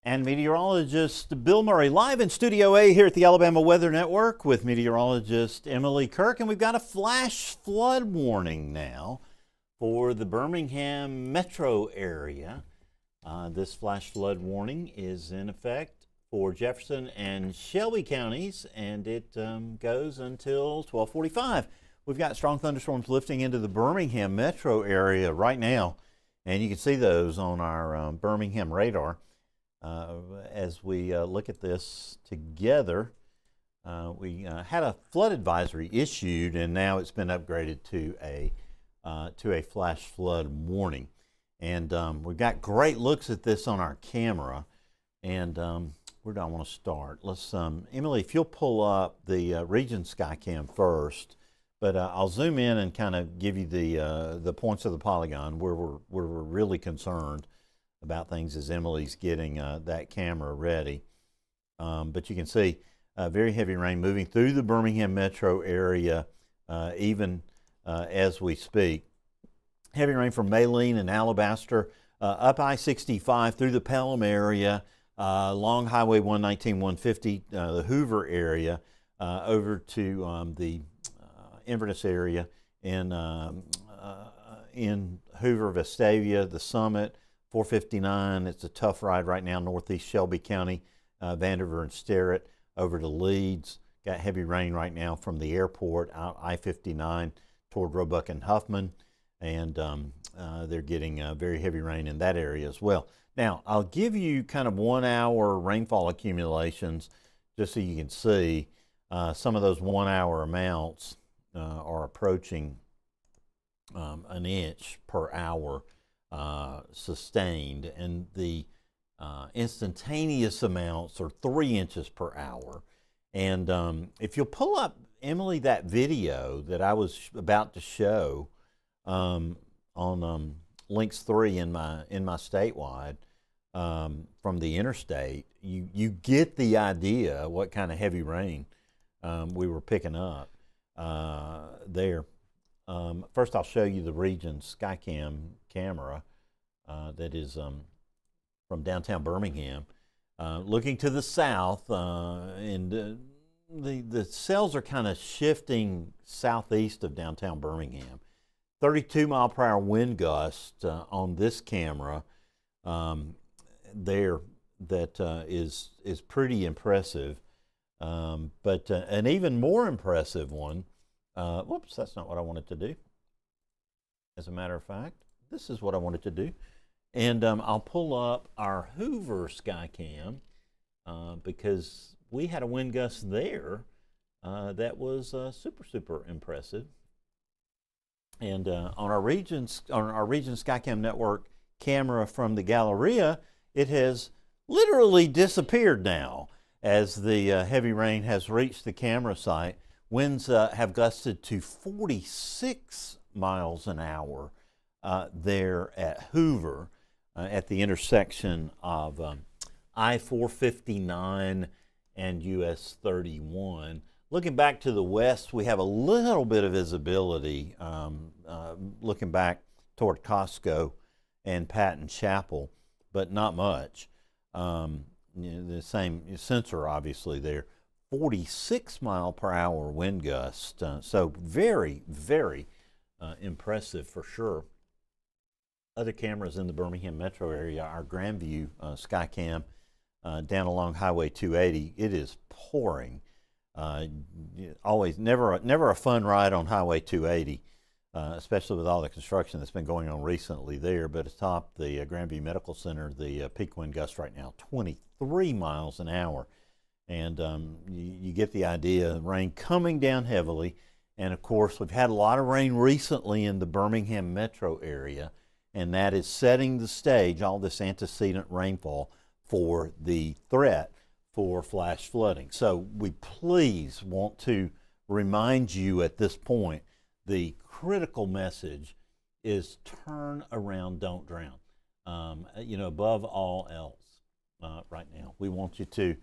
And meteorologist Bill Murray live in Studio A here at the Alabama Weather Network with meteorologist Emily Kirk. And we've got a flash flood warning now for the Birmingham metro area. This flash flood warning is in effect for Jefferson and Shelby counties, and it goes until 12:45. We've got strong thunderstorms lifting into the Birmingham metro area right now, and you can see those on our Birmingham radar. As we look at this together, we had a flood advisory issued, and now it's been upgraded to a flash flood warning. And we've got great looks at this on our camera. And where do I want to start? Let's, Emily, if you'll pull up the region Skycam first, but I'll zoom in and kind of give you the points of the polygon where we're really concerned about things as Emily's getting that camera ready. But you can see very heavy rain moving through the Birmingham metro area even as we speak. Heavy rain from Maline and Alabaster up I-65 through the Pelham area, along Highway 119, 150, the Hoover area, over to the Inverness area in Hoover, Vestavia, the Summit, 459. It's a tough ride right now, northeast Shelby County, Vanderver and Sterrett, over to Leeds. Got heavy rain right now from the airport out I-59 toward Roebuck and Huffman, and they're getting very heavy rain in that area as well. Now, I'll give you kind of 1 hour rainfall accumulations just so you can see some of those 1 hour amounts are approaching an inch per hour sustained, and the instantaneous amounts are 3 inches per hour. And if you'll pull up, Emily, that video that I was about to show on links 3 in my statewide from the interstate, you get the idea what kind of heavy rain we were picking up there. First, I'll show you the region Skycam camera that is from downtown Birmingham. Looking to the south, and the cells are kind of shifting southeast of downtown Birmingham. 32 mile per hour wind gust on this camera there that is pretty impressive. But an even more impressive one, whoops, that's not what I wanted to do. As a matter of fact, this is what I wanted to do. And I'll pull up our Hoover Skycam because we had a wind gust there that was super impressive. And on our region Skycam network camera from the Galleria, it has literally disappeared now as the heavy rain has reached the camera site. Winds have gusted to 46 miles an hour there at Hoover at the intersection of I-459 and US 31. Looking back to the west, we have a little bit of visibility looking back toward Costco and Patton Chapel, but not much. The same sensor obviously there. 46 mile per hour wind gust, so very impressive for sure. Other cameras in the Birmingham metro area, our Grandview Skycam down along Highway 280, it is pouring. Always never a fun ride on Highway 280, especially with all the construction that's been going on recently there. But atop the Grandview Medical Center, the peak wind gust right now 23 miles an hour. And you get the idea, rain coming down heavily. And of course, we've had a lot of rain recently in the Birmingham metro area, and that is setting the stage, all this antecedent rainfall, for the threat for flash flooding. So we please want to remind you at this point, the critical message is turn around, don't drown. Above all else right now, we want you to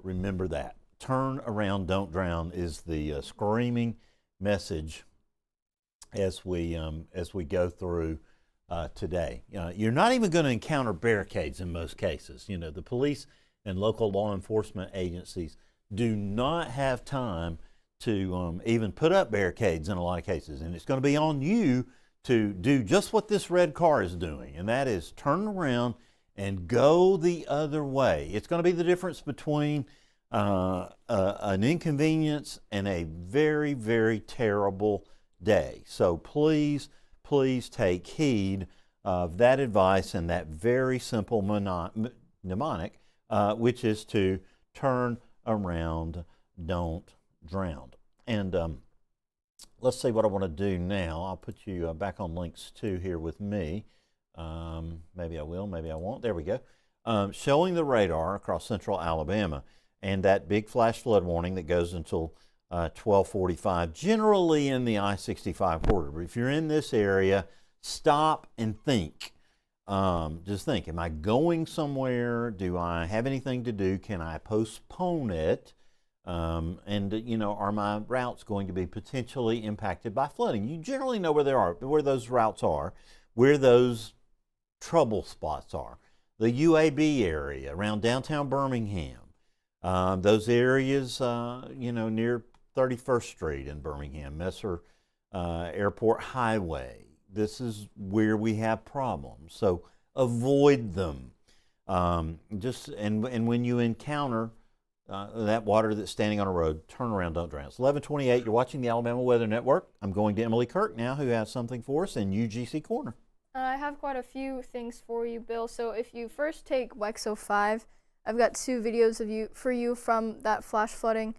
remember that. Turn around, don't drown is the screaming message as we go through today. You're not even going to encounter barricades in most cases. The police and local law enforcement agencies do not have time to even put up barricades in a lot of cases. And it's going to be on you to do just what this red car is doing, and that is turn around and go the other way. It's going to be the difference between an inconvenience and a very, very terrible day. So please take heed of that advice and that very simple mnemonic, which is to turn around, don't drown. And let's see what I want to do now. I'll put you back on links 2 here with me. Maybe I will, maybe I won't. There we go. Showing the radar across central Alabama and that big flash flood warning that goes until 12:45, generally in the I-65 corridor. But if you're in this area, stop and think. Just think, am I going somewhere? Do I have anything to do? Can I postpone it? And are my routes going to be potentially impacted by flooding? You generally know where those routes are, where those trouble spots are. The UAB area around downtown Birmingham, those areas, near 31st Street in Birmingham, Messer Airport Highway. This is where we have problems, so avoid them. And when you encounter that water that's standing on a road, turn around, don't drown. It's 11:28. You're watching the Alabama Weather Network. I'm going to Emily Kirk now, who has something for us in UGC Corner. I have quite a few things for you, Bill. So if you first take WEXO 5, I've got 2 videos for you from that flash flooding.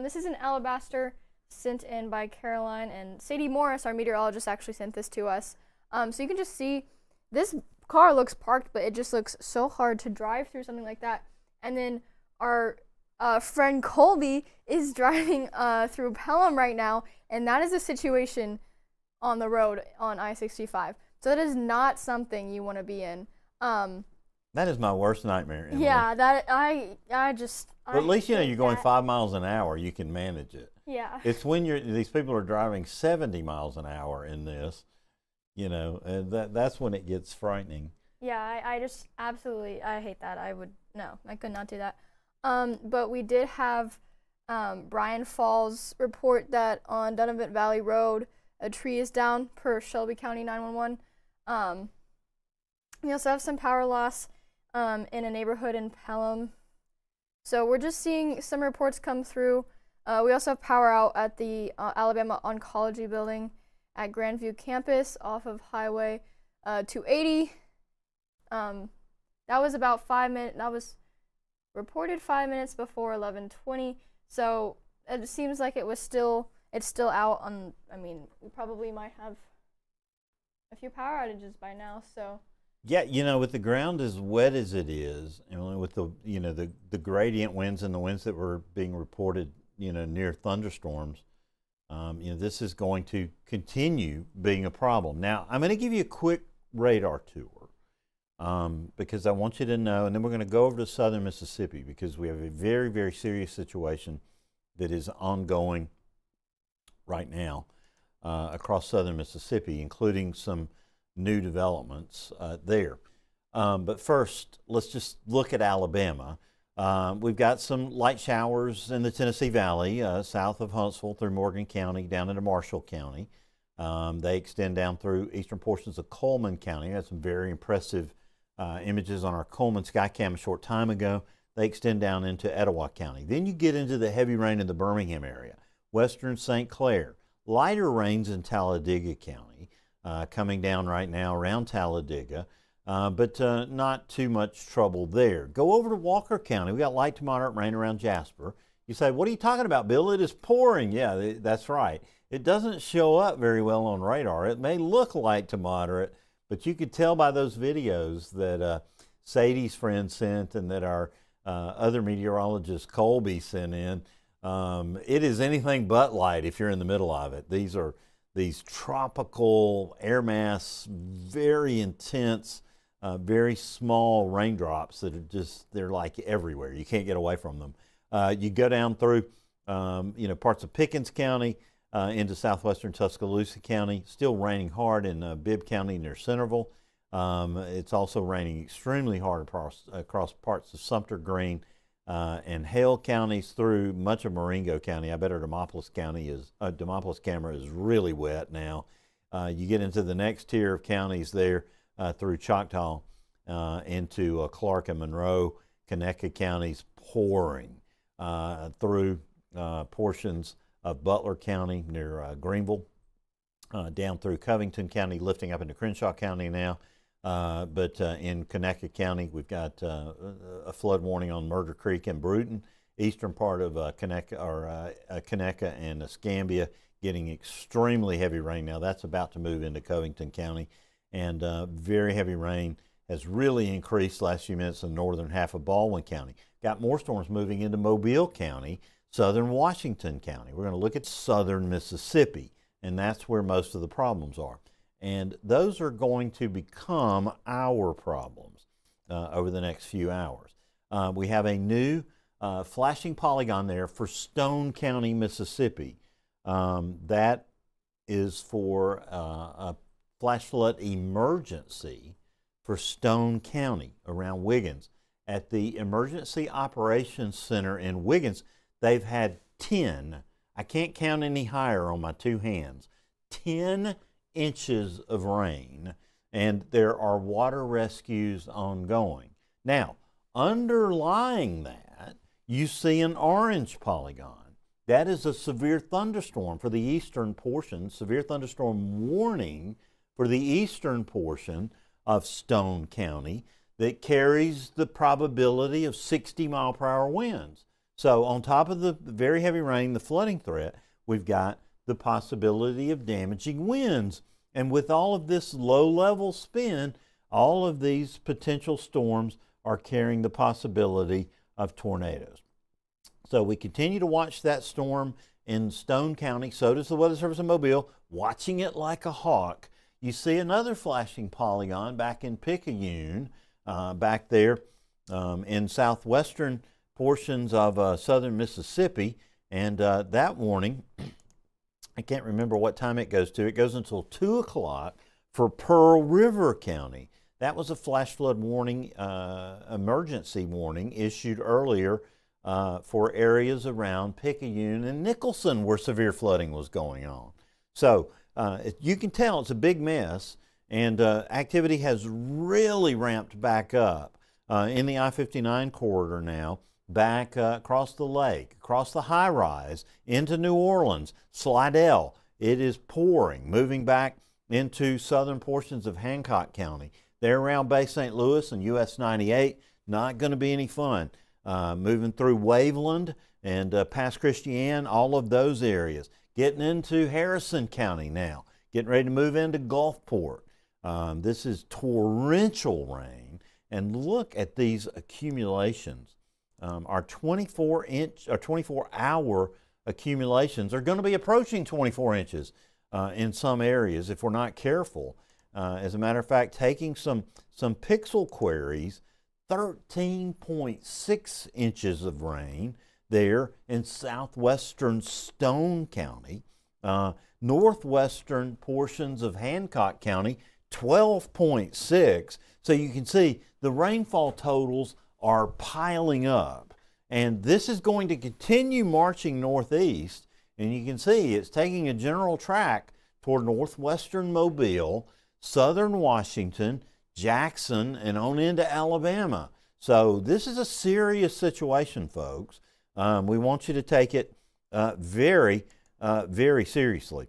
This is an Alabaster sent in by Caroline, and Sadie Morris, our meteorologist, actually sent this to us. So you can just see this car looks parked, but it just looks so hard to drive through something like that. And then our friend Colby is driving through Pelham right now, and that is a situation on the road on I-65. So that is not something you want to be in. That is my worst nightmare, Emily. Yeah, that But at least you're going 5 miles an hour, you can manage it. Yeah. It's when these people are driving 70 miles an hour in this, and that's when it gets frightening. Yeah, I just absolutely, I hate that. I could not do that. But we did have Brian Falls report that on Donovan Valley Road, a tree is down per Shelby County 911. We also have some power loss in a neighborhood in Pelham. So we're just seeing some reports come through. We also have power out at the Alabama Oncology Building at Grandview Campus off of Highway 280. That was about 5 minutes. That was reported 5 minutes before 11:20. So it seems like it's still out on. I mean, we probably might have a few power outages by now. So. Yeah, with the ground as wet as it is, and with the gradient winds and the winds that were being reported, near thunderstorms, this is going to continue being a problem. Now, I'm going to give you a quick radar tour because I want you to know, and then we're going to go over to southern Mississippi because we have a very, very serious situation that is ongoing right now across southern Mississippi, including some new developments there. But first, let's just look at Alabama. We've got some light showers in the Tennessee Valley, south of Huntsville through Morgan County, down into Marshall County. They extend down through eastern portions of Coleman County. We had some very impressive images on our Coleman Skycam a short time ago. They extend down into Etowah County. Then you get into the heavy rain in the Birmingham area, western St. Clair, lighter rains in Talladega County. Coming down right now around Talladega, but not too much trouble there. Go over to Walker County. We got light to moderate rain around Jasper. You say, what are you talking about, Bill? It is pouring. Yeah, that's right. It doesn't show up very well on radar. It may look light to moderate, but you could tell by those videos that Sadie's friend sent and that our other meteorologist Colby sent in. It is anything but light if you're in the middle of it. These tropical air mass, very intense, very small raindrops that are they're like everywhere. You can't get away from them. You go down through, parts of Pickens County, into southwestern Tuscaloosa County. Still raining hard in Bibb County near Centerville. It's also raining extremely hard across parts of Sumter, Greene, and Hale counties through much of Marengo County. I bet our Demopolis camera is really wet now. You get into the next tier of counties there through Choctaw into Clark and Monroe, Conecuh counties pouring through portions of Butler County near Greenville, down through Covington County, lifting up into Crenshaw County now. But in Conecuh County, we've got a flood warning on Murder Creek and Bruton. Eastern part of Conecuh and Escambia getting extremely heavy rain now. That's about to move into Covington County, and very heavy rain has really increased last few minutes in the northern half of Baldwin County. Got more storms moving into Mobile County, southern Washington County. We're going to look at southern Mississippi, and that's where most of the problems are. And those are going to become our problems over the next few hours. We have a new flashing polygon there for Stone County, Mississippi. That is for a flash flood emergency for Stone County around Wiggins. At the Emergency Operations Center in Wiggins, they've had 10, I can't count any higher on my two hands, 10 inches of rain, and there are water rescues ongoing. Now, underlying that, you see an orange polygon. That is a severe thunderstorm for the eastern portion, severe thunderstorm warning for the eastern portion of Stone County that carries the probability of 60-mile-per-hour winds. So on top of the very heavy rain, the flooding threat, we've got the possibility of damaging winds. And with all of this low-level spin, all of these potential storms are carrying the possibility of tornadoes. So we continue to watch that storm in Stone County. So does the Weather Service in Mobile, watching it like a hawk. You see another flashing polygon back in Picayune, back there in southwestern portions of southern Mississippi. And that warning, I can't remember what time it goes to. It goes until 2 o'clock for Pearl River County. That was a flash flood warning, emergency warning issued earlier for areas around Picayune and Nicholson where severe flooding was going on. So you can tell it's a big mess, and activity has really ramped back up in the I-59 corridor now, back across the lake, across the high rise, into New Orleans, Slidell. It is pouring, moving back into southern portions of Hancock County. There around Bay St. Louis and US 98, not going to be any fun. Moving through Waveland and past Christiane, all of those areas. Getting into Harrison County now, getting ready to move into Gulfport. This is torrential rain, and look at these accumulations. Our 24-hour accumulations are going to be approaching 24 inches in some areas if we're not careful. As a matter of fact, taking some pixel queries, 13.6 inches of rain there in southwestern Stone County. Northwestern portions of Hancock County, 12.6. So you can see the rainfall totals are piling up. And this is going to continue marching northeast. And you can see it's taking a general track toward northwestern Mobile, southern Washington, Jackson, and on into Alabama. So this is a serious situation, folks. We want you to take it very, very seriously.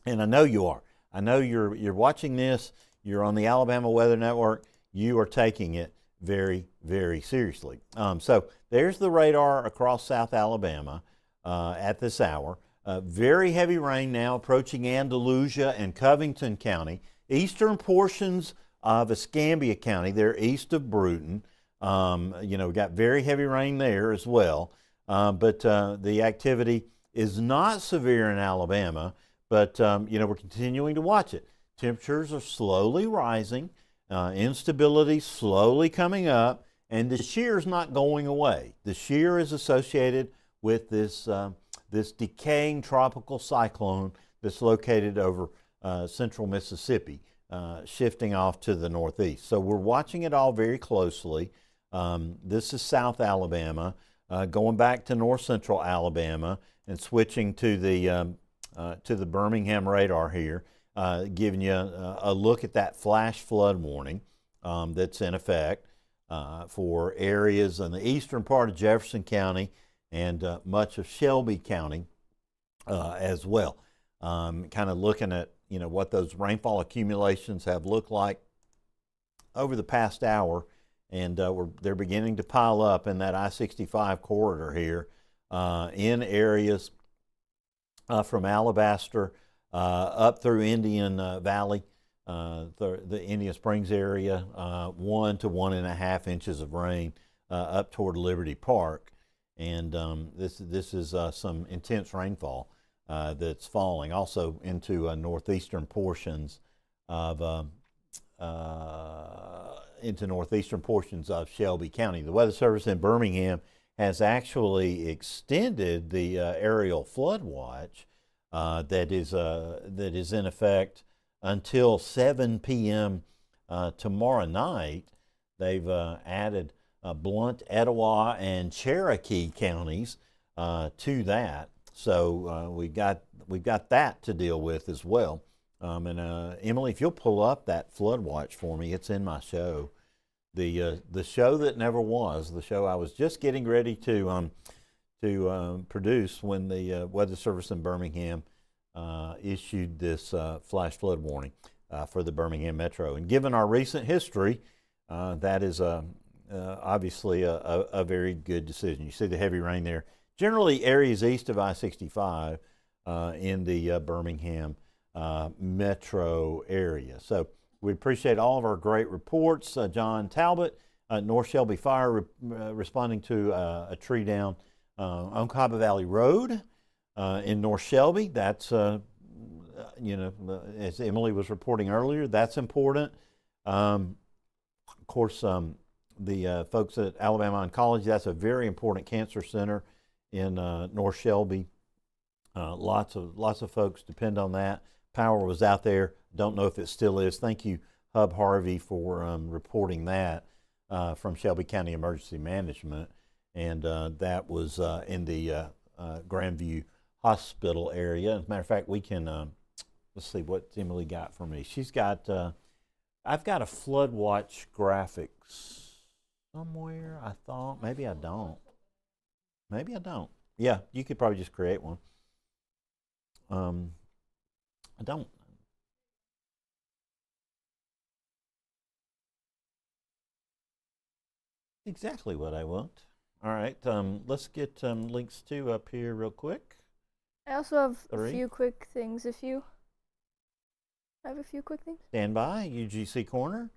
And I know you are. I know you're watching this. You're on the Alabama Weather Network. You are taking it very, very seriously. So there's the radar across South Alabama at this hour. Very heavy rain now approaching Andalusia and Covington County. Eastern portions of Escambia County, they're east of Bruton. We got very heavy rain there as well. But the activity is not severe in Alabama, but we're continuing to watch it. Temperatures are slowly rising, instability slowly coming up, and the shear is not going away. The shear is associated with this this decaying tropical cyclone that's located over central Mississippi, shifting off to the northeast. So we're watching it all very closely. This is South Alabama, going back to north central Alabama and switching to the Birmingham radar here, giving you a look at that flash flood warning that's in effect for areas in the eastern part of Jefferson County and much of Shelby County as well. Kind of looking at what those rainfall accumulations have looked like over the past hour, and they're beginning to pile up in that I-65 corridor here in areas from Alabaster up through Indian Valley, the Indian Springs area, 1 to 1.5 inches of rain up toward Liberty Park, and this is some intense rainfall that's falling also into northeastern portions of Shelby County. The Weather Service in Birmingham has actually extended the aerial flood watch that is in effect until 7 p.m. Tomorrow night. They've added Blount, Etowah, and Cherokee counties to that. So we've got that to deal with as well. And Emily, if you'll pull up that flood watch for me, it's in my show, the show that never was, the show I was just getting ready to produce when the Weather Service in Birmingham issued this flash flood warning for the Birmingham Metro. And given our recent history, that is obviously a very good decision. You see the heavy rain there. Generally areas east of I-65 in the Birmingham metro area. So we appreciate all of our great reports. John Talbot, North Shelby Fire responding to a tree down on Cobb Valley Road in North Shelby. That's, as Emily was reporting earlier, that's important. Of course, the folks at Alabama Oncology, that's a very important cancer center in North Shelby. Lots of folks depend on that. Power was out there. Don't know if it still is. Thank you, Hub Harvey, for reporting that from Shelby County Emergency Management. And that was in the Grandview Hospital area. As a matter of fact, we can, let's see what Emily got for me. She's got, I've got a flood watch graphics somewhere, I thought. Maybe I don't. Maybe I don't. Yeah, you could probably just create one. I don't. Exactly what I want. All right, let's get links 2 up here real quick. I also have 3. a few quick things I have a few quick things. Stand by, UGC Corner.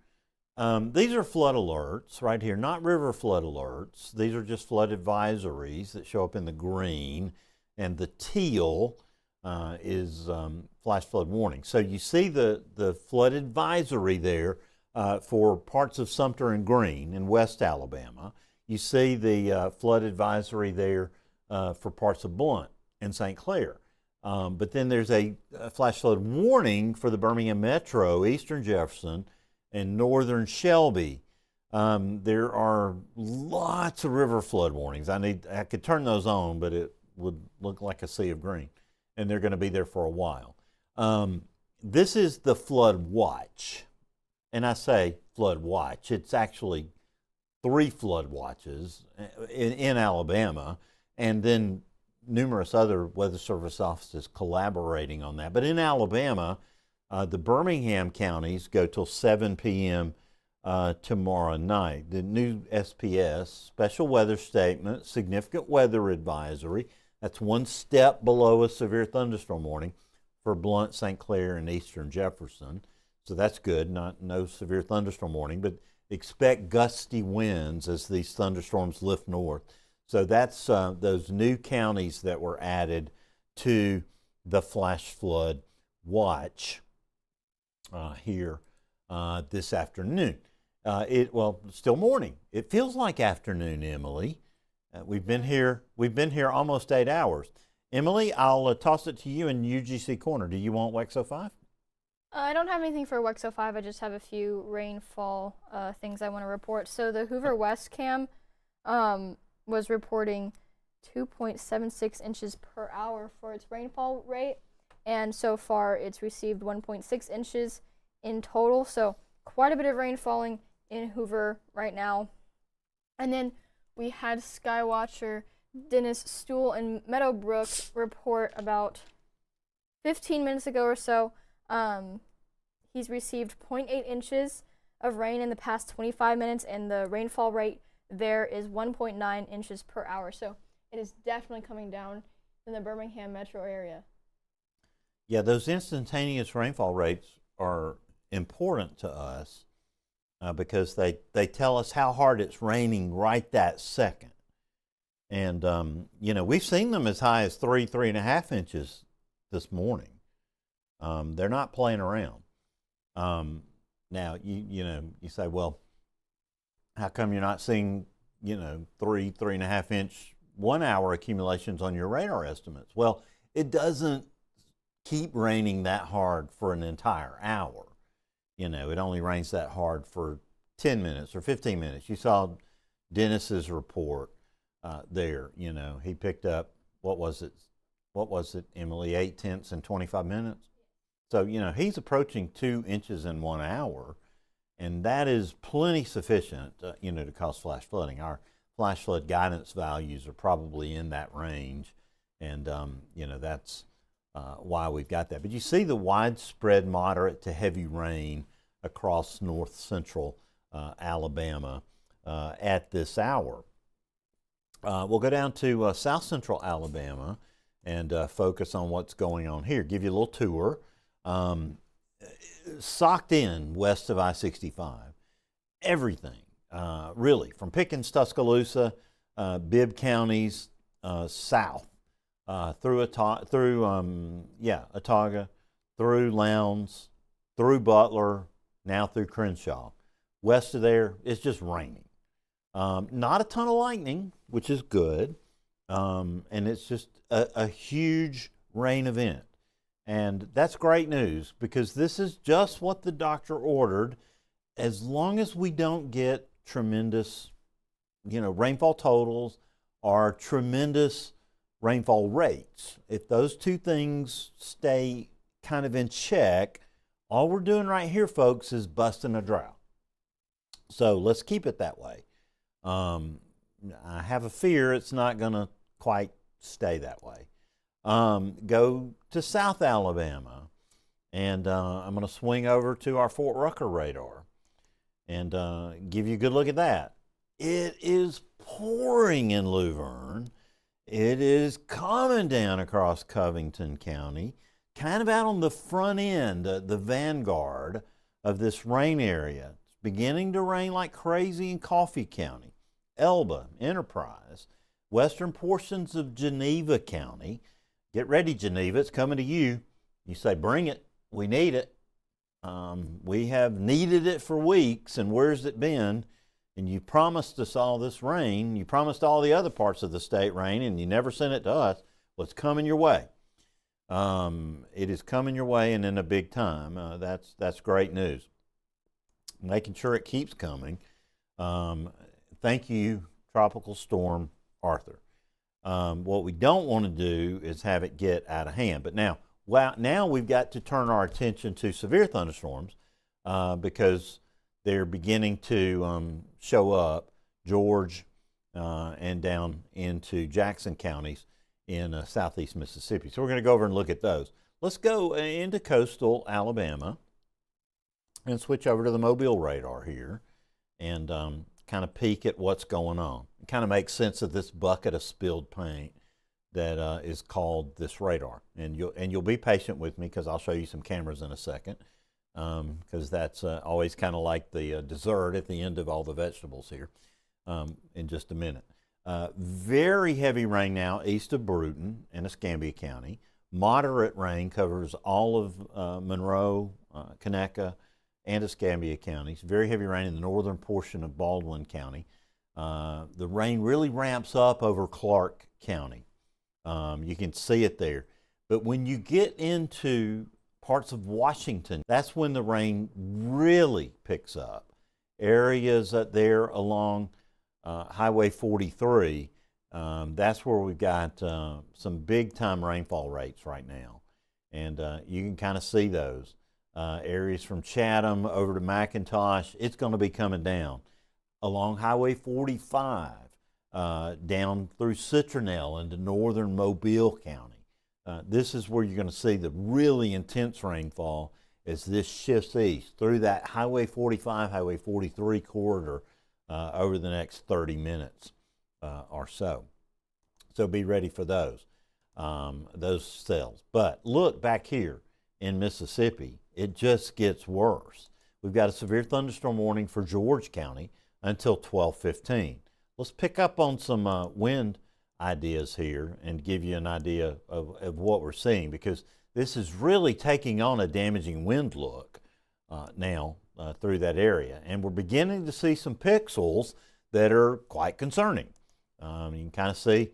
These are flood alerts right here, not river flood alerts. These are just flood advisories that show up in the green, and the teal is flash flood warning. So you see the flood advisory there for parts of Sumter and Greene in West Alabama. You see the flood advisory there for parts of Blount and St. Clair. But then there's a flash flood warning for the Birmingham Metro, Eastern Jefferson, and Northern Shelby. There are lots of river flood warnings. I could turn those on, but it would look like a sea of green, and they're going to be there for a while. This is the flood watch, and I say flood watch. It's actually 3 flood watches in Alabama, and then numerous other Weather Service offices collaborating on that. But in Alabama, the Birmingham counties go till 7 p.m. Tomorrow night. The new SPS, Special Weather Statement, Significant Weather Advisory, that's one step below a severe thunderstorm warning for Blount, St. Clair, and Eastern Jefferson. So that's good, no severe thunderstorm warning, but expect gusty winds as these thunderstorms lift north. So that's those new counties that were added to the flash flood watch here this afternoon. Still morning. It feels like afternoon, Emily. We've been here almost 8 hours. Emily, I'll toss it to you in UGC Corner. Do you want WEXO 5? I don't have anything for WEXO 5. I just have a few rainfall things I want to report. So the Hoover West cam was reporting 2.76 inches per hour for its rainfall rate. And so far it's received 1.6 inches in total. So quite a bit of rain falling in Hoover right now. And then we had Skywatcher Dennis Stool and Meadowbrook report about 15 minutes ago or so. He's received 0.8 inches of rain in the past 25 minutes, and the rainfall rate there is 1.9 inches per hour. So it is definitely coming down in the Birmingham metro area. Yeah, those instantaneous rainfall rates are important to us because they tell us how hard it's raining right that second. And, we've seen them as high as 3.5 inches this morning. They're not playing around. Now, you say, well, how come you're not seeing, 3.5 inch 1 hour accumulations on your radar estimates? Well, it doesn't keep raining that hard for an entire hour. It only rains that hard for 10 minutes or 15 minutes. You saw Dennis's report there. He picked up, what was it, Emily, 0.8 in 25 minutes? So, he's approaching 2 inches in 1 hour, and that is plenty sufficient, to cause flash flooding. Our flash flood guidance values are probably in that range, and, that's why we've got that. But you see the widespread moderate to heavy rain across north central Alabama at this hour. We'll go down to south central Alabama and focus on what's going on here. Give you a little tour. Socked in west of I-65. Everything, really, from Pickens, Tuscaloosa, Bibb counties, south, through Autauga, through Lowndes, through Butler, now through Crenshaw. West of there, it's just raining. Not a ton of lightning, which is good, and it's just a huge rain event. And that's great news because this is just what the doctor ordered. As long as we don't get tremendous, rainfall totals or tremendous rainfall rates, if those two things stay kind of in check, all we're doing right here, folks, is busting a drought. So let's keep it that way. I have a fear it's not going to quite stay that way. Go to South Alabama, and I'm going to swing over to our Fort Rucker radar and give you a good look at that. It is pouring in Luverne. It is coming down across Covington County, kind of out on the front end, the vanguard of this rain area. It's beginning to rain like crazy in Coffee County, Elba, Enterprise, western portions of Geneva County. Get ready, Geneva, it's coming to you. You say, bring it, we need it. We have needed it for weeks, and where's it been? And you promised us all this rain. You promised all the other parts of the state rain, and you never sent it to us. Well, it's coming your way. It is coming your way, and in a big time. That's great news. Making sure it keeps coming. Thank you, Tropical Storm Arthur. What we don't want to do is have it get out of hand. But now we've got to turn our attention to severe thunderstorms because they're beginning to show up George and down into Jackson counties in southeast Mississippi. So we're going to go over and look at those. Let's go into coastal Alabama and switch over to the Mobile radar here and kind of peek at what's going on. It kind of makes sense of this bucket of spilled paint that is called this radar. And you'll be patient with me because I'll show you some cameras in a second because that's always kind of like the dessert at the end of all the vegetables here in just a minute. Very heavy rain now east of Brewton and Escambia County. Moderate rain covers all of Monroe, Conecuh, and Escambia counties. Very heavy rain in the northern portion of Baldwin County. The rain really ramps up over Clark County. You can see it there. But when you get into parts of Washington, that's when the rain really picks up. Areas up there along Highway 43, that's where we've got some big time rainfall rates right now. And you can kind of see those. Areas from Chatham over to McIntosh, it's going to be coming down. Along Highway 45, down through Citronelle into northern Mobile County. This is where you're going to see the really intense rainfall as this shifts east through that Highway 45, Highway 43 corridor over the next 30 minutes or so. So be ready for those cells. But look back here in Mississippi, it just gets worse. We've got a severe thunderstorm warning for George County until 12:15. Let's pick up on some wind ideas here and give you an idea of what we're seeing, because this is really taking on a damaging wind look now through that area. And we're beginning to see some pixels that are quite concerning. You can kind of see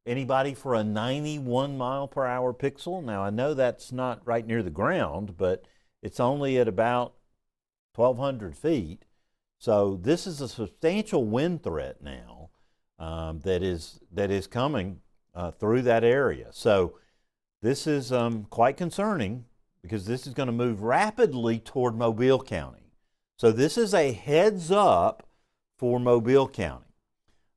anybody for a 91 mile per hour pixel. Now I know that's not right near the ground, but it's only at about 1,200 feet. So this is a substantial wind threat now that is coming through that area. So this is quite concerning, because this is going to move rapidly toward Mobile County. So this is a heads up for Mobile County,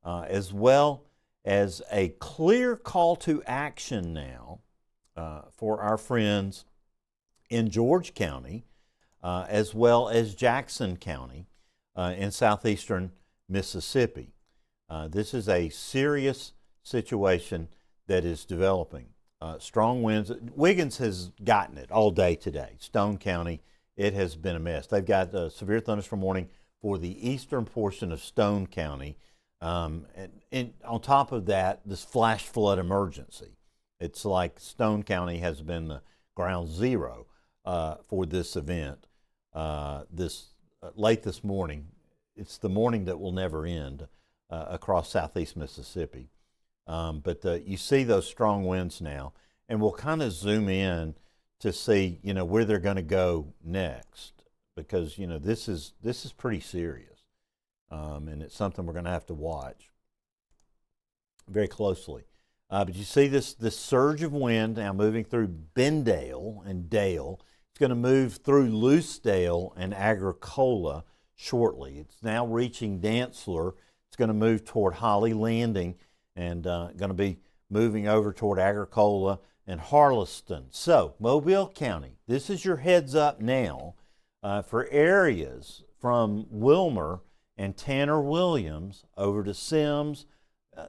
as well as a clear call to action now for our friends in George County, as well as Jackson County in southeastern Mississippi. This is a serious situation that is developing. Strong winds. Wiggins has gotten it all day today. Stone County, it has been a mess. They've got a severe thunderstorm warning for the eastern portion of Stone County. And on top of that, this flash flood emergency. It's like Stone County has been the ground zero for this event. Late this morning, it's the morning that will never end across southeast Mississippi. But you see those strong winds now, and we'll kind of zoom in to see, where they're going to go next, because this is pretty serious, and it's something we're going to have to watch very closely. But you see this surge of wind now moving through Bendale and Dale. It's going to move through Loosedale and Agricola shortly. It's now reaching Dantzler. It's going to move toward Holly Landing, and going to be moving over toward Agricola and Harleston. So, Mobile County, this is your heads up now for areas from Wilmer and Tanner Williams over to Sims,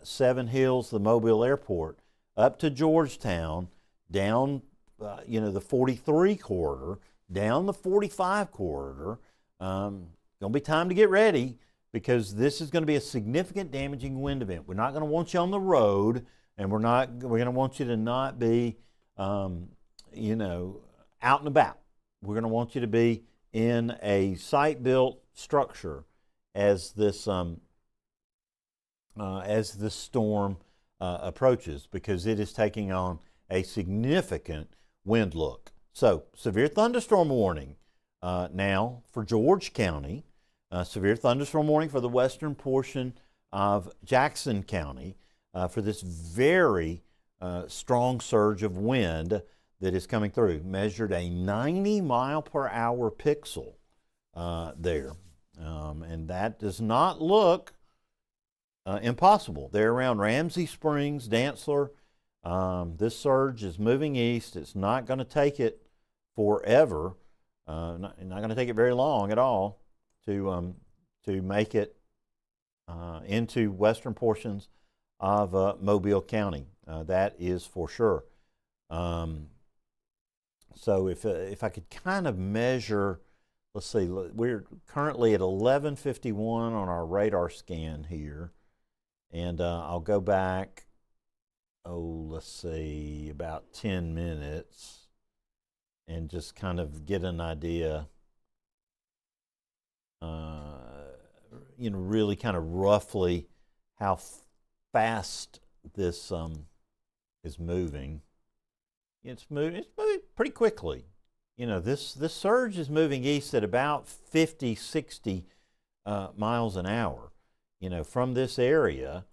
Seven Hills, the Mobile Airport, up to Georgetown, down the 43 corridor, down the 45 corridor. Going to be time to get ready, because this is going to be a significant damaging wind event. We're not going to want you on the road, and we're going to want you to not be, out and about. We're going to want you to be in a site-built structure as this storm approaches, because it is taking on a significant wind look. So, severe thunderstorm warning now for George County. Severe thunderstorm warning for the western portion of Jackson County for this very strong surge of wind that is coming through. Measured a 90 mile per hour pixel there. And that does not look impossible. They're around Ramsey Springs, Dantzler. This surge is moving east. It's not going to take it forever. Not going to take it very long at all to make it into western portions of Mobile County. That is for sure. So if I could kind of measure, let's see, we're currently at 11:51 on our radar scan here, and I'll go back, let's see, about 10 minutes, and just kind of get an idea, really kind of roughly how fast this is moving. It's moving pretty quickly. This surge is moving east at about 50, 60 miles an hour. From this area,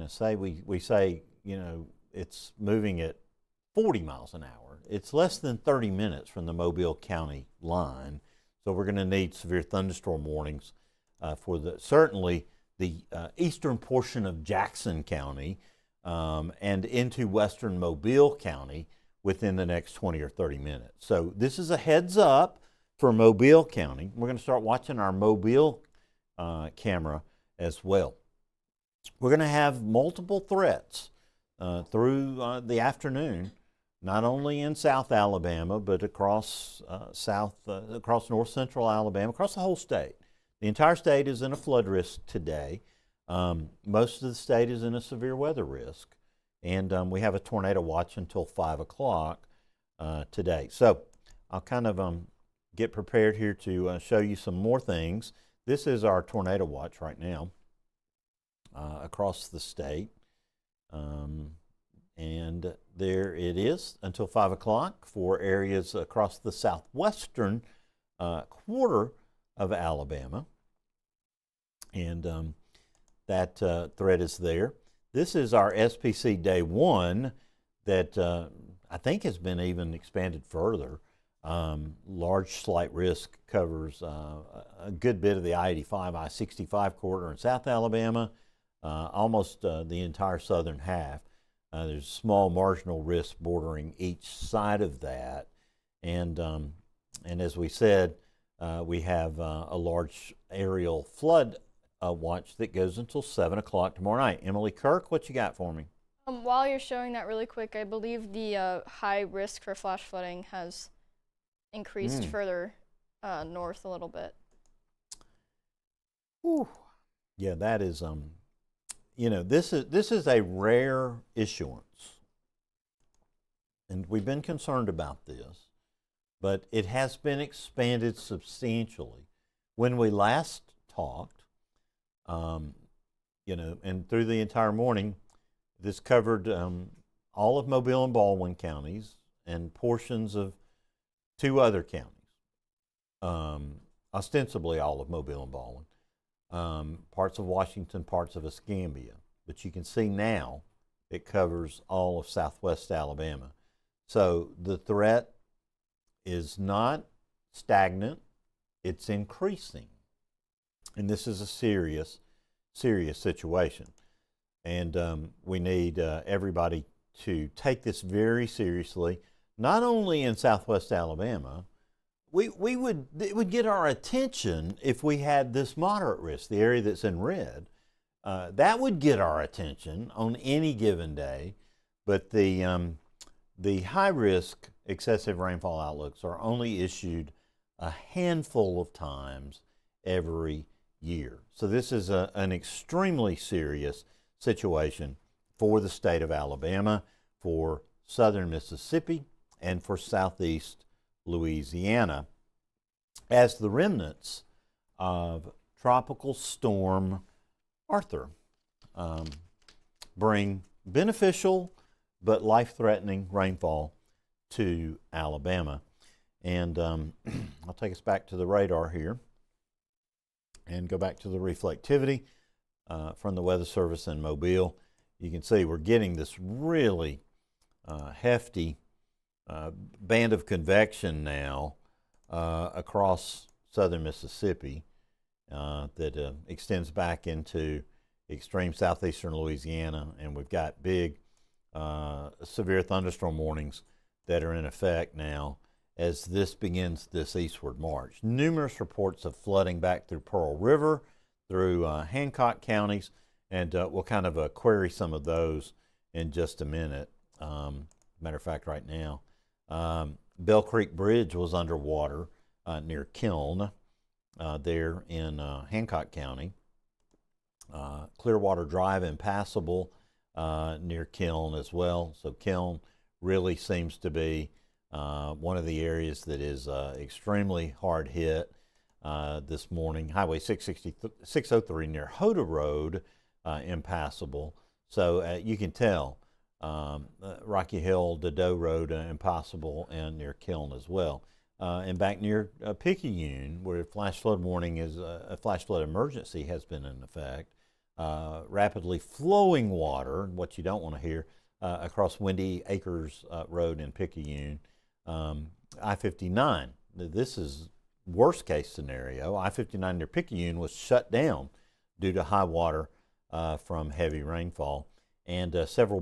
say we say, it's moving at 40 miles an hour. It's less than 30 minutes from the Mobile County line. So we're going to need severe thunderstorm warnings for certainly the eastern portion of Jackson County and into western Mobile County within the next 20 or 30 minutes. So this is a heads up for Mobile County. We're going to start watching our Mobile camera as well. We're going to have multiple threats through the afternoon, not only in South Alabama, but across across north central Alabama, across the whole state. The entire state is in a flood risk today. Most of the state is in a severe weather risk, and we have a tornado watch until 5 o'clock today. So I'll kind of get prepared here to show you some more things. This is our tornado watch right now across the state. And there it is until 5 o'clock for areas across the southwestern quarter of Alabama. And that threat is there. This is our SPC Day 1 that I think has been even expanded further. Large slight risk covers a good bit of the I-85, I-65 corridor in South Alabama, almost the entire southern half. There's small marginal risk bordering each side of that. And as we said, we have a large aerial flood watch that goes until 7 o'clock tomorrow night. Emily Kirk, what you got for me? While you're showing that really quick, I believe the high risk for flash flooding has increased further north a little bit. Whew. Yeah, that is, this is a rare issuance, and we've been concerned about this, but it has been expanded substantially. When we last talked, and through the entire morning, this covered all of Mobile and Baldwin counties and portions of 2 other counties, ostensibly all of Mobile and Baldwin, parts of Washington, parts of Escambia. But you can see now it covers all of southwest Alabama. So the threat is not stagnant, it's increasing. And this is a serious, serious situation. And we need everybody to take this very seriously, not only in southwest Alabama. It would get our attention if we had this moderate risk, the area that's in red. That would get our attention on any given day. But the high risk excessive rainfall outlooks are only issued a handful of times every year. So this is an extremely serious situation for the state of Alabama, for southern Mississippi, and for southeast Louisiana, as the remnants of Tropical Storm Arthur bring beneficial but life-threatening rainfall to Alabama. And I'll take us back to the radar here and go back to the reflectivity from the Weather Service in Mobile. You can see we're getting this really hefty band of convection now across southern Mississippi that extends back into extreme southeastern Louisiana, and we've got big severe thunderstorm warnings that are in effect now as this begins this eastward march. Numerous reports of flooding back through Pearl River, through Hancock counties, and we'll kind of query some of those in just a minute. Matter of fact, right now, Bell Creek Bridge was underwater near Kiln there in Hancock County. Clearwater Drive impassable near Kiln as well. So Kiln really seems to be one of the areas that is extremely hard hit this morning. Highway 603 near Hoda Road impassable. So you can tell Rocky Hill, Dedeaux Road, impassable, and near Kiln as well. And back near Picayune, where flash flood warning is a flash flood emergency has been in effect. Rapidly flowing water, what you don't want to hear, across Windy Acres Road in Picayune. I-59, this is worst case scenario. I-59 near Picayune was shut down due to high water from heavy rainfall. And several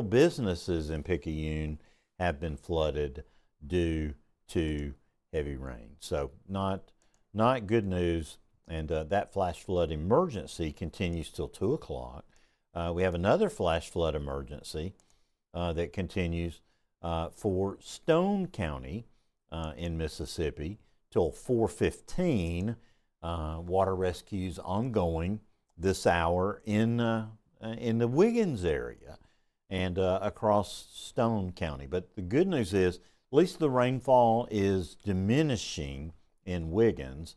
businesses in Picayune have been flooded due to heavy rain. So not good news. And that flash flood emergency continues till 2 o'clock. We have another flash flood emergency that continues for Stone County in Mississippi till 4:15. Water rescues ongoing this hour in the Wiggins area and across Stone County. But the good news is at least the rainfall is diminishing in Wiggins.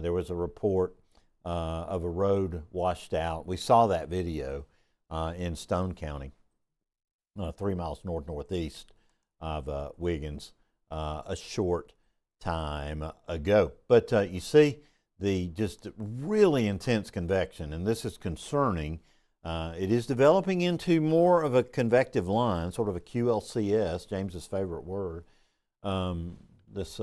There was a report of a road washed out. We saw that video in Stone County, 3 miles northeast of Wiggins a short time ago. But you see the just really intense convection, and this is concerning. It is developing into more of a convective line, sort of a QLCS, James's favorite word, this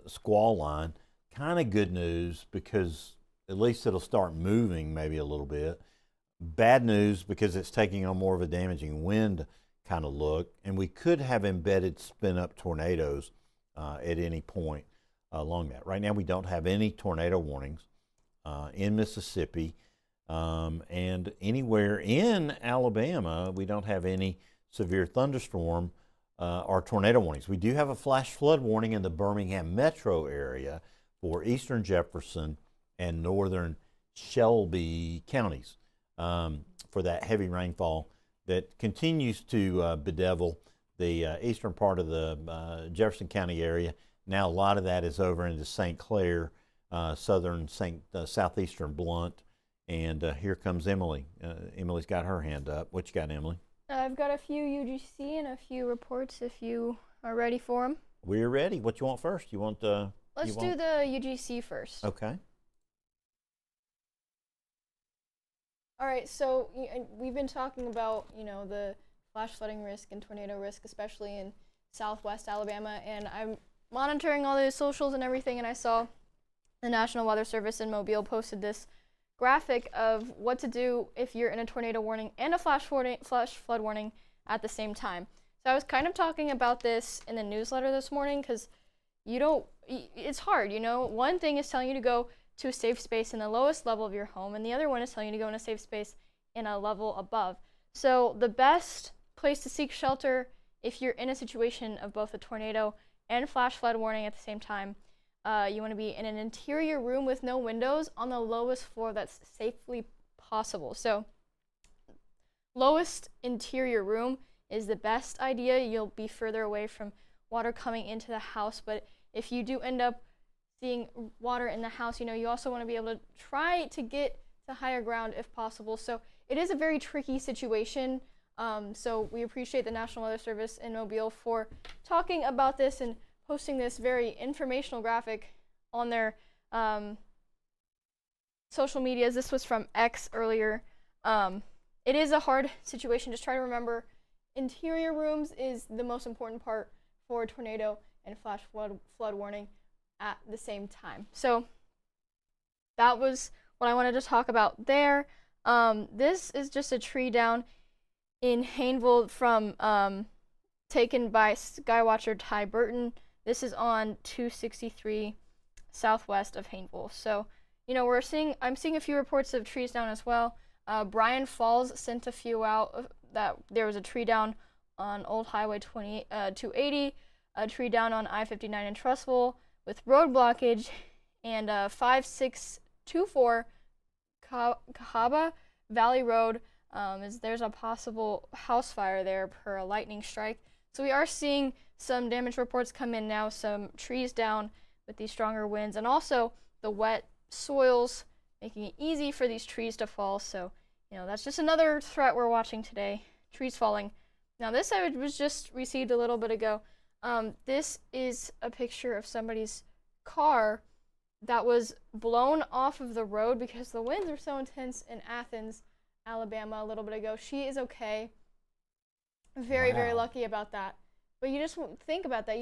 squall line. Kind of good news because at least it'll start moving maybe a little bit. Bad news because it's taking on more of a damaging wind kind of look, and we could have embedded spin-up tornadoes at any point along that. Right now we don't have any tornado warnings in Mississippi, and anywhere in Alabama we don't have any severe thunderstorm or tornado warnings. We do have a flash flood warning in the Birmingham metro area for eastern Jefferson and northern Shelby counties for that heavy rainfall that continues to bedevil the eastern part of the Jefferson County area. Now a lot of that is over into St. Clair, southeastern Blount, and here comes Emily. Emily's got her hand up. What you got, Emily? I've got a few UGC and a few reports if you are ready for them. We're ready. What you want first? You want Let's do the UGC first. Okay. All right, so we've been talking about, the flash flooding risk and tornado risk, especially in southwest Alabama, and I'm monitoring all the socials and everything, and I saw the National Weather Service in Mobile posted this graphic of what to do if you're in a tornado warning and a flash flood warning at the same time. So I was kind of talking about this in the newsletter this morning because it's hard, One thing is telling you to go to a safe space in the lowest level of your home, and the other one is telling you to go in a safe space in a level above. So the best place to seek shelter if you're in a situation of both a tornado and flash flood warning at the same time, you want to be in an interior room with no windows on the lowest floor that's safely possible. So lowest interior room is the best idea. You'll be further away from water coming into the house, but if you do end up seeing water in the house, you also want to be able to try to get to higher ground if possible. So it is a very tricky situation. So we appreciate the National Weather Service in Mobile for talking about this and posting this very informational graphic on their social medias. This was from X earlier. It is a hard situation. Just try to remember interior rooms is the most important part for tornado and flash flood warning at the same time. So that was what I wanted to talk about there. This is just a tree down in Hayneville from taken by skywatcher Ty Burton. This is on 263 southwest of Hayneville. So, I'm seeing a few reports of trees down as well. Bryan Falls sent a few out that there was a tree down on Old Highway 280, a tree down on I-59 in Trussville with road blockage, and 5624 Cahaba Valley Road. There's a possible house fire there per a lightning strike. So we are seeing some damage reports come in now, some trees down with these stronger winds, and also the wet soils making it easy for these trees to fall. So, that's just another threat we're watching today, trees falling. Now, this I was just received a little bit ago. This is a picture of somebody's car that was blown off of the road because the winds are so intense in Athens, Alabama, a little bit ago. She is okay. Very, very lucky about that. But you just think about that.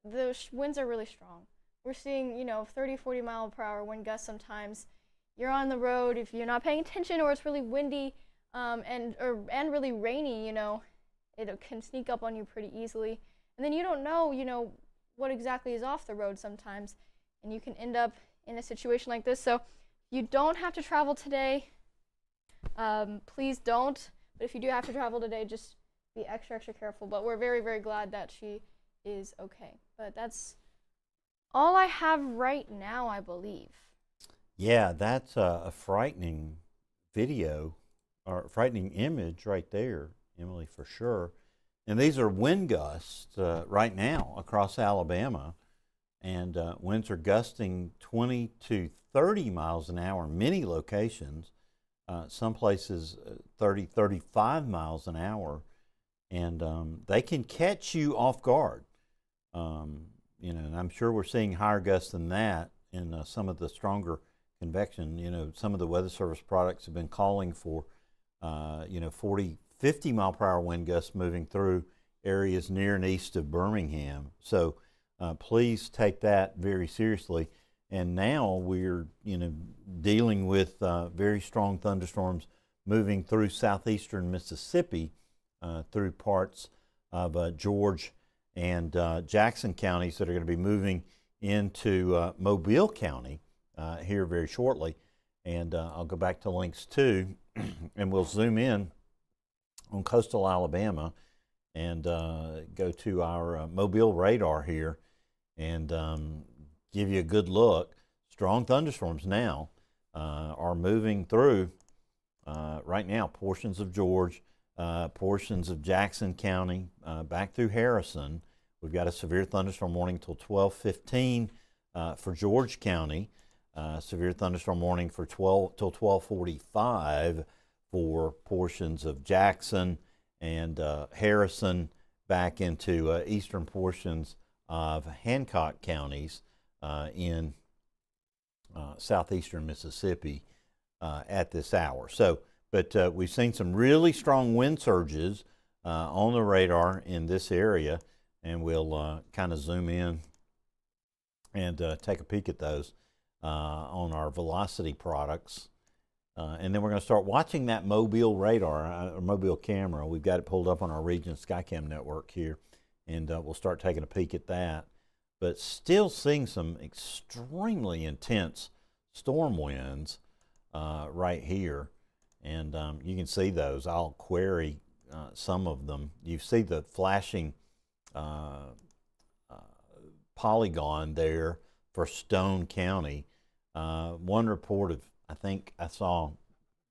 The winds are really strong. We're seeing, 30, 40 mile per hour wind gusts sometimes. You're on the road, if you're not paying attention or it's really windy and really rainy, it can sneak up on you pretty easily. And then you don't know, what exactly is off the road sometimes. And you can end up in a situation like this. So you don't have to travel today. Please don't. But if you do have to travel today, just be extra, extra careful. But we're very, very glad that she is okay. But that's all I have right now, I believe. Yeah, that's a frightening video or frightening image right there, Emily, for sure. And these are wind gusts right now across Alabama. And winds are gusting 20 to 30 miles an hour in many locations. Some places 30, 35 miles an hour. And they can catch you off guard. And I'm sure we're seeing higher gusts than that in some of the stronger convection. Some of the Weather Service products have been calling for, 40, 50 mile per hour wind gusts moving through areas near and east of Birmingham. So please take that very seriously. And now we're, dealing with very strong thunderstorms moving through southeastern Mississippi, through parts of George and Jackson counties that are going to be moving into Mobile County here very shortly. And I'll go back to links too, and we'll zoom in on coastal Alabama and go to our Mobile radar here and give you a good look. Strong thunderstorms now are moving through right now portions of George, portions of Jackson County, back through Harrison. We've got a severe thunderstorm warning till 12:15 for George County. Severe thunderstorm warning for 12 till 12:45 for portions of Jackson and Harrison, back into eastern portions of Hancock counties in southeastern Mississippi at this hour. So, but we've seen some really strong wind surges on the radar in this area, and we'll kind of zoom in and take a peek at those on our velocity products. And then we're going to start watching that Mobile radar, or Mobile camera. We've got it pulled up on our Region Skycam network here, and we'll start taking a peek at that. But still seeing some extremely intense storm winds right here. And you can see those. I'll query some of them. You see the flashing polygon there for Stone County. One report of, I think I saw,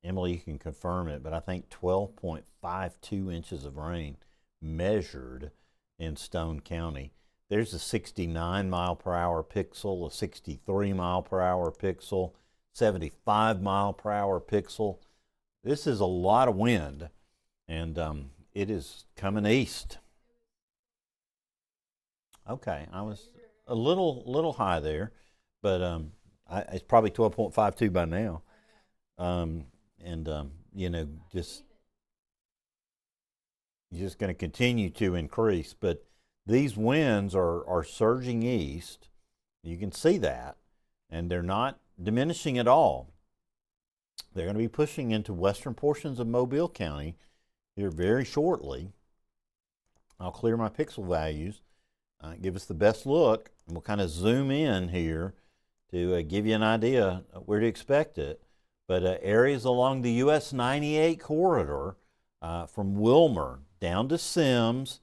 Emily, you can confirm it, but I think 12.52 inches of rain measured in Stone County. There's a 69 mile per hour pixel, a 63 mile per hour pixel, 75 mile per hour pixel. This is a lot of wind, and it is coming east. Okay, I was a little high there, but it's probably 12.52 by now. Just going to continue to increase. But these winds are surging east. You can see that, and they're not diminishing at all. They're going to be pushing into western portions of Mobile County here very shortly. I'll clear my pixel values, give us the best look, and we'll kind of zoom in here to give you an idea of where to expect it. But areas along the US 98 corridor from Wilmer down to Sims,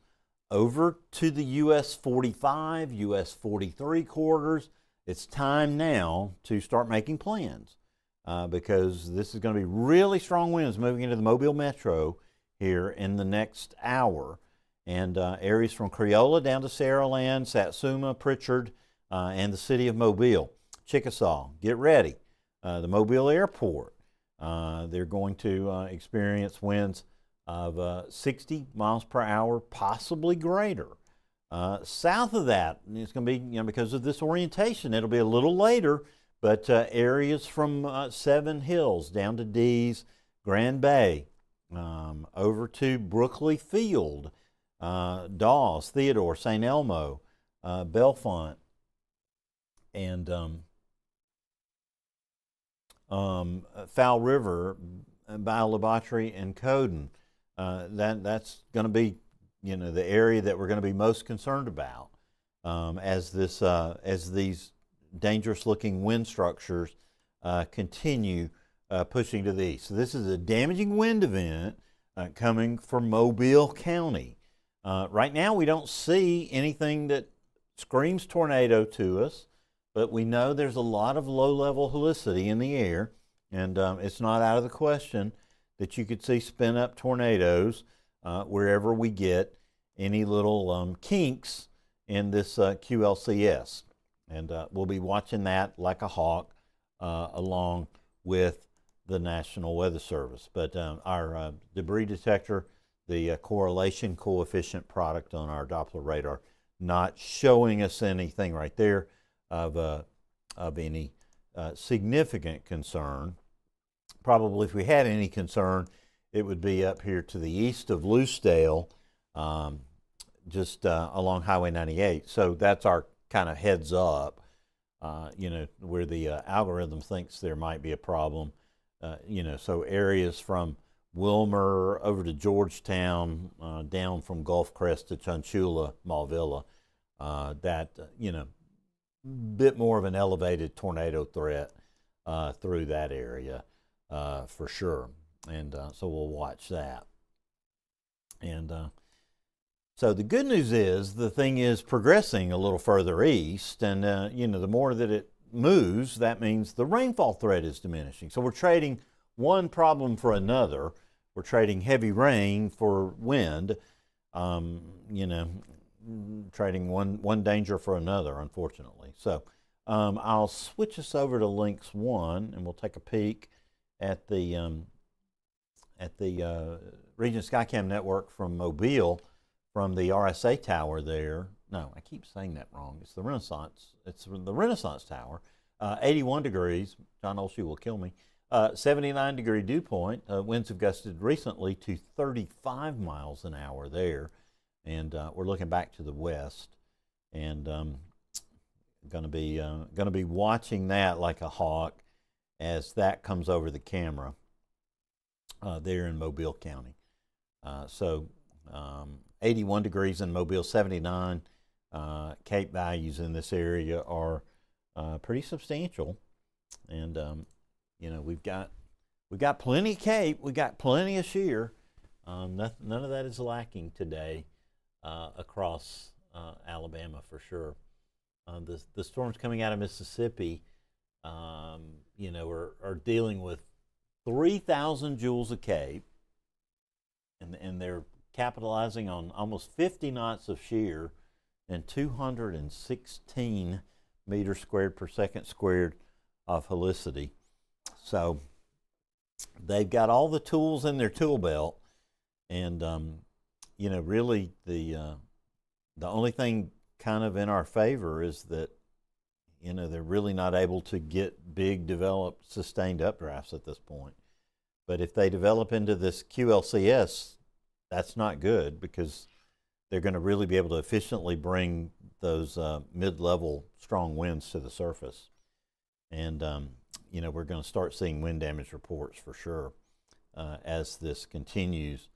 over to the US 45, US 43 corridors, it's time now to start making plans because this is going to be really strong winds moving into the Mobile Metro here in the next hour. And areas from Creola down to Saraland, Satsuma, Pritchard, and the city of Mobile. Chickasaw, get ready. the Mobile Airport. They're going to experience winds of 60 miles per hour, possibly greater. South of that, it's going to be, because of this orientation, it'll be a little later, but areas from Seven Hills down to Dees, Grand Bay, over to Brookley Field, Dawes, Theodore, St. Elmo, Bellefonte, and Fowl River, Bio-Labatry, and Coden. That's going to be, the area that we're going to be most concerned about as these dangerous-looking wind structures continue pushing to the east. So this is a damaging wind event coming from Mobile County. Right now, we don't see anything that screams tornado to us, but we know there's a lot of low-level helicity in the air, and it's not out of the question that you could see spin-up tornadoes wherever we get any little kinks in this QLCS. And we'll be watching that like a hawk along with the National Weather Service. But our debris detector, the correlation coefficient product on our Doppler radar, not showing us anything right there of any significant concern. Probably if we had any concern, it would be up here to the east of Loosedale, just along Highway 98. So that's our kind of heads up, where the algorithm thinks there might be a problem. So areas from Wilmer over to Georgetown, down from Gulf Crest to Chunchula, Malvilla, bit more of an elevated tornado threat through that area for sure. And so we'll watch that. And so the good news is the thing is progressing a little further east, and the more that it moves, that means the rainfall threat is diminishing. So we're trading one problem for another. We're trading heavy rain for wind, trading one danger for another, unfortunately. So I'll switch us over to Lynx 1, and we'll take a peek at the Region Skycam network from Mobile, from the RSA tower there. No, I keep saying that wrong. It's the Renaissance. It's the Renaissance Tower. 81 degrees. John Olshey will kill me. 79-degree dew point. Winds have gusted recently to 35 miles an hour there. And we're looking back to the west, and going to be watching that like a hawk as that comes over the camera there in Mobile County. 81 degrees in Mobile, 79. Cape values in this area are pretty substantial, and we've got plenty of Cape, we got plenty of shear. None of that is lacking today across Alabama for sure. The storms coming out of Mississippi, are dealing with 3,000 joules of Cape, and they're capitalizing on almost 50 knots of shear and 216 meters squared per second squared of helicity. So they've got all the tools in their tool belt, and really the only thing kind of in our favor is that they're really not able to get big, developed, sustained updrafts at this point. But if they develop into this QLCS, that's not good, because they're going to really be able to efficiently bring those mid-level strong winds to the surface. And, we're going to start seeing wind damage reports for sure as this continues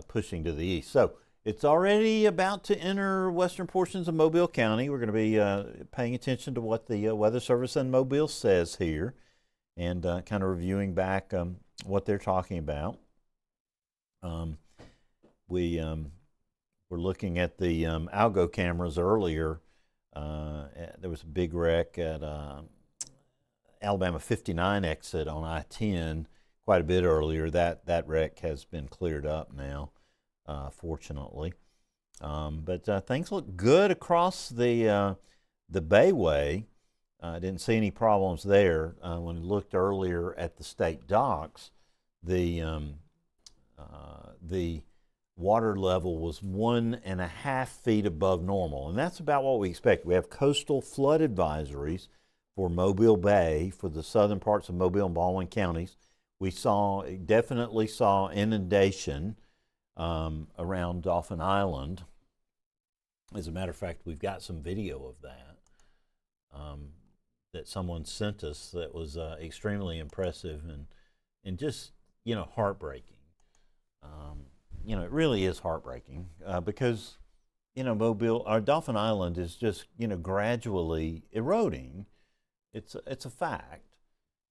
pushing to the east. So it's already about to enter western portions of Mobile County. We're going to be paying attention to what the Weather Service in Mobile says here, and kind of reviewing back what they're talking about. We're looking at the algo cameras earlier. There was a big wreck at Alabama 59 exit on I-10 quite a bit earlier. That wreck has been cleared up now, fortunately. But things look good across the Bayway. I didn't see any problems there. When we looked earlier at the state docks, the water level was 1.5 feet above normal, and that's about what we expect. We have coastal flood advisories for Mobile Bay, for the southern parts of Mobile and Baldwin counties. We definitely saw inundation around Dauphin Island. As a matter of fact, we've got some video of that that someone sent us that was extremely impressive and just, heartbreaking. It really is heartbreaking because, Dauphin Island is just, gradually eroding. It's a fact.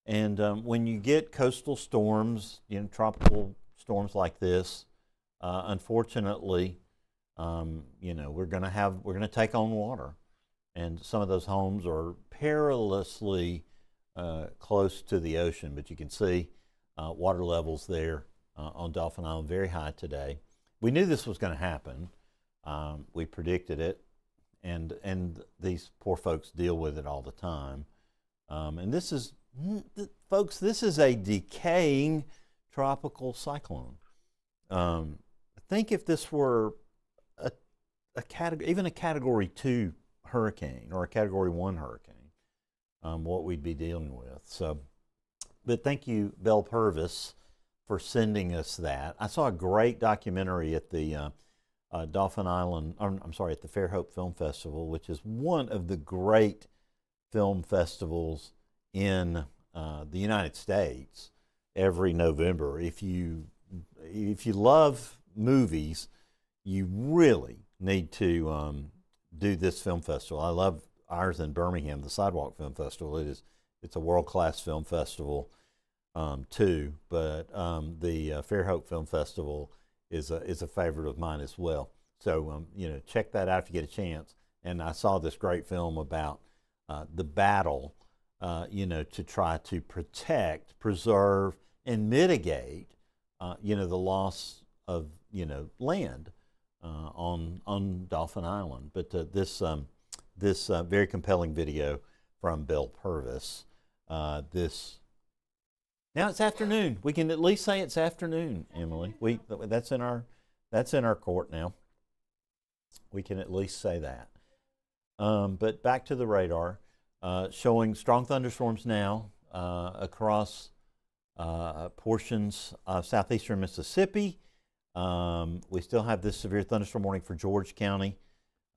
And when you get coastal storms, tropical storms like this, unfortunately, we're going to take on water. And some of those homes are perilously close to the ocean, but you can see water levels there on Dauphin Island very high today. We knew this was going to happen. We predicted it, and these poor folks deal with it all the time. And this is, folks, this is a decaying tropical cyclone. Think if this were even a Category 2 hurricane or a Category 1 hurricane, what we'd be dealing with. So, but thank you, Belle Purvis, for sending us that. I saw a great documentary at the Dauphin Island, at the Fairhope Film Festival, which is one of the great film festivals in the United States every November. If you love movies, you really need to do this film festival. I love ours in Birmingham, the Sidewalk Film Festival. It's a world-class film festival too, but the Fairhope Film Festival is a favorite of mine as well. So check that out if you get a chance. And I saw this great film about the battle, to try to protect, preserve, and mitigate, the loss of land on Dauphin Island. But this very compelling video from Belle Purvis. Now it's afternoon. We can at least say it's afternoon, Emily. That's in our court now. We can at least say that. But back to the radar, showing strong thunderstorms now across portions of southeastern Mississippi. We still have this severe thunderstorm warning for George County.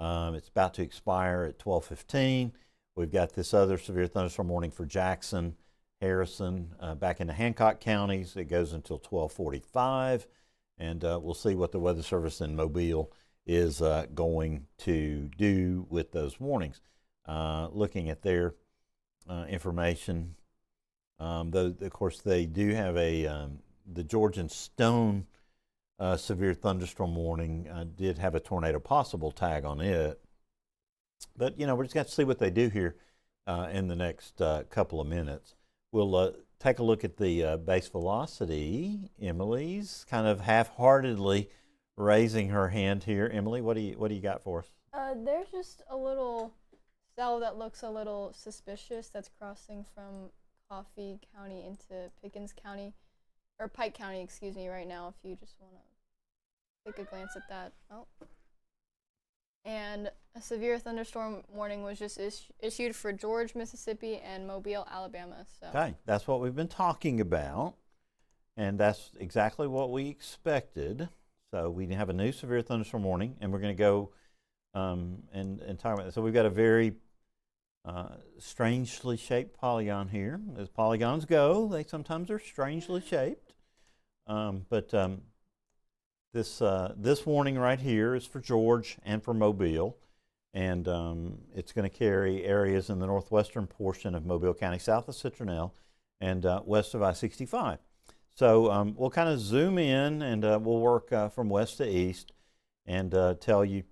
It's about to expire at 12:15. We've got this other severe thunderstorm warning for Jackson, Harrison, back into Hancock counties. It goes until 12:45, and we'll see what the Weather Service in Mobile is going to do with those warnings. Looking at their information, though, of course, they do have the Georgian Stone severe thunderstorm warning did have a tornado possible tag on it. But, we're just going to see what they do here in the next couple of minutes. We'll take a look at the base velocity. Emily's kind of half-heartedly raising her hand here. Emily, what do you got for us? There's just a little cell that looks a little suspicious that's crossing from Coffee County into Pickens County, or Pike County, excuse me, right now, if you just want to take a glance at that. Oh. And a severe thunderstorm warning was just issued for George, Mississippi, and Mobile, Alabama. So. Okay, that's what we've been talking about, and that's exactly what we expected. So we have a new severe thunderstorm warning, and we're going to go and talk about it. So we've got a very strangely shaped polygon here. As polygons go, they sometimes are strangely shaped. This warning right here is for George and for Mobile, and it's going to carry areas in the northwestern portion of Mobile County, south of Citronelle, and west of I-65. So we'll kind of zoom in, and we'll work from west to east and tell you,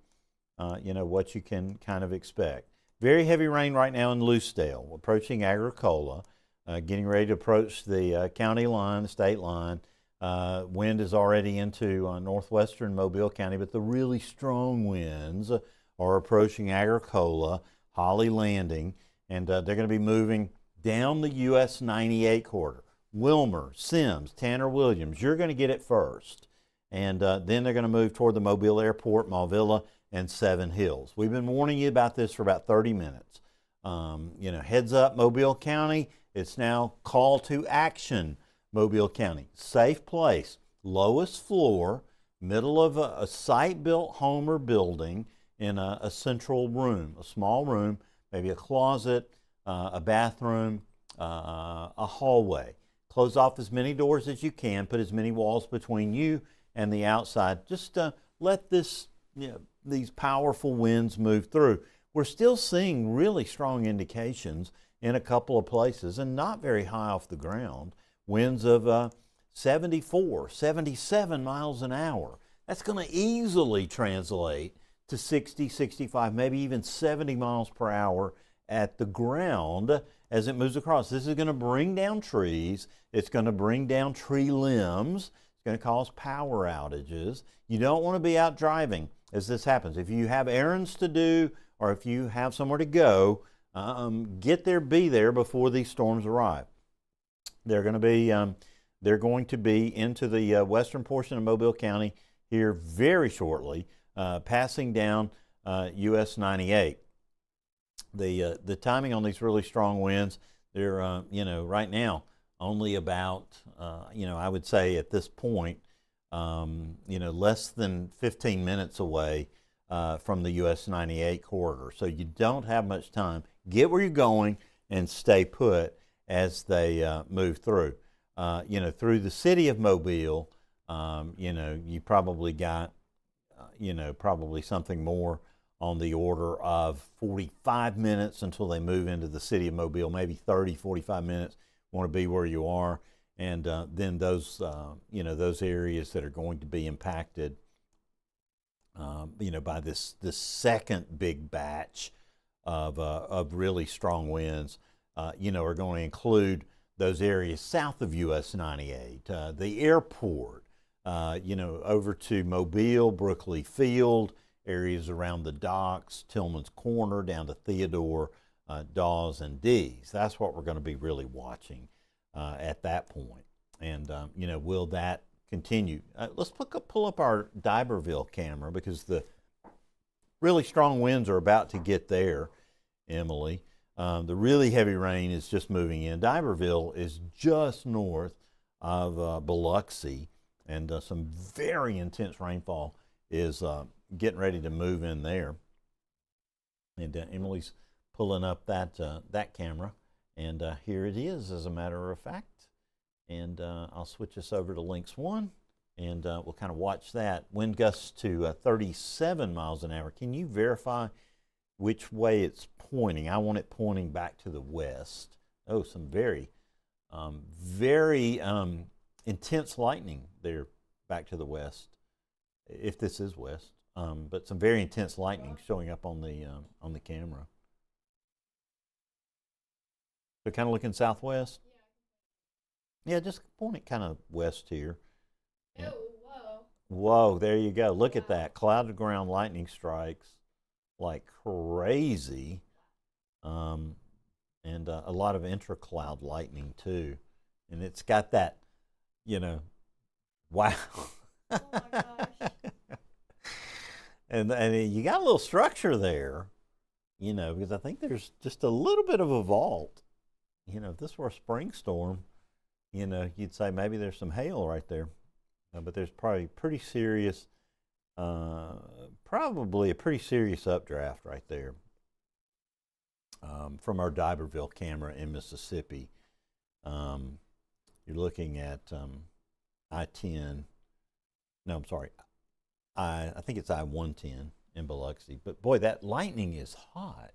what you can kind of expect. Very heavy rain right now in Loosedale, approaching Agricola, getting ready to approach the county line, the state line. Wind is already into northwestern Mobile County, but the really strong winds are approaching Agricola, Holly Landing, and they're going to be moving down the US 98 corridor. Wilmer, Sims, Tanner Williams, you're going to get it first. And then they're going to move toward the Mobile Airport, Malvilla, and Seven Hills. We've been warning you about this for about 30 minutes. Heads up, Mobile County. It's now call to action, Mobile County. Safe place, lowest floor, middle of a site-built home or building in a central room, a small room, maybe a closet, a bathroom, a hallway. Close off as many doors as you can, put as many walls between you and the outside. Just let these powerful winds move through. We're still seeing really strong indications in a couple of places and not very high off the ground. Winds of 74, 77 miles an hour. That's going to easily translate to 60, 65, maybe even 70 miles per hour at the ground as it moves across. This is going to bring down trees. It's going to bring down tree limbs. It's going to cause power outages. You don't want to be out driving as this happens. If you have errands to do or if you have somewhere to go, get there, be there before these storms arrive. They're going to be into the western portion of Mobile County here very shortly, passing down US 98. The timing on these really strong winds, they're right now only about I would say at this point less than 15 minutes away from the US 98 corridor. So you don't have much time. Get where you're going and stay put as they move through. Through the city of Mobile, you probably got probably something more on the order of 45 minutes until they move into the city of Mobile, maybe 30, 45 minutes. Want to be where you are. And then those areas that are going to be impacted, by this second big batch of really strong winds, are going to include those areas south of US 98, the airport, over to Mobile, Brookley Field, areas around the docks, Tillman's Corner, down to Theodore, Dawes, and Dees. That's what we're going to be really watching at that point. And, will that continue? Let's pull up our D'Iberville camera because the really strong winds are about to get there, Emily. The really heavy rain is just moving in. D'Iberville is just north of Biloxi, and some very intense rainfall is getting ready to move in there. And Emily's pulling up that camera, and here it is, as a matter of fact. And I'll switch this over to Lynx 1, and we'll kind of watch that. Wind gusts to 37 miles an hour. Can you verify which way it's pointing? I want it pointing back to the west. Oh, some very intense lightning there back to the west, if this is west. But some very intense lightning showing up on the camera. So kind of looking southwest. Yeah, just point it kind of west here. Yeah. Oh, whoa. Whoa, there you go. Look at that. Cloud to ground lightning strikes like crazy. And a lot of intracloud lightning too. And it's got that, wow. Oh my gosh. And you got a little structure there, because I think there's just a little bit of a vault. If this were a spring storm, you'd say maybe there's some hail right there. But there's probably probably a pretty serious updraft right there from our D'Iberville camera in Mississippi. You're looking at I-10. No, I'm sorry. I think it's I-110 in Biloxi. But boy, that lightning is hot.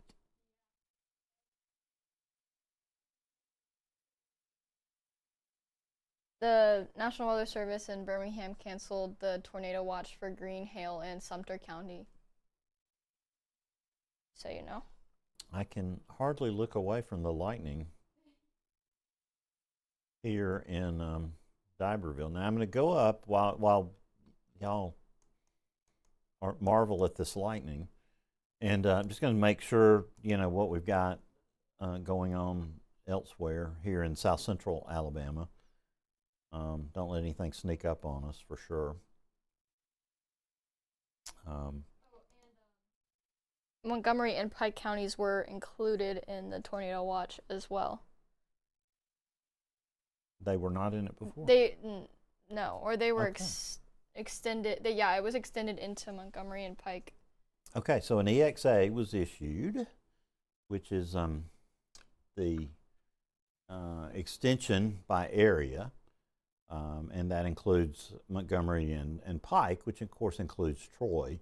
The National Weather Service in Birmingham canceled the tornado watch for Greene, Hale, and Sumter County. So you know. I can hardly look away from the lightning here in D'Iberville. Now I'm going to go up while y'all marvel at this lightning, and I'm just going to make sure what we've got going on elsewhere here in south central Alabama. Don't let anything sneak up on us for sure. Montgomery and Pike counties were included in the tornado watch as well. They were not in it before? No, or they were Okay. extended. It was extended into Montgomery and Pike. Okay, so an EXA was issued, which is the extension by area, and that includes Montgomery and Pike, which of course includes Troy.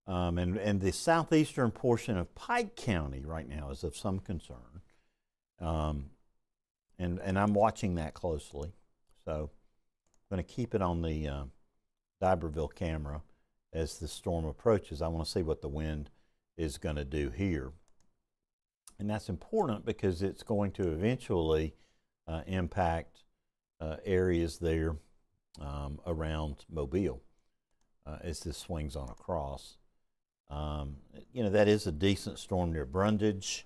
And the southeastern portion of Pike County right now is of some concern. And I'm watching that closely. So I'm going to keep it on the D'Iberville camera as the storm approaches. I want to see what the wind is going to do here. And that's important because it's going to eventually impact areas there around Mobile as this swings on across. That is a decent storm near Brundage.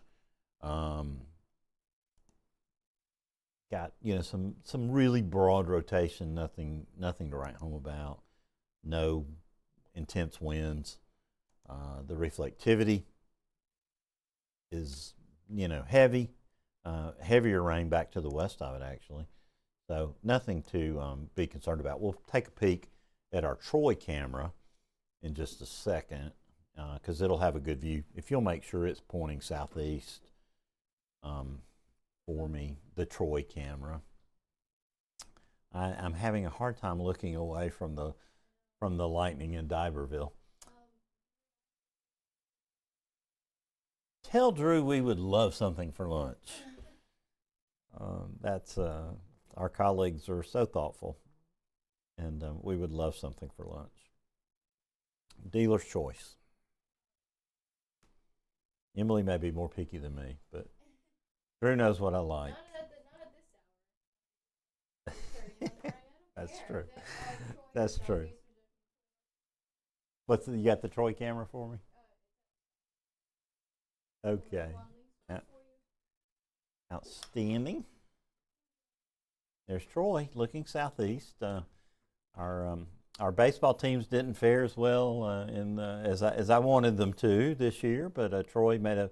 Got some really broad rotation, nothing to write home about. No intense winds. The reflectivity is heavy, heavier rain back to the west of it actually. So nothing to be concerned about. We'll take a peek at our Troy camera in just a second because it'll have a good view. If you'll make sure it's pointing southeast for me, the Troy camera. I'm having a hard time looking away from the lightning in D'Iberville. Tell Drew we would love something for lunch. That's our colleagues are so thoughtful, and we would love something for lunch. Dealer's choice. Emily may be more picky than me, but Drew knows what I like. Not at this hour. That's true. That's true. You got the Troy camera for me? Okay. Outstanding. There's Troy looking southeast. Our baseball teams didn't fare as well as I wanted them to this year, but Troy made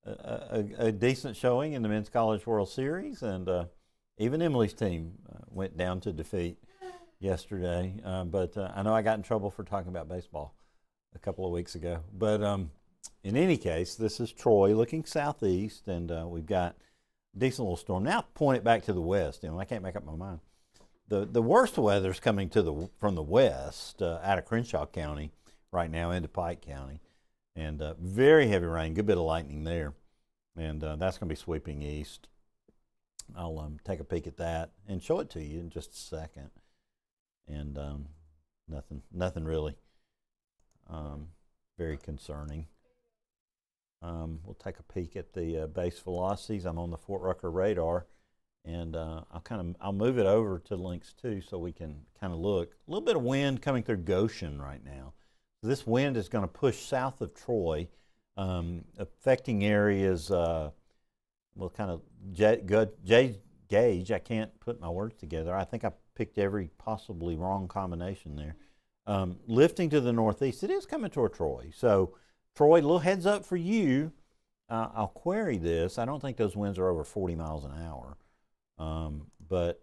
a decent showing in the Men's College World Series, and even Emily's team went down to defeat yesterday. But I know I got in trouble for talking about baseball a couple of weeks ago. But in any case, this is Troy looking southeast, and we've got a decent little storm. Now point it back to the west. I can't make up my mind. The worst weather is coming from the west out of Crenshaw County right now into Pike County. And very heavy rain, good bit of lightning there. And that's going to be sweeping east. I'll take a peek at that and show it to you in just a second. And nothing really very concerning. We'll take a peek at the base velocities. I'm on the Fort Rucker radar, and I'll move it over to links 2 so we can kind of look. A little bit of wind coming through Goshen right now. This wind is going to push south of Troy, affecting areas, kind of gauge. I can't put my words together. I think I picked every possibly wrong combination there. Lifting to the northeast, it is coming toward Troy. So Troy, little heads up for you. I'll query this. I don't think those winds are over 40 miles an hour, but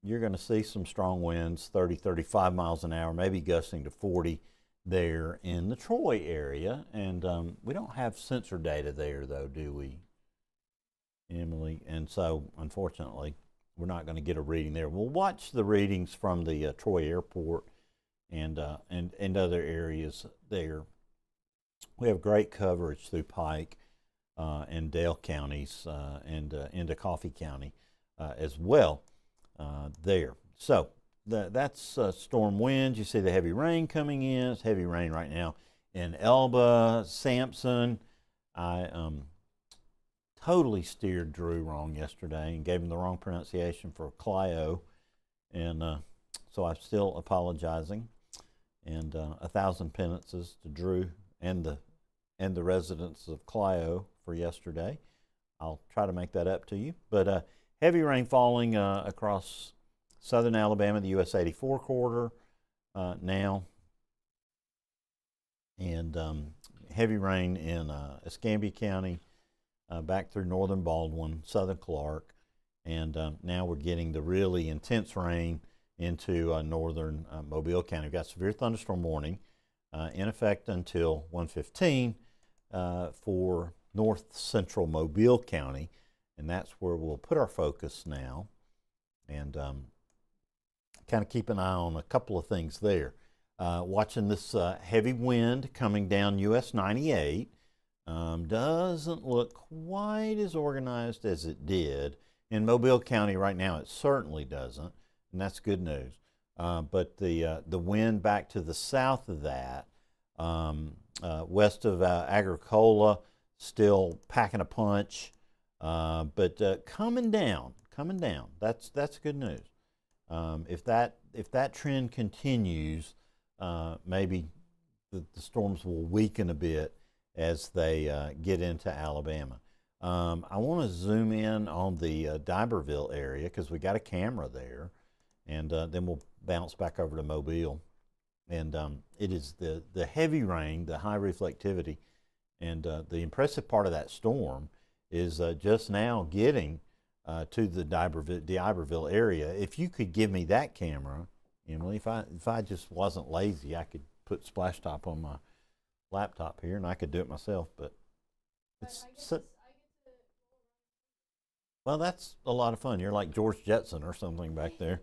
you're going to see some strong winds, 30, 35 miles an hour, maybe gusting to 40 there in the Troy area. And we don't have sensor data there, though, do we, Emily? And so, unfortunately, we're not going to get a reading there. We'll watch the readings from the Troy Airport and other areas there. We have great coverage through Pike and Dale counties and into Coffee County as well there. So that's storm winds. You see the heavy rain coming in. It's heavy rain right now in Elba, Sampson. I totally steered Drew wrong yesterday and gave him the wrong pronunciation for Clio, and so I'm still apologizing. And 1,000 penances to Drew and the residents of Clio for yesterday. I'll try to make that up to you. But heavy rain falling across southern Alabama, the US 84 corridor now, and heavy rain in Escambia County, back through northern Baldwin, southern Clark, and now we're getting the really intense rain into northern Mobile County. We've got severe thunderstorm warning in effect until 1:15 for north central Mobile County, and that's where we'll put our focus now, and kind of keep an eye on a couple of things there. Watching this heavy wind coming down US 98. Doesn't look quite as organized as it did in Mobile County right now. It certainly doesn't, and that's good news. But the wind back to the south of that, west of Agricola, still packing a punch, but coming down. That's good news. If that trend continues, maybe the storms will weaken a bit as they get into Alabama. I want to zoom in on the D'Iberville area because we got a camera there, and then we'll bounce back over to Mobile. And it is the heavy rain, the high reflectivity, and the impressive part of that storm is just now getting to the D'Iberville area. If you could give me that camera, Emily, if I just wasn't lazy, I could put Splash Top on my laptop here and I could do it myself, but it's well, that's a lot of fun. You're like George Jetson or something back there,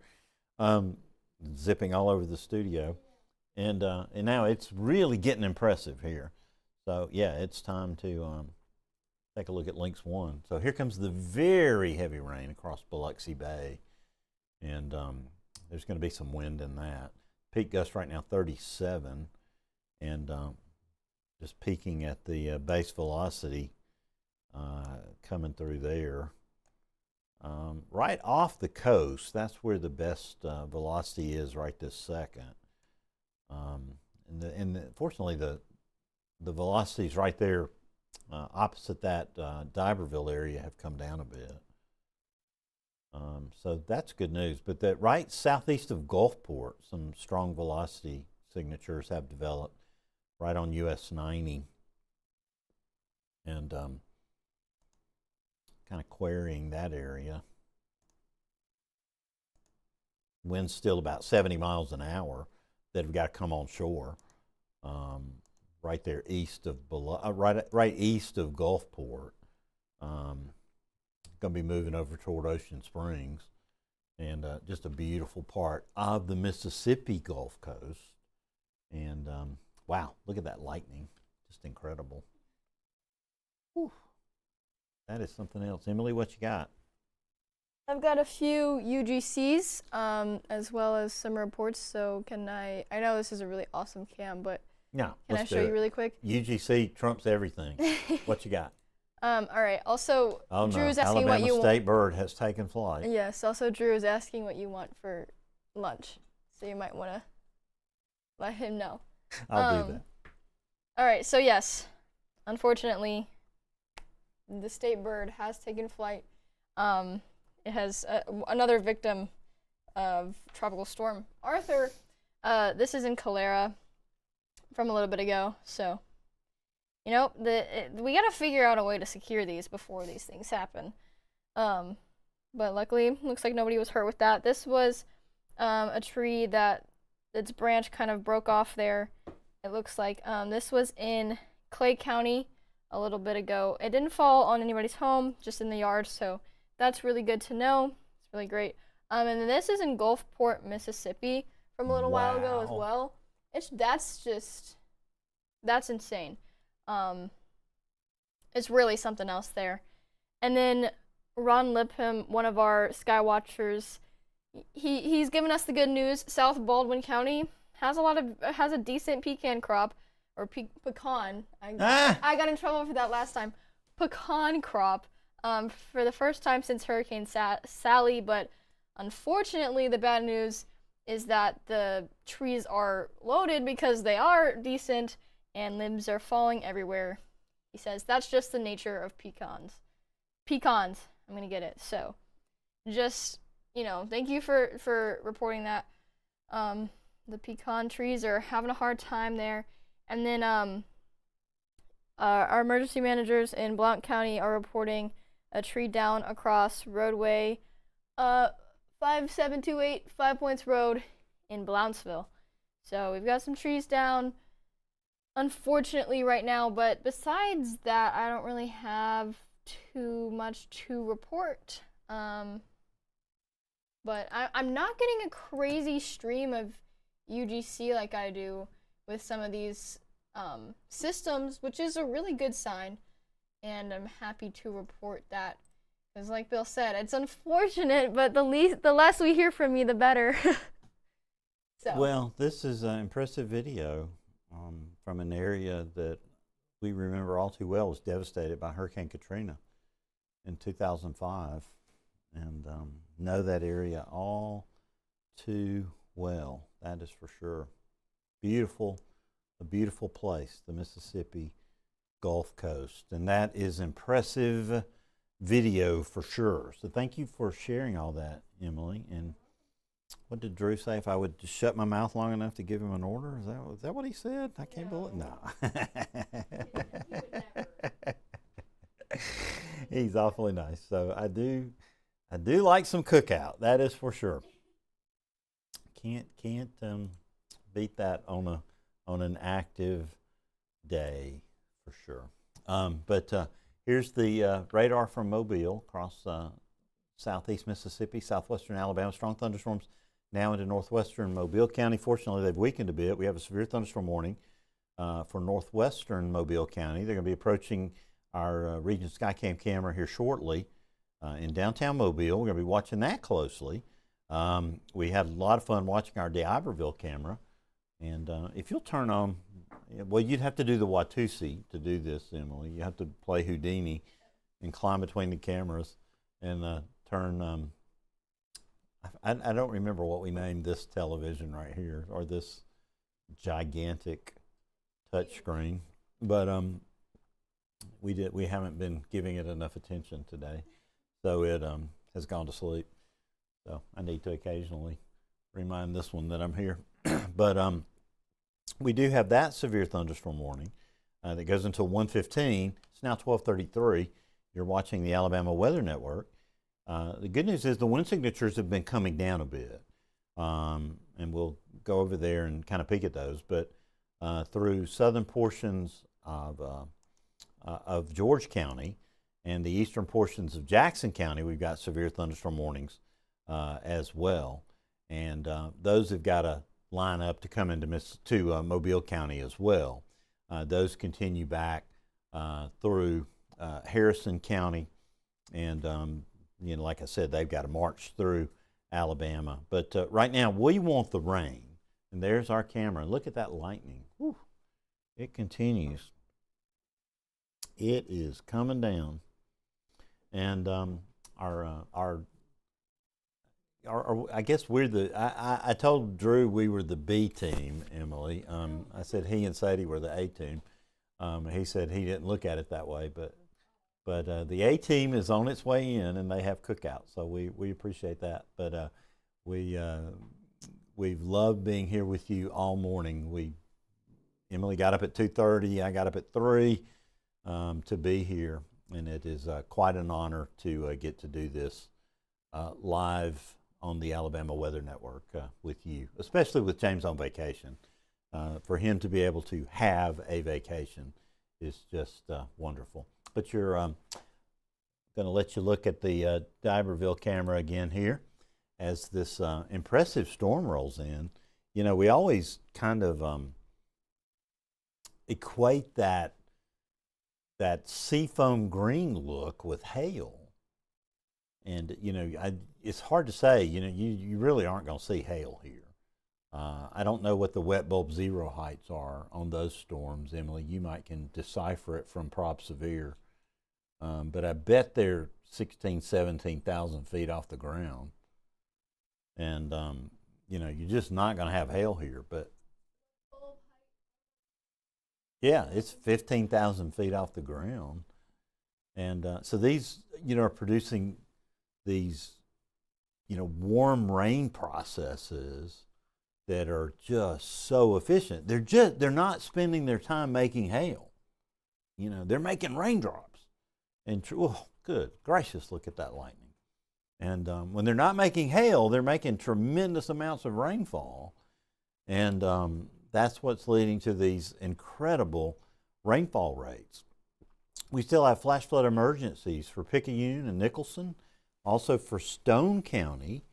zipping all over the studio, and now it's really getting impressive here. So yeah, it's time to take a look at Lynx 1. So here comes the very heavy rain across Biloxi Bay, and there's going to be some wind in that. Peak gust right now 37, and just peaking at the base velocity coming through there. Right off the coast, that's where the best velocity is right this second. Fortunately, the velocities right there opposite that D'Iberville area have come down a bit. So that's good news. But that right southeast of Gulfport, some strong velocity signatures have developed right on US 90, and kind of querying that area. Wind's still about 70 miles an hour that have got to come on shore. Right there east of right east of Gulfport. Going to be moving over toward Ocean Springs, and just a beautiful part of the Mississippi Gulf Coast. And wow, look at that lightning, just incredible. Whew. That is something else. Emily, what you got? I've got a few UGCs as well as some reports. So I know this is a really awesome cam, but yeah, can I show you really quick? UGC trumps everything. What you got? All right. Also, Drew's no. asking Alabama what you want. State bird has taken flight. Yes. Also, Drew is asking what you want for lunch, so you might want to let him know. I'll do that. All right. So yes, unfortunately, the state bird has taken flight. It has another victim of Tropical Storm Arthur. This is in Calera from a little bit ago. So, you know, we got to figure out a way to secure these before these things happen. But luckily, looks like nobody was hurt with that. This was a tree that its branch kind of broke off there. It looks like this was in Clay County a little bit ago. It didn't fall on anybody's home, just in the yard, so that's really good to know. It's really great. And then this is in Gulfport, Mississippi from a little while ago as well. That's insane. It's really something else there. And then Ron Lipham, one of our sky watchers, he's given us the good news. South Baldwin County has a decent pecan crop, or pecan. I got in trouble for that last time. Pecan crop for the first time since Hurricane Sally, but unfortunately the bad news is that the trees are loaded because they are decent and limbs are falling everywhere. He says that's just the nature of pecans. pecans. I'm gonna get it. So, just thank you for reporting that. The pecan trees are having a hard time there, and then our emergency managers in Blount County are reporting a tree down across roadway 5728 5 Points Road in Blountsville. So we've got some trees down, unfortunately, right now, but besides that, I don't really have too much to report. But I'm not getting a crazy stream of UGC like I do with some of these systems, which is a really good sign, and I'm happy to report that. Because like Bill said, it's unfortunate, but the less we hear from you, the better. So. Well, this is an impressive video from an area that we remember all too well was devastated by Hurricane Katrina in 2005, and know that area all too well. That is for sure. A beautiful place, the Mississippi Gulf Coast, and that is impressive video for sure. So thank you for sharing all that, Emily. And what did Drew say? If I would just shut my mouth long enough to give him an order? Is that what he said? I can't believe it. No. He's awfully nice. So I do like some cookout. That is for sure. Can't beat that on an active day for sure. But here's the radar from Mobile across southeast Mississippi, southwestern Alabama. Strong thunderstorms now into northwestern Mobile County. Fortunately, they've weakened a bit. We have a severe thunderstorm warning for northwestern Mobile County. They're going to be approaching our Region Skycam camera here shortly in downtown Mobile. We're going to be watching that closely. We had a lot of fun watching our D'Iberville camera. And if you'll turn on, well, you'd have to do the Watusi to do this, Emily. You have to play Houdini and climb between the cameras and turn, I don't remember what we named this television right here, or this gigantic touchscreen, but we haven't been giving it enough attention today, so it has gone to sleep. So I need to occasionally remind this one that I'm here. But we do have that severe thunderstorm warning that goes until 1:15. It's now 12:33. You're watching the Alabama Weather Network. The good news is the wind signatures have been coming down a bit, and we'll go over there and kind of peek at those. But through southern portions of George County and the eastern portions of Jackson County, we've got severe thunderstorm warnings as well. And those have got to line up to come into Mobile County as well. Those continue back through Harrison County, and like I said, they've got to march through Alabama. But right now, we want the rain. And there's our camera. Look at that lightning. Whew. It continues. It is coming down. And I guess we're I told Drew we were the B team, Emily. I said he and Sadie were the A team. He said he didn't look at it that way, but the A team is on its way in, and they have cookout, so we appreciate that. But we've loved being here with you all morning. Emily got up at 2:30. I got up at 3 to be here, and it is quite an honor to get to do this live on the Alabama Weather Network with you, especially with James on vacation. For him to be able to have a vacation is just wonderful. But you're going to let you look at the D'Iberville camera again here as this impressive storm rolls in. We always kind of equate that seafoam green look with hail. And, it's hard to say, you really aren't going to see hail here. I don't know what the wet bulb zero heights are on those storms, Emily. You might can decipher it from Prop Severe. But I bet they're 16,000, 17,000 feet off the ground. And, you're just not going to have hail here. But, yeah, it's 15,000 feet off the ground. And so these, are producing these, warm rain processes that are just so efficient. They're not spending their time making hail. They're making raindrops. And oh, good gracious, look at that lightning. And when they're not making hail, they're making tremendous amounts of rainfall. And that's what's leading to these incredible rainfall rates. We still have flash flood emergencies for Picayune and Nicholson, also for Stone County,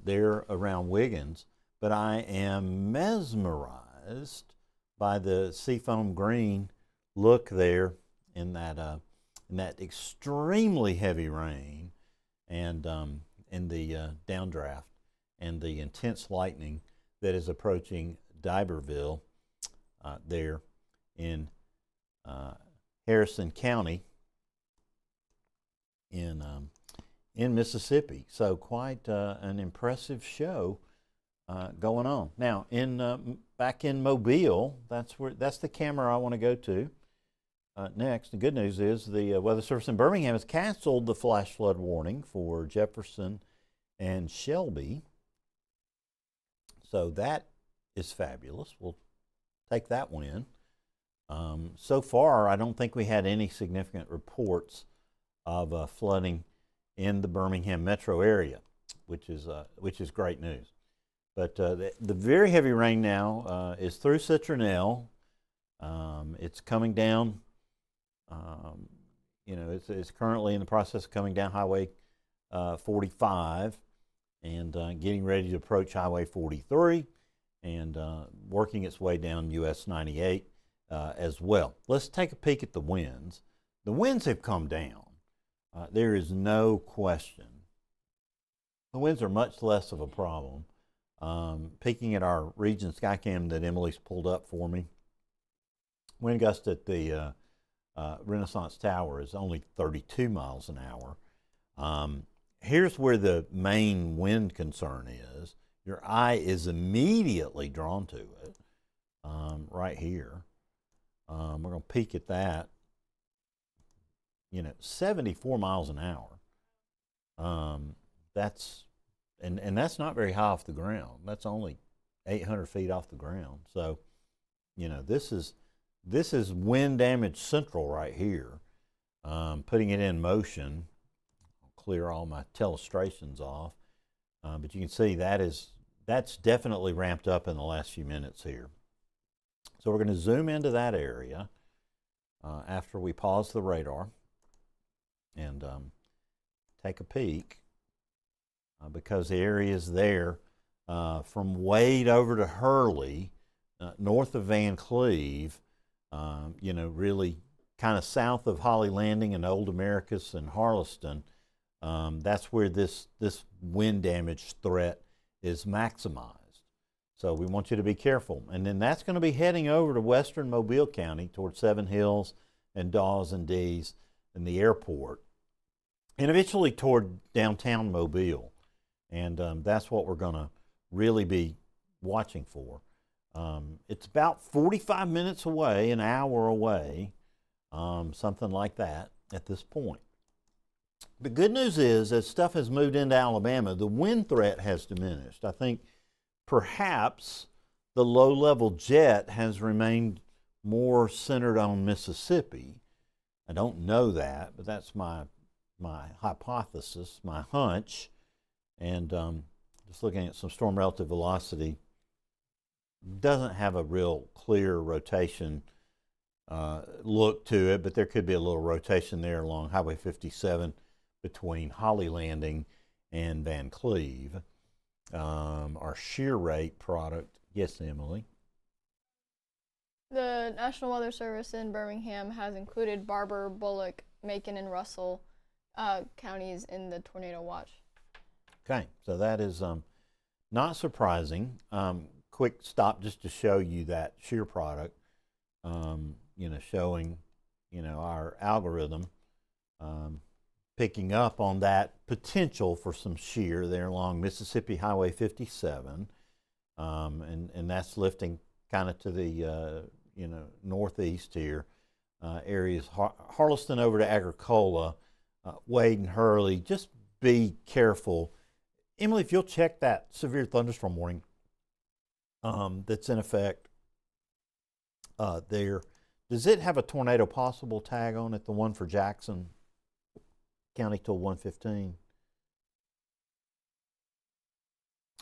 there around Wiggins. But I am mesmerized by the seafoam green look there in that extremely heavy rain and in the downdraft and the intense lightning that is approaching D'Iberville there in Harrison County in Mississippi. So quite an impressive show going on. Now back in Mobile, that's the camera I want to go to next. The good news is the Weather Service in Birmingham has canceled the flash flood warning for Jefferson and Shelby. So that is fabulous. We'll take that one in. So far, I don't think we had any significant reports of flooding in the Birmingham metro area, which is great news. But the very heavy rain now is through Citronelle. It's coming down. It's currently in the process of coming down Highway 45 and getting ready to approach Highway 43 and working its way down US 98 as well. Let's take a peek at the winds. The winds have come down. There is no question. The winds are much less of a problem. Peeking at our region Skycam that Emily's pulled up for me, wind gust at the Renaissance Tower is only 32 miles an hour. Here's where the main wind concern is. Your eye is immediately drawn to it, right here. We're going to peek at that. 74 miles an hour. That's not very high off the ground. That's only 800 feet off the ground. So, this is wind damage central right here. Putting it in motion, I'll clear all my telestrations off. But you can see that's definitely ramped up in the last few minutes here. So we're going to zoom into that area after we pause the radar and take a peek because the area is there from Wade over to Hurley, north of Van Cleve, really kind of south of Holly Landing and Old Americus and Harleston. That's where this wind damage threat is maximized. So we want you to be careful. And then that's going to be heading over to western Mobile County towards Seven Hills and Dawes and Dees and the airport, and eventually toward downtown Mobile. And that's what we're going to really be watching for. It's about 45 minutes away, an hour away, something like that at this point. The good news is, as stuff has moved into Alabama, the wind threat has diminished. I think perhaps the low-level jet has remained more centered on Mississippi. I don't know that, but that's my hypothesis, my hunch. And just looking at some storm relative velocity, doesn't have a real clear rotation look to it, but there could be a little rotation there along Highway 57 between Holly Landing and Van Cleve. Our shear rate product, yes, Emily? The National Weather Service in Birmingham has included Barber, Bullock, Macon, and Russell counties in the tornado watch. Okay, so that is not surprising. Quick stop just to show you that shear product, showing, our algorithm picking up on that potential for some shear there along Mississippi Highway 57, and that's lifting kind of to the, northeast here. areas, Harleston over to Agricola, Wade and Hurley. Just be careful. Emily, if you'll check that severe thunderstorm warning that's in effect there, does it have a tornado possible tag on it, the one for Jackson County till 1:15?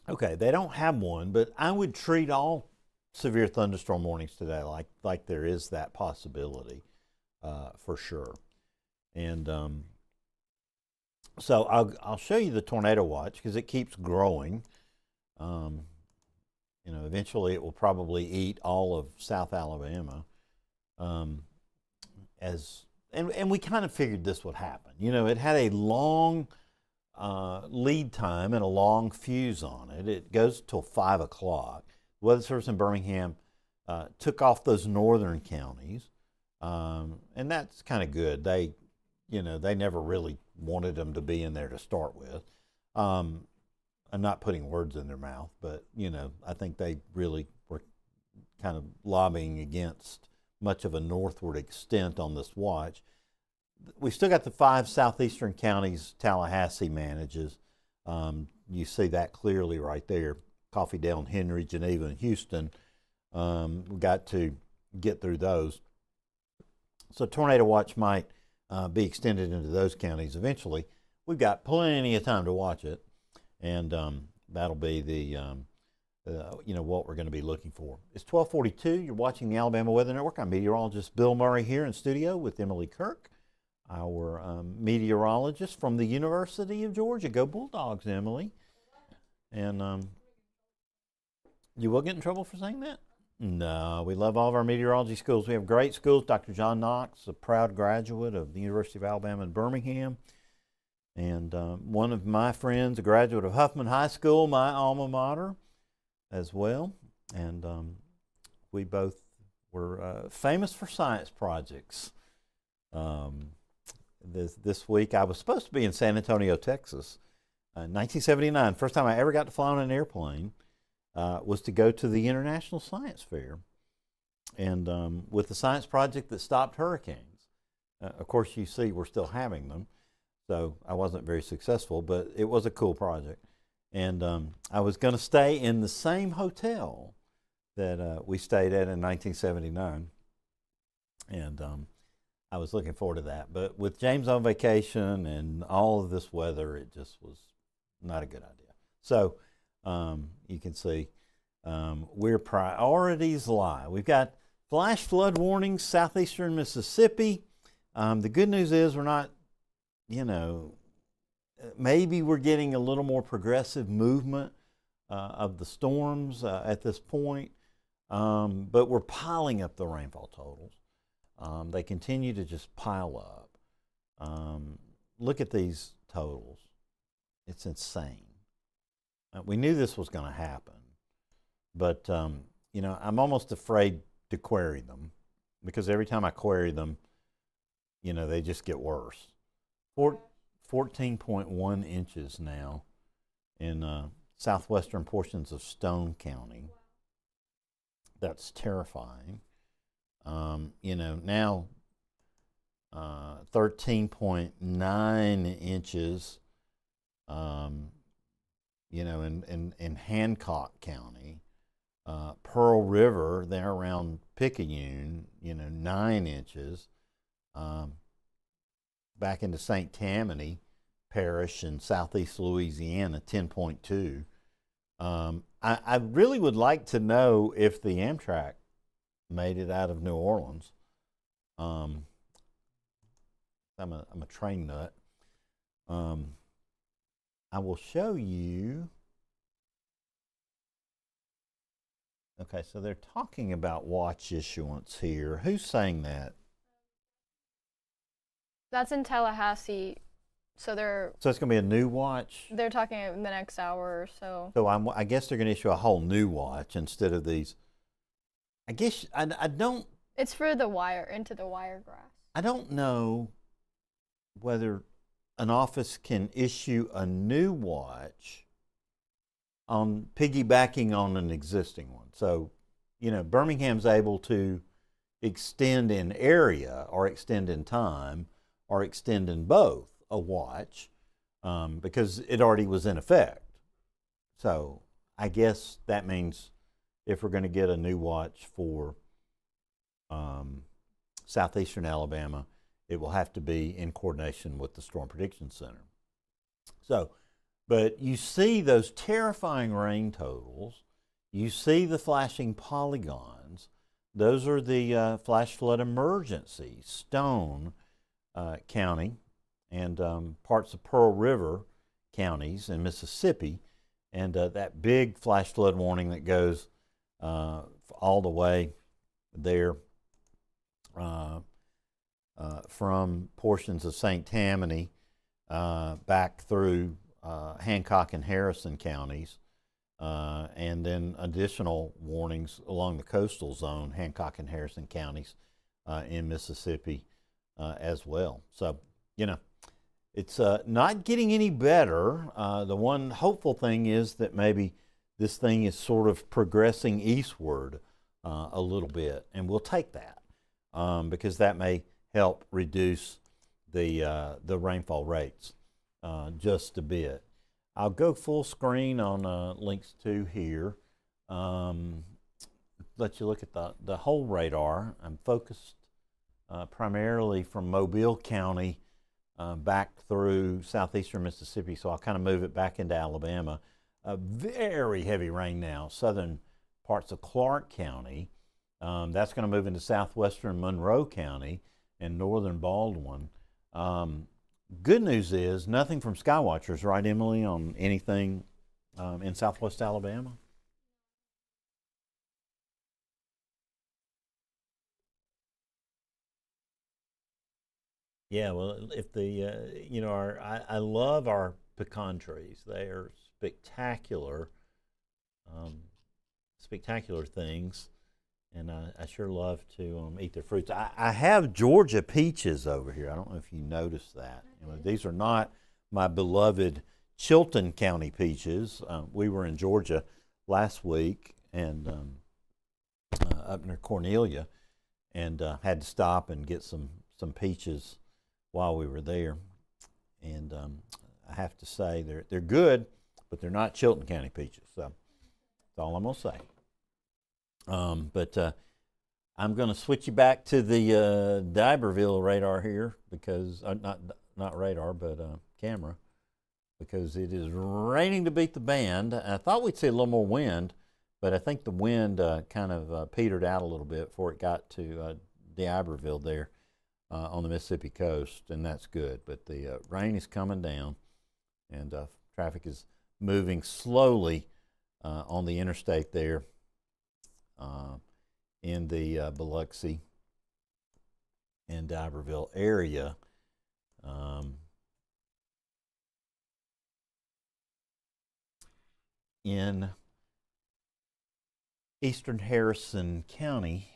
Okay, they don't have one, but I would treat all severe thunderstorm warnings today like there is that possibility for sure. And so I'll show you the tornado watch because it keeps growing. Eventually it will probably eat all of South Alabama. And we kind of figured this would happen. It had a long lead time and a long fuse on it. It goes till 5 o'clock. The Weather Service in Birmingham took off those northern counties, and that's kind of good. They never really wanted them to be in there to start with. I'm not putting words in their mouth, but I think they really were kind of lobbying against much of a northward extent on this watch. We still got the 5 southeastern counties Tallahassee manages. You see that clearly right there. Coffeedale, Henry, Geneva, and Houston. We got to get through those. So tornado watch might be extended into those counties eventually. We've got plenty of time to watch it, and that'll be the what we're going to be looking for. It's 12:42. You're watching the Alabama Weather Network. I'm meteorologist Bill Murray here in studio with Emily Kirk, our meteorologist from the University of Georgia. Go Bulldogs, Emily. And you will get in trouble for saying that? No, we love all of our meteorology schools. We have great schools. Dr. John Knox, a proud graduate of the University of Alabama in Birmingham. And one of my friends, a graduate of Huffman High School, my alma mater as well. And we both were famous for science projects. This week I was supposed to be in San Antonio, Texas. 1979, first time I ever got to fly on an airplane was to go to the International Science Fair. And with the science project that stopped hurricanes. Of course, you see we're still having them. So I wasn't very successful, but it was a cool project. And I was going to stay in the same hotel that we stayed at in 1979. And I was looking forward to that. But with James on vacation and all of this weather, it just was not a good idea. So you can see where priorities lie. We've got flash flood warnings, southeastern Mississippi. The good news is we're not, maybe we're getting a little more progressive movement of the storms at this point, but we're piling up the rainfall totals. They continue to just pile up. Look at these totals. It's insane. We knew this was going to happen, but I'm almost afraid to query them because every time I query them, they just get worse. 14.1 inches now in southwestern portions of Stone County. That's terrifying. Now 13.9 inches, in Hancock County. Pearl River, there around Picayune, 9 inches. Back into St. Tammany Parish in southeast Louisiana, 10.2. I really would like to know if the Amtrak made it out of New Orleans. I'm a train nut. I will show you. Okay, so they're talking about watch issuance here. Who's saying that? That's in Tallahassee, so So it's going to be a new watch? they're talking in the next hour or so. So I guess they're going to issue a whole new watch instead of these. I guess I don't. It's for the wire, into the wiregrass. I don't know whether an office can issue a new watch on piggybacking on an existing one. So, Birmingham's able to extend in area or extend in time or extend in both a watch because it already was in effect. So I guess that means if we're going to get a new watch for southeastern Alabama, it will have to be in coordination with the Storm Prediction Center. So, but you see those terrifying rain totals, you see the flashing polygons. Those are the flash flood emergencies. Stone County and parts of Pearl River counties in Mississippi, and that big flash flood warning that goes all the way there from portions of St. Tammany back through Hancock and Harrison counties, and then additional warnings along the coastal zone, Hancock and Harrison counties in Mississippi as well. So, you know, it's not getting any better. The one hopeful thing is that maybe this thing is sort of progressing eastward a little bit, and we'll take that because that may help reduce the rainfall rates just a bit. I'll go full screen on links 2 here. Let you look at the whole radar. I'm focused primarily from Mobile County back through southeastern Mississippi, so I'll kind of move it back into Alabama. Very heavy rain now, southern parts of Clark County. That's going to move into southwestern Monroe County and northern Baldwin. Good news is nothing from Skywatchers, right, Emily, on anything in southwest Alabama? Yeah, well, if the, you know, I love our pecan trees. They are spectacular, spectacular things. And I sure love to eat their fruits. I have Georgia peaches over here. I don't know if you noticed that. You know, these are not my beloved Chilton County peaches. We were in Georgia last week and up near Cornelia, and had to stop and get some peaches while we were there. And I have to say they're good, but they're not Chilton County peaches. So that's all I'm gonna say. But I'm going to switch you back to the D'Iberville radar here because not radar, but camera, because it is raining to beat the band. I thought we'd see a little more wind, but I think the wind kind of petered out a little bit before it got to D'Iberville there on the Mississippi coast, and that's good. But the rain is coming down, and traffic is moving slowly on the interstate there. In the Biloxi and D'Iberville area. In eastern Harrison County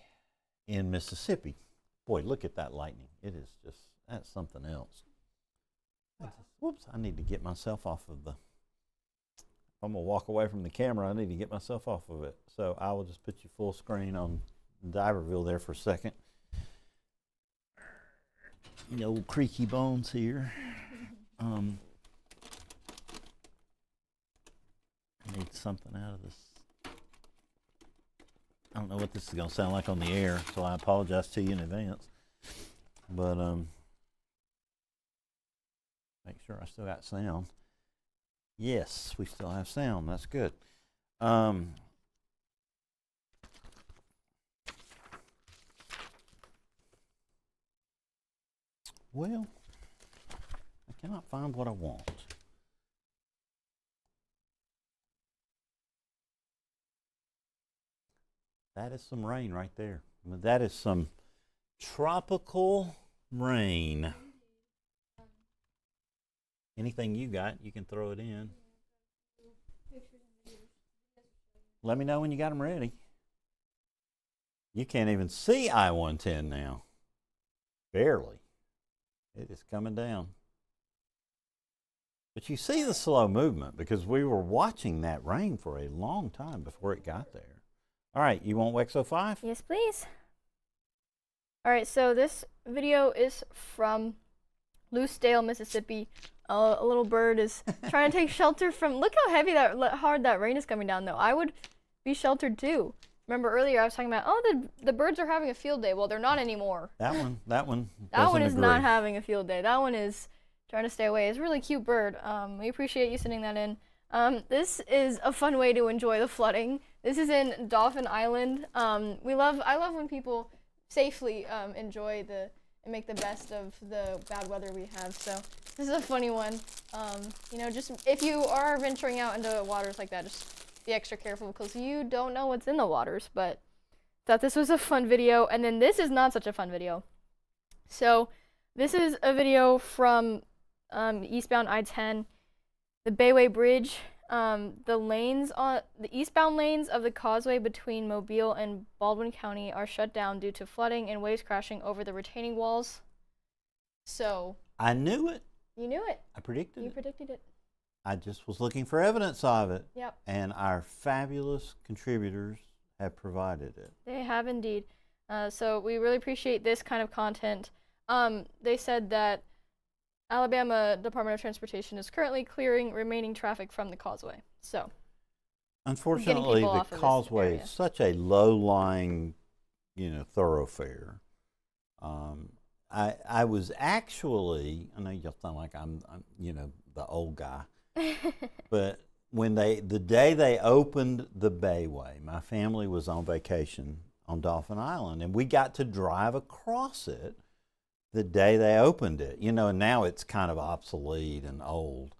in Mississippi. Boy, look at that lightning. It is just, that's something else. Whoops, I need to get myself off of the, if I'm going to walk away from the camera, I need to get myself off of it. So I will just put you full screen on D'Iberville there for a second. You know, creaky bones here. I need something out of this. I don't know what this is going to sound like on the air, so I apologize to you in advance. But make sure I still got sound. Yes, we still have sound. That's good. Well, I cannot find what I want. That is some rain right there. I mean, that is some tropical rain. Anything you got, you can throw it in. Let me know when you got them ready. You can't even see I-110 now. Barely. It is coming down. But you see the slow movement because we were watching that rain for a long time before it got there. All right, you want WEX 05? Yes, please. All right, so this video is from Loosedale, Mississippi. A little bird is trying to take shelter from. Look how hard that rain is coming down, though. I would be sheltered too. Remember earlier I was talking about, oh, the birds are having a field day. Well, they're not anymore. That one. That one is agree. not having a field day. That one is trying to stay away. It's a really cute bird. We appreciate you sending that in. This is a fun way to enjoy the flooding. This is in Dauphin Island. I love when people safely enjoy and make the best of the bad weather we have. So this is a funny one. Just if you are venturing out into waters like that, just be extra careful because you don't know what's in the waters. But thought this was a fun video. And then this is not such a fun video. So this is a video from eastbound I-10, the Bayway Bridge. The eastbound lanes of the causeway between Mobile and Baldwin County are shut down due to flooding and waves crashing over the retaining walls. So I knew it. You knew it. I predicted it. You predicted it. I just was looking for evidence of it. Yep. And our fabulous contributors have provided it. They have indeed. So we really appreciate this kind of content. They said that Alabama Department of Transportation is currently clearing remaining traffic from the causeway. So unfortunately, the causeway is such a low-lying, thoroughfare. I was actually, I know you'll sound like I'm the old guy, but the day they opened the Bayway, my family was on vacation on Dauphin Island, and we got to drive across it the day they opened it. And now it's kind of obsolete and old,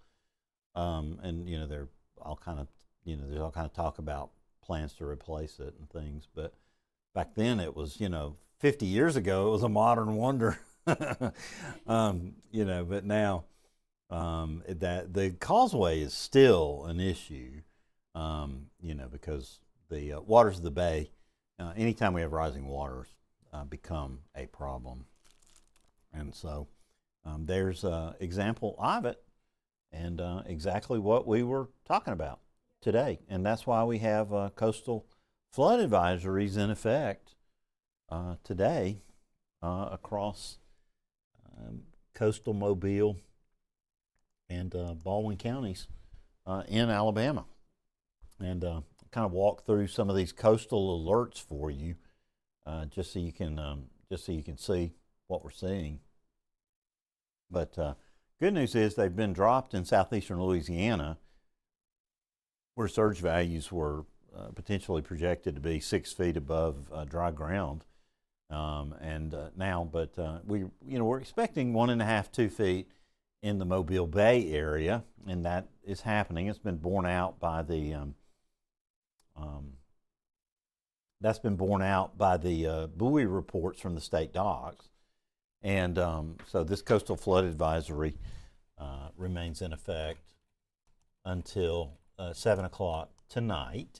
and they're all kind of, there's all kind of talk about plans to replace it and things, but back then it was, 50 years ago, it was a modern wonder. But now that the causeway is still an issue, because the waters of the bay, anytime we have rising waters, become a problem. And so there's an example of it and exactly what we were talking about today. And that's why we have coastal flood advisories in effect today across coastal Mobile and Baldwin counties in Alabama. And kind of walk through some of these coastal alerts for you, just so you can see what we're seeing. But good news is they've been dropped in southeastern Louisiana, where surge values were potentially projected to be 6 feet above dry ground. We're expecting 1.5, 2 feet in the Mobile Bay area, and that is happening. It's been borne out by the buoy reports from the state docks. And so this coastal flood advisory remains in effect until 7 o'clock tonight.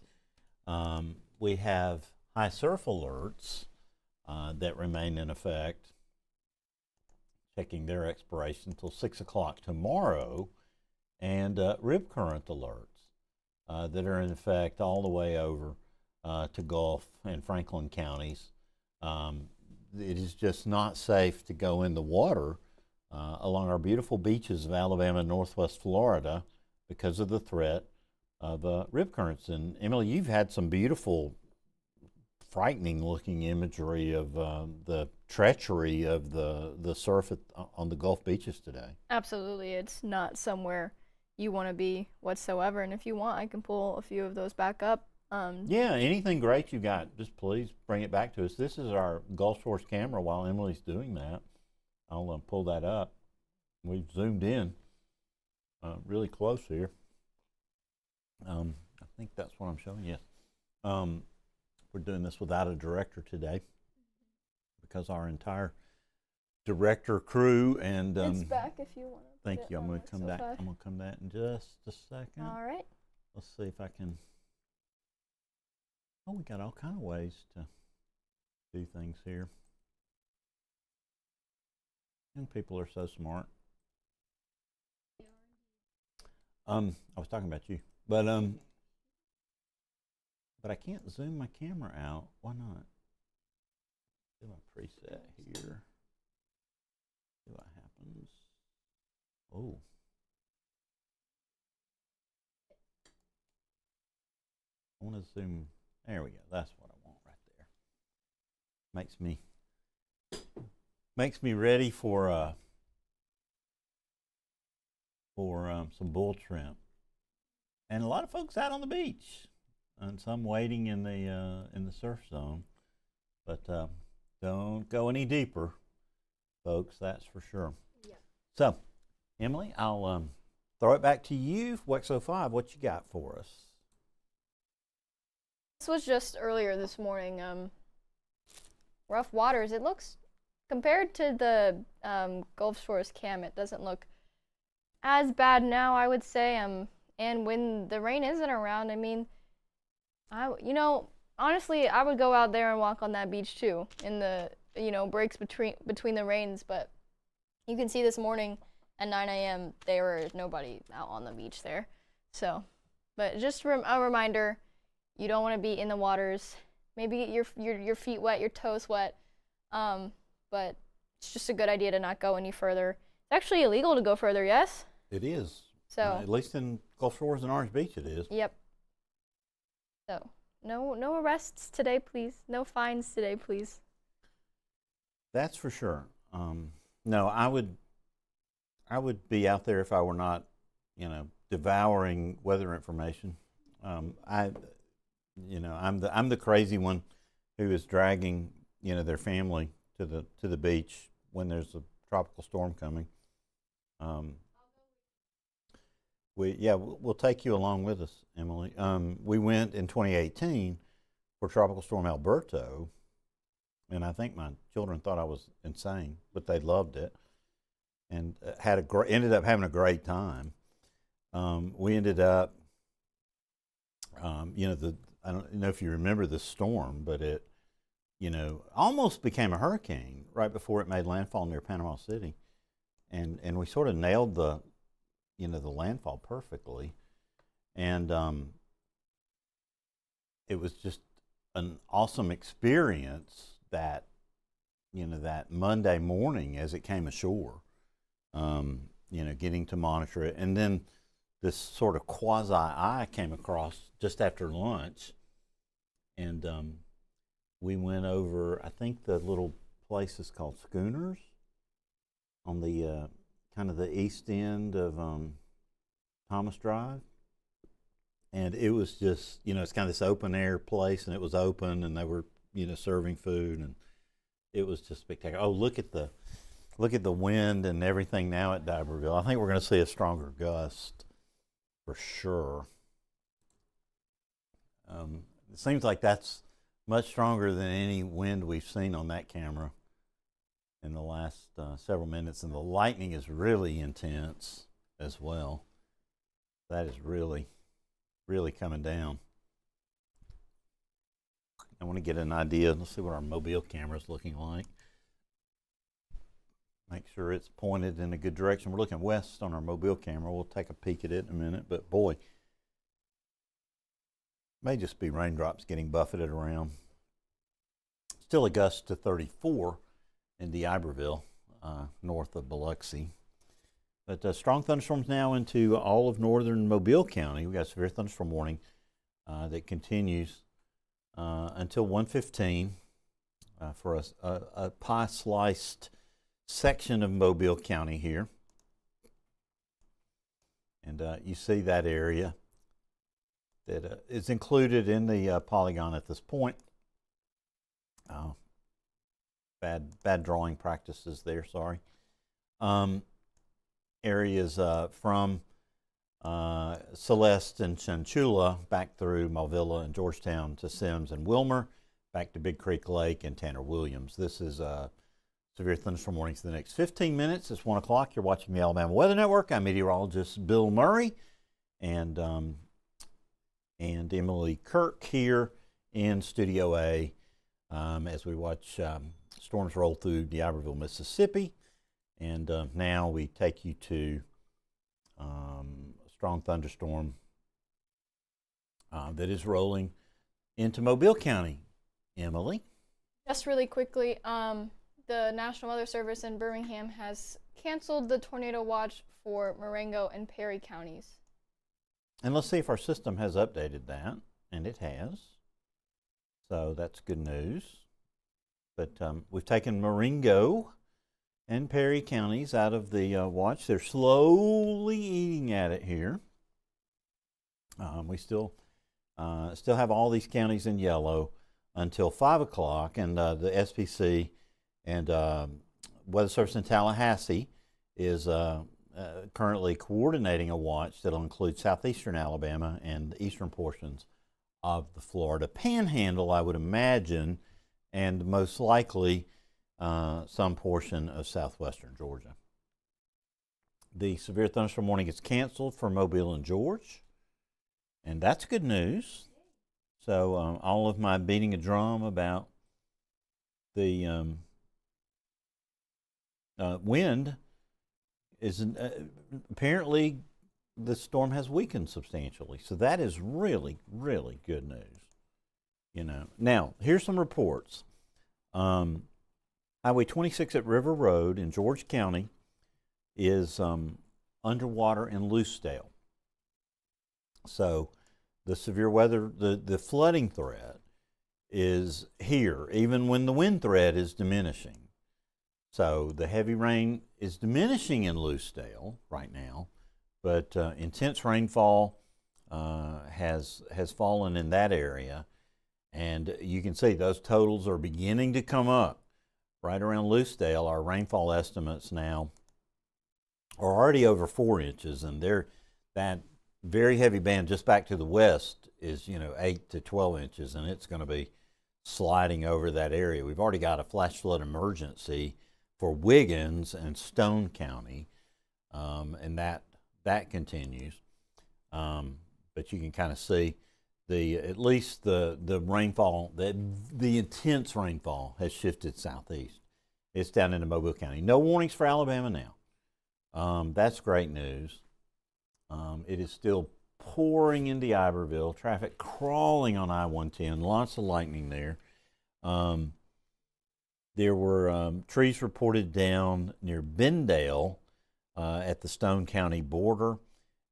We have high surf alerts that remain in effect, checking their expiration until 6 o'clock tomorrow, and rip current alerts that are in effect all the way over to Gulf and Franklin counties. It is just not safe to go in the water along our beautiful beaches of Alabama and Northwest Florida because of the threat of rip currents. And Emily, you've had some beautiful, frightening looking imagery of the treachery of the surf on the Gulf beaches today. Absolutely. It's not somewhere you want to be whatsoever. And if you want, I can pull a few of those back up. Yeah, anything great you got, just please bring it back to us. This is our Gulf Shores camera while Emily's doing that. I'll pull that up. We've zoomed in really close here. I think that's what I'm showing you. We're doing this without a director today because our entire director crew and it's back if you want to. Thank you. I'm going to come back. I'm going to come back in just a second. All right. Let's see if I can. Oh, we got all kind of ways to do things here. Young people are so smart. I was talking about you, but I can't zoom my camera out. Why not? Do my preset here. See what happens. Oh. I want to zoom. There we go. That's what I want right there. Makes me ready for some bull shrimp. And a lot of folks out on the beach, and some waiting in the surf zone. But don't go any deeper, folks. That's for sure. Yeah. So, Emily, I'll throw it back to you. WX05, what you got for us? This was just earlier this morning. Rough waters. It looks, compared to the Gulf Shores cam, it doesn't look as bad now, I would say. And when the rain isn't around, I mean, honestly, I would go out there and walk on that beach too, in the breaks between the rains. But you can see this morning at 9 a.m. there was nobody out on the beach there. So, but just a reminder, you don't want to be in the waters. Maybe get your feet wet, your toes wet. But it's just a good idea to not go any further. It's actually illegal to go further, yes? It is. So at least in Gulf Shores and Orange Beach, it is. Yep. So no arrests today, please. No fines today, please. That's for sure. No, I would be out there if I were not, devouring weather information. I'm the crazy one who is dragging, their family to the beach when there's a tropical storm coming. We'll take you along with us, Emily. We went in 2018 for Tropical Storm Alberto, and I think my children thought I was insane, but they loved it, and ended up having a great time. We ended up, I don't know if you remember the storm, but it, almost became a hurricane right before it made landfall near Panama City, and we sort of nailed the landfall perfectly, and it was just an awesome experience that Monday morning as it came ashore, getting to monitor it, and then this sort of quasi-eye came across just after lunch, and we went over, I think the little place is called Schooners on the kind of the east end of Thomas Drive. And it was just, it's kind of this open air place, and it was open, and they were, serving food, and it was just spectacular. Oh, look at the wind and everything now at D'Iberville. I think we're going to see a stronger gust for sure. It seems like that's much stronger than any wind we've seen on that camera in the last several minutes, and the lightning is really intense as well. That is really, really coming down. I want to get an idea. Let's see what our mobile camera is looking like. Make sure it's pointed in a good direction. We're looking west on our mobile camera. We'll take a peek at it in a minute, but boy, may just be raindrops getting buffeted around. Still a gust to 34 in D'Iberville, north of Biloxi. But strong thunderstorms now into all of northern Mobile County. We've got a severe thunderstorm warning that continues until 1:15 for a pie-sliced section of Mobile County here. And you see that area that is included in the polygon at this point. Bad drawing practices there, sorry. Areas from Celeste and Chanchula back through Malvilla and Georgetown to Sims and Wilmer, back to Big Creek Lake and Tanner Williams. This is severe thunderstorm warnings for the next 15 minutes. It's 1 o'clock. You're watching the Alabama Weather Network. I'm meteorologist Bill Murray and Emily Kirk here in Studio A as we watch storms roll through D'Iberville, Mississippi. And now we take you to a strong thunderstorm that is rolling into Mobile County. Emily? Just really quickly, the National Weather Service in Birmingham has canceled the tornado watch for Marengo and Perry counties. And let's see if our system has updated that, and it has. So that's good news. But we've taken Marengo and Perry counties out of the watch. They're slowly eating at it here. We still have all these counties in yellow until 5 o'clock, and the SPC and Weather Service in Tallahassee is currently coordinating a watch that'll include southeastern Alabama and the eastern portions of the Florida Panhandle, I would imagine, and most likely some portion of southwestern Georgia. The severe thunderstorm warning is canceled for Mobile and George, and that's good news. So all of my beating a drum about the wind is apparently the storm has weakened substantially. So that is really, really good news. You know. Now, here's some reports. Highway 26 at River Road in George County is underwater in Loosedale. So the severe weather, the flooding threat is here, even when the wind threat is diminishing. So the heavy rain is diminishing in Loosedale right now, but intense rainfall has fallen in that area. And you can see those totals are beginning to come up. Right around Loosedale, our rainfall estimates now are already over 4 inches, and that very heavy band just back to the west is 8 to 12 inches, and it's going to be sliding over that area. We've already got a flash flood emergency for Wiggins and Stone County, and that continues. But you can kind of see at least the rainfall, the intense rainfall has shifted southeast. It's down into Mobile County. No warnings for Alabama now. That's great news. It is still pouring into Iberville. Traffic crawling on I-110. Lots of lightning there. There were trees reported down near Bendale at the Stone County border,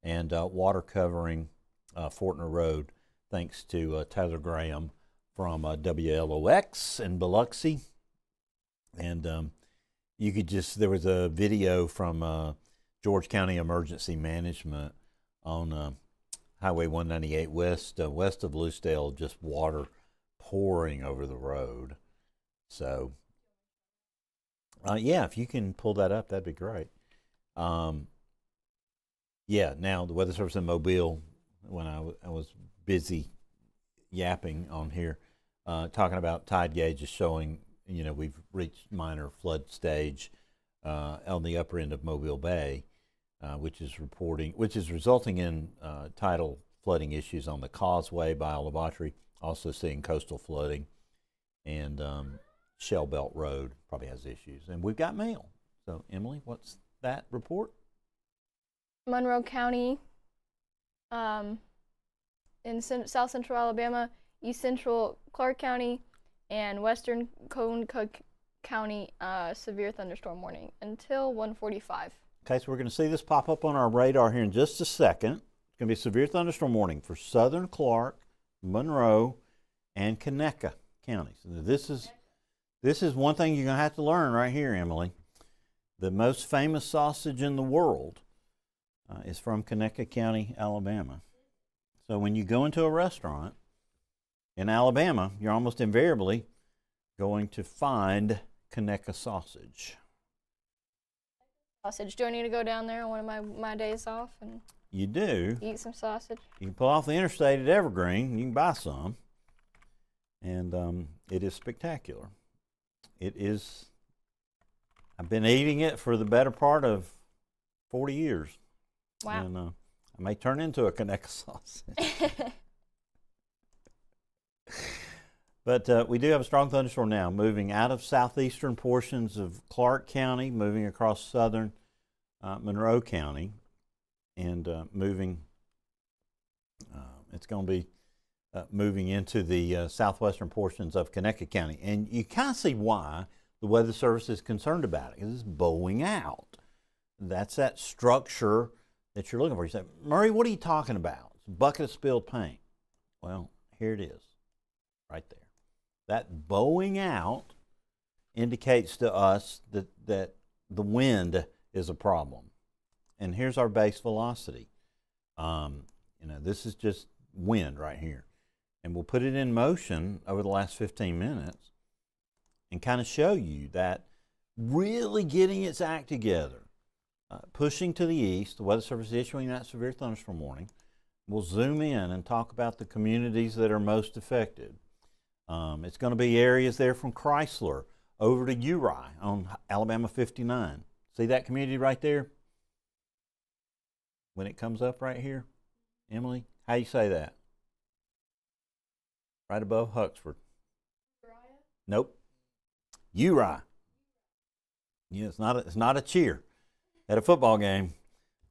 and water covering Fortner Road, thanks to Tyler Graham from WLOX in Biloxi. And you could there was a video from George County Emergency Management on Highway 198 west of Loosedale, just water pouring over the road. So, yeah, if you can pull that up, that'd be great. Yeah, now the Weather Service in Mobile, when I was busy yapping on here, talking about tide gauges showing, we've reached minor flood stage on the upper end of Mobile Bay, which is resulting in tidal flooding issues on the causeway by Alabatry, also seeing coastal flooding, and Shell Belt Road probably has issues. And we've got mail. So, Emily, what's that report? Monroe County, in South Central Alabama, East Central Clark County, and Western Cone County severe thunderstorm warning until 1:45. Okay, so we're going to see this pop up on our radar here in just a second. It's going to be a severe thunderstorm warning for southern Clark, Monroe, and Conecuh counties. This is one thing you're going to have to learn right here, Emily. The most famous sausage in the world is from Conecuh County, Alabama. So when you go into a restaurant in Alabama, you're almost invariably going to find Conecuh sausage. Sausage. Do I need to go down there on one of my days off and You do. eat some sausage? You can pull off the interstate at Evergreen. You can buy some. And it is spectacular. It is. I've been eating it for the better part of 40 years. Wow. And I may turn into a Conecuh sausage. But we do have a strong thunderstorm now, moving out of southeastern portions of Clark County, moving across southern Monroe County, and moving. It's going to be moving into the southwestern portions of Connecticut County. And you kind of see why the Weather Service is concerned about it, because it's bowing out. That's that structure that you're looking for. You say, Murray, what are you talking about? It's a bucket of spilled paint. Well, here it is, right there. That bowing out indicates to us that the wind is a problem. And here's our base velocity. This is just wind right here. And we'll put it in motion over the last 15 minutes and kind of show you that really getting its act together, pushing to the east. The Weather Service is issuing that severe thunderstorm warning. We'll zoom in and talk about the communities that are most affected. It's going to be areas there from Chrysler over to Uri on Alabama 59. See that community right there? When it comes up right here, Emily, how you say that? Right above Huxford. Uriah? Nope. Uri. Yeah, it's not a cheer at a football game,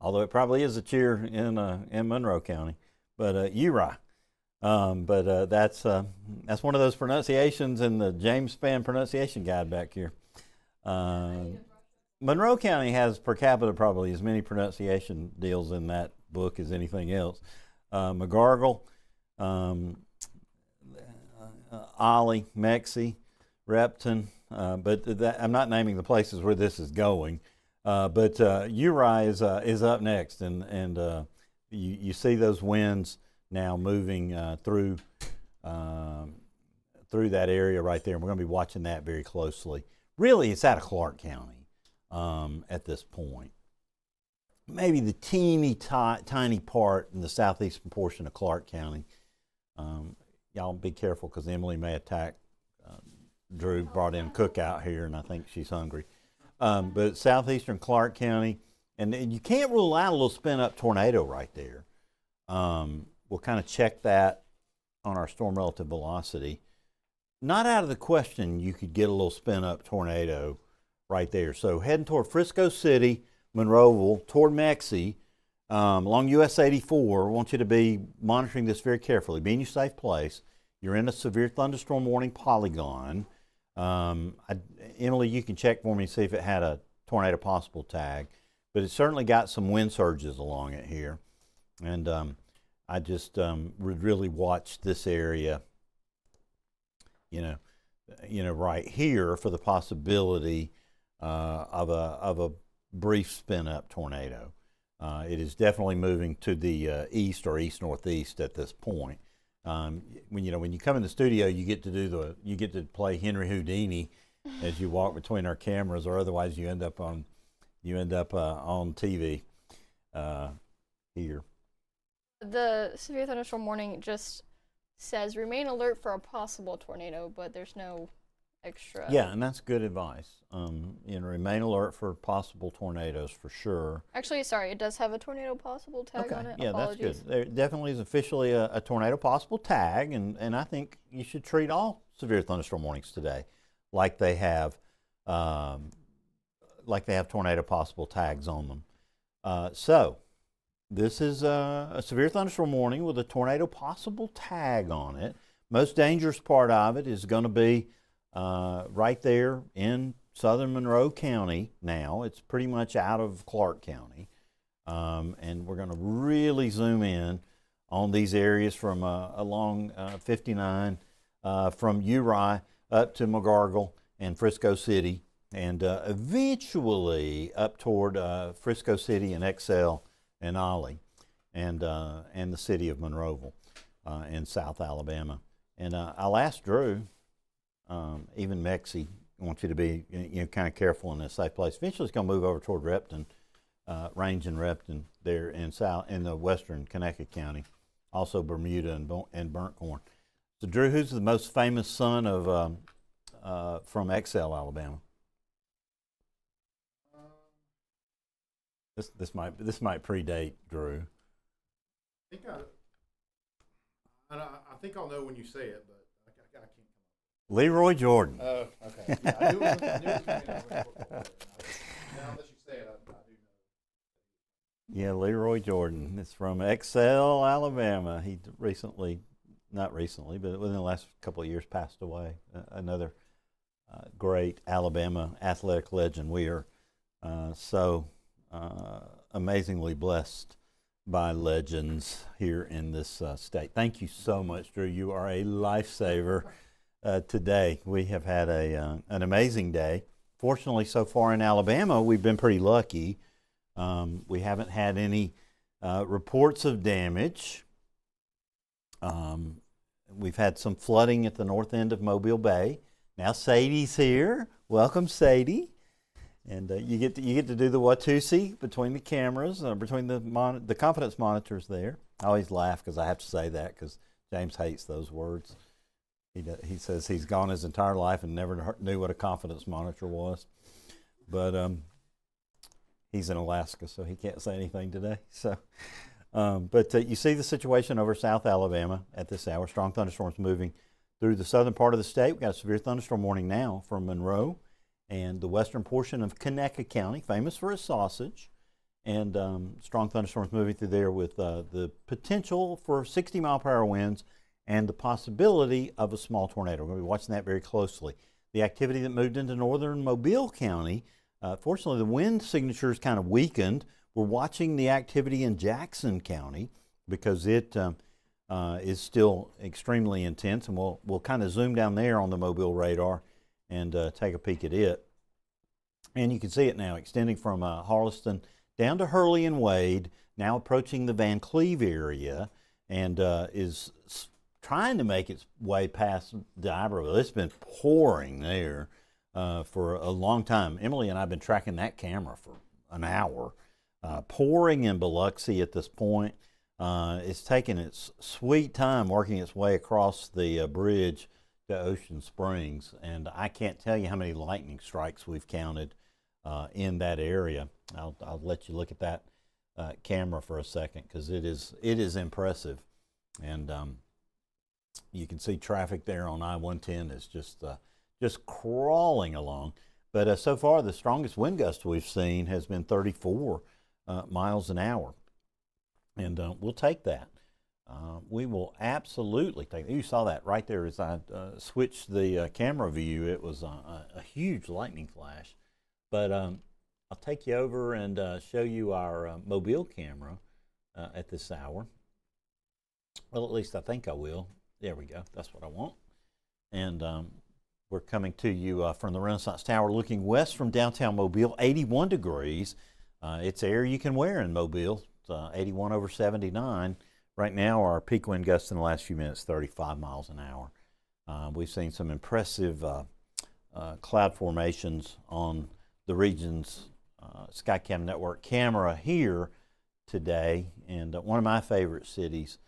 although it probably is a cheer in Monroe County. But Uri. That's one of those pronunciations in the James Spann pronunciation guide back here. Monroe County has per capita probably as many pronunciation deals in that book as anything else. McGargle, Ollie, Mexie, Repton, but I'm not naming the places where this is going. But Uri is up next, and you see those winds now moving through that area right there, and we're going to be watching that very closely. Really, it's out of Clark County at this point. Maybe the tiny part in the southeastern portion of Clark County. Y'all be careful because Emily may attack. Drew brought in Cookout here, and I think she's hungry. But southeastern Clark County, and you can't rule out a little spin-up tornado right there. We'll kind of check that on our storm relative velocity. Not out of the question you could get a little spin-up tornado right there. So heading toward Frisco City, Monroeville, toward Mexie, along US 84. I want you to be monitoring this very carefully. Be in your safe place. You're in a severe thunderstorm warning polygon. Emily, you can check for me and see if it had a tornado possible tag. But it's certainly got some wind surges along it here. And I just would really watch this area, right here for the possibility of a brief spin-up tornado. It is definitely moving to the east or east-northeast at this point. When you come in the studio, you get to play Henry Houdini as you walk between our cameras, or otherwise you end up on TV here. The severe thunderstorm warning just says remain alert for a possible tornado, but there's no extra. Yeah, and that's good advice. Remain alert for possible tornadoes for sure. Actually, sorry, it does have a tornado possible tag on it. Yeah, Apologies. that's good. There definitely is officially a tornado possible tag, and I think you should treat all severe thunderstorm warnings today like they have tornado possible tags on them. So this is a severe thunderstorm warning with a tornado possible tag on it. Most dangerous part of it is going to be right there in southern Monroe County now. It's pretty much out of Clark County. And we're going to really zoom in on these areas from along 59, from Uri up to McGargle and Frisco City, and eventually up toward Frisco City and Excel and Ollie, and the city of Monroeville in South Alabama. And I'll ask Drew, even Mexie, I want you to be kind of careful in a safe place. Eventually, it's going to move over toward Repton, range in Repton there in the western Connecticut County, also Bermuda and Burnt Corn. So, Drew, who's the most famous son of from Excel, Alabama? This might predate Drew. I think I'll know when you say it, but I can't. Leroy Jordan. Oh, okay. Yeah, I knew it was now that you say it, I do know. Yeah, Leroy Jordan. It's from Excel, Alabama. He recently not recently, but within the last couple of years, passed away. Another great Alabama athletic legend. We are so amazingly blessed by legends here in this state. Thank you so much, Drew. You are a lifesaver today. We have had an amazing day. Fortunately, so far in Alabama, we've been pretty lucky. We haven't had any reports of damage. We've had some flooding at the north end of Mobile Bay. Now Sadie's here. Welcome, Sadie. And you get to do the Watusi between the cameras, between the confidence monitors there. I always laugh because I have to say that because James hates those words. He says he's gone his entire life and never knew what a confidence monitor was. But he's in Alaska, so he can't say anything today. So, but you see the situation over South Alabama at this hour. Strong thunderstorms moving through the southern part of the state. We've got a severe thunderstorm warning now from Monroe and the western portion of Conecuh County, famous for its sausage. And strong thunderstorms moving through there with the potential for 60-mile-per-hour winds and the possibility of a small tornado. We're going to be watching that very closely. The activity that moved into northern Mobile County, fortunately the wind signatures kind of weakened. We're watching the activity in Jackson County because it is still extremely intense, and we'll kind of zoom down there on the Mobile radar and take a peek at it. And you can see it now extending from Harleston down to Hurley and Wade, now approaching the Van Cleve area, and is trying to make its way past D'Iberville. It's been pouring there for a long time. Emily and I have been tracking that camera for an hour. Pouring in Biloxi at this point. It's taken its sweet time working its way across the bridge to Ocean Springs, and I can't tell you how many lightning strikes we've counted in that area. I'll let you look at that camera for a second because it is impressive, and you can see traffic there on I-110 is just crawling along. But so far, the strongest wind gust we've seen has been 34 miles an hour, and we'll take that. We will absolutely take it. You saw that right there as I switched the camera view. It was a huge lightning flash. But I'll take you over and show you our Mobile camera at this hour. Well, at least I think I will. There we go. That's what I want. And we're coming to you from the Renaissance Tower, looking west from downtown Mobile, 81 degrees. It's air you can wear in Mobile. It's 81 over 79. Right now, our peak wind gusts in the last few minutes, 35 miles an hour. We've seen some impressive cloud formations on the region's Skycam network camera here today. And one of my favorite cities,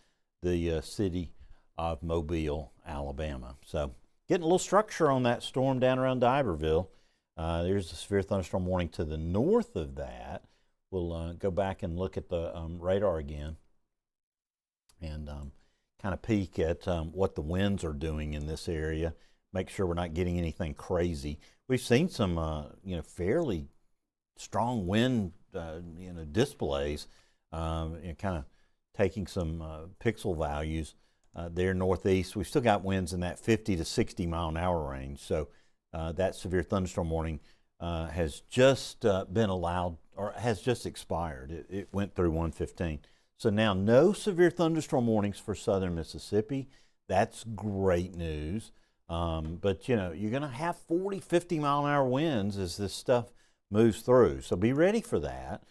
the city of Mobile, Alabama. So getting a little structure on that storm down around D'Iberville. There's a severe thunderstorm warning to the north of that. We'll go back and look at the radar again and kind of peek at what the winds are doing in this area. Make sure we're not getting anything crazy. We've seen some, fairly strong wind, displays, kind of taking some pixel values there northeast. We've still got winds in that 50 to 60 mile an hour range. So that severe thunderstorm warning has just been allowed, or has just expired. It went through 1:15. So now no severe thunderstorm warnings for southern Mississippi. That's great news. But you're going to have 40, 50 mile an hour winds as this stuff moves through. So be ready for that.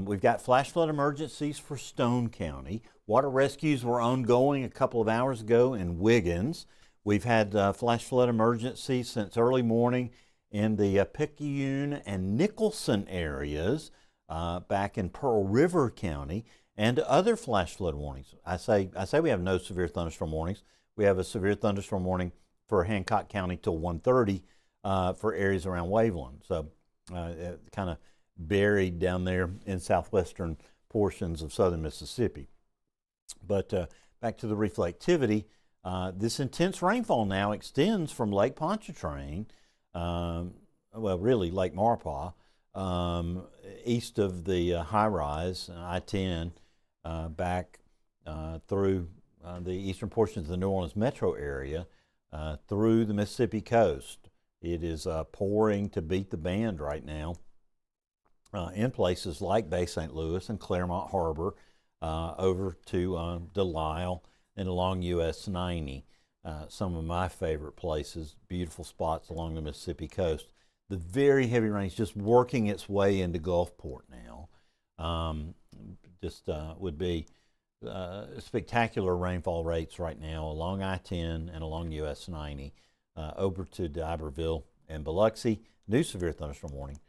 We've got flash flood emergencies for Stone County. Water rescues were ongoing a couple of hours ago in Wiggins. We've had flash flood emergencies since early morning in the Picayune and Nicholson areas back in Pearl River County, and other flash flood warnings. I say we have no severe thunderstorm warnings. We have a severe thunderstorm warning for Hancock County till 1:30 for areas around Waveland. So kind of buried down there in southwestern portions of southern Mississippi. But back to the reflectivity, this intense rainfall now extends from Lake Pontchartrain, really Lake Maurepas, east of the high rise, I-10, back through the eastern portions of the New Orleans metro area through the Mississippi coast. It is pouring to beat the band right now in places like Bay St. Louis and Claremont Harbor, over to Delisle and along US 90. Some of my favorite places, beautiful spots along the Mississippi coast. The very heavy rain is just working its way into Gulfport now. Would be spectacular rainfall rates right now along I-10 and along US 90, over to D'Iberville and Biloxi. New severe thunderstorm warning,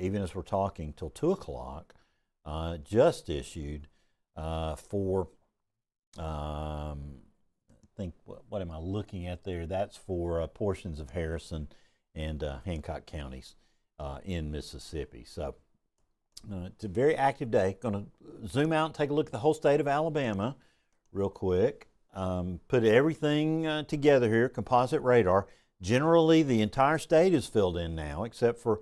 even as we're talking, till 2 o'clock, just issued for, I think, what am I looking at there? That's for portions of Harrison and Hancock counties in Mississippi. So it's a very active day. Going to zoom out and take a look at the whole state of Alabama real quick. Put everything together here, composite radar. Generally, the entire state is filled in now, except for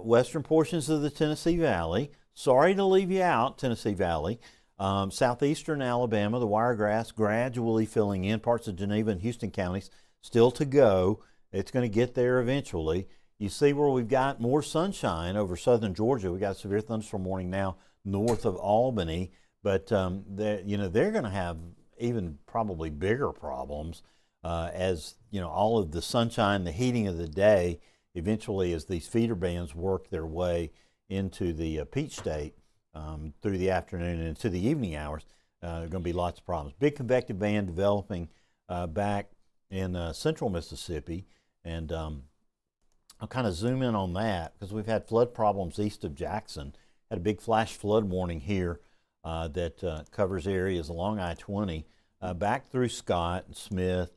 western portions of the Tennessee Valley. Sorry to leave you out, Tennessee Valley. Southeastern Alabama, the Wiregrass gradually filling in. Parts of Geneva and Houston counties still to go. It's going to get there eventually. You see where we've got more sunshine over southern Georgia. We've got a severe thunderstorm warning now north of Albany, but they're going to have even probably bigger problems as all of the sunshine, the heating of the day, eventually as these feeder bands work their way into the Peach State through the afternoon and into the evening hours. There are going to be lots of problems. Big convective band developing back in central Mississippi, and I'll kind of zoom in on that because we've had flood problems east of Jackson. Had a big flash flood warning here that covers areas along I-20 back through Scott and Smith,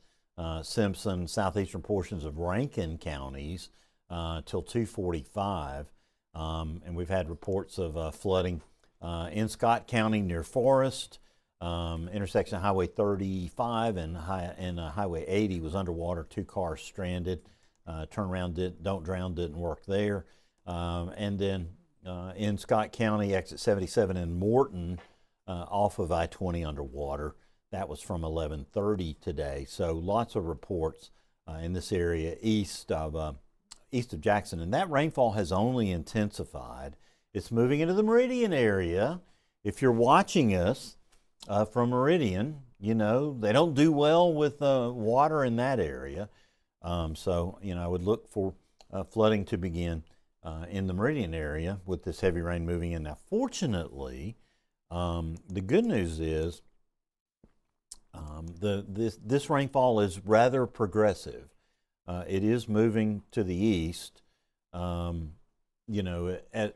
Simpson, southeastern portions of Rankin counties till 2:45. And we've had reports of flooding in Scott County near Forest. Intersection of Highway 35 and Highway 80 was underwater. 2 cars stranded. Turnaround don't drown didn't work there. And then in Scott County, exit 77 in Morton, off of I-20 underwater. That was from 11:30 today. So lots of reports in this area east of Jackson, and that rainfall has only intensified. It's moving into the Meridian area. If you're watching us from Meridian, they don't do well with water in that area. So I would look for flooding to begin in the Meridian area with this heavy rain moving in. Now, fortunately, the good news is this rainfall is rather progressive. It is moving to the east, at,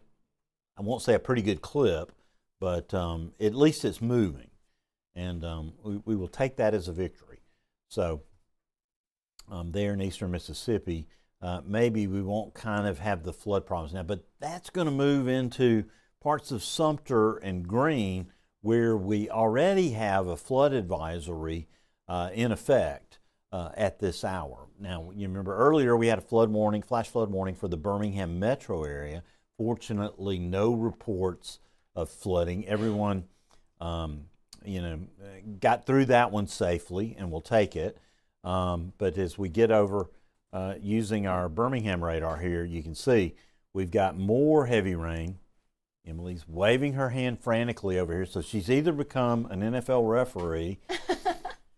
I won't say a pretty good clip, but at least it's moving. And we will take that as a victory. So there in eastern Mississippi, maybe we won't kind of have the flood problems now, but that's going to move into parts of Sumter and Greene where we already have a flood advisory in effect at this hour. Now, you remember earlier we had a flood warning, flash flood warning for the Birmingham metro area. Fortunately, no reports of flooding. Everyone, got through that one safely, and we'll take it. But as we get over using our Birmingham radar here, you can see we've got more heavy rain. Emily's waving her hand frantically over here, so she's either become an NFL referee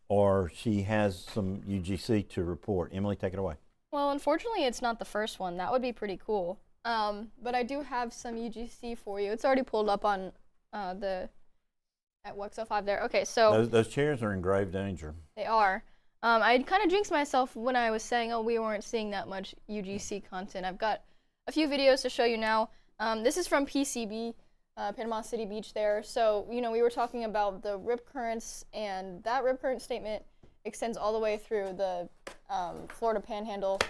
or she has some UGC to report. Emily, take it away. Well, unfortunately, it's not the first one. That would be pretty cool. But I do have some UGC for you. It's already pulled up on at WEXO 5 there. Okay, so those chairs are in grave danger. They are. I kind of jinxed myself when I was saying, we weren't seeing that much UGC content. I've got a few videos to show you now. This is from PCB, Panama City Beach there. So, we were talking about the rip currents, and that rip current statement extends all the way through the Florida Panhandle.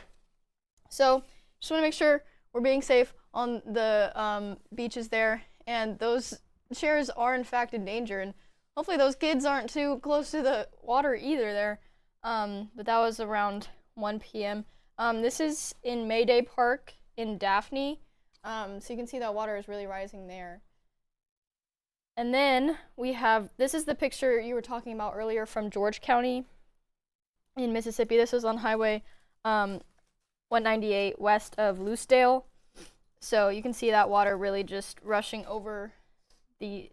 So, just want to make sure we're being safe on the beaches there, and those chairs are in fact in danger, and hopefully those kids aren't too close to the water either there. But that was around 1 p.m. This is in Mayday Park in Daphne. So you can see that water is really rising there. And then we have, this is the picture you were talking about earlier from George County in Mississippi. This was on Highway 198 west of Loosedale. So you can see that water really just rushing over the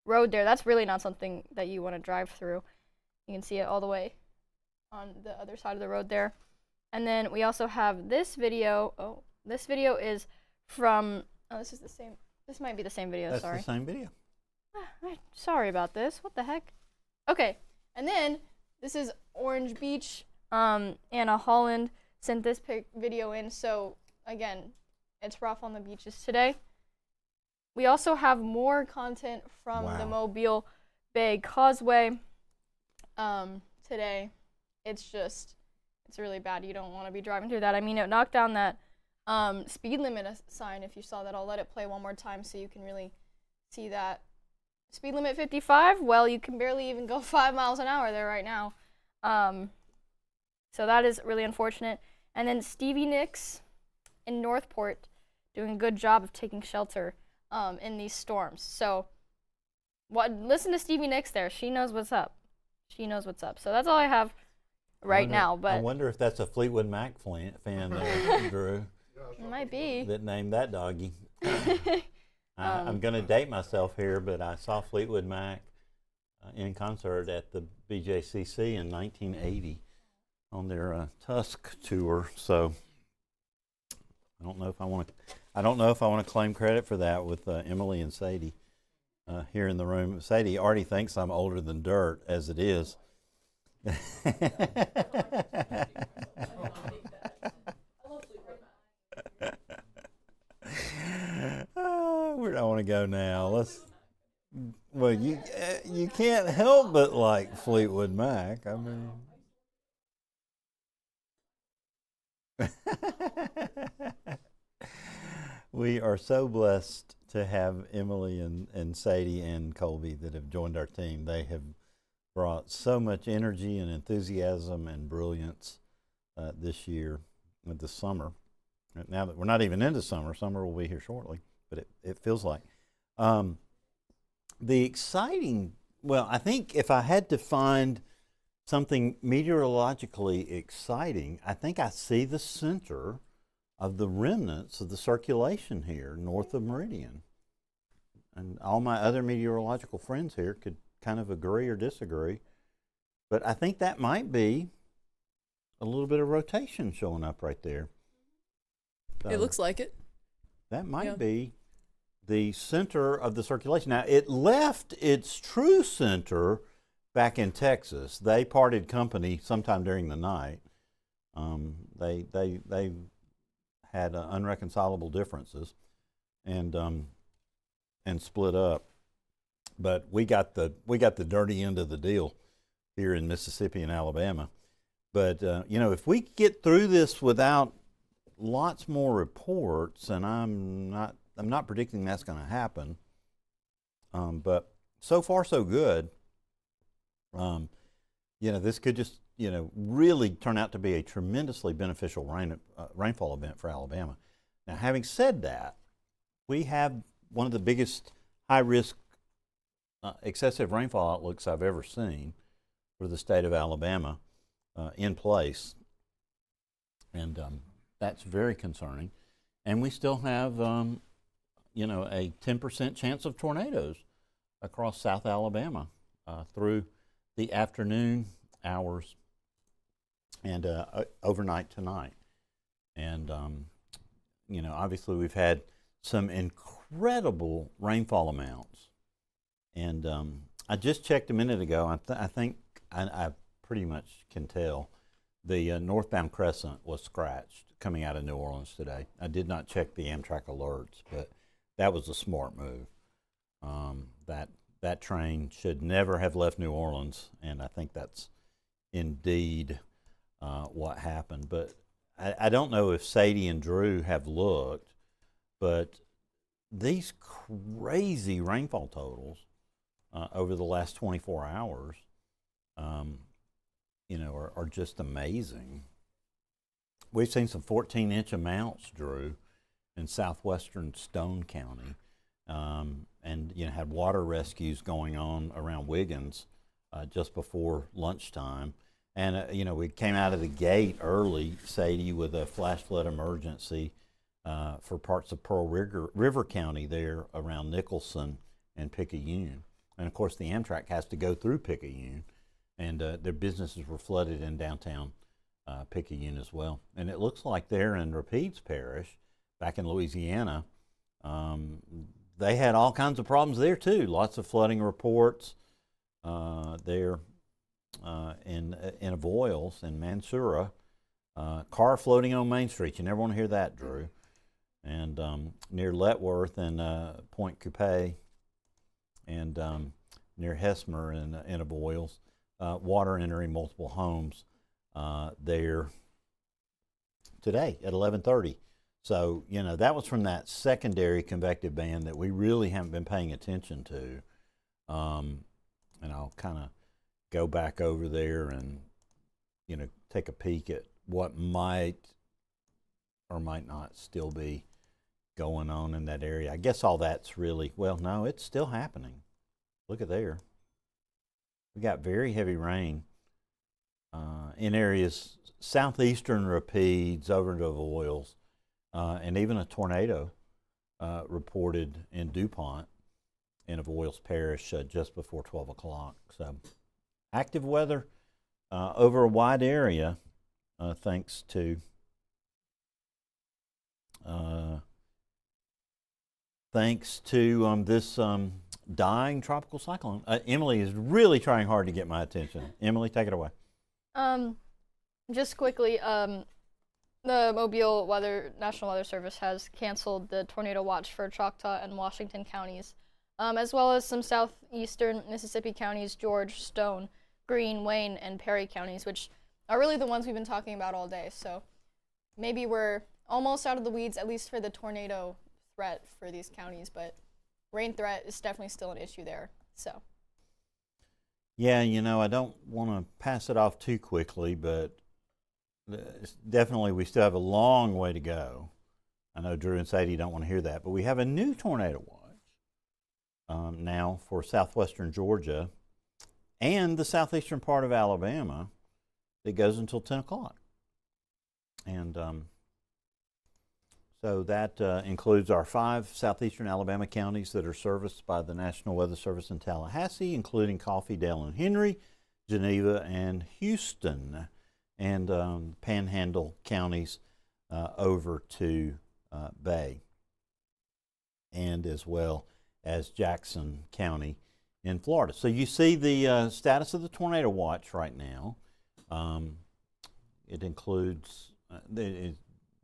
road there. That's really not something that you want to drive through. You can see it all the way on the other side of the road there. And then we also have this video. Oh, this video is from, this is the same. This might be the same video, That's sorry. the same video. Sorry about this. What the heck? Okay, and then this is Orange Beach. Anna Holland sent this video in, so again, it's rough on the beaches today. We also have more content from the Mobile Bay Causeway today. It's really bad. You don't want to be driving through that. I mean, it knocked down that speed limit sign. If you saw that, I'll let it play one more time so you can really see that. Speed limit 55, well, you can barely even go 5 miles an hour there right now. So that is really unfortunate. And then Stevie Nicks in Northport doing a good job of taking shelter in these storms. So listen to Stevie Nicks there. She knows what's up. She knows what's up. So that's all I have now. But I wonder if that's a Fleetwood Mac fan there, Drew. It might be. That named that doggy. I'm going to date myself here, but I saw Fleetwood Mac in concert at the BJCC in 1980 on their Tusk tour. So I don't know if I want to claim credit for that with Emily and Sadie here in the room. Sadie already thinks I'm older than dirt as it is. Where do I want to go now? Well, you can't help but like Fleetwood Mac. I mean, we are so blessed to have Emily and Sadie and Colby that have joined our team. They have brought so much energy and enthusiasm and brilliance this year, this summer. Now that we're not even into summer will be here shortly, but it feels like. The exciting, well, I think if I had to find something meteorologically exciting, I think I see the center of the remnants of the circulation here north of Meridian. And all my other meteorological friends here could kind of agree or disagree, but I think that might be a little bit of rotation showing up right there. So it looks like it. That might be the center of the circulation. Now, it left its true center back in Texas. They parted company sometime during the night. They had unreconcilable differences and split up. But we got the dirty end of the deal here in Mississippi and Alabama. But if we get through this without lots more reports, and I'm not predicting that's going to happen. But so far so good. This could just really turn out to be a tremendously beneficial rainfall event for Alabama. Now, having said that, we have one of the biggest high-risk excessive rainfall outlooks I've ever seen for the state of Alabama in place, and that's very concerning. And we still have, a 10% chance of tornadoes across South Alabama through the afternoon hours and overnight tonight. And, obviously we've had some incredible rainfall amounts. And I just checked a minute ago. I think I pretty much can tell the northbound crescent was scratched coming out of New Orleans today. I did not check the Amtrak alerts, but that was a smart move. That train should never have left New Orleans, and I think that's indeed what happened. But I don't know if Sadie and Drew have looked, but these crazy rainfall totals over the last 24 hours, are just amazing. We've seen some 14-inch amounts, Drew, in southwestern Stone County. and had water rescues going on around Wiggins just before lunchtime. And we came out of the gate early, Sadie, with a flash flood emergency for parts of Pearl River County there around Nicholson and Picayune. And of course, the Amtrak has to go through Picayune, and their businesses were flooded in downtown Picayune as well. And it looks like there in Rapides Parish, back in Louisiana, they had all kinds of problems there too. Lots of flooding reports there in Avoyles and Mansoura. Car floating on Main Street. You never want to hear that, Drew. And near Letworth and Point Coupé, and near Hesmer in Avoyles, water entering multiple homes there today at 11:30. So, that was from that secondary convective band that we really haven't been paying attention to. And I'll kind of go back over there and, take a peek at what might or might not still be going on in that area. I guess all that's really, well, no, it's still happening. Look at there. We got very heavy rain in areas southeastern Rapides over into Avoyles, and even a tornado reported in DuPont in Avoyles Parish just before 12 o'clock. So active weather over a wide area thanks to this dying tropical cyclone. Emily is really trying hard to get my attention. Emily, take it away. Just quickly, the Mobile National Weather Service has canceled the tornado watch for Choctaw and Washington counties, as well as some southeastern Mississippi counties, George, Stone, Greene, Wayne, and Perry counties, which are really the ones we've been talking about all day. So maybe we're almost out of the weeds, at least for the tornado threat for these counties, but rain threat is definitely still an issue there. So yeah, I don't want to pass it off too quickly, but definitely we still have a long way to go. I know Drew and Sadie don't want to hear that, but we have a new tornado watch now for southwestern Georgia and the southeastern part of Alabama that goes until 10 o'clock. And so that includes our 5 southeastern Alabama counties that are serviced by the National Weather Service in Tallahassee, including Coffee, Dale, and Henry, Geneva, and Houston, and Panhandle counties over to Bay, and as well as Jackson County in Florida. So you see the status of the tornado watch right now. It includes,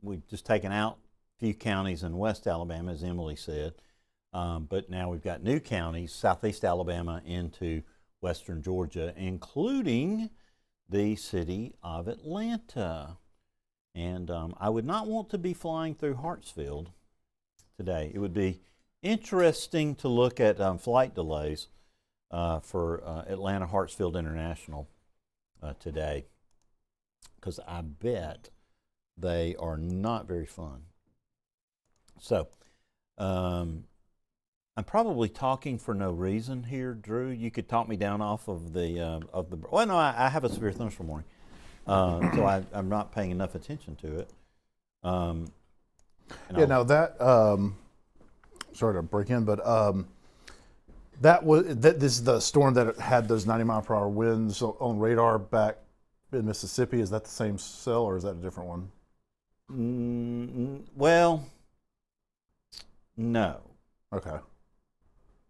we've just taken out few counties in West Alabama, as Emily said, but now we've got new counties, Southeast Alabama into Western Georgia, including the city of Atlanta. And I would not want to be flying through Hartsfield today. It would be interesting to look at flight delays for Atlanta Hartsfield International today, because I bet they are not very fun. So, I'm probably talking for no reason here, Drew. You could talk me down off of the. Well, no, I have a severe thunderstorm warning, so I'm not paying enough attention to it. Now that sorry to break in, but this is the storm that had those 90-mile-per-hour winds on radar back in Mississippi. Is that the same cell, or is that a different one? Well. No. Okay.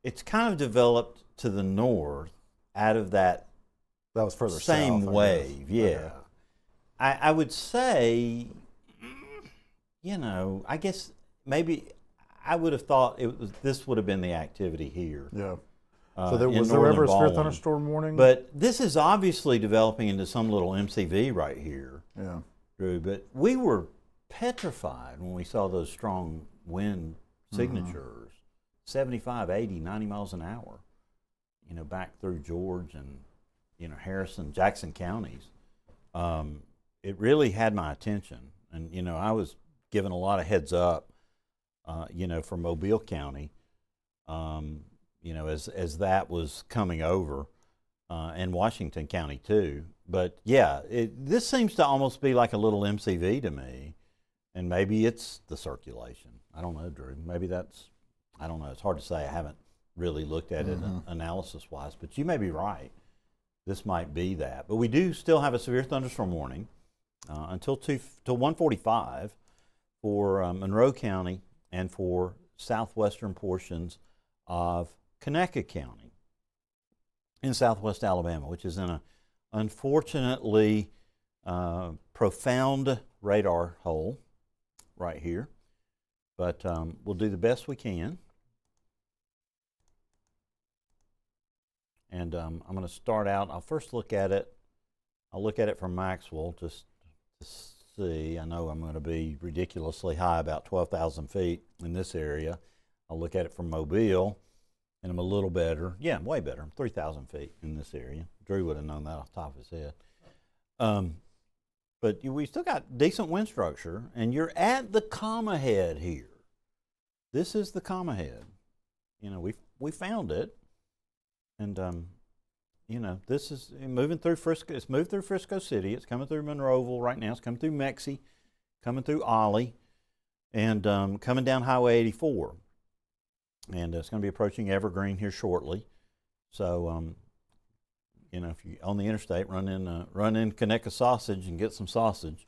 It's kind of developed to the north out of that was further same south, wave. Yeah. Okay. I would say, I guess maybe I would have thought this would have been the activity here. Yeah. So was there ever a severe thunderstorm warning? But this is obviously developing into some little MCV right here. Yeah. Drew, but we were petrified when we saw those strong wind signatures, 75, 80, 90 miles an hour, back through George and, Harrison, Jackson counties. It really had my attention. And, I was given a lot of heads up, for Mobile County you know, as that was coming over, and Washington County too. But yeah, this seems to almost be like a little MCV to me, and maybe it's the circulation. I don't know, Drew. Maybe that's, I don't know. It's hard to say. I haven't really looked at it analysis-wise, but you may be right. This might be that. But we do still have a severe thunderstorm warning until 1:45 for Monroe County and for southwestern portions of Conecuh County in southwest Alabama, which is in a unfortunately profound radar hole right here. But we'll do the best we can. And I'm going to start out. I'll first look at it. I'll look at it from Maxwell just to see. I know I'm going to be ridiculously high, about 12,000 feet in this area. I'll look at it from Mobile, and I'm a little better. Yeah, way better. I'm 3,000 feet in this area. Drew would have known that off the top of his head. But we still got decent wind structure, and you're at the comma head here. This is the comma head. You know, we found it. And, you know, this is moving through Frisco. It's moved through Frisco City. It's coming through Monroeville right now. It's coming through Mexie, coming through Ollie, and coming down Highway 84. And it's going to be approaching Evergreen here shortly. So, you know, if you're on the interstate, run in Conecuh Sausage and get some sausage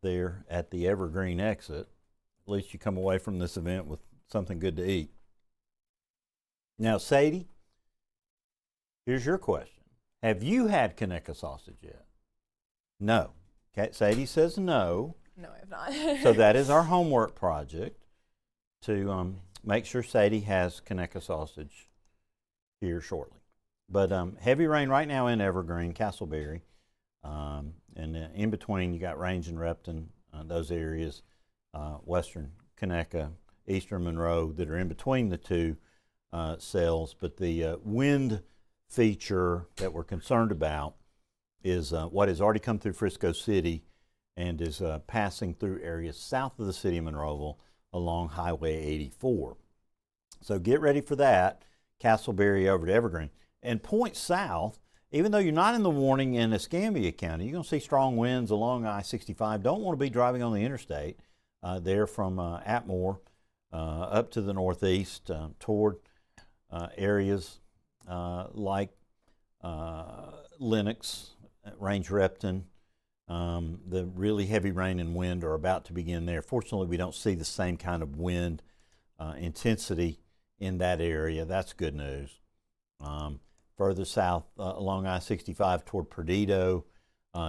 there at the Evergreen exit. At least you come away from this event with something good to eat. Now, Sadie, here's your question. Have you had Conecuh sausage yet? No. Okay, Sadie says no. No, I have not. So that is our homework project to make sure Sadie has Conecuh sausage here shortly. But heavy rain right now in Evergreen, Castleberry, and in between you got Range and Repton, those areas, western Conecuh, eastern Monroe that are in between the two cells. But the wind feature that we're concerned about is what has already come through Frisco City and is passing through areas south of the city of Monroeville along Highway 84. So get ready for that, Castleberry over to Evergreen. And point south, even though you're not in the warning in Escambia County, you're going to see strong winds along I-65. Don't want to be driving on the interstate there from Atmore up to the northeast toward areas like Lenox, Range Repton. The really heavy rain and wind are about to begin there. Fortunately, we don't see the same kind of wind intensity in that area. That's good news. Further south along I-65 toward Perdido,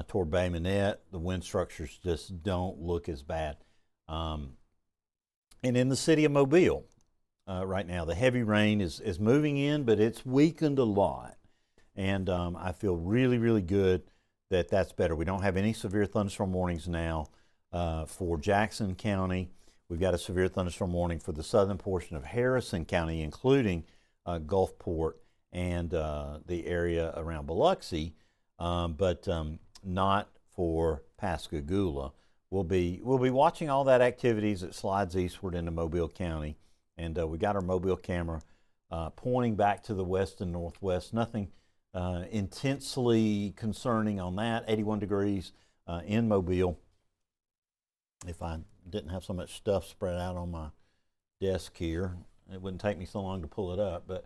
toward Bay Minette, the wind structures just don't look as bad. And in the city of Mobile right now, the heavy rain is moving in, but it's weakened a lot. And I feel really, really good that that's better. We don't have any severe thunderstorm warnings now for Jackson County. We've got a severe thunderstorm warning for the southern portion of Harrison County, including Gulfport and the area around Biloxi, but not for Pascagoula. We'll be watching all that activity as it slides eastward into Mobile County, and we got our Mobile camera pointing back to the west and northwest. Nothing intensely concerning on that. 81 degrees in Mobile. If I didn't have so much stuff spread out on my desk here, it wouldn't take me so long to pull it up. But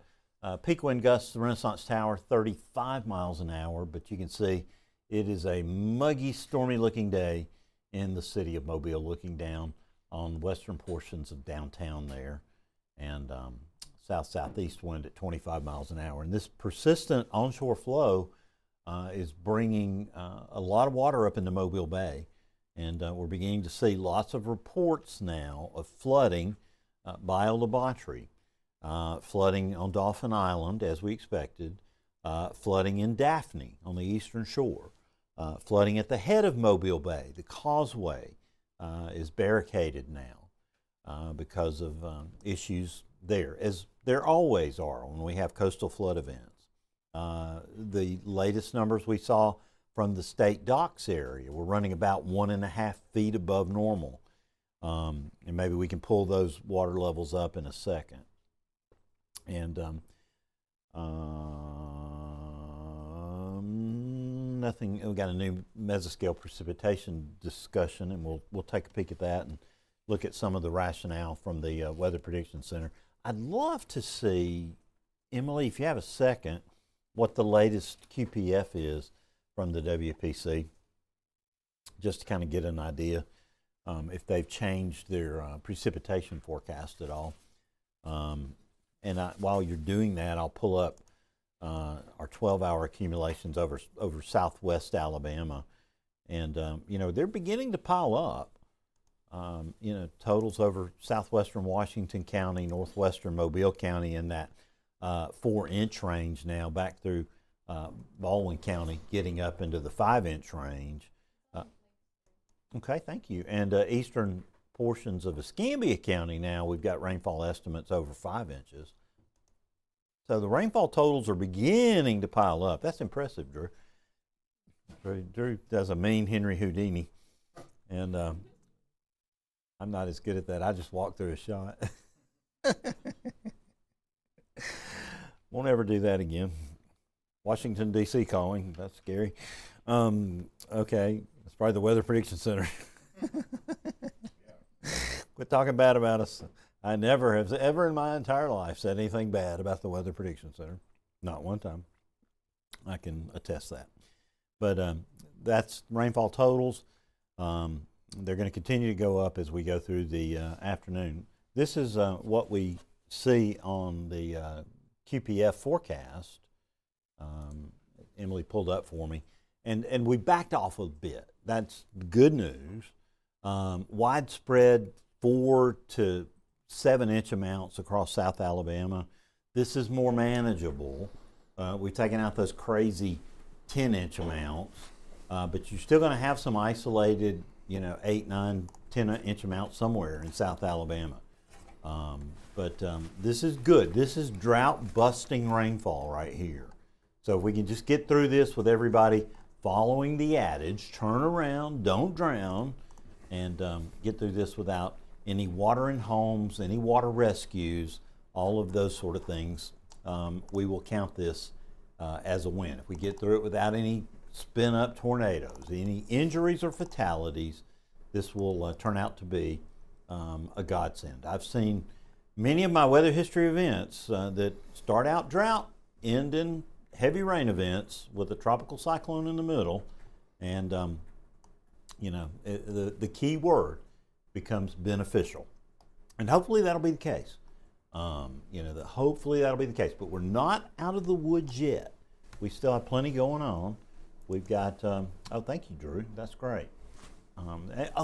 peak wind gusts, the Renaissance Tower, 35 miles an hour. But you can see it is a muggy, stormy looking day in the city of Mobile, looking down on western portions of downtown there. And south-southeast wind at 25 miles an hour. And this persistent onshore flow is bringing a lot of water up into Mobile Bay. And we're beginning to see lots of reports now of flooding by Old Abattoir, flooding on Dauphin Island, as we expected, flooding in Daphne on the eastern shore, flooding at the head of Mobile Bay. The causeway is barricaded now because of issues there, as there always are when we have coastal flood events. The latest numbers we saw from the state docks area, we're running about 1.5 feet above normal. And maybe we can pull those water levels up in a second. And nothing. We got a new mesoscale precipitation discussion, and we'll take a peek at that and look at some of the rationale from the Weather Prediction Center. I'd love to see, Emily, if you have a second, what the latest QPF is from the WPC, just to kind of get an idea if they've changed their precipitation forecast at all. While you're doing that, I'll pull up our 12-hour accumulations over southwest Alabama, and they're beginning to pile up. Totals over southwestern Washington County, northwestern Mobile County in that 4-inch range now, back through Baldwin County, getting up into the 5-inch range. Okay, thank you. And eastern portions of Escambia County now, we've got rainfall estimates over 5 inches. So the rainfall totals are beginning to pile up. That's impressive, Drew. Drew does a mean Henry Houdini, and I'm not as good at that. I just walk through a shot. Won't ever do that again. Washington, D.C. calling. That's scary. Okay, that's probably the Weather Prediction Center. Quit talking bad about us. I never have ever in my entire life said anything bad about the Weather Prediction Center. Not one time. I can attest that. But that's rainfall totals. They're going to continue to go up as we go through the afternoon. This is what we see on the QPF forecast. Emily pulled up for me. And we backed off a bit. That's good news. Widespread 4 to 7-inch amounts across South Alabama. This is more manageable. We've taken out those crazy 10-inch amounts, but you're still going to have some isolated, 8, 9, 10-inch amounts somewhere in South Alabama. But this is good. This is drought-busting rainfall right here. So if we can just get through this with everybody following the adage, turn around, don't drown, and get through this without any water in homes, any water rescues, all of those sort of things, we will count this as a win. If we get through it without any spin-up tornadoes, any injuries or fatalities, this will turn out to be a godsend. I've seen many of my weather history events that start out drought, end in heavy rain events with a tropical cyclone in the middle, and the key word becomes beneficial, and hopefully that'll be the case. Hopefully that'll be the case, but we're not out of the woods yet. We still have plenty going on. We've got, thank you, Drew. That's great.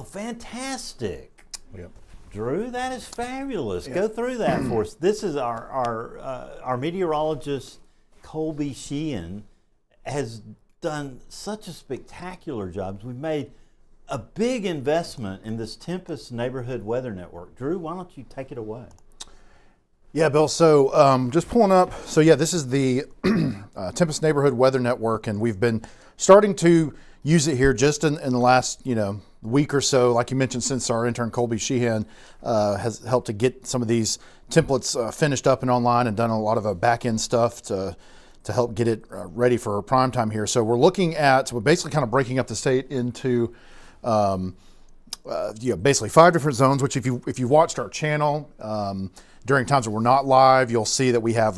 Fantastic. Yep. Drew, that is fabulous. Yep. Go through that for us. This is our meteorologist, Colby Sheehan, has done such a spectacular job. We've made a big investment in this Tempest Neighborhood Weather Network. Drew, why don't you take it away? Yeah, Bill. So just pulling up. So yeah, this is the Tempest Neighborhood Weather Network, and we've been starting to use it here just in the last week or so. Like you mentioned, since our intern Colby Sheehan has helped to get some of these templates finished up and online, and done a lot of back end stuff to help get it ready for prime time here. So we're basically kind of breaking up the state into basically 5 different zones, which if you watched our channel during times when we're not live, you'll see that we have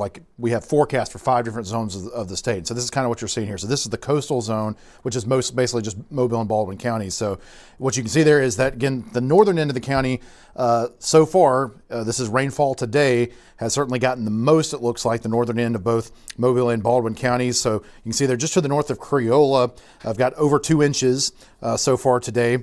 forecasts for 5 different zones of the state. So this is kind of what you're seeing here. So this is the coastal zone, which is basically just Mobile and Baldwin counties. So what you can see there is that, again, the northern end of the county, so far, this is rainfall today, has certainly gotten the most, it looks like, the northern end of both Mobile and Baldwin counties. So you can see there just to the north of Creola, I've got over 2 inches so far today.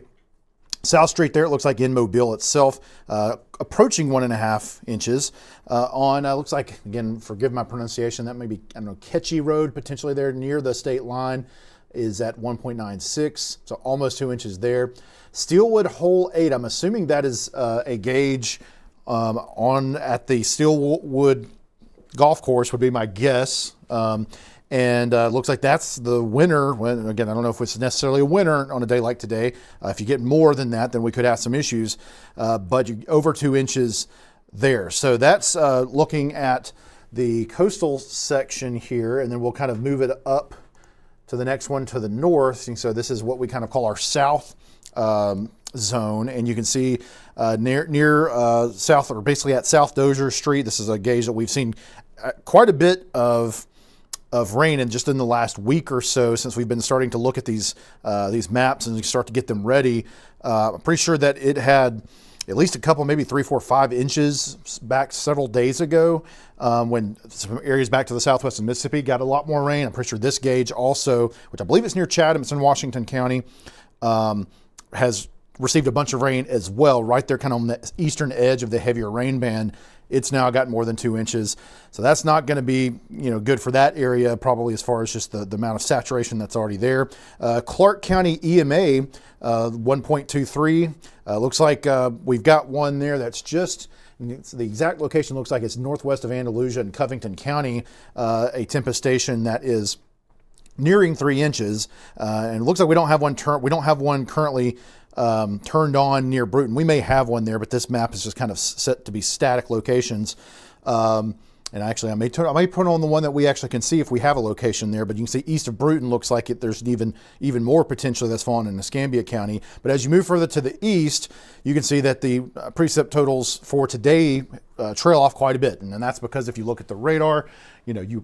South Street there, it looks like in Mobile itself, approaching 1.5 inches. Looks like, again, forgive my pronunciation, that may be, Ketchy Road, potentially there near the state line, is at 1.96, so almost 2 inches there. Steelwood Hole 8, I'm assuming that is a gauge at the Steelwood golf course would be my guess. And looks like that's the winner. Again, I don't know if it's necessarily a winner on a day like today. If you get more than that, then we could have some issues. But over 2 inches there. So that's looking at the coastal section here, and then we'll kind of move it up to the next one to the north. And so this is what we kind of call our south zone, and you can see near south, or basically at South Dozier Street. This is a gauge that we've seen quite a bit of rain, and just in the last week or so, since we've been starting to look at these maps and start to get them ready. I'm pretty sure that it had at least a couple, maybe 3, 4, 5 inches back several days ago, when some areas back to the southwest of Mississippi got a lot more rain. I'm pretty sure this gauge also, which I believe is near Chatham, it's in Washington County, has received a bunch of rain as well, right there kind of on the eastern edge of the heavier rain band. It's now got more than 2 inches. So that's not going to be, good for that area, probably, as far as just the amount of saturation that's already there. Clark County EMA, 1.23. Looks like we've got one there that's just, the exact location looks like it's northwest of Andalusia in Covington County, a tempest station that is nearing 3 inches. And it looks like we don't have one currently turned on near Bruton. We may have one there, but this map is just kind of set to be static locations. And actually, I may put on the one that we actually can see if we have a location there. But you can see east of Bruton looks like there's even more potential that's falling in Escambia County. But as you move further to the east, you can see that the precip totals for today trail off quite a bit, and that's because if you look at the radar,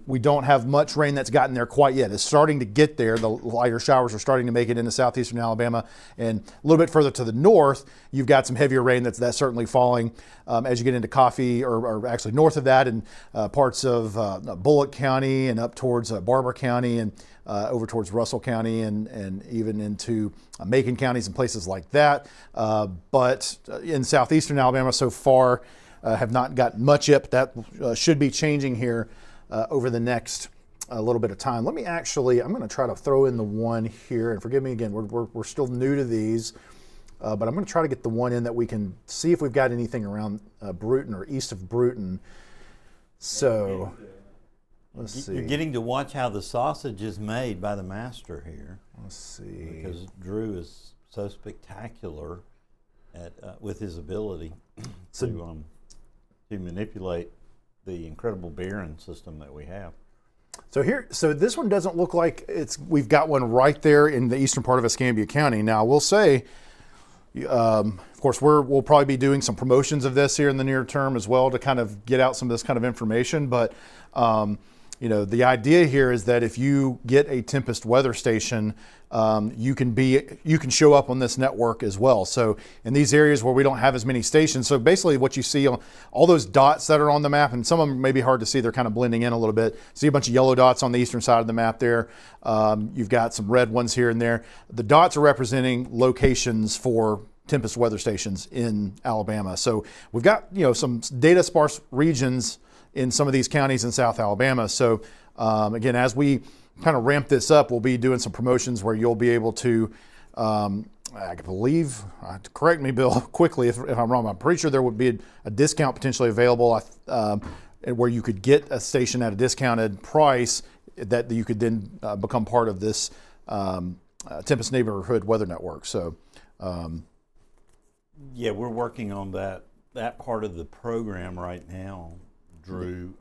we don't have much rain that's gotten there quite yet. It's starting to get there. The lighter showers are starting to make it into southeastern Alabama, and a little bit further to the north, you've got some heavier rain that's certainly falling as you get into Coffee, or actually north of that, and parts of Bullock County and up towards Barber County, and over towards Russell County, and even into Macon counties and places like that. But in southeastern Alabama so far, have not gotten much yet, but that should be changing here over the next little bit of time. I'm going to try to throw in the one here, and forgive me again, we're still new to these, but I'm going to try to get the one in that we can see if we've got anything around Bruton or east of Bruton. So let's see. You're getting to watch how the sausage is made by the master here. Let's see. Because Drew is so spectacular with his ability to manipulate the incredible bearing system that we have. So this one doesn't look like we've got one right there in the eastern part of Escambia County. Now, we'll say, of course, we'll probably be doing some promotions of this here in the near term as well to kind of get out some of this kind of information. But, the idea here is that if you get a Tempest weather station, you can show up on this network as well. So in these areas where we don't have as many stations, so basically what you see on all those dots that are on the map, and some of them may be hard to see, they're kind of blending in a little bit. See a bunch of yellow dots on the eastern side of the map there. You've got some red ones here and there. The dots are representing locations for Tempest weather stations in Alabama. So we've got some data sparse regions in some of these counties in South Alabama. So again, as we kind of ramp this up, we'll be doing some promotions where you'll be able to, I believe, correct me, Bill, quickly if I'm wrong, I'm pretty sure there would be a discount potentially available where you could get a station at a discounted price that you could then become part of this Tempest Neighborhood Weather Network. So, yeah, we're working on that part of the program right now, Drew.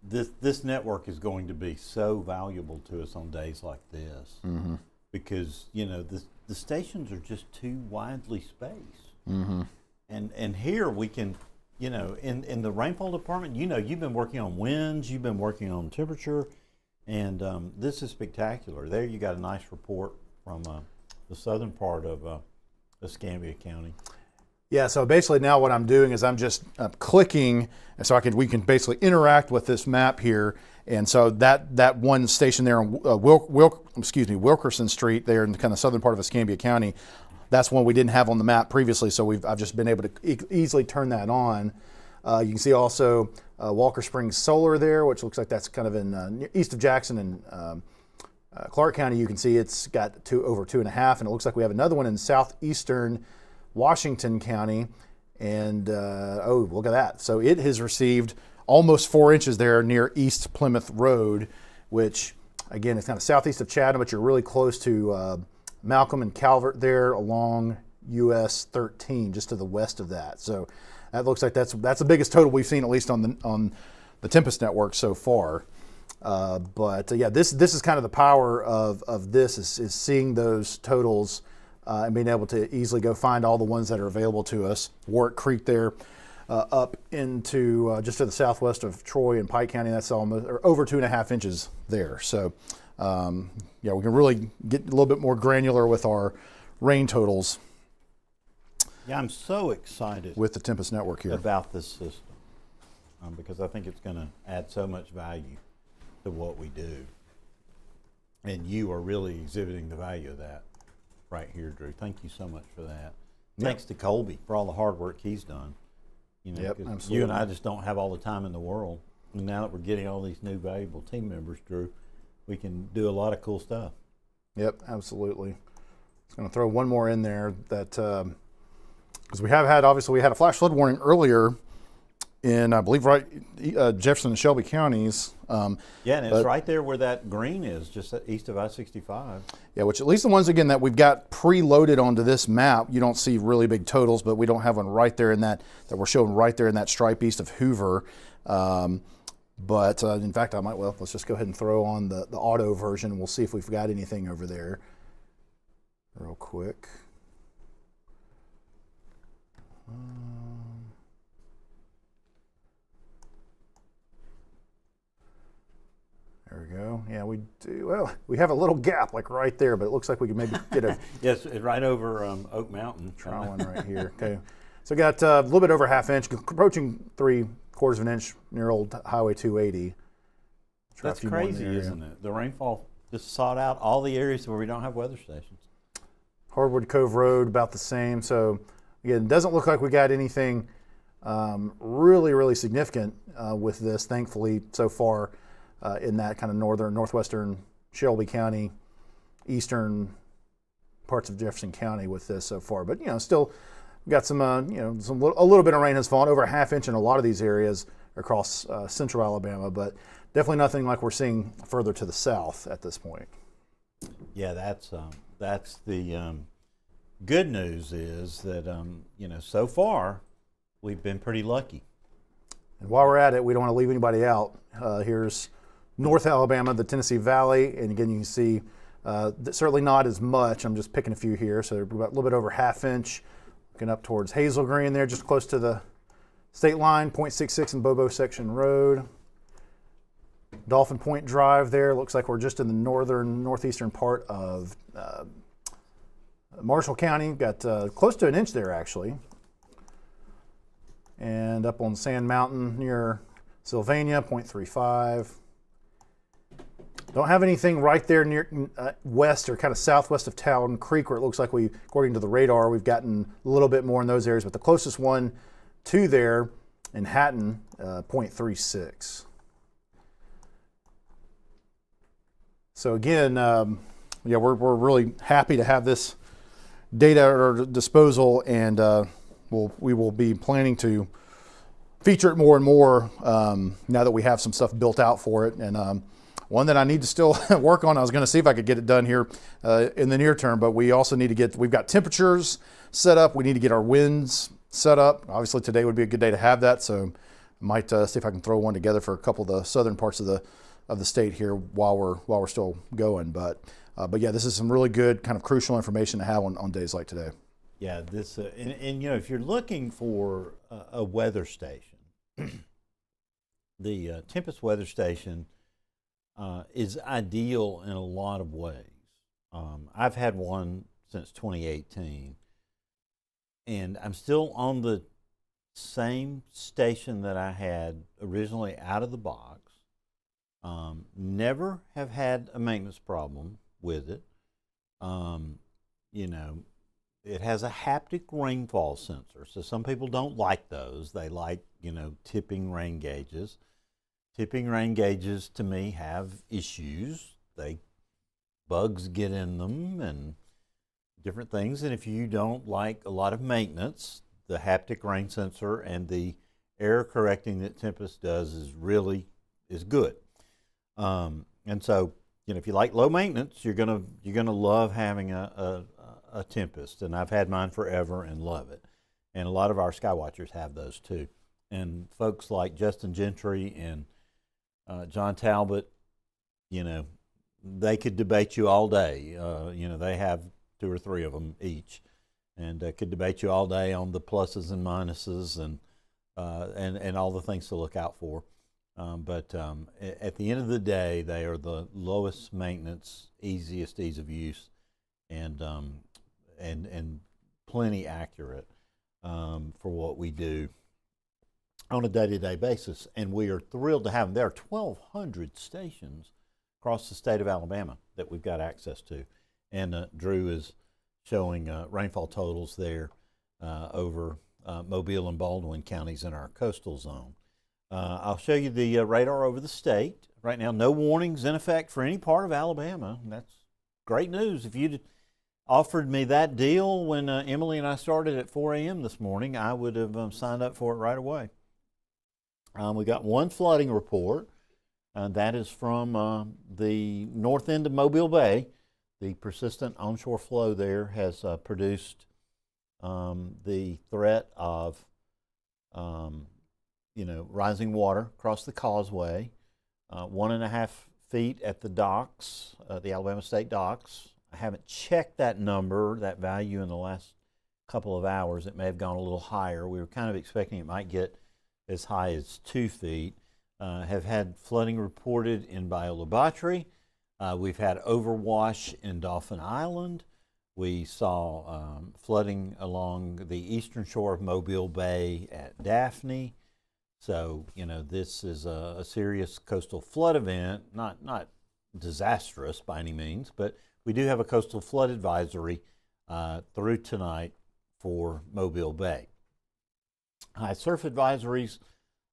This network is going to be so valuable to us on days like this, mm-hmm. because the stations are just too widely spaced, mm-hmm. and here we can, in the rainfall department, you've been working on winds, you've been working on temperature, and this is spectacular. There you got a nice report from the southern part of Escambia County. Yeah, so basically now what I'm doing is I'm just clicking, and so we can basically interact with this map here. And so that one station there on Wilkerson Street there in the kind of southern part of Escambia County, that's one we didn't have on the map previously, so I've just been able to easily turn that on. You can see also Walker Springs Solar there, which looks like that's kind of in east of Jackson and Clark County. You can see it's got over 2.5, and it looks like we have another one in southeastern Washington County, and look at that. So it has received almost 4 inches there near East Plymouth Road, which again is kind of southeast of Chatham, but you're really close to Malcolm and Calvert there along US 13, just to the west of that. So that looks like that's the biggest total we've seen, at least on the Tempest network so far. But yeah, this is kind of the power of this is seeing those totals and being able to easily go find all the ones that are available to us. Warwick Creek there, up into just to the southwest of Troy and Pike County, that's almost or over 2.5 inches there. So yeah, we can really get a little bit more granular with our rain totals. Yeah, I'm so excited with the Tempest network here about this system because I think it's going to add so much value to what we do. And you are really exhibiting the value of that right here, Drew. Thank you so much for that. Yep. Thanks to Colby for all the hard work he's done. You know, yep, 'cause absolutely. you and I just don't have all the time in the world. And now that we're getting all these new valuable team members, Drew, we can do a lot of cool stuff. Yep, absolutely. Just going to throw one more in there that because we had a flash flood warning earlier in, I believe, Jefferson and Shelby counties. Yeah, and it's right there where that green is, just east of I-65. Yeah, which at least the ones, again, that we've got preloaded onto this map, you don't see really big totals, but we don't have one right there in that we're showing right there in that stripe east of Hoover. But in fact, let's just go ahead and throw on the auto version, and we'll see if we've got anything over there real quick. There we go. Yeah, we do. Well, we have a little gap like right there, but it looks like we can maybe get a yes, right over Oak Mountain. try one right here. Okay, so got a little bit over 1/2 inch, approaching 3/4 of an inch near old Highway 280. Try a That's few more in crazy, the area. isn't it? The rainfall just sought out all the areas where we don't have weather stations. Hardwood Cove Road, about the same. So again, it doesn't look like we got anything really significant with this, thankfully, so far in that kind of northwestern Shelby County, eastern parts of Jefferson County with this so far. But, still we got some, a little bit of rain has fallen, over 1/2 inch in a lot of these areas across central Alabama, but definitely nothing like we're seeing further to the south at this point. Yeah, that's the good news is that, so far we've been pretty lucky. And while we're at it, we don't want to leave anybody out. Here's North Alabama, the Tennessee Valley, and again, you can see certainly not as much. I'm just picking a few here. So about a little bit over 1/2 inch, looking up towards Hazel Green there, just close to the state line, 0.66 in Bobo Section Road. Dolphin Point Drive there, looks like we're just in the northeastern part of Marshall County. Got close to 1 inch there, actually. And up on Sand Mountain near Sylvania, 0.35. Don't have anything right there near west or kind of southwest of Town Creek where it looks like according to the radar, we've gotten a little bit more in those areas. But the closest one to there in Hatton, 0.36. So again, we're really happy to have this data at our disposal, and we will be planning to feature it more and more now that we have some stuff built out for it. And one that I need to still work on, I was going to see if I could get it done here in the near term, but we also need to we've got temperatures set up. We need to get our winds set up. Obviously today would be a good day to have that, so I might see if I can throw one together for a couple of the southern parts of the state here while we're still going. But yeah, this is some really good kind of crucial information to have on days like today. Yeah, this and if you're looking for a weather station, the Tempest weather station is ideal in a lot of ways. I've had one since 2018, and I'm still on the same station that I had originally out of the box. Never have had a maintenance problem with it. It has a haptic rainfall sensor. So some people don't like those. They like, tipping rain gauges. Tipping rain gauges to me have issues. Bugs get in them and different things. And if you don't like a lot of maintenance, the haptic rain sensor and the error correcting that Tempest does is good. And so, if you like low maintenance, you're gonna love having a Tempest. And I've had mine forever and love it. And a lot of our Skywatchers have those too. and folks like Justin Gentry and John Talbot, you know, they could debate you all day. You know, they have 2 or 3 of them each, and could debate you all day on the pluses and minuses and all the things to look out for. But at the end of the day, they are the lowest maintenance, easiest ease of use, and plenty accurate for what we do on a day-to-day basis. And we are thrilled to have them. There are 1,200 stations across the state of Alabama that we've got access to. And Drew is showing rainfall totals there over Mobile and Baldwin counties in our coastal zone. I'll show you the radar over the state. Right now, no warnings in effect for any part of Alabama. That's great news. If you'd offered me that deal when Emily and I started at 4 a.m. this morning, I would have signed up for it right away. We got one flooding report. That is from the north end of Mobile Bay. The persistent onshore flow there has produced the threat of rising water across the causeway, 1.5 feet at the docks, the Alabama State docks. I haven't checked that number, that value, in the last couple of hours. It may have gone a little higher. We were kind of expecting it might get as high as 2 feet. Have had flooding reported in Bayou Battery. We've had overwash in Dauphin Island. We saw flooding along the eastern shore of Mobile Bay at Daphne. So, you know, this is a serious coastal flood event, not disastrous by any means, but we do have a coastal flood advisory through tonight for Mobile Bay. High surf advisories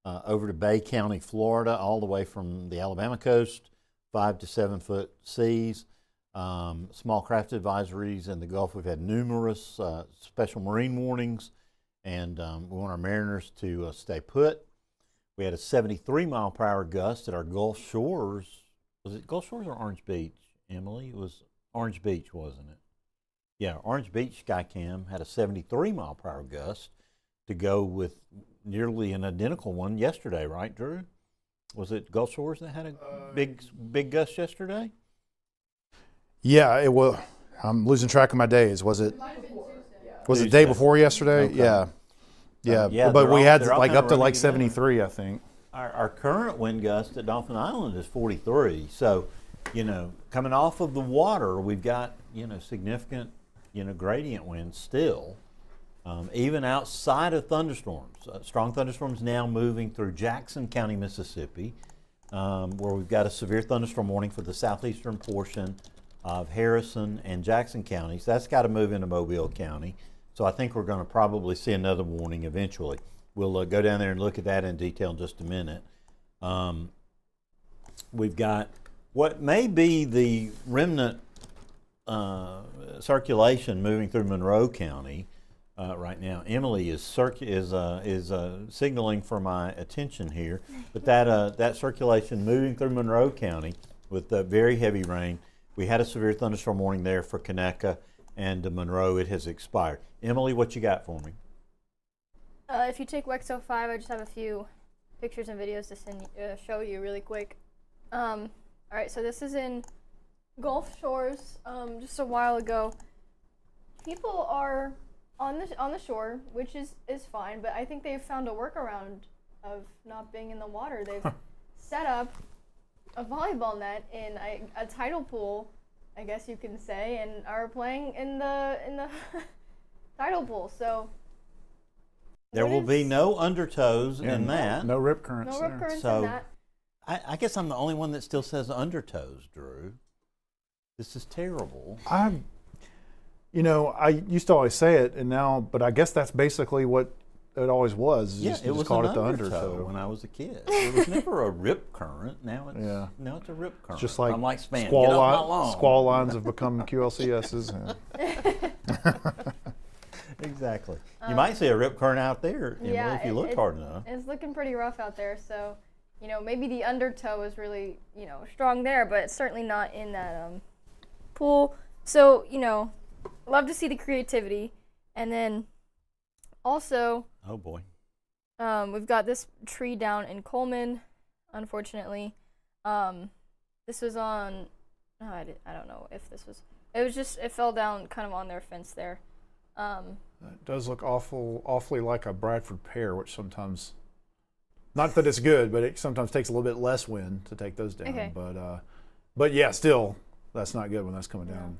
over to Bay County, Florida, all the way from the Alabama coast, 5 to 7 foot seas. Small craft advisories in the Gulf. We've had numerous special marine warnings, and we want our mariners to stay put. We had a 73 mile per hour gust at our Gulf Shores. Was it Gulf Shores or Orange Beach, Emily? It was Orange Beach, wasn't it? Yeah, Orange Beach Skycam had a 73 mile per hour gust to go with nearly an identical one yesterday, right, Drew? Was it Gulf Shores that had a big gust yesterday? Yeah, it was. I'm losing track of my days. Was it the day before yesterday? Okay. Yeah, but we had like up to like 73, I think. Our current wind gust at Dauphin Island is 43. So, you know, coming off of the water, we've got, you know, significant, you know, gradient winds still, even outside of thunderstorms. Strong thunderstorms now moving through Jackson County, Mississippi, where we've got a severe thunderstorm warning for the southeastern portion of Harrison and Jackson counties. That's got to move into Mobile County. So I think we're going to probably see another warning eventually. We'll go down there and look at that in detail in just a minute. We've got what may be the remnant circulation moving through Monroe County right now. Emily is signaling for my attention here, but that circulation moving through Monroe County with very heavy rain. We had a severe thunderstorm warning there for Conecuh and Monroe. It has expired. Emily, what you got for me? If you take WEXO 5, I just have a few pictures and videos to show you really quick. All right, so this is in Gulf Shores. Just a while ago, people are on the shore, which is fine, but I think they've found a workaround of not being in the water. They've set up a volleyball net in a tidal pool, I guess you can say, and are playing in the tidal pool. So there will be no undertows in that. No rip currents. No rip currents So in that. I guess I'm the only one that still says undertows, Drew. This is terrible. I used to always say it, and now, but I guess that's basically what it always was. Yeah, it was called it the undertow when I was a kid. It was never a rip current. Now it's a rip current. Just like I'm like Spann. Squall lines have become QLCSs. Exactly. You might see a rip current out there, Emily, if you look hard enough. It's looking pretty rough out there, so, you know, maybe the undertow is really, you know, strong there, but it's certainly not in that pool. So, you know, love to see the creativity. And then also, oh boy, We've got this tree down in Coleman, unfortunately. This was on, oh, I don't know if this was, it fell down kind of on their fence there. It does look awfully like a Bradford pear, which sometimes, not that it's good, but it sometimes takes a little bit less wind to take those down. Okay. But yeah, still, that's not good when that's coming down.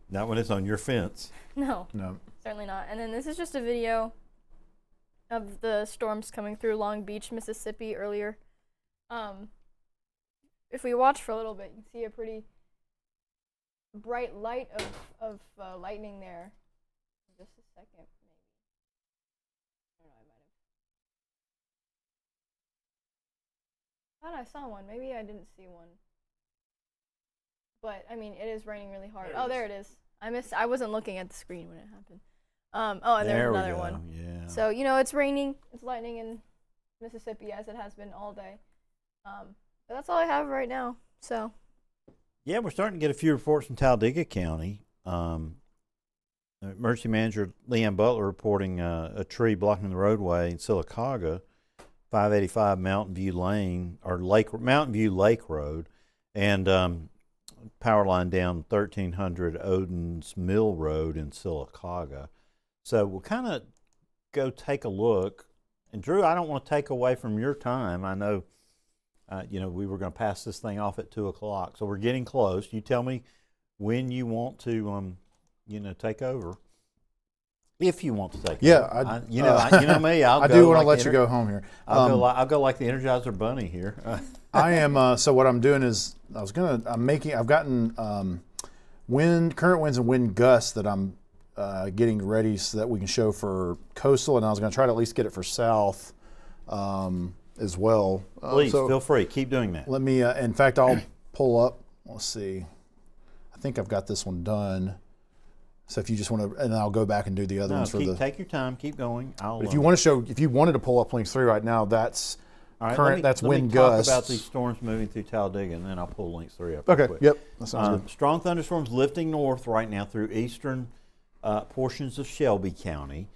Not when it's on your fence. No, No. certainly not. And then this is just a video of the storms coming through Long Beach, Mississippi earlier. If we watch for a little bit, you can see a pretty bright light of lightning there. Just a second, maybe. I don't know, I thought I saw one. Maybe I didn't see one. But I mean, it is raining really hard. Oh, there it is. I wasn't looking at the screen when it happened. Oh, and there's another one. Yeah. So, you know, it's raining, it's lightning in Mississippi as it has been all day. But that's all I have right now. So. Yeah, we're starting to get a few reports from Talladega County. Emergency Manager Leanne Butler reporting a tree blocking the roadway in Sylacauga, 585 Mountain View Lane, or Mountain View Lake Road, and power line down 1300 Odin's Mill Road in Sylacauga. So we'll kind of go take a look. And Drew, I don't want to take away from your time. I know, we were going to pass this thing off at 2 o'clock, so we're getting close. You tell me when you want to, take over. If you want to take over. You know me. I do want to let you go home here. I'll go like the Energizer Bunny here. I am. So what I'm doing is I've gotten current winds and wind gusts that I'm getting ready so that we can show for coastal, and I was going to try to at least get it for south as well. Please feel free. Keep doing that. Let me. In fact, I'll pull up. Let's see. I think I've got this one done. So if you just want to, and I'll go back and do the other ones take your time. Keep going. If you want to show, if you wanted to pull up links 3 right now, that's right, current. That's wind gusts. Talk about these storms moving through Talladega, and then I'll pull links 3 up. Okay. Quick. Yep. That sounds good. Strong thunderstorms lifting north right now through eastern portions of Shelby County,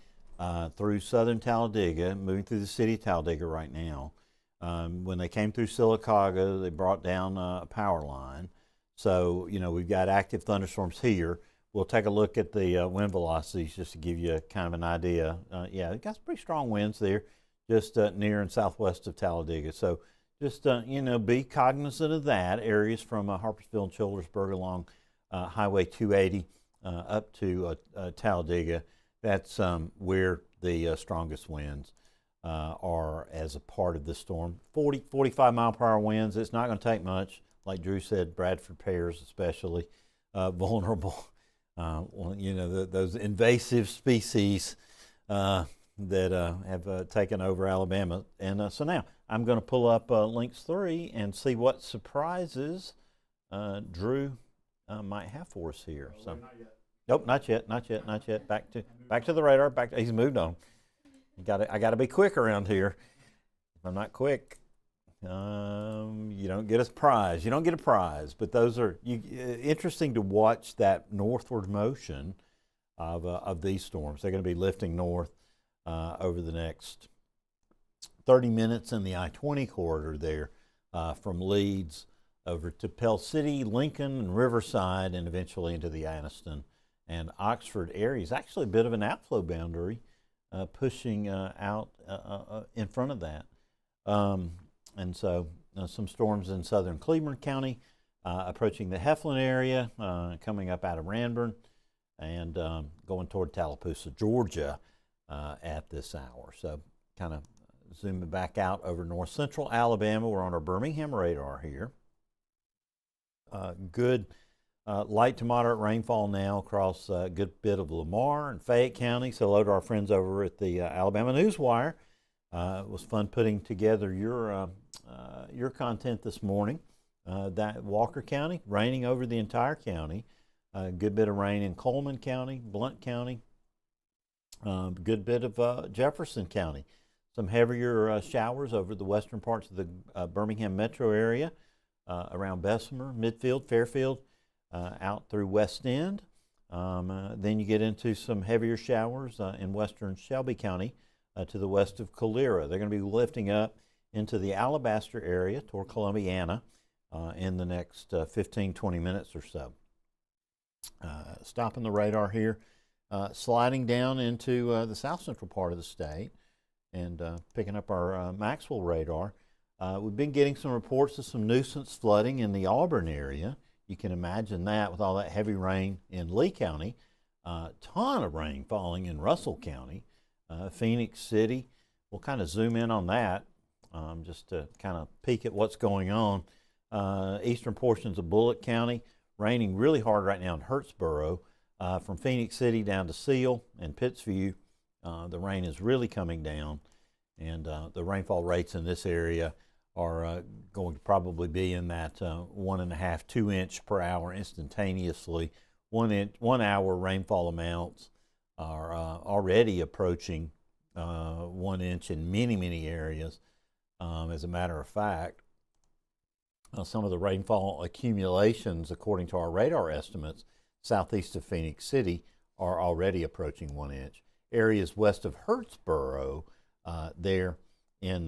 through southern Talladega, moving through the city of Talladega right now. When they came through Sylacauga, they brought down a power line. So, we've got active thunderstorms here. We'll take a look at the wind velocities just to give you kind of an idea. We've got some pretty strong winds there, just near and southwest of Talladega. So just, be cognizant of that. Areas from Harpersville and Childersburg along Highway 280 up to Talladega. That's where the strongest winds are as a part of the storm. 40, 45 mile per hour winds. It's not going to take much. Like Drew said, Bradford pears especially vulnerable. Those invasive species that have taken over Alabama. And so now I'm going to pull up links 3 and see what surprises Drew might have for us here. So, nope, not yet. Back to the radar. He's moved on. I got to be quick around here. If I'm not quick, you don't get a prize. You don't get a prize. But those are interesting to watch that northward motion of these storms. They're going to be lifting north over the next 30 minutes in the I-20 corridor there, from Leeds over to Pell City, Lincoln, and Riverside, and eventually into the Anniston and Oxford areas. Actually, a bit of an outflow boundary pushing out in front of that. And so some storms in southern Cleveland County, approaching the Heflin area, coming up out of Ranburne, and going toward Tallapoosa, Georgia at this hour. So kind of zooming back out over north central Alabama. We're on our Birmingham radar here. Good light to moderate rainfall now across a good bit of Lamar and Fayette County. So hello to our friends over at the Alabama Newswire. It was fun putting together your content this morning. That Walker County, raining over the entire county. A good bit of rain in Coleman County, Blount County. Good bit of Jefferson County. Some heavier showers over the western parts of the Birmingham metro area, around Bessemer, Midfield, Fairfield, out through West End. Then you get into some heavier showers in western Shelby County, to the west of Calera. They're going to be lifting up into the Alabaster area toward Columbiana in the next 15, 20 minutes or so. Stopping the radar here, sliding down into the south central part of the state and picking up our Maxwell radar. We've been getting some reports of some nuisance flooding in the Auburn area. You can imagine that with all that heavy rain in Lee County. Ton of rain falling in Russell County. Phoenix City, we'll kind of zoom in on that just to kind of peek at what's going on. Eastern portions of Bullitt County, raining really hard right now in Hurtsboro. From Phoenix City down to Seal and Pittsview, the rain is really coming down, and the rainfall rates in this area are going to probably be in that 1.5 to 2 inch per hour instantaneously. 1 hour rainfall amounts are already approaching 1 inch in many areas. As a matter of fact, some of the rainfall accumulations, according to our radar estimates, southeast of Phoenix City are already approaching 1 inch. Areas west of Hurtsboro, there in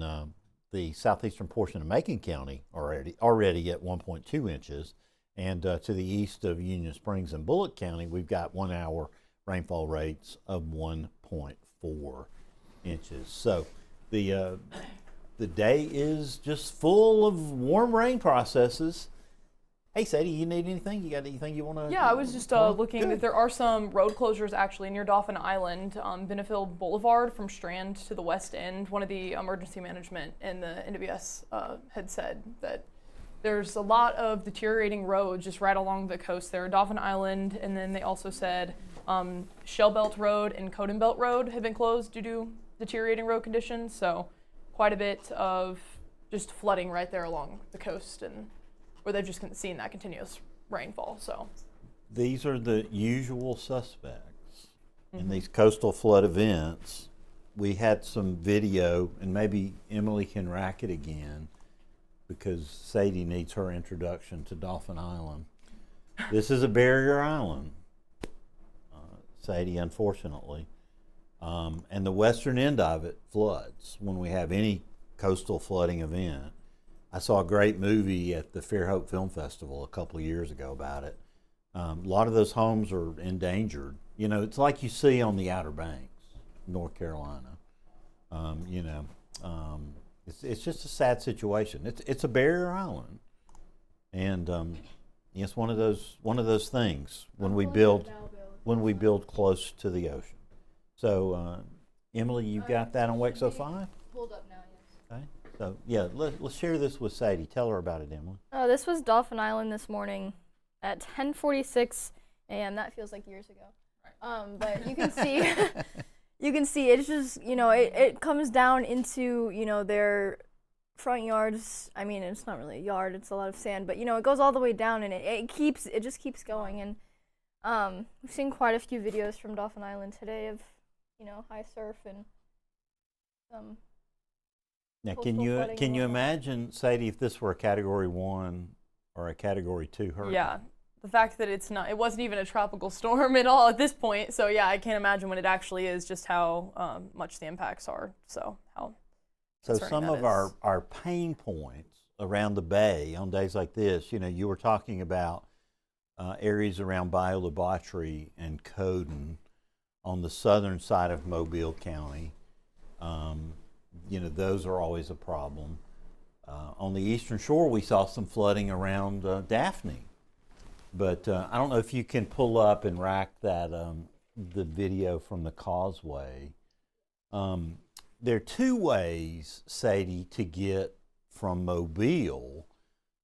the southeastern portion of Macon County, are already at 1.2 inches. And to the east of Union Springs and Bullitt County, we've got 1 hour rainfall rates of 1.4 inches. So the day is just full of warm rain processes. Hey, Sadie, you need anything? You got anything you want to? Yeah, I was just looking that there are some road closures actually near Dauphin Island, Benefield Boulevard from Strand to the west end. One of the emergency management in the NWS had said that there's a lot of deteriorating roads just right along the coast there, Dauphin Island, and then they also said Shell Belt Road and Coden Belt Road have been closed due to deteriorating road conditions. So quite a bit of just flooding right there along the coast, and where they've just seen that continuous rainfall. So these are the usual suspects in these coastal flood events. We had some video, and maybe Emily can rack it again because Sadie needs her introduction to Dauphin Island. This is a barrier island, Sadie, unfortunately. And the western end of it floods when we have any coastal flooding event. I saw a great movie at the Fairhope Film Festival a couple of years ago about it. A lot of those homes are endangered. You know, it's like you see on the Outer Banks, North Carolina. It's just a sad situation. It's a barrier island, and it's one of those things when we build close to the ocean. So, Emily, you got that on WEXO 5? Pulled up now, yes. Okay. So, yeah, let's share this with Sadie. Tell her about it, Emily. This was Dauphin Island this morning at 10:46 a.m. That feels like years ago. But you can see, it's just, it comes down into, their front yards. I mean, it's not really a yard, it's a lot of sand, but, it goes all the way down, and it just keeps going. And we've seen quite a few videos from Dauphin Island today of, high surf and some. Now, can you imagine, Sadie, if this were a Category 1 or a Category 2 hurricane? yeah, the fact that it wasn't even a tropical storm at all at this point. So yeah, I can't imagine when it actually is just how much the impacts are. So some of our pain points around the bay on days like this, you were talking about areas around Biola Botry and Coden on the southern side of Mobile County. Those are always a problem. On the eastern shore, we saw some flooding around Daphne. But I don't know if you can pull up and rack that the video from the causeway. There are two ways, Sadie, to get from Mobile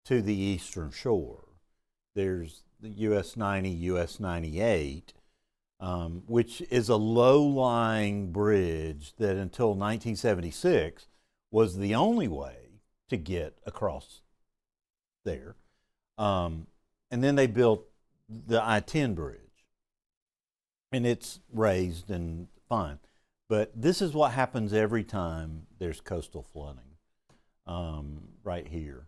to the eastern shore. There's the US 90, US 98, which is a low-lying bridge that until 1976 was the only way to get across there. And then they built the I-10 bridge, and it's raised and fine. But this is what happens every time there's coastal flooding right here.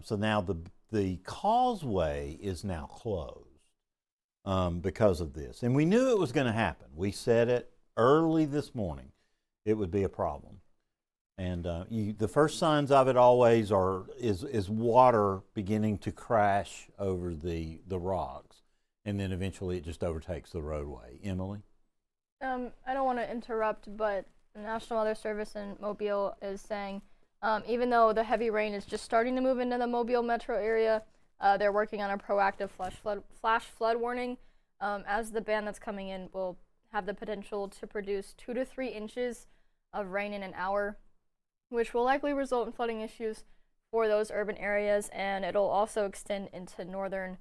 So now the causeway is now closed because of this. And we knew it was going to happen. We said it early this morning. it would be a problem. And the first signs of it always is water beginning to crash over the rocks, and then eventually it just overtakes the roadway. Emily? I don't want to interrupt, but the National Weather Service in Mobile is saying, even though the heavy rain is just starting to move into the Mobile metro area, they're working on a proactive flash flood warning, as the band that's coming in will have the potential to produce 2 to 3 inches of rain in an hour, which will likely result in flooding issues for those urban areas, and it'll also extend into northern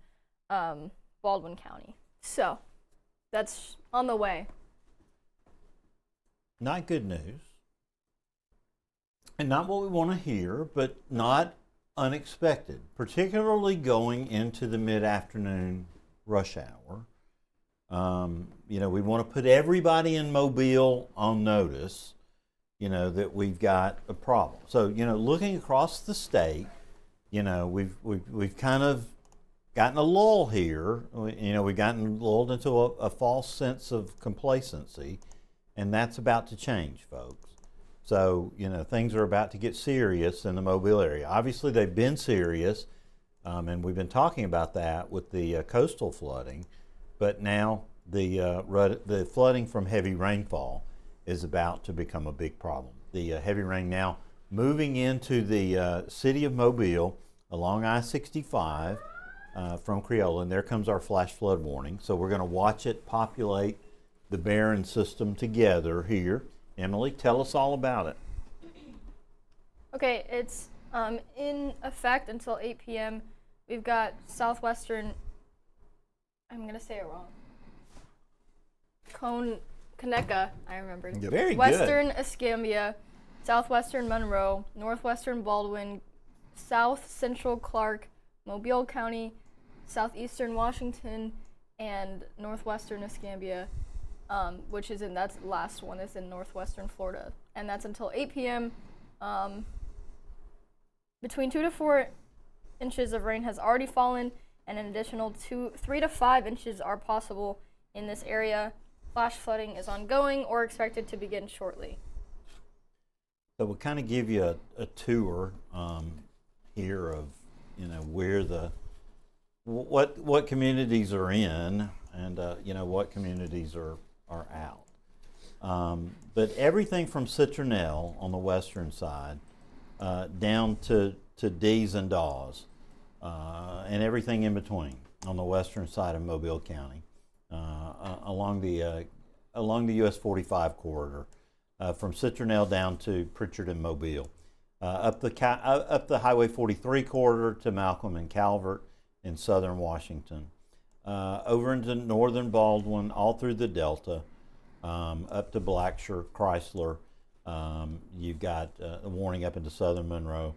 Baldwin County. So that's on the way. Not good news. And not what we want to hear, but not unexpected, particularly going into the mid-afternoon rush hour. We want to put everybody in Mobile on notice, that we've got a problem. So, looking across the state, we've kind of gotten a lull here. We've gotten lulled into a false sense of complacency, and that's about to change, folks. So, things are about to get serious in the Mobile area. Obviously, they've been serious, and we've been talking about that with the coastal flooding, but now the flooding from heavy rainfall is about to become a big problem. The heavy rain now moving into the city of Mobile along I-65 from Creola, and there comes our flash flood warning. So we're going to watch it populate the Barron system together here. Emily, tell us all about it. Okay, it's in effect until 8 p.m. We've got southwestern, I'm going to say it wrong, Conecuh, I remembered. Yep. Very Western good. Escambia, southwestern Monroe, northwestern Baldwin, south central Clark, Mobile County, southeastern Washington, and northwestern Escambia, which is that's the last one is in northwestern Florida. And that's until 8 p.m. Between 2 to 4 inches of rain has already fallen, and an additional 3 to 5 inches are possible in this area. Flash flooding is ongoing or expected to begin shortly. So we'll kind of give you a tour here of where what communities are in, and what communities are out. But everything from Citronelle on the western side down to D's and Dawes, and everything in between on the western side of Mobile County, along the US 45 corridor, from Citronelle down to Pritchard and Mobile, up the Highway 43 corridor to Malcolm and Calvert in southern Washington, over into northern Baldwin, all through the Delta, up to Blacksher, Chrysler. You've got a warning up into southern Monroe,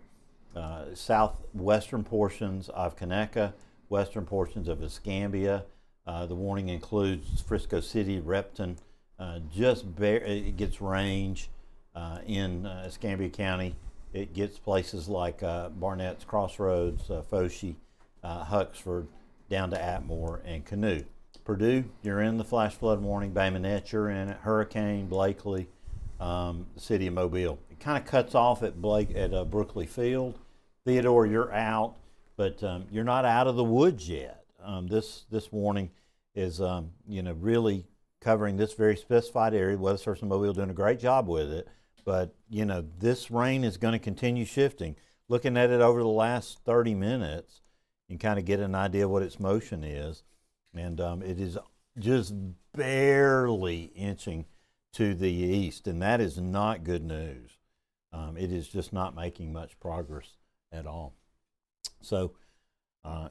southwestern portions of Conecuh, western portions of Escambia. The warning includes Frisco City, Repton. It gets range in Escambia County. It gets places like Barnett's Crossroads, Foshee, Huxford, down to Atmore and Canute. Purdue, you're in the flash flood warning. Bay Minette, you're in it. Hurricane, Blakely, the city of Mobile. It kind of cuts off at Brookley Field. Theodore, you're out, but you're not out of the woods yet. This warning is really covering this very specified area. Weather Service in Mobile doing a great job with it, but this rain is going to continue shifting. Looking at it over the last 30 minutes, you can kind of get an idea what its motion is, and it is just barely inching to the east, and that is not good news. It is just not making much progress at all. So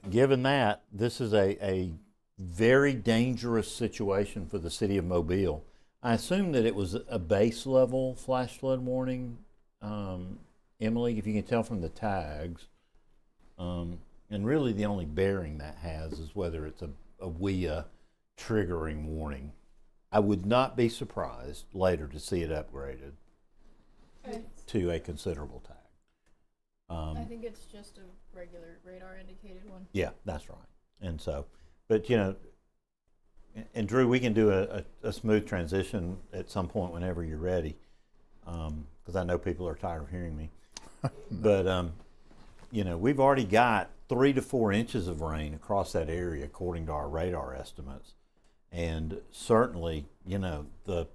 given that, this is a very dangerous situation for the city of Mobile. I assume that it was a base level flash flood warning, Emily, if you can tell from the tags. And really the only bearing that has is whether it's a WIA triggering warning. I would not be surprised later to see it upgraded to a considerable tag. I think it's just a regular radar indicated one. Yeah, that's right. And so, but and Drew, we can do a smooth transition at some point whenever you're ready. because I know people are tired of hearing me. But, you know, we've already got 3 to 4 inches of rain across that area according to our radar estimates. And certainly, you know, the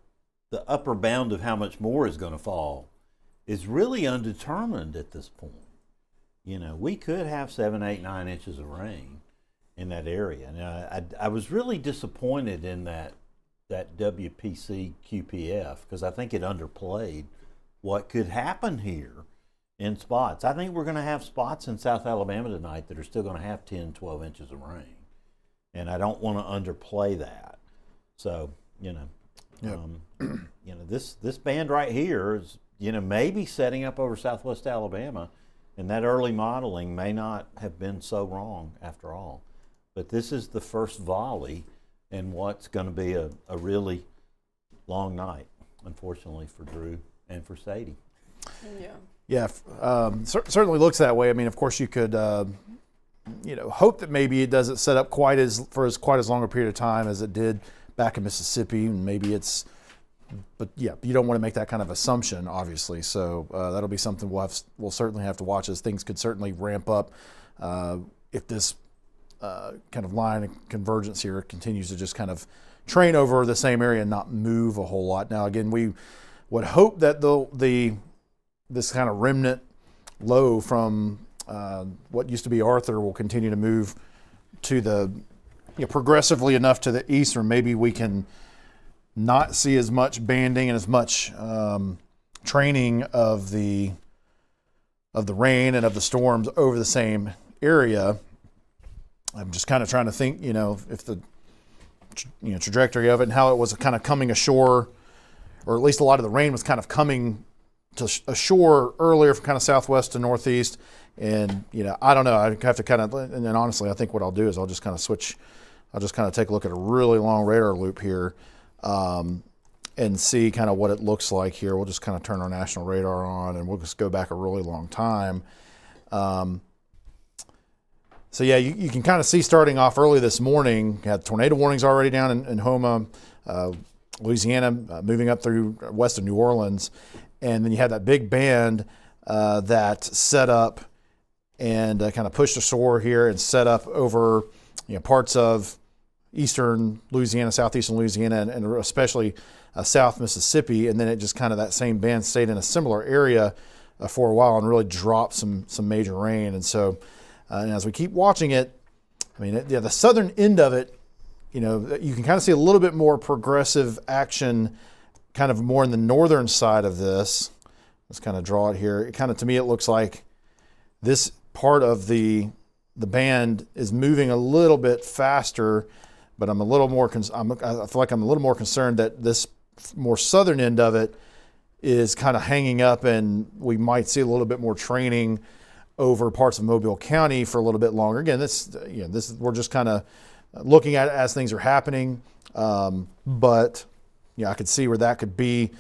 upper bound of how much more is going to fall is really undetermined at this point. You know, we could have 7, 8, 9 inches of rain in that area. Now, I was really disappointed in that WPC QPF because I think it underplayed what could happen here in spots. I think we're going to have spots in South Alabama tonight that are still going to have 10, 12 inches of rain. And I don't want to underplay that. So, you know, you know, this band right here is, you know, maybe setting up over Southwest Alabama, and that early modeling may not have been so wrong after all. But this is the first volley in what's going to be a really long night, unfortunately, for Drew and for Sadie. Yeah, certainly looks that way. I mean, of course, you could, you know, hope that maybe it doesn't set up quite as long a period of time as it did back in Mississippi, and maybe it's. But yeah, you don't want to make that kind of assumption, obviously. So that'll be something we'll certainly have to watch, as things could certainly ramp up if this kind of line of convergence here continues to just kind of train over the same area and not move a whole lot. Now, again, we would hope that this kind of remnant low from what used to be Arthur will continue to move to the, you know, progressively enough to the east, or maybe we can not see as much banding and as much training of the rain and of the storms over the same area. I'm just kind of trying to think, you know, if the trajectory of it and how it was kind of coming ashore, or at least a lot of the rain was kind of coming to ashore earlier from kind of southwest to northeast. And, you know, I don't know. I have to kind of, and then honestly, I think what I'll do is I'll just kind of switch. I'll just kind of take a look at a really long radar loop here and see kind of what it looks like here. We'll just kind of turn our national radar on and we'll just go back a really long time. So yeah, you can kind of see starting off early this morning, had tornado warnings already down in Houma, Louisiana, moving up through west of New Orleans. And then you had that big band that set up and kind of pushed ashore here and set up over, you know, parts of eastern Louisiana, southeastern Louisiana, and especially South Mississippi. And then it just kind of, that same band stayed in a similar area for a while and really dropped some major rain. And so, and as we keep watching it, I mean, the southern end of it, you know, you can kind of see a little bit more progressive action, kind of more in the northern side of this. Let's kind of draw it here. It kind of, to me, it looks like this part of the band is moving a little bit faster, but I'm a little more, I feel like I'm a little more concerned that this more southern end of it is kind of hanging up, and we might see a little bit more training over parts of Mobile County for a little bit longer. Again, we're just kind of looking at it as things are happening, but yeah, I could see where that could be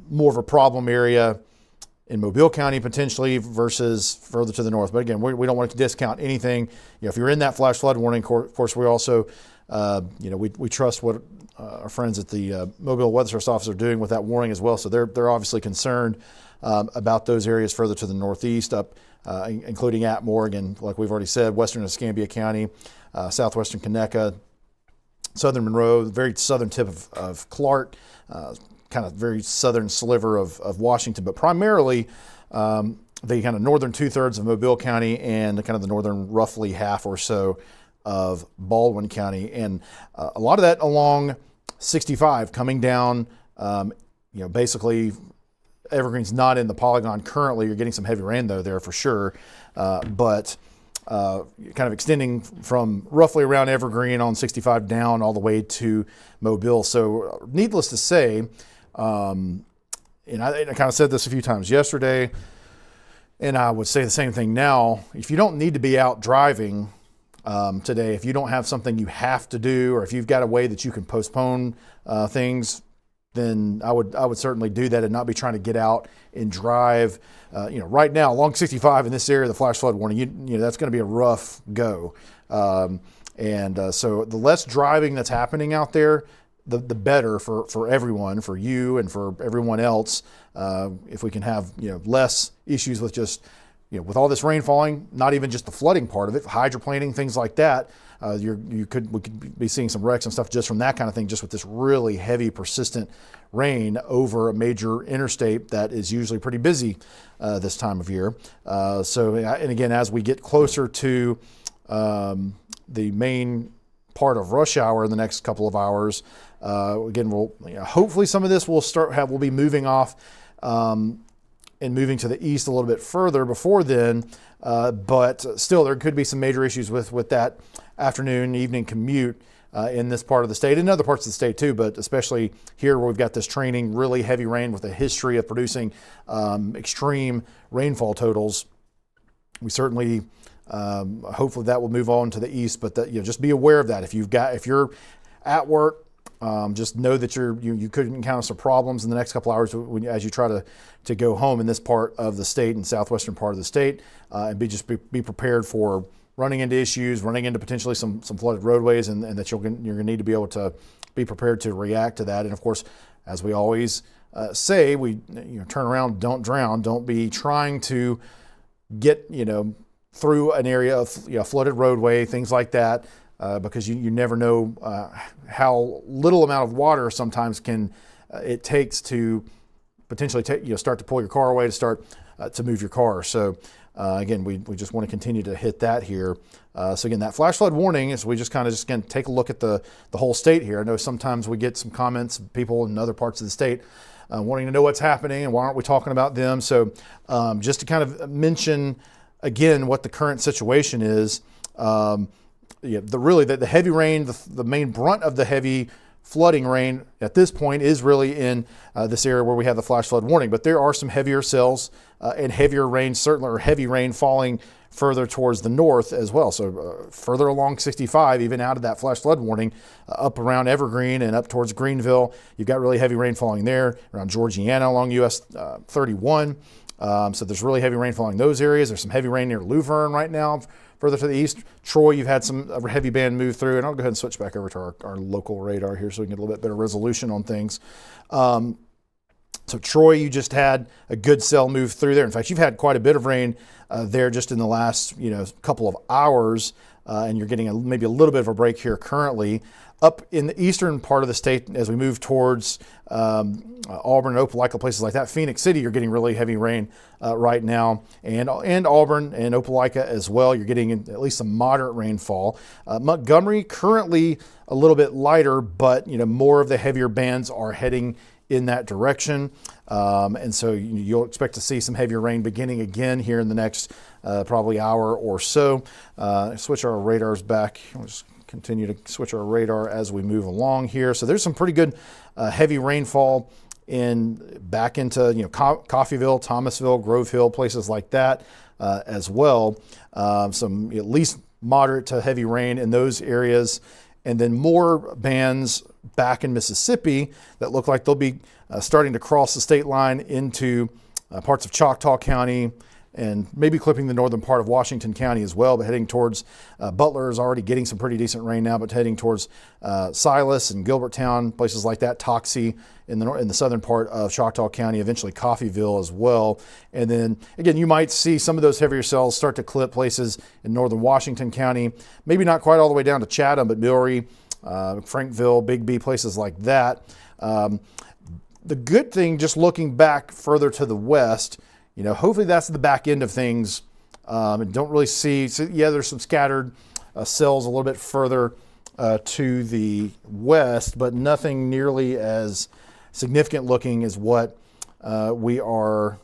more of a problem area in Mobile County potentially versus further to the north. But again, we don't want to discount anything. You know, if you're in that flash flood warning, of course, we also, you know, we trust what our friends at the Mobile Weather Service office are doing with that warning as well. So they're obviously concerned about those areas further to the northeast, up including Atmore, again, like we've already said, western Escambia County, southwestern Conecuh, southern Monroe, very southern tip of Clark, kind of very southern sliver of Washington, but primarily the kind of northern 2/3 of Mobile County and kind of the northern roughly half or so of Baldwin County. And a lot of that along 65 coming down, you know, basically Evergreen's not in the polygon currently. You're getting some heavy rain though there for sure, but kind of extending from roughly around Evergreen on 65 down all the way to Mobile. So needless to say, and I kind of said this a few times yesterday, and I would say the same thing now. If you don't need to be out driving today, if you don't have something you have to do, or if you've got a way that you can postpone things, then I would certainly do that and not be trying to get out and drive. You know, right now along 65 in this area, the flash flood warning, you know, that's going to be a rough go. So the less driving that's happening out there, the better for everyone, for you and for everyone else. If we can have less issues with just with all this rain falling, not even just the flooding part of it, hydroplaning, things like that. We could be seeing some wrecks and stuff just from that kind of thing, just with this really heavy, persistent rain over a major interstate that is usually pretty busy this time of year. And again, as we get closer to the main part of rush hour in the next couple of hours, again, hopefully some of this will be moving off and moving to the east a little bit further before then. But still, there could be some major issues with that afternoon, evening commute in this part of the state and other parts of the state too, but especially here where we've got this training, really heavy rain with a history of producing extreme rainfall totals. We certainly, hopefully that will move on to the east, but just be aware of that. If you're at work, just know that you could encounter some problems in the next couple hours as you try to go home in this part of the state and southwestern part of the state, and be prepared for running into issues, running into potentially some flooded roadways, and that you're going to need to be able to be prepared to react to that. And of course, as we always say, we turn around, don't drown. Don't be trying to get through an area of flooded roadway, things like that. Because you never know how little amount of water sometimes it takes to potentially start to pull your car away, to start to move your car. So again, we just want to continue to hit that here. So again, that flash flood warning is we just take a look at the whole state here. I know sometimes we get some comments of people in other parts of the state wanting to know what's happening and why aren't we talking about them. So just to kind of mention again what the current situation is. The heavy rain, the main brunt of the heavy flooding rain at this point is really in this area where we have the flash flood warning. But there are some heavier cells and heavier rain, certainly, or heavy rain falling further towards the north as well. So further along 65, even out of that flash flood warning, up around Evergreen and up towards Greenville, you've got really heavy rain falling there, around Georgiana along US 31. So there's really heavy rain falling in those areas. There's some heavy rain near Luverne right now. Further to the east, Troy, you've had some heavy band move through, and I'll go ahead and switch back over to our local radar here so we can get a little bit better resolution on things. So Troy, you just had a good cell move through there. In fact, you've had quite a bit of rain there just in the last couple of hours, and you're getting maybe a little bit of a break here currently. Up in the eastern part of the state, as we move towards Auburn and Opelika, places like that, Phoenix City, you're getting really heavy rain right now, and Auburn and Opelika as well. You're getting at least some moderate rainfall. Montgomery currently a little bit lighter, but more of the heavier bands are heading in that direction, and so you'll expect to see some heavier rain beginning again here in the next probably hour or so. Switch our radars back. We'll just continue to switch our radar as we move along here. So there's some pretty good heavy rainfall back into Coffeyville, Thomasville, Grove Hill, places like that as well. Some at least moderate to heavy rain in those areas, and then more bands back in Mississippi that look like they'll be starting to cross the state line into parts of Choctaw County, and maybe clipping the northern part of Washington County as well, but heading towards Butler is already getting some pretty decent rain now, but heading towards Silas and Gilberttown, places like that, Toxie in the southern part of Choctaw County, eventually Coffeyville as well. And then again, you might see some of those heavier cells start to clip places in northern Washington County, maybe not quite all the way down to Chatham, but Milry, Frankville, Bigby, places like that. The good thing, just looking back further to the west, hopefully that's the back end of things. And don't really see, there's some scattered cells a little bit further to the west, but nothing nearly as significant looking as what we are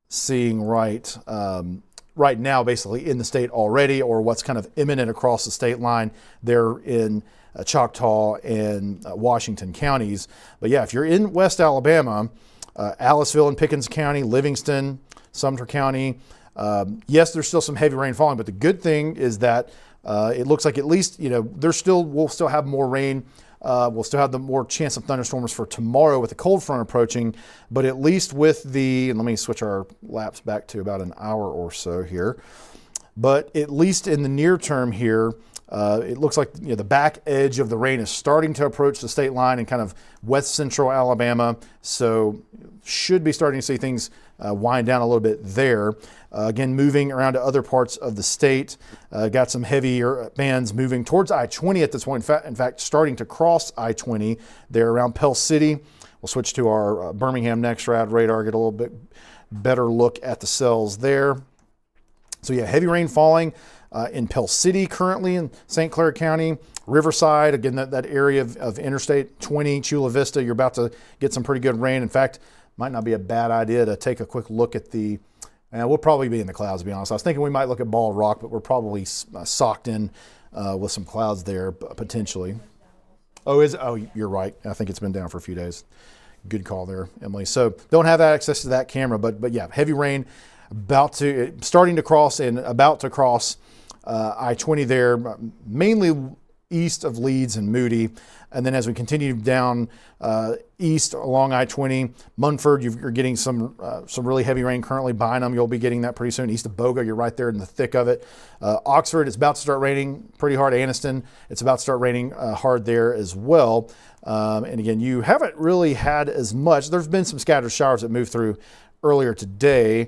seeing right now, basically in the state already, or what's kind of imminent across the state line there in Choctaw and Washington counties. But yeah, if you're in West Alabama, Aliceville and Pickens County, Livingston, Sumter County, yes, there's still some heavy rain falling, but the good thing is that it looks like at least, we'll still have more rain. We'll still have the more chance of thunderstorms for tomorrow with the cold front approaching, but at least with and let me switch our laps back to about an hour or so here. But at least in the near term here, It looks like the back edge of the rain is starting to approach the state line in kind of west central Alabama. So should be starting to see things wind down a little bit there. Again, moving around to other parts of the state. Got some heavier bands moving towards I-20 at this point. In fact, starting to cross I-20 there around Pell City. We'll switch to our Birmingham Next Rad radar, get a little bit better look at the cells there. So yeah, heavy rain falling in Pell City currently in St. Clair County. Riverside, again, that area of Interstate 20, Chula Vista, you're about to get some pretty good rain. In fact, might not be a bad idea to take a quick look at the, we'll probably be in the clouds, to be honest. I was thinking we might look at Ball Rock, but we're probably socked in with some clouds there, potentially. Oh, you're right. I think it's been down for a few days. Good call there, Emily. So don't have access to that camera, but yeah, heavy rain starting to cross and about to cross I-20 there, mainly east of Leeds and Moody. And then as we continue down east along I-20, Munford, you're getting some really heavy rain currently. Bynum, you'll be getting that pretty soon. East of Boga, you're right there in the thick of it. Oxford, it's about to start raining pretty hard. Anniston, it's about to start raining hard there as well. And again, you haven't really had as much. There's been some scattered showers that moved through earlier today.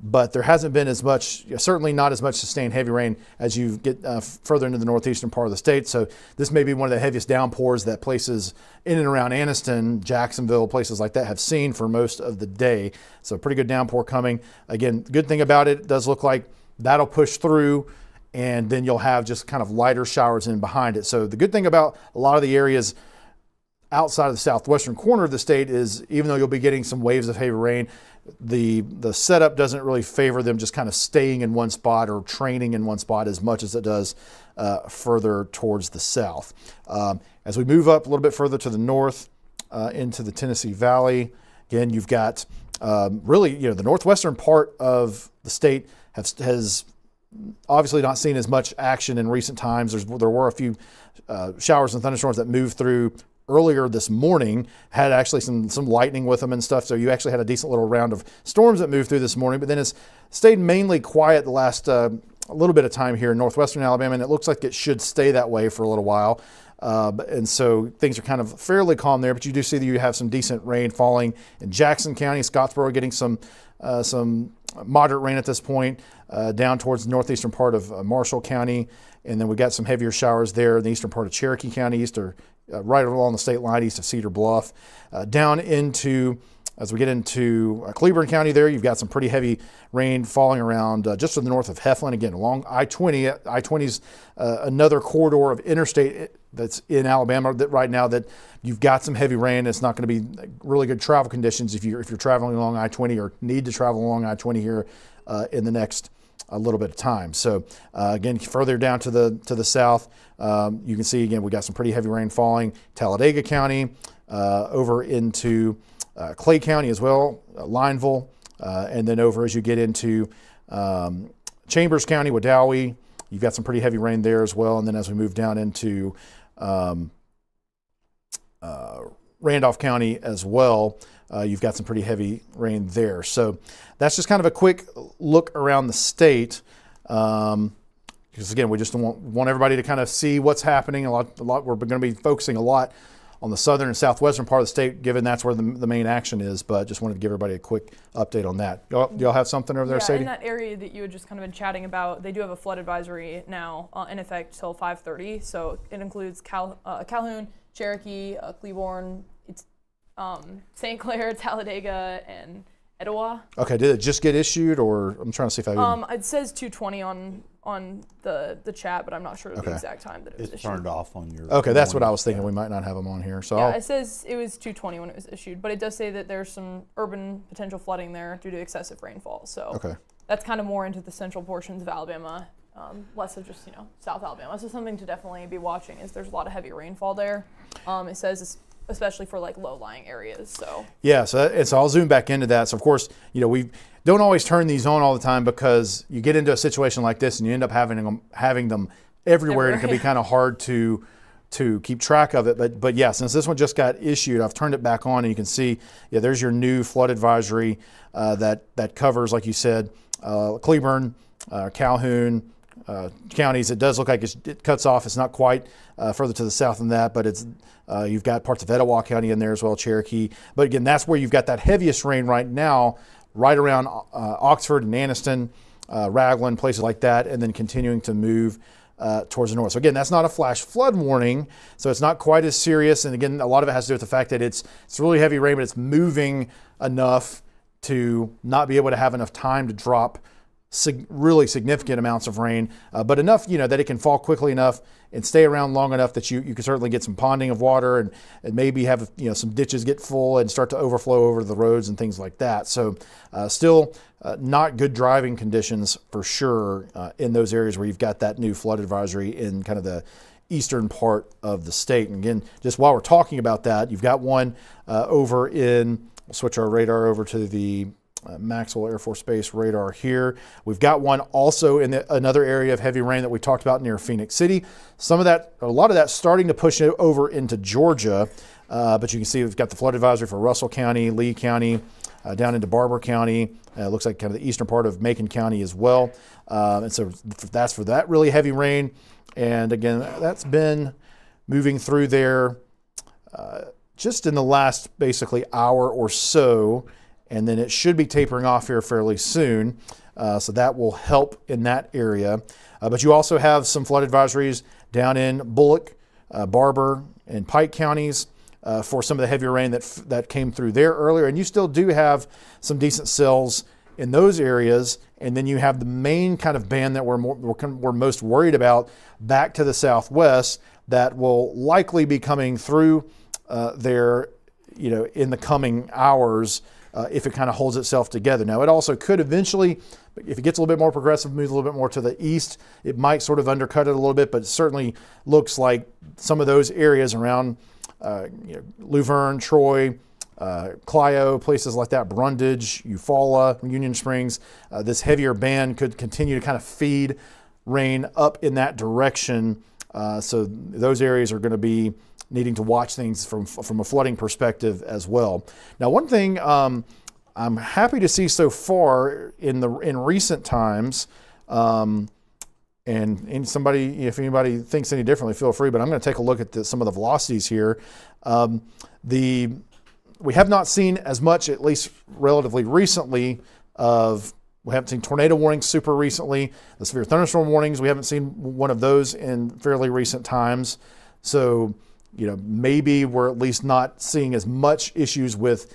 But there hasn't been as much, certainly not as much sustained heavy rain as you get further into the northeastern part of the state. So this may be one of the heaviest downpours that places in and around Anniston, Jacksonville, places like that have seen for most of the day. So pretty good downpour coming. Again, the good thing about it does look like that'll push through, and then you'll have just kind of lighter showers in behind it. So the good thing about a lot of the areas outside of the southwestern corner of the state is, even though you'll be getting some waves of heavy rain, the setup doesn't really favor them just kind of staying in one spot or training in one spot as much as it does further towards the south. As we move up a little bit further to the north into the Tennessee Valley, again, you've got really, the northwestern part of the state has obviously not seen as much action in recent times. There were a few showers and thunderstorms that moved through earlier this morning, had actually some lightning with them and stuff. So you actually had a decent little round of storms that moved through this morning, but then it's stayed mainly quiet the last a little bit of time here in northwestern Alabama, and it looks like it should stay that way for a little while. And so things are kind of fairly calm there, but you do see that you have some decent rain falling in Jackson County, Scottsboro getting some moderate rain at this point, down towards the northeastern part of Marshall County. And then we got some heavier showers there in the eastern part of Cherokee County, right along the state line east of Cedar Bluff. Down into, as we get into Cleburne County there, you've got some pretty heavy rain falling around just to the north of Heflin. Again, along I-20. I-20's another corridor of interstate that's in Alabama that right now that you've got some heavy rain. It's not going to be really good travel conditions if you're traveling along I-20 or need to travel along I-20 here in the next a little bit of time. So again, further down to the south, you can see again we got some pretty heavy rain falling. Talladega County, over into Clay County as well, Lineville, and then over as you get into Chambers County, Wadowee, you've got some pretty heavy rain there as well. And then as we move down into Randolph County as well, you've got some pretty heavy rain there. So that's just kind of a quick look around the state. Because again, we just want everybody to kind of see what's happening. A lot. We're going to be focusing a lot on the southern and southwestern part of the state, given that's where the main action is. But just wanted to give everybody a quick update on that. Y'all have something over there, Sadie? In that area that you had just kind of been chatting about, they do have a flood advisory now in effect till 5:30. So it includes Calhoun, Cherokee, Cleburne, St. Clair, Talladega, and Etowah. Okay, did it just get issued, or I'm trying to see if I it says 2:20 on the chat, but I'm not sure the exact time that it was issued. It's turned off on your. Okay, that's what I was thinking. We might not have them on here. So yeah, it says it was 2:20 when it was issued, but it does say that there's some urban potential flooding there due to excessive rainfall. So that's kind of more into the central portions of Alabama, less of just South Alabama. So something to definitely be watching is there's a lot of heavy rainfall there. It says especially for like low-lying areas. So yeah, so I'll zoom back into that. So of course, we don't always turn these on all the time because you get into a situation like this and you end up having them everywhere. And it can be kind of hard to keep track of it. But yeah, since this one just got issued, I've turned it back on and you can see, there's your new flood advisory that covers, like you said, Cleburne, Calhoun, counties. It does look like it cuts off. It's not quite further to the south than that, but it's you've got parts of Etowah County in there as well, Cherokee. But again, that's where you've got that heaviest rain right now, right around Oxford and Anniston, Raglan, places like that, and then continuing to move towards the north. So again, that's not a flash flood warning, so it's not quite as serious. And again, a lot of it has to do with the fact that it's really heavy rain, but it's moving enough to not be able to have enough time to drop really significant amounts of rain, but enough, that it can fall quickly enough and stay around long enough that you can certainly get some ponding of water and maybe have some ditches get full and start to overflow over the roads and things like that. So still not good driving conditions for sure in those areas where you've got that new flood advisory in kind of the eastern part of the state. And again, just while we're talking about that, you've got one over in, we'll switch our radar over to the Maxwell Air Force Base radar here. We've got one also in another area of heavy rain that we talked about near Phoenix City. A lot of that starting to push it over into Georgia, but you can see we've got the flood advisory for Russell County, Lee County, down into Barber County. It looks like kind of the eastern part of Macon County as well. And so that's for that really heavy rain. And again, that's been moving through there just in the last basically hour or so. And then it should be tapering off here fairly soon. So that will help in that area. But you also have some flood advisories down in Bullock, Barber, and Pike counties for some of the heavier rain that came through there earlier. And you still do have some decent cells in those areas. And then you have the main kind of band that we're most worried about back to the southwest that will likely be coming through there, in the coming hours. If it kind of holds itself together. Now, it also could eventually, if it gets a little bit more progressive, moves a little bit more to the east, it might sort of undercut it a little bit, but it certainly looks like some of those areas around Luverne, Troy, Clio, places like that, Brundage, Eufaula, Union Springs, this heavier band could continue to kind of feed rain up in that direction. So those areas are going to be needing to watch things from a flooding perspective as well. Now, one thing I'm happy to see so far in recent times, and if anybody thinks any differently, feel free, but I'm going to take a look at some of the velocities here. We have not seen as much, at least relatively recently, we haven't seen tornado warnings super recently. The severe thunderstorm warnings, we haven't seen one of those in fairly recent times. So, maybe we're at least not seeing as much issues with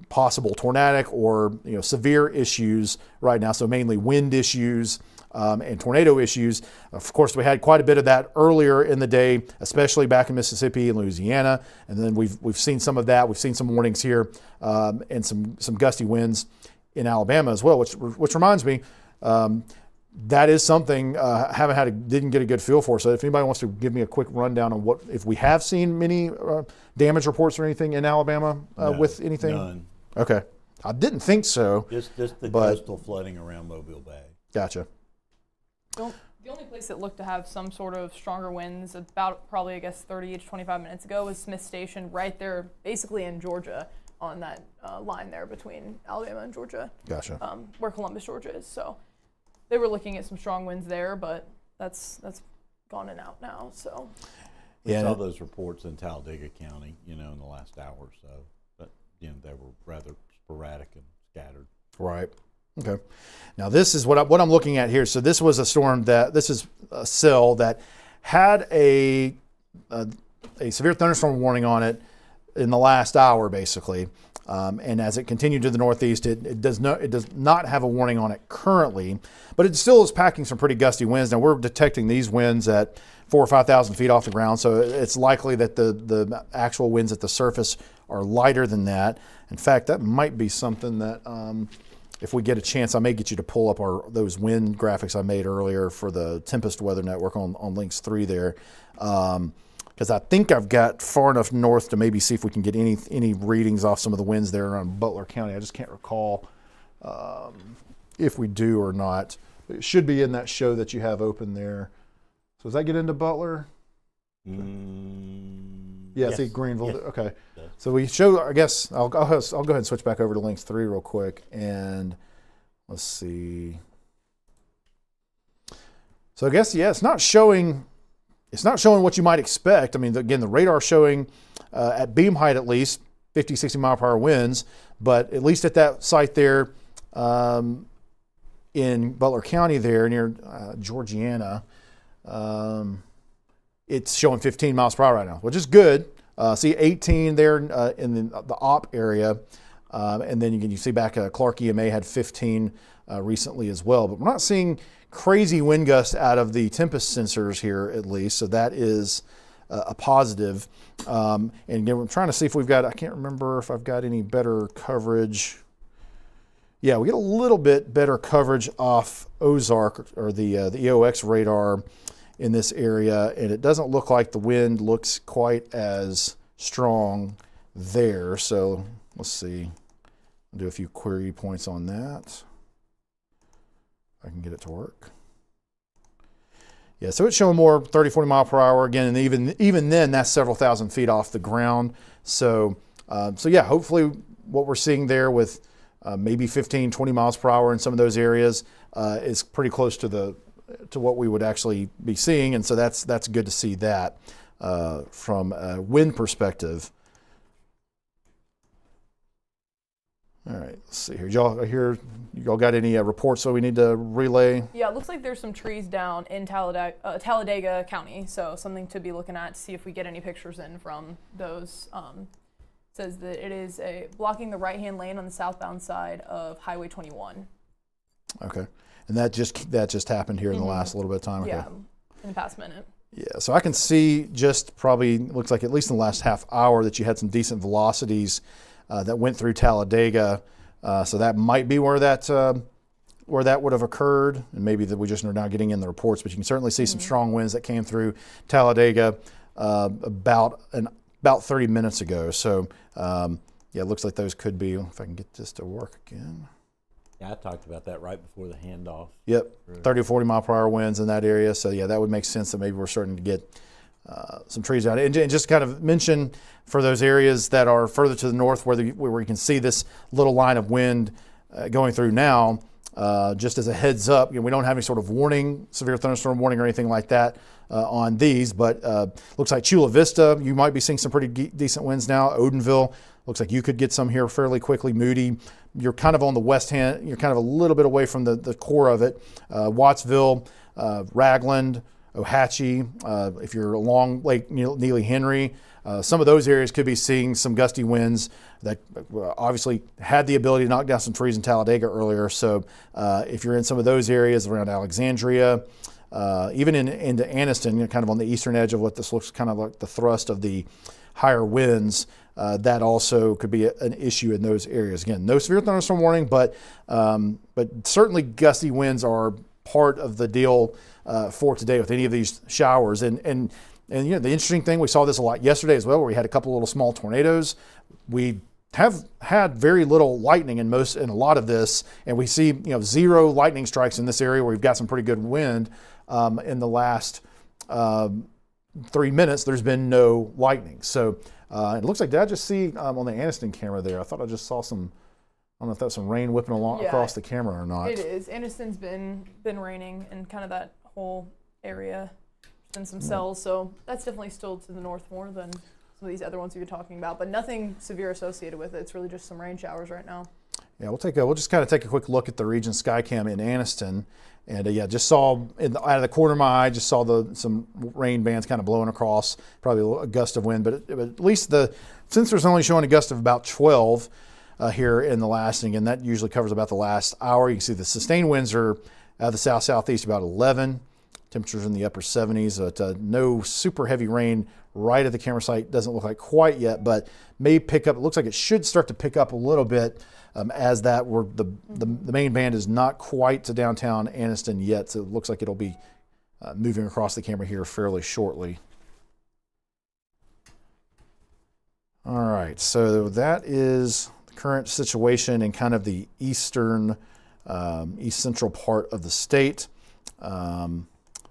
possible tornadic or, severe issues right now. So mainly wind issues and tornado issues. Of course, we had quite a bit of that earlier in the day, especially back in Mississippi and Louisiana. And then we've seen some of that. We've seen some warnings here and some gusty winds in Alabama as well, which reminds me, that is something I didn't get a good feel for. So if anybody wants to give me a quick rundown on if we have seen many damage reports or anything in Alabama with anything? None. Okay. I didn't think so. Just the coastal flooding around Mobile Bay. Gotcha. The only place that looked to have some sort of stronger winds about probably, 30 to 25 minutes ago was Smith Station right there, basically in Georgia on that line there between Alabama and Georgia. Gotcha. Where Columbus, Georgia is. So they were looking at some strong winds there, but that's gone and out now. So We saw those reports in Talladega County, in the last hour or so. But, they were rather sporadic and scattered. Right. Okay. Now this is what I'm looking at here. So this was a storm this is a cell that had a severe thunderstorm warning on it in the last hour, basically. And as it continued to the northeast, it does not have a warning on it currently, but it still is packing some pretty gusty winds. Now we're detecting these winds at 4,000 or 5,000 feet off the ground, so it's likely that the actual winds at the surface are lighter than that. In fact, that might be something that if we get a chance, I may get you to pull up those wind graphics I made earlier for the Tempest Weather Network on links 3 there. Because I think I've got far enough north to maybe see if we can get any readings off some of the winds there around Butler County. I just can't recall if we do or not. It should be in that show that you have open there. So does that get into Butler? Yeah, yes. see Greenville. Yes. Okay. So we show, I guess, I'll go ahead and switch back over to links 3 real quick. And let's see. So I guess, yeah, it's not showing what you might expect. I mean, again, the radar showing at beam height at least 50, 60 mile per hour winds, but at least at that site there in Butler County there near Georgiana, it's showing 15 miles per hour right now, which is good. See 18 there in the op area, and then you see back Clark EMA had 15 recently as well, but we're not seeing crazy wind gusts out of the tempest sensors here at least, so that is a positive. And again, we're trying to see if we've got, I can't remember if I've got any better coverage. Yeah, we get a little bit better coverage off Ozark or the EOX radar in this area, and it doesn't look like the wind looks quite as strong there. So let's see, I'll do a few query points on that. I can get it to work. Yeah, so it's showing more 30, 40 mile per hour again, and even then, that's several thousand feet off the ground. So, so yeah, hopefully what we're seeing there with maybe 15, 20 miles per hour in some of those areas is pretty close to what we would actually be seeing, and so that's good to see that from a wind perspective. All right, let's see here. Y'all got any reports that we need to relay? Yeah, it looks like there's some trees down in Talladega County, so something to be looking at to see if we get any pictures in from those. Says that it is blocking the right-hand lane on the southbound side of Highway 21. Okay, and that just happened here in the last little bit of time. Okay. Yeah, in the past minute. Yeah, so I can see just probably looks like at least in the last half hour that you had some decent velocities that went through Talladega, so that might be where that would have occurred, and maybe that we just are now getting in the reports. But you can certainly see some strong winds that came through Talladega about 30 minutes ago. So yeah, it looks like those could be. If I can get this to work again. Yeah, I talked about that right before the handoff. Yep, 30 to 40 mile per hour winds in that area. So yeah, that would make sense that maybe we're starting to get some trees out. And just kind of mention for those areas that are further to the north where you can see this little line of wind going through now, just as a heads up, we don't have any sort of warning, severe thunderstorm warning or anything like that on these, but looks like Chula Vista, you might be seeing some pretty decent winds now. Odenville, looks like you could get some here fairly quickly. Moody, you're kind of on the west hand, you're kind of a little bit away from the core of it. Wattsville, Ragland, Ohatchee, if you're along Lake Neely Henry, some of those areas could be seeing some gusty winds that obviously had the ability to knock down some trees in Talladega earlier. So if you're in some of those areas around Alexandria, even into Anniston, kind of on the eastern edge of what this looks kind of like the thrust of the higher winds, that also could be an issue in those areas. Again, no severe thunderstorm warning, but certainly gusty winds are part of the deal for today with any of these showers. And the interesting thing, we saw this a lot yesterday as well, where we had a couple little small tornadoes. We have had very little lightning in a lot of this, and we see 0 lightning strikes in this area where we've got some pretty good wind. In the last 3 minutes, there's been no lightning. So it looks like, did I just see on the Anniston camera there? I thought I just saw some. I don't know if that's some rain whipping along across the camera or not. It is. Anniston's been raining in kind of that whole area. There's been some cells, so that's definitely still to the north more than some of these other ones we were talking about, but nothing severe associated with it. It's really just some rain showers right now. Yeah, we'll just kind of take a quick look at the region Skycam in Anniston, and just saw out of the corner of my eye, just saw some rain bands kind of blowing across, probably a gust of wind, but at least the sensor's only showing a gust of about 12 here in the last, and again, that usually covers about the last hour. You can see the sustained winds are out of the south-southeast about 11. Temperatures in the upper 70s. But, no super heavy rain right at the camera site. Doesn't look like quite yet, but may pick up. It looks like it should start to pick up a little bit as that the main band is not quite to downtown Anniston yet. So it looks like it'll be moving across the camera here fairly shortly. All right, so that is the current situation in kind of the east central part of the state.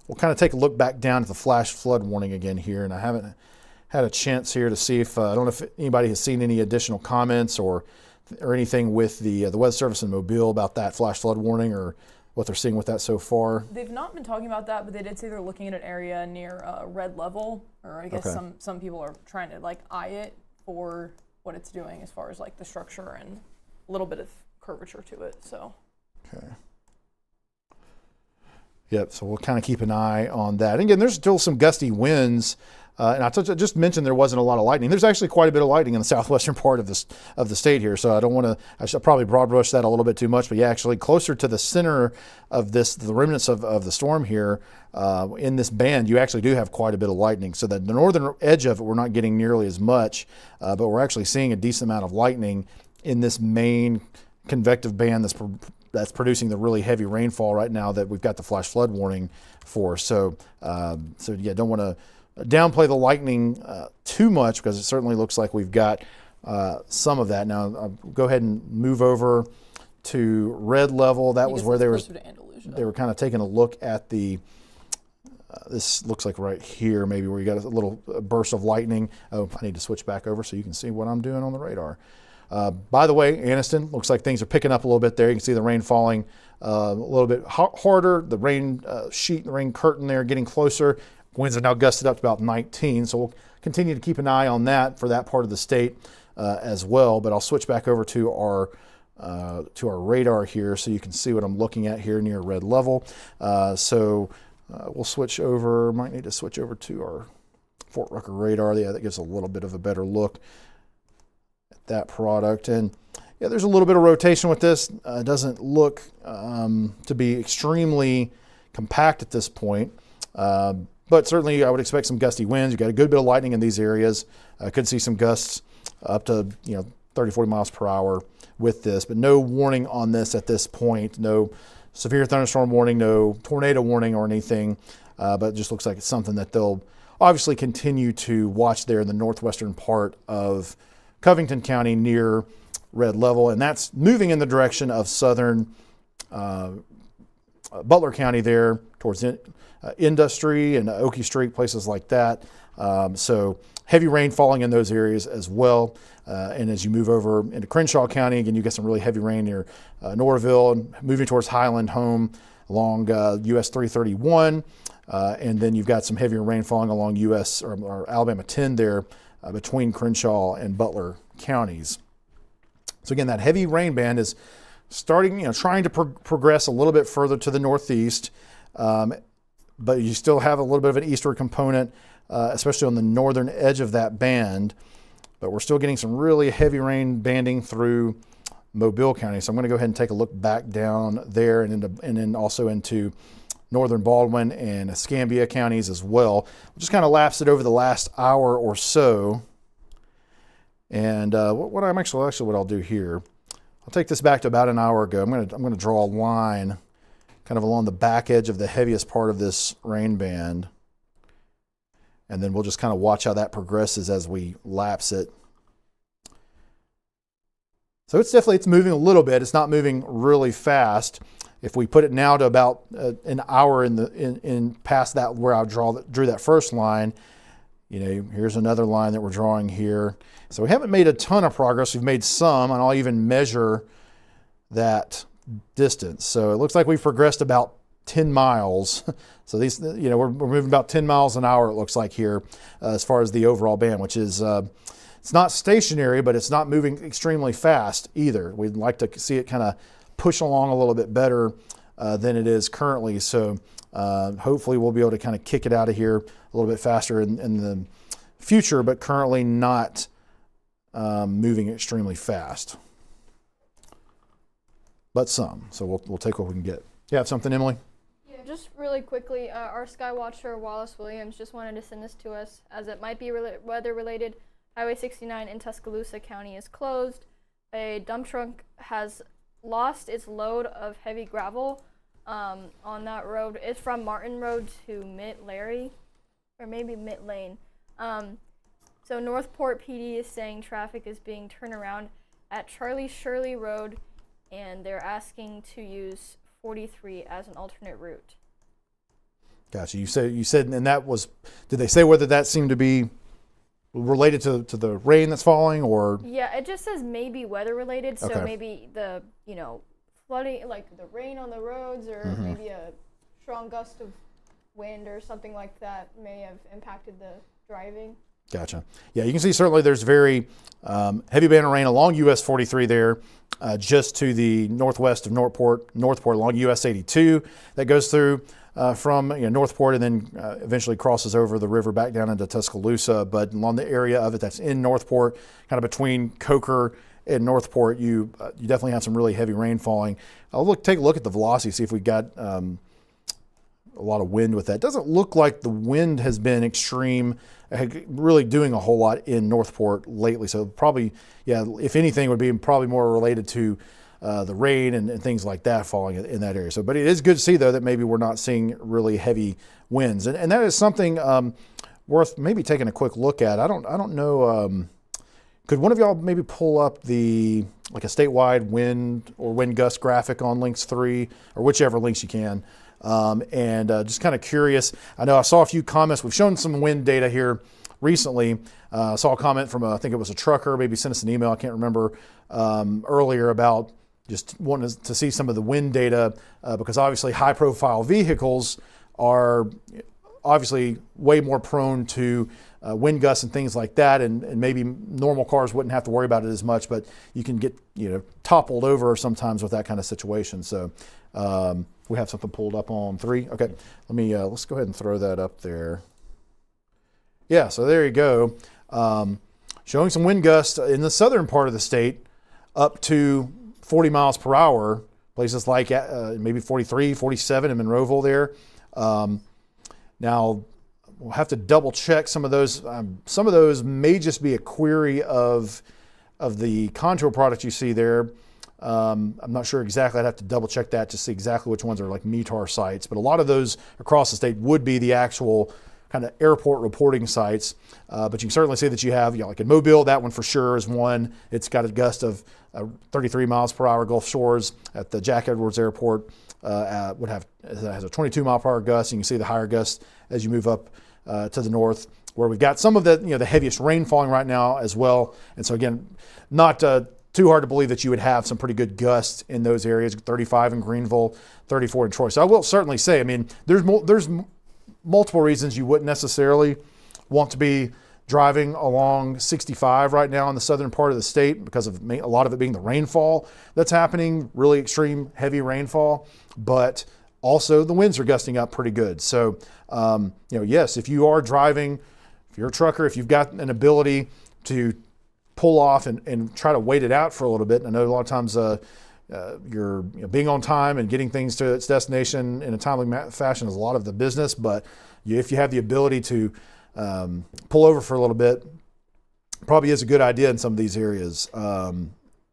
We'll kind of take a look back down at the flash flood warning again here, and I haven't had a chance here to see if I don't know if anybody has seen any additional comments or anything with the Weather Service in Mobile about that flash flood warning, or what they're seeing with that so far? They've not been talking about that, but they did say they're looking at an area near red level, or I guess Okay. some people are trying to like eye it for what it's doing as far as like the structure and a little bit of curvature to it. So. Okay. Yep, so we'll kind of keep an eye on that. And again, there's still some gusty winds. And I just mentioned there wasn't a lot of lightning. There's actually quite a bit of lightning in the southwestern part of the state here. So I should probably broad brush that a little bit too much. But yeah, actually closer to the center of the remnants of the storm here in this band, you actually do have quite a bit of lightning. So that the northern edge of it, we're not getting nearly as much, but we're actually seeing a decent amount of lightning in this main convective band that's producing the really heavy rainfall right now that we've got the flash flood warning for. So yeah, don't want to downplay the lightning too much, because it certainly looks like we've got some of that. Now, I'll go ahead and move over to red level. That was where they were kind of taking a look at the, this looks like right here, maybe where you got a little burst of lightning. Oh, I need to switch back over so you can see what I'm doing on the radar. By the way, Anniston, looks like things are picking up a little bit there. You can see the rain falling a little bit harder. The rain sheet, the rain curtain there getting closer. Winds are now gusted up to about 19, so we'll continue to keep an eye on that for that part of the state as well. But I'll switch back over to our radar here so you can see what I'm looking at here near red level. We'll switch over, might need to switch over to our Fort Rucker radar. Yeah, that gives a little bit of a better look at that product. And yeah, there's a little bit of rotation with this. It doesn't look to be extremely compact at this point. But certainly I would expect some gusty winds. You've got a good bit of lightning in these areas. Could see some gusts up to 30, 40 miles per hour with this, but no warning on this at this point. No severe thunderstorm warning, no tornado warning or anything, but it just looks like it's something that they'll obviously continue to watch there in the northwestern part of Covington County near red level, and that's moving in the direction of southern Butler County there towards Industry and Okie Street, places like that. So heavy rain falling in those areas as well. And as you move over into Crenshaw County, again, you get some really heavy rain near Norville, and moving towards Highland home along US 331. And then you've got some heavier rain falling along US or Alabama 10 there between Crenshaw and Butler counties. So again, that heavy rain band is starting, trying to progress a little bit further to the northeast. But you still have a little bit of an eastward component, especially on the northern edge of that band. But we're still getting some really heavy rain banding through Mobile County. So I'm going to go ahead and take a look back down there and then also into northern Baldwin and Escambia counties as well. We'll just kind of lapse it over the last hour or so. And what I'll do here, I'll take this back to about an hour ago. I'm going to draw a line kind of along the back edge of the heaviest part of this rain band. And then we'll just kind of watch how that progresses as we lapse it. So it's moving a little bit. It's not moving really fast. If we put it now to about an hour in past that where I drew that first line, here's another line that we're drawing here. So we haven't made a ton of progress. We've made some, and I'll even measure that distance. So it looks like we've progressed about 10 miles. So these, we're moving about 10 miles an hour, it looks like here, as far as the overall band, which is, it's not stationary, but it's not moving extremely fast either. We'd like to see it kind of push along a little bit better than it is currently. So hopefully we'll be able to kind of kick it out of here a little bit faster in the future, but currently not moving extremely fast. But some. So we'll take what we can get. You have something, Emily? Yeah, just really quickly, our Skywatcher Wallace Williams just wanted to send this to us as it might be weather related. Highway 69 in Tuscaloosa County is closed. A dump truck has lost its load of heavy gravel on that road. It's from Martin Road to Mitt Larry, or maybe Mitt Lane. So Northport PD is saying traffic is being turned around at Charlie Shirley Road, and they're asking to use 43 as an alternate route. Gotcha. You said, and that was, did they say whether that seemed to be related to the rain that's falling, or? Yeah, it just says maybe weather related, so Okay. maybe the, flooding, like the rain on the roads, or maybe a strong gust of wind or something like that may have impacted the driving. Gotcha. Yeah, you can see certainly there's very heavy band of rain along US 43 there, just to the northwest of Northport along US 82 that goes through from Northport and then eventually crosses over the river back down into Tuscaloosa. But along the area of it that's in Northport, kind of between Coker and Northport, you definitely have some really heavy rain falling. I'll take a look at the velocity, see if we got a lot of wind with that. It doesn't look like the wind has been extreme, really doing a whole lot in Northport lately. So probably, yeah, if anything, would be probably more related to the rain and things like that falling in that area. So, but it is good to see though that maybe we're not seeing really heavy winds, and that is something worth maybe taking a quick look at. I don't know. Could one of y'all maybe pull up like a statewide wind or wind gust graphic on links 3 or whichever links you can? And just kind of curious. I know I saw a few comments. We've shown some wind data here recently. I saw a comment from I think it was a trucker, maybe sent us an email, I can't remember, earlier about just wanting to see some of the wind data because obviously high profile vehicles are obviously way more prone to wind gusts and things like that, and maybe normal cars wouldn't have to worry about it as much, but you can get toppled over sometimes with that kind of situation. So we have something pulled up on 3. Okay, let's go ahead and throw that up there. Yeah, so there you go. Showing some wind gusts in the southern part of the state up to 40 miles per hour, places like maybe 43, 47 in Monroeville there. Now, we'll have to double check some of those. Some of those may just be a query of the contour product you see there. I'm not sure exactly. I'd have to double check that to see exactly which ones are like METAR sites. But a lot of those across the state would be the actual kind of airport reporting sites. But you can certainly see that you have, like in Mobile, that one for sure is one. It's got a gust of 33 miles per hour. Gulf Shores at the Jack Edwards Airport has a 22 mile per hour gust. You can see the higher gusts as you move up to the north, where we've got some of the the heaviest rain falling right now as well. And so again, not too hard to believe that you would have some pretty good gusts in those areas. 35 in Greenville, 34 in Troy. So I will certainly say, I mean, there's multiple reasons you wouldn't necessarily want to be driving along 65 right now in the southern part of the state because of a lot of it being the rainfall that's happening, really extreme heavy rainfall, but also the winds are gusting up pretty good. So, yes, if you are driving, if you're a trucker, if you've got an ability to pull off and try to wait it out for a little bit, and I know a lot of times you're being on time and getting things to its destination in a timely fashion is a lot of the business, but if you have the ability to pull over for a little bit, probably is a good idea in some of these areas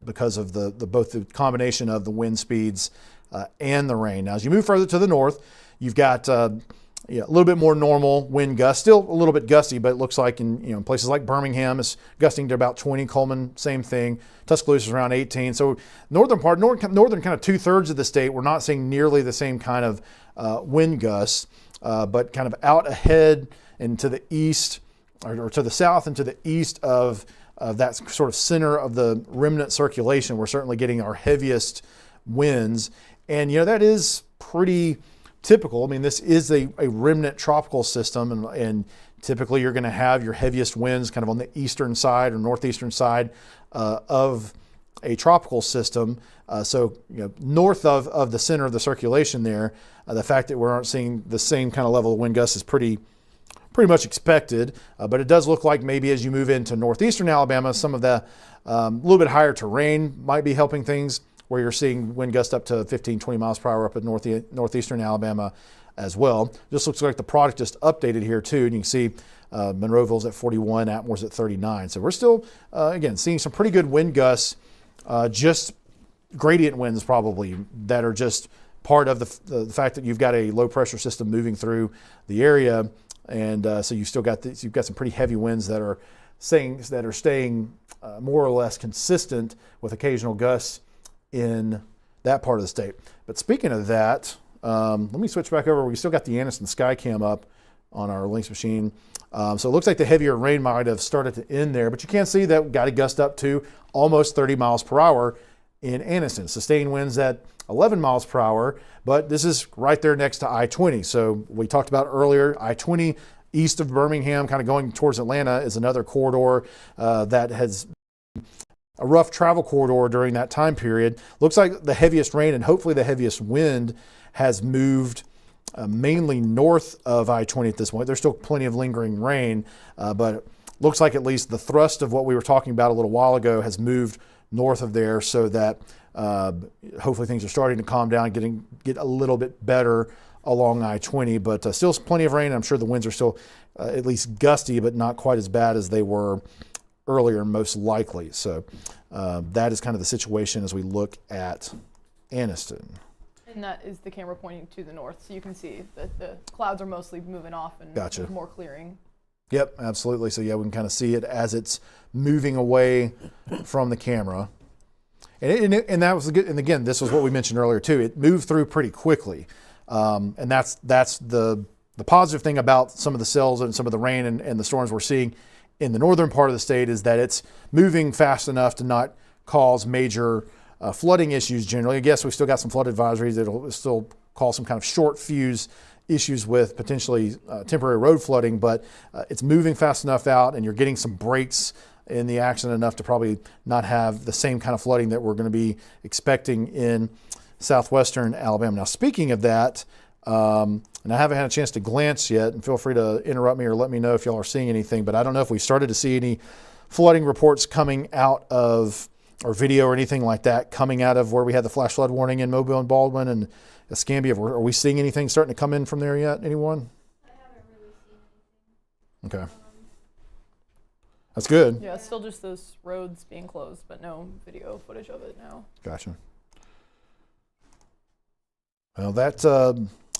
because of both the combination of the wind speeds and the rain. Now, as you move further to the north, you've got a little bit more normal wind gusts, still a little bit gusty, but it looks like in places like Birmingham, it's gusting to about 20. Coleman, same thing. Tuscaloosa is around 18. So northern kind of 2/3 of the state, we're not seeing nearly the same kind of wind gusts, but kind of out ahead and to the east or to the south and to the east of that sort of center of the remnant circulation, we're certainly getting our heaviest winds. And that is pretty typical. I mean, this is a remnant tropical system, and typically you're going to have your heaviest winds kind of on the eastern side or northeastern side of a tropical system. So north of the center of the circulation there, the fact that we aren't seeing the same kind of level of wind gusts is pretty much expected. But it does look like maybe as you move into northeastern Alabama, some of the little bit higher terrain might be helping things, where you're seeing wind gusts up to 15, 20 miles per hour up at northeastern Alabama as well. Just looks like the product just updated here too, and you can see Monroeville's at 41, Atmore's at 39. So we're still, again, seeing some pretty good wind gusts, just gradient winds probably, that are just part of the fact that you've got a low pressure system moving through the area. And so you've got some pretty heavy winds that are staying more or less consistent with occasional gusts in that part of the state. But speaking of that, let me switch back over. We still got the Anniston Skycam up on our links machine. So it looks like the heavier rain might have started to end there, but you can see that we got a gust up to almost 30 miles per hour in Anniston. Sustained winds that 11 miles per hour, but this is right there next to I-20. So we talked about earlier, I-20 east of Birmingham, kind of going towards Atlanta, is another corridor that has a rough travel corridor during that time period. Looks like the heaviest rain and hopefully the heaviest wind has moved mainly north of I-20 at this point. There's still plenty of lingering rain, but looks like at least the thrust of what we were talking about a little while ago has moved north of there, so that hopefully things are starting to calm down, get a little bit better along I-20, but still plenty of rain. I'm sure the winds are still at least gusty, but not quite as bad as they were earlier, most likely. So that is kind of the situation as we look at Anniston. And that is the camera pointing to the north, so you can see that the clouds are mostly moving off and Gotcha. there's more clearing. Yep, absolutely. So yeah, we can kind of see it as it's moving away from the camera. And that was good. And again, this was what we mentioned earlier too. It moved through pretty quickly. And that's the positive thing about some of the cells and some of the rain and the storms we're seeing in the northern part of the state is that it's moving fast enough to not cause major flooding issues generally. I guess we've still got some flood advisories that'll still cause some kind of short fuse issues with potentially temporary road flooding, but it's moving fast enough out and you're getting some breaks in the action enough to probably not have the same kind of flooding that we're going to be expecting in southwestern Alabama. Now, speaking of that, and I haven't had a chance to glance yet, and feel free to interrupt me or let me know if y'all are seeing anything, but I don't know if we started to see any flooding reports coming out of, or video or anything like that coming out of where we had the flash flood warning in Mobile and Baldwin and Escambia. Are we seeing anything starting to come in from there yet? Anyone? I haven't really seen anything. Okay. That's good. Yeah, it's still just those roads being closed, but no video footage of it now. Gotcha. Well, that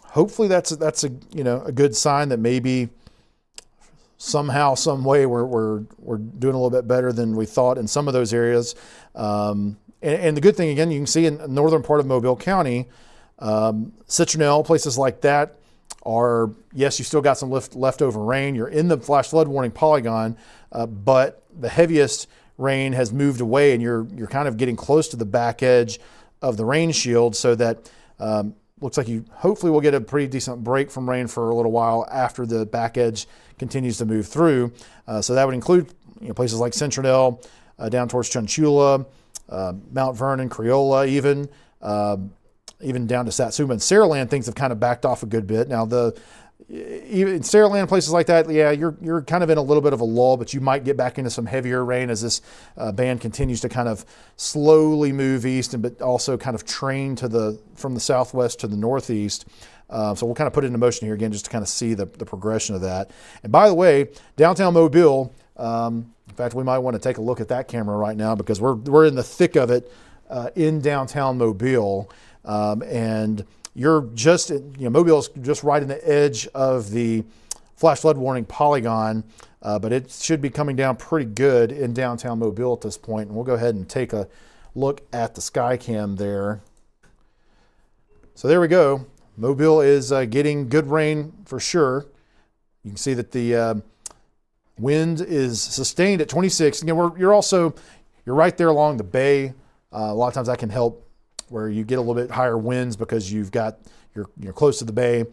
hopefully that's a a good sign that maybe somehow, some way we're doing a little bit better than we thought in some of those areas. And the good thing again, you can see in the northern part of Mobile County, Citronelle, places like that are, yes, you still got some leftover rain. You're in the flash flood warning polygon, but the heaviest rain has moved away, and you're kind of getting close to the back edge of the rain shield, so that looks like you hopefully will get a pretty decent break from rain for a little while after the back edge continues to move through. So that would include places like Citronelle, down towards Chunchula, Mount Vernon, Creola, even down to Satsuma and Saraland. Things have kind of backed off a good bit. Now even in Saraland, places like that, yeah, you're kind of in a little bit of a lull, but you might get back into some heavier rain as this band continues to kind of slowly move east, but also kind of train from the southwest to the northeast. So we'll kind of put it into motion here again just to kind of see the progression of that. And by the way, downtown Mobile, in fact, we might want to take a look at that camera right now because we're in the thick of it in downtown Mobile. And you're just, Mobile's just right in the edge of the flash flood warning polygon, but it should be coming down pretty good in downtown Mobile at this point. And we'll go ahead and take a look at the sky cam there. So there we go. Mobile is getting good rain for sure. You can see that the wind is sustained at 26. Again, you're right there along the bay. A lot of times that can help where you get a little bit higher winds because you're close to the bay,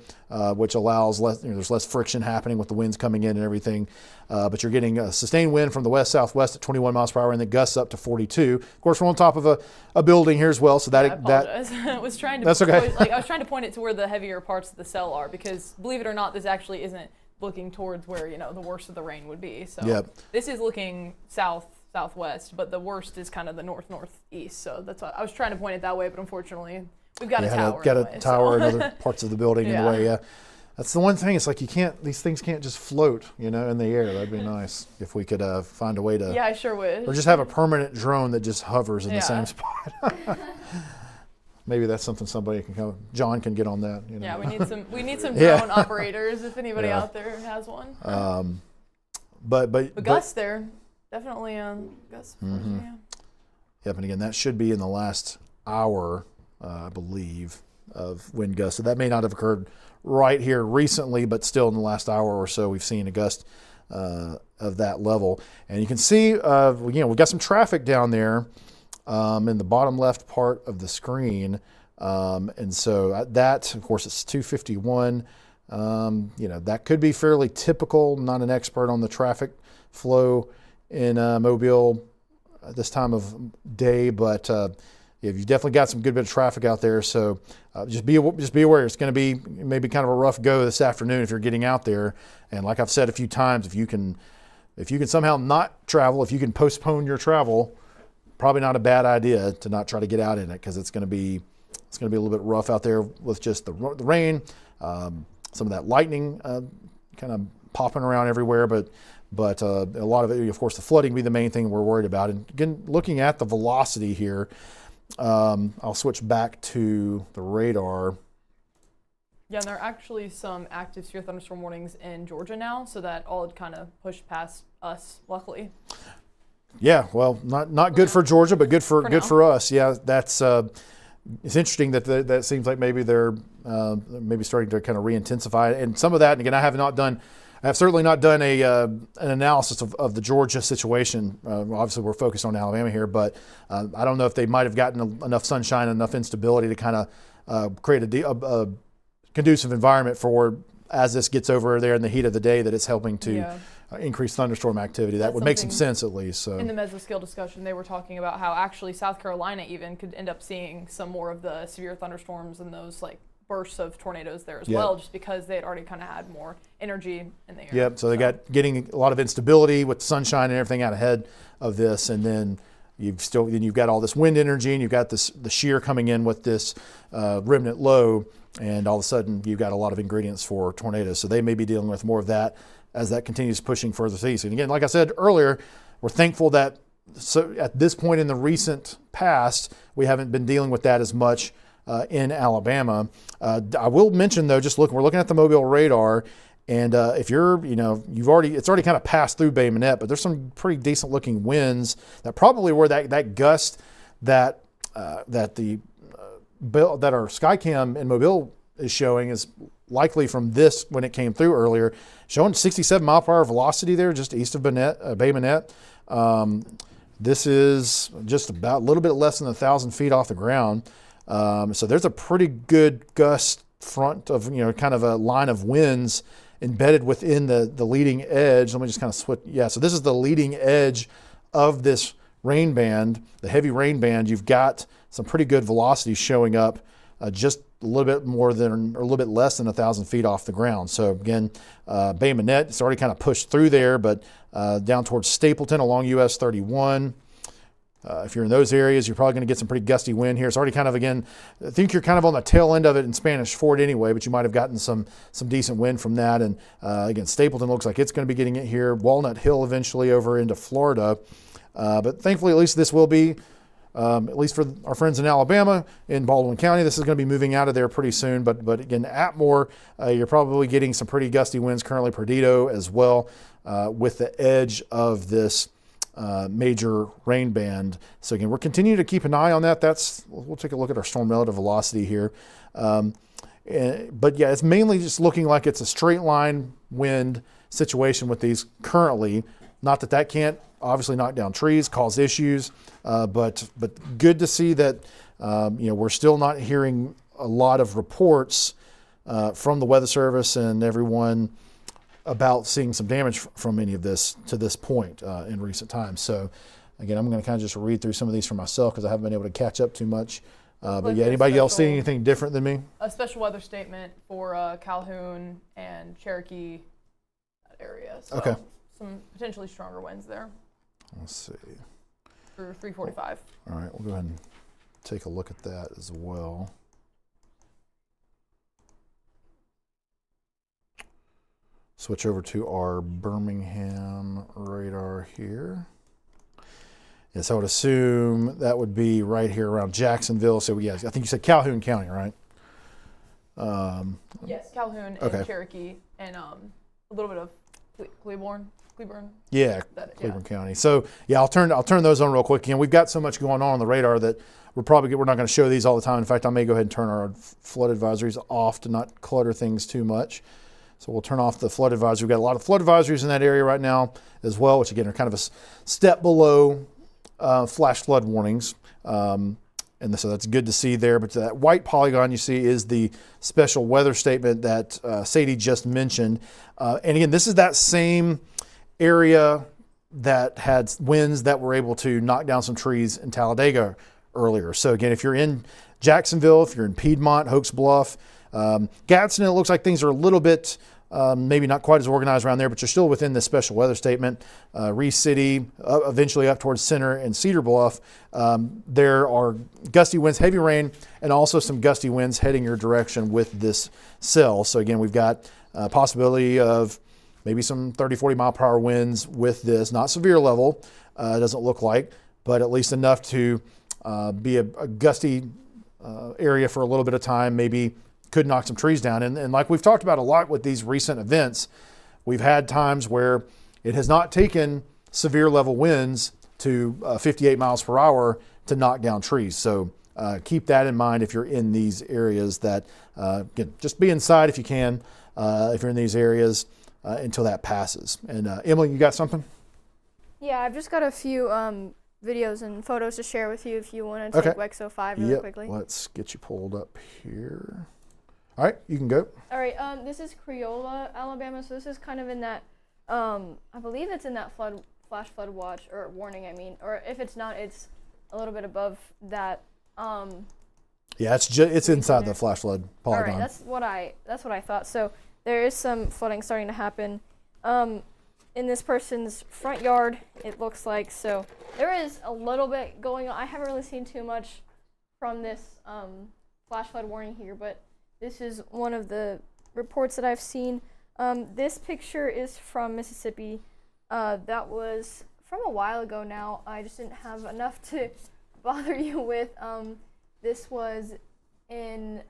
which allows there's less friction happening with the winds coming in and everything. But you're getting a sustained wind from the west-southwest at 21 miles per hour and the gusts up to 42. Of course, we're on top of a building here as well, so I apologize. I was trying to that's okay. I was trying to point it to where the heavier parts of the cell are because, believe it or not, this actually isn't looking towards where the worst of the rain would be. So yep. This is looking southwest, but the worst is kind of the northeast. So that's why I was trying to point it that way, but unfortunately we've got a tower. Got in a tower and other parts of the building yeah. in the way. Yeah, that's the one thing. It's like these things can't just float, in the air. That'd be nice if we could find a way to. Yeah, I sure would. Or just have a permanent drone that just hovers in the same spot. Maybe that's something somebody John can get on that. Yeah, we need some drone operators if anybody out there has one. But Gus there. Definitely Gus. Mm-hmm. Yeah. Yep, and again, that should be in the last hour, I believe, of wind gusts. So that may not have occurred right here recently, but still in the last hour or so, we've seen a gust of that level. And you can see, we've got some traffic down there in the bottom left part of the screen. And so that, of course, it's 251. That could be fairly typical. I'm not an expert on the traffic flow in Mobile at this time of day, but you've definitely got some good bit of traffic out there. So just be aware. It's going to be maybe kind of a rough go this afternoon if you're getting out there. And like I've said a few times, if you can somehow not travel, if you can postpone your travel, probably not a bad idea to not try to get out in it, because it's going to be a little bit rough out there with just the rain, some of that lightning kind of popping around everywhere, but a lot of it, of course, the flooding will be the main thing we're worried about. And again, looking at the velocity here, I'll switch back to the radar. Yeah, and there are actually some active severe thunderstorm warnings in Georgia now, so that all had kind of pushed past us, luckily. Yeah, well, not good for Georgia, but good for us. Yeah, that's it's interesting that seems like maybe they're maybe starting to kind of re-intensify, and some of that. And again, I have certainly not done an analysis of the Georgia situation. Obviously, we're focused on Alabama here, but I don't know if they might have gotten enough sunshine, enough instability to kind of create a conducive environment for, as this gets over there in the heat of the day, that it's helping to increase thunderstorm activity. That would make some sense, at least. So in the mesoscale discussion, they were talking about how actually South Carolina even could end up seeing some more of the severe thunderstorms and those like bursts of tornadoes there as well, just because they had already kind of had more energy in the air. Yep. So they got getting a lot of instability with sunshine and everything out ahead of this, and then you've got all this wind energy, and you've got the shear coming in with this remnant low, and all of a sudden you've got a lot of ingredients for tornadoes. So they may be dealing with more of that as that continues pushing further east. And again, like I said earlier, we're thankful that at this point in the recent past, we haven't been dealing with that as much in Alabama. I will mention though, we're looking at the Mobile radar, and if you're, it's already kind of passed through Bay Minette, but there's some pretty decent looking winds that probably were that gust that our Skycam in Mobile is showing is likely from this when it came through earlier, showing 67 mile per hour velocity there just east of Bay Minette. This is just about a little bit less than 1,000 feet off the ground. So there's a pretty good gust front of, kind of a line of winds embedded within the leading edge. Let me just kind of switch. Yeah, so this is the leading edge of this rain band, the heavy rain band. You've got some pretty good velocity showing up just a little bit less than 1,000 feet off the ground. So again, Bay Minette, it's already kind of pushed through there, but down towards Stapleton along US 31. If you're in those areas, you're probably going to get some pretty gusty wind here. It's already kind of, again, I think you're kind of on the tail end of it in Spanish Fort anyway, but you might have gotten some decent wind from that. And again, Stapleton looks like it's going to be getting it here. Walnut Hill eventually over into Florida. But thankfully, at least this will be, at least for our friends in Alabama, in Baldwin County, this is going to be moving out of there pretty soon. But again, Atmore, you're probably getting some pretty gusty winds currently, Perdido as well, with the edge of this major rain band. So again, we're continuing to keep an eye on that. We'll take a look at our storm relative velocity here. But yeah, it's mainly just looking like it's a straight line wind situation with these currently. Not that can't obviously knock down trees, cause issues, but good to see that we're still not hearing a lot of reports from the Weather Service and everyone about seeing some damage from any of this to this point in recent times. So again, I'm going to kind of just read through some of these for myself because I haven't been able to catch up too much. But yeah, anybody else seeing anything different than me? A special weather statement for Calhoun and Cherokee area. So okay. Some potentially stronger winds there. Let's see. For 345. All right, we'll go ahead and take a look at that as well. Switch over to our Birmingham radar here. Yes, I would assume that would be right here around Jacksonville. So yes, I think you said Calhoun County, right? Yes, Calhoun and Cherokee and a little bit of Cleburne. Yeah, Cleburne County. So yeah, I'll turn those on real quick. Again, we've got so much going on the radar that we're not going to show these all the time. In fact, I may go ahead and turn our flood advisories off to not clutter things too much. So we'll turn off the flood advisory. We've got a lot of flood advisories in that area right now as well, which again are kind of a step below flash flood warnings. And so that's good to see there. But that white polygon you see is the special weather statement that Sadie just mentioned. And again, this is that same area that had winds that were able to knock down some trees in Talladega earlier. So again, if you're in Jacksonville, if you're in Piedmont, Hoax Bluff, Gadsden, it looks like things are a little bit maybe not quite as organized around there, but you're still within the special weather statement. Reese City, eventually up towards Center and Cedar Bluff, there are gusty winds, heavy rain, and also some gusty winds heading your direction with this cell. So again, we've got a possibility of maybe some 30, 40 mile per hour winds with this, not severe level, it doesn't look like, but at least enough to be a gusty area for a little bit of time, maybe could knock some trees down. And like we've talked about a lot with these recent events, we've had times where it has not taken severe level winds to 58 miles per hour to knock down trees. So keep that in mind if you're in these areas that, again, just be inside if you can, if you're in these areas until that passes. And Emily, you got something? Yeah, I've just got a few videos and photos to share with you if you want to take Wexo 5 really quickly. Let's get you pulled up here. All right, you can go. All right, this is Creola, Alabama. So this is kind of in that, I believe it's in that flash flood watch or warning. I mean, or if it's not, it's a little bit above that. Yeah, it's inside the flash flood polygon. All right, that's what I thought. So there is some flooding starting to happen in this person's front yard. It looks like so there is a little bit going on. I haven't really seen too much from this flash flood warning here, but this is one of the reports that I've seen. This picture is from Mississippi. That was from a while ago now. I just didn't have enough to bother you with. This was in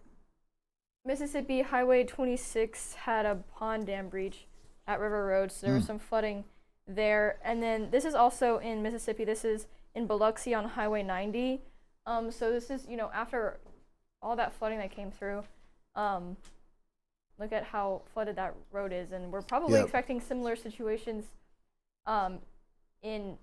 Mississippi. Highway 26 had a pond dam breach at River Road, so there was some flooding there. And then this is also in Mississippi. This is in Biloxi on Highway 90. So this is, after all that flooding that came through, look at how flooded that road is, and we're probably expecting similar situations in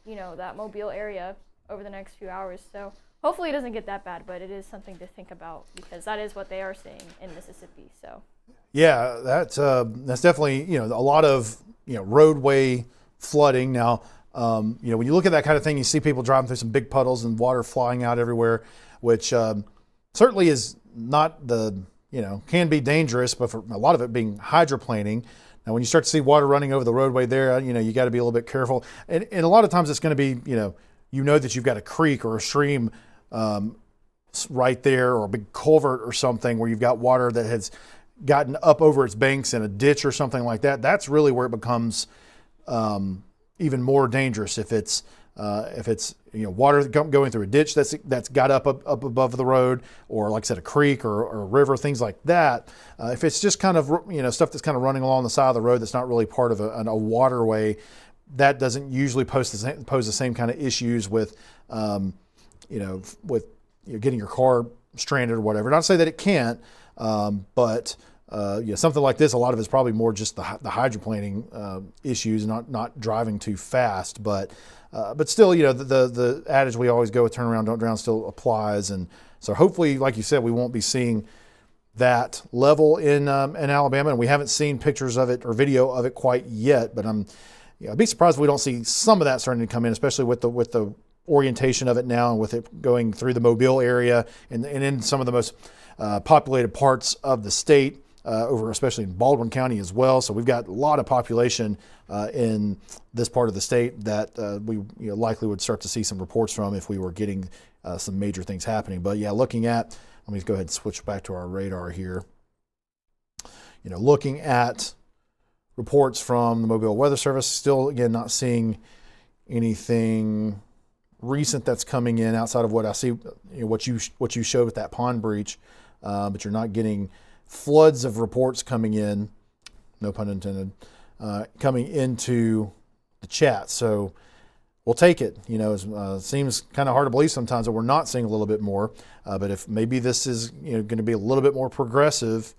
that Mobile area over the next few hours. So hopefully it doesn't get that bad, but it is something to think about because that is what they are saying in Mississippi. So yeah, that's definitely a lot of roadway flooding. Now when you look at that kind of thing, you see people driving through some big puddles and water flying out everywhere, which certainly is not the can be dangerous, but for a lot of it being hydroplaning. Now, when you start to see water running over the roadway there, you got to be a little bit careful. And a lot of times it's going to be, that you've got a creek or a stream right there, or a big culvert or something where you've got water that has gotten up over its banks in a ditch or something like that. That's really where it becomes even more dangerous if it's water going through a ditch that's got up above the road, or like I said, a creek or a river, things like that. If it's just kind of stuff that's kind of running along the side of the road that's not really part of a waterway, that doesn't usually pose the same kind of issues with getting your car stranded or whatever. Not to say that it can't, but something like this, a lot of it's probably more just the hydroplaning issues, not driving too fast, but still, the adage we always go with turn around, don't drown still applies. And so hopefully, like you said, we won't be seeing that level in Alabama, and we haven't seen pictures of it or video of it quite yet, but I'd be surprised if we don't see some of that starting to come in, especially with the orientation of it now, and with it going through the Mobile area and in some of the most populated parts of the state, especially in Baldwin County as well. So we've got a lot of population in this part of the state that we likely would start to see some reports from if we were getting some major things happening. But let me go ahead and switch back to our radar here. Looking at reports from the Mobile Weather Service, still again not seeing anything recent that's coming in outside of what I see, what you showed with that pond breach, but you're not getting floods of reports coming in, no pun intended, coming into the chat. So we'll take it. It seems kind of hard to believe sometimes that we're not seeing a little bit more, but if maybe this is going to be a little bit more progressive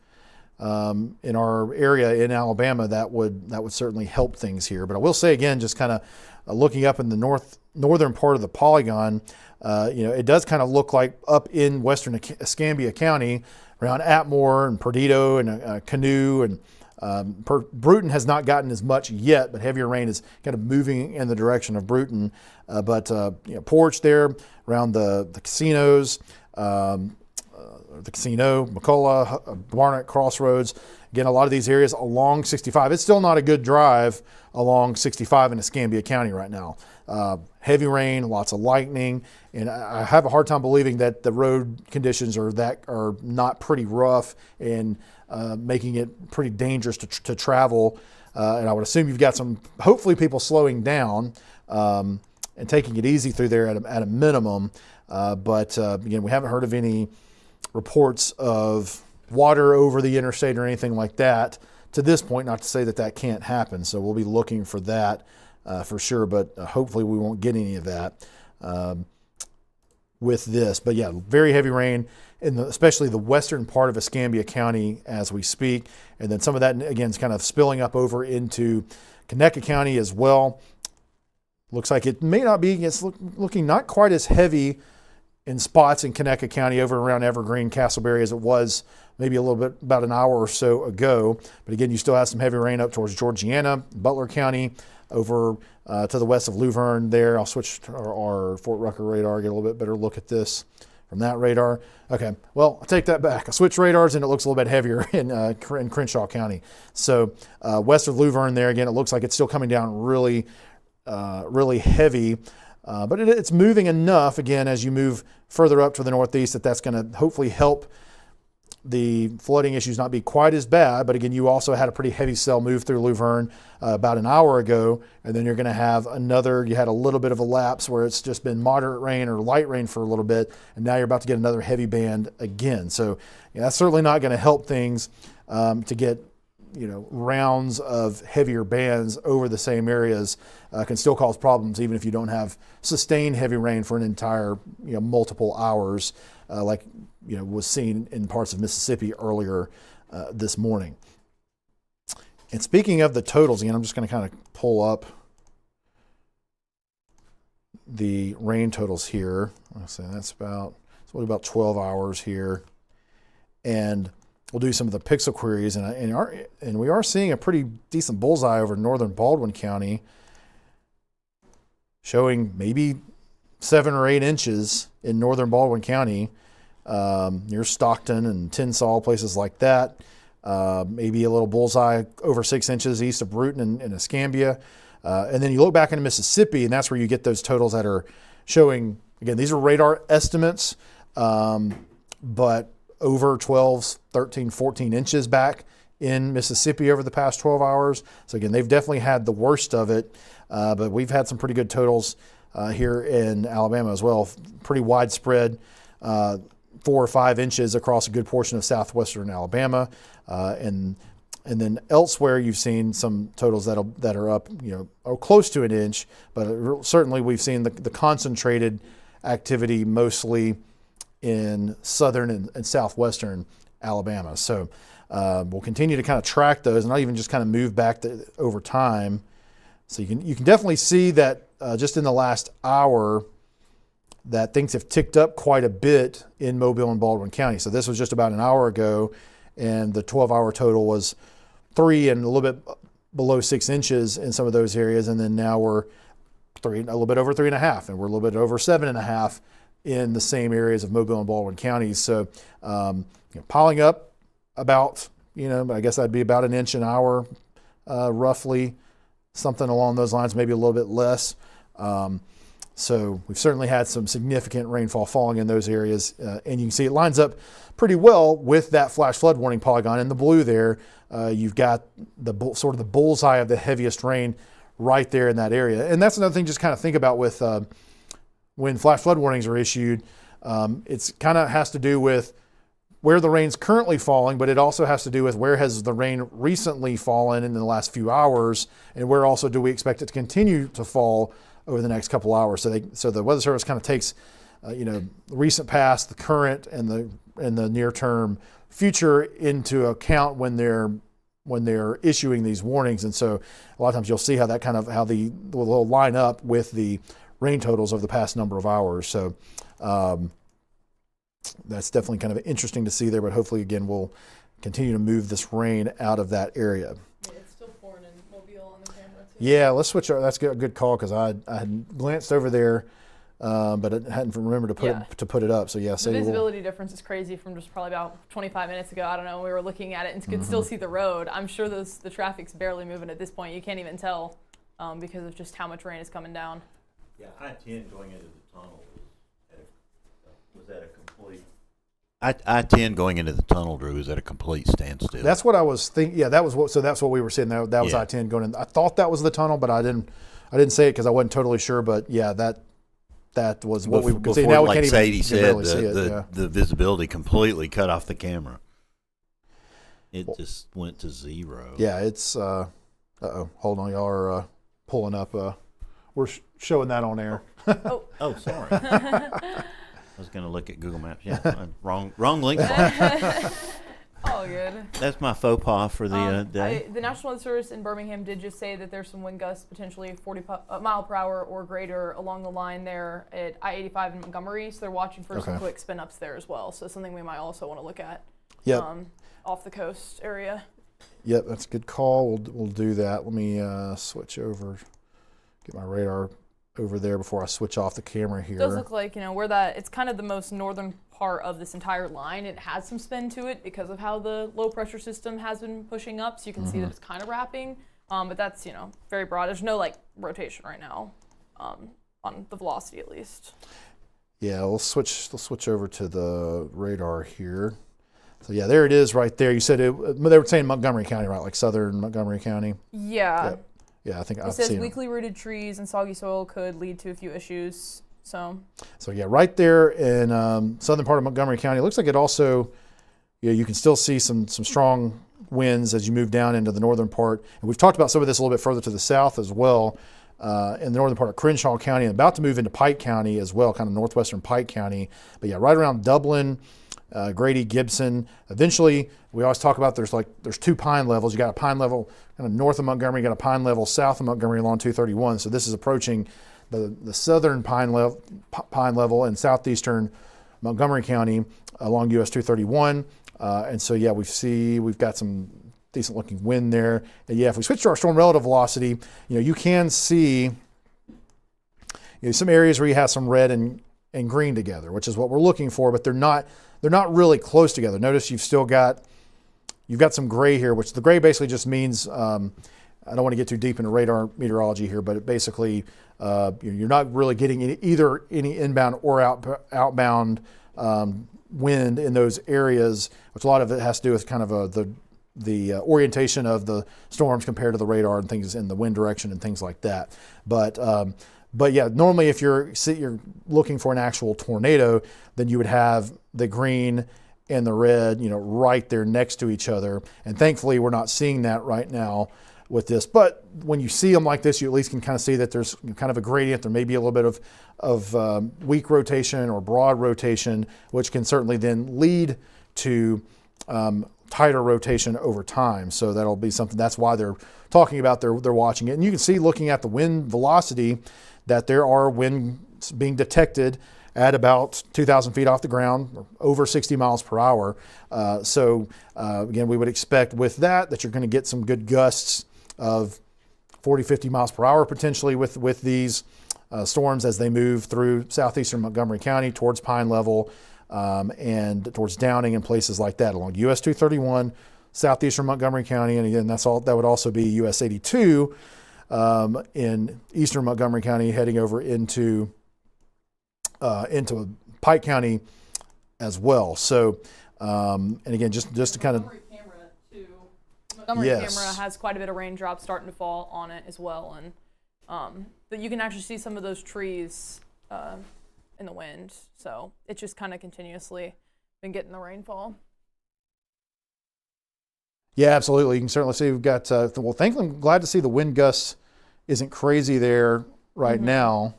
in our area in Alabama, that would certainly help things here. But I will say again, just kind of looking up in the northern part of the polygon, it does kind of look like up in western Escambia County around Atmore and Perdido and Canoe and Bruton has not gotten as much yet, but heavier rain is kind of moving in the direction of Bruton. But Porch there around the casinos, the casino, McCullough, Barnett Crossroads. Again, a lot of these areas along 65. It's still not a good drive along 65 in Escambia County right now. Heavy rain, lots of lightning, and I have a hard time believing that the road conditions are not pretty rough and making it pretty dangerous to travel. And I would assume you've got some, hopefully, people slowing down and taking it easy through there at a minimum. But again, we haven't heard of any reports of water over the interstate or anything like that to this point. Not to say that can't happen. So we'll be looking for that for sure. But hopefully we won't get any of that with this. But yeah, very heavy rain in especially the western part of Escambia County as we speak. And then some of that, again, is kind of spilling up over into Conecuh County as well. Looks like it may not be, it's looking not quite as heavy in spots in Conecuh County over around Evergreen, Castleberry as it was maybe a little bit about an hour or so ago. But again, you still have some heavy rain up towards Georgiana, Butler County, over to the west of Luverne there. I'll switch to our Fort Rucker radar, get a little bit better look at this from that radar. Okay, well, I'll take that back. I switched radars and it looks a little bit heavier in Crenshaw County. So west of Luverne there, again, it looks like it's still coming down really heavy. But it's moving enough, again, as you move further up to the northeast, that's going to hopefully help the flooding issues not be quite as bad. But again, you also had a pretty heavy cell move through Luverne about an hour ago, and then you're going to have you had a little bit of a lapse where it's just been moderate rain or light rain for a little bit, and now you're about to get another heavy band again. So that's certainly not going to help things to get rounds of heavier bands over the same areas. Can still cause problems even if you don't have sustained heavy rain for an entire multiple hours like was seen in parts of Mississippi earlier this morning. And speaking of the totals, again, I'm just going to kind of pull up the rain totals here. I'll say that's about 12 hours here, and we'll do some of the pixel queries, and we are seeing a pretty decent bullseye over northern Baldwin County, showing maybe 7 or 8 inches in northern Baldwin County, near Stockton and Tinsall, places like that. Maybe a little bullseye over 6 inches east of Bruton and Escambia. And then you look back into Mississippi, and that's where you get those totals that are showing, again, these are radar estimates, but over 12, 13, 14 inches back in Mississippi over the past 12 hours. So again, they've definitely had the worst of it, but we've had some pretty good totals here in Alabama as well. Pretty widespread, 4 or 5 inches across a good portion of southwestern Alabama. And then elsewhere, you've seen some totals that are up, or close to an inch, but certainly we've seen the concentrated activity mostly in southern and southwestern Alabama. So we'll continue to kind of track those, and I'll even just kind of move back over time. So you can definitely see that just in the last hour that things have ticked up quite a bit in Mobile and Baldwin County. So this was just about an hour ago, and the 12-hour total was 3 and a little bit below 6 inches in some of those areas, and then now we're a little bit over 3.5, and we're a little bit over 7.5 in the same areas of Mobile and Baldwin counties. So piling up about, I guess that'd be about an inch an hour, roughly, something along those lines, maybe a little bit less. So we've certainly had some significant rainfall falling in those areas, and you can see it lines up pretty well with that flash flood warning polygon in the blue there. You've got sort of the bullseye of the heaviest rain right there in that area. And that's another thing just kind of think about with when flash flood warnings are issued. It's kind of has to do with where the rain's currently falling, but it also has to do with where has the rain recently fallen in the last few hours, and where also do we expect it to continue to fall over the next couple hours. So the Weather Service kind of takes recent past, the current, and the near term future into account when they're issuing these warnings. And so a lot of times you'll see how the will line up with the rain totals over the past number of hours. So that's definitely kind of interesting to see there, but hopefully again we'll continue to move this rain out of that area. Yeah, it's still pouring in Mobile on the camera too. Yeah, let's switch. That's a good call, because I had glanced over there, but I hadn't remembered to put it up. So yeah, the visibility difference is crazy from just probably about 25 minutes ago. I don't know. We were looking at it and could still see the road. I'm sure the traffic's barely moving at this point. You can't even tell because of just how much rain is coming down. Yeah, I-10 going into the tunnel was at a complete. I-10 going into the tunnel, Drew, is at a complete standstill. That's what I was thinking. Yeah, that's what we were saying. That was I-10 going in. I thought that was the tunnel, but I didn't say it because I wasn't totally sure. But yeah, that was what we could see. Now we can't even Sadie said, barely see it. The visibility completely cut off the camera. It just went to zero. Yeah, it's hold on, y'all are pulling up. We're showing that on air. Oh, sorry. I was going to look at Google Maps. Yeah, wrong link. Oh, good. That's my faux pas for the day. The National Weather Service in Birmingham did just say that there's some wind gusts potentially 40 mile per hour or greater along the line there at I-85 in Montgomery. So they're watching for some quick spin ups there as well. So something we might also want to look at. Yep. Off the coast area. Yep, that's a good call. We'll do that. Let me switch over, get my radar over there before I switch off the camera here. It does look like, it's kind of the most northern part of this entire line. It has some spin to it because of how the low pressure system has been pushing up. So you can see that it's kind of wrapping, but that's, very broad. There's no rotation right now on the velocity at least. Yeah, we'll switch over to the radar here. So yeah, there it is right there. You said they were saying Montgomery County, right? Like southern Montgomery County. Yeah. Yep. Yeah, I think I've seen it. It says weakly rooted trees and soggy soil could lead to a few issues. So yeah, right there in southern part of Montgomery County. It looks like it also, you can still see some strong winds as you move down into the northern part. And we've talked about some of this a little bit further to the south as well, in the northern part of Crenshaw County, and about to move into Pike County as well, kind of northwestern Pike County. But yeah, right around Dublin, Grady, Gibson. Eventually, we always talk about there's two pine levels. You got a pine level kind of north of Montgomery, you got a pine level south of Montgomery along 231. So this is approaching the southern pine level in southeastern Montgomery County along US 231. And so yeah, we've got some decent looking wind there. And yeah, if we switch to our storm relative velocity, you can see some areas where you have some red and green together, which is what we're looking for, but they're not really close together. Notice you've got some gray here, which the gray basically just means, I don't want to get too deep into radar meteorology here, but it basically, you're not really getting any inbound or outbound wind in those areas, which a lot of it has to do with kind of the orientation of the storms compared to the radar and things in the wind direction and things like that. But yeah, normally if you're looking for an actual tornado, then you would have the green and the red, right there next to each other. And thankfully, we're not seeing that right now with this. But when you see them like this, you at least can kind of see that there's kind of a gradient. There may be a little bit of weak rotation or broad rotation, which can certainly then lead to tighter rotation over time. So that'll be something. That's why they're talking about they're watching it. And you can see, looking at the wind velocity, that there are winds being detected at about 2,000 feet off the ground, or over 60 miles per hour. Again, we would expect with that you're going to get some good gusts of 40, 50 miles per hour potentially with these storms as they move through southeastern Montgomery County towards Pine Level and towards Downing and places like that along US 231, southeastern Montgomery County. And again, that would also be US 82 in eastern Montgomery County, heading over into Pike County as well. So, and again, just to kind of Montgomery camera has quite a bit of raindrops starting to fall on it as well, and but you can actually see some of those trees in the wind. So it's just kind of continuously been getting the rainfall. Yeah, absolutely. You can certainly see we've got. Thankfully, I'm glad to see the wind gusts isn't crazy there right now.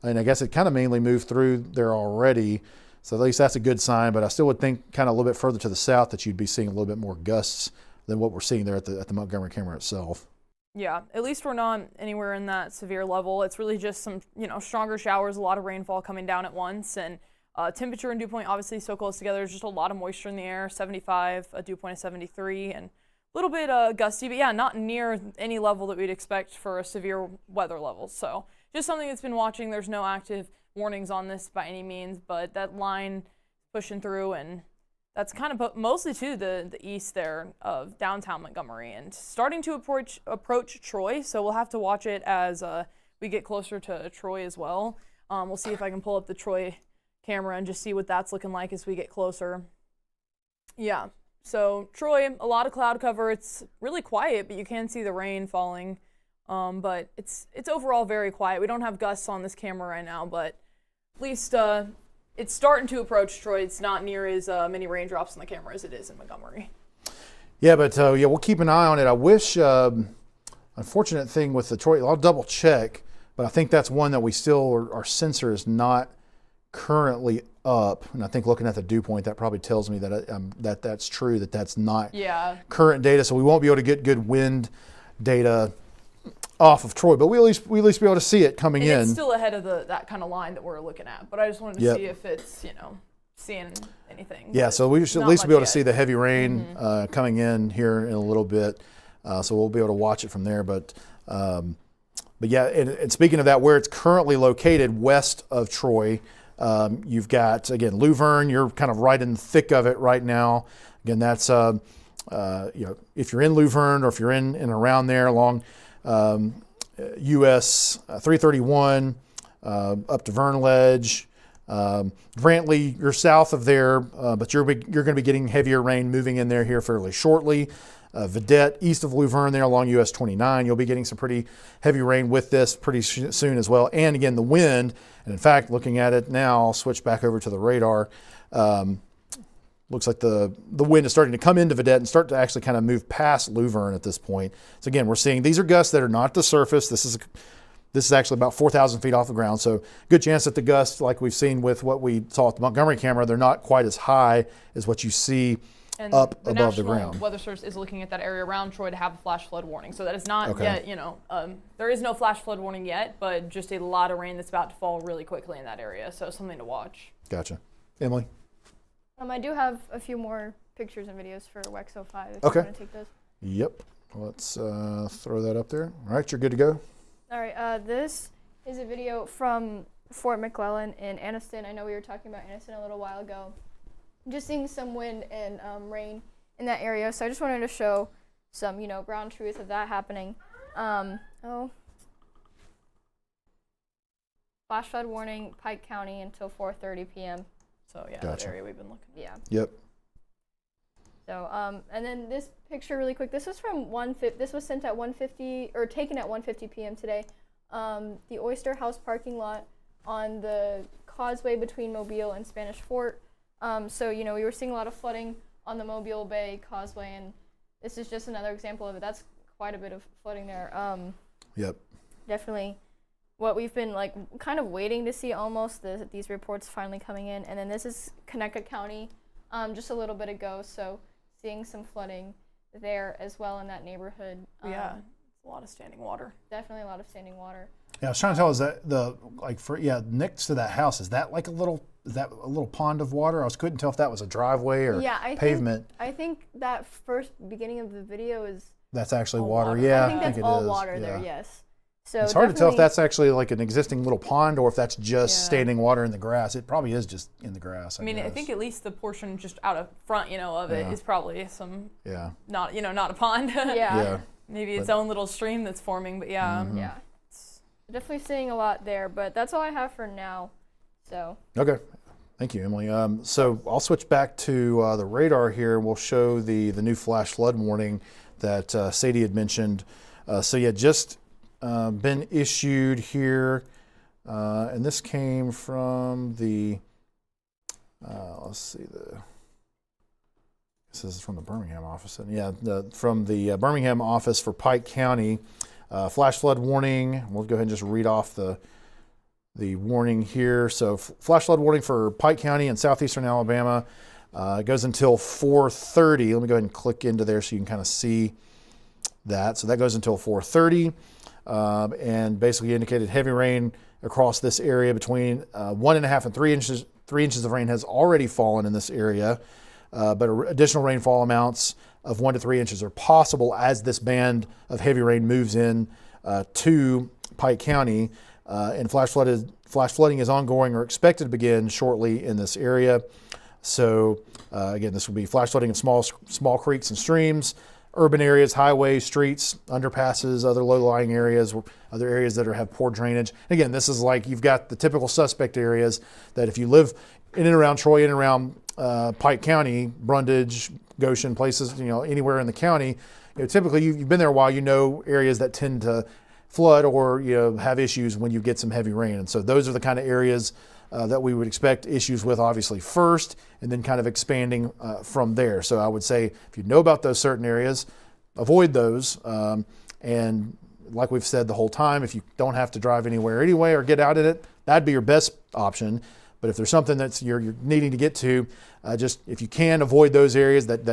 and I guess it kind of mainly moved through there already. So at least that's a good sign, but I still would think kind of a little bit further to the south that you'd be seeing a little bit more gusts than what we're seeing there at the Montgomery camera itself. Yeah, at least we're not anywhere in that severe level. It's really just some, stronger showers, a lot of rainfall coming down at once, and temperature and dew point obviously so close together. There's just a lot of moisture in the air, 75, a dew point of 73, and a little bit gusty, but yeah, not near any level that we'd expect for a severe weather level. So just something that's been watching. There's no active warnings on this by any means, but that line pushing through, and that's kind of mostly to the east there of downtown Montgomery and starting to approach Troy. So we'll have to watch it as we get closer to Troy as well. We'll see if I can pull up the Troy camera and just see what that's looking like as we get closer. Yeah, so Troy, a lot of cloud cover. It's really quiet, but you can see the rain falling. But it's overall very quiet. We don't have gusts on this camera right now, but at least it's starting to approach Troy. It's not near as many raindrops on the camera as it is in Montgomery. Yeah, but we'll keep an eye on it. I wish, unfortunate thing with the Troy, I'll double check, but I think that's one that we still, our sensor is not currently up. And I think looking at the dew point, that probably tells me that that's true, that's not current data. So we won't be able to get good wind data off of Troy, but we at least be able to see it coming in. It's still ahead of that kind of line that we're looking at, but I just wanted to see if it's seeing anything. Yeah, so we should at least be able to see the heavy rain coming in here in a little bit, so we'll be able to watch it from there. But yeah, and speaking of that, where it's currently located west of Troy, you've got again Luverne. You're kind of right in the thick of it right now. Again, that's if you're in Luverne or if you're in and around there along US 331 up to Vern Ledge, Brantley, you're south of there, but you're going to be getting heavier rain moving in there here fairly shortly. Vidette, east of Luverne there along US 29, you'll be getting some pretty heavy rain with this pretty soon as well. And again, the wind, and in fact, looking at it now, I'll switch back over to the radar. Looks like the wind is starting to come into Vidette and start to actually kind of move past Luverne at this point. So again, we're seeing these are gusts that are not at the surface. This is actually about 4,000 feet off the ground. So good chance that the gusts, like we've seen with what we saw at the Montgomery camera, they're not quite as high as what you see up above the ground. The Weather Service is looking at that area around Troy to have a flash flood warning. So that is not yet, there is no flash flood warning yet, but just a lot of rain that's about to fall really quickly in that area. So something to watch. Gotcha. Emily? I do have a few more pictures and videos for WEX 05 if you want to take those. Yep. Let's throw that up there. All right, you're good to go. All right, this is a video from Fort McClellan in Anniston. I know we were talking about Anniston a little while ago. Just seeing some wind and rain in that area, so I just wanted to show some, ground truth of that happening. Flash flood warning, Pike County until 4:30 p.m. So yeah, gotcha. That area we've been looking at. Yeah. Yep. So and then this picture really quick. This was from this was sent at 1:50 or taken at 1:50 p.m. today. The Oyster House parking lot on the causeway between Mobile and Spanish Fort. So we were seeing a lot of flooding on the Mobile Bay Causeway, and this is just another example of it. That's quite a bit of flooding there. Yep. Definitely. What we've been kind of waiting to see almost, these reports finally coming in. And then this is Connecticut County just a little bit ago, so seeing some flooding there as well in that neighborhood. Yeah, it's a lot of standing water. Definitely a lot of standing water. Yeah, I was trying to tell, is that next to that house, is that a little pond of water? I couldn't tell if that was a driveway or pavement. I think that first beginning of the video is... That's actually water. Yeah, I think that's all water there, yes. So it's hard to tell if that's actually like an existing little pond or if that's just standing water in the grass. It probably is just in the grass. I mean, I think at least the portion just out of front, of it is probably some. Yeah. Not not a pond. Yeah. Maybe its own little stream that's forming, but yeah. Mm-hmm. Yeah. Definitely seeing a lot there, but that's all I have for now. So. Okay. Thank you, Emily. So I'll switch back to the radar here. We'll show the new flash flood warning that Sadie had mentioned. Just been issued here, and this came from the, this is from the Birmingham office. From the Birmingham office for Pike County. Flash flood warning. We'll go ahead and just read off the the warning here. So flash flood warning for Pike County and southeastern Alabama goes until 4:30. Let me go ahead and click into there so you can kind of see that. So that goes until 4:30, and basically indicated heavy rain across this area between 1.5 and 3 inches. 3 inches of rain has already fallen in this area, but additional rainfall amounts of 1 to 3 inches are possible as this band of heavy rain moves in to Pike County. And flash flooding is ongoing or expected to begin shortly in this area. So again, this will be flash flooding in small creeks and streams, urban areas, highways, streets, underpasses, other low-lying areas, other areas that have poor drainage. Again, this is like you've got the typical suspect areas that if you live in and around Troy, in and around Pike County, Brundage, Goshen, places, anywhere in the county, typically you've been there a while, areas that tend to flood or have issues when you get some heavy rain. And so those are the kind of areas that we would expect issues with, obviously first, and then kind of expanding from there. So I would say if you know about those certain areas, avoid those. And like we've said the whole time, if you don't have to drive anywhere anyway or get out in it, that'd be your best option. But if there's something that's you're needing to get to, just if you can avoid those areas that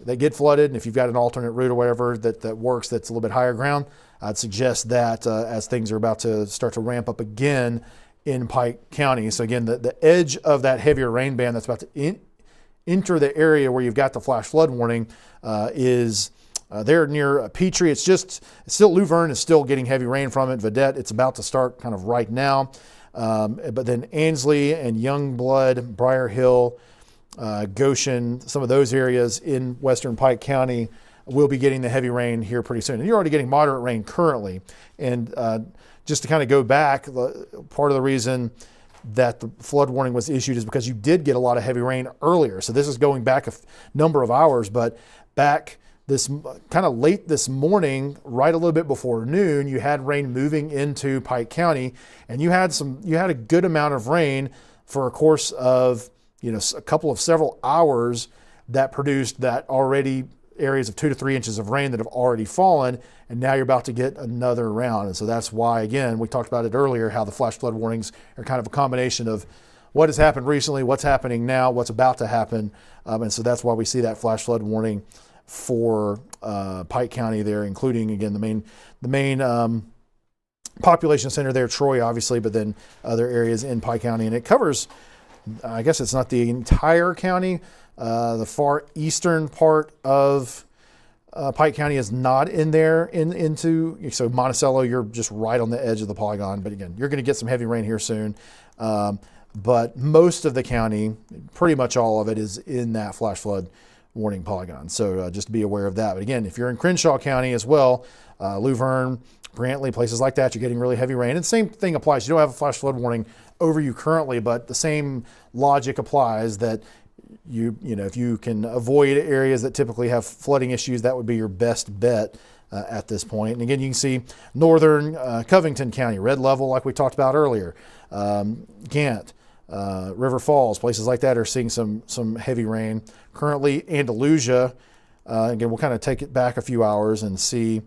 get flooded, and if you've got an alternate route or whatever that works, that's a little bit higher ground, I'd suggest that as things are about to start to ramp up again in Pike County. So again, the edge of that heavier rain band that's about to enter the area where you've got the flash flood warning is there near Petrie. It's still Luverne is still getting heavy rain from it. Vedette, it's about to start kind of right now. But then Ansley and Youngblood, Briar Hill, Goshen, some of those areas in western Pike County will be getting the heavy rain here pretty soon. And you're already getting moderate rain currently. And just to kind of go back, part of the reason that the flood warning was issued is because you did get a lot of heavy rain earlier. So this is going back a number of hours, but back this kind of late this morning, right a little bit before noon, you had rain moving into Pike County, and you had a good amount of rain for a course of a couple of several hours that produced that already areas of 2 to 3 inches of rain that have already fallen, and now you're about to get another round. And so that's why, again, we talked about it earlier, how the flash flood warnings are kind of a combination of what has happened recently, what's happening now, what's about to happen. And so that's why we see that flash flood warning for Pike County there, including, again, the main population center there, Troy, obviously, but then other areas in Pike County. And it covers, I guess it's not the entire county. The far eastern part of Pike County is not in there so Monticello, you're just right on the edge of the polygon. But again, you're going to get some heavy rain here soon. But most of the county, pretty much all of it, is in that flash flood warning polygon. So just be aware of that. But again, if you're in Crenshaw County as well, Luverne, Brantley, places like that, you're getting really heavy rain. And the same thing applies. You don't have a flash flood warning over you currently, but the same logic applies that if you can avoid areas that typically have flooding issues, that would be your best bet at this point. And again, you can see northern Covington County, red level, like we talked about earlier. Gant, River Falls, places like that are seeing some heavy rain. Currently, Andalusia, again, we'll kind of take it back a few hours and see.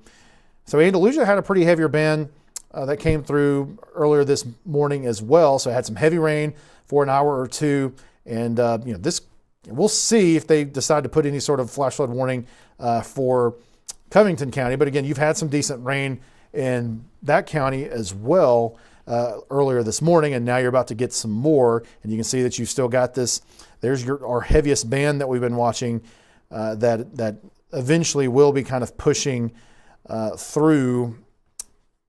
So Andalusia had a pretty heavier band that came through earlier this morning as well. So it had some heavy rain for an hour or two. And this, we'll see if they decide to put any sort of flash flood warning for Covington County. But again, you've had some decent rain in that county as well earlier this morning, and now you're about to get some more. And you can see that you've still got this. There's our heaviest band that we've been watching that eventually will be kind of pushing through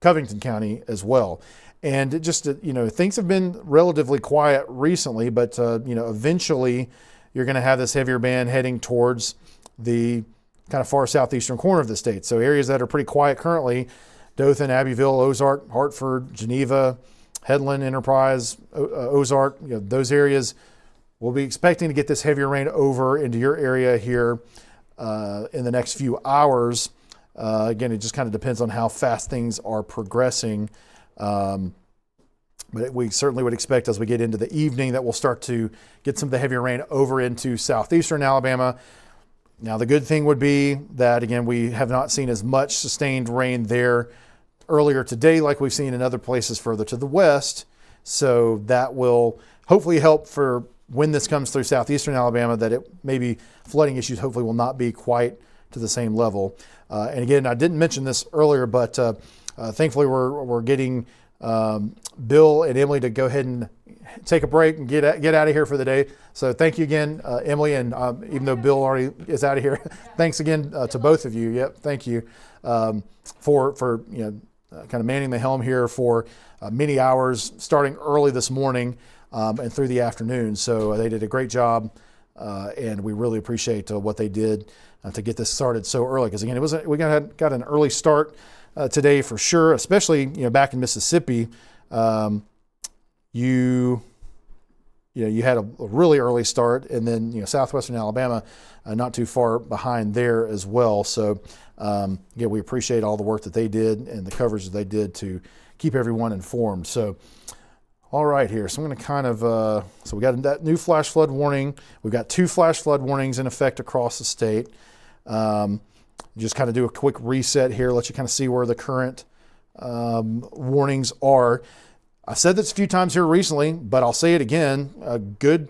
Covington County as well. And it just, things have been relatively quiet recently, but, eventually you're going to have this heavier band heading towards the kind of far southeastern corner of the state. So areas that are pretty quiet currently, Dothan, Abbeville, Ozark, Hartford, Geneva, Headland, Enterprise, Ozark, those areas, we'll be expecting to get this heavier rain over into your area here in the next few hours. Again, it just kind of depends on how fast things are progressing. But we certainly would expect as we get into the evening that we'll start to get some of the heavier rain over into southeastern Alabama. Now, the good thing would be that, again, we have not seen as much sustained rain there earlier today, like we've seen in other places further to the west. So that will hopefully help for when this comes through southeastern Alabama, that it maybe flooding issues hopefully will not be quite to the same level. And again, I didn't mention this earlier, but thankfully we're getting Bill and Emily to go ahead and take a break and get out of here for the day. So thank you again, Emily, and even though Bill already is out of here, thanks again to both of you. Yep, thank you for kind of manning the helm here for many hours, starting early this morning and through the afternoon. So they did a great job, and we really appreciate what they did to get this started so early. Because again, we got an early start today for sure, especially back in Mississippi. You had a really early start, and then southwestern Alabama not too far behind there as well. So again, we appreciate all the work that they did and the coverage that they did to keep everyone informed. So all right here, so I'm going to kind of so we got that new flash flood warning. We've got 2 flash flood warnings in effect across the state. Just kind of do a quick reset here, let you kind of see where the current warnings are. I've said this a few times here recently, but I'll say it again. A good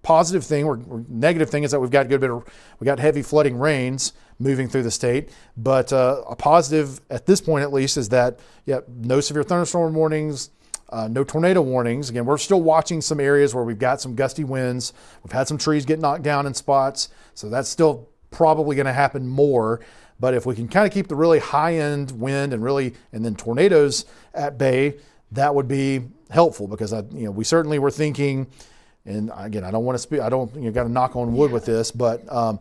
positive thing, or negative thing, is that we got heavy flooding rains moving through the state. But a positive at this point, at least, is that no severe thunderstorm warnings, no tornado warnings. Again, we're still watching some areas where we've got some gusty winds. We've had some trees get knocked down in spots, so that's still probably going to happen more. But if we can kind of keep the really high end wind and then tornadoes at bay, that would be helpful, because we certainly were thinking, and again, I don't want to speak, I don't got to knock on wood with this, but I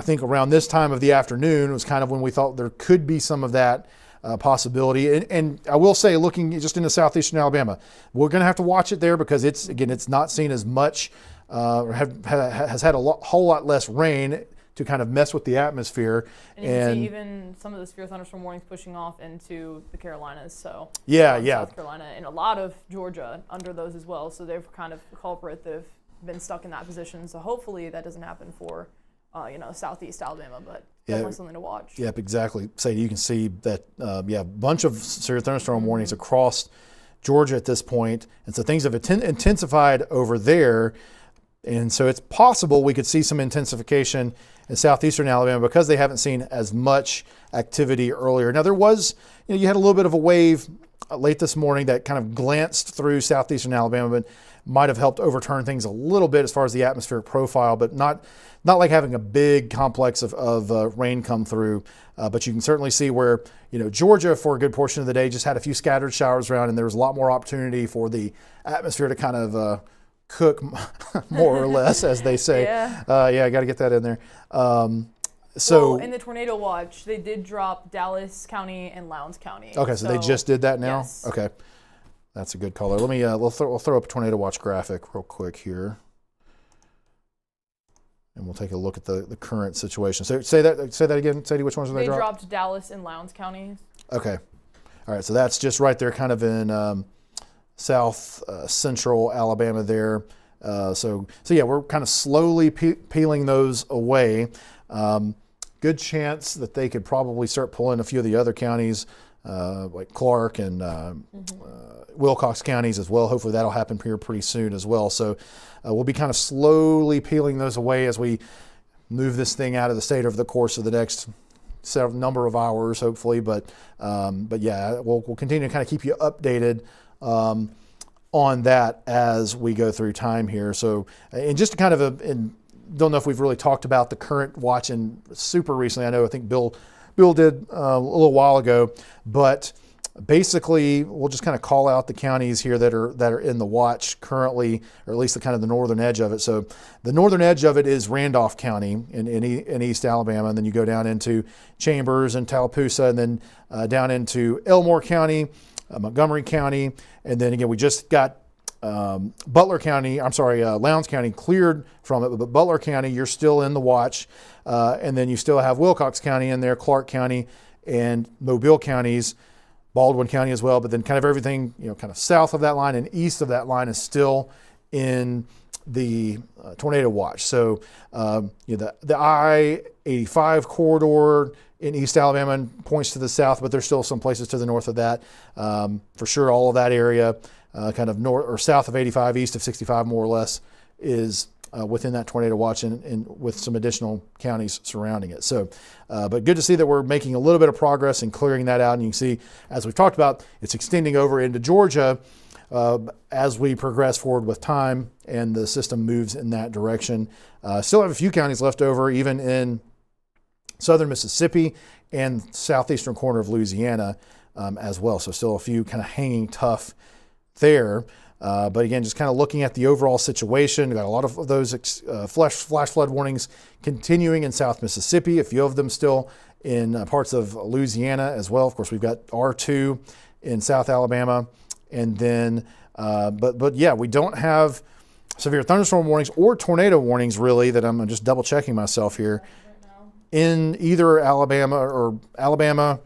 think around this time of the afternoon was kind of when we thought there could be some of that possibility. And I will say, looking just into southeastern Alabama, we're going to have to watch it there, because it's not seen as much, or has had a whole lot less rain to kind of mess with the atmosphere. And you can see even some of the severe thunderstorm warnings pushing off into the Carolinas. So South Carolina and a lot of Georgia under those as well. So they're kind of the culprit that have been stuck in that position. So hopefully that doesn't happen for southeast Alabama, but definitely something to watch. Yep, exactly. Sadie, you can see that a bunch of severe thunderstorm warnings across Georgia at this point. And so things have intensified over there. And so it's possible we could see some intensification in southeastern Alabama, because they haven't seen as much activity earlier. Now there was, you had a little bit of a wave late this morning that kind of glanced through southeastern Alabama, but might have helped overturn things a little bit as far as the atmospheric profile, but not like having a big complex of rain come through. But you can certainly see where, Georgia for a good portion of the day just had a few scattered showers around, and there was a lot more opportunity for the atmosphere to kind of cook more or less, as they say. I got to get that in there. So in the tornado watch, they did drop Dallas County and Lowndes County. Okay, so they just did that now? Yes. Okay, that's a good color. Let me we'll throw up a tornado watch graphic real quick here, and we'll take a look at the current situation. So say that again, Sadie. Which ones did they drop? They dropped Dallas and Lowndes counties. Okay, all right. So that's just right there, kind of in south central Alabama there. So we're kind of slowly peeling those away. Good chance that they could probably start pulling a few of the other counties, like Clark and Wilcox counties as well. Hopefully that'll happen here pretty soon as well. So we'll be kind of slowly peeling those away as we move this thing out of the state over the course of the next number of hours, hopefully. But we'll continue to kind of keep you updated on that as we go through time here. So, and just to kind of don't know if we've really talked about the current watch in super recently. I think Bill did a little while ago, but basically we'll just kind of call out the counties here that are in the watch currently, or at least the kind of the northern edge of it. So the northern edge of it is Randolph County in East Alabama, and then you go down into Chambers and Tallapoosa, and then down into Elmore County, Montgomery County, and then again we just got Lowndes County cleared from it, but Butler County, you're still in the watch. And then you still have Wilcox County in there, Clark County, and Mobile counties, Baldwin County as well. But then kind of everything, kind of south of that line and east of that line is still in the tornado watch. So the I-85 corridor in East Alabama points to the south, but there's still some places to the north of that. For sure, all of that area, kind of north or south of 85, east of 65, more or less, is within that tornado watch, and with some additional counties surrounding it. So, but good to see that we're making a little bit of progress in clearing that out. And you can see, as we've talked about, it's extending over into Georgia as we progress forward with time and the system moves in that direction. Still have a few counties left over, even in southern Mississippi and southeastern corner of Louisiana as well. So still a few kind of hanging tough there. But again, just kind of looking at the overall situation, we've got a lot of those flash flood warnings continuing in South Mississippi, a few of them still in parts of Louisiana as well. Of course, we've got R2 in South Alabama. And then, but yeah, we don't have severe thunderstorm warnings or tornado warnings really, that I'm just double checking myself here, in either Alabama,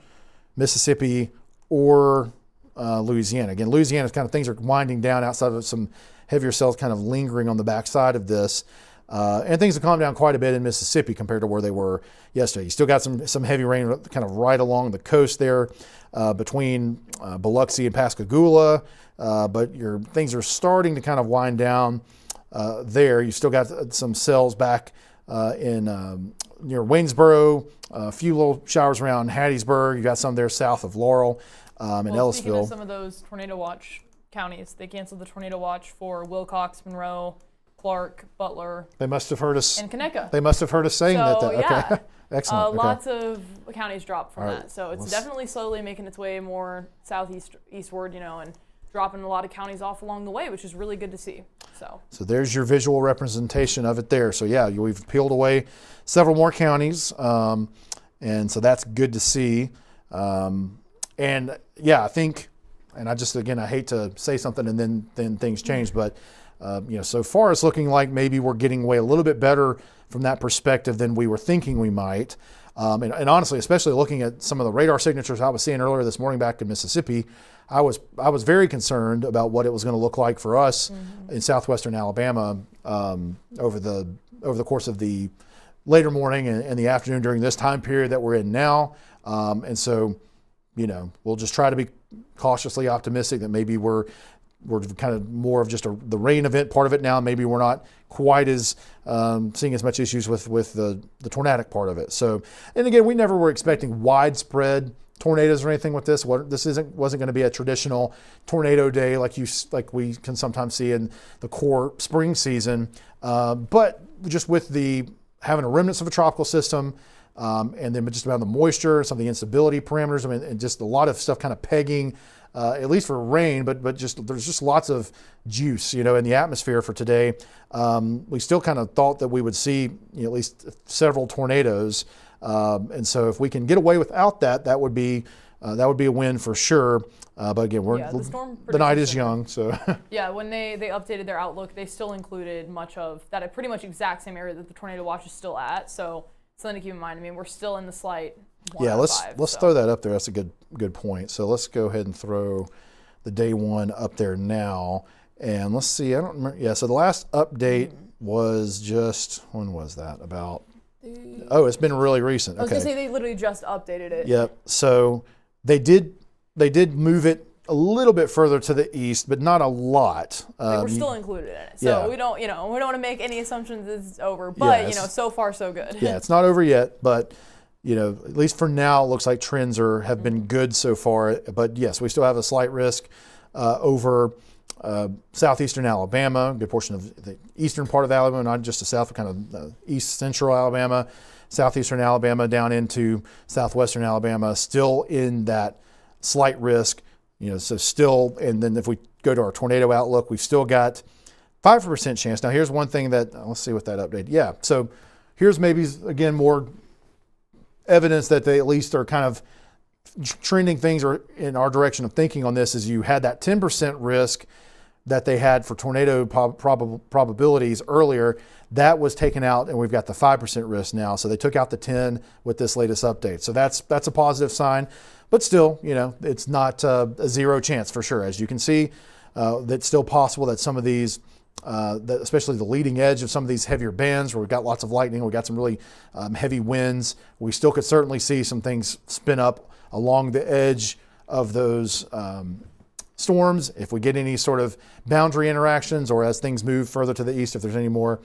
Mississippi, or Louisiana. Again, Louisiana, kind of things are winding down outside of some heavier cells kind of lingering on the backside of this. And things have calmed down quite a bit in Mississippi compared to where they were yesterday. You still got some heavy rain kind of right along the coast there between Biloxi and Pascagoula, but things are starting to kind of wind down there. You still got some cells back in near Waynesboro, a few little showers around Hattiesburg. You got some there south of Laurel and Ellisville. Speaking of some of those tornado watch counties, they canceled the tornado watch for Wilcox, Monroe, Clark, Butler. They must have heard us. And Conecuh. They must have heard us saying that. So, Okay. yeah. Excellent. Okay. Lots of counties dropped from All right. that. So it's definitely slowly making its way more eastward, and dropping a lot of counties off along the way, which is really good to see. So there's your visual representation of it there. So yeah, we've peeled away several more counties, and so that's good to see. And yeah, I think, and I hate to say something and then things change, but so far it's looking like maybe we're getting away a little bit better from that perspective than we were thinking we might. And honestly, especially looking at some of the radar signatures I was seeing earlier this morning back in Mississippi, I was very concerned about what it was going to look like for us in southwestern Alabama over the course of the later morning and the afternoon during this time period that we're in now. And so, we'll just try to be cautiously optimistic that maybe we're kind of more of just the rain event part of it now. Maybe we're not quite as seeing as much issues with the tornadic part of it. So, and again, we never were expecting widespread tornadoes or anything with this. This wasn't going to be a traditional tornado day like we can sometimes see in the core spring season. But just with having a remnants of a tropical system, and then just around the moisture, some of the instability parameters, and just a lot of stuff kind of pegging, at least for rain, but there's just lots of juice, in the atmosphere for today. We still kind of thought that we would see at least several tornadoes, and so if we can get away without that, that would be a win for sure. But again, the night is young, so. Yeah, when they updated their outlook, they still included much of that, pretty much exact same area that the tornado watch is still at. So something to keep in mind. We're still in the slight. Let's throw that up there. That's a good point. So let's go ahead and throw the day one up there now, and let's see. I don't remember. Yeah. So the last update was just, when was that? It's been really recent. I was gonna say they literally just updated it. Yep. So they did move it a little bit further to the east, but not a lot. We're still included in it, so we don't want to make any assumptions it's over. But so far so good. Yeah, it's not over yet, but at least for now, it looks like trends have been good so far. But yes, we still have a slight risk over southeastern Alabama, a good portion of the eastern part of Alabama, not just the south, but kind of east central Alabama, southeastern Alabama down into southwestern Alabama, still in that slight risk. So still, and then if we go to our tornado outlook, we've still got 5% chance. Now here's one thing let's see what that update. Yeah, so here's maybe, again, more evidence that they at least are kind of trending things or in our direction of thinking on this. Is you had that 10% risk that they had for tornado probabilities earlier. That was taken out, and we've got the 5% risk now. So they took out the 10 with this latest update. So that's a positive sign. But still, it's not a zero chance for sure. As you can see, that's still possible that some of these especially the leading edge of some of these heavier bands where we've got lots of lightning, we've got some really heavy winds. We still could certainly see some things spin up along the edge of those storms. If we get any sort of boundary interactions, or as things move further to the east, if there's any more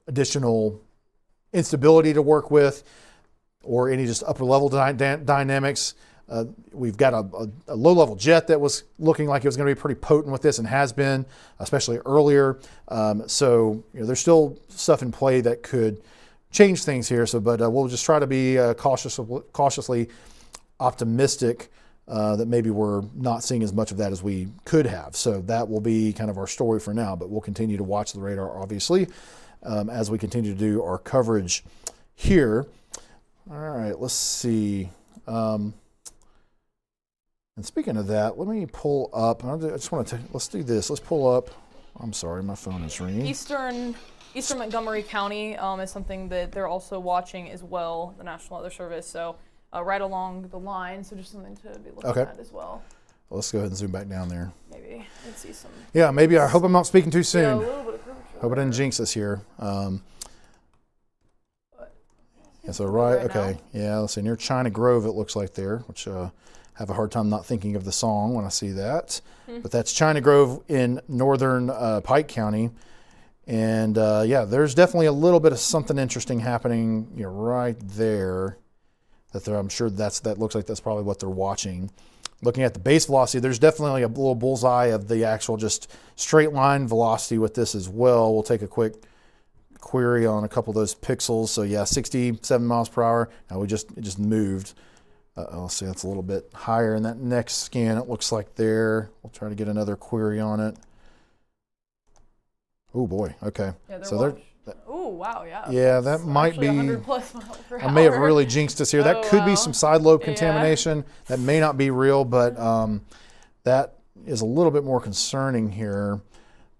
additional instability to work with, or any just upper level dynamics. We've got a low level jet that was looking like it was going to be pretty potent with this, and has been, especially earlier. So there's still stuff in play that could change things here. So, but we'll just try to be cautiously optimistic that maybe we're not seeing as much of that as we could have. So that will be kind of our story for now, but we'll continue to watch the radar, obviously, as we continue to do our coverage here. All right, let's see. And speaking of that, let me pull up. I just want to, let's do this. Let's pull up. I'm sorry, my phone is ringing. Eastern Montgomery County is something that they're also watching as well, the National Weather Service. So right along the line, so just something to be looking at as well. Well, let's go ahead and zoom back down there. Maybe let's see some. Yeah, maybe. I hope I'm not speaking too soon. Yeah, a little bit of curvature. Hope I didn't jinx us here. Yeah, so okay. Now. Yeah, let's see. Near China Grove, it looks like there, which have a hard time not thinking of the song when I see that. But that's China Grove in northern Pike County. And yeah, there's definitely a little bit of something interesting happening right there. I'm sure that looks like that's probably what they're watching. Looking at the base velocity, there's definitely a little bullseye of the actual just straight line velocity with this as well. We'll take a quick query on a couple of those pixels. So yeah, 67 miles per hour. Now it just moved. Let's see, that's a little bit higher in that next scan. It looks like there. We'll try to get another query on it. Oh boy. Okay. Yeah, so oh wow, yeah. Yeah, that might be 100 plus miles per hour. I may have really jinxed us here. That could be some side lobe Yeah. contamination. That may not be real, but that is a little bit more concerning here.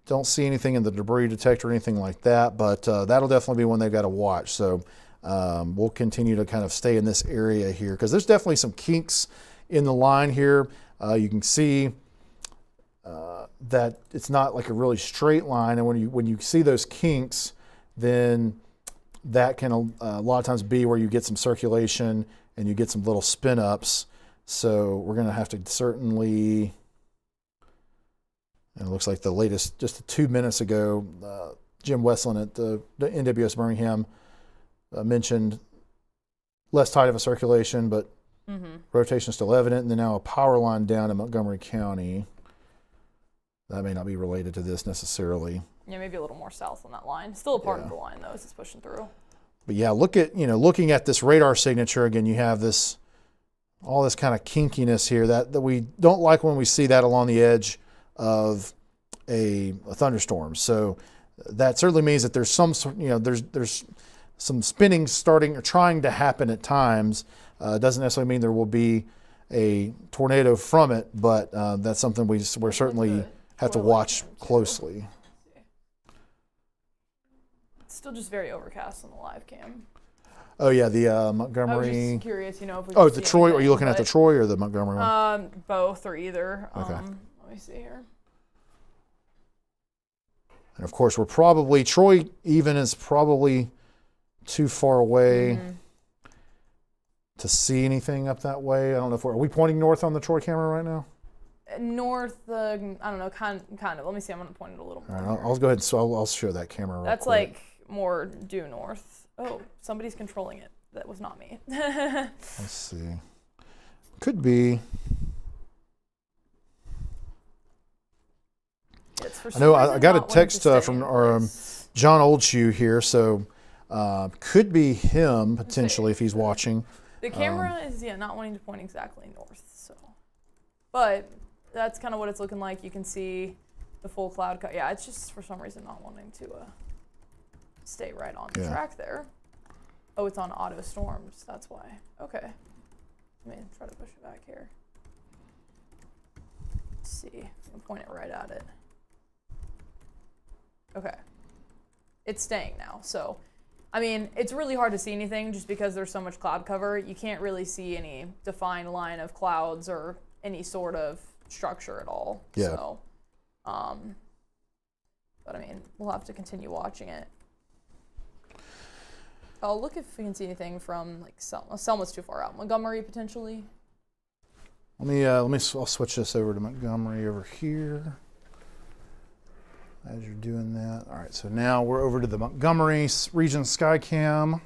Don't see anything in the debris detector or anything like that, but that'll definitely be one they've got to watch. So we'll continue to kind of stay in this area here because there's definitely some kinks in the line here. You can see that it's not like a really straight line, and when you see those kinks, then that can a lot of times be where you get some circulation and you get some little spin ups. So we're going to have to certainly, and it looks like the latest, just 2 minutes ago, Jim Westland at the NWS Birmingham mentioned less tight of a circulation, but rotation still evident. And then now a power line down in Montgomery County. That may not be related to this necessarily. Yeah, maybe a little more south on that line. Still a part of the line though, as it's pushing through. But yeah, looking at this radar signature again, you have all this kind of kinkiness here that we don't like when we see that along the edge of a thunderstorm. So that certainly means that there's there's some spinning starting or trying to happen at times. Doesn't necessarily mean there will be a tornado from it, but that's something we're certainly have to watch closely. It's still just very overcast on the live cam. Oh yeah, the Montgomery. I was just curious, if we Oh, could the see Troy. anything, Are you looking at the Troy or the Montgomery one? Both or either. Okay. Let me see here. And of course, Troy even is probably too far away to see anything up that way. I don't know if are we pointing north on the Troy camera right now? North, I don't know, kind of. Let me see. I'm going to point it a little more. All right, I'll go ahead. So I'll show that camera. That's real quick. like more due north. Oh, somebody's controlling it. That was not me. Let's see. Could be. I know I got a text from our John Oldshoe here, so could be him potentially if he's watching. The camera is not wanting to point exactly north, so. But that's kind of what it's looking like. You can see the full cloud cut. Yeah, it's just for some reason not wanting to stay right on the track there. Oh, it's on auto storms. That's why. Okay. Let me try to push it back here. Let's see. I'm gonna point it right at it. Okay. It's staying now. So, I mean, it's really hard to see anything just because there's so much cloud cover. You can't really see any defined line of clouds or any sort of structure at all. Yeah. So, But I mean, we'll have to continue watching it. I'll look if we can see anything from like Selma. Selma's too far out. Montgomery potentially. I'll switch this over to Montgomery over here. As you're doing that. All right, so now we're over to the Montgomery region Skycam.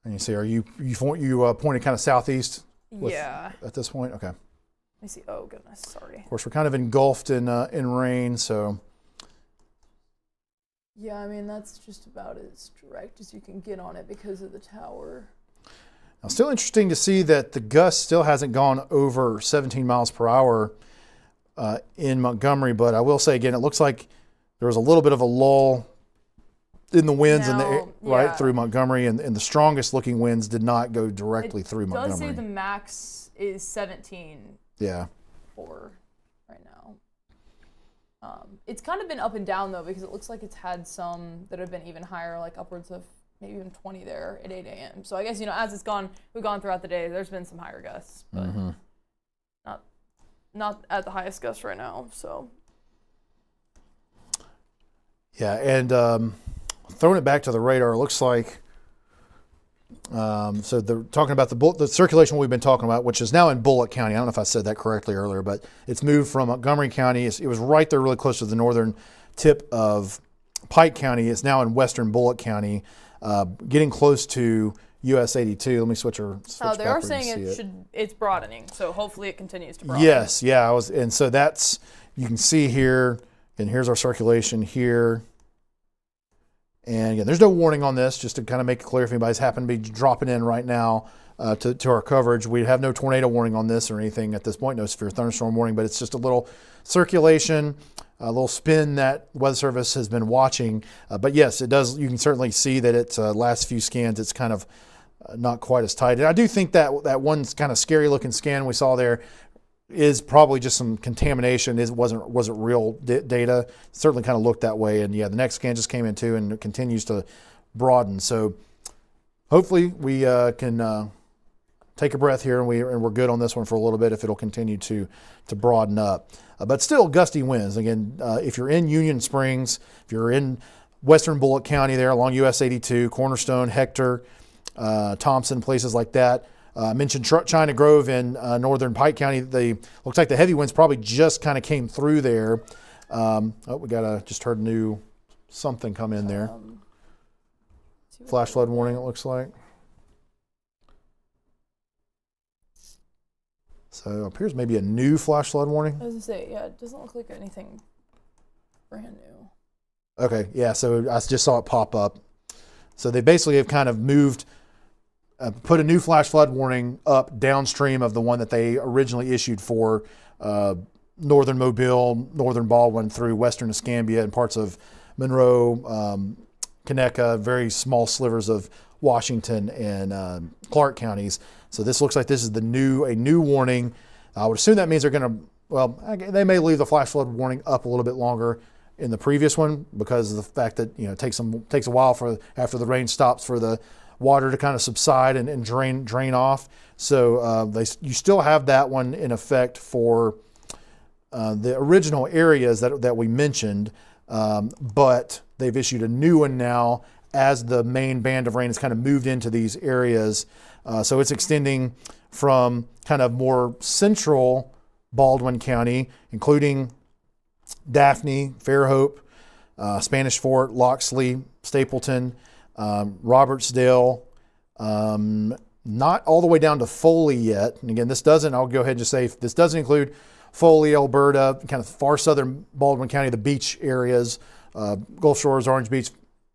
And you see, you pointed kind of southeast? Yeah. At this point? Okay. Let me see. Oh, goodness. Sorry. Of course, we're kind of engulfed in rain, so. Yeah, I mean, that's just about as direct as you can get on it because of the tower. Now, still interesting to see that the gust still hasn't gone over 17 miles per hour in Montgomery, but I will say again, it looks like there was a little bit of a lull in the winds right through Montgomery, and the strongest looking winds did not go directly through Montgomery. It does say the max is 17. Yeah. For right now. It's kind of been up and down though, because it looks like it's had some that have been even higher, like upwards of maybe even 20 there at 8 a.m. So I guess, as we've gone throughout the day, there's been some higher gusts, but not at the highest gust right now. So. Yeah, and throwing it back to the radar, it looks like. So they're talking about the circulation we've been talking about, which is now in Bullock County. I don't know if I said that correctly earlier, but it's moved from Montgomery County. It was right there really close to the northern tip of Pike County. It's now in western Bullock County, getting close to US 82. Let me switch they are saying it's broadening, so hopefully it continues to broaden. Yes, yeah, and so that's, you can see here, and here's our circulation here. And again, there's no warning on this, just to kind of make it clear if anybody's happened to be dropping in right now to our coverage. We have no tornado warning on this or anything at this point, no severe thunderstorm warning, but it's just a little circulation, a little spin that Weather Service has been watching. But yes, it does. You can certainly see that it's last few scans, it's kind of not quite as tight. And I do think that one kind of scary looking scan we saw there is probably just some contamination. It wasn't real data. It certainly kind of looked that way. And yeah, the next scan just came in too, and it continues to broaden. So hopefully we can take a breath here, and we're good on this one for a little bit if it'll continue to broaden up. But still gusty winds. Again, if you're in Union Springs, if you're in western Bullock County there along US 82, Cornerstone, Hector, Thompson, places like that. I mentioned China Grove in northern Pike County. Looks like the heavy winds probably just kind of came through there. We just heard new something come in there. Flash flood warning, it looks like. So it appears maybe a new flash flood warning. I was going to say, yeah, it doesn't look like anything brand new. Okay, yeah, so I just saw it pop up. So they basically have kind of moved, put a new flash flood warning up downstream of the one that they originally issued for northern Mobile, northern Baldwin through western Escambia and parts of Monroe, Conecuh, very small slivers of Washington and Clark counties. So this looks like this is a new warning. I would assume that means they're going to, they may leave the flash flood warning up a little bit longer in the previous one because of the fact that it takes a while after the rain stops for the water to kind of subside and drain off. So you still have that one in effect for the original areas that we mentioned, but they've issued a new one now as the main band of rain has kind of moved into these areas. So it's extending from kind of more central Baldwin County, including Daphne, Fairhope, Spanish Fort, Loxley, Stapleton, Robertsdale, not all the way down to Foley yet. And again, I'll go ahead and just say, this doesn't include Foley, Alberta, kind of far southern Baldwin County, the beach areas, Gulf Shores, Orange Beach,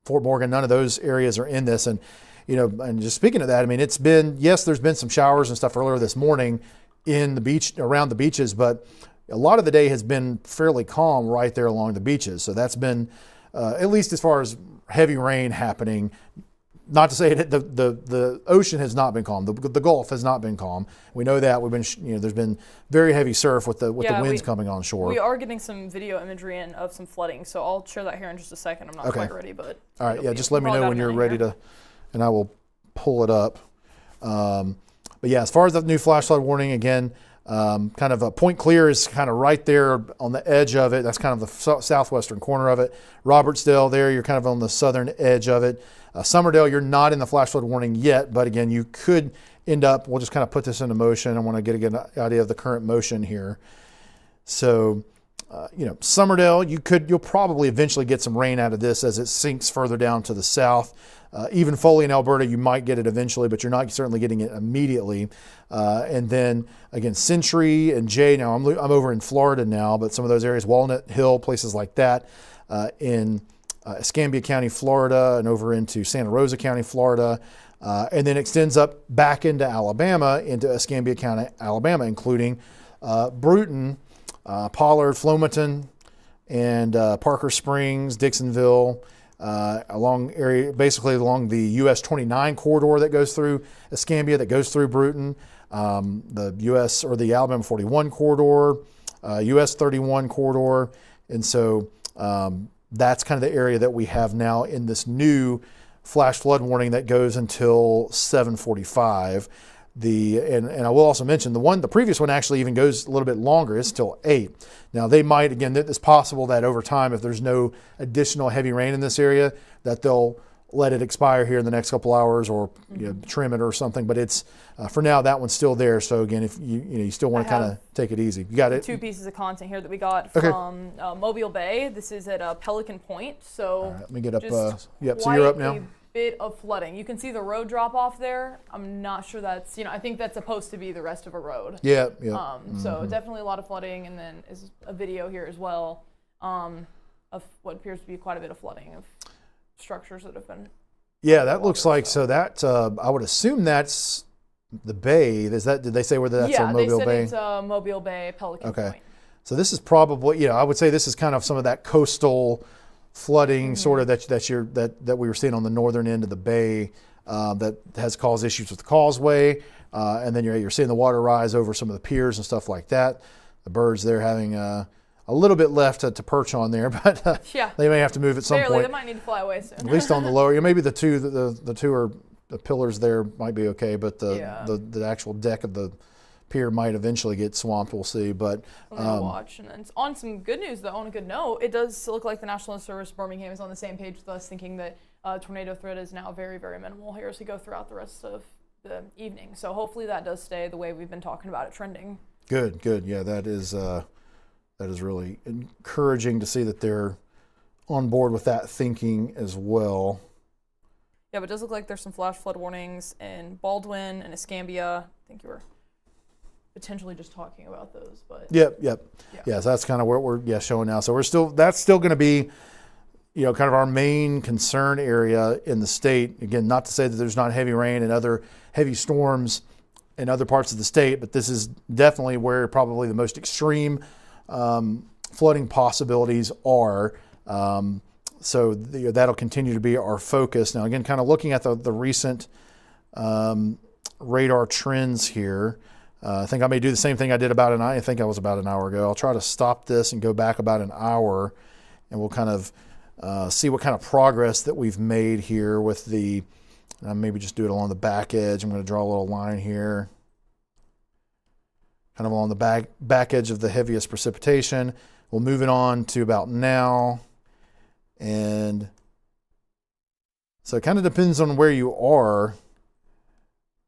Fort Morgan, none of those areas are in this. And, and just speaking of that, I mean, there's been some showers and stuff earlier this morning around the beaches, but a lot of the day has been fairly calm right there along the beaches. So that's been, at least as far as heavy rain happening, not to say the ocean has not been calm. The Gulf has not been calm. We know that. There's been very heavy surf with the winds coming on shore. We are getting some video imagery in of some flooding, so I'll share that here in just a second. I'm not quite ready, but all right, yeah, just let me know when you're ready to, and I will pull it up. But yeah, as far as the new flash flood warning, again, Kind of a Point Clear is kind of right there on the edge of it. That's kind of the southwestern corner of it. Robertsdale there, you're kind of on the southern edge of it. Somerdale, you're not in the flash flood warning yet, but again, you could end up, we'll just kind of put this into motion. I want to get a good idea of the current motion here. So, Somerdale, you'll probably eventually get some rain out of this as it sinks further down to the south. Even Foley in Alberta, you might get it eventually, but you're not certainly getting it immediately. And then again, Century and Jay. Now I'm over in Florida now, but some of those areas, Walnut Hill, places like that, in Escambia County, Florida, and over into Santa Rosa County, Florida, and then extends up back into Alabama, into Escambia County, Alabama, including Bruton, Pollard, Flomaton, and Parker Springs, Dixonville, basically along the US 29 corridor that goes through Escambia, that goes through Bruton, the US or the Alabama 41 corridor, US 31 corridor, and so that's kind of the area that we have now in this new flash flood warning that goes until 7:45. And I will also mention the previous one actually even goes a little bit longer. It's till 8. Now they might, again, it's possible that over time, if there's no additional heavy rain in this area, that they'll let it expire here in the next couple hours or trim it or something. But it's for now, that one's still there. So again, if you still want to kind of take it easy, you got it. 2 pieces of content here that we got from Mobile Bay. This is at Pelican Point. So right, let me get up. Yep. So you're up now. Bit of flooding. You can see the road drop off there. I'm not sure that's, I think that's supposed to be the rest of a road. Yeah. So definitely a lot of flooding, and then is a video here as well of what appears to be quite a bit of flooding of structures that have been. Yeah, that looks like so that I would assume that's the bay. Did they say whether that's a Mobile Bay? Yeah, they said it's Mobile Bay, Pelican Point. So this is probably, I would say this is kind of some of that coastal flooding sort of that we were seeing on the northern end of the bay that has caused issues with the causeway, and then you're seeing the water rise over some of the piers and stuff like that. The birds there having a little bit left to perch on there, but they may have to move at some point. They might need to fly away soon. At least on the lower, maybe the two are the pillars there might be okay, but the actual deck of the pier might eventually get swamped. We'll see, but watch. And then on some good news, though, on a good note, it does look like the National Weather Service Birmingham is on the same page with us, thinking that tornado threat is now very, very minimal here as we go throughout the rest of the evening. So hopefully that does stay the way we've been talking about it trending. Good. Yeah, that is really encouraging to see that they're on board with that thinking as well. Yeah, but it does look like there's some flash flood warnings in Baldwin and Escambia. I think you were potentially just talking about those, but yep. Yeah, so that's kind of what we're showing now. So that's still going to be, kind of our main concern area in the state. Again, not to say that there's not heavy rain and other heavy storms in other parts of the state, but this is definitely where probably the most extreme flooding possibilities are. So that'll continue to be our focus. Now, again, kind of looking at the recent radar trends here. I think I may do the same thing I did about I think I was about an hour ago. I'll try to stop this and go back about an hour, and we'll kind of see what kind of progress that we've made here with maybe just do it along the back edge. I'm going to draw a little line here, kind of along the back edge of the heaviest precipitation. We'll move it on to about now, and so it kind of depends on where you are.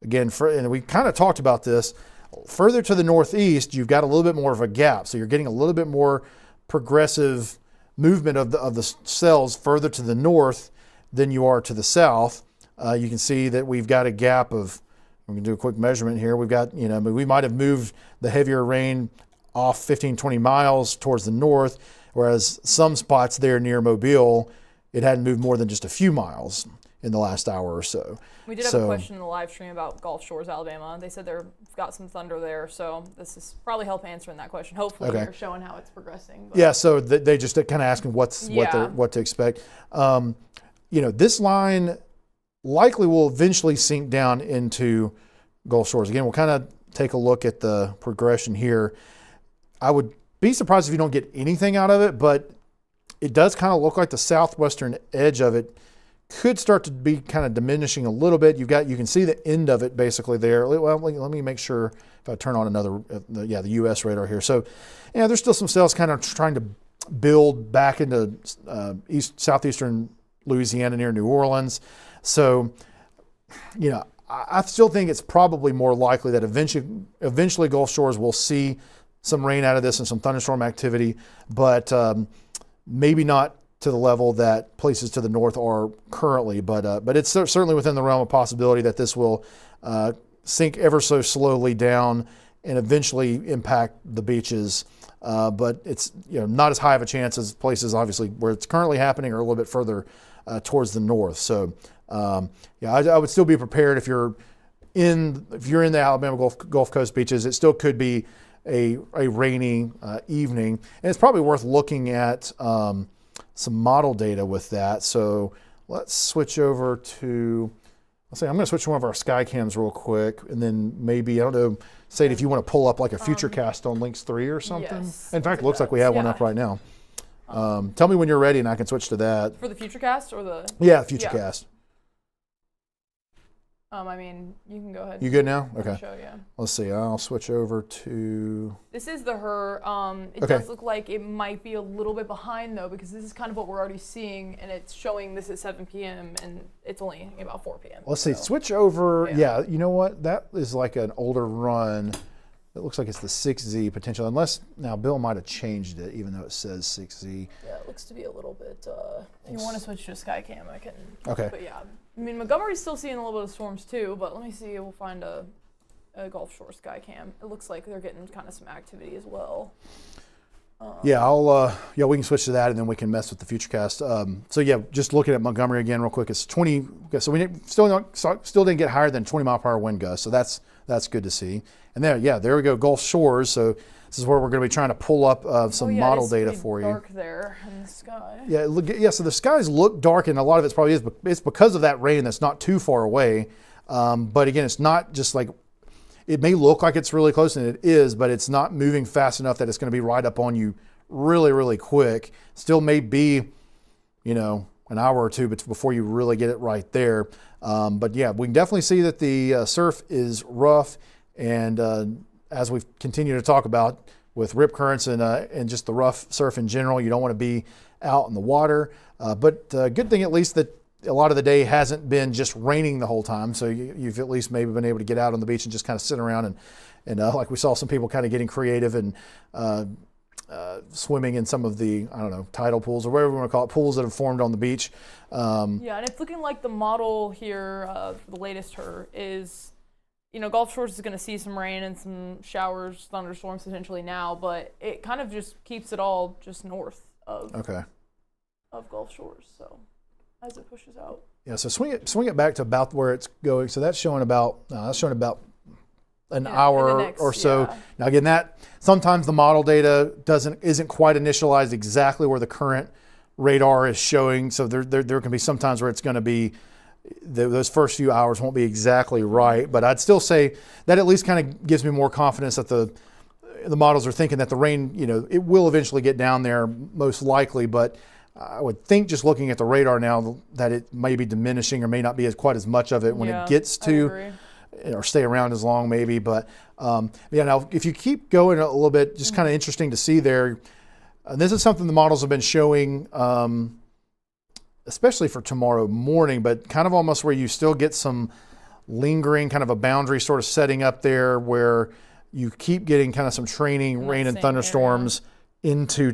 Again, and we kind of talked about this. Further to the northeast, you've got a little bit more of a gap. So you're getting a little bit more progressive movement of the cells further to the north than you are to the south. You can see that we've got a gap of, we can do a quick measurement here. We've got, we might have moved the heavier rain off 15, 20 miles towards the north, whereas some spots there near Mobile, it hadn't moved more than just a few miles in the last hour or so. We did have a question in the live stream about Gulf Shores, Alabama. They said they've got some thunder there, so this is probably help answering that question. Hopefully they're showing how it's progressing. But. Yeah, so they just kind of asking what to expect. This line likely will eventually sink down into Gulf Shores. Again, we'll kind of take a look at the progression here. I would be surprised if you don't get anything out of it, but it does kind of look like the southwestern edge of it could start to be kind of diminishing a little bit. You can see the end of it basically there. Well, let me make sure if I turn on another, the U.S. radar here. So, yeah, there's still some cells kind of trying to build back into southeastern Louisiana near New Orleans. So, I still think it's probably more likely that eventually Gulf Shores will see some rain out of this and some thunderstorm activity, but maybe not to the level that places to the north are currently. But it's certainly within the realm of possibility that this will sink ever so slowly down and eventually impact the beaches. But it's not as high of a chance as places obviously where it's currently happening or a little bit further towards the north. So I would still be prepared if you're in the Alabama Gulf Coast beaches. It still could be a rainy evening, and it's probably worth looking at some model data with that. So let's switch over to. I'm going to switch to one of our sky cams real quick, and then maybe, I don't know, Sadie, if you want to pull up like a future cast on Lynx 3 or something. Yes, in fact, it looks like we have one up right now. Tell me when you're ready and I can switch to that. For the future cast or the? Yeah, future cast. You can go ahead. You good now? Okay. Show, yeah. Let's see. I'll switch over to. This is the HER. It Okay. does look like it might be a little bit behind though, because this is kind of what we're already seeing, and it's showing this at 7 p.m. and it's only about 4 p.m. Let's see. So. Switch over. Yeah. You know what? That is like an older run. It looks like it's the 6Z potential. Unless now Bill might have changed it, even though it says 6Z. Yeah, it looks to be a little bit. If you want to switch to a Skycam, I can. Okay. But yeah, Montgomery's still seeing a little bit of storms too. But let me see. We'll find a Gulf Shore Skycam. It looks like they're getting kind of some activity as well. We can switch to that and then we can mess with the futurecast. Just looking at Montgomery again real quick, it's 20. Okay, so we still didn't get higher than 20 mile per hour wind gusts, so that's good to see. And there we go, Gulf Shores. So this is where we're going to be trying to pull up some model data for you. Dark there in the sky. So the skies look dark, and a lot of it's probably it's because of that rain that's not too far away. But again, it's not just like. It may look like it's really close, and it is, but it's not moving fast enough that it's going to be right up on you really, really quick. Still may be, an hour or two before you really get it right there. We can definitely see that the surf is rough, and as we've continued to talk about with rip currents and just the rough surf in general, you don't want to be out in the water. Good thing at least that a lot of the day hasn't been just raining the whole time, so you've at least maybe been able to get out on the beach and just kind of sit around and like we saw some people kind of getting creative and swimming in some of the, I don't know, tidal pools or whatever we want to call it, pools that have formed on the beach. And it's looking like the model here, the latest HER, is, Gulf Shores is going to see some rain and some showers, thunderstorms potentially now, but it kind of just keeps it all just north of Gulf Shores, so. As it pushes out. Yeah, so swing it back to about where it's going. So that's showing about an hour or so. Yeah. Now again, that sometimes the model data isn't quite initialized exactly where the current radar is showing. So there can be some times where it's going to be those first few hours won't be exactly right. But I'd still say that at least kind of gives me more confidence that the models are thinking that the rain, it will eventually get down there most likely, but I would think just looking at the radar now that it may be diminishing or may not be quite as much of it when it gets to or stay around as long maybe. But now if you keep going a little bit, just kind of interesting to see there. This is something the models have been showing, especially for tomorrow morning, but kind of almost where you still get some lingering kind of a boundary sort of setting up there where you keep getting kind of some training, rain and thunderstorms into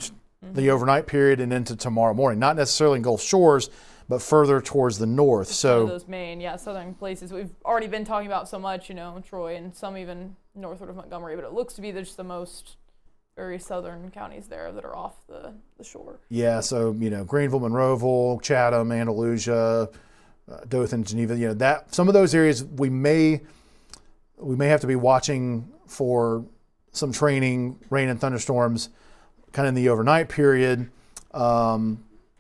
the overnight period and into tomorrow morning. Not necessarily in Gulf Shores, but further towards the north. It's one of those main, southern places we've already been talking about so much, Troy and some even northward of Montgomery, but it looks to be just the most very southern counties there that are off the shore. Yeah, so, Greenville, Monroeville, Chatham, Andalusia, Dothan, Geneva, that some of those areas we may have to be watching for some training, rain and thunderstorms kind of in the overnight period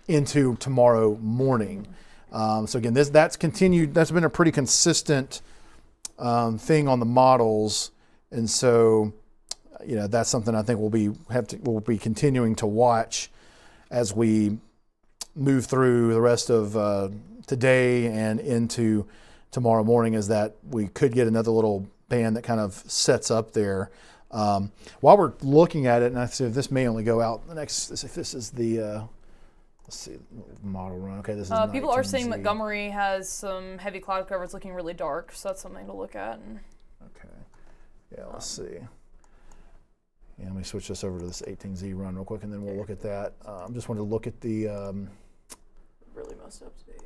into tomorrow morning. So again, that's continued. That's been a pretty consistent thing on the models, and so that's something I think we'll be continuing to watch as we move through the rest of today and into tomorrow morning is that we could get another little band that kind of sets up there. While we're looking at it, and I see if this may only go out the next, if this is the, let's see, model run. Okay, this is people are 19Z. saying Montgomery has some heavy cloud cover. It's looking really dark, so that's something to look at. Okay, yeah, let's see. Yeah, let me switch this over to this 18Z run real quick, and then we'll look at that. Just wanted to look at the. Really most up to date.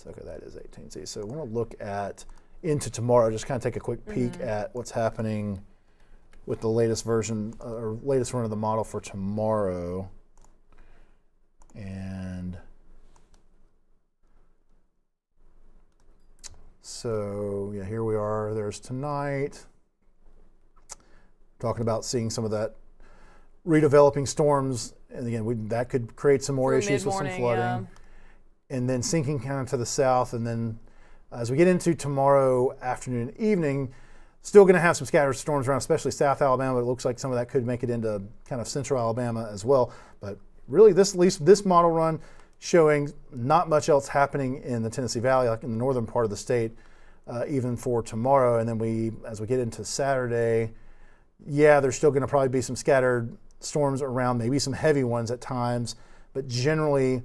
Okay, that is 18Z. So I want to look at into tomorrow. Just kind of take a quick peek at what's happening with the latest version or latest run of the model for tomorrow. And so yeah, here we are. There's tonight. Talking about seeing some of that redeveloping storms, and again, that could create some more issues with some flooding. And then sinking kind of to the south, and then as we get into tomorrow afternoon and evening, still going to have some scattered storms around, especially South Alabama. It looks like some of that could make it into kind of Central Alabama as well. But really, at least this model run showing not much else happening in the Tennessee Valley, like in the northern part of the state, even for tomorrow. And then as we get into Saturday, yeah, there's still going to probably be some scattered storms around, maybe some heavy ones at times, but generally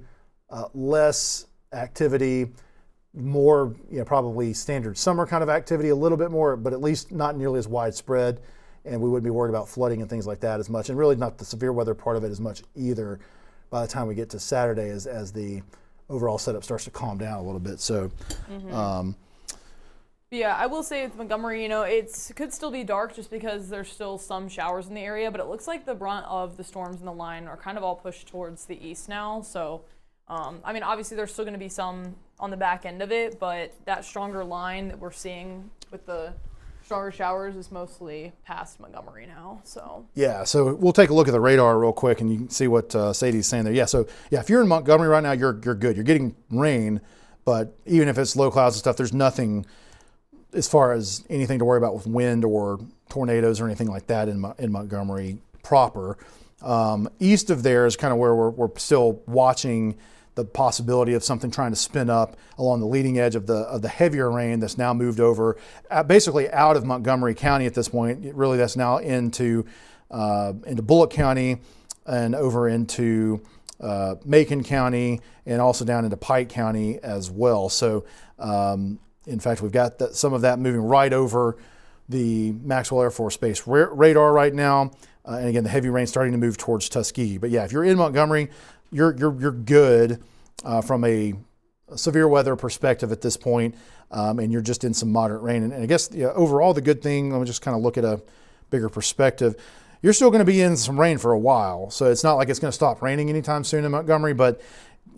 less activity, more, probably standard summer kind of activity, a little bit more, but at least not nearly as widespread. And we wouldn't be worried about flooding and things like that as much, and really not the severe weather part of it as much either by the time we get to Saturday as the overall setup starts to calm down a little bit. So. Yeah, I will say with Montgomery, it could still be dark just because there's still some showers in the area, but it looks like the brunt of the storms in the line are kind of all pushed towards the east now. So, obviously there's still going to be some on the back end of it, but that stronger line that we're seeing with the stronger showers is mostly past Montgomery now. So yeah, so we'll take a look at the radar real quick, and you can see what Sadie's saying there. Yeah, so yeah, if you're in Montgomery right now, you're good. You're getting rain, but even if it's low clouds and stuff, there's nothing as far as anything to worry about with wind or tornadoes or anything like that in Montgomery proper. East of there is kind of where we're still watching the possibility of something trying to spin up along the leading edge of the heavier rain that's now moved over basically out of Montgomery County at this point. Really, that's now into Bullock County and over into Macon County and also down into Pike County as well. So in fact, we've got some of that moving right over the Maxwell Air Force Base radar right now. And again, the heavy rain starting to move towards Tuskegee. But yeah, if you're in Montgomery, you're good from a severe weather perspective at this point, and you're just in some moderate rain. And I guess overall, the good thing, let me just kind of look at a bigger perspective. You're still going to be in some rain for a while. So it's not like it's going to stop raining anytime soon in Montgomery, but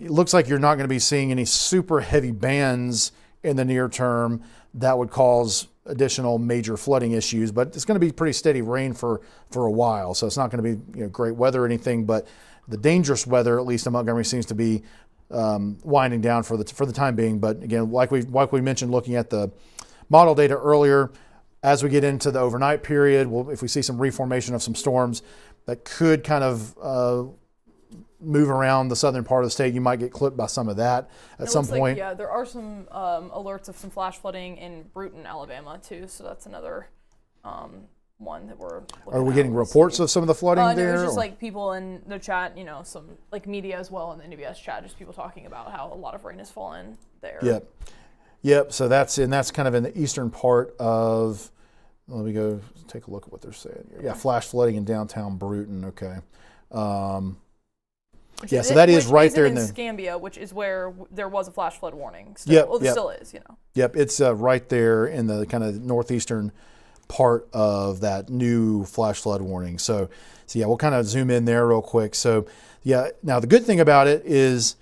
it looks like you're not going to be seeing any super heavy bands in the near term that would cause additional major flooding issues, but it's going to be pretty steady rain for a while. So it's not going to be great weather or anything, but the dangerous weather, at least in Montgomery, seems to be winding down for the time being. But again, like we mentioned, looking at the model data earlier, as we get into the overnight period, if we see some reformation of some storms that could kind of move around the southern part of the state, you might get clipped by some of that at some point. Yeah, there are some alerts of some flash flooding in Bruton, Alabama, too. So that's another one that we're looking Are we at. getting reports of some of the flooding there? No, it was just like people in the chat, some like media as well in the NWS chat, just people talking about how a lot of rain has fallen there. Yep. So that's kind of in the eastern part of. Let me go take a look at what they're saying here. Yeah, flash flooding in downtown Bruton. Okay. Yeah, so that is right there in the Scambia, which is where there was a flash flood warning. Still, there still is, Yep, it's right there in the kind of northeastern part of that new flash flood warning. So yeah, we'll kind of zoom in there real quick. So yeah, now the good thing about it is,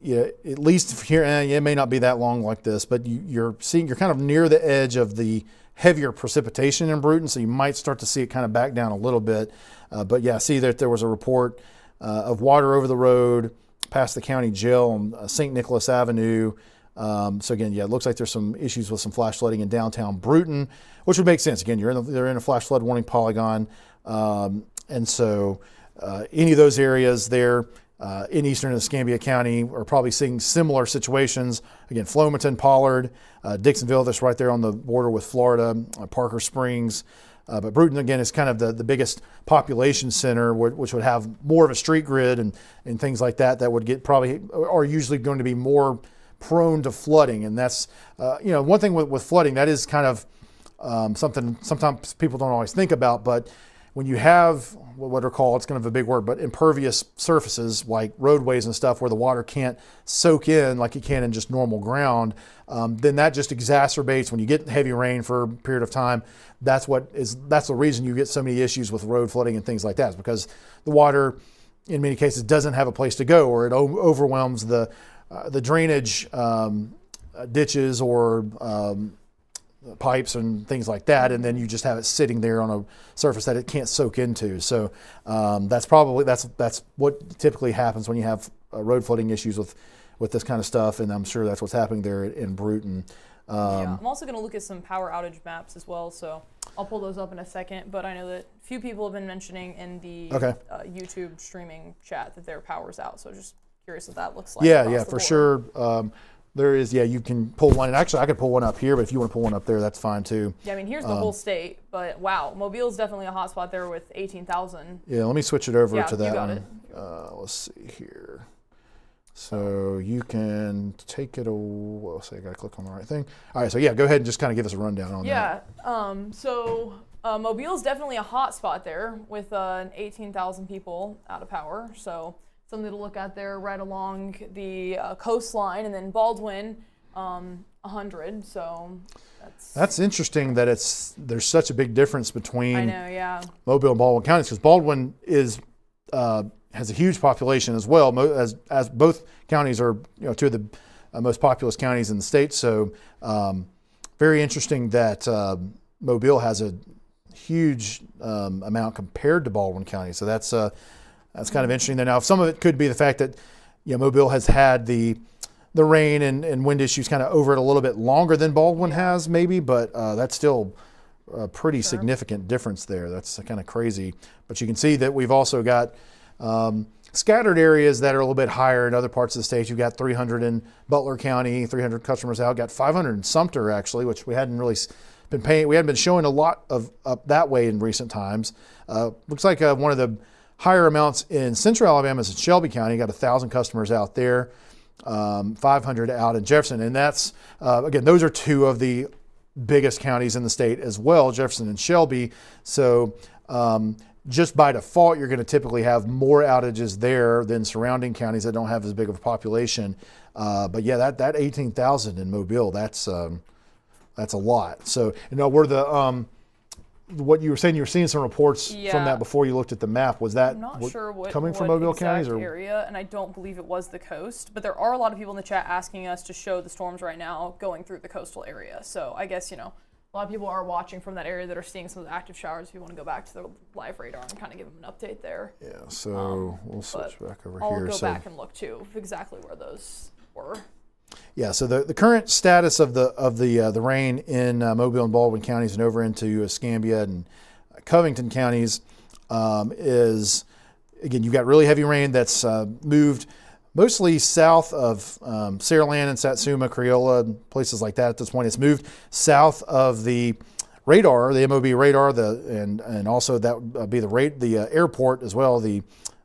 at least here, it may not be that long like this, but you're kind of near the edge of the heavier precipitation in Bruton, so you might start to see it kind of back down a little bit. But yeah, see that there was a report of water over the road past the county jail on St. Nicholas Avenue. So again, yeah, it looks like there's some issues with some flash flooding in downtown Bruton, which would make sense. Again, they're in a flash flood warning polygon. And so any of those areas there, in eastern and Escambia County are probably seeing similar situations. Again, Flomaton, Pollard, Dixonville, that's right there on the border with Florida, Parker Springs. But Bruton, again, is kind of the biggest population center, which would have more of a street grid and things like that would get probably are usually going to be more prone to flooding. And that's, one thing with flooding, that is kind of something sometimes people don't always think about. But when you have what are called, it's kind of a big word, but impervious surfaces like roadways and stuff where the water can't soak in like it can in just normal ground, then that just exacerbates when you get heavy rain for a period of time. That's the reason you get so many issues with road flooding and things like that, is because the water in many cases doesn't have a place to go, or it overwhelms the drainage ditches or pipes and things like that, and then you just have it sitting there on a surface that it can't soak into. So that's what typically happens when you have road flooding issues with this kind of stuff, and I'm sure that's what's happening there in Bruton. I'm also going to look at some power outage maps as well, so I'll pull those up in a second. But I know that a few people have been mentioning in the YouTube streaming chat that their power's out, so just curious what that looks like. Yeah, for sure. There is, you can pull one. And actually, I could pull one up here, but if you want to pull one up there, that's fine too. Yeah, I mean, here's the whole state, but wow, Mobile's definitely a hot spot there with 18,000. Yeah, let me switch it over to that you got one. it. Let's see here. So you can take it away. Well, I got to click on the right thing. All right, so go ahead and just kind of give us a rundown on that. So Mobile's definitely a hot spot there with 18,000 people out of power. So something to look at there right along the coastline, and then Baldwin, 100. So that's interesting that there's such a big difference between Mobile and Baldwin counties, because Baldwin has a huge population as well, as both counties are two of the most populous counties in the state. So very interesting that Mobile has a huge amount compared to Baldwin County. So that's kind of interesting. Now, some of it could be the fact that Mobile has had the rain and wind issues kind of over it a little bit longer than Baldwin has, maybe, but that's still a pretty significant difference there. That's kind of crazy. But you can see that we've also got scattered areas that are a little bit higher in other parts of the state. You've got 300 in Butler County, 300 customers out. Got 500 in Sumter, actually, which we hadn't really been paying. We hadn't been showing a lot of up that way in recent times. Looks like one of the higher amounts in Central Alabama is in Shelby County. Got 1,000 customers out there, 500 out in Jefferson, and that's again, those are two of the biggest counties in the state as well, Jefferson and Shelby. So just by default, you're going to typically have more outages there than surrounding counties that don't have as big of a population. But yeah, that 18,000 in Mobile, that's a lot. So were the what you were saying, you were seeing some reports from that before you looked at the map. Was that I'm not sure what coming from Mobile counties or area, and I don't believe it was the coast. But there are a lot of people in the chat asking us to show the storms right now going through the coastal area. So I guess a lot of people are watching from that area that are seeing some of the active showers. If you want to go back to the live radar and kind of give them an update there. Yeah, so we'll switch back over here. I'll go back and look too exactly where those were. Yeah, so the current status of the rain in Mobile and Baldwin counties and over into Escambia and Covington counties is, again, you've got really heavy rain that's moved mostly south of Saraland and Satsuma, Creola, and places like that at this point. It's moved south of the radar, the MOB radar, and also that would be the airport as well, the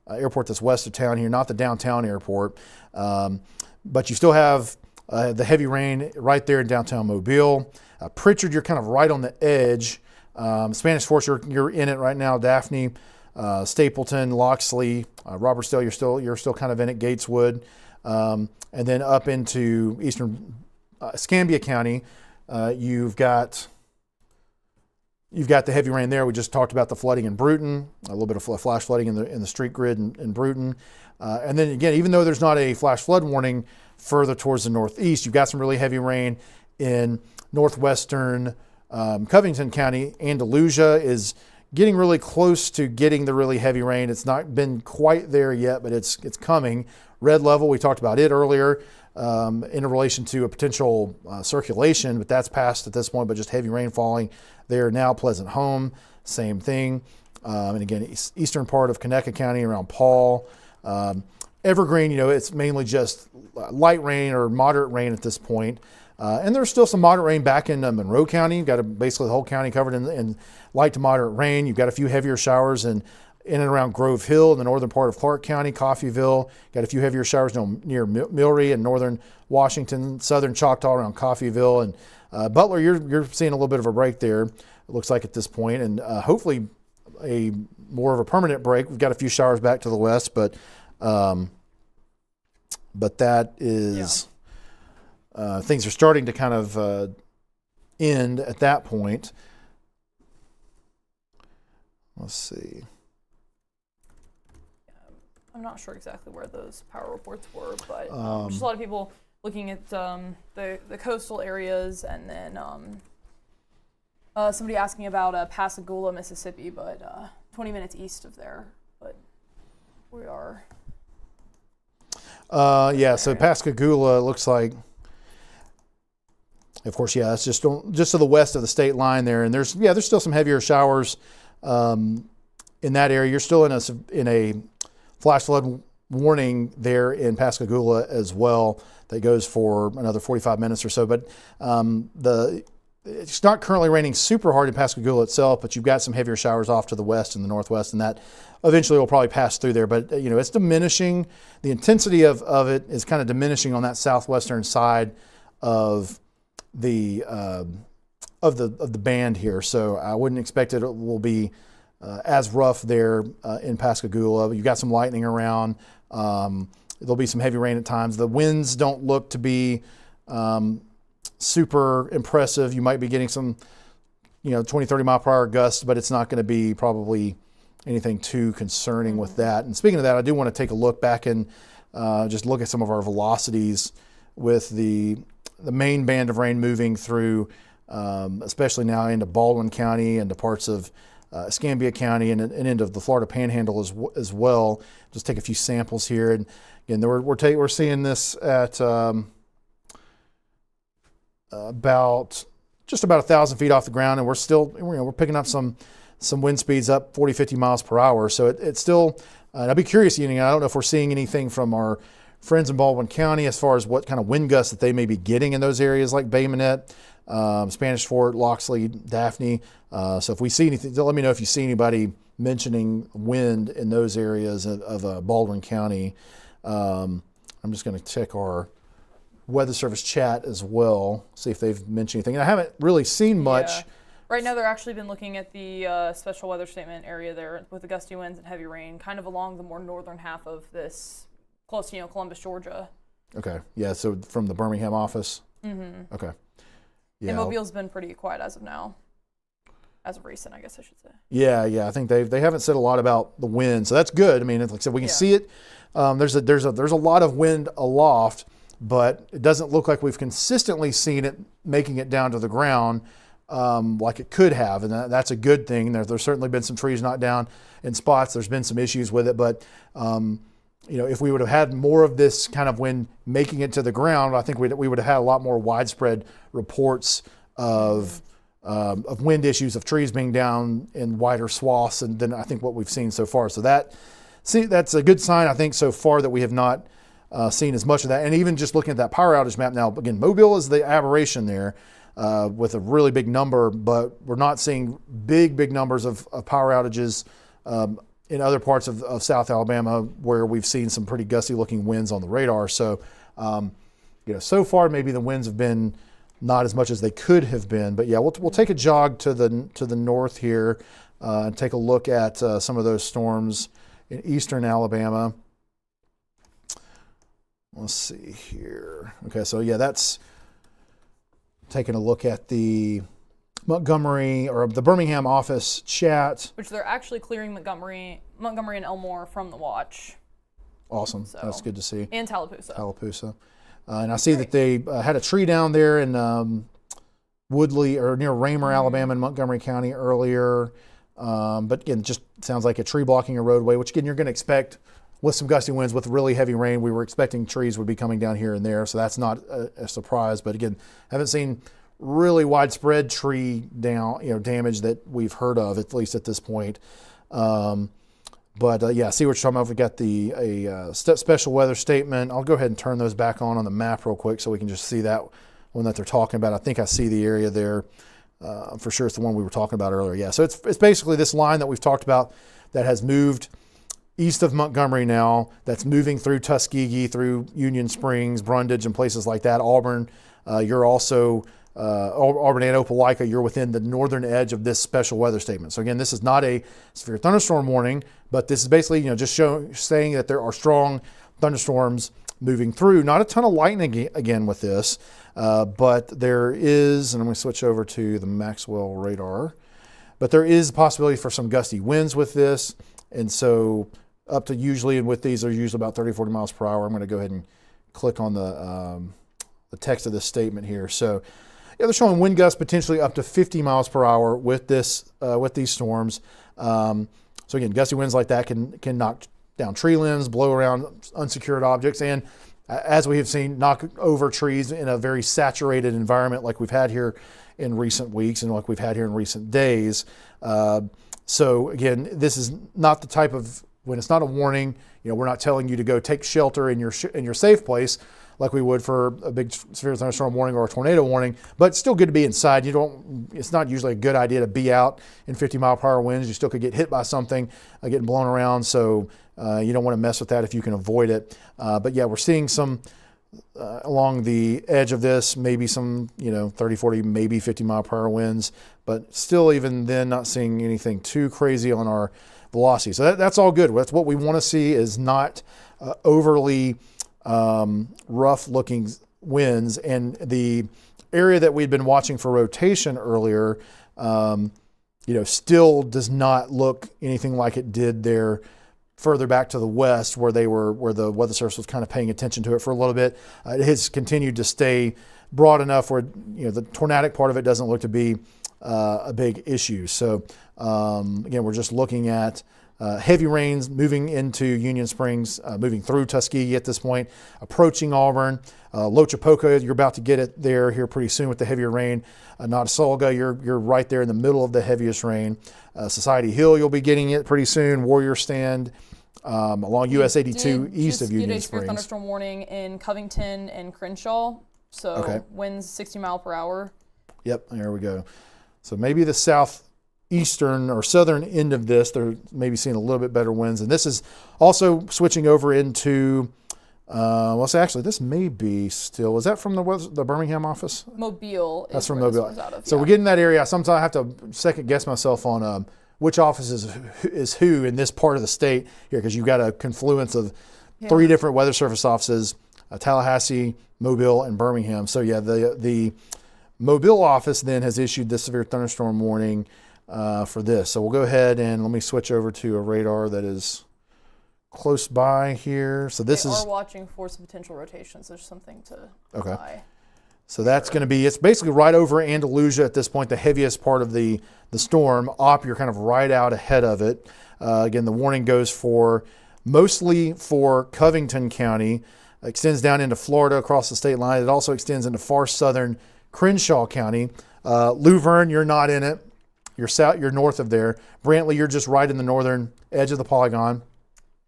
airport that's west of town here, not the downtown airport. But you still have the heavy rain right there in downtown Mobile. Pritchard, you're kind of right on the edge. Spanish Fork, you're in it right now. Daphne, Stapleton, Loxley, Robertsdale, you're still kind of in it. Gateswood, and then up into eastern Escambia County, you've got the heavy rain there. We just talked about the flooding in Bruton, a little bit of flash flooding in the street grid in Bruton. And then again, even though there's not a flash flood warning further towards the northeast, you've got some really heavy rain in northwestern Covington County. Andalusia is getting really close to getting the really heavy rain. It's not been quite there yet, but it's coming. Red level, we talked about it earlier in relation to a potential circulation, but that's passed at this point, but just heavy rain falling there now. Pleasant Home, same thing. And again, eastern part of Conecuh County around Paul. Evergreen, it's mainly just light rain or moderate rain at this point. And there's still some moderate rain back in Monroe County. You've got basically the whole county covered in light to moderate rain. You've got a few heavier showers in and around Grove Hill in the northern part of Clark County, Coffeyville. Got a few heavier showers near Milry and northern Washington, southern Choctaw around Coffeyville. And Butler, you're seeing a little bit of a break there, it looks like at this point, and hopefully a more of a permanent break. We've got a few showers back to the west, but that is, things are starting to kind of end at that point. Let's see. I'm not sure exactly where those power reports were, but just a lot of people looking at the coastal areas, and then somebody asking about Pascagoula, Mississippi, but 20 minutes east of there. But we are. So Pascagoula looks like, of course, it's just to the west of the state line there, and there's still some heavier showers in that area. You're still in a flash flood warning there in Pascagoula as well that goes for another 45 minutes or so. But it's not currently raining super hard in Pascagoula itself, but you've got some heavier showers off to the west and the northwest, and that eventually will probably pass through there. But it's diminishing. The intensity of it is kind of diminishing on that southwestern side of the band here. So I wouldn't expect it will be as rough there in Pascagoula. You've got some lightning around. There'll be some heavy rain at times. The winds don't look to be super impressive. You might be getting some 20, 30 mile per hour gusts, but it's not going to be probably anything too concerning with that. And speaking of that, I do want to take a look back and just look at some of our velocities with the main band of rain moving through, especially now into Baldwin County and to parts of Escambia County and into the Florida Panhandle as well. Just take a few samples here, and again, we're seeing this at just about 1,000 feet off the ground, and we're picking up some wind speeds up 40, 50 miles per hour. So it's still, and I'd be curious, I don't know if we're seeing anything from our friends in Baldwin County as far as what kind of wind gusts that they may be getting in those areas like Bay Minette, Spanish Fort, Loxley, Daphne. So if we see anything, let me know if you see anybody mentioning wind in those areas of Baldwin County. I'm just going to check our Weather Service chat as well, see if they've mentioned anything. And I haven't really seen much. Yeah. Right now, they're actually been looking at the special weather statement area there with the gusty winds and heavy rain, kind of along the more northern half of this, close to Columbus, Georgia. Okay. Yeah. So from the Birmingham office. Mm-hmm. Okay. Yeah. And Mobile's been pretty quiet as of now. As of recent, I guess I should say. Yeah. I think they haven't said a lot about the wind, so that's good. I mean, like I said, we can see it. There's a lot of wind aloft, but it doesn't look like we've consistently seen it making it down to the ground like it could have, and that's a good thing. There's certainly been some trees knocked down in spots. There's been some issues with it, but if we would have had more of this kind of wind making it to the ground, I think we would have had a lot more widespread reports of wind issues, of trees being down in wider swaths, and than I think what we've seen so far. So that's a good sign, I think, so far, that we have not seen as much of that. And even just looking at that power outage map now, again, Mobile is the aberration there with a really big number, but we're not seeing big numbers of power outages in other parts of South Alabama where we've seen some pretty gusty looking winds on the radar. So, so far maybe the winds have been not as much as they could have been, but yeah, we'll take a jog to the north here and take a look at some of those storms in eastern Alabama. Let's see here. Okay, so yeah, that's taking a look at the Montgomery or the Birmingham office chat. Which they're actually clearing Montgomery and Elmore from the watch. Awesome. So, that's good to see. And Tallapoosa. And I see that they had a tree down there in Woodley or near Raymer, Alabama, in Montgomery County earlier. But again, it just sounds like a tree blocking a roadway, which again, you're going to expect with some gusty winds, with really heavy rain. We were expecting trees would be coming down here and there, so that's not a surprise. But again, haven't seen really widespread tree damage that we've heard of, at least at this point. But yeah, see what you're talking about. We got the special weather statement. I'll go ahead and turn those back on the map real quick so we can just see that one that they're talking about. I think I see the area there. For sure it's the one we were talking about earlier. Yeah, so it's basically this line that we've talked about that has moved east of Montgomery now, that's moving through Tuskegee, through Union Springs, Brundage, and places like that. Auburn, you're also, Auburn and Opelika, you're within the northern edge of this special weather statement. So again, this is not a severe thunderstorm warning, but this is basically, just saying that there are strong thunderstorms moving through. Not a ton of lightning again with this, but there is, and I'm going to switch over to the Maxwell radar, but there is a possibility for some gusty winds with this. And so up to usually, and with these, they're usually about 30, 40 miles per hour. I'm going to go ahead and click on the text of this statement here. So yeah, they're showing wind gusts potentially up to 50 miles per hour with this, with these storms. So again, gusty winds like that can knock down tree limbs, blow around unsecured objects, and as we have seen, knock over trees in a very saturated environment like we've had here in recent weeks and like we've had here in recent days. So again, this is not the type of, when it's not a warning, we're not telling you to go take shelter in your safe place like we would for a big severe thunderstorm warning or a tornado warning, but it's still good to be inside. It's not usually a good idea to be out in 50-mile-per-hour winds. You still could get hit by something, getting blown around, so you don't want to mess with that if you can avoid it. But yeah, we're seeing some along the edge of this, maybe some 30, 40, maybe 50-mile-per-hour winds, but still even then not seeing anything too crazy on our velocity. So that's all good. That's what we want to see, is not overly rough looking winds. And the area that we'd been watching for rotation earlier, still does not look anything like it did there further back to the west where the Weather Service was kind of paying attention to it for a little bit. It has continued to stay broad enough where the tornadic part of it doesn't look to be a big issue. So again, we're just looking at heavy rains moving into Union Springs, moving through Tuskegee at this point, approaching Auburn. Lochapoka, you're about to get it there here pretty soon with the heavier rain. Notasulga, you're right there in the middle of the heaviest rain. Society Hill, you'll be getting it pretty soon. Warrior Stand, along US 82 east of Union Springs. Get a severe thunderstorm warning in Covington and Crenshaw. So winds 60 mile per hour. Yep, there we go. So maybe the southeastern or southern end of this, they're maybe seeing a little bit better winds. And this is also switching over into, this may be still, is that from the Birmingham office? Mobile. That's from Mobile. So yeah. We're getting that area. Sometimes I have to second guess myself on which office is who in this part of the state here, because you've got a confluence of three different Weather Service offices, Tallahassee, Mobile, and Birmingham. So yeah, the Mobile office then has issued this severe thunderstorm warning for this. So we'll go ahead and let me switch over to a radar that is close by here. So this they is are watching for some potential rotations. There's something to buy. So that's going to be, it's basically right over Andalusia at this point, the heaviest part of the storm. You're kind of right out ahead of it. Again, the warning goes for mostly for Covington County, extends down into Florida across the state line. It also extends into far southern Crenshaw County. Luverne, you're not in it. You're north of there. Brantley, you're just right in the northern edge of the polygon.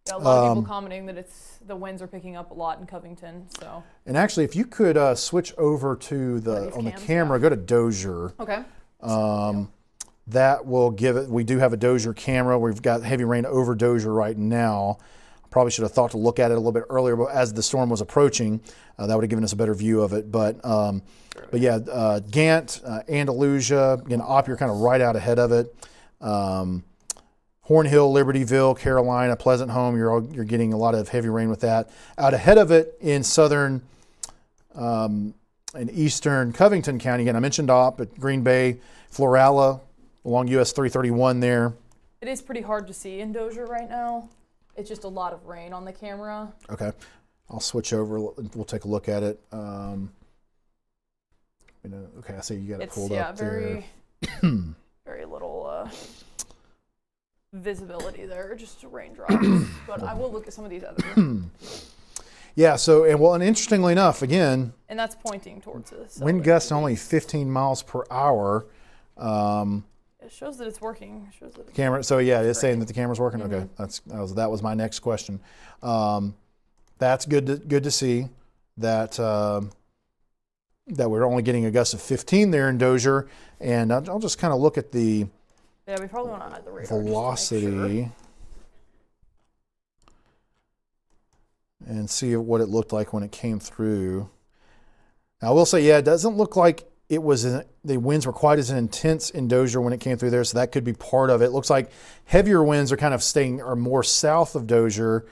Yeah, a lot of people commenting that the winds are picking up a lot in Covington. So. And actually, if you could switch over to the camera, go to Dozier. Okay. That will give it. We do have a Dozier camera. We've got heavy rain over Dozier right now. Probably should have thought to look at it a little bit earlier, but as the storm was approaching, that would have given us a better view of it. But yeah, Gant, Andalusia, again, you're kind of right out ahead of it. Horn Hill, Libertyville, Carolina, Pleasant Home, you're getting a lot of heavy rain with that. Out ahead of it in southern and eastern Covington County, again, I mentioned but Green Bay, Florala, along US 331 there. It is pretty hard to see in Dozier right now. It's just a lot of rain on the camera. Okay. I'll switch over. We'll take a look at it. Okay, I see you got it pulled up there. Very little visibility there, just raindrops. But I will look at some of these other. Yeah, and interestingly enough, again. And that's pointing towards this. Wind gusts only 15 miles per hour. It shows that it's working. It shows that it's Camera. So yeah, it's great. saying that the camera's working. Okay, that was my next question. That's good to see that that we're only getting a gust of 15 there in Dozier, and I'll just kind of look at the Yeah, we probably want to add the radar just to make velocity sure. and see what it looked like when it came through. Now, I will say, yeah, it doesn't look like it was the winds were quite as intense in Dozier when it came through there, so that could be part of it. It looks like heavier winds are kind of are more south of Dozier,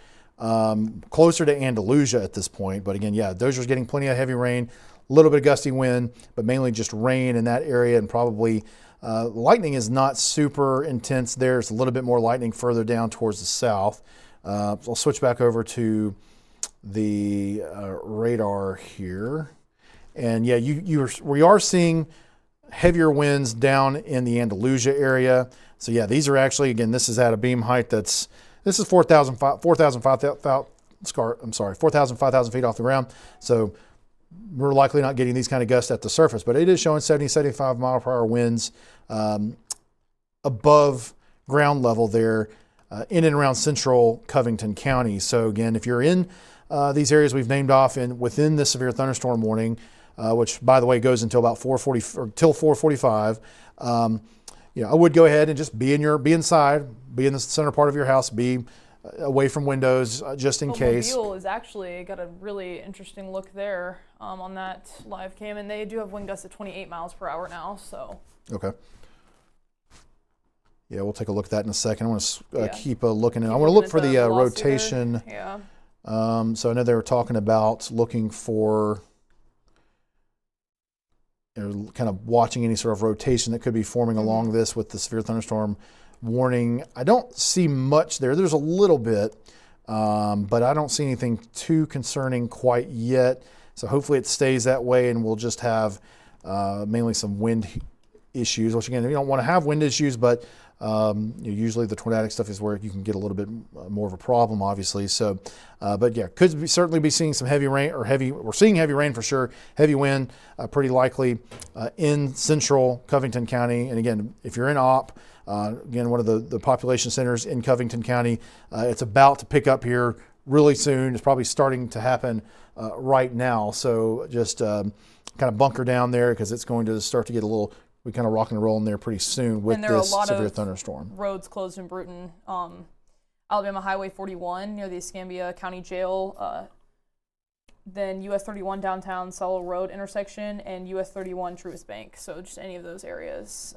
closer to Andalusia at this point. But again, yeah, Dozier's getting plenty of heavy rain, a little bit of gusty wind, but mainly just rain in that area, and probably lightning is not super intense there. It's a little bit more lightning further down towards the south. So I'll switch back over to the radar here. And yeah, we are seeing heavier winds down in the Andalusia area. So yeah, these are actually, again, this is at a beam height this is 4,000, 5,000 feet off the ground. So we're likely not getting these kind of gusts at the surface, but it is showing 70, 75 mile per hour winds above ground level there in and around central Covington County. So again, if you're in these areas we've named off within this severe thunderstorm warning, which by the way goes until about 4:40 or till 4:45. I would go ahead and just be inside, be in the center part of your house, be away from windows, just in case. Mobile is actually got a really interesting look there on that live cam, and they do have wind gusts at 28 miles per hour now. So Okay. Yeah, we'll take a look at that in a second. I want to keep looking. I want to looking look at for the the velocity there. rotation. Yeah. So I know they were talking about looking for, kind of watching any sort of rotation that could be forming along this with the severe thunderstorm warning. I don't see much there. There's a little bit, but I don't see anything too concerning quite yet. So hopefully it stays that way, and we'll just have mainly some wind issues, which again, you don't want to have wind issues, but usually the tornadic stuff is where you can get a little bit more of a problem, obviously. So, but yeah, certainly be seeing some heavy rain, we're seeing heavy rain for sure, heavy wind, pretty likely in central Covington County. And again, if you're in Opp, again, one of the population centers in Covington County, it's about to pick up here really soon. It's probably starting to happen right now. So just kind of bunker down there, because it's going to start to get we kind of rock and roll in there pretty soon with this severe thunderstorm. Roads closed in Bruton. Alabama Highway 41 near the Escambia County Jail. Then US 31 downtown Solo Road intersection, and US 31 Truist Bank. So just any of those areas.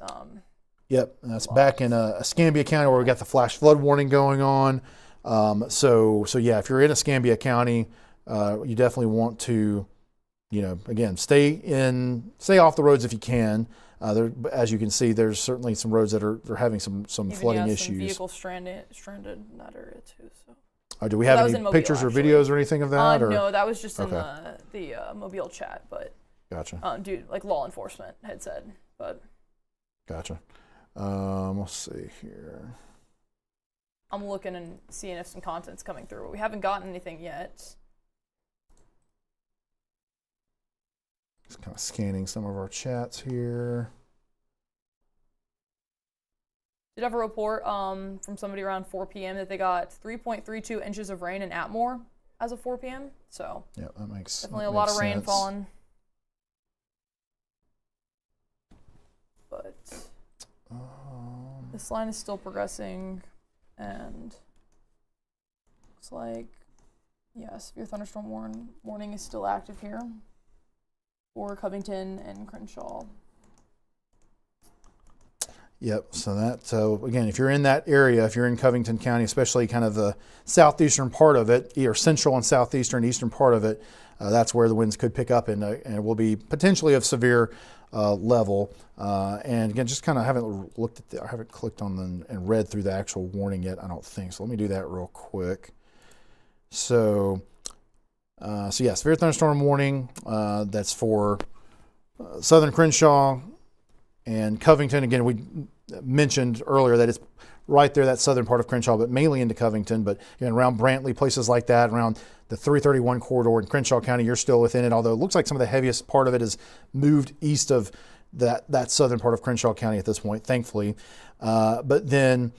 Yep, and that's back in Escambia County where we got the flash flood warning going on. So yeah, if you're in Escambia County, you definitely want to, again, stay off the roads if you can. As you can see, there's certainly some roads that are having some flooding issues. Some vehicles stranded in that area too. So. Do we have any pictures or videos or anything of that? No, that was just in the Mobile chat, but gotcha. Like law enforcement had said, but gotcha. Let's see here. I'm looking and seeing if some content's coming through, but we haven't gotten anything yet. Just kind of scanning some of our chats here. Did have a report from somebody around 4 p.m. that they got 3.32 inches of rain in Atmore as of 4 p.m. So yeah, that makes definitely a lot of rain falling. But this line is still progressing, and looks like severe thunderstorm warning is still active here for Covington and Crenshaw. Yep. So again, if you're in that area, if you're in Covington County, especially kind of the southeastern part of it, or central and southeastern, eastern part of it, that's where the winds could pick up and will be potentially of severe level. And again, just kind of haven't clicked on and read through the actual warning yet, I don't think. So let me do that real quick. So yeah, severe thunderstorm warning. That's for southern Crenshaw and Covington. Again, we mentioned earlier that it's right there, that southern part of Crenshaw, but mainly into Covington. But around Brantley, places like that, around the 331 corridor in Crenshaw County, you're still within it. Although it looks like some of the heaviest part of it is moved east of that southern part of Crenshaw County at this point, thankfully. But then,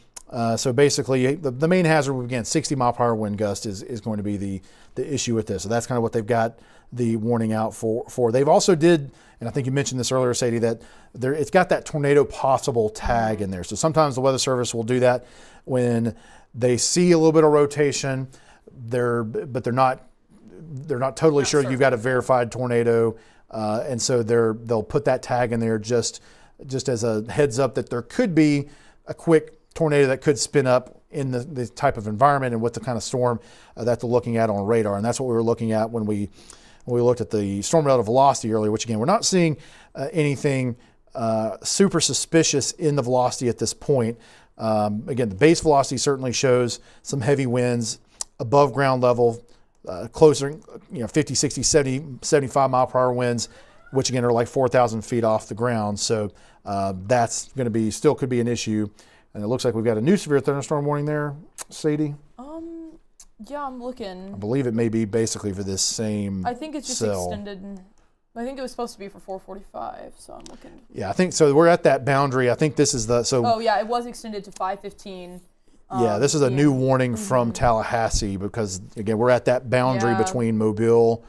so basically, the main hazard, again, 60-mile-per-hour wind gust is going to be the issue with this. So that's kind of what they've got the warning out for. They've also did, and I think you mentioned this earlier, Sadie, that it's got that tornado possible tag in there. So sometimes the Weather Service will do that when they see a little bit of rotation, but they're not totally sure you've got a verified tornado, and so they'll put that tag in there just as a heads up that there could be a quick tornado that could spin up in the type of environment and what the kind of storm that they're looking at on radar. And that's what we were looking at when we looked at the storm relative velocity earlier, which again, we're not seeing anything super suspicious in the velocity at this point. Again, the base velocity certainly shows some heavy winds above ground level, closer, 50, 60, 70, 75 mile per hour winds, which again are like 4,000 feet off the ground. So that's going to be, still could be an issue. And it looks like we've got a new severe thunderstorm warning there, Sadie. Yeah, I'm looking. I believe it may be basically for this same I think it's just cell. extended. I think it was supposed to be for 4:45, so I'm looking. Yeah, I think so. We're at that boundary. I think this is the Oh yeah, it was extended to 5:15. Yeah, this is a new warning from Tallahassee because again we're at that boundary between Mobile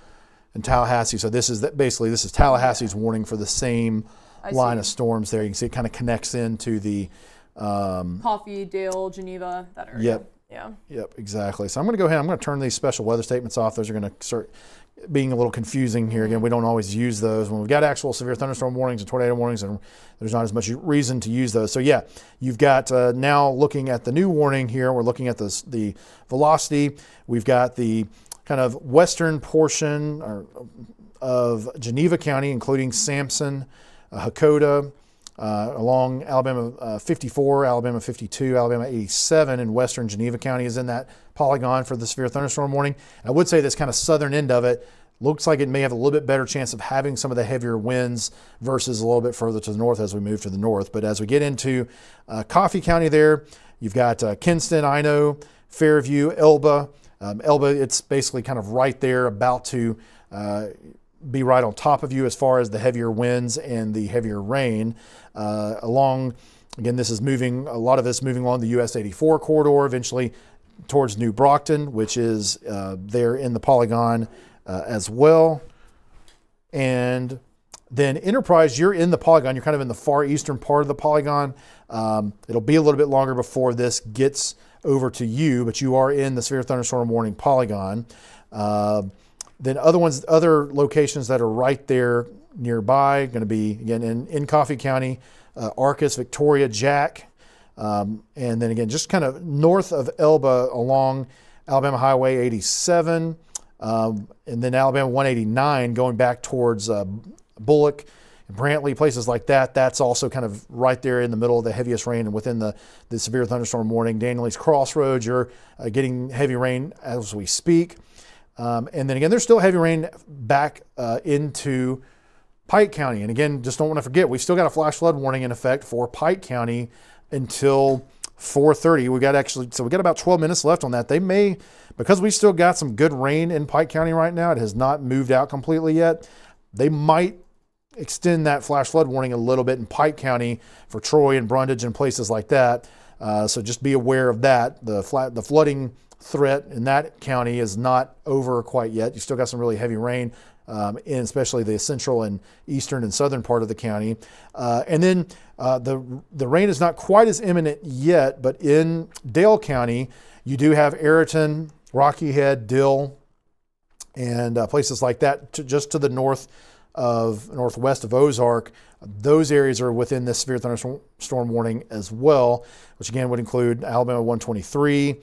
and Tallahassee. So this is Tallahassee's warning for the same line of storms there. You can see it kind of connects into the Coffee, Dale, Geneva, that area. Yep. Yeah. Yep, exactly. So I'm going to go ahead. I'm going to turn these special weather statements off. Those are going to start being a little confusing here. Again, we don't always use those. When we've got actual severe thunderstorm warnings and tornado warnings, and there's not as much reason to use those. So yeah, you've got now looking at the new warning here. We're looking at the velocity. We've got the kind of western portion of Geneva County, including Sampson, Hakoda, along Alabama 54, Alabama 52, Alabama 87, and western Geneva County is in that polygon for the severe thunderstorm warning. I would say this kind of southern end of it looks like it may have a little bit better chance of having some of the heavier winds versus a little bit further to the north as we move to the north. But as we get into Coffee County there, you've got Kinston, Ino, Fairview, Elba. Elba, it's basically kind of right there, about to be right on top of you as far as the heavier winds and the heavier rain. Along, again, this is moving, a lot of this moving along the US 84 corridor, eventually towards New Brockton, which is there in the polygon as well. And then Enterprise, you're in the polygon, you're kind of in the far eastern part of the polygon. It'll be a little bit longer before this gets over to you, but you are in the severe thunderstorm warning polygon. Then other locations that are right there nearby, going to be again in Coffee County, Arcus, Victoria, Jack, and then again just kind of north of Elba along Alabama Highway 87, and then Alabama 189 going back towards Bullock, Brantley, places like that. That's also kind of right there in the middle of the heaviest rain and within the severe thunderstorm warning. Daniel's Crossroads, you're getting heavy rain as we speak. And then again, there's still heavy rain back into Pike County. And again, just don't want to forget, we've still got a flash flood warning in effect for Pike County until 4:30. We got about 12 minutes left on that. They may, because we still got some good rain in Pike County right now, it has not moved out completely yet. They might extend that flash flood warning a little bit in Pike County for Troy and Brundage and places like that. So just be aware of that. The flooding threat in that county is not over quite yet. You still got some really heavy rain in especially the central and eastern and southern part of the county. And then the rain is not quite as imminent yet, but in Dale County, you do have Ayrton, Rocky Head, Dill, and places like that just to the northwest of Ozark. Those areas are within this severe thunderstorm warning as well, which again would include Alabama 123,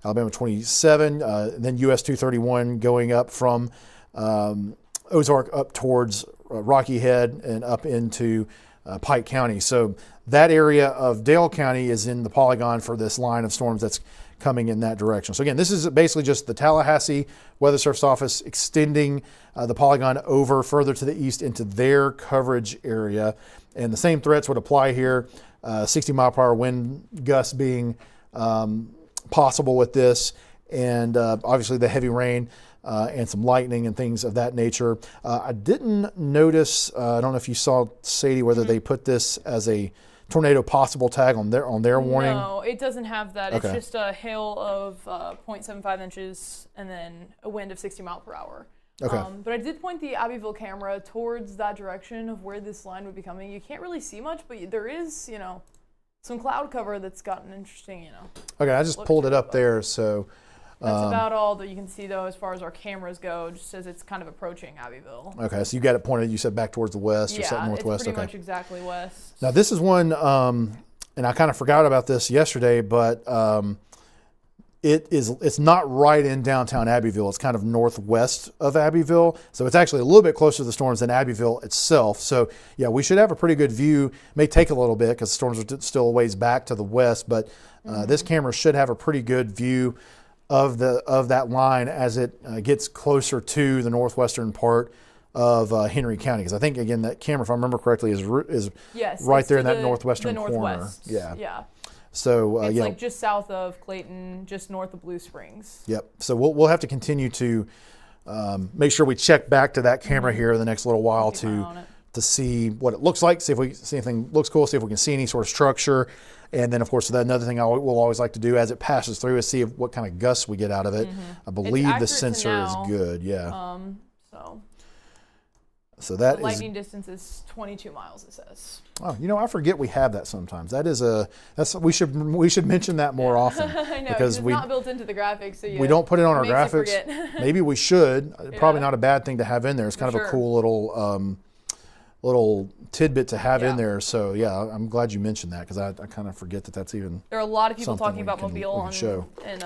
Alabama 27, then US 231 going up from Ozark up towards Rocky Head and up into Pike County. So that area of Dale County is in the polygon for this line of storms that's coming in that direction. So again, this is basically just the Tallahassee Weather Service office extending the polygon over further to the east into their coverage area. And the same threats would apply here, 60 mile per hour wind gusts being possible with this, and obviously the heavy rain and some lightning and things of that nature. I didn't notice, I don't know if you saw, Sadie, whether they put this as a tornado possible tag on their warning. No, it doesn't have that. Okay. It's just a hail of 0.75 inches and then a wind of 60 mile per hour. Okay. But I did point the Abbeville camera towards that direction of where this line would be coming. You can't really see much, but there is, some cloud cover that's gotten interesting, Okay, I just pulled it up there, so. That's about all that you can see, though, as far as our cameras go, just as it's kind of approaching Abbeville. Okay, so you got it pointed, you said back towards the west or something northwest. It's pretty much exactly west. Now this is one, and I kind of forgot about this yesterday, but it's not right in downtown Abbeville. It's kind of northwest of Abbeville, so it's actually a little bit closer to the storms than Abbeville itself. So yeah, we should have a pretty good view. May take a little bit because the storms are still a ways back to the west, but this camera should have a pretty good view of that line as it gets closer to the northwestern part of Henry County. Because I think, again, that camera, if I remember correctly, is right there in that northwestern corner. Yeah. So it's like just south of Clayton, just north of Blue Springs. Yep. So we'll have to continue to make sure we check back to that camera here the next little while to see what it looks like, see if we see anything looks cool, see if we can see any sort of structure. And then, of course, another thing we'll always like to do as it passes through is see what kind of gusts we get out of it. I believe the sensor is good. Yeah. So that the lightning distance is 22 miles. It says. Oh, I forget we have that sometimes. We should mention that more often. I know because it's not built into the graphics, so we don't put it on our graphics. Maybe we should. Probably not a bad thing to have in there. It's kind of a cool little tidbit to have in there. So yeah, I'm glad you mentioned that because I kind of forget that's even. There are a lot of people talking about Mobile on show. and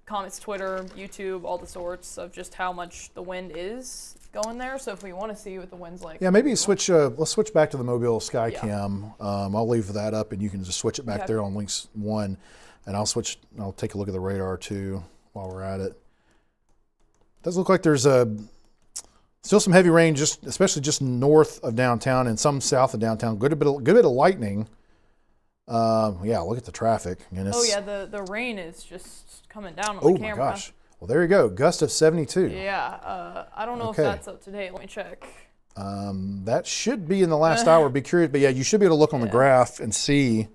comments, Twitter, YouTube, all the sorts of just how much the wind is going there. So if we want to see what the wind's like, maybe let's switch back to the Mobile Skycam. I'll leave that up and you can just switch it back there on Links 1, and I'll take a look at the radar too while we're at it. Does look like there's still some heavy rain, especially just north of downtown and some south of downtown. Good bit of lightning. Look at the traffic. The rain is just coming down on the camera. Oh my gosh. Well, there you go. Gust of 72. Yeah. I don't know if that's up to date. Let me check. That should be in the last hour. Be curious, but yeah, you should be able to look on the graph and see.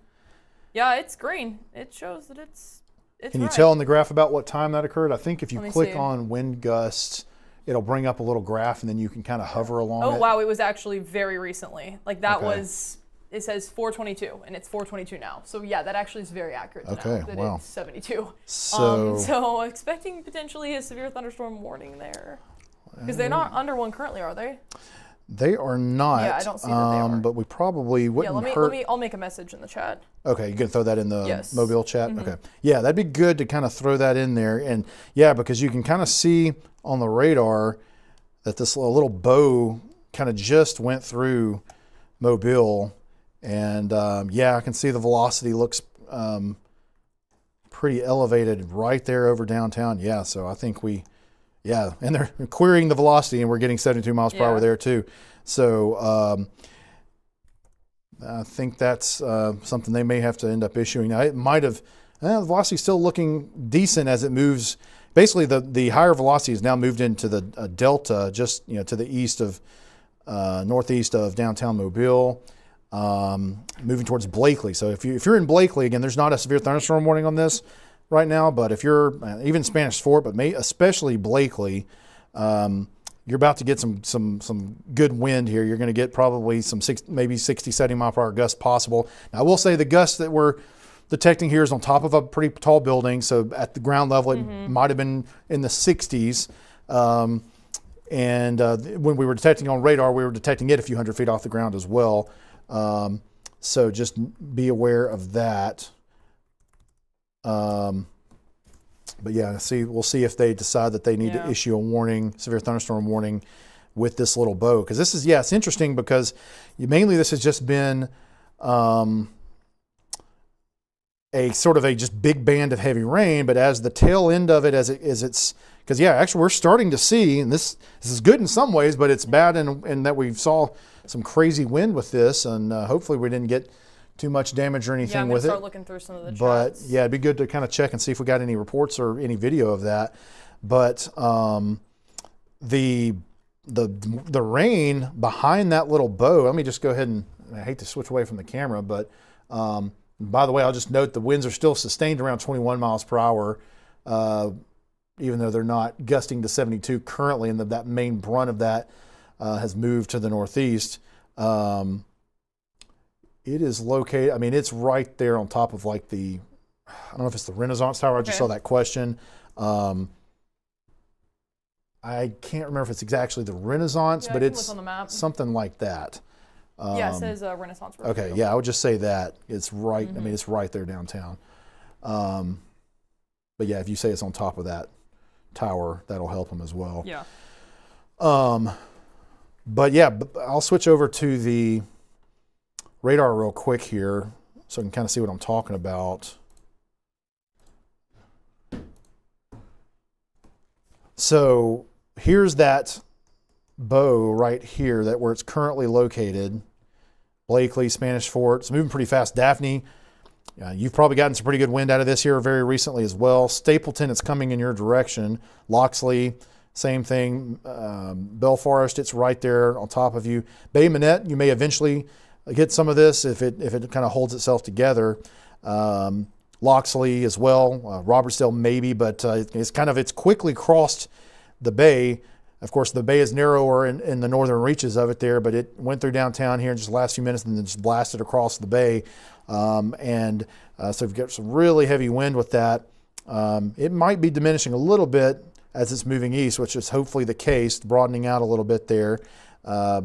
Yeah, it's green. It shows that it's Can you tell on the graph about what time that occurred? I think if you click on wind gusts, it'll bring up a little graph and then you can kind of hover along it. Oh, wow. It was actually very recently. Like that was, it says 422 and it's 422 now. So yeah, that actually is very accurate it's 72. So expecting potentially a severe thunderstorm warning there. Because they're not under one currently, are they? They are not. Yeah, I don't see that they are. But we probably wouldn't hurt. I'll make a message in the chat. Okay, you can throw that in the Mobile chat? Mm-hmm. Okay. Yeah, that'd be good to kind of throw that in there. And yeah, because you can kind of see on the radar that this little bow kind of just went through Mobile. And I can see the velocity looks pretty elevated right there over downtown. Yeah, so I think and they're querying the velocity and we're getting 72 miles per hour there too. So I think that's something they may have to end up issuing. Now, it might have, the velocity is still looking decent as it moves. Basically, the higher velocity has now moved into the delta, just to the east of, northeast of downtown Mobile, moving towards Blakely. So if you're in Blakely, again, there's not a severe thunderstorm warning on this right now, but if you're even Spanish Fort, but especially Blakely, you're about to get some good wind here. You're going to get probably maybe 60, 70 mile per hour gusts possible. Now, I will say the gusts that we're detecting here is on top of a pretty tall building, so at the ground level it might have been in the 60s. And when we were detecting on radar, we were detecting it a few hundred feet off the ground as well. So just be aware of that. But yeah, we'll see if they decide that they need to issue a warning, severe thunderstorm warning, with this little bow. Because this is, it's interesting because mainly this has just been a sort of a just big band of heavy rain. But as the tail end of it, because actually we're starting to see, and this is good in some ways, but it's bad in that we saw some crazy wind with this, and hopefully we didn't get too much damage or anything Yeah, I'm gonna with start it. looking through some of the But chats. yeah, it'd be good to kind of check and see if we got any reports or any video of that. But the rain behind that little bow. Let me just go ahead and I hate to switch away from the camera, but by the way, I'll just note the winds are still sustained around 21 miles per hour, even though they're not gusting to 72 currently, and that main brunt of that has moved to the northeast. It is located, I mean, it's right there on top of like I don't know if it's the Renaissance Tower. I just saw that question. I can't remember if it's exactly the Renaissance, but it's on the map. something like that. Yeah, it says Renaissance. Okay, yeah, I would just say that. It's right, I mean, it's right there downtown. But yeah, if you say it's on top of that tower, that'll help them as well. Yeah. But yeah, I'll switch over to the radar real quick here so I can kind of see what I'm talking about. So here's that bow right here, that where it's currently located. Blakely, Spanish Fort. It's moving pretty fast. Daphne, you've probably gotten some pretty good wind out of this here very recently as well. Stapleton, it's coming in your direction. Loxley, same thing. Belforest, it's right there on top of you. Bay Minette, you may eventually get some of this if it kind of holds itself together. Loxley as well. Robertsdale maybe, but it's quickly crossed the bay. Of course, the bay is narrower in the northern reaches of it there, but it went through downtown here in just the last few minutes and then just blasted across the bay. So we've got some really heavy wind with that. It might be diminishing a little bit as it's moving east, which is hopefully the case, broadening out a little bit there. Yeah,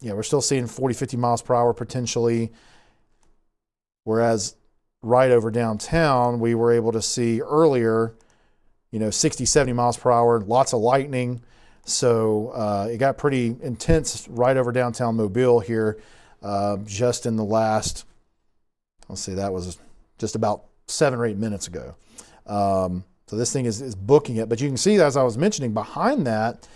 we're still seeing 40, 50 miles per hour potentially. Whereas right over downtown, we were able to see earlier, 60, 70 miles per hour, lots of lightning. So it got pretty intense right over downtown Mobile here just in the last, let's see, that was just about 7 or 8 minutes ago. So this thing is booking it. But you can see, as I was mentioning, behind that,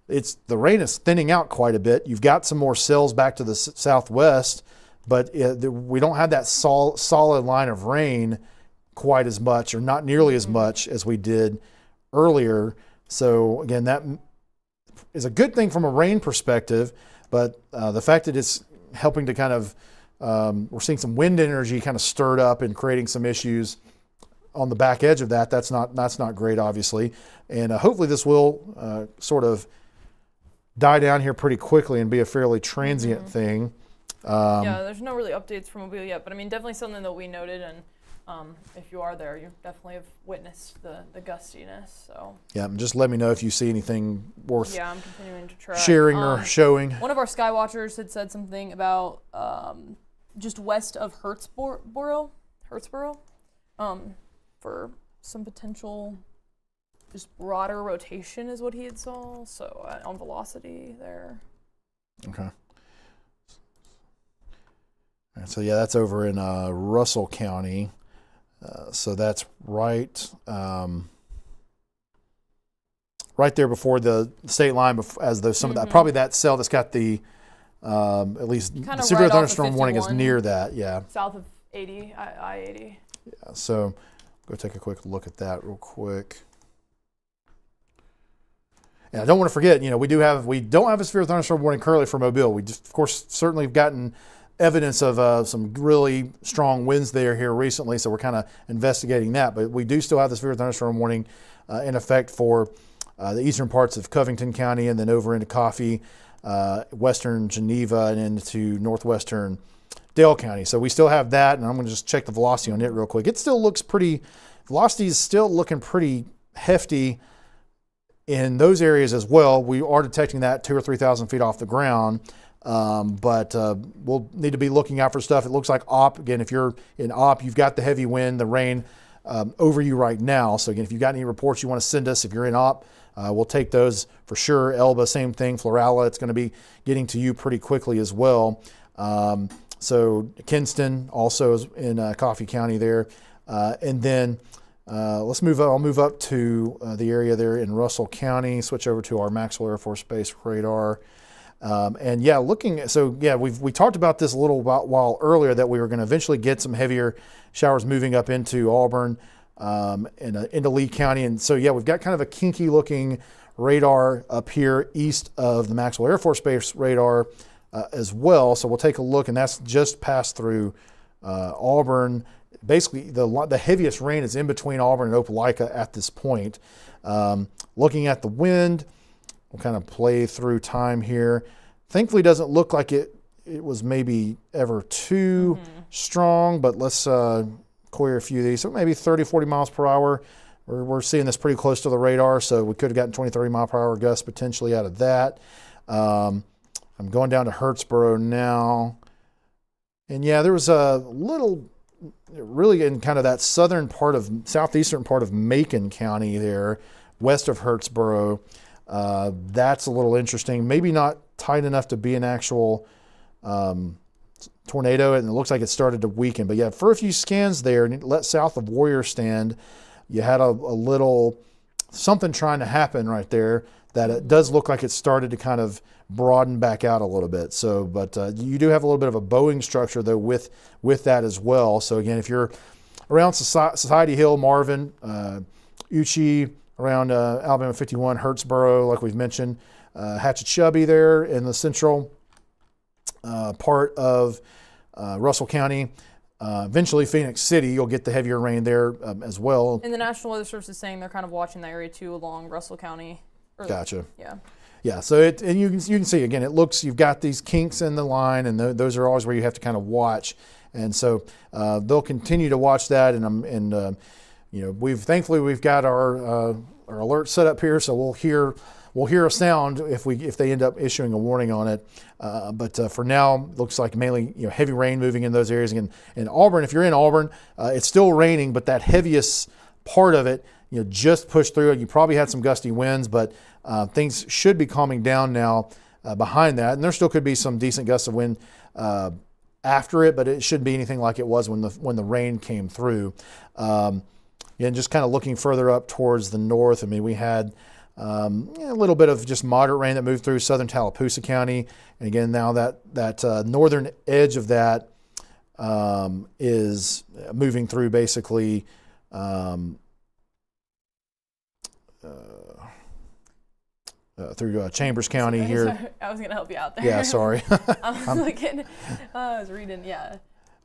the rain is thinning out quite a bit. You've got some more cells back to the southwest, but we don't have that solid line of rain quite as much, or not nearly as much as we did earlier. So again, that is a good thing from a rain perspective, but the fact that it's helping to kind of, we're seeing some wind energy kind of stirred up and creating some issues on the back edge of that. That's not great, obviously. And hopefully this will sort of die down here pretty quickly and be a fairly transient thing. Yeah, there's no really updates from Mobile yet, but I mean, definitely something that we noted, and if you are there, you definitely have witnessed the gustiness. So yeah, just let me know if you see anything worth I'm continuing to track. sharing or showing. One of our sky watchers had said something about just west of Hurtsboro, for some potential just broader rotation is what he had saw. So on velocity there. Okay. So yeah, that's over in Russell County. So that's right there before the state line, as though some of that, probably that cell that's got the, at least Kinda the severe right off thunderstorm of warning is 51. near that, yeah. South of 80, I-80. Yeah, so go take a quick look at that real quick. And I don't want to forget, we don't have a severe thunderstorm warning currently for Mobile. We just, of course, certainly have gotten evidence of some really strong winds here recently, so we're kind of investigating that. But we do still have the severe thunderstorm warning in effect for the eastern parts of Covington County and then over into Coffee, western Geneva, and into northwestern Dale County. So we still have that, and I'm going to just check the velocity on it real quick. It still looks velocity is still looking pretty hefty in those areas as well. We are detecting that 2,000 or 3,000 feet off the ground. But we'll need to be looking out for stuff. It looks like OP, again, if you're in OP, you've got the heavy wind, the rain over you right now. So again, if you've got any reports you want to send us, if you're in OP, we'll take those for sure. Elba, same thing. Florala, it's going to be getting to you pretty quickly as well. So Kinston also is in Coffee County there. And then I'll move up to the area there in Russell County, switch over to our Maxwell Air Force Base radar. And yeah, we talked about this a little while earlier that we were going to eventually get some heavier showers moving up into Auburn and into Lee County. And so yeah, we've got kind of a kinky looking radar up here east of the Maxwell Air Force Base radar as well. So we'll take a look, and that's just passed through Auburn. Basically, the heaviest rain is in between Auburn and Opelika at this point. Looking at the wind, we'll kind of play through time here. Thankfully, doesn't look like it was maybe ever too strong, but let's clear a few of these. So maybe 30, 40 miles per hour. We're seeing this pretty close to the radar, so we could have gotten 20, 30 mile per hour gusts potentially out of that. I'm going down to Hurtsboro now. And yeah, there was a little, really in kind of that southeastern part of Macon County there, west of Hurtsboro. That's a little interesting. Maybe not tight enough to be an actual tornado, and it looks like it started to weaken. But yeah, for a few scans there, south of Warrior Stand, you had a little something trying to happen right there that it does look like it started to kind of broaden back out a little bit. So, but you do have a little bit of a bowing structure though with that as well. So again, if you're around Society Hill, Marvin, Uchi, around Alabama 51, Hurtsboro, like we've mentioned, Hatchetchubby there in the central part of Russell County. Eventually Phoenix City, you'll get the heavier rain there as well. And the National Weather Service is saying they're kind of watching that area too along Russell County. Gotcha. Yeah. Yeah, so and you can see again, it looks, you've got these kinks in the line, and those are always where you have to kind of watch. And so they'll continue to watch that, and you know, thankfully we've got our alert set up here, so we'll hear a sound if they end up issuing a warning on it. But for now, looks like mainly heavy rain moving in those areas. Again, in Auburn, if you're in Auburn, it's still raining, but that heaviest part of it just pushed through. You probably had some gusty winds, but things should be calming down now behind that. And there still could be some decent gusts of wind after it, but it shouldn't be anything like it was when the rain came through. And just kind of looking further up towards the north, I mean, we had a little bit of just moderate rain that moved through southern Tallapoosa County. And again, now that northern edge of that is moving through basically through Chambers County here. Sorry, I was going to help you out there. Yeah, sorry. I was reading, yeah.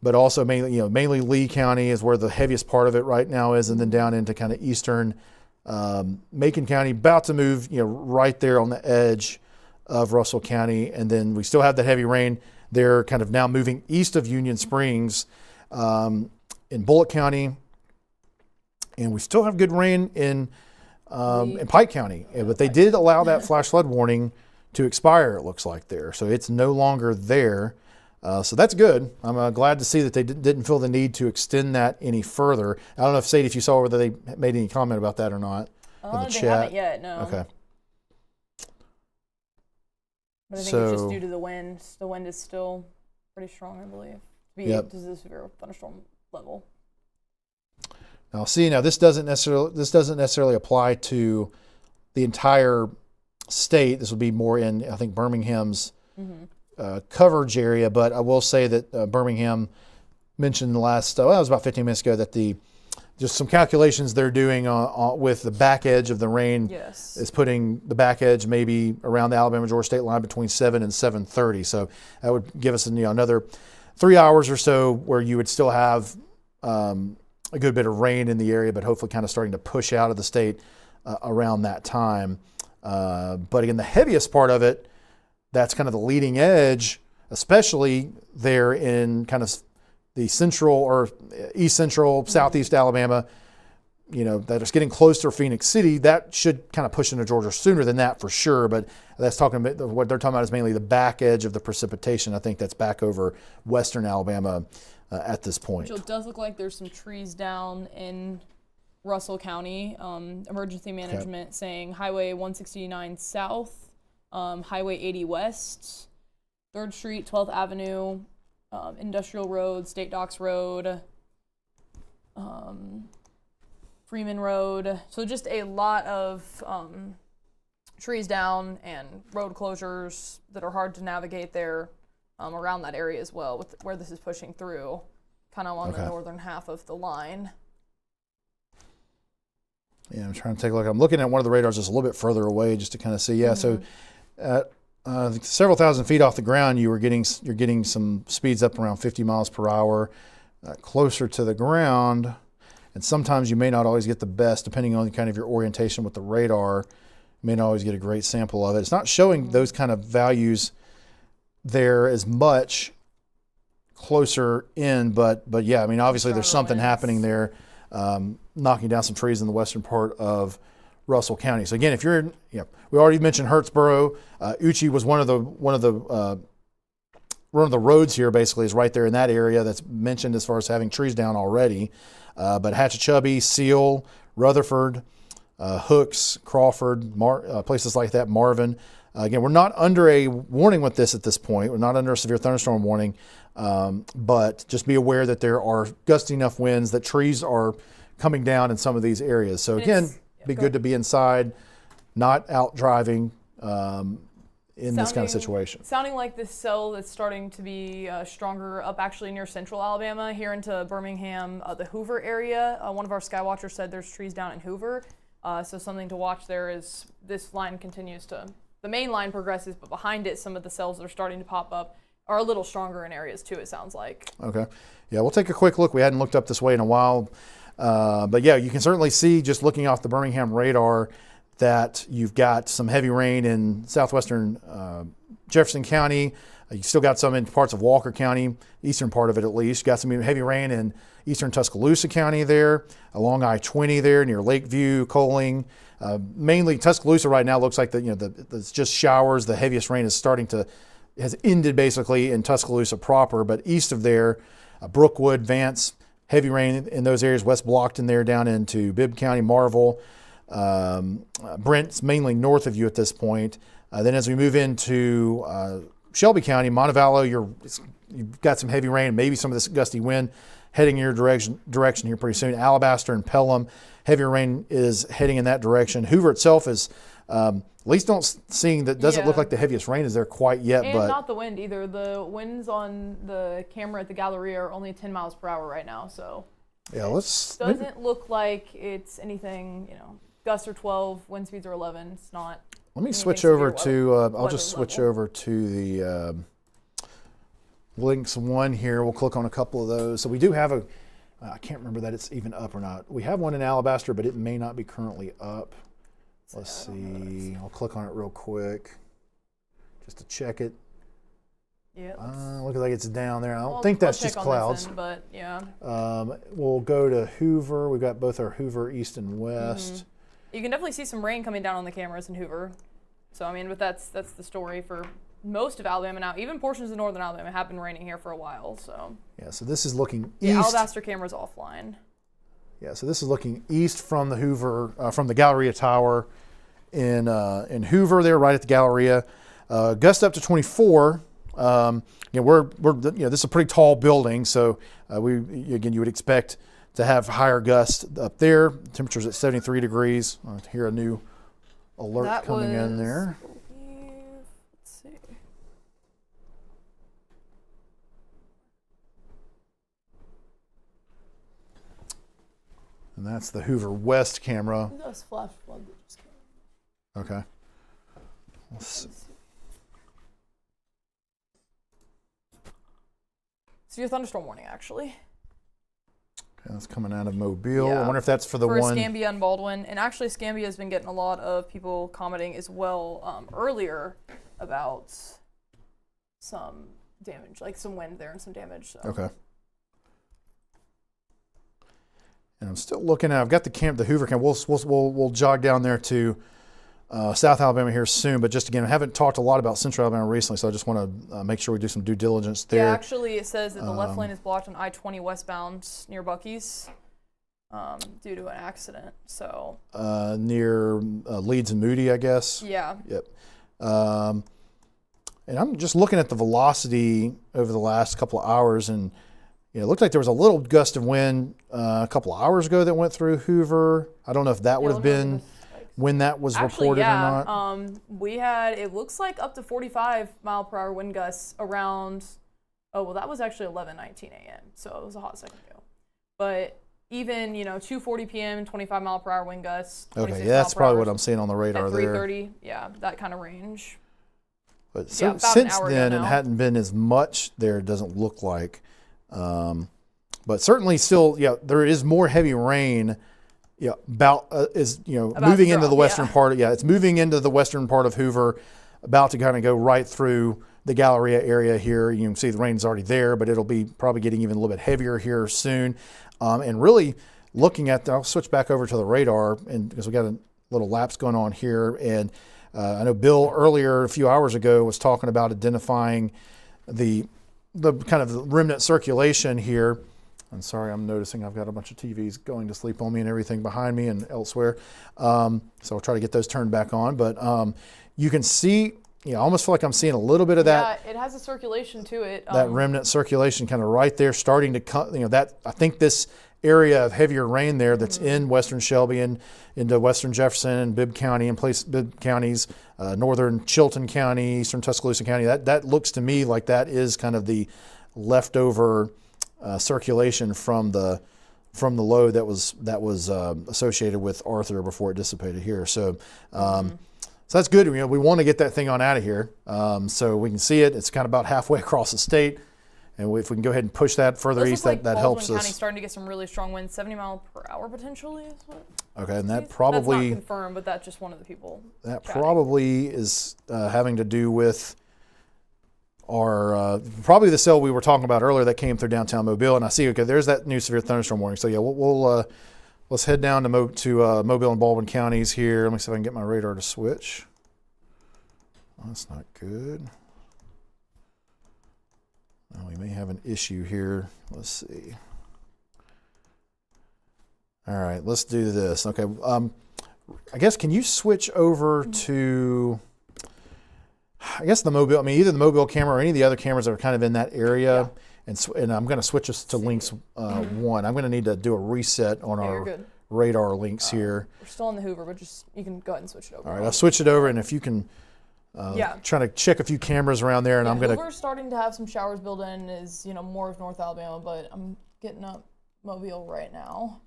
But also mainly Lee County is where the heaviest part of it right now is, and then down into kind of eastern Macon County, about to move right there on the edge of Russell County. And then we still have that heavy rain there kind of now moving east of Union Springs in Bullitt County. And we still have good rain in Pike County, but they did allow that flash flood warning to expire, it looks like there. So it's no longer there. So that's good. I'm glad to see that they didn't feel the need to extend that any further. I don't know if Sadie, if you saw whether they made any comment about that or not in the They chat. haven't yet, no. Okay. But I think it's just due to the wind. The wind is still pretty strong, I believe, to the severe thunderstorm level. Now, this doesn't necessarily apply to the entire state. This will be more in, I think, Birmingham's coverage area. But I will say that Birmingham mentioned the last, it was about 15 minutes ago, that just some calculations they're doing with the back edge of the rain is putting the back edge maybe around the Alabama-Georgia state line between 7 and 7:30. So that would give us another 3 hours or so where you would still have a good bit of rain in the area, but hopefully kind of starting to push out of the state around that time. But again, the heaviest part of it, that's kind of the leading edge, especially there in kind of the central or east central, southeast Alabama, that is getting close to Phoenix City. That should kind of push into Georgia sooner than that for sure. But that's talking about, what they're talking about is mainly the back edge of the precipitation. I think that's back over western Alabama at this point. It does look like there's some trees down in Russell County. Emergency management saying Highway 169 South, Highway 80 West, 3rd Street, 12th Avenue, Industrial Road, State Docks Road, Freeman Road. So just a lot of trees down and road closures that are hard to navigate there around that area as well, with where this is pushing through, kind of on the northern half of the line. Yeah, I'm trying to take a look. I'm looking at one of the radars just a little bit further away just to kind of see. Yeah, so at several thousand feet off the ground, you're getting some speeds up around 50 miles per hour. Closer to the ground, and sometimes you may not always get the best, depending on kind of your orientation with the radar. You may not always get a great sample of it. It's not showing those kind of values there as much closer in, but yeah, I mean, obviously there's something happening there, knocking down some trees in the western part of Russell County. So again, if you're we already mentioned Hurtsboro. Uchi was one of the roads here basically is right there in that area that's mentioned as far as having trees down already. But Hatchachubby, Seal, Rutherford, Hooks, Crawford, places like that, Marvin. Again, we're not under a warning with this at this point. We're not under a severe thunderstorm warning, but just be aware that there are gusty enough winds that trees are coming down in some of these areas. So again, be good to be inside, not out driving in this kind of situation. Sounding like this cell that's starting to be stronger up actually near central Alabama, here into Birmingham, the Hoover area. One of our skywatchers said there's trees down in Hoover. So something to watch there is this line continues to, the main line progresses, but behind it, some of the cells that are starting to pop up are a little stronger in areas too, it sounds like. Okay. Yeah, we'll take a quick look. We hadn't looked up this way in a while. But yeah, you can certainly see just looking off the Birmingham radar that you've got some heavy rain in southwestern Jefferson County. You still got some in parts of Walker County, eastern part of it at least. You got some heavy rain in eastern Tuscaloosa County there, along I-20 there near Lakeview, Coaling. Mainly Tuscaloosa right now looks like it's just showers. The heaviest rain has ended basically in Tuscaloosa proper, but east of there, Brookwood, Vance, heavy rain in those areas. West Blockton there down into Bibb County, Marvel. Brent's mainly north of you at this point. Then as we move into Shelby County, Montevallo, you've got some heavy rain, maybe some of this gusty wind heading in your direction here pretty soon. Alabaster and Pelham, heavier rain is heading in that direction. Hoover itself is at least doesn't look like the heaviest rain is there quite yet. And but not the wind either. The winds on the camera at the Galleria are only 10 miles per hour right now, so yeah, doesn't look like it's anything, gusts are 12, wind speeds are 11. It's not. Let me switch over to, I'll just switch over to the Lynx 1 here. We'll click on a couple of those. So we do have I can't remember that it's even up or not. We have one in Alabaster, but it may not be currently up. Let's see. I'll click on it real quick just to check it. Yeah. Looks like it's down there. I don't think that's just clouds. But yeah. We'll go to Hoover. We've got both our Hoover east and west. You can definitely see some rain coming down on the cameras in Hoover. So I mean, but that's the story for most of Alabama now. Even portions of northern Alabama have been raining here for a while. So yeah. So this is looking east. The Alabaster camera's offline. Yeah. So this is looking east from the Hoover, from the Galleria Tower in Hoover there, right at the Galleria. Gust up to 24. This is a pretty tall building, so you would expect to have higher gusts up there. Temperatures at 73 degrees. I hear a new alert coming in there. Let's see. And that's the Hoover West camera. That's flash flood that just came. Okay. Let's see. So your thunderstorm warning, actually. Okay, that's coming out of Mobile. Yeah. I wonder if that's for the for one. Escambia and Baldwin. And actually, Escambia has been getting a lot of people commenting as well earlier about some damage, like some wind there and some damage. So. Okay. And I'm still looking at. I've got the Hoover camp. We'll jog down there to South Alabama here soon. But just again, I haven't talked a lot about Central Alabama recently, so I just want to make sure we do some due diligence there. Yeah, actually, it says that the left lane is blocked on I-20 westbound near Buc-ee's due to an accident. So near Leeds and Moody, I guess. Yeah. Yep. And I'm just looking at the velocity over the last couple of hours, and it looked like there was a little gust of wind a couple of hours ago that went through Hoover. I don't know if that would have been when that was Actually, reported yeah, or not? we had, it looks like up to 45-mile-per-hour wind gusts around, oh, well, that was actually 11:19 a.m., so it was a hot second ago. But even, 2:40 p.m., 25-mile-per-hour wind gusts. Okay, yeah, that's probably what I'm seeing on the radar at there. 3:30, yeah, that kind of range. But Yeah, about an since hour ago then, it now. hadn't been as much there, it doesn't look like. But certainly still, yeah, there is more heavy rain. Yeah, About moving to into the drop, western yeah. part. Yeah, it's moving into the western part of Hoover, about to kind of go right through the Galleria area here. You can see the rain's already there, but it'll be probably getting even a little bit heavier here soon. And really looking at, I'll switch back over to the radar, and because we got a little lapse going on here. And I know Bill earlier, a few hours ago, was talking about identifying the kind of the remnant circulation here. I'm sorry, I'm noticing I've got a bunch of TVs going to sleep on me and everything behind me and elsewhere. So I'll try to get those turned back on. But you can see, I almost feel like I'm seeing a little bit of that. Yeah, it has a circulation to it. That remnant circulation kind of right there starting to come, that I think this area of heavier rain there that's in western Shelby and into western Jefferson and Bibb County and Bibb counties, northern Chilton County, eastern Tuscaloosa County, that looks to me like that is kind of the leftover circulation from the low that was associated with Arthur before it dissipated here. So so that's good. We want to get that thing on out of here, so we can see it. It's kind of about halfway across the state, and if we can go ahead and push that further east, that helps Baldwin County us. starting to get some really strong winds, 70 mile per hour potentially. Is what Okay, and that that's probably not confirmed, but that's just one of the people. that chatting. probably is having to do with our probably the cell we were talking about earlier that came through downtown Mobile. And I see, okay, there's that new severe thunderstorm warning. So yeah, we'll let's head down to Mobile and Baldwin counties here. Let me see if I can get my radar to switch. Oh, that's not good. Oh, we may have an issue here. Let's see. All right, let's do this. Okay, I guess, can you switch over to, I guess, the Mobile, either the Mobile camera or any of the other cameras that are kind of in that area. Yeah. And I'm going to switch us to links 1. I'm going to need to do a reset on our radar links here. We're still in the Hoover, but you can go ahead and switch it over. All right, I'll switch it over, and if you can, trying to check a few cameras around there, and I'm going to. Hoover's starting to have some showers build in, is more of North Alabama, but I'm getting up Mobile right now.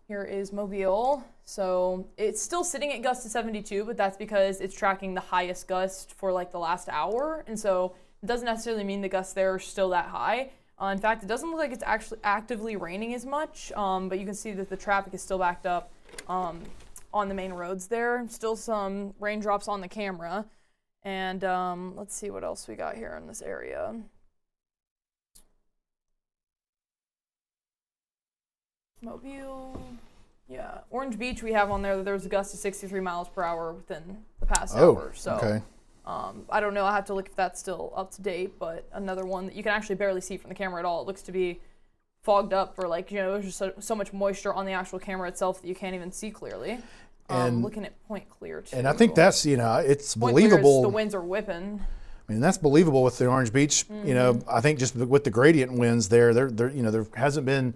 Here is Mobile. So it's still sitting at gusts of 72, but that's because it's tracking the highest gust for like the last hour. And so it doesn't necessarily mean the gusts there are still that high. In fact, it doesn't look like it's actually actively raining as much, but you can see that the traffic is still backed up on the main roads there. Still some raindrops on the camera. And let's see what else we got here in this area. Mobile, yeah. Orange Beach we have on there. There was a gust of 63 miles per hour within the past hour. So, okay. I don't know. I have to look if that's still up to date. But another one that you can actually barely see from the camera at all. It looks to be fogged up, or there's just so much moisture on the actual camera itself that you can't even see clearly. And looking at point clear too. And I think that's it's point clear believable. Is the winds are whipping. That's believable with the Orange Beach. I think just with the gradient winds there there hasn't been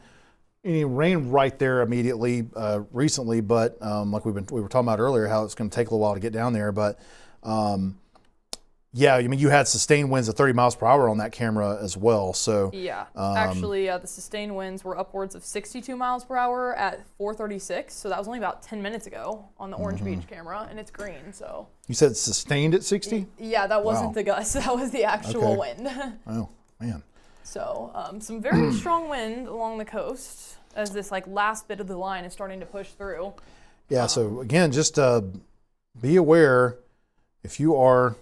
any rain right there immediately recently, but like we were talking about earlier, how it's going to take a little while to get down there. But you had sustained winds of 30 miles per hour on that camera as well. So yeah, actually, the sustained winds were upwards of 62 miles per hour at 4:36. So that was only about 10 minutes ago on the Orange Beach camera, and it's green. So you said sustained at 60? Yeah, that wasn't the gust. That was the actual wind. Oh man. So some very strong wind along the coast as this last bit of the line is starting to push through. Yeah. So again, just be aware if you are.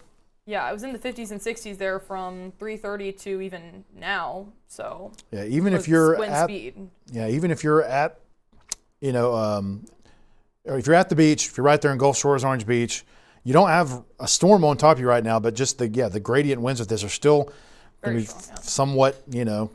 Yeah, I was in the 50s and 60s there from 3:30 to even now. So yeah, even if you're wind at speed. Yeah, even if you're at, or if you're at the beach, if you're right there in Gulf Shores, Orange Beach, you don't have a storm on top of you right now, but just the gradient winds with this are still going to be somewhat,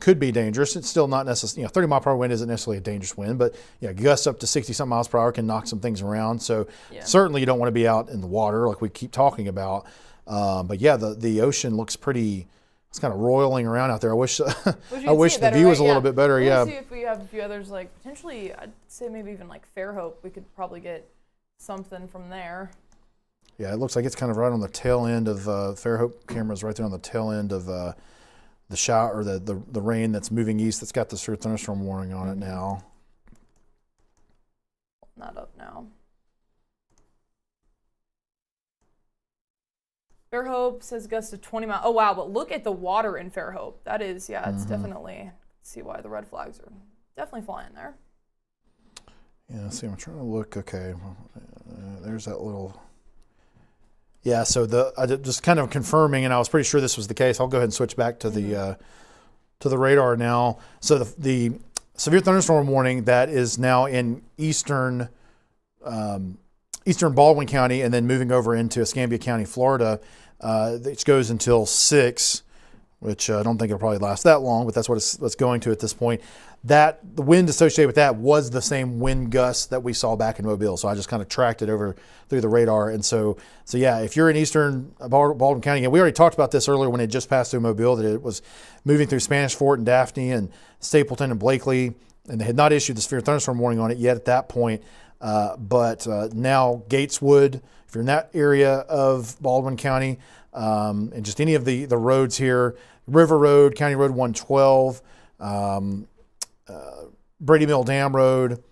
could be dangerous. It's still not necessarily, 30 mile per hour wind isn't necessarily a dangerous wind, but gusts up to 60 some miles per hour can knock some things around. So certainly you don't want to be out in the water like we keep talking about. But yeah, the ocean looks it's kind of roiling around out there. I wish the view was a little bit better. We'll see if we have a few others, potentially, I'd say maybe even Fairhope. We could probably get something from there. Yeah, it looks like it's kind of right on the tail end of Fairhope cameras, right there on the tail end of the shower, or the rain that's moving east. That's got the severe thunderstorm warning on it now. Pulling that up now. Fairhope says gusts of 20 miles. Oh wow, but look at the water in Fairhope. That is, yeah, it's definitely, see why the red flags are definitely flying there. Yeah, see, I'm trying to look. Okay, there's that little. Yeah, so just kind of confirming, and I was pretty sure this was the case. I'll go ahead and switch back to the radar now. So the severe thunderstorm warning that is now in eastern Baldwin County, and then moving over into Escambia County, Florida, it goes until 6, which I don't think it'll probably last that long, but that's what it's going to at this point. The wind associated with that was the same wind gust that we saw back in Mobile. So I just kind of tracked it over through the radar. And so yeah, if you're in eastern Baldwin County, and we already talked about this earlier when it just passed through Mobile, that it was moving through Spanish Fort and Daphne and Stapleton and Blakely, and they had not issued the severe thunderstorm warning on it yet at that point. But now Gateswood, if you're in that area of Baldwin County, and just any of the roads here, River Road, County Road 112, Brady Mill Dam Road,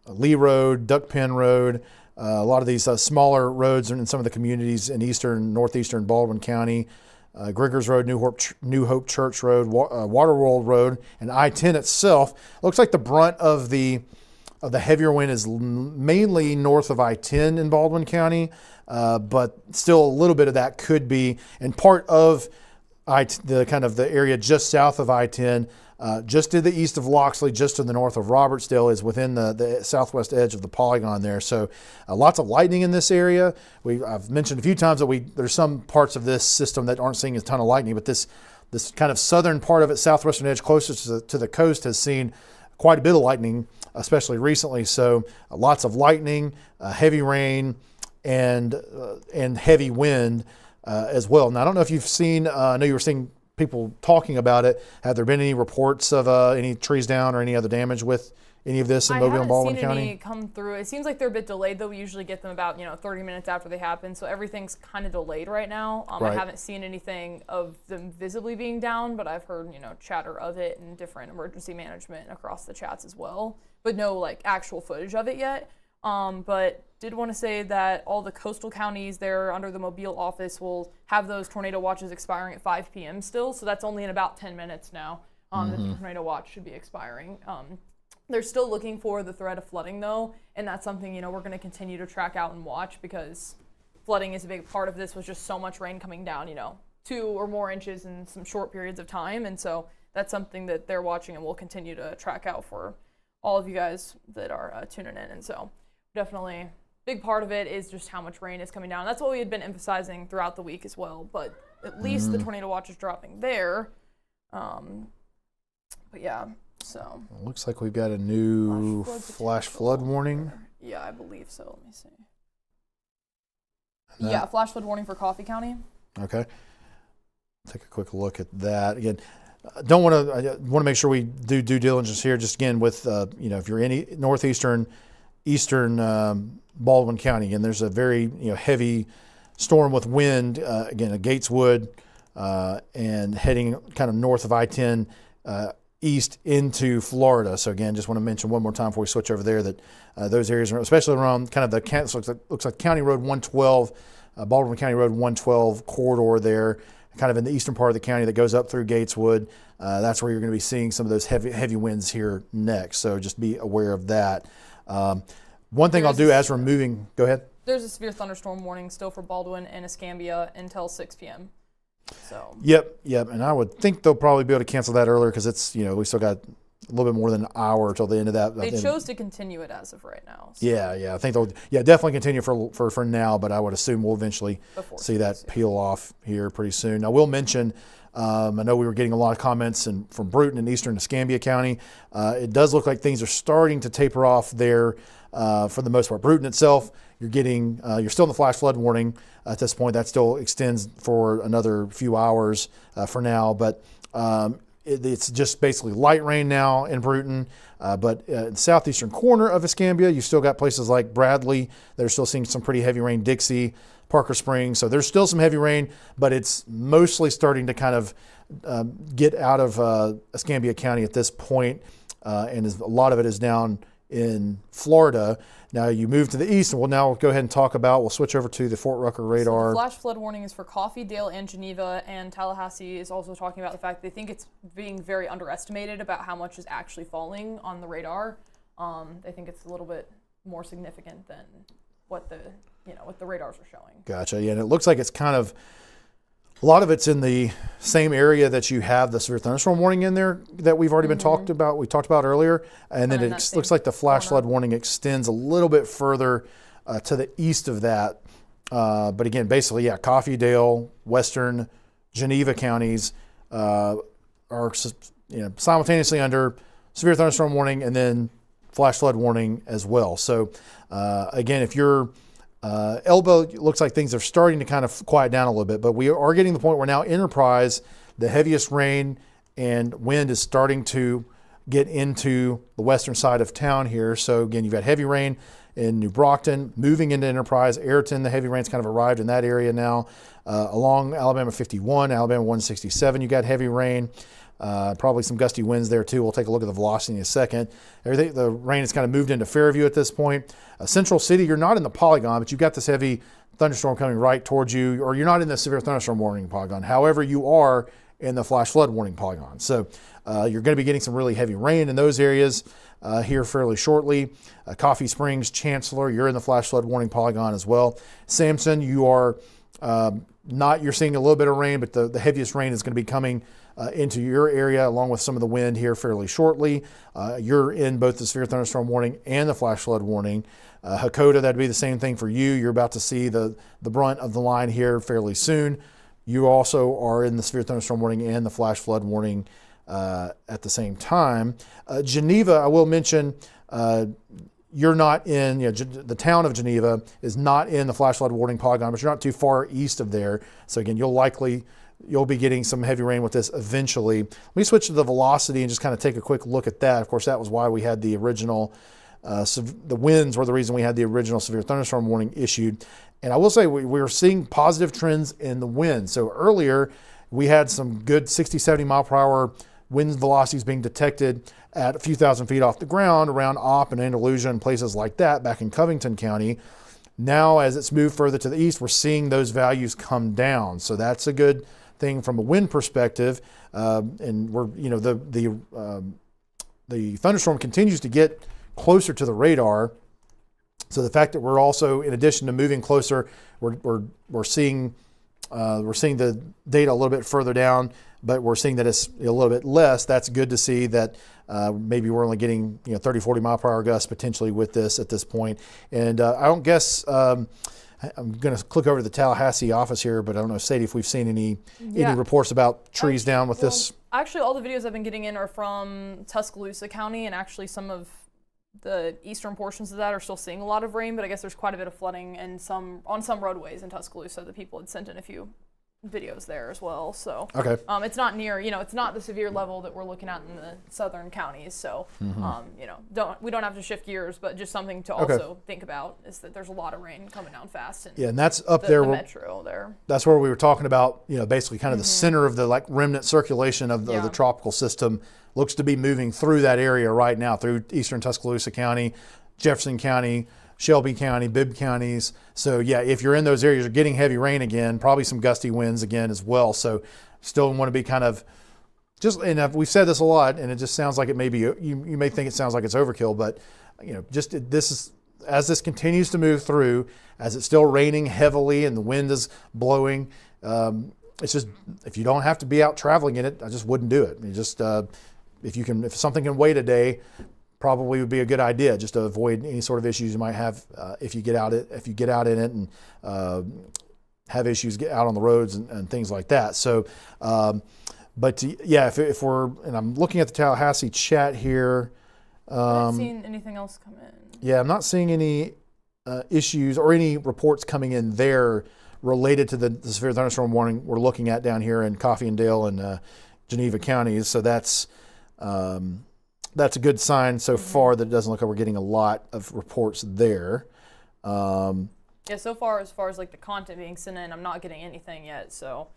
Lee Road, Duck Pen Road, a lot of these smaller roads in some of the communities in northeastern Baldwin County, Griggers Road, New Hope Church Road, Waterworld Road, and I-10 itself. Looks like the brunt of the heavier wind is mainly north of I-10 in Baldwin County, but still a little bit of that could be, and part of the area just south of I-10, just to the east of Loxley, just to the north of Robertsdale, is within the southwest edge of the polygon there. So lots of lightning in this area. I've mentioned a few times that there's some parts of this system that aren't seeing a ton of lightning, but this kind of southern part of it, southwestern edge closest to the coast, has seen quite a bit of lightning, especially recently. So lots of lightning, heavy rain, and heavy wind as well. Now, I don't know if you've seen, I know you were seeing people talking about it. Have there been any reports of any trees down or any other damage with any of this in Mobile and Baldwin County? I haven't seen any come through. It seems like they're a bit delayed, though. We usually get them about 30 minutes after they happen, so everything's kind of delayed right now. Right. I haven't seen anything of them visibly being down, but I've heard chatter of it and different emergency management across the chats as well, but no actual footage of it yet. But did want to say that all the coastal counties there under the Mobile office will have those tornado watches expiring at 5 p.m. still, so that's only in about 10 minutes now. The tornado watch should be expiring. They're still looking for the threat of flooding, though, and that's something we're going to continue to track out and watch, because flooding is a big part of this. Was just so much rain coming down, 2 or more inches in some short periods of time, and so that's something that they're watching and we'll continue to track out for all of you guys that are tuning in. And so definitely big part of it is just how much rain is coming down. That's what we had been emphasizing throughout the week as well, but at least the tornado watch is dropping there. But yeah, so. It looks like we've got a new flash flood warning. Yeah, I believe so. Let me see. Yeah, flash flood warning for Coffee County. Okay. Take a quick look at that. Again, I want to make sure we do due diligence here. Just again, with if you're in northeastern, eastern Baldwin County, and there's a very heavy storm with wind. Again, at Gateswood, and heading kind of north of I-10 east into Florida. So again, just want to mention one more time before we switch over there that those areas, especially around kind of the looks like County Road 112, Baldwin County Road 112 corridor there, kind of in the eastern part of the county that goes up through Gateswood. That's where you're going to be seeing some of those heavy winds here next. So just be aware of that. One thing I'll do as we're moving, go ahead. There's a severe thunderstorm warning still for Baldwin and Escambia until 6 p.m. So. Yep. And I would think they'll probably be able to cancel that earlier, because it's, we still got a little bit more than an hour till the end of that. They chose to continue it as of right now. So. Yeah. I think they'll definitely continue for now, but I would assume we'll eventually see that peel off here pretty soon. I will mention, I know we were getting a lot of comments from Bruton and eastern Escambia County. It does look like things are starting to taper off there for the most part. Bruton itself, you're still in the flash flood warning at this point. That still extends for another few hours for now. But it's just basically light rain now in Bruton. But in the southeastern corner of Escambia, you've still got places like Bradley. They're still seeing some pretty heavy rain. Dixie, Parker Springs. So there's still some heavy rain, but it's mostly starting to kind of get out of Escambia County at this point. And a lot of it is down in Florida. Now you move to the east, and we'll now go ahead and we'll switch over to the Fort Rucker radar. So the flash flood warning is for Coffee, Dale, and Geneva, and Tallahassee is also talking about the fact they think it's being very underestimated about how much is actually falling on the radar. They think it's a little bit more significant than what the radars are showing. Gotcha. Yeah, and it looks like it's kind of, a lot of it's in the same area that you have the severe thunderstorm warning in there that we've already been talked about earlier. And then it looks like the flash flood warning extends a little bit further to the east of that. But again, basically, yeah, Coffee, Dale, Western, Geneva counties are simultaneously under severe thunderstorm warning and then flash flood warning as well. So again, if you're Elbow, it looks like things are starting to kind of quiet down a little bit, but we are getting to the point where now Enterprise, the heaviest rain and wind is starting to get into the western side of town here. So again, you've got heavy rain in New Brockton, moving into Enterprise. Ayrton, the heavy rain's kind of arrived in that area now. Along Alabama 51, Alabama 167, you got heavy rain. Probably some gusty winds there too. We'll take a look at the velocity in a second. The rain has kind of moved into Fairview at this point. Central City, you're not in the polygon, but you've got this heavy thunderstorm coming right towards you, or you're not in the severe thunderstorm warning polygon. However, you are in the flash flood warning polygon. So you're going to be getting some really heavy rain in those areas here fairly shortly. Coffee Springs, Chancellor, you're in the flash flood warning polygon as well. Sampson, you are you're seeing a little bit of rain, but the heaviest rain is going to be coming into your area along with some of the wind here fairly shortly. You're in both the severe thunderstorm warning and the flash flood warning. Hakota, that'd be the same thing for you. You're about to see the brunt of the line here fairly soon. You also are in the severe thunderstorm warning and the flash flood warning at the same time. Geneva, I will mention, you're not in, the town of Geneva is not in the flash flood warning polygon, but you're not too far east of there. So again, you'll be getting some heavy rain with this eventually. Let me switch to the velocity and just kind of take a quick look at that. Of course, that was why we had the original, the winds were the reason we had the original severe thunderstorm warning issued. And I will say we were seeing positive trends in the wind. So earlier we had some good 60, 70 mile per hour wind velocities being detected at a few thousand feet off the ground around Opp and Andalusia and places like that back in Covington County. Now, as it's moved further to the east, we're seeing those values come down. So that's a good thing from a wind perspective. And we're, the thunderstorm continues to get closer to the radar. So the fact that we're also, in addition to moving closer, we're seeing the data a little bit further down, but we're seeing that it's a little bit less. That's good to see that maybe we're only getting 30, 40 mile per hour gusts potentially with this at this point. And I don't guess, I'm going to click over to the Tallahassee office here, but I don't know, Sadie, if we've seen any reports about trees down with this. Actually, all the videos I've been getting in are from Tuscaloosa County, and actually some of the eastern portions of that are still seeing a lot of rain, but I guess there's quite a bit of flooding and on some roadways in Tuscaloosa. The people had sent in a few videos there as well. So okay. It's not near, it's not the severe level that we're looking at in the southern counties. So, we don't have to shift gears, but just something to also think about is that there's a lot of rain coming down fast. And that's up there. The metro there. That's where we were talking about, basically kind of the center of the remnant circulation of the tropical system looks to be moving through that area right now, through eastern Tuscaloosa County, Jefferson County, Shelby County, Bibb counties. So yeah, if you're in those areas, you're getting heavy rain again, probably some gusty winds again as well. So still want to be kind of and we've said this a lot, and it just sounds like it may be, you may think it sounds like it's overkill, but as this continues to move through, as it's still raining heavily and the wind is blowing, it's just, if you don't have to be out traveling in it, I just wouldn't do it. If something can wait a day, probably would be a good idea, just to avoid any sort of issues you might have if you get out in it and have issues get out on the roads and things like that. So, if we're, and I'm looking at the Tallahassee chat here. I haven't seen anything else come in. Yeah, I'm not seeing any issues or any reports coming in there related to the severe thunderstorm warning we're looking at down here in Coffee and Dale and Geneva counties. So that's a good sign so far that it doesn't look like we're getting a lot of reports there. Yeah, so far as like the content being sent in, I'm not getting anything yet. So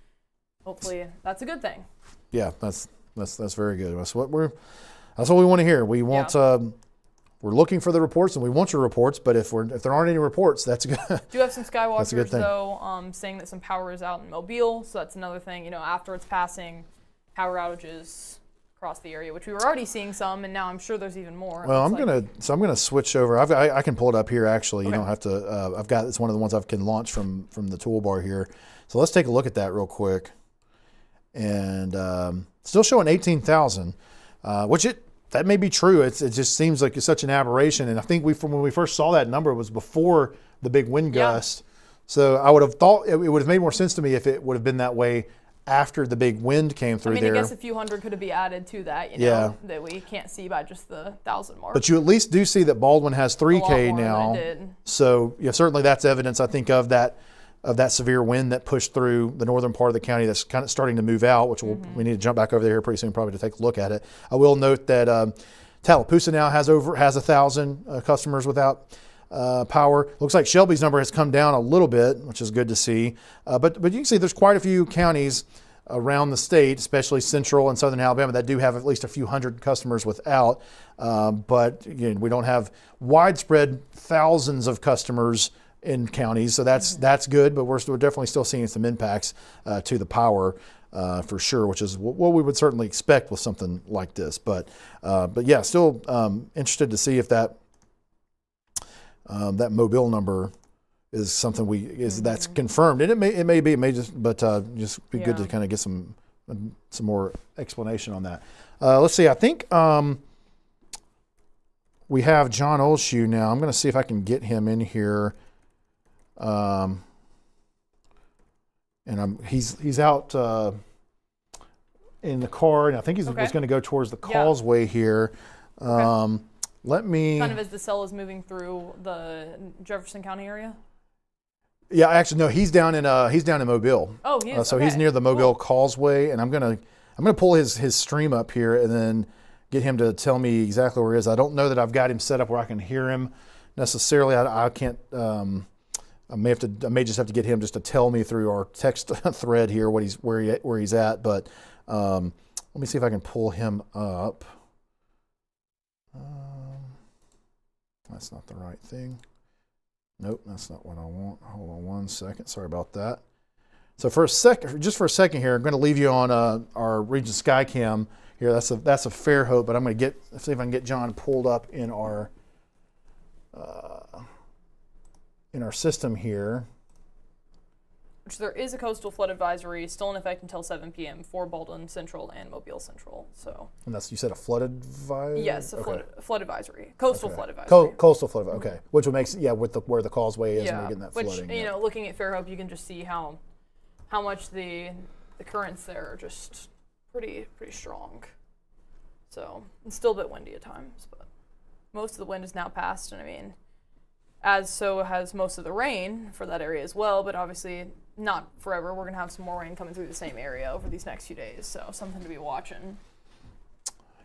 hopefully that's a good thing. Yeah, that's very good. That's what we want to hear. We want we're looking for the reports, and we want your reports. But if there aren't any reports, that's good. Do have some skywatchers good thing. though, saying that some power is out in Mobile. So that's another thing. You know, after it's passing, power outages across the area, which we were already seeing some, and now I'm sure there's even more. Well, I'm gonna switch over. I can pull it up here actually. You don't have to. It's one of the ones I can launch from the toolbar here. So let's take a look at that real quick. And still showing 18,000, which that may be true. It just seems like it's such an aberration. And I think when we first saw that number, it was before the big wind gust. So I would have thought it would have made more sense to me if it would have been that way after the big wind came through there. I guess a few hundred could be added to that, you know, that we can't see by just the 1,000 mark. But you at least do see that Baldwin has 3K now. So certainly that's evidence, I think, of that severe wind that pushed through the northern part of the county that's kind of starting to move out, which we need to jump back over there pretty soon probably to take a look at it. I will note that Tallapoosa now has 1,000 customers without power. Looks like Shelby's number has come down a little bit, which is good to see. But you can see there's quite a few counties around the state, especially central and southern Alabama, that do have at least a few hundred customers without. But again, we don't have widespread thousands of customers in counties, so that's good. But we're definitely still seeing some impacts to the power for sure, which is what we would certainly expect with something like this. But yeah, still interested to see if that Mobile number is something that's confirmed, and it may just be good to kind of get some more explanation on that. Let's see. I think we have John Olshoe now. I'm going to see if I can get him in here. And he's out in the car, and I think he's going to go towards the causeway here. Let me kind of as the cell is moving through the Jefferson County area. Yeah, actually, no, he's down in Mobile. Oh, he is. So he's near the Mobile Causeway, and I'm gonna pull his stream up here and then get him to tell me exactly where he is. I don't know that I've got him set up where I can hear him necessarily. I can't. I may just have to get him just to tell me through our text thread here where he's at. But let me see if I can pull him up. That's not the right thing. Nope, that's not what I want. Hold on one second. Sorry about that. So for a second here, I'm going to leave you on our Region Skycam here. That's a fair hope, but I'm going to see if I can get John pulled up in our system here. Which there is a coastal flood advisory still in effect until 7 p.m. for Baldwin Central and Mobile Central. So. And you said a flood advisory? Yes, flood advisory, coastal flood advisory. Coastal flood, okay. Which would make where the causeway is and we're getting that flooding. Which, looking at Fairhope, you can just see how much the currents there are just pretty strong. So it's still a bit windy at times, but most of the wind is now past, and so has most of the rain for that area as well, but obviously not forever. We're going to have some more rain coming through the same area over these next few days, so something to be watching.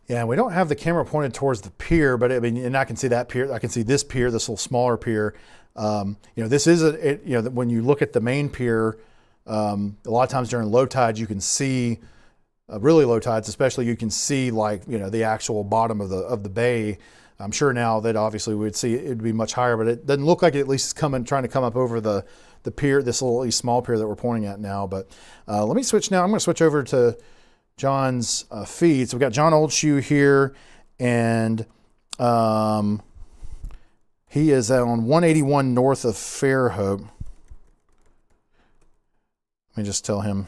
Yeah, we don't have the camera pointed towards the pier, but and I can see that pier. I can see this pier, this little smaller pier. This is when you look at the main pier, a lot of times during low tide, you can see really low tides, especially you can see the actual bottom of the bay. I'm sure now that obviously we would see it would be much higher, but it doesn't look like it at least is trying to come up over the pier, this little small pier that we're pointing at now. But let me switch now. I'm going to switch over to John's feed. So we've got John Oldshoe here, and he is on 181 north of Fairhope. Let me just tell him.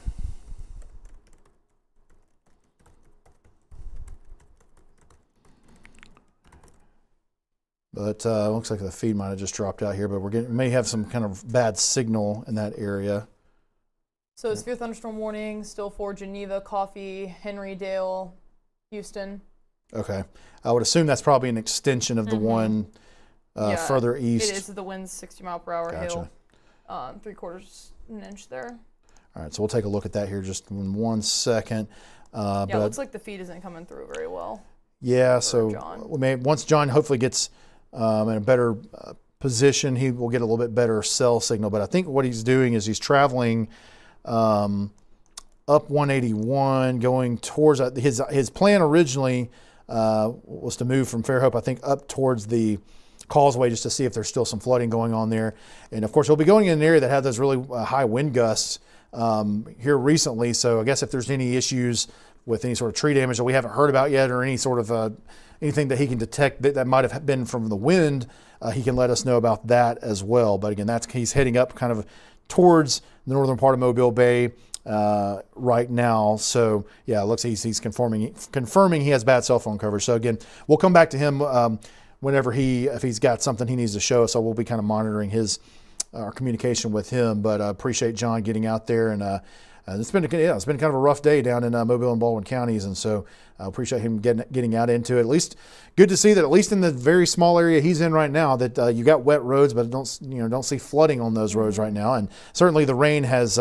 But looks like the feed might have just dropped out here, but may have some kind of bad signal in that area. So severe thunderstorm warning still for Geneva, Coffee, Henry, Dale, Houston. Okay. I would assume that's probably an extension of the one further east. It is. The wind's 60 mile per hour Gotcha. Hail, 3/4 inch there. All right, so we'll take a look at that here just in 1 second. Yeah, it looks like the feed isn't coming through very well. Yeah, for so John. once John hopefully gets in a better position, he will get a little bit better cell signal. But I think what he's doing is he's traveling up 181, going towards his plan originally was to move from Fairhope, I think, up towards the causeway just to see if there's still some flooding going on there. And of course, he'll be going in an area that had those really high wind gusts here recently. So I guess if there's any issues with any sort of tree damage that we haven't heard about yet, or any sort of anything that he can detect that might have been from the wind, he can let us know about that as well. But again, he's heading up kind of towards the northern part of Mobile Bay right now. So yeah, it looks like he's confirming he has bad cell phone coverage. So again, we'll come back to him whenever if he's got something he needs to show us. So we'll be kind of monitoring our communication with him. But I appreciate John getting out there, and it's been kind of a rough day down in Mobile and Baldwin counties, and so I appreciate him getting out into it. At least good to see that at least in the very small area he's in right now, that you got wet roads, but don't see flooding on those roads right now. And certainly the rain has.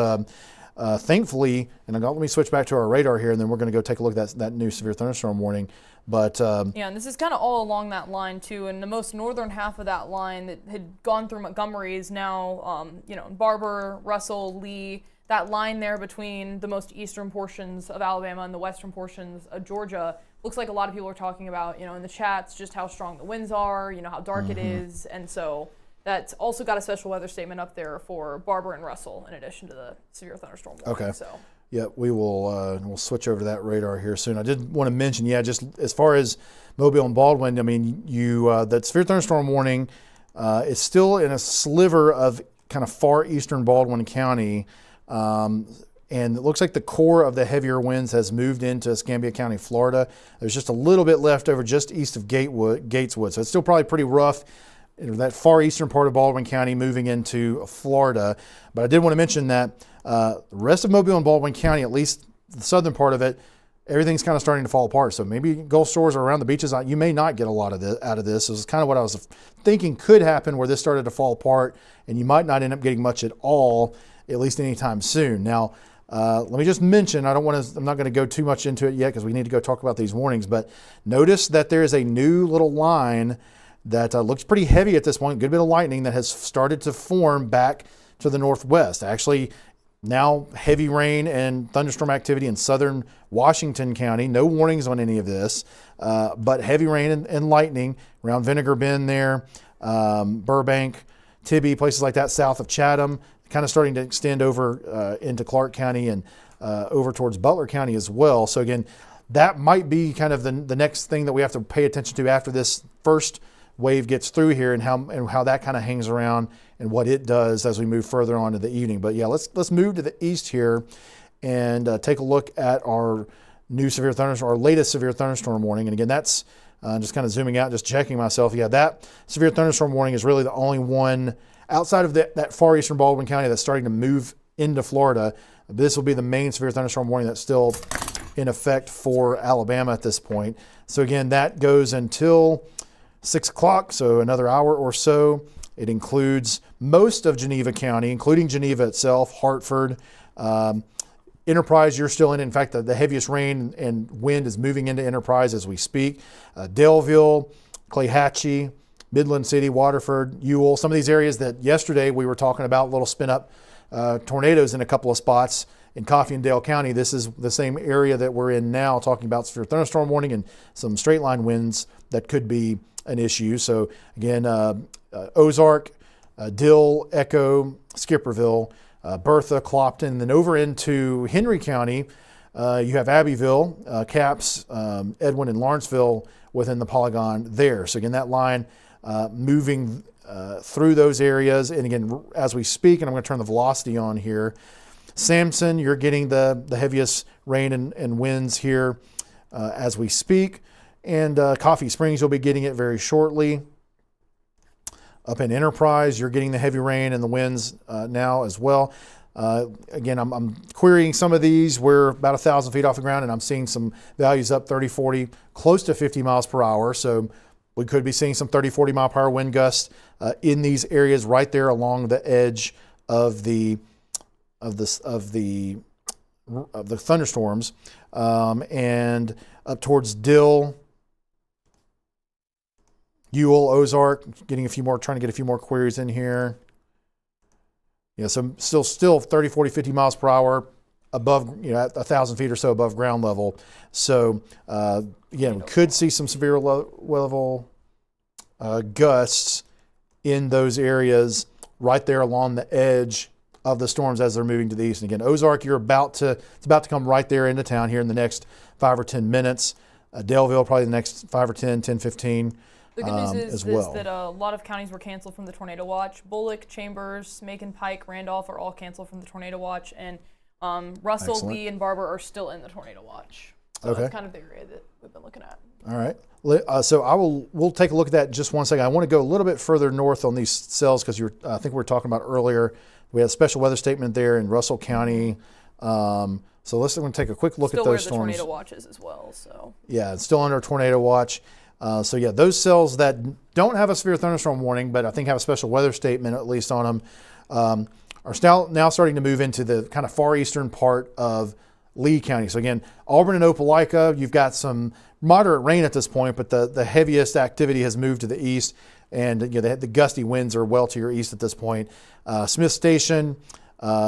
Thankfully, and let me switch back to our radar here, and then we're going to go take a look at that new severe thunderstorm warning. But yeah, and this is kind of all along that line too. And the most northern half of that line that had gone through Montgomery is now, Barber, Russell, Lee. That line there between the most eastern portions of Alabama and the western portions of Georgia looks like a lot of people are talking about, in the chats, just how strong the winds are, how dark it is, and so. That's also got a special weather statement up there for Barber and Russell, in addition to the severe thunderstorm warning. Okay. So. Yeah, we will. We'll switch over to that radar here soon. I did want to mention, just as far as Mobile and Baldwin, I mean, that severe thunderstorm warning is still in a sliver of kind of far eastern Baldwin County, and it looks like the core of the heavier winds has moved into Escambia County, Florida. There's just a little bit left over just east of Gateswood, so it's still probably pretty rough. That far eastern part of Baldwin County moving into Florida. But I did want to mention that the rest of Mobile and Baldwin County, at least the southern part of it, everything's kind of starting to fall apart. So maybe Gulf shores or around the beaches, you may not get a lot of this out of this. This is kind of what I was thinking could happen, where this started to fall apart, and you might not end up getting much at all, at least anytime soon. Now, let me just mention, I'm not going to go too much into it yet because we need to go talk about these warnings, but notice that there is a new little line that looks pretty heavy at this point. Good bit of lightning that has started to form back to the northwest. Actually, now heavy rain and thunderstorm activity in southern Washington County. No warnings on any of this, but heavy rain and lightning around Vinegar Bend there, Burbank, Tibby, places like that south of Chatham, kind of starting to extend over into Clark County and over towards Butler County as well. So again, that might be kind of the next thing that we have to pay attention to after this first wave gets through here, and how that kind of hangs around and what it does as we move further on to the evening. But yeah, let's move to the east here and take a look at our new severe thunderstorm, our latest severe thunderstorm warning. And again, that's just kind of zooming out, just checking myself. Yeah, that severe thunderstorm warning is really the only one outside of that far eastern Baldwin County that's starting to move into Florida. This will be the main severe thunderstorm warning that's still in effect for Alabama at this point. So again, that goes until 6 o'clock, so another hour or so. It includes most of Geneva County, including Geneva itself, Hartford, Enterprise. You're still in. In fact, the heaviest rain and wind is moving into Enterprise as we speak. Daleville, Clayhatchie, Midland City, Waterford, Ewell. Some of these areas that yesterday we were talking about, little spin-up tornadoes in a couple of spots in Coffee and Dale County. This is the same area that we're in now, talking about severe thunderstorm warning and some straight line winds that could be an issue. So again, Ozark, Dill, Echo, Skipperville, Bertha, Clopton, and then over into Henry County, you have Abbeville, Capps, Edwin, and Lawrenceville within the polygon there. So again, that line moving through those areas. And again, as we speak, and I'm going to turn the velocity on here, Sampson, you're getting the heaviest rain and winds here as we speak. And Coffee Springs, you'll be getting it very shortly. Up in Enterprise, you're getting the heavy rain and the winds now as well. Again, I'm querying some of these. We're about 1,000 feet off the ground, and I'm seeing some values up 30, 40, close to 50 miles per hour. So we could be seeing some 30, 40 mile per hour wind gusts in these areas right there along the edge of the thunderstorms. and up towards Dill, Ewell, Ozark, trying to get a few more queries in here. Yeah, so still 30, 40, 50 miles per hour above, at 1,000 feet or so above ground level. So again, we could see some severe level gusts in those areas right there along the edge of the storms as they're moving to the east. And again, Ozark, it's about to come right there into town here in the next 5 or 10 minutes. Daleville, probably the next 5 or 10, 15. The good news as well. is that a lot of counties were canceled from the tornado watch. Bullock, Chambers, Macon, Pike, Randolph are all canceled from the tornado watch, and Russell, Excellent. Lee, and Barber are still in the tornado watch. So Okay. that's kind of the area that we've been looking at. All right. So we'll take a look at that in just one second. I want to go a little bit further north on these cells because I think we were talking about earlier. We had a special weather statement there in Russell County. So let's take a quick look at those storms. Still where the tornado watch is as well. So yeah, it's still under tornado watch. So yeah, those cells that don't have a severe thunderstorm warning, but I think have a special weather statement at least on them, are now starting to move into the kind of far eastern part of Lee County. So again, Auburn and Opelika, you've got some moderate rain at this point, but the heaviest activity has moved to the east, and the gusty winds are well to your east at this point. Smith Station,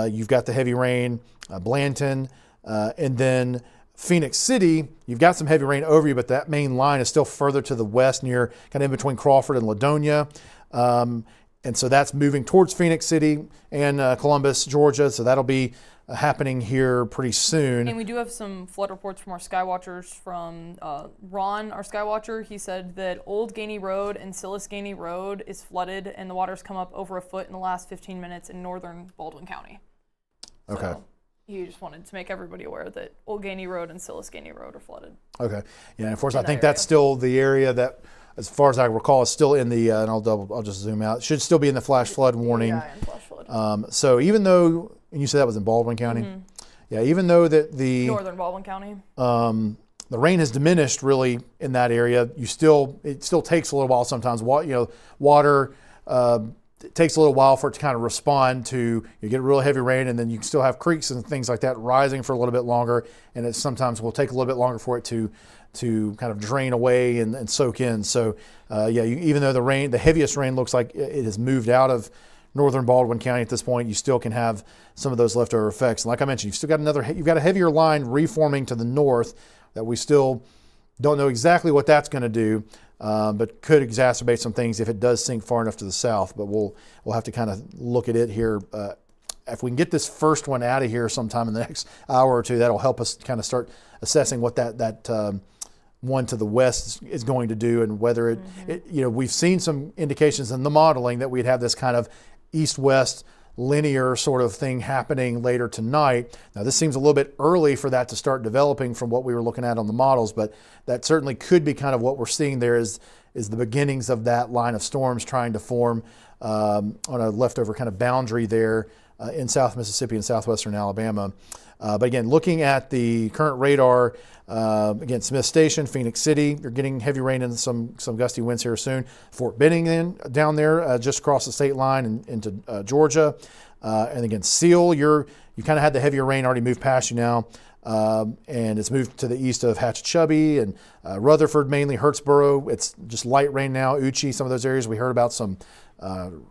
you've got the heavy rain. Blanton, and then Phoenix City, you've got some heavy rain over you, but that main line is still further to the west, near kind of in between Crawford and Ladonia. And so that's moving towards Phoenix City and Columbus, Georgia. So that'll be happening here pretty soon. And we do have some flood reports from our skywatchers. From Ron, our skywatcher, he said that Old Gainey Road and Silas Gainey Road is flooded, and the water's come up over a foot in the last 15 minutes in northern Baldwin County. Okay. So he just wanted to make everybody aware that Old Gainey Road and Silas Gainey Road are flooded. Okay. Yeah, and of course, In I that think area. that's still the area that, as far as I recall, is still in the, and I'll just zoom out, should still be in the flash flood warning. Yeah, and flash flood. So even though, and you said that was in Baldwin County? Mm-hmm. Yeah, even though that the Northern Baldwin County. the rain has diminished really in that area, it still takes a little while sometimes. Water it takes a little while for it to kind of respond to, you get real heavy rain, and then you still have creeks and things like that rising for a little bit longer, and it sometimes will take a little bit longer for it to kind of drain away and soak in. So even though the heaviest rain looks like it has moved out of northern Baldwin County at this point, you still can have some of those leftover effects. And like I mentioned, you've got a heavier line reforming to the north that we still don't know exactly what that's going to do, but could exacerbate some things if it does sink far enough to the south. But we'll have to kind of look at it here. If we can get this first one out of here sometime in the next hour or two, that'll help us kind of start assessing what that one to the west is going to do, and whether we've seen some indications in the modeling that we'd have this kind of east-west linear sort of thing happening later tonight. Now, this seems a little bit early for that to start developing from what we were looking at on the models, but that certainly could be kind of what we're seeing there is the beginnings of that line of storms trying to form on a leftover kind of boundary there in South Mississippi and southwestern Alabama. But again, looking at the current radar, again, Smith Station, Phoenix City, you're getting heavy rain and some gusty winds here soon. Fort Benning down there, just across the state line and into Georgia. And again, Seal, you kind of had the heavier rain already moved past you now. And it's moved to the east of Hatchachubby and Rutherford, mainly Hurtsboro. It's just light rain now. Uchi, some of those areas. We heard about some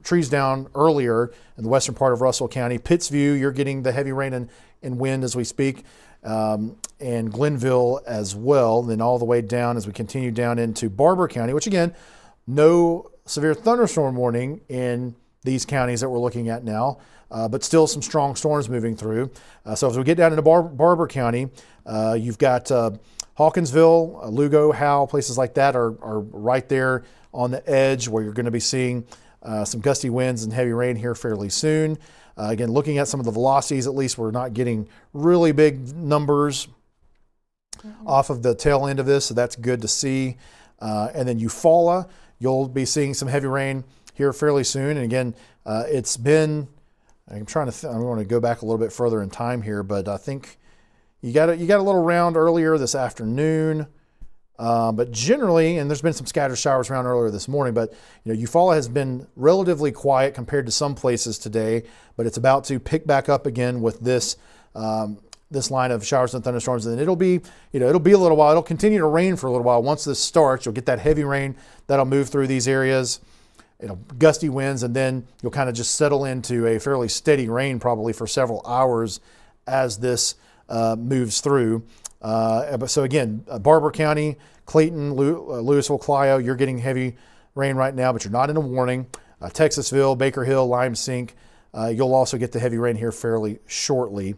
trees down earlier in the western part of Russell County. Pittsview, you're getting the heavy rain and wind as we speak. And Glenville as well. And then all the way down as we continue down into Barber County, which again, no severe thunderstorm warning in these counties that we're looking at now, but still some strong storms moving through. So as we get down into Barber County, you've got Hawkinsville, Lugo, Howell, places like that are right there on the edge where you're going to be seeing some gusty winds and heavy rain here fairly soon. Again, looking at some of the velocities, at least we're not getting really big numbers off of the tail end of this, so that's good to see. And then Eufaula, you'll be seeing some heavy rain here fairly soon. And again, it's been, I want to go back a little bit further in time here, but I think you got a little round earlier this afternoon. But generally, and there's been some scattered showers around earlier this morning, but Eufaula has been relatively quiet compared to some places today, but it's about to pick back up again with this this line of showers and thunderstorms, and it'll be a little while. It'll continue to rain for a little while. Once this starts, you'll get that heavy rain that'll move through these areas, gusty winds, and then you'll kind of just settle into a fairly steady rain probably for several hours as this moves through. So again, Barber County, Clayton, Louisville, Clio, you're getting heavy rain right now, but you're not in a warning. Texasville, Baker Hill, Lime Sink, you'll also get the heavy rain here fairly shortly.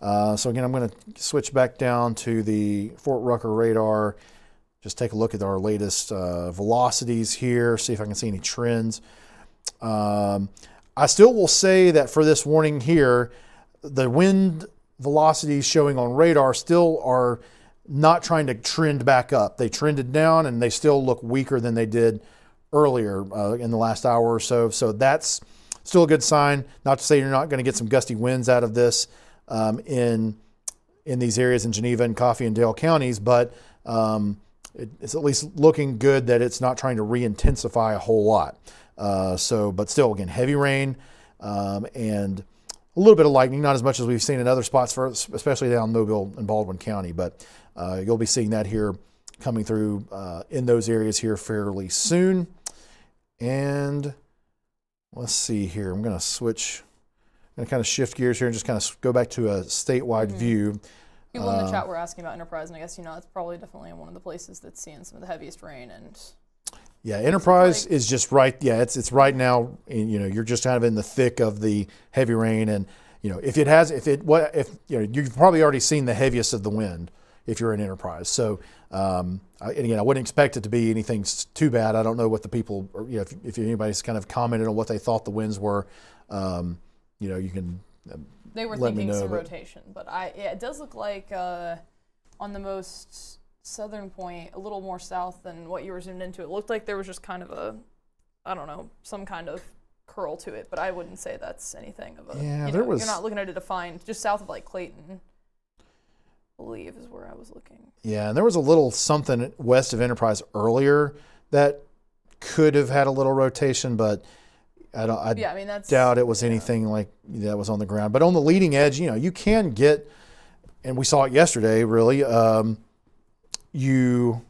So again, I'm going to switch back down to the Fort Rucker radar. Just take a look at our latest velocities here, see if I can see any trends. I still will say that for this warning here, the wind velocities showing on radar still are not trying to trend back up. They trended down and they still look weaker than they did earlier in the last hour or so. So that's still a good sign. Not to say you're not going to get some gusty winds out of this in these areas in Geneva and Coffee and Dale counties, but it's at least looking good that it's not trying to re-intensify a whole lot. But still, again, heavy rain and a little bit of lightning, not as much as we've seen in other spots, especially down Mobile and Baldwin County. But you'll be seeing that here coming through in those areas here fairly soon. And let's see here. I'm going to switch. I'm going to kind of shift gears here and just kind of go back to a statewide view. People in the chat were asking about Enterprise, and I guess, it's probably definitely one of the places that's seeing some of the heaviest rain. And yeah, Enterprise is just right. Yeah, it's right now. You're just kind of in the thick of the heavy rain, and you've probably already seen the heaviest of the wind if you're in Enterprise. So and again, I wouldn't expect it to be anything too bad. I don't know what the people, if anybody's kind of commented on what they thought the winds were. You can. They were thinking some rotation, but it does look like on the most southern point, a little more south than what you were zoomed into. It looked like there was just kind of some kind of curl to it, but I wouldn't say that's anything of a. Yeah, you're not looking at it defined. Just south of Clayton, I believe, is where I was looking. Yeah, and there was a little something west of Enterprise earlier that could have had a little rotation, but. I doubt it was anything like that was on the ground. But on the leading edge, you can get, and we saw it yesterday, really, you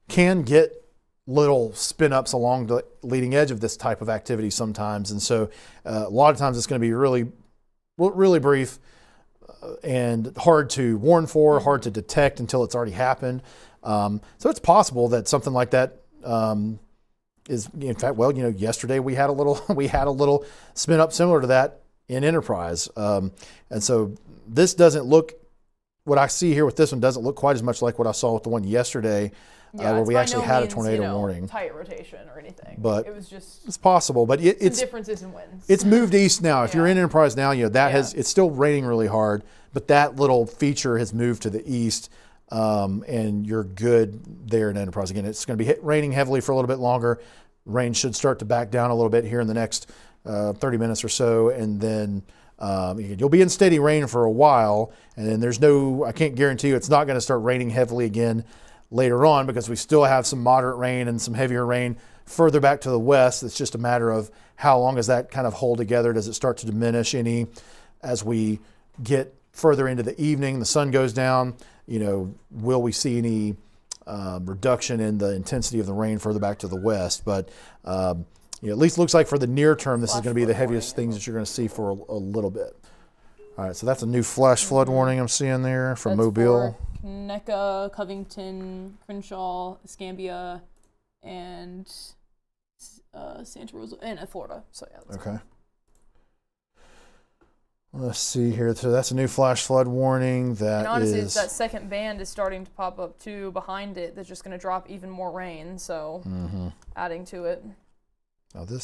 can get little spin-ups along the leading edge of this type of activity sometimes. And so a lot of times it's going to be really, really brief and hard to warn for, hard to detect until it's already happened. So it's possible that something like that is, in fact, yesterday we had a little spin up similar to that in Enterprise, and so this doesn't look. What I see here with this one doesn't look quite as much like what I saw with the one yesterday, where we actually had a tornado warning. Tight rotation or anything, but it was just. It's possible, but it's differences in winds. It's moved east now. If you're in Enterprise now, it's still raining really hard, but that little feature has moved to the east. And you're good there in Enterprise. Again, it's going to be raining heavily for a little bit longer. Rain should start to back down a little bit here in the next 30 minutes or so, and then you'll be in steady rain for a while, and then I can't guarantee you it's not going to start raining heavily again later on, because we still have some moderate rain and some heavier rain further back to the west. It's just a matter of how long does that kind of hold together? Does it start to diminish any as we get further into the evening, the sun goes down? Will we see any reduction in the intensity of the rain further back to the west? But at least looks like for the near term, this is going to be the heaviest things that you're going to see for a little bit. All right, so that's a new flash flood warning I'm seeing there from Mobile. For Conecuh, Covington, Crenshaw, Escambia, and Santa Rosa, and Florida. So yeah. Okay. Let's see here. So that's a new flash flood warning. And honestly, it's that second band is starting to pop up too behind it. That's just going to drop even more rain. So adding to it. Oh, we're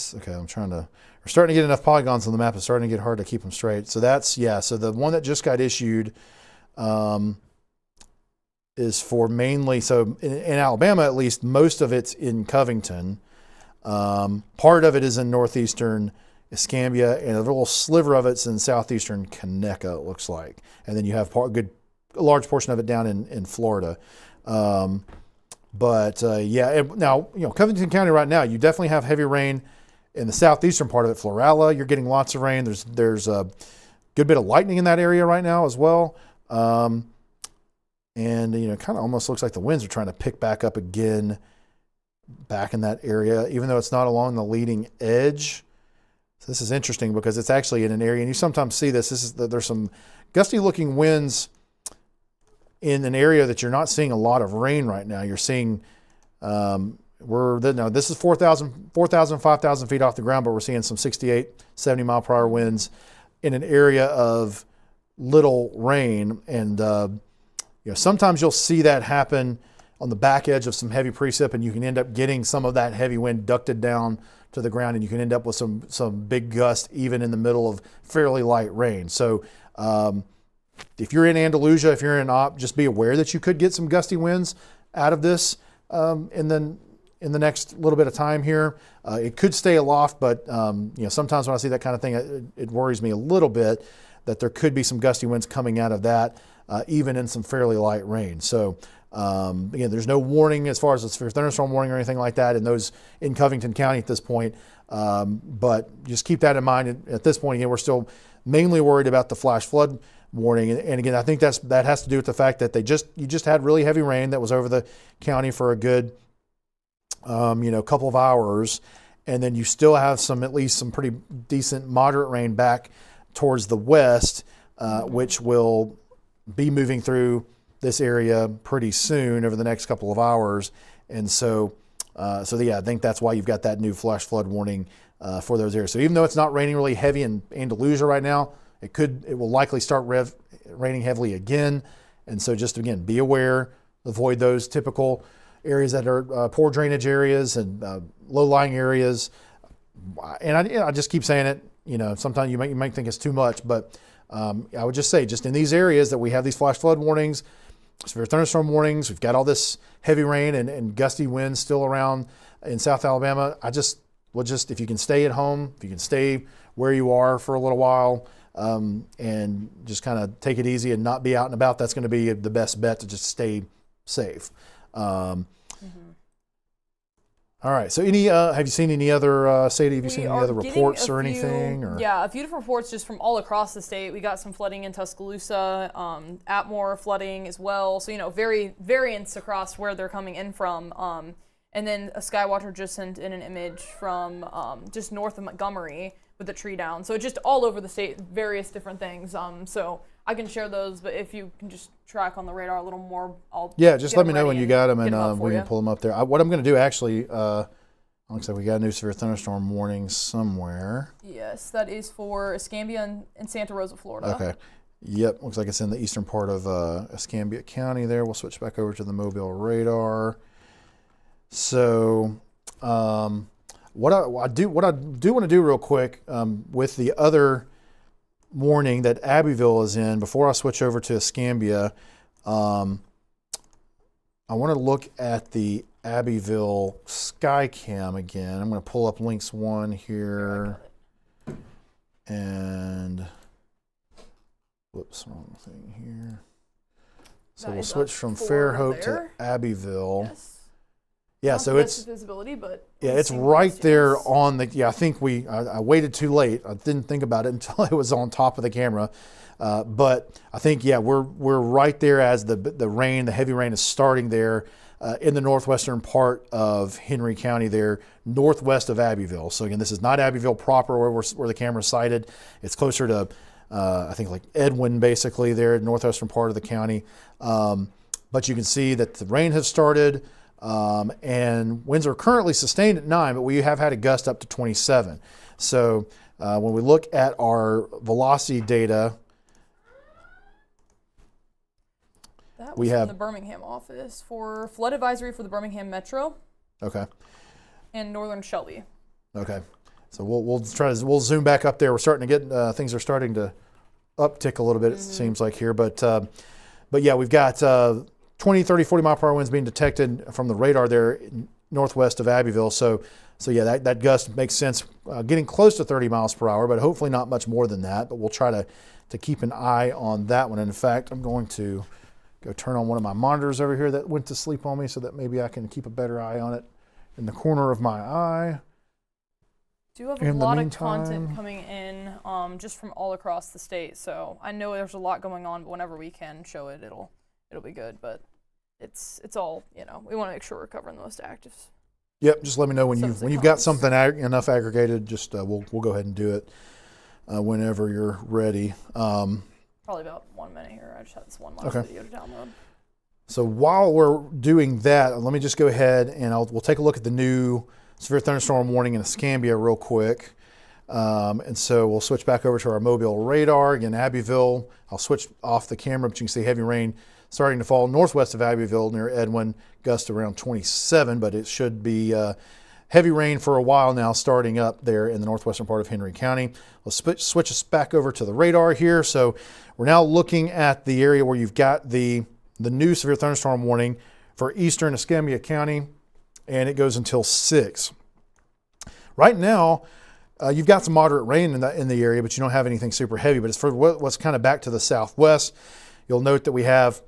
starting to get enough polygons on the map. It's starting to get hard to keep them straight. So so the one that just got issued is for mainly, so in Alabama at least, most of it's in Covington. Part of it is in northeastern Escambia, and a little sliver of it's in southeastern Conecuh, it looks like. And then you have a large portion of it down in Florida. Now, Covington County right now, you definitely have heavy rain in the southeastern part of it. Florala, you're getting lots of rain. There's a good bit of lightning in that area right now as well. And, you know, it kind of almost looks like the winds are trying to pick back up again back in that area, even though it's not along the leading edge. So this is interesting because it's actually in an area, and you sometimes see this. There's some gusty looking winds in an area that you're not seeing a lot of rain right now. You're seeing, this is 4,000, 5,000 feet off the ground, but we're seeing some 68, 70 mile per hour winds in an area of little rain. And, sometimes you'll see that happen on the back edge of some heavy precip, and you can end up getting some of that heavy wind ducted down to the ground, and you can end up with some big gust even in the middle of fairly light rain. So if you're in Andalusia, if you're in Op, just be aware that you could get some gusty winds out of this in the next little bit of time here. It could stay aloft, but sometimes when I see that kind of thing, it worries me a little bit that there could be some gusty winds coming out of that, even in some fairly light rain. So again, there's no warning as far as a severe thunderstorm warning or anything like that in Covington County at this point. But just keep that in mind. At this point, again, we're still mainly worried about the flash flood warning. And again, I think that has to do with the fact that you just had really heavy rain that was over the county for a good, couple of hours. And then you still have at least some pretty decent moderate rain back towards the west, which will be moving through this area pretty soon over the next couple of hours. And so I think that's why you've got that new flash flood warning for those areas. So even though it's not raining really heavy in Andalusia right now, it will likely start raining heavily again. And so just again, be aware, avoid those typical areas that are poor drainage areas and low-lying areas. And I just keep saying it, sometimes you might think it's too much, but I would just say, just in these areas that we have these flash flood warnings, severe thunderstorm warnings, we've got all this heavy rain and gusty winds still around in South Alabama. If you can stay at home, if you can stay where you are for a little while, and just kind of take it easy and not be out and about, that's going to be the best bet to just stay safe. All right. So, have you seen any other, Sadie? Have you seen any other reports or anything? Yeah, a few different reports just from all across the state. We got some flooding in Tuscaloosa, Atmore flooding as well. So, variants across where they're coming in from. And then a Skywatcher just sent in an image from just north of Montgomery with a tree down. So just all over the state, various different things. So I can share those, but if you can just track on the radar a little more, just let me know when you got them, and we can pull them up there. What I'm going to do actually, looks like we got a new severe thunderstorm warning somewhere. Yes, that is for Escambia and Santa Rosa, Florida. Okay. Yep, looks like it's in the eastern part of Escambia County there. We'll switch back over to the Mobile radar. So, what I do want to do real quick with the other warning that Abbeville is in, before I switch over to Escambia, I want to look at the Abbeville Skycam again. I'm going to pull up Lynx 1 here, and whoops, wrong thing here. So we'll switch from Fairhope to Abbeville. Yes. Yeah, so it's visibility, but it's right there on the. Yeah, I think I waited too late. I didn't think about it until it was on top of the camera, but I think we're right there as the heavy rain is starting there in the northwestern part of Henry County there, northwest of Abbeville. So again, this is not Abbeville proper where the camera's sighted. It's closer to I think like Edwin, basically there, northwestern part of the county. But you can see that the rain has started. And winds are currently sustained at 9, but we have had a gust up to 27. So when we look at our velocity data, that was from the Birmingham office for flood advisory for the Birmingham Metro. Okay. And Northern Shelby. Okay. So we'll zoom back up there. We're starting to get things are starting to uptick a little bit. It seems like here, but yeah, we've got 20, 30, 40 mile per hour winds being detected from the radar there northwest of Abbeville. So yeah, that gust makes sense, getting close to 30 miles per hour, but hopefully not much more than that. But we'll try to keep an eye on that one. And in fact, I'm going to go turn on one of my monitors over here that went to sleep on me so that maybe I can keep a better eye on it in the corner of my eye. Do have a In the lot of meantime- content coming in just from all across the state. So I know there's a lot going on, but whenever we can show it, it'll be good. But it's all, we want to make sure we're covering the most active. Yep, just let me know when Subs you've got accounts. something enough aggregated. Just we'll go ahead and do it whenever you're ready. Probably about 1 minute here. I just had this one last Okay. video to download. So while we're doing that, let me just go ahead and we'll take a look at the new severe thunderstorm warning in Escambia real quick. And so we'll switch back over to our mobile radar. Again, Abbeville, I'll switch off the camera, but you can see heavy rain starting to fall northwest of Abbeville near Edwin, gust around 27, but it should be heavy rain for a while now starting up there in the northwestern part of Henry County. Let's switch us back over to the radar here. So we're now looking at the area where you've got the new severe thunderstorm warning for eastern Escambia County, and it goes until 6. Right now, you've got some moderate rain in the area, but you don't have anything super heavy. But it's for what's kind of back to the southwest. You'll note that we have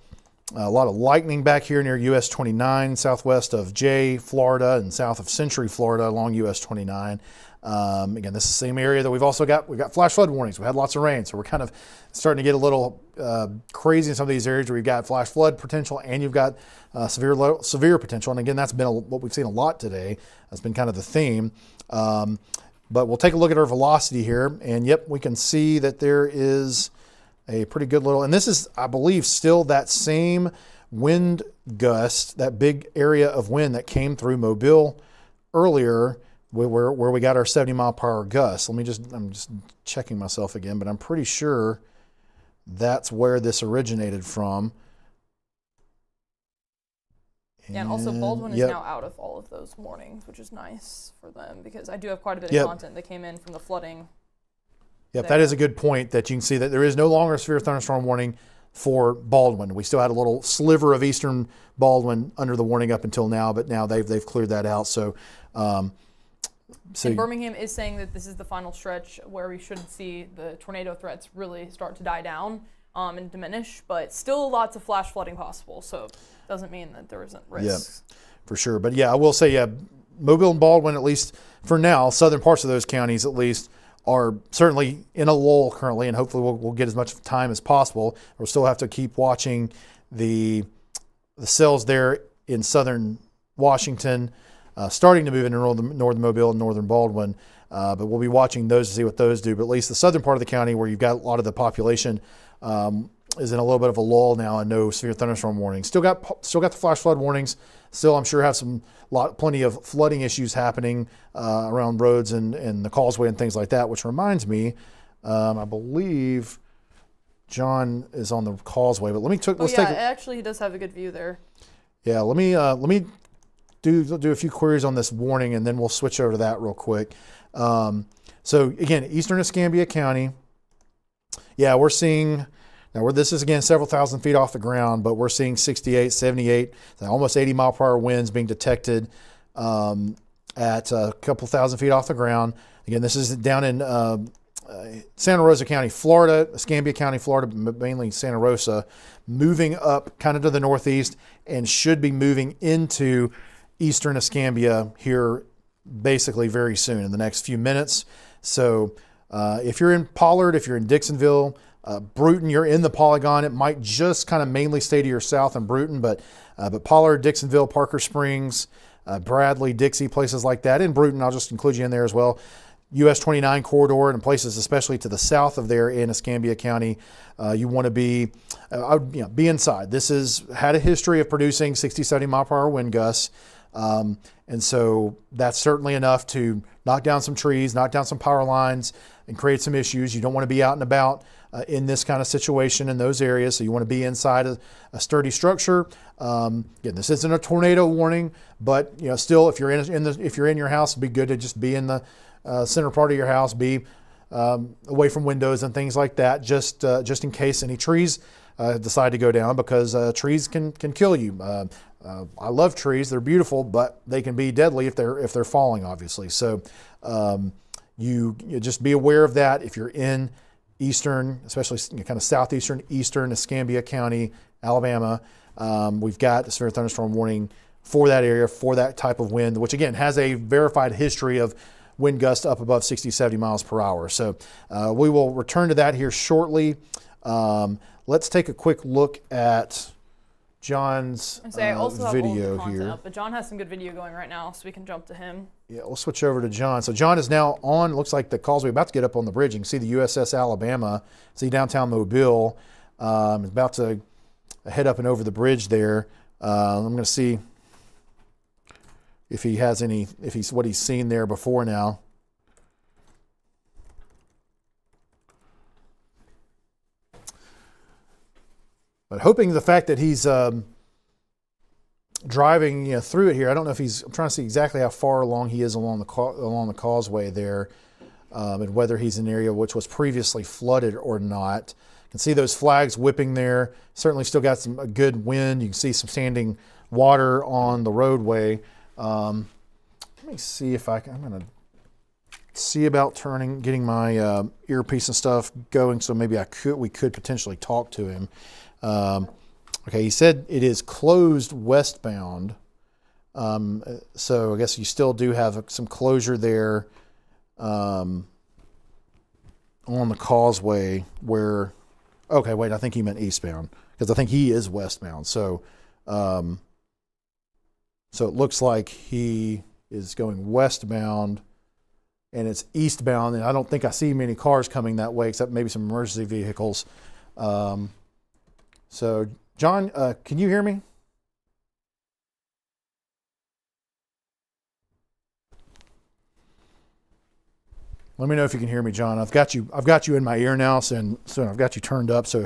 a lot of lightning back here near US 29, southwest of Jay, Florida, and south of Century, Florida, along US 29. Again, this is the same area that we've got flash flood warnings. We had lots of rain, so we're kind of starting to get a little crazy in some of these areas where we've got flash flood potential and you've got severe potential. And again, that's been what we've seen a lot today. That's been kind of the theme. But we'll take a look at our velocity here, and yep, we can see that there is a pretty good little, and this is, I believe, still that same wind gust, that big area of wind that came through Mobile earlier, where we got our 70 mile per hour gusts. I'm just checking myself again, but I'm pretty sure that's where this originated from. Yeah, and also Baldwin is yep. now out of all of those warnings, which is nice for them because I do have quite a bit Yep. of content that came in from the flooding. Yep, that is a good point, that you can see that there is no longer a severe thunderstorm warning for Baldwin. We still had a little sliver of eastern Baldwin under the warning up until now, but now they've cleared that out. So, And Birmingham is saying that this is the final stretch where we should see the tornado threats really start to die down and diminish, but still lots of flash flooding possible. So it doesn't mean that there isn't risks. Yeah, for sure. But yeah, I will say, yeah, Mobile and Baldwin, at least for now, southern parts of those counties at least, are certainly in a lull currently, and hopefully we'll get as much time as possible. We'll still have to keep watching the cells there in southern Washington, starting to move into northern Mobile and northern Baldwin, but we'll be watching those to see what those do. But at least the southern part of the county, where you've got a lot of the population, is in a little bit of a lull now, and no severe thunderstorm warnings. Still got the flash flood warnings. Still, I'm sure have plenty of flooding issues happening around roads and the causeway and things like that. Which reminds me, I believe John is on the causeway. But let's take. Actually, he does have a good view there. Yeah, let me do a few queries on this warning, and then we'll switch over to that real quick. So again, eastern Escambia County. Yeah, we're seeing. Now, this is, again, several thousand feet off the ground, but we're seeing 68, 78, almost 80 mile per hour winds being detected at a couple thousand feet off the ground. Again, this is down in Santa Rosa County, Florida, Escambia County, Florida, mainly Santa Rosa, moving up kind of to the northeast and should be moving into eastern Escambia here basically very soon in the next few minutes. So if you're in Pollard, if you're in Dixonville, Bruton, you're in the polygon. It might just kind of mainly stay to your south in Bruton, but Pollard, Dixonville, Parker Springs, Bradley, Dixie, places like that. In Bruton, I'll just include you in there as well. US 29 corridor and places especially to the south of there in Escambia County. You want to be inside. This has had a history of producing 60, 70 mile per hour wind gusts. And so that's certainly enough to knock down some trees, knock down some power lines, and create some issues. You don't want to be out and about in this kind of situation in those areas. So you want to be inside a sturdy structure. Again, this isn't a tornado warning, but still, if you're in your house, it'd be good to just be in the center part of your house, be away from windows and things like that, just in case any trees decide to go down, because trees can kill you. I love trees; they're beautiful, but they can be deadly if they're falling, obviously. So you just be aware of that if you're in eastern, especially kind of southeastern, eastern Escambia County, Alabama. We've got a severe thunderstorm warning for that area, for that type of wind, which again has a verified history of wind gusts up above 60, 70 miles per hour. So we will return to that here shortly. Let's take a quick look at John's I also have all of the video content here. up, but John has some good video going right now, so we can jump to him. Yeah, we'll switch over to John. So John is now on, looks like the causeway, about to get up on the bridge. You can see the USS Alabama, see downtown Mobile. It's about to head up and over the bridge there. I'm going to see if he has any, if he's what he's seen there before now. But hoping the fact that he's driving through it here, I don't know if he's, I'm trying to see exactly how far along he is along the causeway there, and whether he's in an area which was previously flooded or not. You can see those flags whipping there. Certainly still got a good wind. You can see some standing water on the roadway. Let me see if I'm going to see about getting my earpiece and stuff going, so maybe we could potentially talk to him. Okay, he said it is closed westbound. So I guess you still do have some closure there on the causeway where, okay, wait, I think he meant eastbound because I think he is westbound. So, so it looks like he is going westbound and it's eastbound. And I don't think I see many cars coming that way except maybe some emergency vehicles. So, John, can you hear me? Let me know if you can hear me, John. I've got you in my ear now, so I've got you turned up. So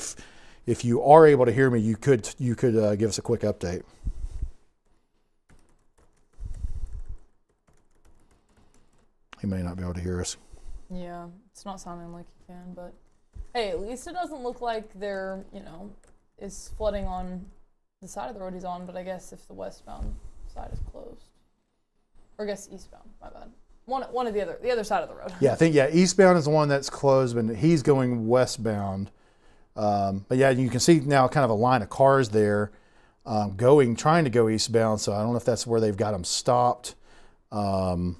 if you are able to hear me, you could give us a quick update. He may not be able to hear us. Yeah, it's not sounding like he can, but hey, at least it doesn't look like there, is flooding on the side of the road he's on, but I guess if the westbound side is closed. Or I guess eastbound, my bad. One of the other side of the road. Yeah, I think, eastbound is the one that's closed, but he's going westbound. But yeah, you can see now kind of a line of cars there trying to go eastbound, so I don't know if that's where they've got them stopped. Let's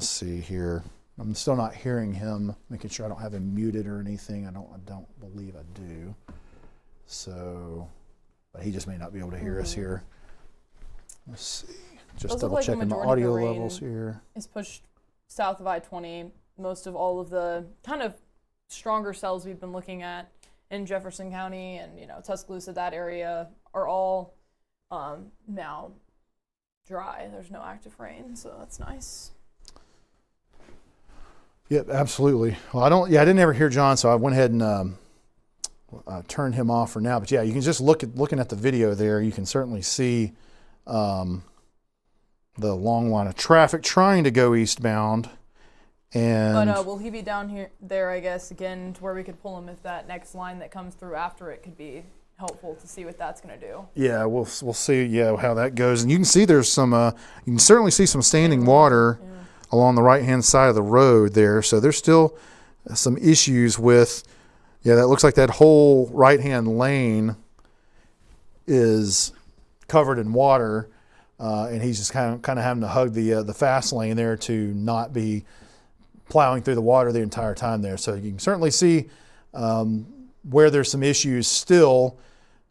see here. I'm still not hearing him, making sure I don't have him muted or anything. I don't believe I do. So, but he just may not be able to hear us here. Let's see. Just double checking my audio levels here. It's pushed south of I-20. Most of all of the kind of stronger cells we've been looking at in Jefferson County and Tuscaloosa, that area, are all now dry. There's no active rain, so that's nice. Yep, absolutely. Well, I didn't ever hear John, so I went ahead and turned him off for now. But yeah, you can just looking at the video there, you can certainly see the long line of traffic trying to go eastbound. But will he be down there, I guess, again, to where we could pull him if that next line that comes through after it could be helpful to see what that's going to do? Yeah, we'll see how that goes. And you can see there's some, you can certainly see some standing water along the right-hand side of the road there. So there's still some issues with, that looks like that whole right-hand lane is covered in water, and he's just kind of having to hug the fast lane there to not be plowing through the water the entire time there. So you can certainly see where there's some issues still.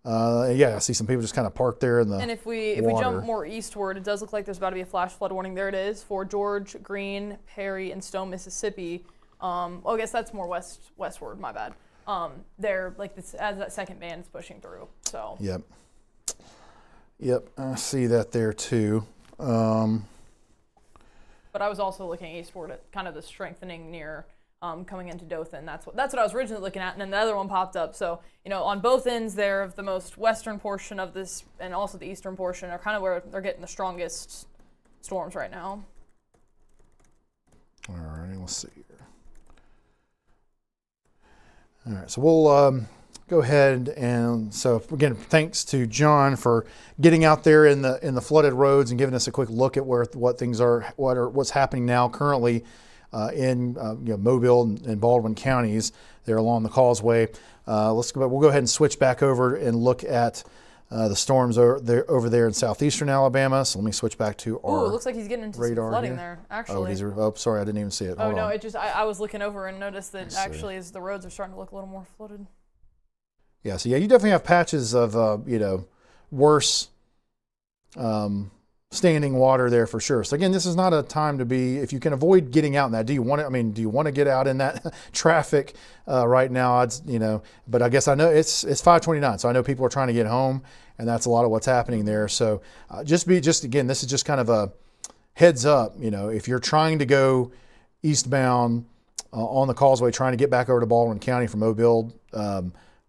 I see some people just kind of parked there in the And if we jump more eastward, it does look like there's about to be a flash flood warning. There it is for George, Greene, Perry, and Stone, Mississippi. I guess that's more westward. My bad. They're like this as that second band is pushing through. So. Yep. I see that there too. But I was also looking eastward at kind of the strengthening near. Coming into Dothan. That's what I was originally looking at, and then the other one popped up. So, on both ends there of the most western portion of this and also the eastern portion are kind of where they're getting the strongest storms right now. All right, let's see here. All right, so we'll go ahead and so again, thanks to John for getting out there in the flooded roads and giving us a quick look at what's happening now currently. In Mobile and Baldwin counties there along the causeway. We'll go ahead and switch back over and look at The storms are there over there in southeastern Alabama. So let me switch back to our Ooh, it looks like he's getting into some radar flooding here. there, Oh, actually. sorry, I didn't even see it. Oh, Hold no, on. it just, I was looking over and noticed that Let's see. actually as the roads are starting to look a little more flooded. Yeah, so yeah, you definitely have patches of worse standing water there for sure. So again, this is not a time to be, if you can avoid getting out in that. Do you want to get out in that traffic right now? But I guess I know it's 5:29, so I know people are trying to get home, and that's a lot of what's happening there. So again, this is just kind of a heads up. If you're trying to go eastbound on the causeway, trying to get back over to Baldwin County from Mobile,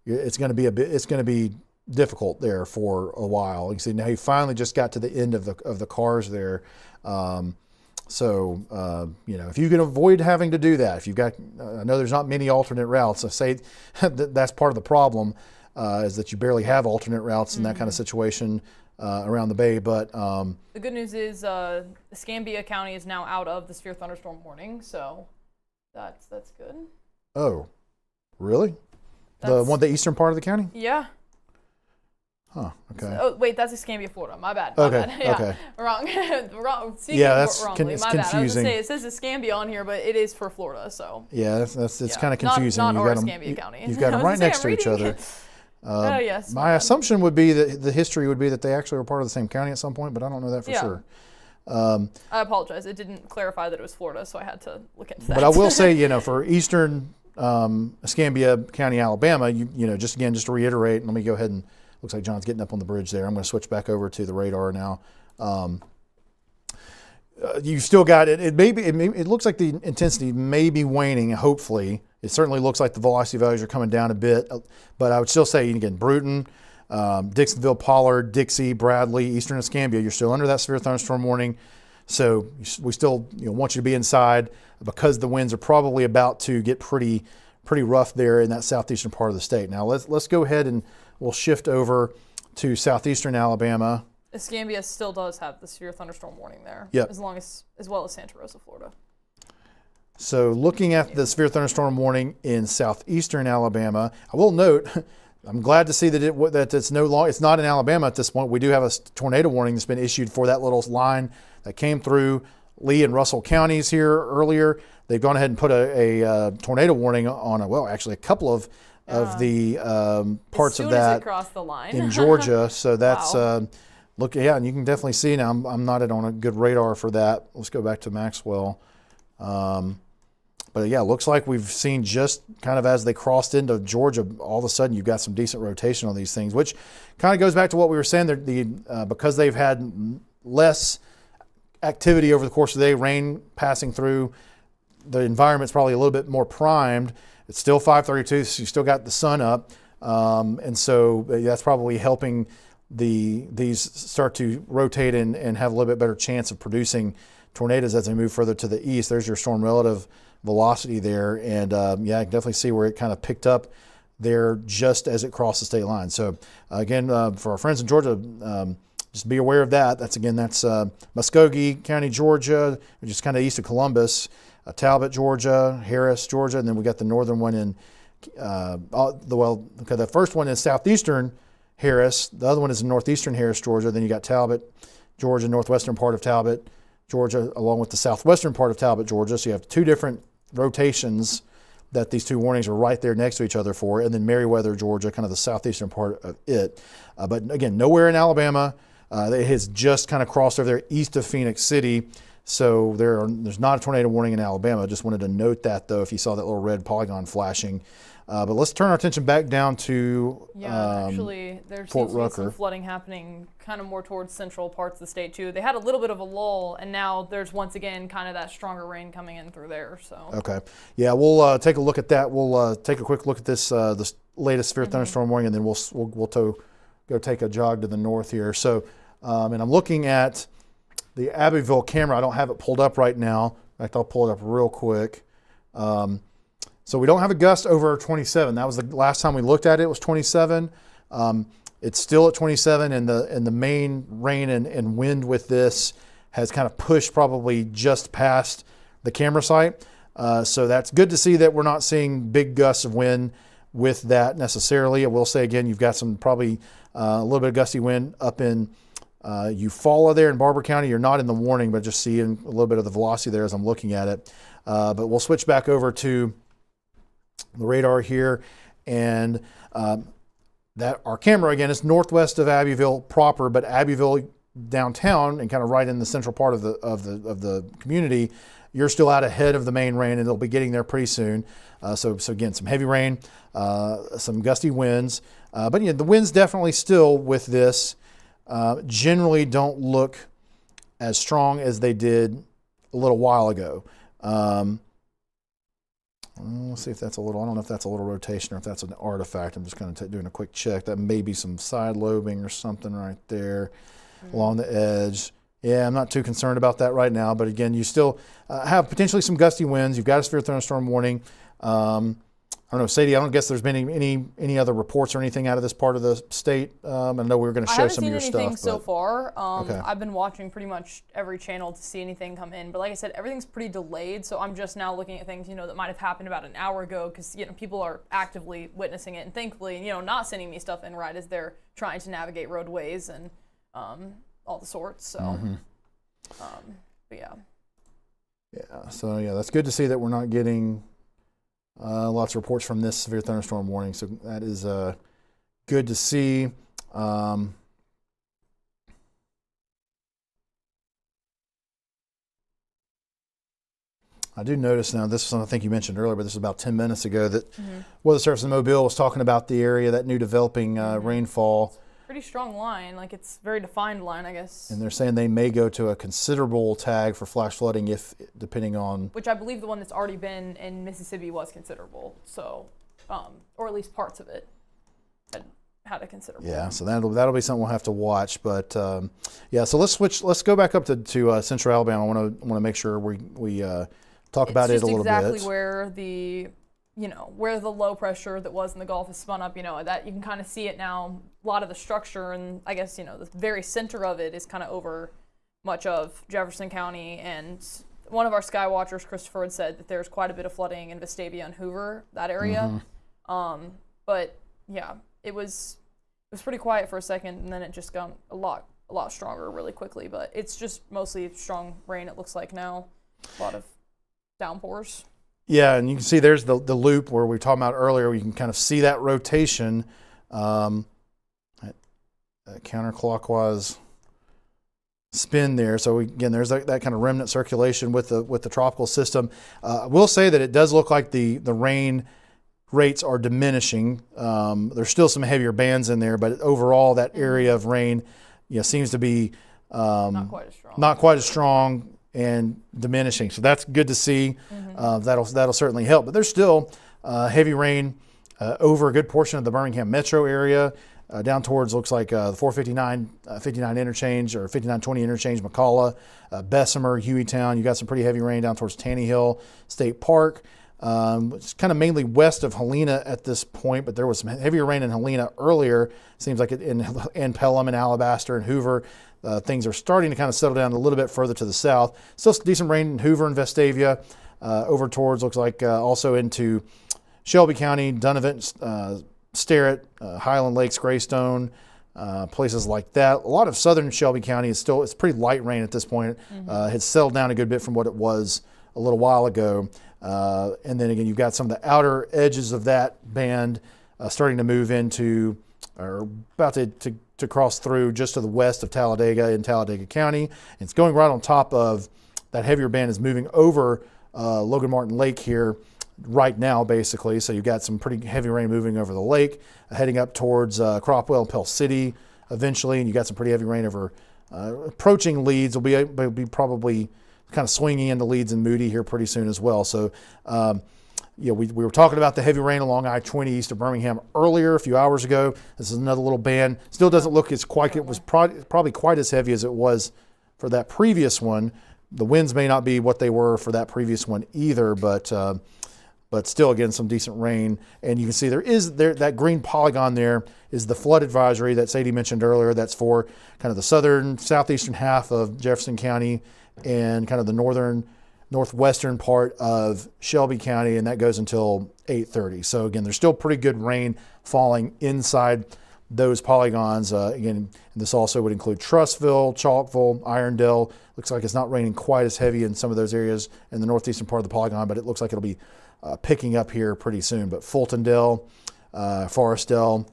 it's going to be difficult there for a while. You can see now he finally just got to the end of the cars there. If you can avoid having to do that, if you've got, I know there's not many alternate routes. I say that's part of the problem is that you barely have alternate routes in that kind of situation around the bay. But the good news is Escambia County is now out of the severe thunderstorm warning, so that's good. Oh, really? The eastern part of the county? Yeah. Huh. Okay. Oh wait, that's Escambia, Florida. My bad. Okay. Yeah. Okay. Wrong. Speaking Yeah, that's wrongly. it's My bad. I was confusing. gonna say it says Escambia on here, but it is for Florida. So. Yeah, it's Yeah. kind of confusing. Not You've our got 'em- Escambia County. You've got them right next to each other. Oh yes. My assumption would be that the history would be that they actually were part of the same county at some point, but I don't know that for sure. I apologize. It didn't clarify that it was Florida, so I had to look into that. But I will say, for eastern Escambia County, Alabama, just to reiterate, let me go ahead and, looks like John's getting up on the bridge there. I'm going to switch back over to the radar now. You've still got it. It looks like the intensity may be waning, hopefully. It certainly looks like the velocity values are coming down a bit, but I would still say, again, Bruton, Dixonville, Pollard, Dixie, Bradley, Eastern Escambia, you're still under that severe thunderstorm warning. So we still want you to be inside because the winds are probably about to get pretty rough there in that southeastern part of the state. Now let's go ahead and we'll shift over to southeastern Alabama. Escambia still does have the severe thunderstorm warning there. Yep. As well as Santa Rosa, Florida. So looking at the severe thunderstorm warning in southeastern Alabama, I will note, I'm glad to see that it's not in Alabama at this point. We do have a tornado warning that's been issued for that little line that came through Lee and Russell counties here earlier. They've gone ahead and put a tornado warning on actually a couple of the parts of that as it crossed the line. in Georgia. So that's Wow. and you can definitely see now. I'm not on a good radar for that. Let's go back to Maxwell. But yeah, it looks like we've seen just kind of as they crossed into Georgia, all of a sudden you've got some decent rotation on these things, which kind of goes back to what we were saying. Because they've had less activity over the course of the day, rain passing through, the environment's probably a little bit more primed. It's still 5:32, so you still got the sun up, and so that's probably helping these start to rotate and have a little bit better chance of producing tornadoes as they move further to the east. There's your storm relative velocity there, and I can definitely see where it kind of picked up there just as it crossed the state line. So again, for our friends in Georgia, just be aware of that. That's Muskogee County, Georgia, which is kind of east of Columbus, Talbot, Georgia, Harris, Georgia, and then we got the northern one in the first one is southeastern Harris, the other one is in northeastern Harris, Georgia. Then you got Talbot, Georgia, northwestern part of Talbot, Georgia, along with the southwestern part of Talbot, Georgia. So you have two different rotations that these two warnings are right there next to each other for, and then Meriwether, Georgia, kind of the southeastern part of it. But again, nowhere in Alabama. It has just kind of crossed over there east of Phoenix City. So there's not a tornado warning in Alabama. Just wanted to note that, though, if you saw that little red polygon flashing. But let's turn our attention back down to actually, there Fort seems to be Rucker. some flooding happening kind of more towards central parts of the state, too. They had a little bit of a lull, and now there's once again kind of that stronger rain coming in through there. So Okay. Yeah, we'll take a look at that. We'll take a quick look at this latest severe thunderstorm warning, and then we'll go take a jog to the north here. So, and I'm looking at the Abbeville camera. I don't have it pulled up right now. In fact, I'll pull it up real quick. So we don't have a gust over 27. That was the last time we looked at it. It was 27. It's still at 27, and the main rain and wind with this has kind of pushed probably just past the camera site. So that's good to see that we're not seeing big gusts of wind with that necessarily. I will say again, you've got some probably a little bit of gusty wind up in Eufaula there in Barber County. You're not in the warning, but just seeing a little bit of the velocity there as I'm looking at it. But we'll switch back over to the radar here, and that our camera again is northwest of Abbeville proper, but Abbeville downtown and kind of right in the central part of the community, you're still out ahead of the main rain, and it'll be getting there pretty soon. So again, some heavy rain, some gusty winds, but yeah, the winds definitely still with this generally don't look as strong as they did a little while ago. Let's see if that's I don't know if that's a little rotation or if that's an artifact. I'm just kind of doing a quick check. That may be some side lobing or something right there along the edge. Yeah, I'm not too concerned about that right now. But again, you still have potentially some gusty winds. You've got a severe thunderstorm warning. I don't know, Sadie, I don't guess there's been any other reports or anything out of this part of the state. I know we were going to show some of your stuff. I haven't seen anything so far. Okay. I've been watching pretty much every channel to see anything come in. But like I said, everything's pretty delayed. So I'm just now looking at things, that might have happened about an hour ago because, people are actively witnessing it. And thankfully, not sending me stuff in right as they're trying to navigate roadways and all the sorts. So, but yeah. Yeah, so yeah, that's good to see that we're not getting lots of reports from this severe thunderstorm warning. So that is good to see. I do notice now, this is something I think you mentioned earlier, but this is about 10 minutes ago, that Weather Service in Mobile was talking about the area, that new developing rainfall. Pretty strong line, like it's very defined line, I guess. And they're saying they may go to a considerable tag for flash flooding depending on... Which I believe the one that's already been in Mississippi was considerable, so, or at least parts of it had a considerable. Yeah, so that'll be something we'll have to watch. But yeah, so let's go back up to Central Alabama. I want to make sure we talk about it a little bit. It's exactly where the where the low pressure that was in the Gulf is spun up, that you can kind of see it now. A lot of the structure, and I guess, the very center of it is kind of over much of Jefferson County. And one of our sky watchers, Christopher, had said that there's quite a bit of flooding in Vestavia and Hoover, that area. But yeah, it was pretty quiet for a second, and then it just got a lot stronger really quickly. But it's just mostly strong rain, it looks like now. A lot of downpours. Yeah, and you can see there's the loop where we were talking about earlier. You can kind of see that rotation, counterclockwise spin there. So again, there's that kind of remnant circulation with the tropical system. I will say that it does look like the rain rates are diminishing. There's still some heavier bands in there, but overall that area of rain, seems to be not quite as strong. And diminishing, so that's good to see. That'll certainly help. But there's still heavy rain over a good portion of the Birmingham metro area, down towards looks like the 459 interchange or 5920 interchange, McCalla, Bessemer, Hueytown. You got some pretty heavy rain down towards Taney Hill State Park. It's kind of mainly west of Helena at this point, but there was some heavier rain in Helena earlier. Seems like it in Pelham and Alabaster and Hoover. Things are starting to kind of settle down a little bit further to the south. Still decent rain in Hoover and Vestavia, over towards looks like also into Shelby County, Donovan, Sterrett, Highland Lakes, Greystone, places like that. A lot of southern Shelby County it's pretty light rain at this point. It's settled down a good bit from what it was a little while ago. And then again, you've got some of the outer edges of that band starting to move into, or about to cross through just to the west of Talladega in Talladega County. It's going right on top of that heavier band is moving over Logan Martin Lake here right now, basically. So you've got some pretty heavy rain moving over the lake, heading up towards Cropwell and Pell City eventually, and you got some pretty heavy rain over approaching Leeds. Will be probably kind of swinging into Leeds and Moody here pretty soon as well. So, we were talking about the heavy rain along I-20 east of Birmingham earlier, a few hours ago. This is another little band. Still doesn't look it was probably quite as heavy as it was for that previous one. The winds may not be what they were for that previous one either, but still, again, some decent rain. And you can see that green polygon there is the flood advisory that Sadie mentioned earlier. That's for kind of the southeastern half of Jefferson County and kind of the northern northwestern part of Shelby County, and that goes until 8:30. So again, there's still pretty good rain falling inside those polygons. Again, this also would include Trussville, Chalkville, Irondale. Looks like it's not raining quite as heavy in some of those areas in the northeastern part of the polygon, but it looks like it'll be picking up here pretty soon. But Fultondale, Forestdale,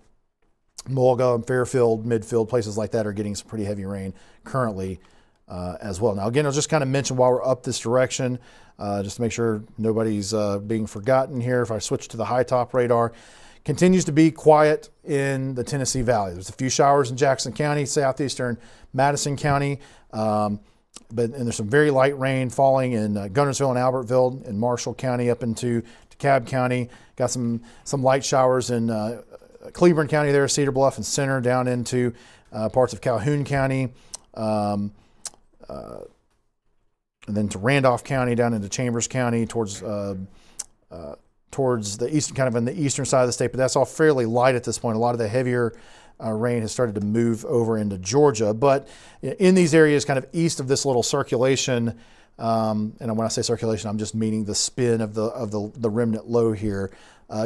Mulga, Fairfield, Midfield, places like that are getting some pretty heavy rain currently as well. Now, again, I'll just kind of mention while we're up this direction, just to make sure nobody's being forgotten here. If I switch to the high top radar, continues to be quiet in the Tennessee Valley. There's a few showers in Jackson County, southeastern Madison County, and there's some very light rain falling in Gunnersville and Albertville and Marshall County up into DeKalb County. Got some light showers in Cleburne County there, Cedar Bluff and Center, down into parts of Calhoun County, and then to Randolph County, down into Chambers County, towards the eastern, kind of on the eastern side of the state, but that's all fairly light at this point. A lot of the heavier rain has started to move over into Georgia, but in these areas kind of east of this little circulation, and when I say circulation, I'm just meaning the spin of the remnant low here,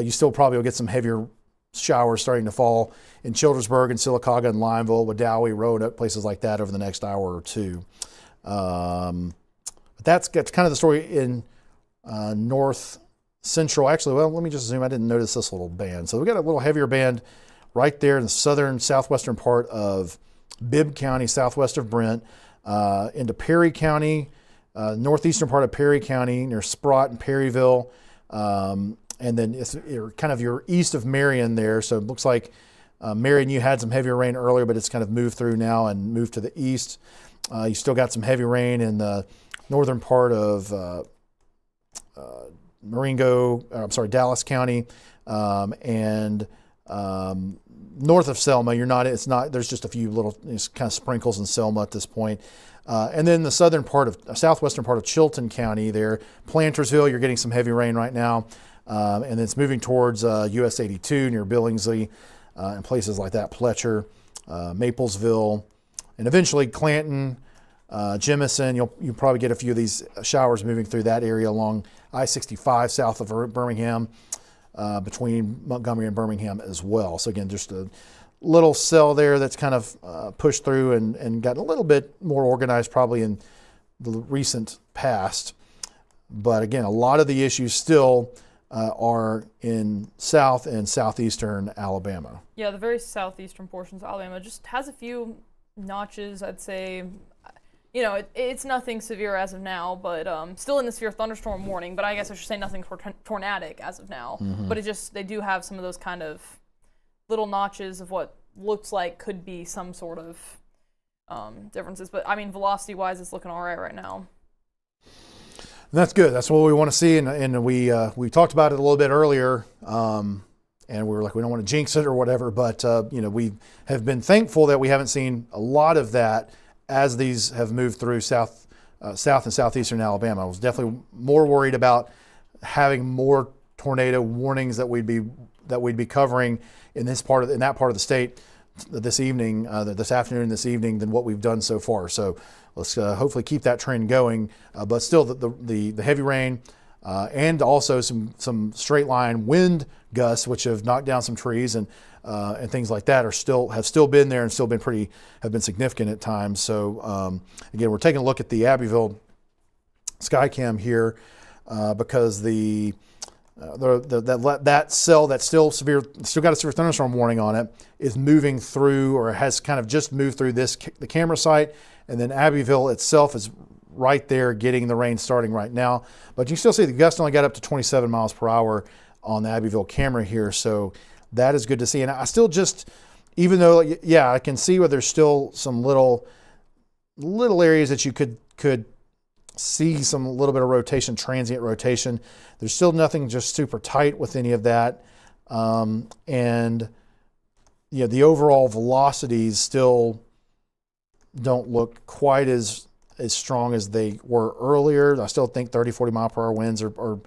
you still probably will get some heavier showers starting to fall in Childersburg and Sylacauga and Lineville, Wadowee, Roanoke, places like that over the next hour or two. But that's kind of the story in north central. Actually, well, let me just zoom. I didn't notice this little band. So we got a little heavier band right there in the southwestern part of Bibb County, southwest of Brent, into Perry County, northeastern part of Perry County near Sprott and Perryville, and then it's kind of your east of Marion there. So it looks like Marion, you had some heavier rain earlier, but it's kind of moved through now and moved to the east. You still got some heavy rain in the northern part of Dallas County, and north of Selma. There's just a few little kind of sprinkles in Selma at this point. And then the southwestern part of Chilton County there, Plantersville, you're getting some heavy rain right now. And then it's moving towards US 82 near Billingsley, and places like that, Pletcher, Maplesville, and eventually Clanton, Jemison. You'll probably get a few of these showers moving through that area along I-65 south of Birmingham, between Montgomery and Birmingham as well. So again, just a little cell there that's kind of pushed through and gotten a little bit more organized probably in the recent past. But again, a lot of the issues still are in south and southeastern Alabama. Yeah, the very southeastern portions of Alabama just has a few notches, I'd say. It's nothing severe as of now, but still in the severe thunderstorm warning, but I guess I should say nothing tornadic as of now. Mm-hmm. But they do have some of those kind of little notches of what looks like could be some sort of differences. But I mean, velocity-wise, it's looking all right now. That's good. That's what we want to see, and we talked about it a little bit earlier, and we were like, we don't want to jinx it or whatever, but we have been thankful that we haven't seen a lot of that as these have moved through south and southeastern Alabama. I was definitely more worried about having more tornado warnings that we'd be covering in that part of the state this afternoon, this evening, than what we've done so far. So let's hopefully keep that trend going. But still, the heavy rain and also some straight line wind gusts, which have knocked down some trees and things like that, have still been there and have been significant at times. So again, we're taking a look at the Abbeville Skycam here because that cell that's still got a severe thunderstorm warning on it is moving through, or has kind of just moved through the camera site, and then Abbeville itself is right there getting the rain starting right now. But you still see the gust only got up to 27 miles per hour on the Abbeville camera here, so that is good to see. And I still even though, yeah, I can see where there's still some little areas that you could see some little bit of rotation, transient rotation. There's still nothing just super tight with any of that. And the overall velocities still don't look quite as strong as they were earlier. I still think 30, 40 mile per hour winds are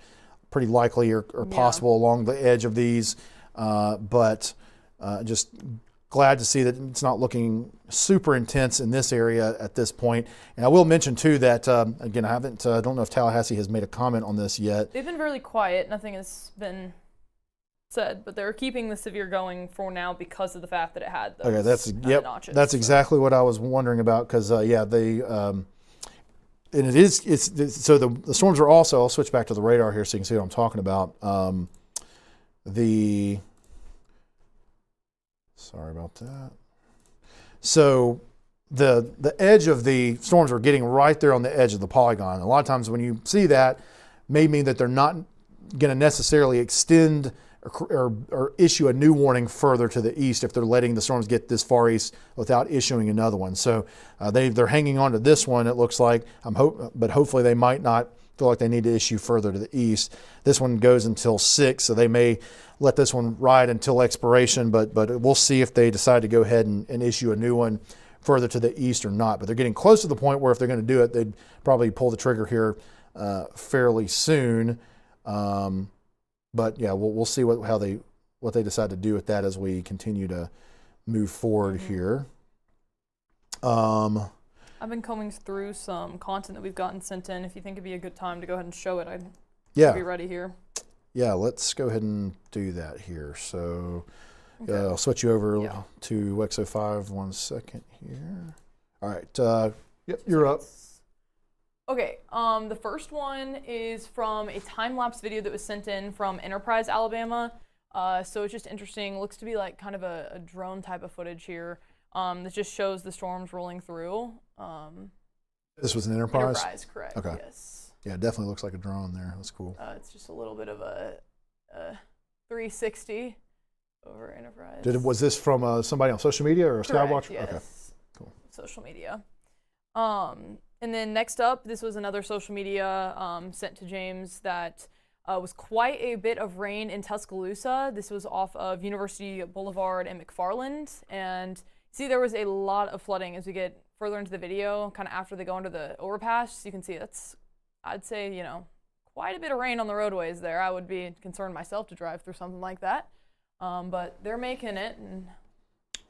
pretty likely or possible along the edge of these. But just glad to see that it's not looking super intense in this area at this point. And I will mention too that again, I don't know if Tallahassee has made a comment on this yet. They've been really quiet. Nothing has been said, but they're keeping the severe going for now because of the fact that it had those notches. That's exactly what I was wondering about, because they and so the storms are also, I'll switch back to the radar here so you can see what I'm talking about. Sorry about that. So the edge of the storms are getting right there on the edge of the polygon. A lot of times when you see that, may mean that they're not going to necessarily extend or issue a new warning further to the east if they're letting the storms get this far east without issuing another one. So they're hanging on to this one, it looks like. But hopefully they might not feel like they need to issue further to the east. This one goes until 6, so they may let this one ride until expiration, but we'll see if they decide to go ahead and issue a new one further to the east or not. But they're getting close to the point where if they're going to do it, they'd probably pull the trigger here fairly soon. But yeah, we'll see what they decide to do with that as we continue to move forward here. I've been combing through some content that we've gotten sent in. If you think it'd be a good time to go ahead and show it, I'd be ready here. Yeah, let's go ahead and do that here. So I'll switch you over to WEX-05 1 second here. All right, yep, you're up. Okay, the first one is from a time-lapse video that was sent in from Enterprise, Alabama. So it's just interesting. Looks to be like kind of a drone type of footage here that just shows the storms rolling through. This was an Enterprise? Enterprise, correct, okay. Yes. Yeah, it definitely looks like a drone there. That's cool. It's just a little bit of a 360 over Enterprise. Was this from somebody on social media or a Skywatcher? Yes. Okay, cool. Social media. And then next up, this was another social media sent to James that was quite a bit of rain in Tuscaloosa. This was off of University Boulevard and McFarland. And see, there was a lot of flooding as we get further into the video, kind of after they go under the overpass. You can see that's, I'd say, quite a bit of rain on the roadways there. I would be concerned myself to drive through something like that. But they're making it. And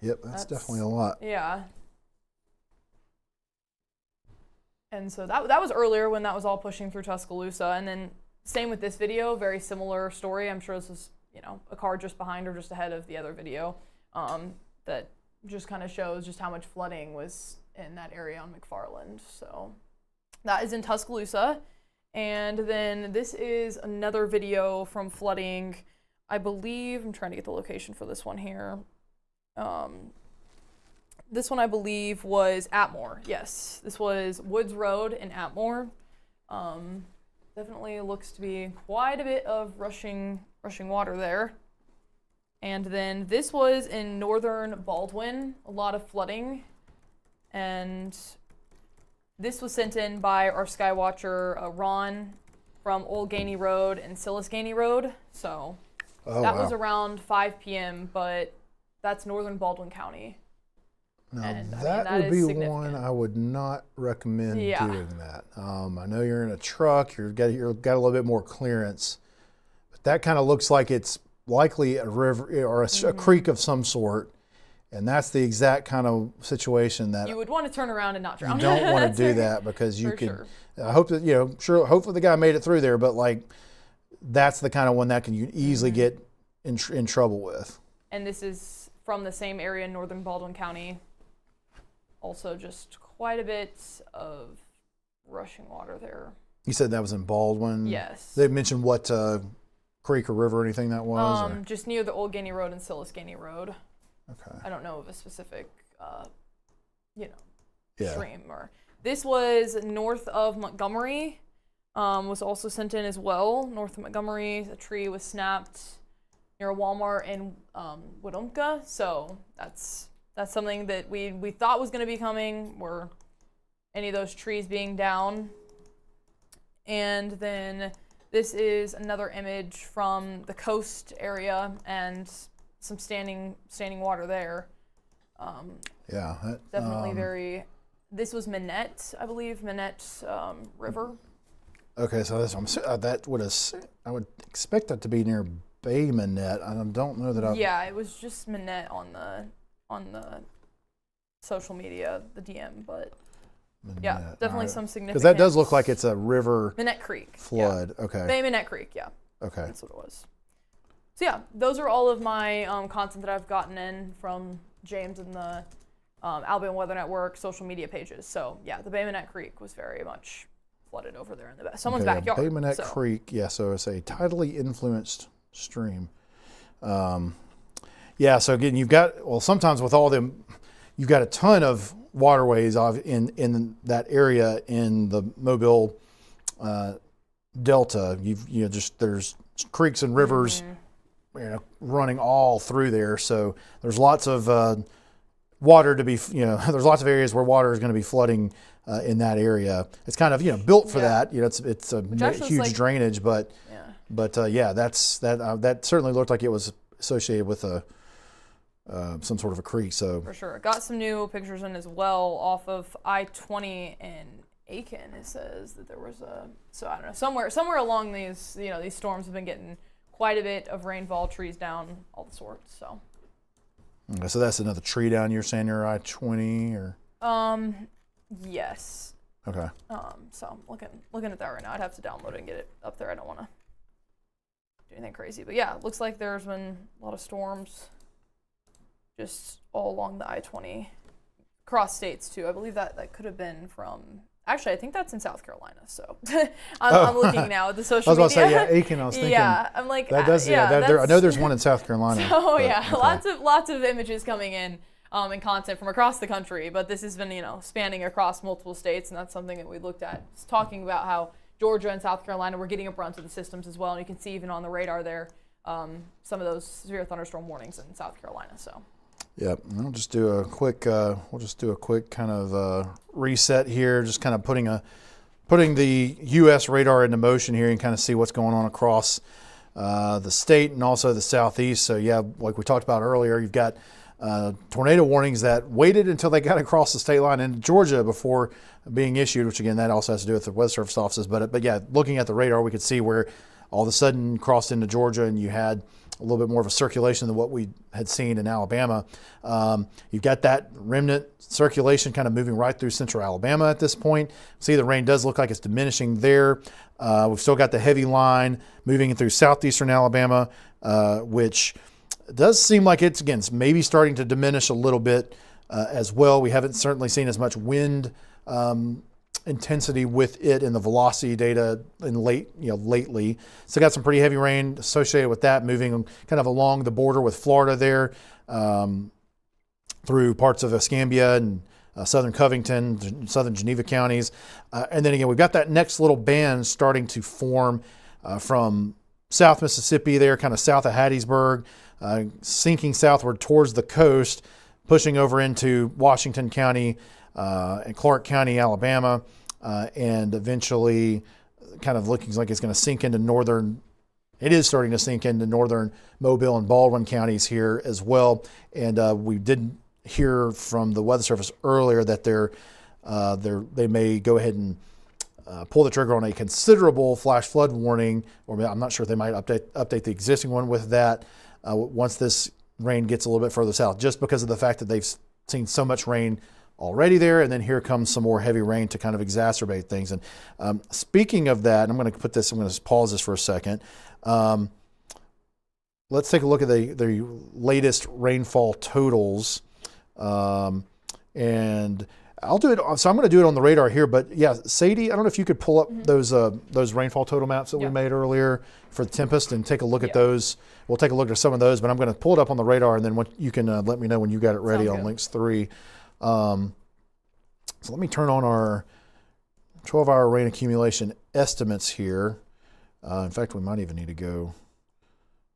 yep, that's definitely a lot. Yeah. And so that was earlier when that was all pushing through Tuscaloosa. And then same with this video, very similar story. I'm sure this was, a car just behind or just ahead of the other video that just kind of shows just how much flooding was in that area on McFarland. So that is in Tuscaloosa. And then this is another video from flooding. I believe, I'm trying to get the location for this one here. This one, I believe, was Atmore. Yes, this was Woods Road in Atmore. Definitely looks to be quite a bit of rushing water there. And then this was in northern Baldwin, a lot of flooding. And this was sent in by our Skywatcher, Ron, from Old Gainey Road and Silas Gainey Road. So that was around 5 p.m., but that's northern Baldwin County. Now, and, that would be one I would not recommend doing that. I know you're in a truck, you've got a little bit more clearance, but that kind of looks like it's likely a river or a creek of some sort, and that's the exact kind of situation that you would want to turn around and not drown. You don't want to do that because you could. Sure. I hope that hopefully the guy made it through there, but that's the kind of one that you easily get in trouble with. And this is from the same area in northern Baldwin County. Also, just quite a bit of rushing water there. You said that was in Baldwin? Yes. They mentioned what creek or river or anything that was? Just near the Old Gainey Road and Silas Gainey Road. Okay. I don't know of a specific, Yeah. stream. Or this was north of Montgomery. Was also sent in as well. North of Montgomery, a tree was snapped near a Walmart in Wetumpka. So that's something that we thought was going to be coming, were any of those trees being down. And then this is another image from the coast area and some standing water there. Definitely very. This was Minette, I believe, Minette River. Okay, so I would expect that to be near Bay Minette. I don't know that I've. Yeah, it was just Minette on on the social media, the DM, but yeah, definitely some significant. Because that does look like it's a river Minette Creek flood. Yeah. Okay. Bay Minette Creek, yeah. Okay. That's what it was. So yeah, those are all of my content that I've gotten in from James and the Alabama Weather Network social media pages. So yeah, the Bay Minette Creek was very much flooded over there in someone's backyard. Bay Minette Creek, yeah, so it's a tidally influenced stream. Yeah, so again, you've got, well, sometimes with all them, you've got a ton of waterways in that area in the Mobile Delta. There's creeks and rivers, running all through there. So there's lots of water to be, there's lots of areas where water is going to be flooding in that area. It's kind of, built for that. It's a huge drainage, but that certainly looked like it was associated with some sort of a creek. So for sure, got some new pictures in as well off of I-20 in Aiken. It says that there was so I don't know, somewhere along these, these storms have been getting quite a bit of rainfall, trees down, all the sorts. So. Okay, so that's another tree down. You're saying near I-20 or? Yes. Okay. So I'm looking at that right now. I'd have to download it and get it up there. I don't want to do anything crazy, but yeah, it looks like there's been a lot of storms just all along the I-20, across states too. I believe that could have been from. Actually, I think that's in South Carolina. So I'm looking now at the social media. I was about to say, yeah, Aiken. I was thinking. Yeah, I'm like that does. I know there's one in South Carolina. Oh yeah, okay. lots of images coming in. And content from across the country, but this has been, spanning across multiple states, and that's something that we looked at. It's talking about how Georgia and South Carolina were getting a brunt of the systems as well, and you can see even on the radar there some of those severe thunderstorm warnings in South Carolina. So. Yep, we'll just do a quick kind of reset here, just kind of putting the U.S. radar into motion here and kind of see what's going on across the state and also the southeast. So yeah, like we talked about earlier, you've got tornado warnings that waited until they got across the state line into Georgia before being issued, which again, that also has to do with the weather service offices. But yeah, looking at the radar, we could see where all of a sudden crossed into Georgia and you had a little bit more of a circulation than what we had seen in Alabama. You've got that remnant circulation kind of moving right through central Alabama at this point. See, the rain does look like it's diminishing there. We've still got the heavy line moving through southeastern Alabama, which does seem like it's maybe starting to diminish a little bit as well. We haven't certainly seen as much wind intensity with it in the velocity data lately. So got some pretty heavy rain associated with that, moving kind of along the border with Florida there, through parts of Escambia and southern Covington, southern Geneva counties. And then again, we've got that next little band starting to form from South Mississippi there, kind of south of Hattiesburg, sinking southward towards the coast, pushing over into Washington County and Clark County, Alabama, and eventually kind of looking like it's going to sink into it is starting to sink into northern Mobile and Baldwin counties here as well. And we did hear from the Weather Service earlier that they may go ahead and pull the trigger on a considerable flash flood warning, or I'm not sure if they might update the existing one with that once this rain gets a little bit further south, just because of the fact that they've seen so much rain already there, and then here comes some more heavy rain to kind of exacerbate things. And speaking of that, I'm going to pause this for a second. Let's take a look at the latest rainfall totals, and I'll do it. So I'm going to do it on the radar here, but yeah, Sadie, I don't know if you could pull up those rainfall total maps that we made earlier for the Tempest and take a look at those. We'll take a look at some of those, but I'm going to pull it up on the radar, and then you can let me know when you got it ready on Links 3. So let me turn on our 12-hour rain accumulation estimates here. In fact, we might even need to go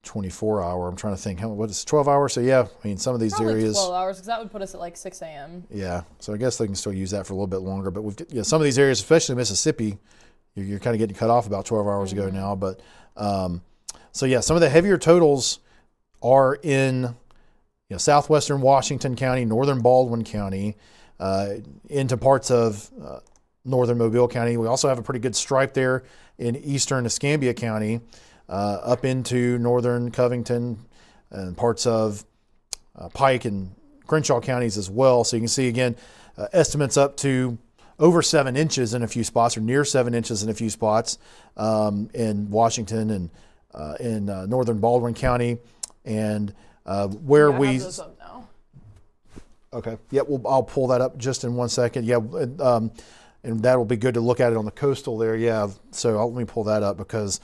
24-hour. I'm trying to think, what is 12 hours? So yeah, I mean, some of these probably areas. 12 hours, because that would put us at like 6 a.m. Yeah, so I guess they can still use that for a little bit longer. But some of these areas, especially Mississippi, you're kind of getting cut off about 12 hours ago now. But so yeah, some of the heavier totals are in southwestern Washington County, northern Baldwin County, into parts of northern Mobile County. We also have a pretty good stripe there in eastern Escambia County, up into northern Covington and parts of Pike and Crenshaw counties as well. So you can see again, estimates up to over 7 inches in a few spots, or near 7 inches in a few spots, in Washington and in northern Baldwin County, and where Yeah, I we. have those up now. Okay. Yeah. Well, I'll pull that up just in one second. Yeah. And that will be good to look at it on the coastal there. Yeah. So let me pull that up, because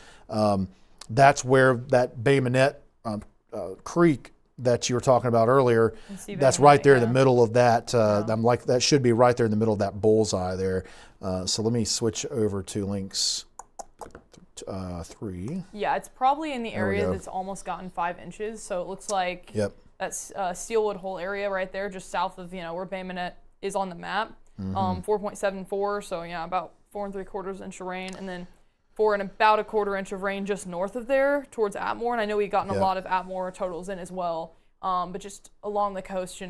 that's where that Bay Minette Creek that you were talking about earlier, that's right there in the middle of that. I'm like, that should be right there in the middle of that bullseye there. So let me switch over to links 3. Yeah, it's probably in the There we area go. that's almost gotten 5 inches. So it looks like Yep. that's Steelwood Hole area right there, just south of where Bay Minette is on the map. 4.74, so yeah, about 4 3/4 inch of rain, and then 4 and about a 1/4 inch of rain just north of there towards Atmore. And I know we've gotten a lot of Atmore totals in as well, but just along the coast,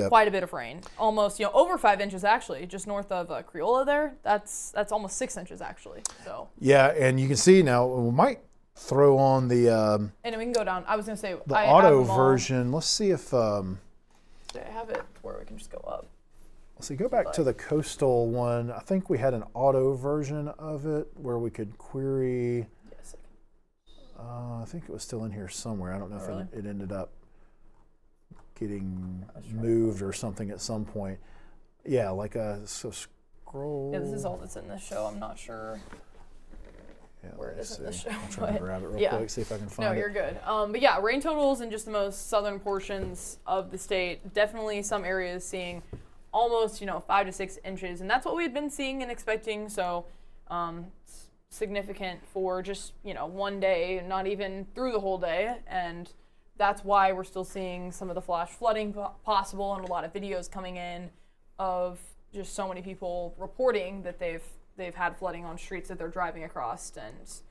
quite a bit of rain, almost over 5 inches actually, just north of Creola there. That's almost 6 inches actually. So Yeah, and you can see now we might throw on the and then we can go down. I was gonna say the I auto have them all. version. Let's see if I have it where we can just go up. let's see. Go back to the coastal one. I think we had an auto version of it where we could query. Yes. I think it was still in here somewhere. I don't know if really? it ended up getting moved or something at some point. Yeah, like so scroll. Yeah, this is all that's in this show. I'm not sure where it is in this show. I'm trying to grab it real quick, see if I can find No, it. you're good. But yeah, rain totals in just the most southern portions of the state. Definitely some areas seeing almost 5 to 6 inches, and that's what we had been seeing and expecting. So significant for just one day, not even through the whole day, and that's why we're still seeing some of the flash flooding possible, and a lot of videos coming in of just so many people reporting that they've had flooding on streets that they're driving across, and just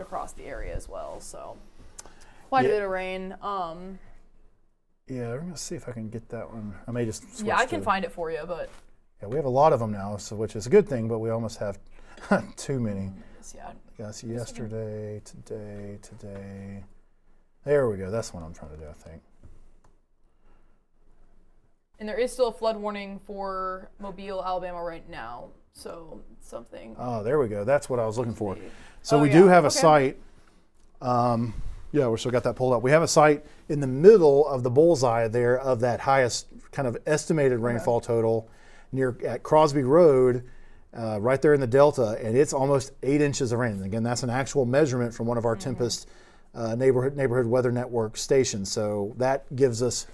across the area as well. So quite a bit of rain. Yeah, I'm gonna see if I can get that one. I may just switch I can find it for you, but yeah, we have a lot of them now, so which is a good thing, but we almost have too many. Yes, yesterday, today. There we go. That's what I'm trying to do, I think. And there is still a flood warning for Mobile, Alabama right now. So something. Oh, there we go. That's what I was looking for. So we do have a site. Yeah, we still got that pulled up. We have a site in the middle of the bullseye there of that highest kind of estimated rainfall total at Crosby Road, right there in the Delta, and it's almost 8 inches of rain. And again, that's an actual measurement from one of our Tempest neighborhood weather network stations. So that gives us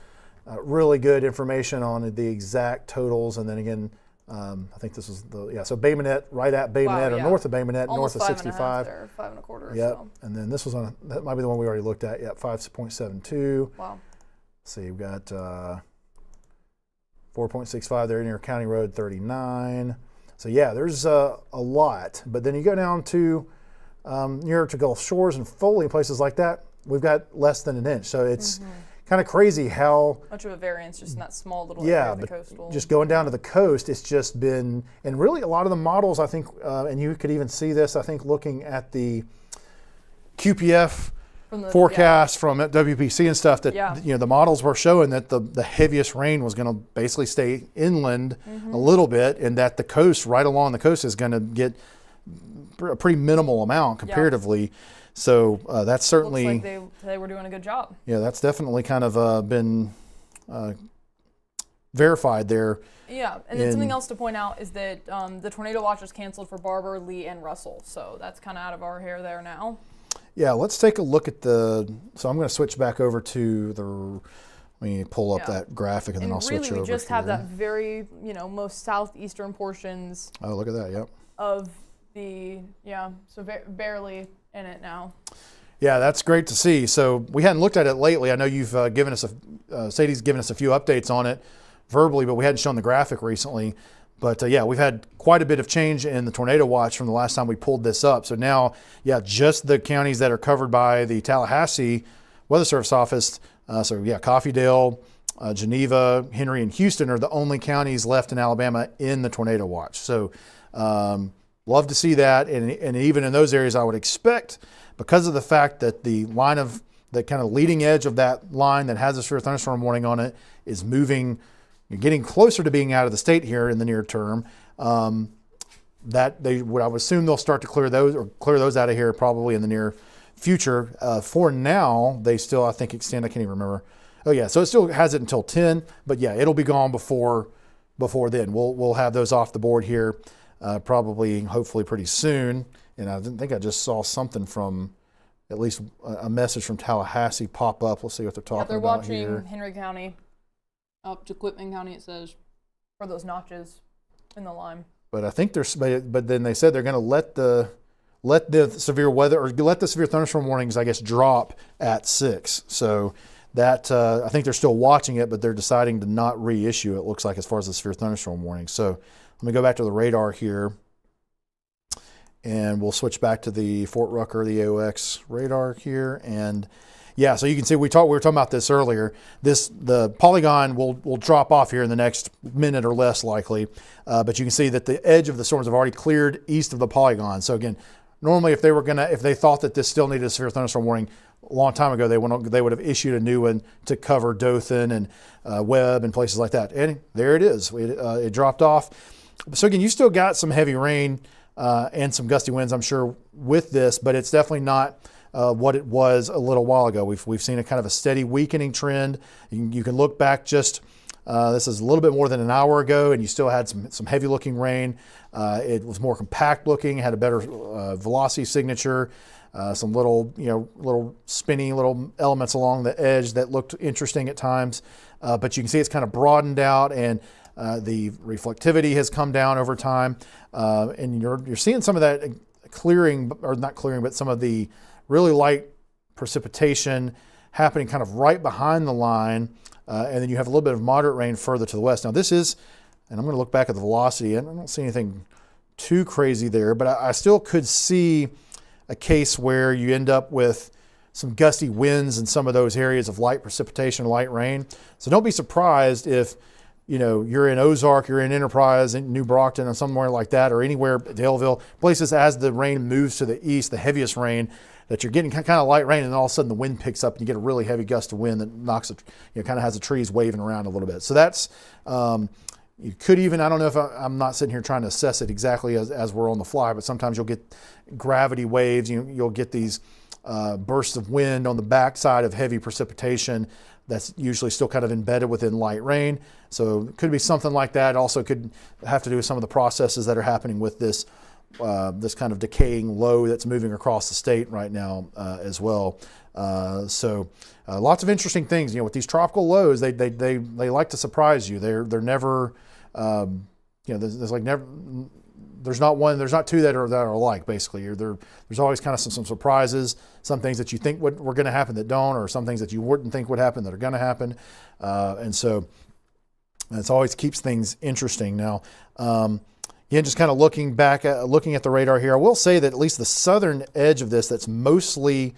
really good information on the exact totals. And then again, I think this is so Bay Minette, right at Bay Minette or north of Bay Minette, almost north of 65. There, 5 1/4. Yep. So. And then this was that might be the one we already looked at. Yep, 5.72. Wow. Let's see, we've got 4.65 there near County Road 39. So yeah, there's a lot. But then you go down to nearer to Gulf Shores and Foley, places like that, we've got less than an inch. So it's kind of crazy how much of a variance just in that small little area of the coastal. Just going down to the coast, it's just been, and really a lot of the models, I think, and you could even see this, I think, looking at the QPF forecast from WPC and stuff, that the models were showing that the heaviest rain was going to basically stay inland a little bit, and that the coast, right along the coast, is going to get a pretty minimal amount comparatively. So that's certainly. Looks like they were doing a good job. Yeah, that's definitely kind of been verified there. Yeah, and then something else to point out is that the tornado watch was canceled for Barber, Lee, and Russell. So that's kind of out of our hair there now. Yeah, let's take a look at so I'm going to switch back over to let me pull up that graphic and then I'll switch over. Really, we just have that very, most southeastern portions. Oh, look at that, yep. Of the, so barely in it now. Yeah, that's great to see. So we hadn't looked at it lately. I know you've given us Sadie's given us a few updates on it verbally, but we hadn't shown the graphic recently. But yeah, we've had quite a bit of change in the tornado watch from the last time we pulled this up. So now, just the counties that are covered by the Tallahassee Weather Service office. Coffeedale, Geneva, Henry, and Houston are the only counties left in Alabama in the tornado watch. So love to see that. And even in those areas, I would expect, because of the fact that the line of the kind of leading edge of that line that has a severe thunderstorm warning on it is moving, you're getting closer to being out of the state here in the near term. That I would assume they'll start to clear those out of here probably in the near future. For now, they still, I think, extend. I can't even remember. Oh yeah, so it still has it until 10, but yeah, it'll be gone before then. We'll have those off the board here, probably, hopefully, pretty soon. And I didn't think I just saw something from, at least a message from Tallahassee pop up. Let's see what they're talking they're about watching here. Henry County up to Quitman County. It says for those notches in the line. But I think but then they said they're going to let the severe weather, or let the severe thunderstorm warnings, I guess, drop at 6. So that I think they're still watching it, but they're deciding to not reissue it, looks like, as far as the severe thunderstorm warning. So let me go back to the radar here, and we'll switch back to the Fort Rucker, the AOX radar here. And yeah, so you can see we were talking about this earlier. The polygon will drop off here in the next minute or less likely, but you can see that the edge of the storms have already cleared east of the polygon. So again, normally if they thought that this still needed a severe thunderstorm warning a long time ago, they would have issued a new one to cover Dothan and Webb and places like that. And there it is. It dropped off. So again, you still got some heavy rain and some gusty winds, I'm sure, with this, but it's definitely not what it was a little while ago. We've seen a kind of a steady weakening trend. You can look back just, this is a little bit more than an hour ago, and you still had some heavy looking rain. It was more compact looking, had a better velocity signature, some little spinny little elements along the edge that looked interesting at times. But you can see it's kind of broadened out, and the reflectivity has come down over time. And you're seeing some of that clearing, or not clearing, but some of the really light precipitation happening kind of right behind the line, and then you have a little bit of moderate rain further to the west. Now this is, and I'm going to look back at the velocity, and I don't see anything too crazy there, but I still could see a case where you end up with some gusty winds in some of those areas of light precipitation, light rain. So don't be surprised if you're in Ozark, you're in Enterprise, in New Brockton, or somewhere like that, or anywhere, Daleville, places as the rain moves to the east, the heaviest rain, that you're getting kind of light rain, and all of a sudden the wind picks up and you get a really heavy gust of wind that knocks it, kind of has the trees waving around a little bit. So that's, you could even, I don't know if I'm not sitting here trying to assess it exactly as we're on the fly, but sometimes you'll get gravity waves, you'll get these bursts of wind on the backside of heavy precipitation that's usually still kind of embedded within light rain. So it could be something like that. Also could have to do with some of the processes that are happening with this kind of decaying low that's moving across the state right now as well. So lots of interesting things. With these tropical lows, they like to surprise you. They're never, there's like never. There's not two that are alike, basically. There's always kind of some surprises, some things that you think were going to happen that don't, or some things that you wouldn't think would happen that are going to happen. And so it always keeps things interesting. Now, again, just kind of looking at the radar here, I will say that at least the southern edge of this, that's mostly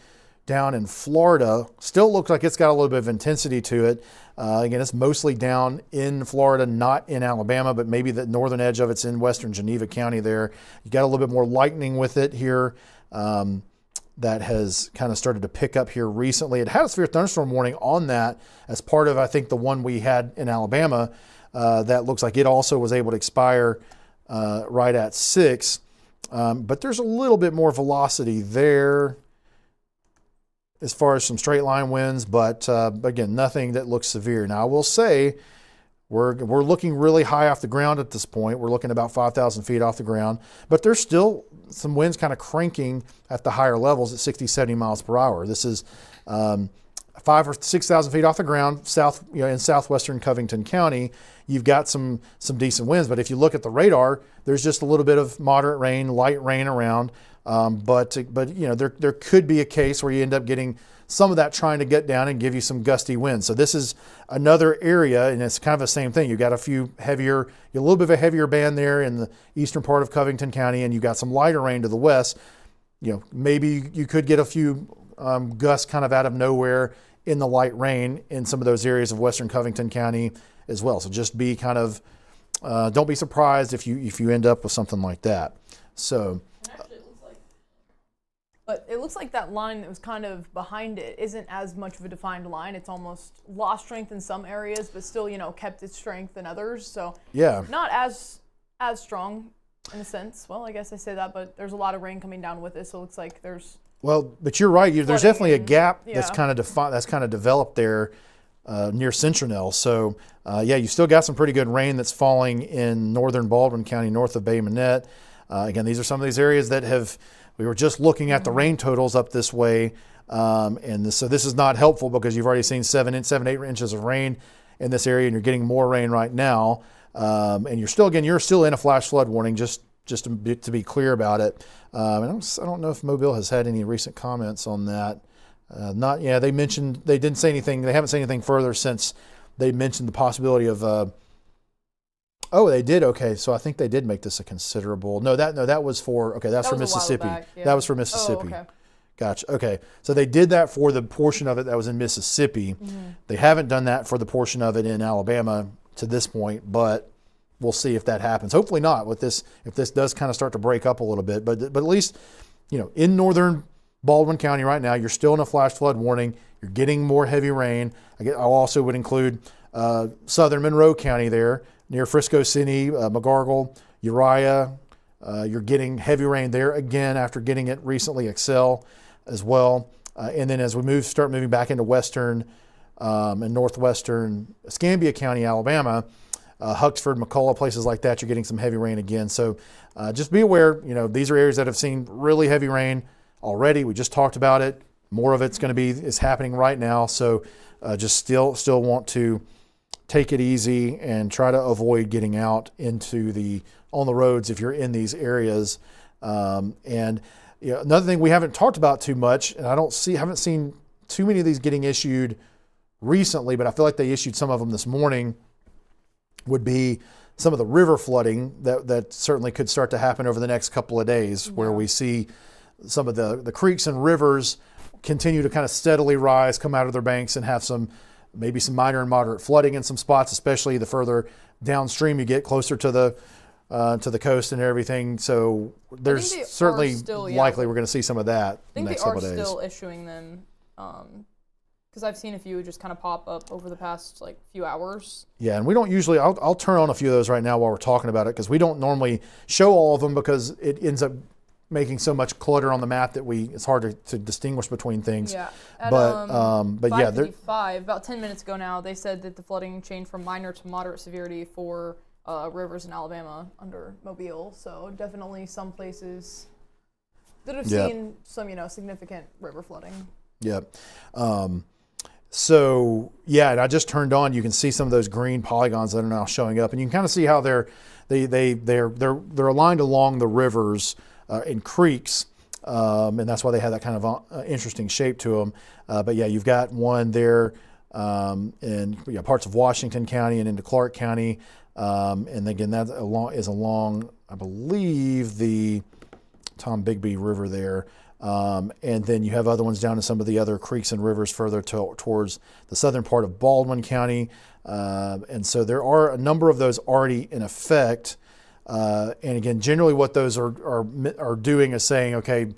down in Florida, still looks like it's got a little bit of intensity to it. Again, it's mostly down in Florida, not in Alabama, but maybe the northern edge of it's in western Geneva County there. You got a little bit more lightning with it here that has kind of started to pick up here recently. It had a severe thunderstorm warning on that as part of, I think, the one we had in Alabama. That looks like it also was able to expire right at 6. But there's a little bit more velocity there as far as some straight line winds, but again, nothing that looks severe. Now, I will say we're looking really high off the ground at this point. We're looking about 5,000 feet off the ground, but there's still some winds kind of cranking at the higher levels at 60, 70 miles per hour. This is 5,000 or 6,000 feet off the ground, in southwestern Covington County. You've got some decent winds, but if you look at the radar, there's just a little bit of moderate rain, light rain around. But there could be a case where you end up getting some of that trying to get down and give you some gusty winds. So this is another area, and it's kind of the same thing. You've got a little bit of a heavier band there in the eastern part of Covington County, and you've got some lighter rain to the west. Maybe you could get a few gusts kind of out of nowhere in the light rain in some of those areas of western Covington County as well. So just be kind of, don't be surprised if you end up with something like that. So. But it looks like that line that was kind of behind it isn't as much of a defined line. It's almost lost strength in some areas, but still, kept its strength in others. So Yeah. not as strong in a sense. Well, I guess I say that, but there's a lot of rain coming down with it, so it looks like there's. Well, but you're right. There's Flooding definitely a and- gap that's yeah. kind of that's kind of developed there near Centronel. So yeah, you still got some pretty good rain that's falling in northern Baldwin County, north of Bay Minette. Again, these are some of these areas that we were just looking at the rain totals up this way, so this is not helpful because you've already seen 7, 8 inches of rain in this area, and you're getting more rain right now. And you're still in a flash flood warning, just to be clear about it. I don't know if Mobile has had any recent comments on that. They didn't say anything. They haven't said anything further since they mentioned the possibility of. Oh, they did. Okay, so I think they did make this a considerable. That was for. Okay, that's That for was a while Mississippi. back, yeah. That was for Mississippi. Oh, okay. Gotcha. Okay, so they did that for the portion of it that was in Mississippi. They haven't done that for the portion of it in Alabama to this point, but we'll see if that happens. Hopefully not. With this, if this does kind of start to break up a little bit, but at least in northern Baldwin County right now, you're still in a flash flood warning. You're getting more heavy rain. I also would include southern Monroe County there near Frisco City, McGargle, Uriah. You're getting heavy rain there again after getting it recently. Excel as well. And then as we start moving back into western and northwestern Escambia County, Alabama, Huxford, McCullough, places like that, you're getting some heavy rain again. So just be aware, these are areas that have seen really heavy rain already. We just talked about it. More of it's is happening right now. So just still want to take it easy and try to avoid getting out on the roads if you're in these areas. And another thing we haven't talked about too much, and haven't seen too many of these getting issued recently, but I feel like they issued some of them this morning, would be some of the river flooding that certainly could start to happen over the next couple of days, where we see some of the creeks and rivers continue to kind of steadily rise, come out of their banks, and have maybe some minor and moderate flooding in some spots, especially the further downstream you get, closer to the coast and everything. So there's certainly likely we're going to see some of that in the next couple of days. I think they are still issuing them, because I've seen a few just kind of pop up over the past few hours. Yeah, and we don't usually. I'll turn on a few of those right now while we're talking about it, because we don't normally show all of them because it ends up making so much clutter on the map that it's hard to distinguish between things. Yeah. But yeah, 5:55, about 10 minutes ago now, they said that the flooding changed from minor to moderate severity for rivers in Alabama under Mobile. So definitely some places that have seen some, significant river flooding. Yep. So yeah, and I just turned on. You can see some of those green polygons that are now showing up, and you can kind of see how they're aligned along the rivers and creeks, and that's why they have that kind of interesting shape to them. But yeah, you've got one there in parts of Washington County and into Clark County, and again that is along, I believe, the Tom Bigby River there. And then you have other ones down in some of the other creeks and rivers further towards the southern part of Baldwin County. And so there are a number of those already in effect. And again, generally what those are doing is saying, okay,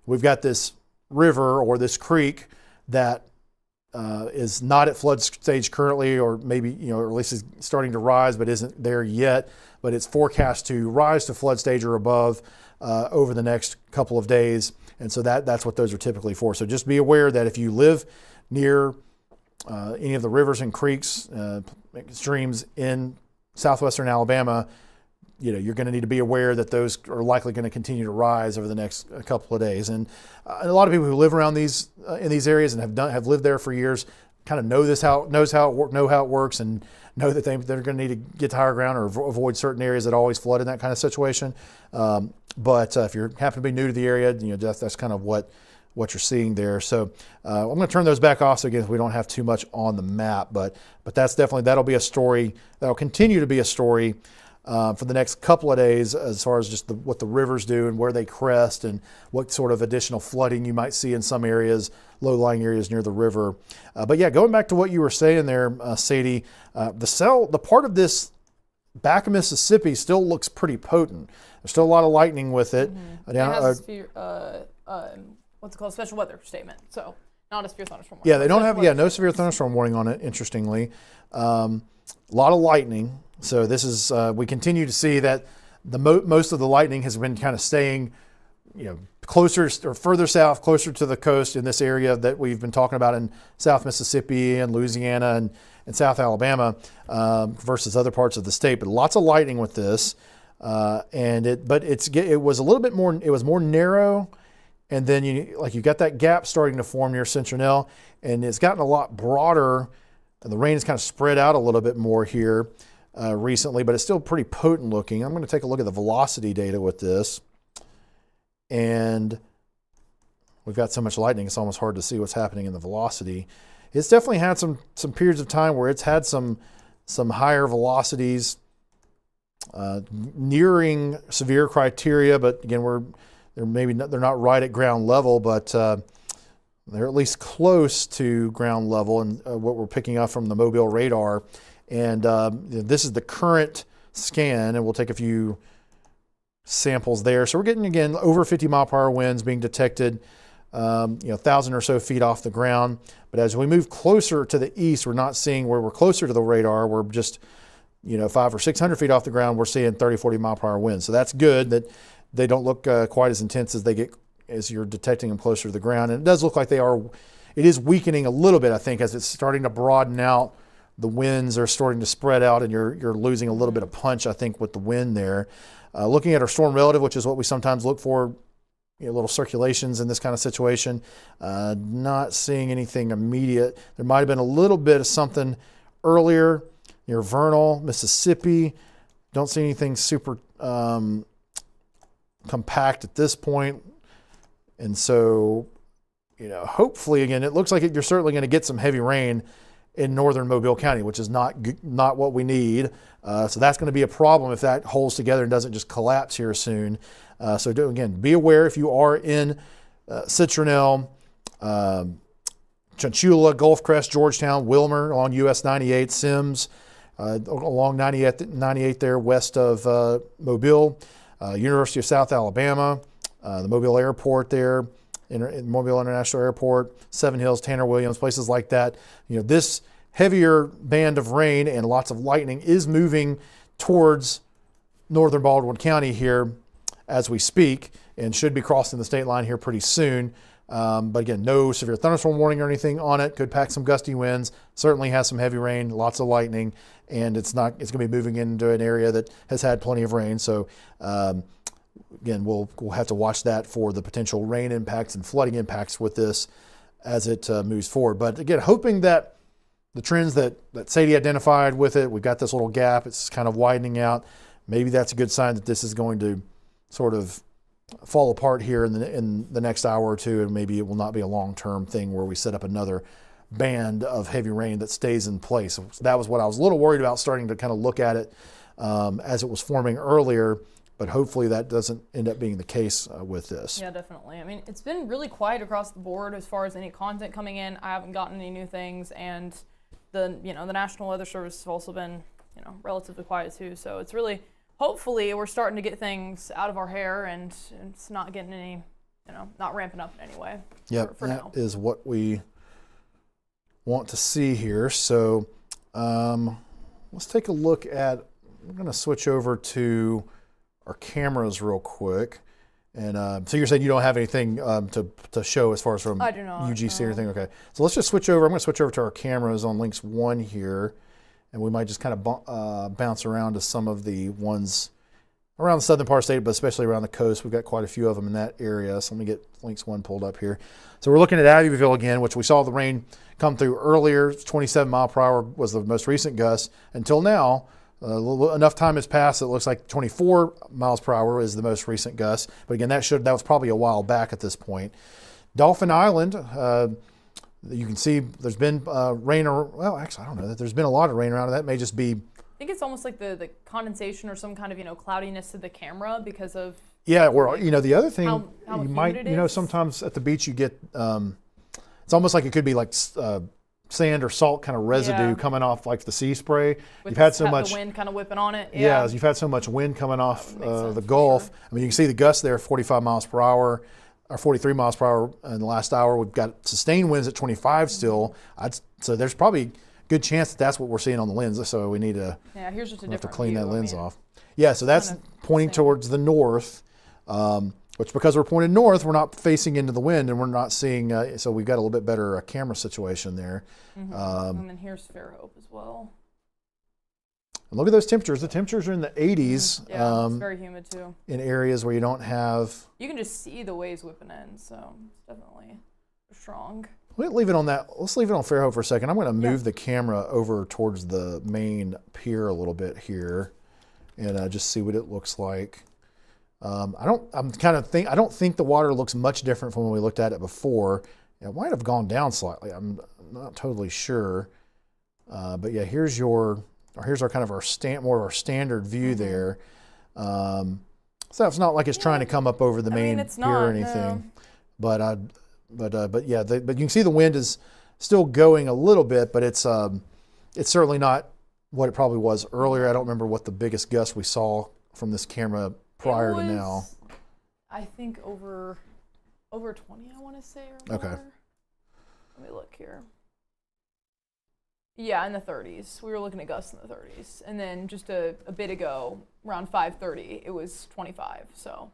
we've got this river or this creek that is not at flood stage currently, or maybe, or at least is starting to rise, but isn't there yet. But it's forecast to rise to flood stage or above over the next couple of days. And so that's what those are typically for. So just be aware that if you live near any of the rivers and creeks, streams in southwestern Alabama, you're going to need to be aware that those are likely going to continue to rise over the next couple of days. And a lot of people who live around in these areas and have lived there for years kind of know how it works, and know that they're going to need to get to higher ground or avoid certain areas that always flood in that kind of situation. But if you happen to be new to the area, that's kind of what you're seeing there. So I'm going to turn those back off so again we don't have too much on the map. But that'll be a story that'll continue to be a story for the next couple of days, as far as just what the rivers do and where they crest and what sort of additional flooding you might see in some areas, low-lying areas near the river. But yeah, going back to what you were saying there, Sadie, the part of this back of Mississippi still looks pretty potent. There's still a lot of lightning with it. It has what's it called, special weather statement. So not a severe thunderstorm warning. Yeah, they don't have Special weather no severe thunderstorm warning on it. Interestingly, a lot of lightning. So this is we continue to see that the most of the lightning has been kind of staying, closer or further south, closer to the coast in this area that we've been talking about in South Mississippi and Louisiana and South Alabama versus other parts of the state. But lots of lightning with this, it was a little bit more. It was more narrow, and then you got that gap starting to form near Centinel, and it's gotten a lot broader. And the rain has kind of spread out a little bit more here recently, but it's still pretty potent looking. I'm going to take a look at the velocity data with this. And we've got so much lightning, it's almost hard to see what's happening in the velocity. It's definitely had some periods of time where it's had some higher velocities nearing severe criteria, but again, they're not right at ground level, but they're at least close to ground level, and what we're picking up from the Mobile radar. And this is the current scan, and we'll take a few samples there. So we're getting, again, over 50 mile per hour winds being detected, 1,000 or so feet off the ground. But as we move closer to the east, we're not seeing where we're closer to the radar. We're just, 500 or 600 feet off the ground, we're seeing 30, 40 mile per hour winds. So that's good that they don't look quite as intense as you're detecting them closer to the ground. And it does look like it is weakening a little bit, I think, as it's starting to broaden out. The winds are starting to spread out, and you're losing a little bit of punch, I think, with the wind there. Looking at our storm relative, which is what we sometimes look for, little circulations in this kind of situation, not seeing anything immediate. There might have been a little bit of something earlier near Vernal, Mississippi. Don't see anything super compact at this point. And so, hopefully, again, it looks like you're certainly going to get some heavy rain in northern Mobile County, which is not what we need. So that's going to be a problem if that holds together and doesn't just collapse here soon. So again, be aware if you are in Citronelle, Chunchula, Gulf Crest, Georgetown, Wilmer along US 98, Sims along 98 there west of Mobile, University of South Alabama, the Mobile Airport there, Mobile International Airport, Seven Hills, Tanner Williams, places like that. This heavier band of rain and lots of lightning is moving towards northern Baldwin County here as we speak, and should be crossing the state line here pretty soon. But again, no severe thunderstorm warning or anything on it. Could pack some gusty winds. Certainly has some heavy rain, lots of lightning, and it's going to be moving into an area that has had plenty of rain. So again, we'll have to watch that for the potential rain impacts and flooding impacts with this as it moves forward. But again, hoping that the trends that Sadie identified with it, we've got this little gap, it's kind of widening out. Maybe that's a good sign that this is going to sort of fall apart here in the next hour or two, and maybe it will not be a long-term thing where we set up another band of heavy rain that stays in place. So that was what I was a little worried about, starting to kind of look at it as it was forming earlier. But hopefully that doesn't end up being the case with this. Yeah, definitely. I mean, it's been really quiet across the board as far as any content coming in. I haven't gotten any new things, and the National Weather Service has also been relatively quiet too. So it's really, hopefully, we're starting to get things out of our hair, and it's not getting any, not ramping up in any way. Yep, for now. That is what we want to see here. So let's take a look at. I'm going to switch over to our cameras real quick. And so you're saying you don't have anything to show as far as from I do not, UGC no. or anything? Okay. So let's just switch over. I'm going to switch over to our cameras on links 1 here. And we might just kind of bounce around to some of the ones around the southern part of the state, but especially around the coast. We've got quite a few of them in that area. So let me get links 1 pulled up here. So we're looking at Abbeville again, which we saw the rain come through earlier. 27 mile per hour was the most recent gust. Until now, enough time has passed. It looks like 24 miles per hour is the most recent gust. But again, that was probably a while back at this point. Dauphin Island, you can see there's been rain. Well, actually, I don't know that there's been a lot of rain around. That may just be. I think it's almost like the condensation or some kind of cloudiness to the camera because of. Yeah, or the other thing how you might humid it is. Sometimes at the beach you get it's almost like it could be like sand or salt kind of residue coming off like the sea spray. You've had so much the wind kind of whipping on it. Yeah, you've had so much wind coming off the sense, for Gulf. sure. I mean, you can see the gusts there, 45 miles per hour. our 43 miles per hour in the last hour. We've got sustained winds at 25 still. So there's probably a good chance that that's what we're seeing on the lens. So we need to, Yeah, here's just a have to different clean view. that I lens mean, off. Yeah, so that's kind of pointing same. towards the north, which because we're pointed north, we're not facing into the wind and we're not seeing, so we've got a little bit better camera situation there. And then here's Fairhope as well. And look at those temperatures. The temperatures are in the 80s Yeah, it's very humid too. in areas where you don't have. You can just see the waves whipping in, so it's definitely strong. We'll leave it on that. Let's leave it on Fairhope for a second. I'm going to move the camera over towards the main pier a little bit here, and just see what it looks like. I don't think the water looks much different from when we looked at it before. It might have gone down slightly. I'm not totally sure, but yeah, here's our kind of more of our standard view there. So it's not like it's trying to come up over the main pier or anything, but yeah, but you can see the wind is still going a little bit, but it's certainly not what it probably was earlier. I don't remember what the biggest gust we saw from this camera prior to now. I think over 20, I want to say, or more. Okay. Let me look here. Yeah, in the 30s. We were looking at gusts in the 30s. And then just a bit ago, around 5:30, it was 25, so.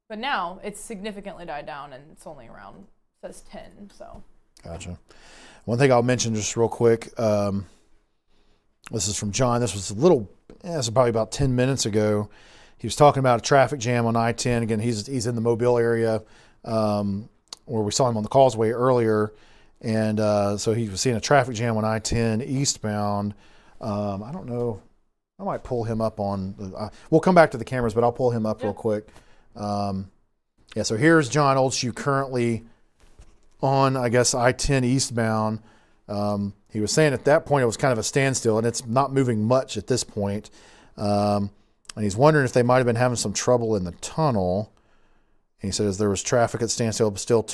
But now it's significantly died down and it's only around, says 10, so. Gotcha. One thing I'll mention just real quick, this is from John. This was this was probably about 10 minutes ago. He was talking about a traffic jam on I-10. Again, he's in the Mobile area where we saw him on the causeway earlier. And so he was seeing a traffic jam on I-10 eastbound. I don't know. I might pull him up on, we'll come back to the cameras, but I'll pull him up real quick. Yeah, so here's John Oldshoe currently on, I guess, I-10 eastbound. He was saying at that point it was kind of a standstill, and it's not moving much at this point. And he's wondering if they might have been having some trouble in the tunnel. And he says there was traffic at standstill, but still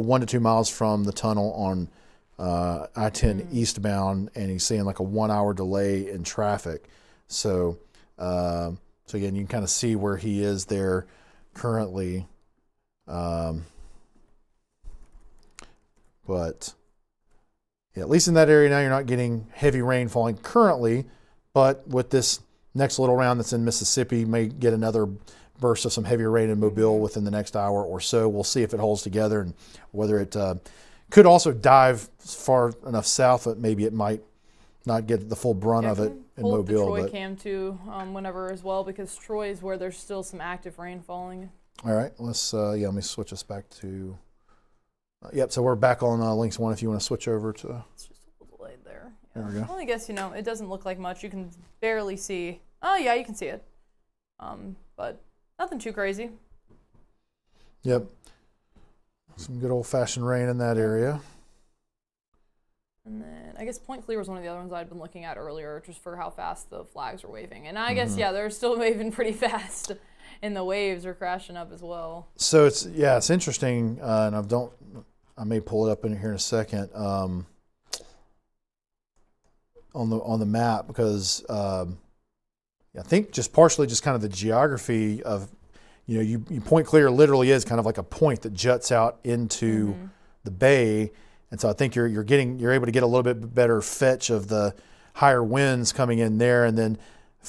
1 to 2 miles from the tunnel on I-10 eastbound, and he's seeing like a 1 hour delay in traffic. So again, you can kind of see where he is there currently. But yeah, at least in that area now, you're not getting heavy rain falling currently, but with this next little round that's in Mississippi, may get another burst of some heavier rain in Mobile within the next hour or so. We'll see if it holds together and whether it could also dive far enough south that maybe it might not get the full brunt of it in pull Mobile. up the Troy cam too, whenever as well, because Troy is where there's still some active rain falling. All right, let's let me switch us back to. Yep, so we're back on Lynx 1 if you want to switch over to. It's just a little delayed there. There we go. Well, I guess, it doesn't look like much. You can barely see. Oh, yeah, you can see it. But nothing too crazy. Yep. Some good old-fashioned rain in that area. And then I guess Point Clear was one of the other ones I'd been looking at earlier, just for how fast the flags are waving. And I guess, yeah, they're still waving pretty fast, and the waves are crashing up as well. So it's interesting, and I may pull it up in here in a second on the map because I think just partially just kind of the geography of you Point Clear literally is kind of like a point that juts out into the bay. And so I think you're able to get a little bit better fetch of the higher winds coming in there, and then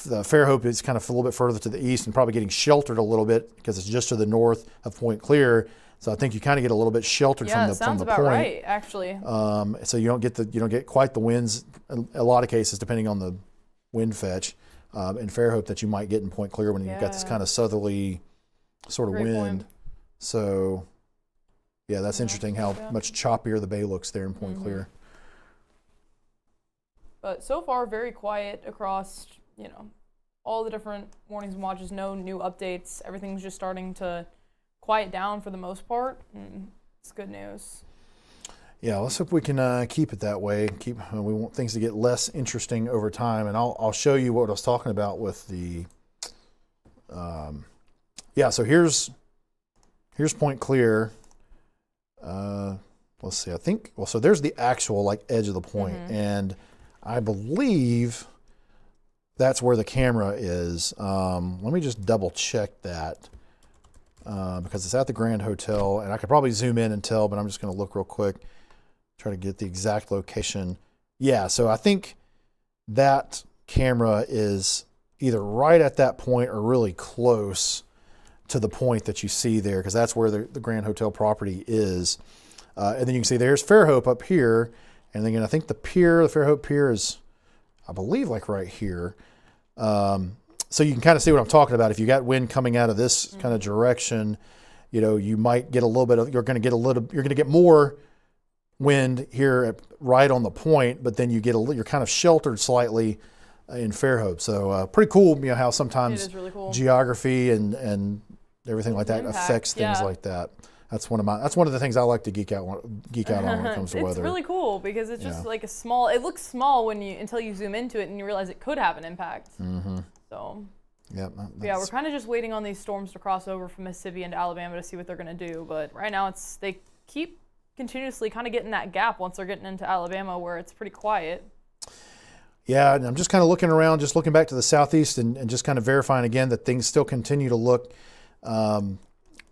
the Fairhope is kind of a little bit further to the east and probably getting sheltered a little bit because it's just to the north of Point Clear. So I think you kind of get a little bit sheltered from the sounds point. about right, actually. So you don't get quite the winds in a lot of cases, depending on the wind fetch in Fairhope that you might get in Point Clear when you've got this kind of southerly sort of Great wind. point. So. Yeah, that's interesting how much choppier the bay looks there in Point Clear. But so far, very quiet across, all the different warnings and watches. No new updates. Everything's just starting to quiet down for the most part. It's good news. Yeah, let's hope we can keep it that way. We want things to get less interesting over time, and I'll show you what I was talking about with the. So here's Point Clear. Let's see. So there's the actual edge of the point, and I believe that's where the camera is. Let me just double check that. because it's at the Grand Hotel, and I could probably zoom in and tell, but I'm just going to look real quick, try to get the exact location. Yeah, so I think that camera is either right at that point or really close to the point that you see there, because that's where the Grand Hotel property is. And then you can see there's Fairhope up here, and then again, I think the Fairhope Pier is, I believe, like right here. So you can kind of see what I'm talking about. If you got wind coming out of this kind of direction, you know, you might get a little bit of, you're going to get more wind here right on the point, but then you're kind of sheltered slightly in Fairhope. So pretty cool, you know, how sometimes It is really cool. geography and everything like that Impact, affects things yeah. like that. That's one of the things I like to geek out on when it comes to It's weather. really cool because it's just Yeah. like it looks small until you zoom into it and you realize it could have an impact. Mm-hmm. So Yep. yeah, we're kind of just waiting on these storms to cross over from Mississippi into Alabama to see what they're going to do. But right now they keep continuously kind of getting that gap once they're getting into Alabama where it's pretty quiet. Yeah, and I'm just kind of looking around, just looking back to the southeast and just kind of verifying again that things still continue to look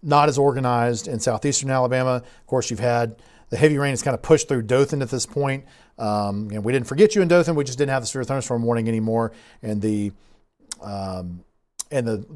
not as organized in southeastern Alabama. Of course, you've had the heavy rain has kind of pushed through Dothan at this point. And we didn't forget you in Dothan. We just didn't have the severe thunderstorm warning anymore. And the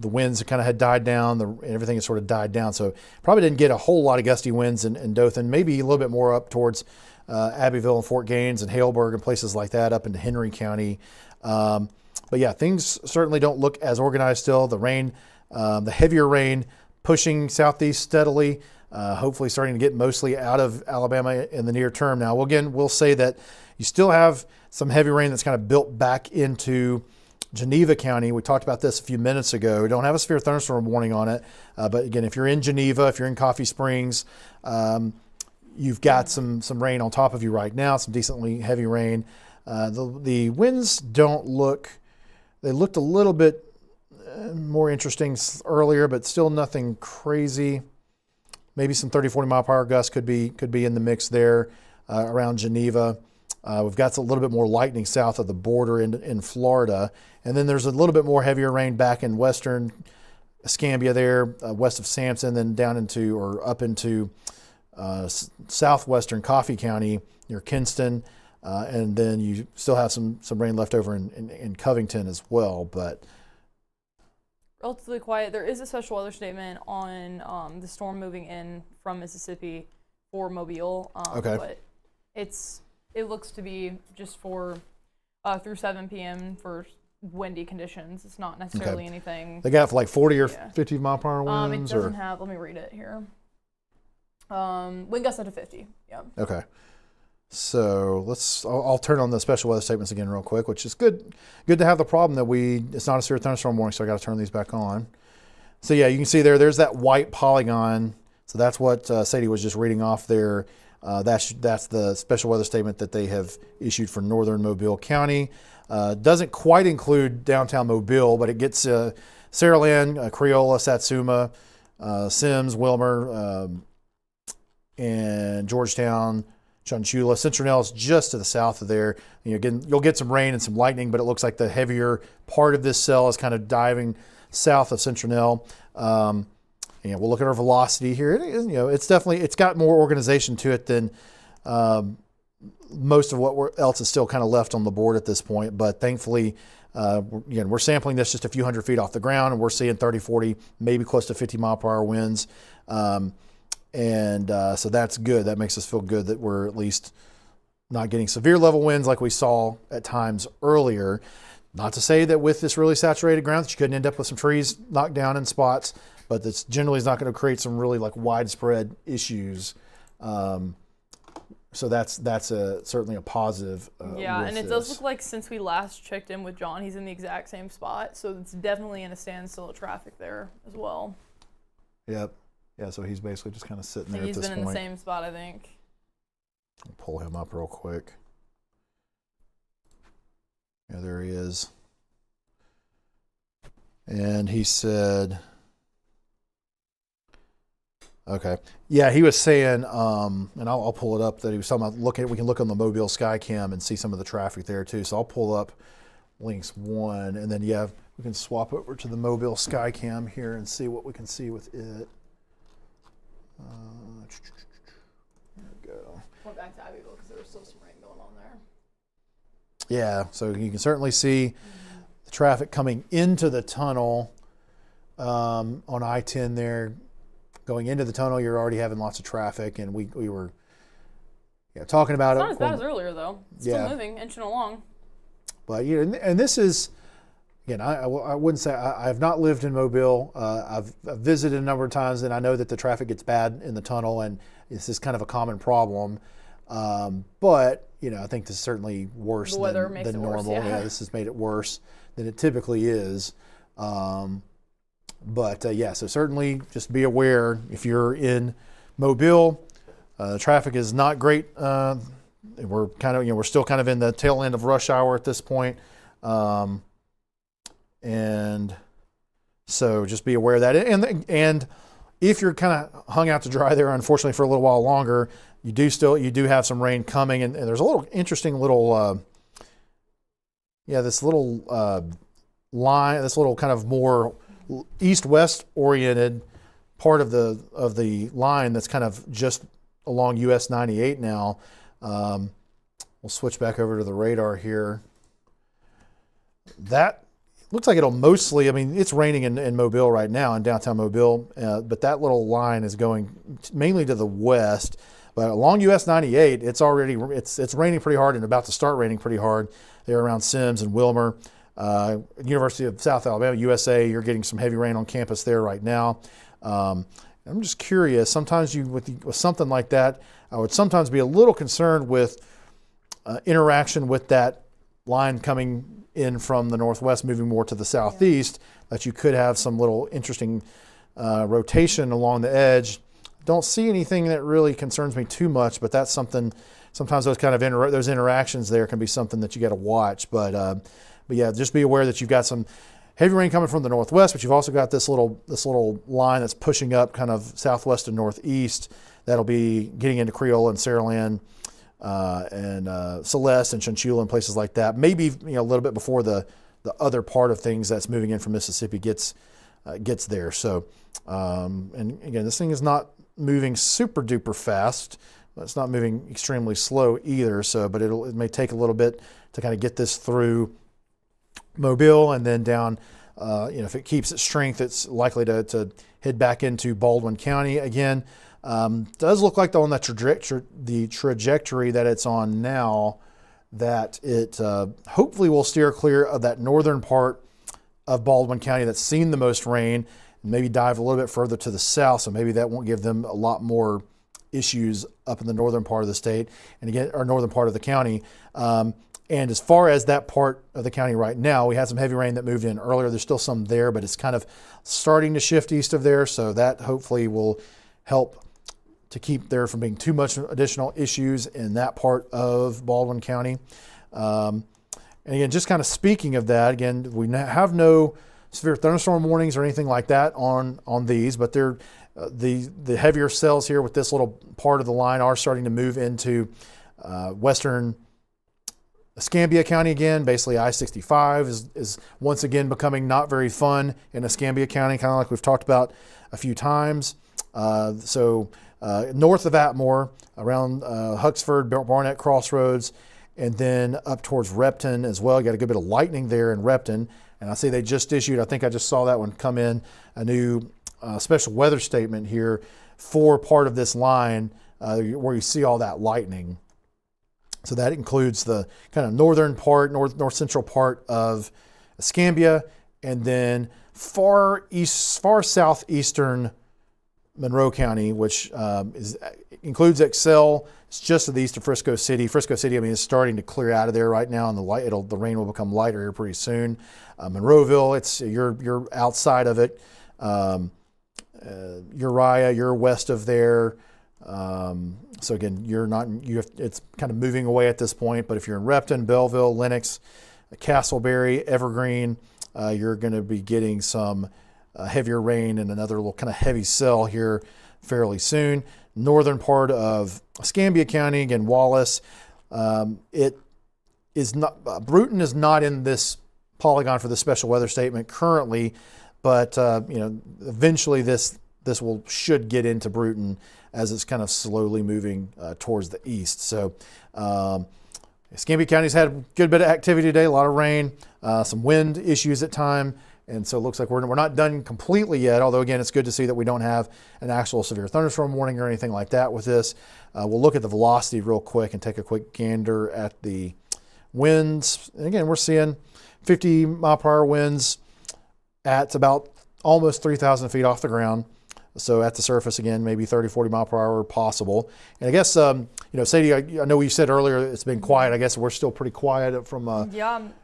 winds kind of had died down. Everything has sort of died down. So probably didn't get a whole lot of gusty winds in Dothan. Maybe a little bit more up towards Abbeville and Fort Gaines and Haleburg and places like that up into Henry County. But yeah, things certainly don't look as organized still. The rain, the heavier rain pushing southeast steadily, hopefully starting to get mostly out of Alabama in the near term. Now, we'll say that you still have some heavy rain that's kind of built back into Geneva County. We talked about this a few minutes ago. We don't have a severe thunderstorm warning on it. But again, if you're in Geneva, if you're in Coffee Springs, you've got some rain on top of you right now, some decently heavy rain. The winds they looked a little bit more interesting earlier, but still nothing crazy. Maybe some 30, 40 mile per hour gusts could be in the mix there around Geneva. We've got a little bit more lightning south of the border in Florida. And then there's a little bit more heavier rain back in western Escambia there, west of Sampson, then down into or up into southwestern Coffee County near Kinston. And then you still have some rain left over in Covington as well. But Relatively quiet. There is a special weather statement on the storm moving in from Mississippi for Mobile. Okay. But it looks to be just for through 7 p.m. for windy conditions. It's not necessarily anything. They got for like 40 or 50 mile per hour winds? It doesn't have, let me read it here. Wind gusts up to 50, yeah. Okay. So I'll turn on the special weather statements again real quick, which is good to have the problem that it's not a severe thunderstorm warning, so I got to turn these back on. So yeah, you can see there's that white polygon. So that's what Sadie was just reading off there. That's the special weather statement that they have issued for northern Mobile County. Doesn't quite include downtown Mobile, but it gets Saraland, Creola, Satsuma, Sims, Wilmer, and Georgetown, Chunchula. Centronelle is just to the south of there. Again, you'll get some rain and some lightning, but it looks like the heavier part of this cell is kind of diving south of Centronelle. We'll look at our velocity here. It's got more organization to it than most of what else is still kind of left on the board at this point. But thankfully, we're sampling this just a few hundred feet off the ground, and we're seeing 30, 40, maybe close to 50 mile per hour winds. So that's good. That makes us feel good that we're at least not getting severe level winds like we saw at times earlier. Not to say that with this really saturated ground that you couldn't end up with some trees knocked down in spots, but this generally is not going to create some really like widespread issues. So that's certainly a positive. And it does look like since we last checked in with John, he's in the exact same spot. So it's definitely in a standstill of traffic there as well. Yep. Yeah, so he's basically just kind of sitting there at this point. He's been in the same spot, I think. I'll pull him up real quick. Yeah, there he is. And he said, okay. Yeah, he was saying, and I'll pull it up, that he was talking about we can look on the Mobile Skycam and see some of the traffic there too. So I'll pull up links 1, and then we can swap over to the Mobile Skycam here and see what we can see with it. There we go. Went back to Abbeville because there was still some rain going on there. Yeah, so you can certainly see the traffic coming into the tunnel on I-10 there. Going into the tunnel, you're already having lots of traffic, and we were talking about It's it. not as bad as earlier, though. It's still moving, inching along. But and this is, again, I wouldn't say I have not lived in Mobile. I've visited a number of times, and I know that the traffic gets bad in the tunnel, and this is kind of a common problem. But I think this is certainly worse than normal. Worse, yeah. This has made it worse than it typically is. But so certainly just be aware if you're in Mobile. Traffic is not great. We're kind of, we're still kind of in the tail end of rush hour at this point. And so just be aware of that. And if you're kind of hung out to dry there, unfortunately for a little while longer, you do have some rain coming. And there's a little interesting little, this little line, this little kind of more east-west oriented part of the line that's kind of just along US 98 now. We'll switch back over to the radar here. That looks like it'll mostly, it's raining in Mobile right now, in downtown Mobile, but that little line is going mainly to the west. But along US 98, it's raining pretty hard and about to start raining pretty hard there around Sims and Wilmer. University of South Alabama, USA, you're getting some heavy rain on campus there right now. I'm just curious, sometimes with something like that, I would sometimes be a little concerned with interaction with that line coming in from the northwest, moving more to the southeast, that you could have some little interesting rotation along the edge. Don't see anything that really concerns me too much, but that's something, sometimes those kind of those interactions there can be something that you got to watch. But yeah, just be aware that you've got some heavy rain coming from the northwest, but you've also got this little line that's pushing up kind of southwest and northeast. That'll be getting into Creole and Saraland and Celeste and Chanchula and places like that. Maybe a little bit before the other part of things that's moving in from Mississippi gets there. So and again, this thing is not moving super duper fast. It's not moving extremely slow either. So, but it may take a little bit to kind of get this through Mobile and then down. If it keeps its strength, it's likely to head back into Baldwin County again. Does look like though on the trajectory that it's on now, that it hopefully will steer clear of that northern part of Baldwin County that's seen the most rain, and maybe dive a little bit further to the south. So maybe that won't give them a lot more issues up in the northern part of the state, and again, or northern part of the county. And as far as that part of the county right now, we had some heavy rain that moved in earlier. There's still some there, but it's kind of starting to shift east of there. So that hopefully will help to keep there from being too much additional issues in that part of Baldwin County. And again, just kind of speaking of that, again, we have no severe thunderstorm warnings or anything like that on these, but they're the heavier cells here with this little part of the line are starting to move into western Escambia County again. Basically, I-65 is once again becoming not very fun in Escambia County, kind of like we've talked about a few times. So north of Atmore, around Huxford, Barnett Crossroads, and then up towards Repton as well. You got a good bit of lightning there in Repton. And I see they just issued, I think I just saw that one come in, a new special weather statement here for part of this line where you see all that lightning. So that includes the kind of northern part, north central part of Escambia, and then far southeastern Monroe County, which includes Excel. It's just to the east of Frisco City. Frisco City, is starting to clear out of there right now, and the rain will become lighter here pretty soon. Monroeville, you're outside of it. Uriah, you're west of there. So again, it's kind of moving away at this point, but if you're in Repton, Belleville, Lenox, Castleberry, Evergreen, you're going to be getting some heavier rain and another little kind of heavy cell here fairly soon. Northern part of Escambia County, again, Wallace, it is not, Bruton is not in this polygon for the special weather statement currently, but eventually this should get into Bruton as it's kind of slowly moving towards the east. So Escambia County's had a good bit of activity today, a lot of rain, some wind issues at time. And so it looks like we're not done completely yet, although again, it's good to see that we don't have an actual severe thunderstorm warning or anything like that with this. We'll look at the velocity real quick and take a quick gander at the winds. And again, we're seeing 50 mile per hour winds at about almost 3,000 feet off the ground. So at the surface, again, maybe 30, 40 mile per hour possible. And I guess, Sadie, I know you said earlier it's been quiet. I guess we're still pretty quiet from a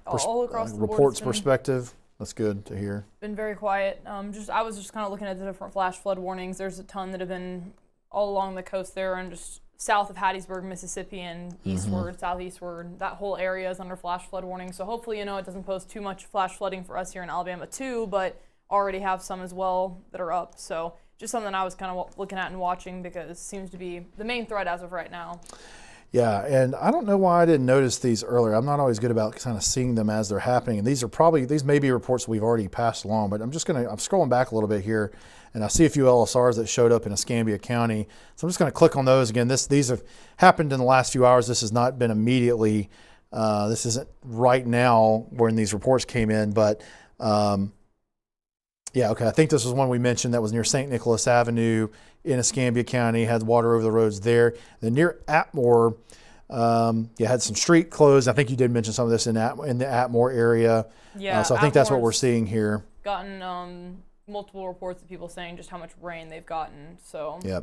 all across the board, reports perspective. That's good to hear. Been very quiet. I was just kind of looking at the different flash flood warnings. There's a ton that have been all along the coast there and just south of Hattiesburg, Mississippi, and eastward, southeastward. That whole area is under flash flood warning. So hopefully, it doesn't pose too much flash flooding for us here in Alabama too, but already have some as well that are up. So just something I was kind of looking at and watching because it seems to be the main threat as of right now. Yeah, and I don't know why I didn't notice these earlier. I'm not always good about kind of seeing them as they're happening. And these may be reports we've already passed along, but I'm scrolling back a little bit here, and I see a few LSRs that showed up in Escambia County. So I'm just going to click on those. Again, these have happened in the last few hours. This has not been immediately, this isn't right now when these reports came in, but yeah, okay. I think this was one we mentioned that was near St. Nicholas Avenue in Escambia County, had water over the roads there. Then near Atmore, you had some street closed. I think you did mention some of this in the Atmore area. Yeah. So I think that's what we're seeing here. Gotten multiple reports of people saying just how much rain they've gotten. So. Yeah.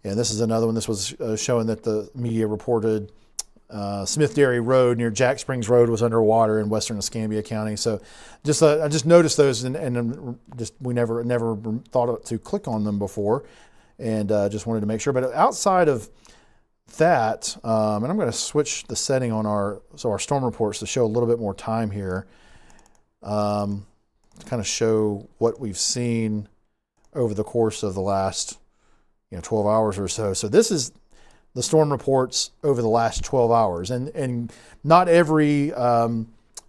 And this is another one. This was showing that the media reported Smith Dairy Road near Jack Springs Road was underwater in western Escambia County. So I just noticed those and we never thought to click on them before, and just wanted to make sure. But outside of that, and I'm going to switch the setting on our storm reports to show a little bit more time here, to kind of show what we've seen over the course of the last 12 hours or so. So this is the storm reports over the last 12 hours. And not every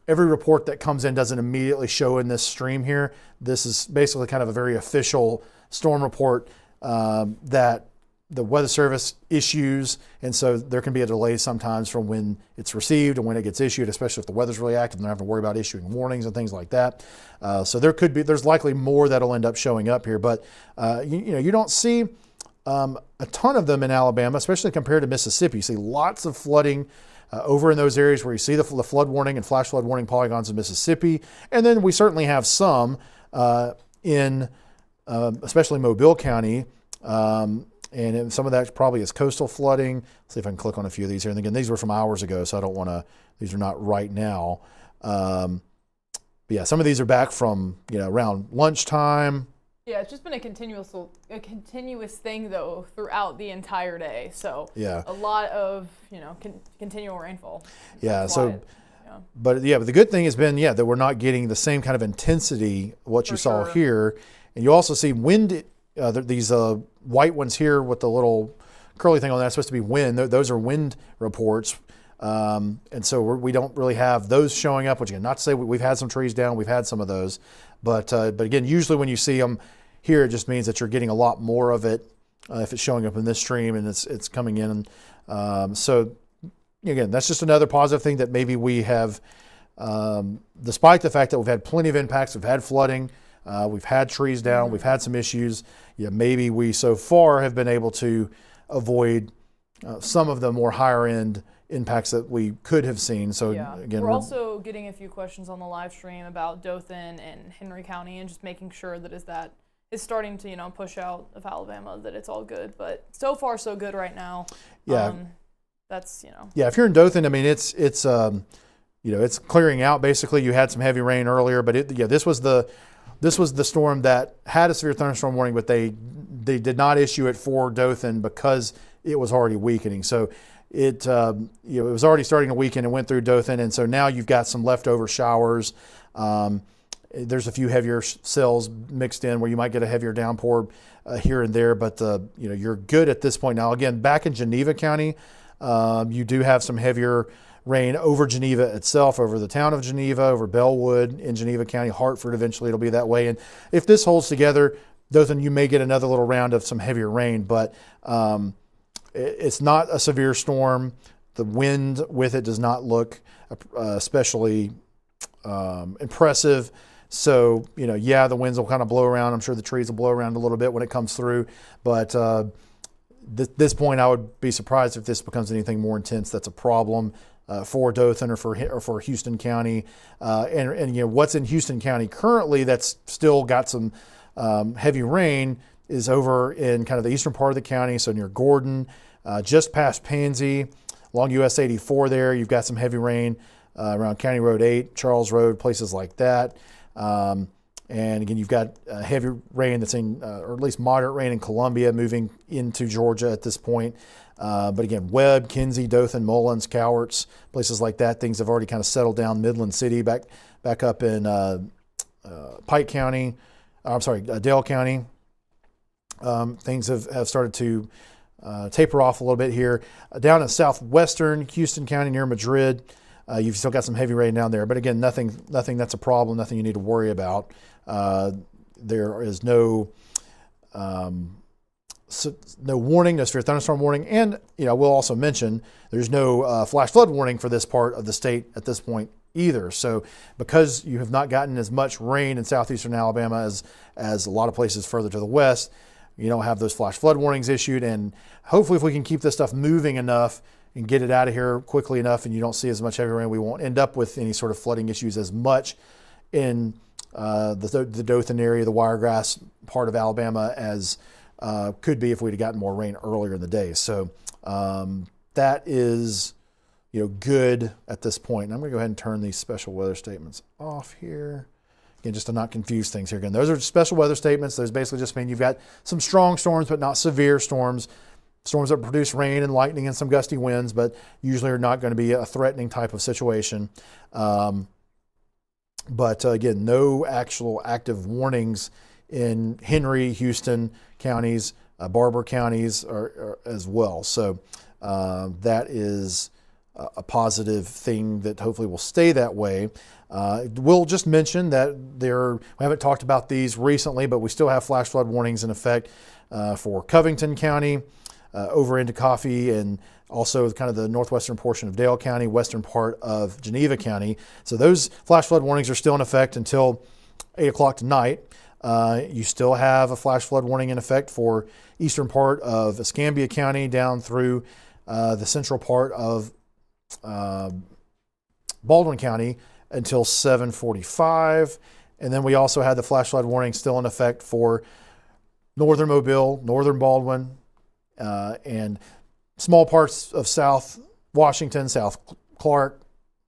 report that comes in doesn't immediately show in this stream here. This is basically kind of a very official storm report that the Weather Service issues. And so there can be a delay sometimes from when it's received and when it gets issued, especially if the weather's really active and they don't have to worry about issuing warnings and things like that. So there's likely more that'll end up showing up here. But you don't see a ton of them in Alabama, especially compared to Mississippi. You see lots of flooding over in those areas where you see the flood warning and flash flood warning polygons in Mississippi. And then we certainly have some in especially Mobile County. And some of that probably is coastal flooding. Let's see if I can click on a few of these here. And again, these were from hours ago, so I don't want to, these are not right now. But yeah, some of these are back from, around lunchtime. Yeah, it's just been a continuous thing though throughout the entire day. So yeah, a lot of continual rainfall. Yeah. But the good thing has been that we're not getting the same kind of intensity what you saw here, and you also see wind. These white ones here with the little curly thing on that's supposed to be wind. Those are wind reports. And so we don't really have those showing up, which again, not to say we've had some trees down, we've had some of those, but again, usually when you see them here, it just means that you're getting a lot more of it if it's showing up in this stream and it's coming in. So again, that's just another positive thing that maybe we have, despite the fact that we've had plenty of impacts, we've had flooding, we've had trees down, we've had some issues. Maybe we so far have been able to avoid some of the more higher end impacts that we could have seen. So again, we're also getting a few questions on the live stream about Dothan and Henry County, and just making sure that that is starting to push out of Alabama, that it's all good. But so far so good right now. Yeah. That's Yeah, if you're in Dothan, I mean it's it's clearing out basically. You had some heavy rain earlier, but this was the storm that had a severe thunderstorm warning, but they did not issue it for Dothan because it was already weakening. So it was already starting to weaken and went through Dothan, and so now you've got some leftover showers. There's a few heavier cells mixed in where you might get a heavier downpour here and there, but you're good at this point. Now again, back in Geneva County, you do have some heavier rain over Geneva itself, over the town of Geneva, over Bellwood in Geneva County, Hartford. Eventually it'll be that way, and if this holds together, Dothan, you may get another little round of some heavier rain, but it's not a severe storm. The wind with it does not look especially impressive. So, yeah, the winds will kind of blow around. I'm sure the trees will blow around a little bit when it comes through. But at this point, I would be surprised if this becomes anything more intense. That's a problem for Dothan or for Houston County. And what's in Houston County currently that's still got some heavy rain is over in kind of the eastern part of the county, so near Gordon, just past Pansy, along US 84 there. You've got some heavy rain around County Road 8, Charles Road, places like that. And again, you've got heavy rain that's or at least moderate rain in Columbia moving into Georgia at this point. But again, Webb, Kinsey, Dothan, Mullins, Cowarts, places like that, things have already kind of settled down. Midland City back up in Pike County, Dale County. Things have started to taper off a little bit here. Down in southwestern Houston County near Madrid, you've still got some heavy rain down there. But again, nothing that's a problem, nothing you need to worry about. There is no warning, no severe thunderstorm warning. And, we'll also mention there's no flash flood warning for this part of the state at this point either. So because you have not gotten as much rain in southeastern Alabama as a lot of places further to the west, you don't have those flash flood warnings issued. And hopefully if we can keep this stuff moving enough and get it out of here quickly enough and you don't see as much heavy rain, we won't end up with any sort of flooding issues as much in the Dothan area, the Wiregrass part of Alabama as could be if we'd have gotten more rain earlier in the day. So that is good at this point. And I'm going to go ahead and turn these special weather statements off here. Again, just to not confuse things here. Again, those are special weather statements. Those basically just mean you've got some strong storms, but not severe storms. Storms that produce rain and lightning and some gusty winds, but usually are not going to be a threatening type of situation. But again, no actual active warnings in Henry, Houston counties, Barber counties are as well. So that is a positive thing that hopefully will stay that way. We'll just mention that we haven't talked about these recently, but we still have flash flood warnings in effect for Covington County, over into Coffee, and also kind of the northwestern portion of Dale County, western part of Geneva County. So those flash flood warnings are still in effect until 8 o'clock tonight. You still have a flash flood warning in effect for eastern part of Escambia County down through the central part of Baldwin County until 7:45. And then we also had the flash flood warning still in effect for northern Mobile, northern Baldwin, and small parts of South Washington, South Clark,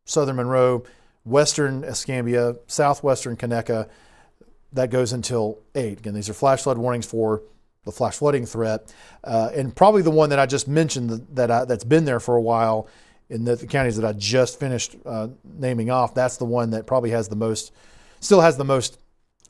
southern Monroe, western Escambia, southwestern Conecuh. That goes until 8. Again, these are flash flood warnings for the flash flooding threat. And probably the one that I just mentioned that's been there for a while in the counties that I just finished naming off, that's the one that probably still has the most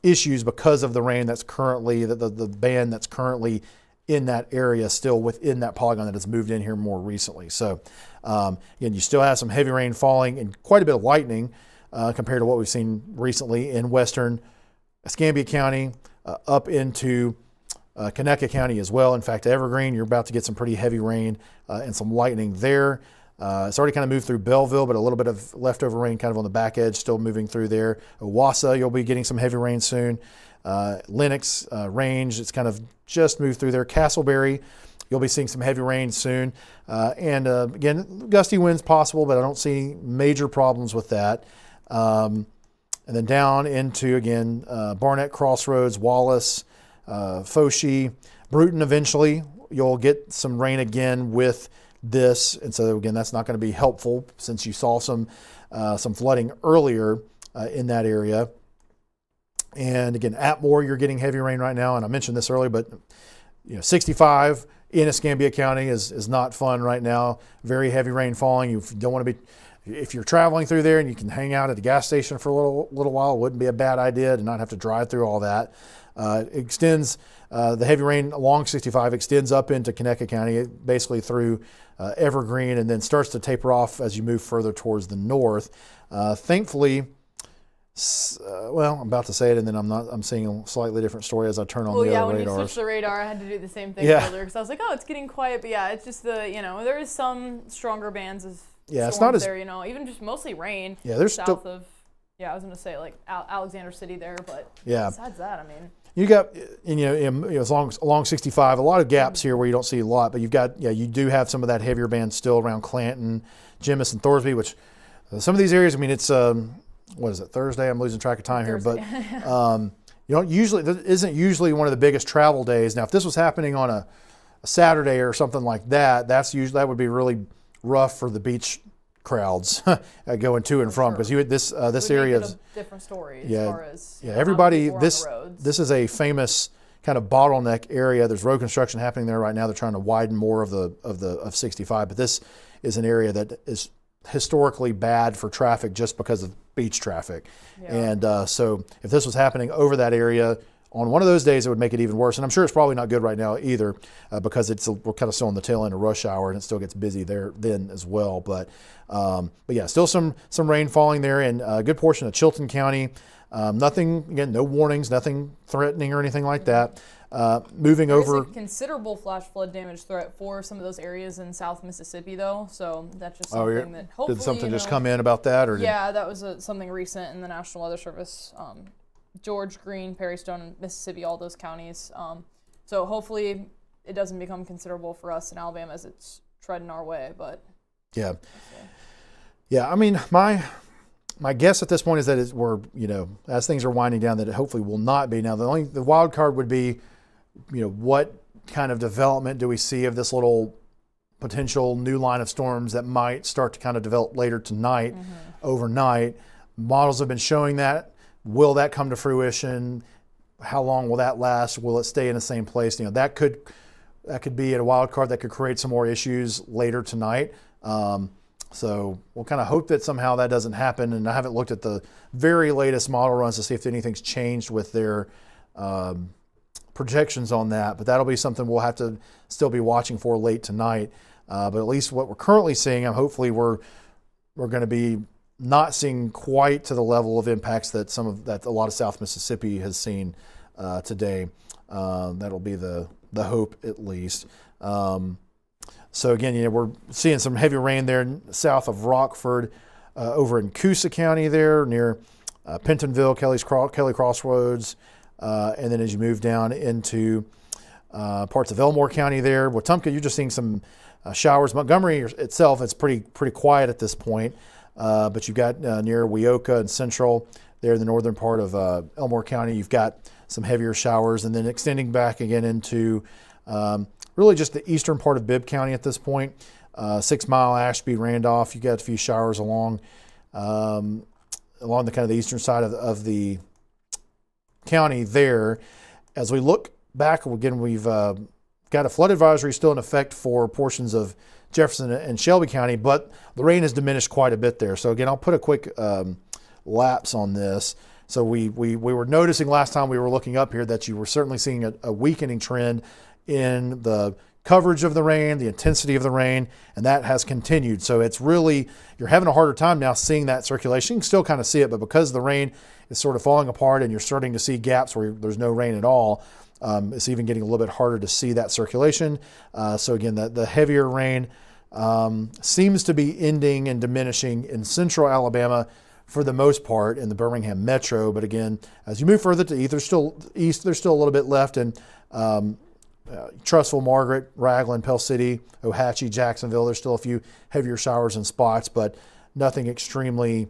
issues because of the rain that's currently, the band that's currently in that area, still within that polygon that has moved in here more recently. So again, you still have some heavy rain falling and quite a bit of lightning compared to what we've seen recently in western Escambia County, up into Conecuh County as well. In fact, Evergreen, you're about to get some pretty heavy rain and some lightning there. It's already kind of moved through Belleville, but a little bit of leftover rain kind of on the back edge still moving through there. Owasso, you'll be getting some heavy rain soon. Lenox, Range, it's kind of just moved through there. Castleberry, you'll be seeing some heavy rain soon. And again, gusty winds possible, but I don't see major problems with that. And then down into, again, Barnett Crossroads, Wallace, Foshee, Bruton eventually. You'll get some rain again with this. And so, again, that's not going to be helpful since you saw some flooding earlier in that area. And again, Atmore, you're getting heavy rain right now. And I mentioned this earlier, but 65 in Escambia County is not fun right now. Very heavy rain falling. You don't want to be... If you're traveling through there and you can hang out at the gas station for a little while, it wouldn't be a bad idea to not have to drive through all that. It extends, the heavy rain along 65 extends up into Conecuh County, basically through Evergreen, and then starts to taper off as you move further towards the north. Thankfully, Well, I'm about to say it, and then I'm seeing a slightly different story as I turn on the other when radars. you switched the radar, I had to do the same thing Yeah. earlier because I was like, oh, it's getting quiet, but yeah, it's just there is some stronger bands of Yeah, it's storms not as- there, even just mostly rain. Yeah, there's south still- of, I was gonna say like Alexander City there, but Yeah. besides that, I mean. You got, as long along 65, a lot of gaps here where you don't see a lot, but you do have some of that heavier band still around Clanton, Jemison, Thorsby, which some of these areas, I mean, it's, what is it, Thursday? I'm losing track of time here, but that isn't usually one of the biggest travel days. Now, if this was happening on a Saturday or something like that, that would be really rough for the beach crowds going to and from, because this area is a different story as Yeah, far as everybody. people are on the roads. This is a famous kind of bottleneck area. There's road construction happening there right now. They're trying to widen more of 65, but this is an area that is historically bad for traffic just because of beach traffic. Yeah. And so if this was happening over that area on one of those days, it would make it even worse. And I'm sure it's probably not good right now either, because we're kind of still on the tail end of rush hour, and it still gets busy there then as well. But yeah, still some rain falling there in a good portion of Chilton County. Nothing, again, no warnings, nothing threatening or anything like that. Moving There's over. a considerable flash flood damage threat for some of those areas in South Mississippi, though. So that's just something that hopefully Did something just come in about that, or Yeah, that was something recent in the National Weather Service. George, Greene, Perry Stone, Mississippi, all those counties. So hopefully it doesn't become considerable for us in Alabama as it's treading our way. But yeah, yeah. I mean, my guess at this point is that we're, as things are winding down, that it hopefully will not be. Now, the wild card would be, what kind of development do we see of this little potential new line of storms that might start to kind of develop later tonight, overnight. Models have been showing that. Will that come to fruition? How long will that last? Will it stay in the same place? That could be a wild card that could create some more issues later tonight. So we'll kind of hope that somehow that doesn't happen. And I haven't looked at the very latest model runs to see if anything's changed with their projections on that. But that'll be something we'll have to still be watching for late tonight. But at least what we're currently seeing, hopefully we're going to be not seeing quite to the level of impacts that a lot of South Mississippi has seen today. That'll be the hope, at least. So again, we're seeing some heavy rain there south of Rockford, over in Coosa County there near Pentonville, Kelly Crossroads, and then as you move down into parts of Elmore County there. Wetumpka, you're just seeing some showers. Montgomery itself, it's pretty quiet at this point, but you've got near Weoka and Central there in the northern part of Elmore County, you've got some heavier showers, and then extending back again into really just the eastern part of Bibb County at this point. 6 Mile, Ashby, Randolph, you got a few showers along the kind of the eastern side of the county there. As we look back, again, we've got a flood advisory still in effect for portions of Jefferson and Shelby County, but the rain has diminished quite a bit there. So again, I'll put a quick lapse on this. So we were noticing last time we were looking up here that you were certainly seeing a weakening trend in the coverage of the rain, the intensity of the rain, and that has continued. So it's really, you're having a harder time now seeing that circulation. You can still kind of see it, but because the rain is sort of falling apart and you're starting to see gaps where there's no rain at all, it's even getting a little bit harder to see that circulation. So again, the heavier rain seems to be ending and diminishing in central Alabama for the most part in the Birmingham metro. But again, as you move further to east, there's still a little bit left in Trussville, Margaret, Raglan, Pell City, Ohatchee, Jacksonville. There's still a few heavier showers in spots, but nothing extremely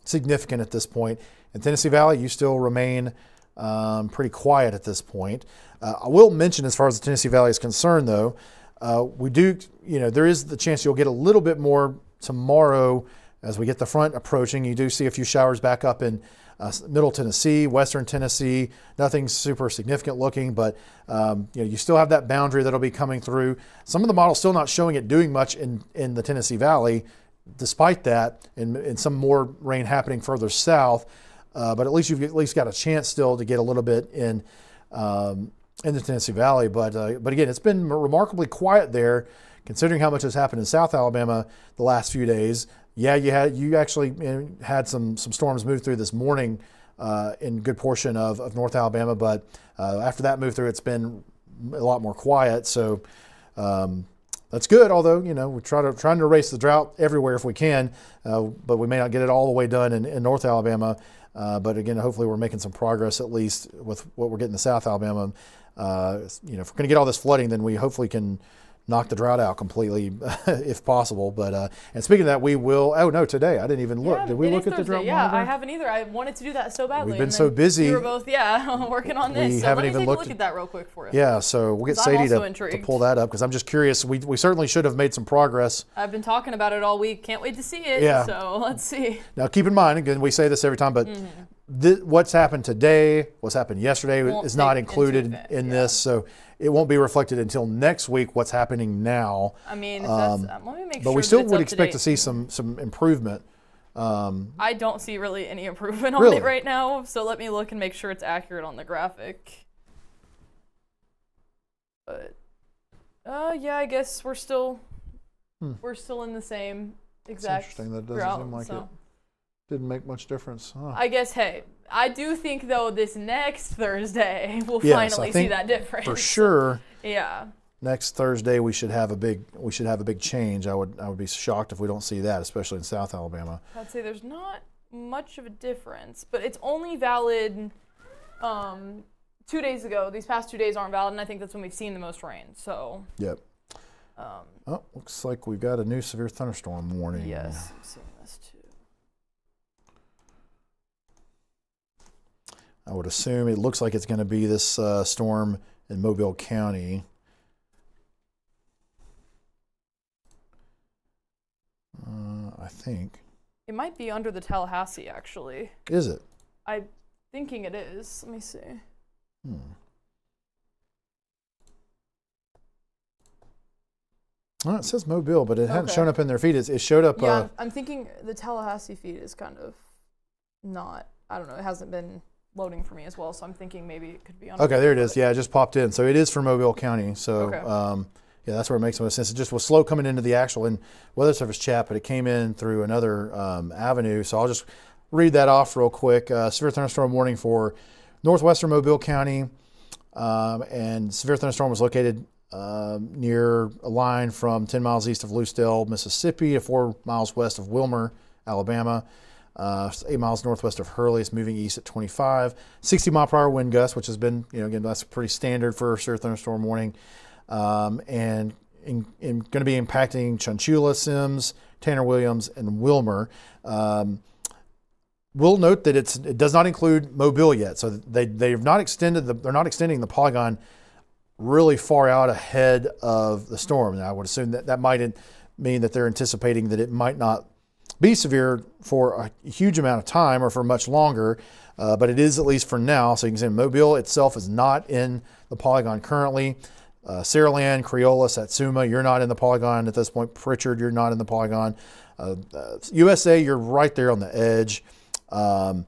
significant at this point. In Tennessee Valley, you still remain pretty quiet at this point. I will mention, as far as the Tennessee Valley is concerned, though, we do, there is the chance you'll get a little bit more tomorrow as we get the front approaching. You do see a few showers back up in Middle Tennessee, Western Tennessee. Nothing super significant looking, but you still have that boundary that'll be coming through. Some of the models still not showing it doing much in the Tennessee Valley, despite that, and some more rain happening further south. But at least you've got a chance still to get a little bit in the Tennessee Valley. But again, it's been remarkably quiet there, considering how much has happened in South Alabama the last few days. Yeah, you actually had some storms move through this morning in a good portion of North Alabama, but after that move through, it's been a lot more quiet. So that's good. Although we're trying to erase the drought everywhere if we can, but we may not get it all the way done in North Alabama. But again, hopefully we're making some progress at least with what we're getting in South Alabama. If we're going to get all this flooding, then we hopefully can knock the drought out completely if possible. But and speaking of that, we will. Oh no, today I didn't even look. Did we look at the drought monitor? Yeah, I haven't either. I wanted to do that so badly. We've been so busy. We were both working on this. We so haven't let me even take looked a look at that real quick for you. Yeah, so we'll get Sadie to pull that up because I'm just curious. We certainly should have made some progress. I've been talking about it all week. Can't wait to see it. Yeah. So let's see. Now keep in mind, again, we say this every time, but what's happened today, what's happened yesterday is not included in this. So it won't be reflected until next week what's happening now. I mean, if that's, let me make sure. But we still would expect to see some improvement. I don't see really any improvement on Really? it right now. So let me look and make sure it's accurate on the graphic. But yeah, I guess we're still in the same exact It's interesting that it doesn't drought, seem like so. it didn't make much difference. Huh. I guess, hey, I do think though this next Thursday we'll Yes, I finally see think that difference. For sure. Yeah. Next Thursday we should have a big change. I would be shocked if we don't see that, especially in South Alabama. I'd say there's not much of a difference, but it's only valid 2 days ago. These past 2 days aren't valid, and I think that's when we've seen the most rain. So. Yep. Looks like we've got a new severe thunderstorm warning. Yes, I'm seeing this too. I would assume it looks like it's going to be this storm in Mobile County. I think. It might be under the Tallahassee, actually. Is it? I'm thinking it is. Let me see. Well, it says Mobile, but it hadn't shown up in their feed. It showed up. Yeah, I'm thinking the Tallahassee feed is kind of not, I don't know, it hasn't been loading for me as well, so I'm thinking maybe it could be under. Okay, there it is. Yeah, it just popped in. So it is for Mobile County. So yeah, that's where it makes most sense. It just was slow coming into the actual weather service chat, but it came in through another avenue. So I'll just read that off real quick. Severe thunderstorm warning for northwestern Mobile County, and severe thunderstorm was located near a line from 10 miles east of Lucedale, Mississippi, to 4 miles west of Wilmer, Alabama. 8 miles northwest of Hurley. It's moving east at 25. 60 mile per hour wind gust, which has been, again, that's pretty standard for a severe thunderstorm warning. And going to be impacting Chunchula, Sims, Tanner Williams, and Wilmer. We'll note that it does not include Mobile yet, so they're not extending the polygon really far out ahead of the storm. Now, I would assume that might mean that they're anticipating that it might not be severe for a huge amount of time or for much longer, but it is at least for now. So you can see Mobile itself is not in the polygon currently. Saraland, Creola, Satsuma, you're not in the polygon at this point. Pritchard, you're not in the polygon. USA, you're right there on the edge. But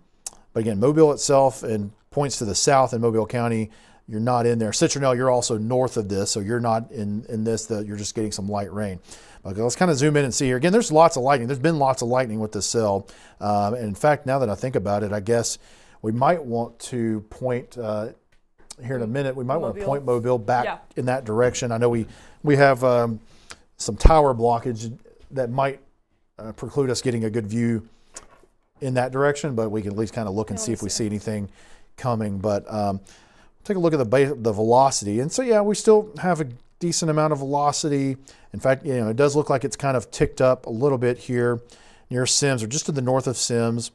again, Mobile itself and points to the south in Mobile County, you're not in there. Citronelle, you're also north of this, so you're not in this. You're just getting some light rain. Okay, let's kind of zoom in and see here. Again, there's lots of lightning. There's been lots of lightning with this cell. And in fact, now that I think about it, I guess we might want to point here in a minute. We might want to point Mobile back in that direction. I know we have some tower blockage that might preclude us getting a good view in that direction, but we can at least kind of look and see if we see anything coming. But take a look at the velocity. And so, yeah, we still have a decent amount of velocity. In fact, it does look like it's kind of ticked up a little bit here near Sims, or just to the north of Sims.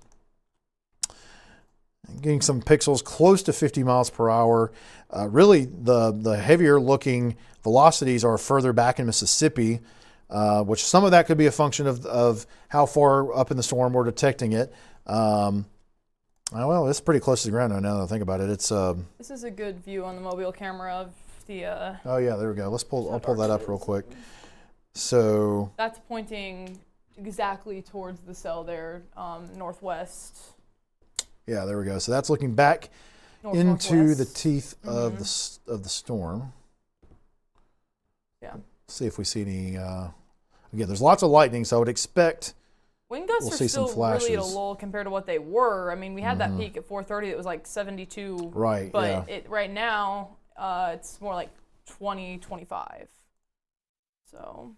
Getting some pixels close to 50 miles per hour. Really, the heavier looking velocities are further back in Mississippi, which some of that could be a function of how far up in the storm we're detecting it. Well, it's pretty close to the ground now that I think about it. It's this is a good view on the Mobile camera of the. Oh yeah, there we go. I'll pull that up real quick. So that's pointing exactly towards the cell there, northwest. Yeah, there we go. So that's looking back into the teeth of the storm. Yeah. See if we see any. Again, there's lots of lightning, so I would expect Wind gusts we'll are see some still really at a flashes. lull compared to what they were. I mean, we had that peak at 4:30 that was like 72. Right, But yeah. right now, it's more like 20, 25. So.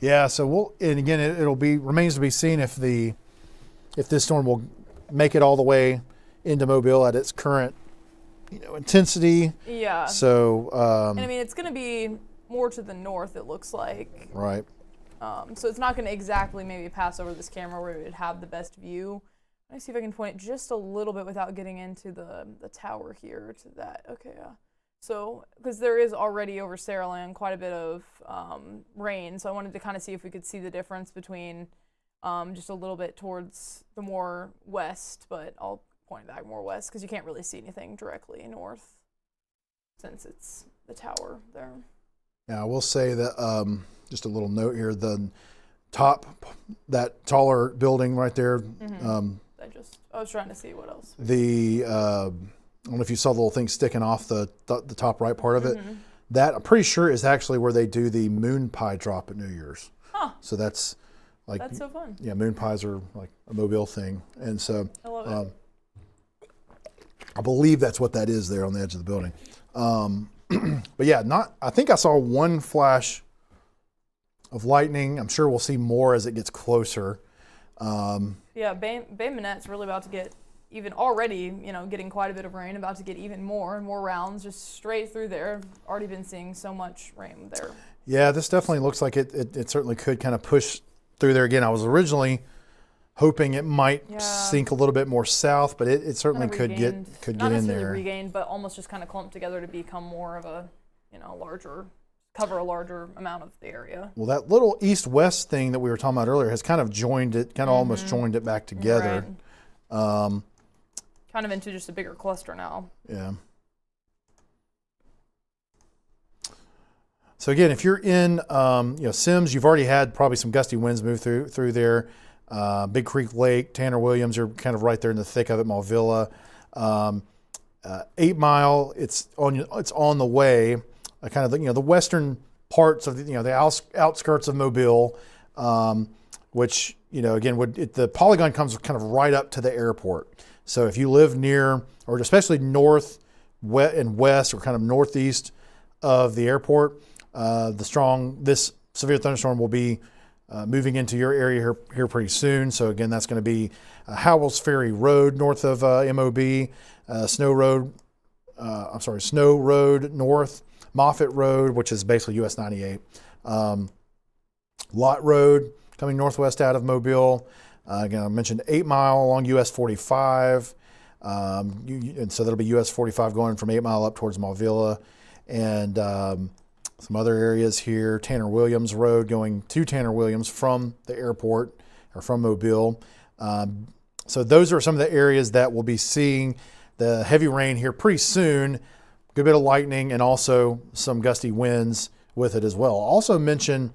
Yeah, so and again, it'll be remains to be seen if this storm will make it all the way into Mobile at its current, intensity. Yeah. So. And I mean, it's going to be more to the north, it looks like. Right. So it's not going to exactly maybe pass over this camera where it would have the best view. Let me see if I can point it just a little bit without getting into the tower here to that. Okay, yeah. So, because there is already over Saraland quite a bit of rain, so I wanted to kind of see if we could see the difference between just a little bit towards the more west, but I'll point back more west because you can't really see anything directly north since it's the tower there. Now, I will say that just a little note here: the top, that taller building right there. I was trying to see what else. I don't know if you saw the little thing sticking off the top right part of it. That I'm pretty sure is actually where they do the moon pie drop at New Year's. Huh. So that's like That's so fun. Yeah, moon pies are like a Mobile thing, and so I love it. I believe that's what that is there on the edge of the building. But yeah, I think I saw one flash of lightning. I'm sure we'll see more as it gets closer. Yeah, Bay Minette's really about to get even already, getting quite a bit of rain, about to get even more and more rounds just straight through there. Already been seeing so much rain there. Yeah, this definitely looks like it certainly could kind of push through there again. I was originally hoping it might sink a little bit more south, but it certainly could get in there. Not necessarily regained, but almost just kind of clumped together to become more of a, cover a larger amount of the area. Well, that little east-west thing that we were talking about earlier has kind of joined it, almost joined it back together. Right. Kind of into just a bigger cluster now. Yeah. So again, if you're in Sims, you've already had probably some gusty winds move through there. Big Creek Lake, Tanner Williams are kind of right there in the thick of it. Malvilla, 8 Mile, it's on the way. Kind of the western parts of the outskirts of Mobile, which again the polygon comes kind of right up to the airport. So if you live near, or especially north, and west, or kind of northeast of the airport, this severe thunderstorm will be moving into your area here pretty soon. So again, that's going to be Howells Ferry Road north of MOB, Snow Road north, Moffett Road, which is basically US 98, Lot Road coming northwest out of Mobile. Again, I mentioned 8 Mile along US 45, and so that'll be US 45 going from 8 Mile up towards Malvilla, and some other areas here. Tanner Williams Road going to Tanner Williams from the airport or from Mobile. So those are some of the areas that will be seeing the heavy rain here pretty soon. Good bit of lightning and also some gusty winds with it as well. Also mention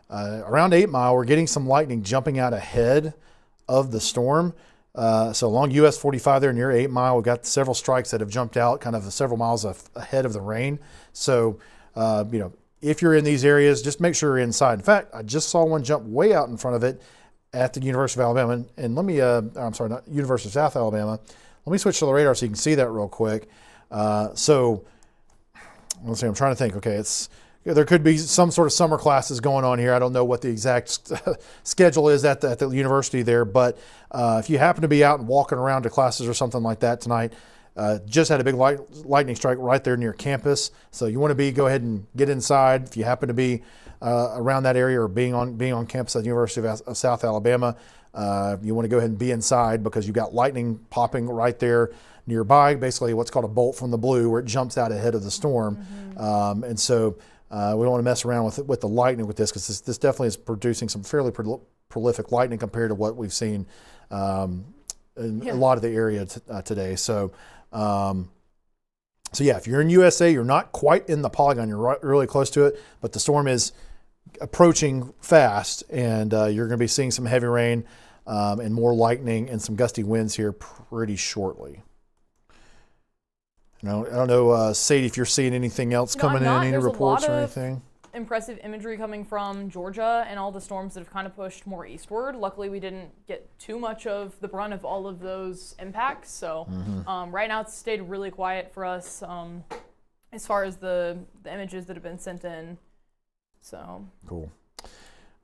around 8 Mile, we're getting some lightning jumping out ahead of the storm. So along US 45 there near 8 Mile, we've got several strikes that have jumped out kind of several miles ahead of the rain. So, if you're in these areas, just make sure you're inside. In fact, I just saw one jump way out in front of it at the University of Alabama. And let me, not University of South Alabama. Let me switch to the radar so you can see that real quick. So let's see, I'm trying to think. Okay, there could be some sort of summer classes going on here. I don't know what the exact schedule is at the university there, but if you happen to be out and walking around to classes or something like that tonight, just had a big lightning strike right there near campus. So you want to go ahead and get inside. If you happen to be around that area or being on campus at the University of South Alabama, you want to go ahead and be inside because you've got lightning popping right there nearby, basically what's called a bolt from the blue, where it jumps out ahead of the storm. And so we don't want to mess around with the lightning with this, because this definitely is producing some fairly prolific lightning compared to what we've seen in a lot of the area today. So yeah, if you're in USA, you're not quite in the polygon, you're really close to it, but the storm is approaching fast, and you're going to be seeing some heavy rain and more lightning and some gusty winds here pretty shortly. I don't know, Sadie, if you're seeing anything else coming in, any reports or anything? impressive imagery coming from Georgia and all the storms that have kind of pushed more eastward. Luckily, we didn't get too much of the brunt of all of those impacts. So right now it's stayed really quiet for us as far as the images that have been sent in. So Cool.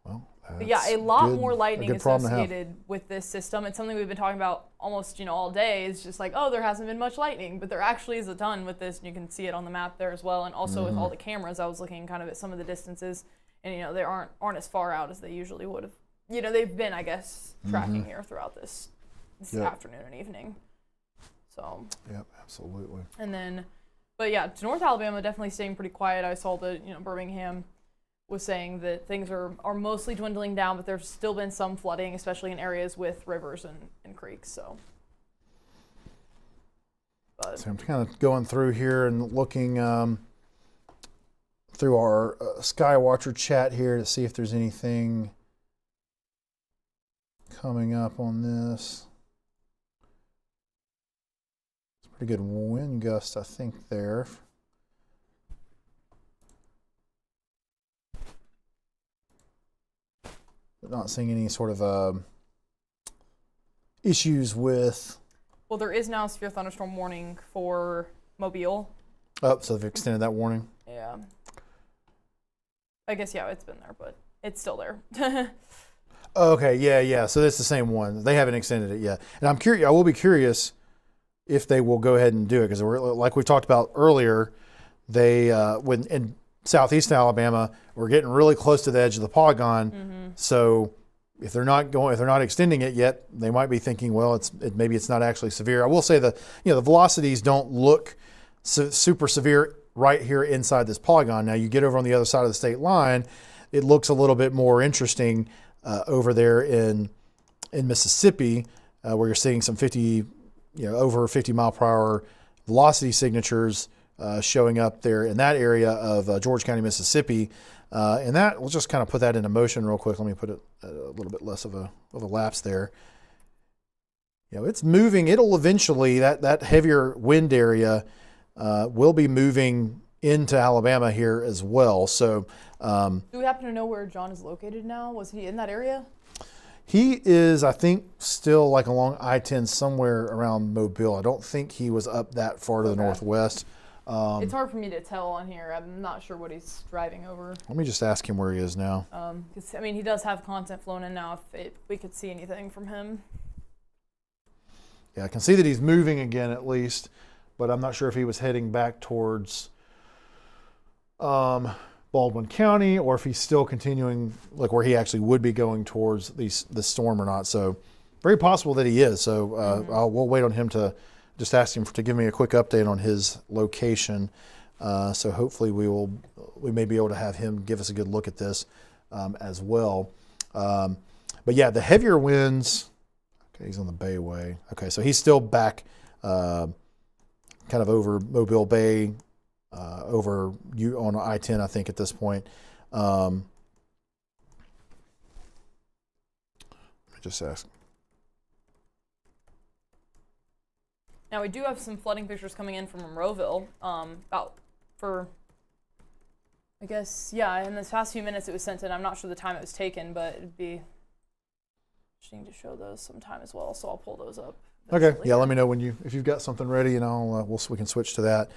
Well, but yeah, a lot more lightning good problem to have. associated with this system. It's something we've been talking about almost, all day. It's just like, oh, there hasn't been much lightning, but there actually is a ton with this, and you can see it on the map there as well. And also with all the cameras, I was looking kind of at some of the distances, and they aren't as far out as they usually would have. They've been, I guess, tracking here throughout this afternoon and evening. So. Yep, absolutely. And then, but yeah, to North Alabama, definitely staying pretty quiet. I saw that Birmingham was saying that things are mostly dwindling down, but there's still been some flooding, especially in areas with rivers and creeks. So I'm kind of going through here and looking through our Skywatcher chat here to see if there's anything coming up on this. It's a pretty good wind gust, I think, there. Not seeing any sort of issues with. Well, there is now a severe thunderstorm warning for Mobile. Oh, so they've extended that warning? Yeah. I guess, yeah, it's been there, but it's still there. Okay, yeah. So that's the same one. They haven't extended it yet. And I'm curious. I will be curious if they will go ahead and do it, because like we talked about earlier, they when in southeast Alabama, we're getting really close to the edge of the polygon. So if they're not extending it yet, they might be thinking, well, maybe it's not actually severe. I will say the velocities don't look super severe right here inside this polygon. Now you get over on the other side of the state line, it looks a little bit more interesting over there in Mississippi, where you're seeing some over 50 mile per hour velocity signatures showing up there in that area of George County, Mississippi. And that, we'll just kind of put that into motion real quick. Let me put it a little bit less of a lapse there. It's moving. It'll eventually, that heavier wind area will be moving into Alabama here as well. So, do we happen to know where John is located now? Was he in that area? He is, I think, still like along I-10 somewhere around Mobile. I don't think he was up that far to the northwest. It's hard for me to tell on here. I'm not sure what he's driving over. Let me just ask him where he is now. Because he does have content flowing in now. If we could see anything from him. Yeah, I can see that he's moving again at least, but I'm not sure if he was heading back towards Baldwin County, or if he's still continuing like where he actually would be going towards the storm or not. So very possible that he is. So we'll wait on him to just ask him to give me a quick update on his location. So hopefully we may be able to have him give us a good look at this as well. But yeah, the heavier winds. Okay, he's on the Bayway. Okay, so he's still back, kind of over Mobile Bay. Over you on I-10, I think at this point. Let me just ask. Now we do have some flooding pictures coming in from Monroeville. I guess, yeah, in this past few minutes it was sent in. I'm not sure the time it was taken, but it'd be interesting to show those sometime as well. So I'll pull those up. Okay, yeah, let me know if you've got something ready, and we can switch to that.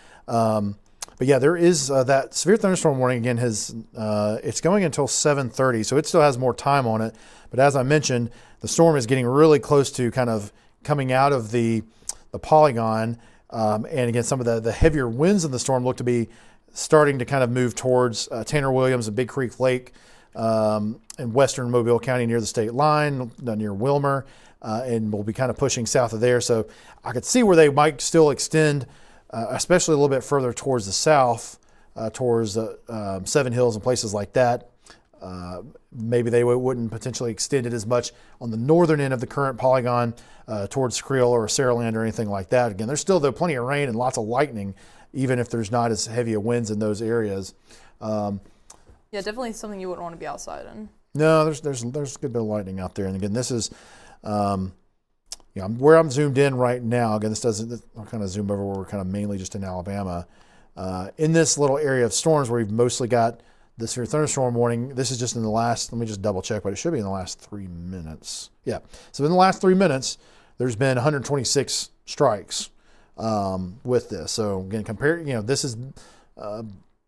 But yeah, there is that severe thunderstorm warning again. It's going until 7:30, so it still has more time on it. But as I mentioned, the storm is getting really close to kind of coming out of the polygon, and again, some of the heavier winds in the storm look to be starting to kind of move towards Tanner Williams and Big Creek Lake in western Mobile County near the state line, near Wilmer, and we'll be kind of pushing south of there. So I could see where they might still extend. Especially a little bit further towards the south, towards the Seven Hills and places like that. Maybe they wouldn't potentially extend it as much on the northern end of the current polygon towards Creel or Saraland or anything like that. Again, there's still plenty of rain and lots of lightning, even if there's not as heavy of winds in those areas. Yeah, definitely something you wouldn't want to be outside in. No, there's a good bit of lightning out there. And again, this is... where I'm zoomed in right now, again, I'll kind of zoom over where we're kind of mainly just in Alabama. In this little area of storms where we've mostly got this severe thunderstorm warning. This is just in the last, let me just double check, but it should be in the last 3 minutes. Yeah, so in the last 3 minutes, there's been 126 strikes with this. So again, this is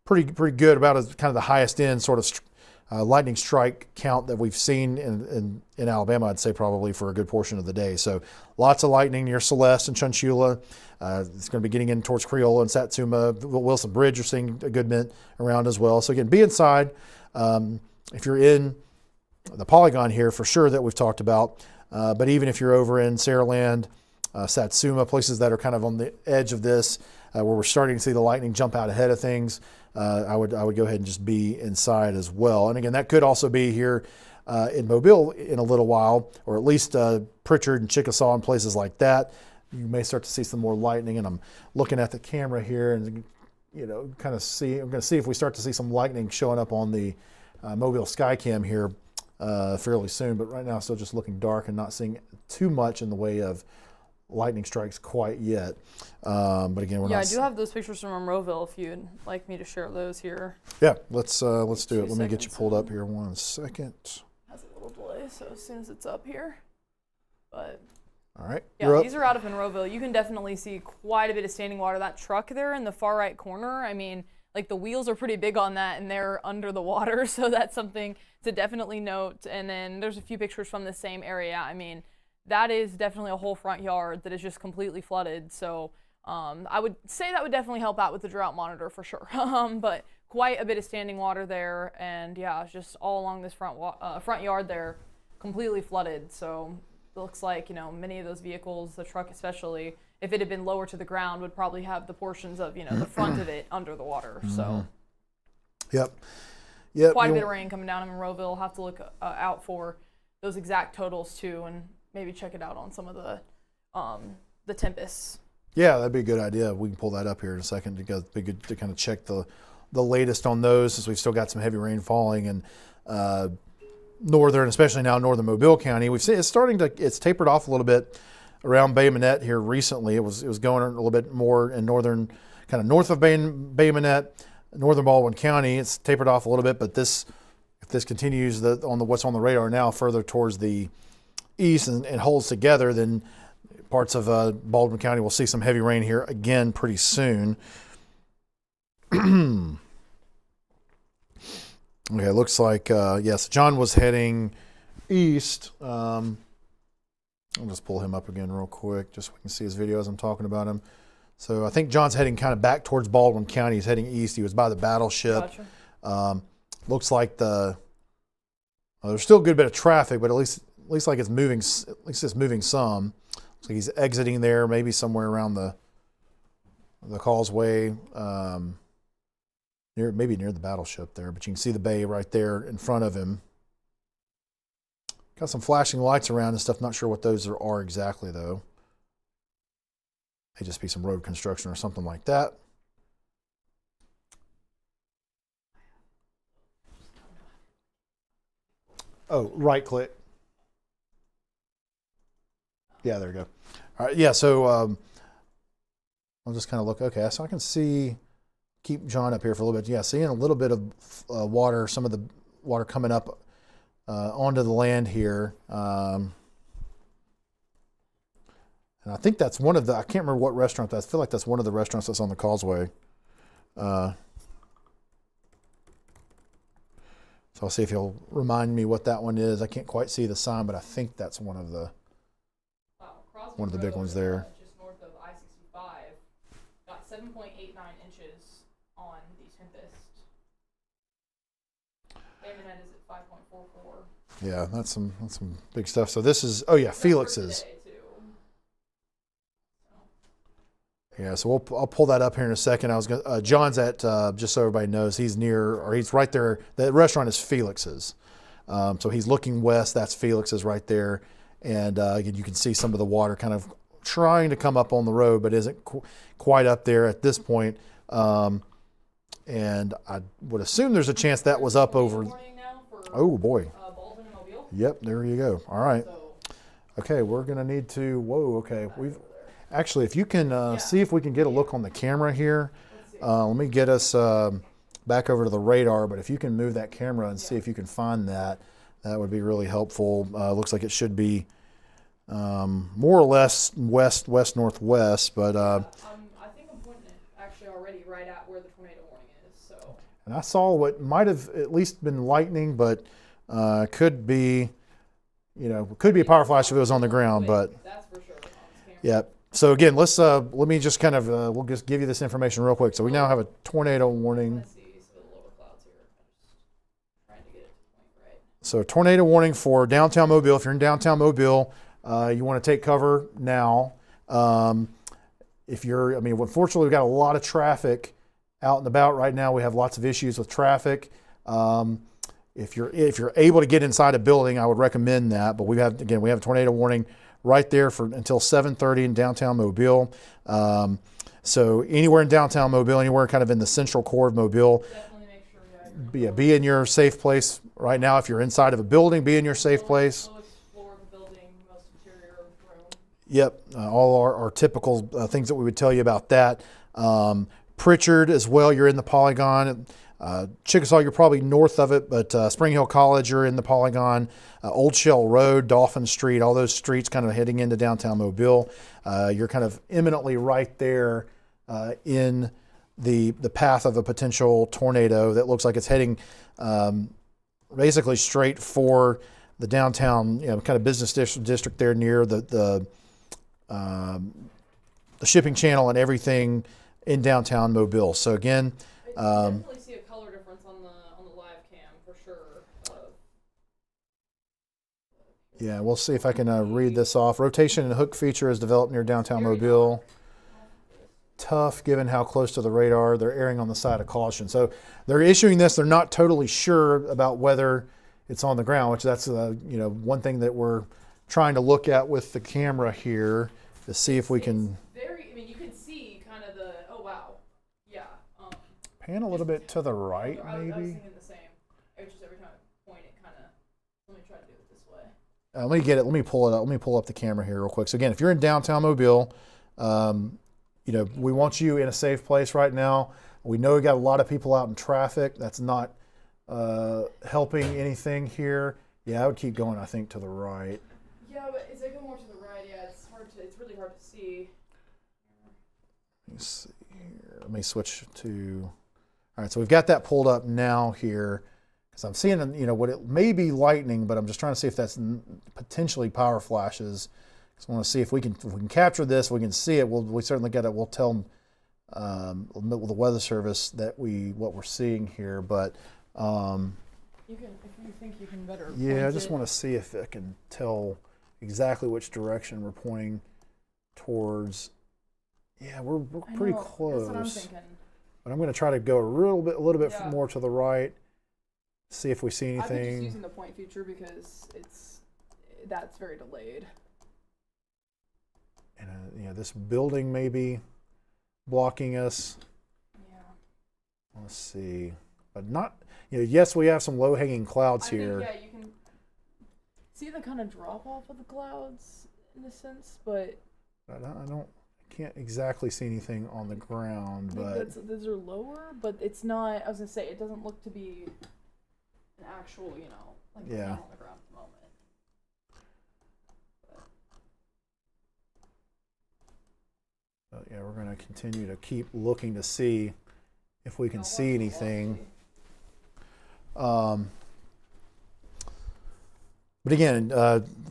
pretty good, about as kind of the highest end sort of lightning strike count that we've seen in Alabama, I'd say probably for a good portion of the day. So lots of lightning near Celeste and Chunchula. It's going to be getting in towards Creola and Satsuma. Wilson Bridge, you're seeing a good bit around as well. So again, be inside. If you're in the polygon here, for sure, that we've talked about, but even if you're over in Saraland, Satsuma, places that are kind of on the edge of this, where we're starting to see the lightning jump out ahead of things, I would go ahead and just be inside as well. And again, that could also be here in Mobile in a little while, or at least Pritchard and Chickasaw and places like that. You may start to see some more lightning, and I'm looking at the camera here and kind of see. I'm going to see if we start to see some lightning showing up on the Mobile Skycam here fairly soon. But right now, still just looking dark and not seeing too much in the way of lightning strikes quite yet. But again, we're not. Yeah, I do have those pictures from Monroeville if you'd like me to share those here. Yeah, let's do it. Let me get you seconds. pulled up here 1 second. Has a little delay, so as soon as it's up here. But All right, yeah, you're up. these are out of Monroeville. You can definitely see quite a bit of standing water. That truck there in the far right corner, I mean, like the wheels are pretty big on that and they're under the water, so that's something to definitely note. And then there's a few pictures from the same area. I mean, that is definitely a whole front yard that is just completely flooded. So I would say that would definitely help out with the drought monitor for sure. But quite a bit of standing water there, and yeah, it's just all along this front yard there, completely flooded. So it looks like many of those vehicles, the truck especially, if it had been lower to the ground, would probably have the portions of the front of it under the water. So Yep. quite a bit of rain coming down in Monroeville. Have to look out for those exact totals too, and maybe check it out on some of the tempests. Yeah, that'd be a good idea. We can pull that up here in a second. It'd be good to kind of check the latest on those, since we've still got some heavy rain falling in northern, especially now northern Mobile County. We've seen it's tapered off a little bit around Bay Minette here recently. It was going a little bit more in northern, kind of north of Bay Minette, northern Baldwin County. It's tapered off a little bit, but if this continues what's on the radar now further towards the east and holds together, then parts of Baldwin County will see some heavy rain here again pretty soon. Okay, it looks like, yes, John was heading east. I'll just pull him up again real quick just so we can see his video as I'm talking about him. So I think John's heading kind of back towards Baldwin County. He's heading east. He was by the battleship. Gotcha. Looks like there's still a good bit of traffic, but at least like it's moving. At least it's moving some. Looks like he's exiting there, maybe somewhere around the causeway, maybe near the battleship there. But you can see the bay right there in front of him. Got some flashing lights around and stuff. Not sure what those are exactly though. May just be some road construction or something like that. Oh, right click. Yeah, there we go. All right, yeah, so I'll just kind of look. Okay, so I can keep John up here for a little bit. Yeah, seeing a little bit of water, some of the water coming up onto the land here. And I think that's one of the, I can't remember what restaurant I feel like that's one of the restaurants that's on the causeway. So I'll see if he'll remind me what that one is. I can't quite see the sign, but I think that's one of the big ones there. Just north of I-65, got 7.89 inches on the tempest. Bay Minette is at 5.44. Yeah, that's some big stuff. So this is, oh yeah, Felix's. Yeah, so I'll pull that up here in a second. John's at, just so everybody knows, he's right there. The restaurant is Felix's. So he's looking west. That's Felix's right there. And again, you can see some of the water kind of trying to come up on the road, but isn't quite up there at this point. And I would assume there's a chance that was up over. Oh boy. Baldwin and Mobile. Yep, there you go. All right. Okay, we're gonna need to. Whoa. Okay, actually, if you can see if we can get a look on the camera here. Let me get us back over to the radar, but if you can move that camera and see if you can find that, that would be really helpful. Looks like it should be more or less west-northwest, but I think I'm pointing it actually already right at where the tornado warning is. So. And I saw what might have at least been lightning, but could be, could be a power flash if it was on the ground. But That's for sure. On this camera. yeah. So again, let me just kind of we'll just give you this information real quick. So we now have a tornado warning. See the lower clouds here. I'm just trying to get it to the point right. So tornado warning for downtown Mobile. If you're in downtown Mobile, you want to take cover now. Unfortunately, we've got a lot of traffic out and about right now. We have lots of issues with traffic. If you're able to get inside a building, I would recommend that. But we have a tornado warning right there for until 7:30 in downtown Mobile. So anywhere in downtown Mobile, anywhere kind of in the central core of Mobile, Definitely make sure be in your safe place right now. If you're inside of a building, be in your safe place. lowest floor of the building, most interior room. Yep, all our typical things that we would tell you about that. Pritchard as well, you're in the Polygon. Chickasaw, you're probably north of it, but Spring Hill College, you're in the Polygon. Old Shell Road, Dolphin Street, all those streets kind of heading into downtown Mobile. You're kind of imminently right there in the path of a potential tornado that looks like it's heading basically straight for the downtown, kind of business district there near the shipping channel and everything in downtown Mobile. So again, Definitely see a color difference on the live cam for sure. yeah, we'll see if I can read this off. Rotation and hook feature is developed near downtown Mobile. Tough given how close to the radar. They're erring on the side of caution. So they're issuing this. They're not totally sure about whether it's on the ground, which that's one thing that we're trying to look at with the camera here to see if we can You can see kind of the, oh wow, yeah. pan a little bit to the right, I was maybe. thinking the same. It's just every time I point it kind of, let me try to do it this way. Let me get it. Let me pull it up. Let me pull up the camera here real quick. So again, if you're in downtown Mobile, we want you in a safe place right now. We know we got a lot of people out in traffic. That's not helping anything here. Yeah, I would keep going, I think, to the right. Yeah, but as I go more to the right, yeah, it's really hard to see. Let me see here. Let me switch to, all right, so we've got that pulled up now here because I'm seeing, what it may be lightning, but I'm just trying to see if that's potentially power flashes. So I want to see if we can capture this, we can see it. We'll certainly get it. We'll tell the Weather Service that what we're seeing here, but You can, if you think you can better. yeah, I point just it. want to see if I can tell exactly which direction we're pointing towards. Yeah, we're pretty close. That's what I'm thinking. But I'm going to try to go a little bit Yeah. more to the right, see if we see I've been just anything. using the point feature because that's very delayed. And this building may be blocking us. Yeah. Let's see, but not. Yes, we have some low-hanging clouds here. Yeah, you can see the kind of drop off of the clouds in a sense, but I can't exactly see anything on the ground, I but think those are lower, but it's not. I was gonna say it doesn't look to be an actual, like Yeah. on the ground at the moment. yeah, we're going to continue to keep looking to see if we can see anything. But again,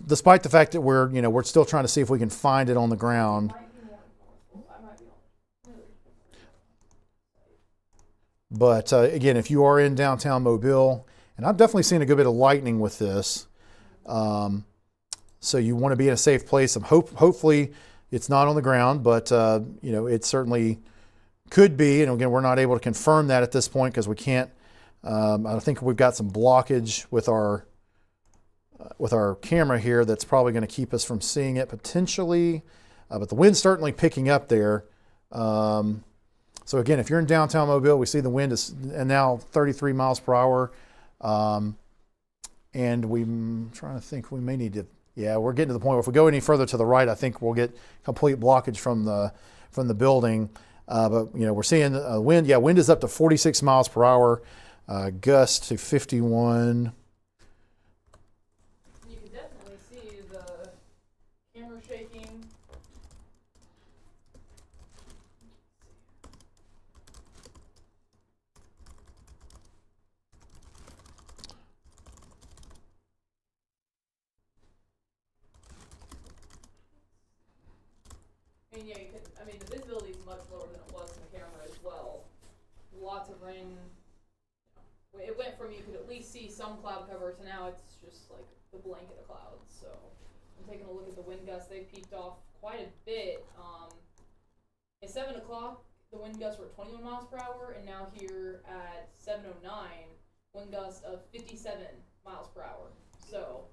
despite the fact that we're still trying to see if we can find it on the ground. But again, if you are in downtown Mobile, and I've definitely seen a good bit of lightning with this, so you want to be in a safe place. Hopefully, it's not on the ground, but it certainly could be. And again, we're not able to confirm that at this point because we can't. I think we've got some blockage with our camera here that's probably going to keep us from seeing it potentially. But the wind's certainly picking up there. So again, if you're in downtown Mobile, we see the wind is now 33 miles per hour. And I'm trying to think, we may need to, we're getting to the point where if we go any further to the right, I think we'll get complete blockage from the building. But we're seeing wind. Yeah, wind is up to 46 miles per hour, gust to 51. You can definitely see the camera shaking. And yeah, the visibility is much lower than it was in the camera as well. Lots of rain. It went from you could at least see some cloud cover to now it's just like the blanket of clouds. So I'm taking a look at the wind gusts. They peaked off quite a bit. At 7 o'clock, the wind gusts were 21 miles per hour, and now here at 7:09, wind gusts of 57 miles per hour. So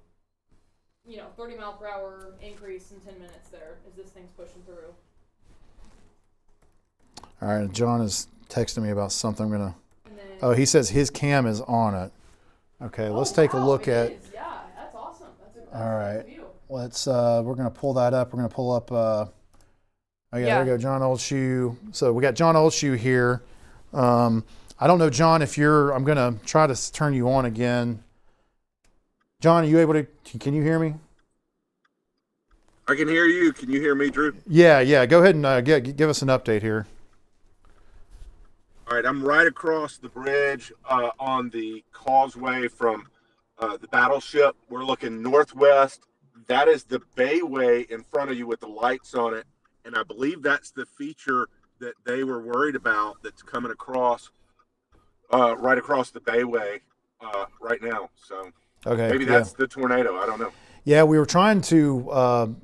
30 mile per hour increase in 10 minutes there as this thing's pushing through. All right, John is texting me about something. And then, Oh, he says his cam is on it. Okay, let's take a look at. Is. Yeah, that's awesome. That's All right. nice view. Let's. We're gonna pull that up. We're gonna pull up. Oh yeah, there we go, John Oldshoe. So we got John Oldshoe here. I don't know, John, if you're. I'm gonna try to turn you on again. John, are you able to? Can you hear me? I can hear you. Can you hear me, Drew? Yeah. Go ahead and give us an update here. All right, I'm right across the bridge on the causeway from the battleship. We're looking northwest. That is the bayway in front of you with the lights on it. And I believe that's the feature that they were worried about that's coming across right across the bayway right now. So maybe that's the tornado. I don't know. Yeah, we were trying to,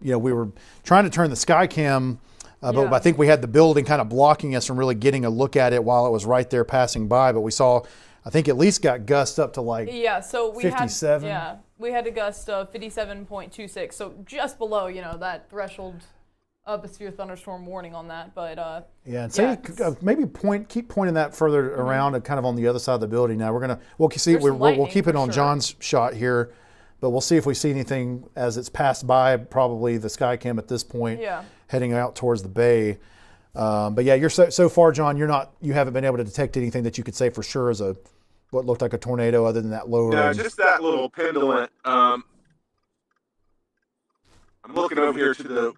turn the sky cam, but I think we had the building kind of blocking us from really getting a look at it while it was right there passing by. But we saw, I think at least got gusts up to like so we 57. We had a gust of 57.26, so just below, that threshold of a severe thunderstorm warning on that. But maybe keep pointing that further around and kind of on the other side of the building. Now we'll keep it on John's shot here. But we'll see if we see anything as it's passed by, probably the Skycam at this point, heading out towards the bay. But yeah, you're so far, John, you haven't been able to detect anything that you could say for sure as what looked like a tornado other than that low range. Yeah, just that little pendulum. I'm looking over here to the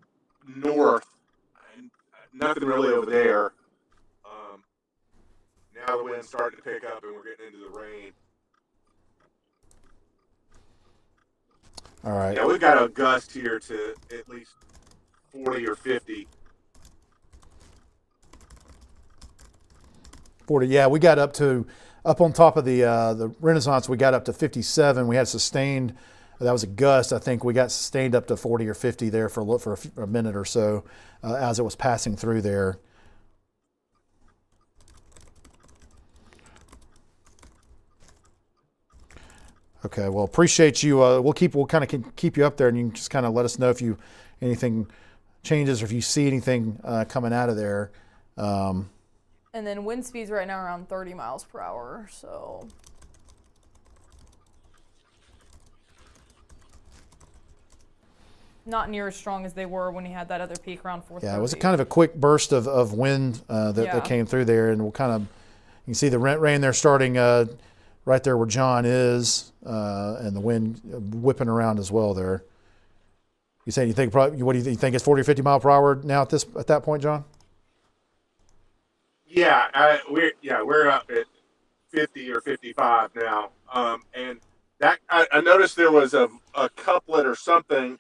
north. Nothing really over there. Now the wind's starting to pick up and we're getting into the rain. All right. Yeah, we've got a gust here to at least 40 or 50. 40. Yeah, we got up on top of the Renaissance. We got up to 57. We had sustained. That was a gust. I think we got sustained up to 40 or 50 there for a minute or so as it was passing through there. Okay, well, appreciate you. We'll kind of keep you up there, and you can just kind of let us know if anything changes or if you see anything coming out of there. And then wind speeds right now around 30 miles per hour. So not near as strong as they were when he had that other peak around 4:30. Yeah, it was kind of a quick burst of wind that came through there, and you can see the rain there starting right there where John is, and the wind whipping around as well there. You saying what do you think it's 40 or 50 mile per hour now at that point, John? Yeah, we're up at 50 or 55 now, and that I noticed there was a couplet or something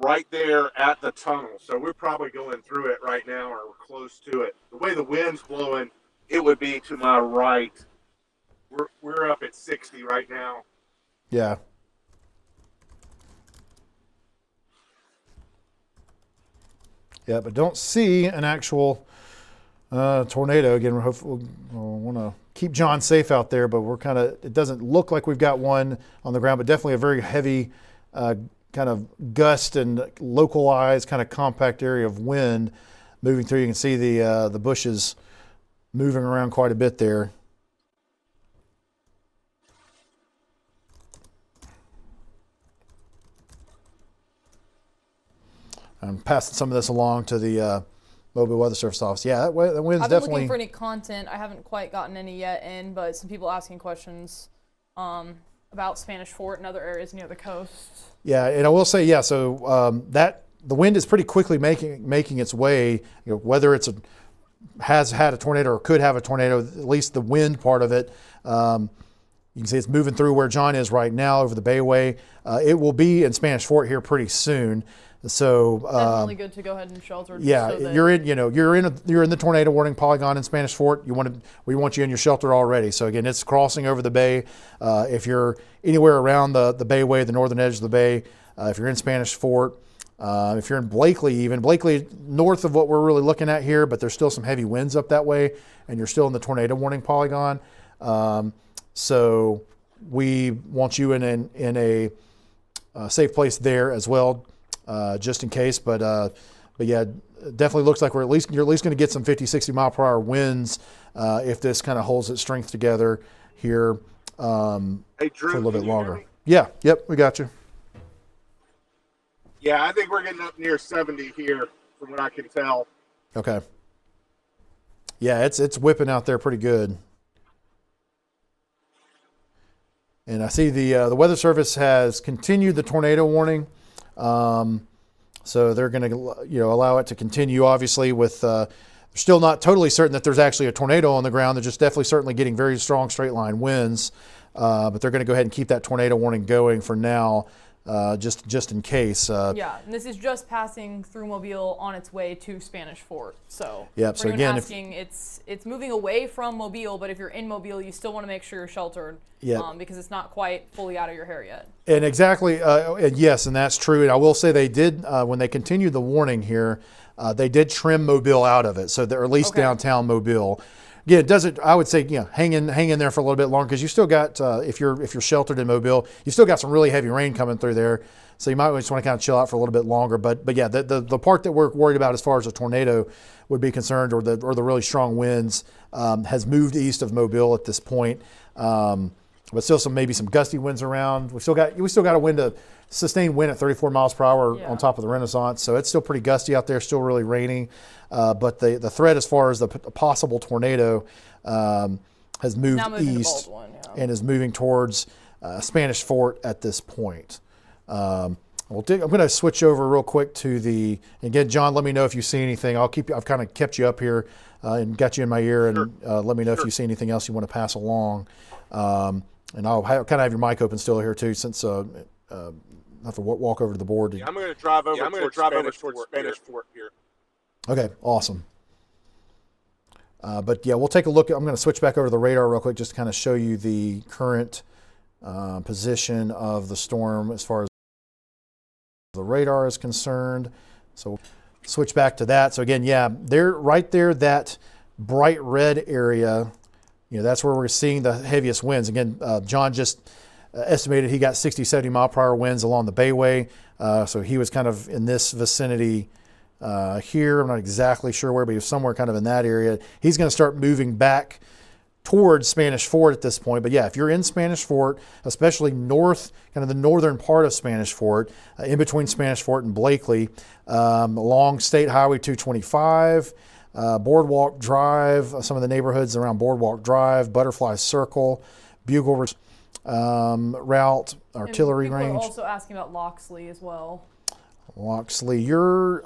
right there at the tunnel, so we're probably going through it right now or we're close to it. The way the wind's blowing, it would be to my right. We're up at 60 right now. Yeah. Yeah, but don't see an actual tornado. Again, we'll want to keep John safe out there, but it doesn't look like we've got one on the ground, but definitely a very heavy kind of gust and localized kind of compact area of wind moving through. You can see the bushes moving around quite a bit there. I'm passing some of this along to the Mobile Weather Service office. Yeah, that wind's I've been definitely. looking for any content. I haven't quite gotten any yet in, but some people asking questions about Spanish Fort and other areas near the coast. Yeah, and I will say, yeah. So that the wind is pretty quickly making its way. Whether has had a tornado or could have a tornado, at least the wind part of it. You can see it's moving through where John is right now over the Bayway. It will be in Spanish Fort here pretty soon. So Definitely good to go ahead and shelter. yeah, so that you're in the tornado warning polygon in Spanish Fort. We want you in your shelter already. So again, it's crossing over the bay. If you're anywhere around the Bayway, the northern edge of the bay, if you're in Spanish Fort, if you're in Blakely north of what we're really looking at here, but there's still some heavy winds up that way, and you're still in the tornado warning polygon. So we want you in a safe place there as well, just in case. But yeah, definitely looks like you're at least going to get some 50, 60 mile per hour winds if this kind of holds its strength together here Hey, Drew, for a little can bit you hear longer. me? Yeah, yep, we got you. Yeah, I think we're getting up near 70 here, from what I can tell. Okay. Yeah, it's whipping out there pretty good. And I see the Weather Service has continued the tornado warning, so they're going to allow it to continue. Obviously, with they're still not totally certain that there's actually a tornado on the ground. They're just definitely certainly getting very strong straight line winds, but they're going to go ahead and keep that tornado warning going for now, just in case. Yeah, and this is just passing through Mobile on its way to Spanish Fort. So Yep, for so anyone again, asking, it's moving away from Mobile, but if you're in Mobile, you still want to make sure you're sheltered. Yep. Because it's not quite fully out of your hair yet. And exactly, and yes, and that's true. And I will say they did, when they continued the warning here, they did trim Mobile out of it, so or at least Okay. downtown Mobile. Yeah, it doesn't. I would say, hang in there for a little bit longer, because you still got, if you're sheltered in Mobile, you still got some really heavy rain coming through there. So you might just want to kind of chill out for a little bit longer. But yeah, the part that we're worried about as far as a tornado would be concerned, or the really strong winds, has moved east of Mobile at this point. But still maybe some gusty winds around. We still got a sustained wind at 34 miles per hour Yeah. on top of the Renaissance. So it's still pretty gusty out there, still really rainy. But the threat as far as the possible tornado has moved Now moving to east Baldwin, yeah. and is moving towards Spanish Fort at this point. I'm going to switch over real quick to again, John, let me know if you see anything. I've kind of kept you up here and got you in my ear, and let me know if you see anything else you want to pass along. And I'll kind of have your mic open still here too, since I have to walk over to the board. Yeah, I'm going to drive over towards Spanish Fort here. Okay, awesome. But yeah, we'll take a look. I'm going to switch back over to the radar real quick, just to kind of show you the current position of the storm as far as the radar is concerned. So we'll switch back to that. So again, yeah, they're right there, that bright red area. That's where we're seeing the heaviest winds. Again, John just estimated he got 60, 70 mile per hour winds along the Bayway. So he was kind of in this vicinity here. I'm not exactly sure where, but he was somewhere kind of in that area. He's going to start moving back towards Spanish Fort at this point. But yeah, if you're in Spanish Fort, especially north, kind of the northern part of Spanish Fort, in between Spanish Fort and Blakely, along State Highway 225, Boardwalk Drive, some of the neighborhoods around Boardwalk Drive, Butterfly Circle, Bugle Route, Artillery People Range. are also asking about Loxley as well. Loxley, you're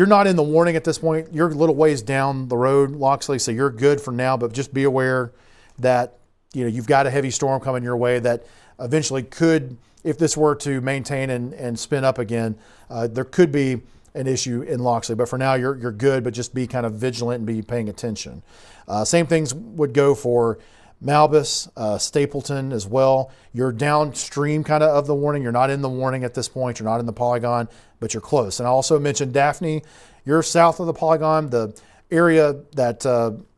not in the warning at this point. You're a little ways down the road, Loxley, so you're good for now. But just be aware that you've got a heavy storm coming your way that eventually could, if this were to maintain and spin up again, there could be an issue in Loxley. But for now, you're good. But just be kind of vigilant and be paying attention. Same things would go for Malbus, Stapleton as well. You're downstream kind of the warning. You're not in the warning at this point. You're not in the polygon, but you're close. And I also mentioned Daphne. You're south of the polygon, the area that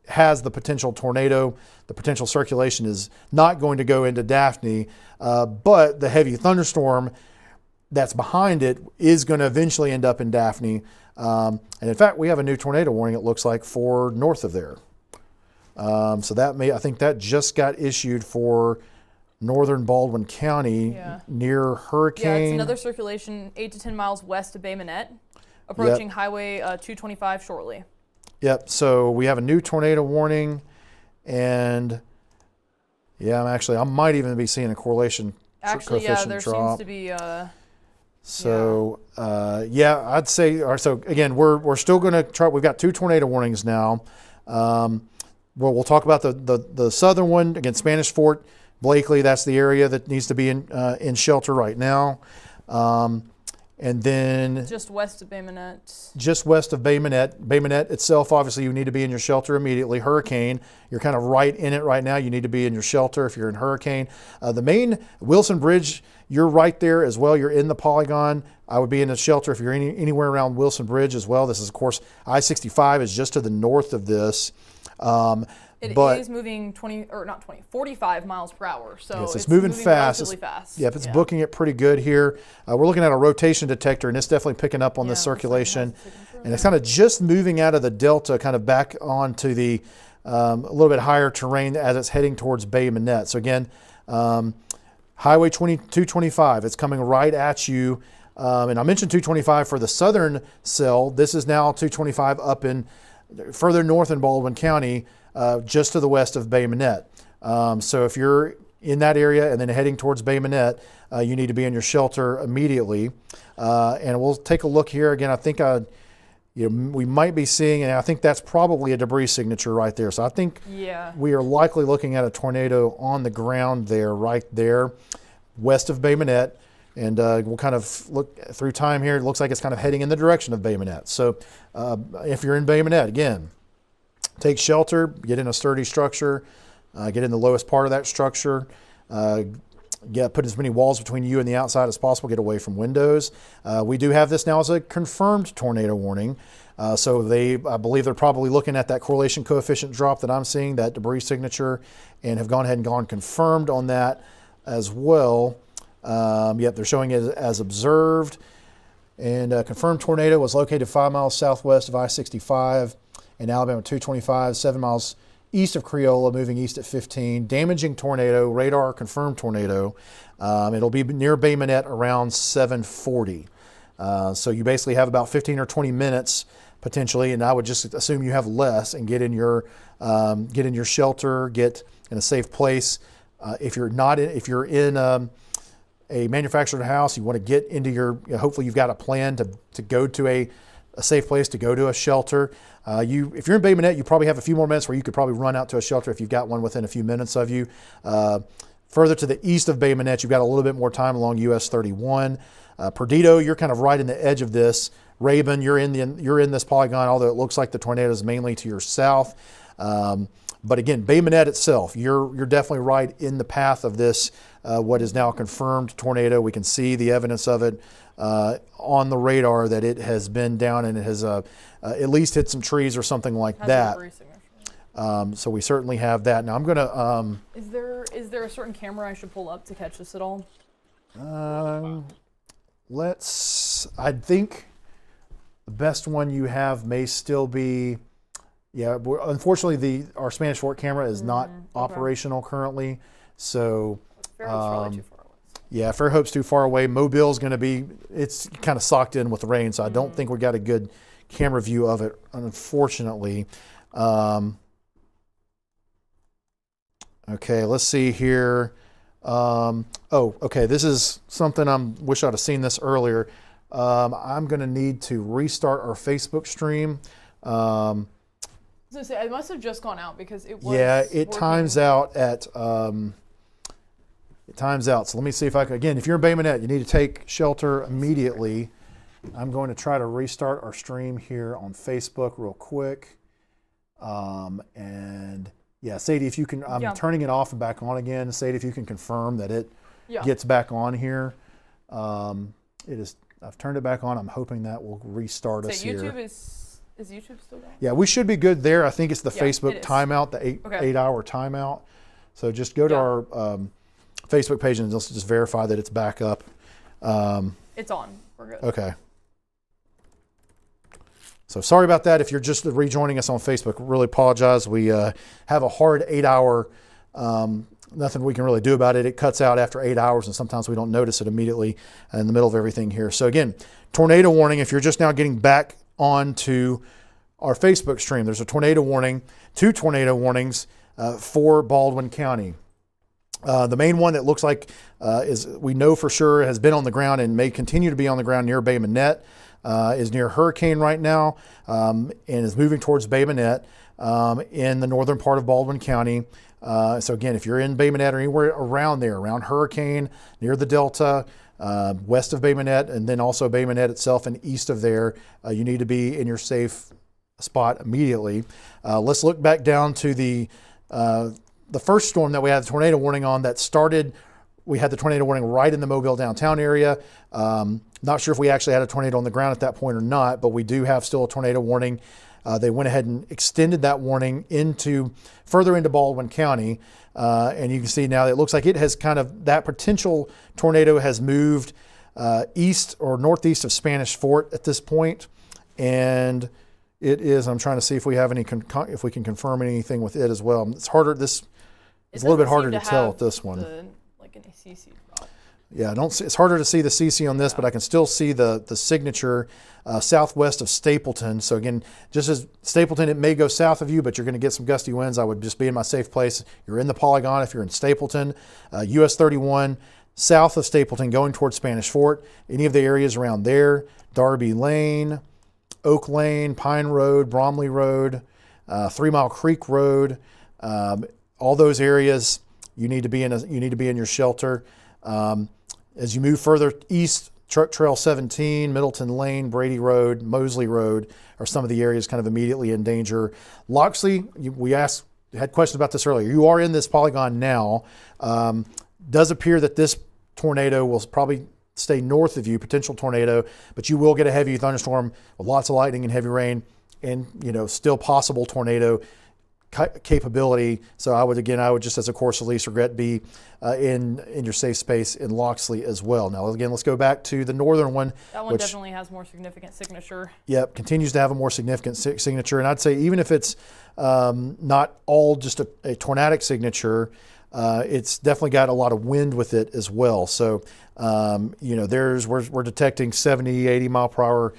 has the potential tornado. The potential circulation is not going to go into Daphne, but the heavy thunderstorm that's behind it is going to eventually end up in Daphne. And in fact, we have a new tornado warning, it looks like, for north of there. So I think that just got issued for northern Baldwin County, near Hurricane. Yeah, it's another circulation 8 to 10 miles west of Bay Minette. approaching Highway 225 shortly. Yep. So we have a new tornado warning, and yeah, I might even be seeing a correlation Actually, yeah, coefficient there drop. seems to be. So I'd say. So again, we're still going to try. We've got 2 tornado warnings now. We'll talk about the southern one again, Spanish Fort, Blakely. That's the area that needs to be in shelter right now. And then just west of Bay Minette. Just west of Bay Minette. Bay Minette itself, obviously, you need to be in your shelter immediately. Hurricane, you're kind of right in it right now. You need to be in your shelter if you're in hurricane. The main Wilson Bridge, you're right there as well. You're in the polygon. I would be in a shelter if you're anywhere around Wilson Bridge as well. This is, of course, I-65 is just to the north of this. It is moving 45 miles per hour. So yes, it's moving fast. Relatively fast. Yep, it's booking it pretty good here. We're looking at a rotation detector, and it's definitely picking up on this circulation. And it's kind of just moving out of the delta, kind of back onto the a little bit higher terrain as it's heading towards Bay Minette. So again, Highway 225, it's coming right at you. And I mentioned 225 for the southern cell. This is now 225 up in further north in Baldwin County, just to the west of Bay Minette. So if you're in that area and then heading towards Bay Minette, you need to be in your shelter immediately. And we'll take a look here again. I think we might be seeing, and I think that's probably a debris signature right there. So I think we are likely looking at a tornado on the ground there, right there, west of Bay Minette. And we'll kind of look through time here. It looks like it's kind of heading in the direction of Bay Minette. So if you're in Bay Minette, again, take shelter, get in a sturdy structure, get in the lowest part of that structure, put as many walls between you and the outside as possible, get away from windows. We do have this now as a confirmed tornado warning. So I believe they're probably looking at that correlation coefficient drop that I'm seeing, that debris signature, and have gone ahead and gone confirmed on that as well. They're showing it as observed. And a confirmed tornado was located 5 miles southwest of I-65 in Alabama 225, 7 miles east of Creola, moving east at 15. Damaging tornado, radar confirmed tornado. It'll be near Bay Minette around 7:40. So you basically have about 15 or 20 minutes potentially, and I would just assume you have less and get in your shelter, get in a safe place. If you're in a manufactured house, you want to get into hopefully you've got a plan to go to a safe place, to go to a shelter. If you're in Bay Minette, you probably have a few more minutes where you could probably run out to a shelter if you've got one within a few minutes of you. Further to the east of Bay Minette, you've got a little bit more time along US 31. Perdido, you're kind of right in the edge of this. Rabun, you're in this polygon, although it looks like the tornado is mainly to your south. But again, Bay Minette itself, you're definitely right in the path of this, what is now a confirmed tornado. We can see the evidence of it on the radar that it has been down and it has at least hit some trees or something like that. So we certainly have that. Now I'm going to... Is there a certain camera I should pull up to catch this at all? I think the best one you have may still be... Yeah, unfortunately, our Spanish Fort camera is not operational currently, so Fairhope's probably too far away. Yeah, Fairhope's too far away. Mobile's going to be, it's kind of socked in with the rain, so I don't think we got a good camera view of it, unfortunately. Okay, let's see here. Okay, this is something wish I'd have seen this earlier. I'm going to need to restart our Facebook stream. I was gonna say, it must have just gone out because it was. Yeah, it times out at. It times out. So let me see if I can. Again, if you're in Bay Minette, you need to take shelter immediately. I'm going to try to restart our stream here on Facebook real quick. And yeah, Sadie, if you can, I'm turning it off and back on again. Sadie, if you can confirm that it gets back on here. It is. I've turned it back on. I'm hoping that will restart us here. YouTube Is YouTube still going? Yeah, we should be good there. I think it's the Facebook timeout, the 8-hour timeout. So just go to our Facebook page and just verify that it's back up. It's on. We're good. Okay. So sorry about that. If you're just rejoining us on Facebook, really apologize. We have a hard 8-hour nothing we can really do about it. It cuts out after 8 hours, and sometimes we don't notice it immediately in the middle of everything here. So again, tornado warning. If you're just now getting back onto our Facebook stream, there's a tornado warning, 2 tornado warnings for Baldwin County. The main one that looks like is, we know for sure, has been on the ground and may continue to be on the ground near Bay Minette, is near Hurricane right now, and is moving towards Bay Minette in the northern part of Baldwin County. So again, if you're in Bay Minette or anywhere around there, around Hurricane, near the Delta, west of Bay Minette, and then also Bay Minette itself and east of there, you need to be in your safe spot immediately. Let's look back down to the first storm that we had the tornado warning on that started. We had the tornado warning right in the Mobile downtown area. Not sure if we actually had a tornado on the ground at that point or not, but we do have still a tornado warning. They went ahead and extended that warning further into Baldwin County. And you can see now it looks like it has that potential tornado has moved east or northeast of Spanish Fort at this point. And it is, I'm trying to see if we have if we can confirm anything with it as well. It's harder, it's a little bit harder to tell with this one. Like an ACC drop. Yeah, it's harder to see the CC on this, but I can still see the signature southwest of Stapleton. So again, just as Stapleton, it may go south of you, but you're going to get some gusty winds. I would just be in my safe place. You're in the polygon if you're in Stapleton. US 31 south of Stapleton going towards Spanish Fort. Any of the areas around there, Darby Lane, Oak Lane, Pine Road, Bromley Road, 3 Mile Creek Road, all those areas you need to be in your shelter. As you move further east, Truck Trail 17, Middleton Lane, Brady Road, Mosley Road are some of the areas kind of immediately in danger. Loxley, we had questions about this earlier. You are in this polygon now. Does appear that this tornado will probably stay north of you, potential tornado, but you will get a heavy thunderstorm with lots of lightning and heavy rain, and still possible tornado capability. So I would just as a course of least regret be in your safe space in Loxley as well. Now again, let's go back to the northern one. That one definitely has more significant signature. Yep, continues to have a more significant signature, and I'd say even if it's not all just a tornadic signature, it's definitely got a lot of wind with it as well. So we're detecting 70, 80 mile per hour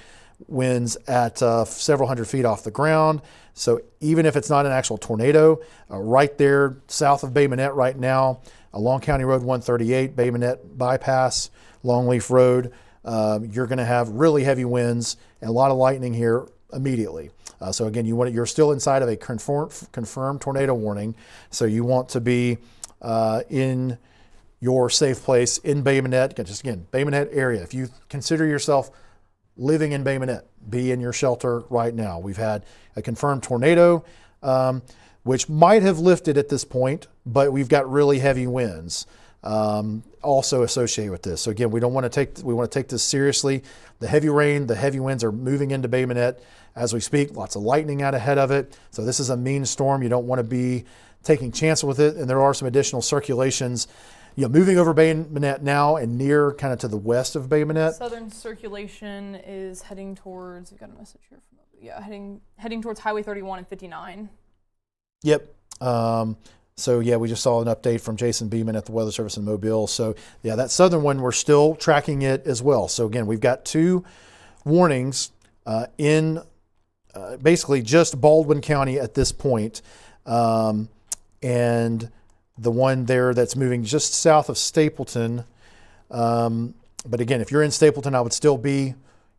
winds at several hundred feet off the ground. So even if it's not an actual tornado, right there south of Bay Minette right now, along County Road 138, Bay Minette bypass, Longleaf Road, you're going to have really heavy winds and a lot of lightning here immediately. So again, you're still inside of a confirmed tornado warning. So you want to be in your safe place in Bay Minette. Just again, Bay Minette area. If you consider yourself living in Bay Minette, be in your shelter right now. We've had a confirmed tornado, which might have lifted at this point, but we've got really heavy winds also associated with this. So again, we want to take this seriously. The heavy rain, the heavy winds are moving into Bay Minette as we speak. Lots of lightning out ahead of it. So this is a mean storm. You don't want to be taking chances with it. And there are some additional circulations moving over Bay Minette now and near kind of to the west of Bay Minette. Southern circulation is heading towards, we've got a message here heading towards Highway 31 and 59. Yep. So yeah, we just saw an update from Jason Beeman at the Weather Service in Mobile. So yeah, that southern one, we're still tracking it as well. So again, we've got 2 warnings in basically just Baldwin County at this point. And the one there that's moving just south of Stapleton. But again, if you're in Stapleton, I would still be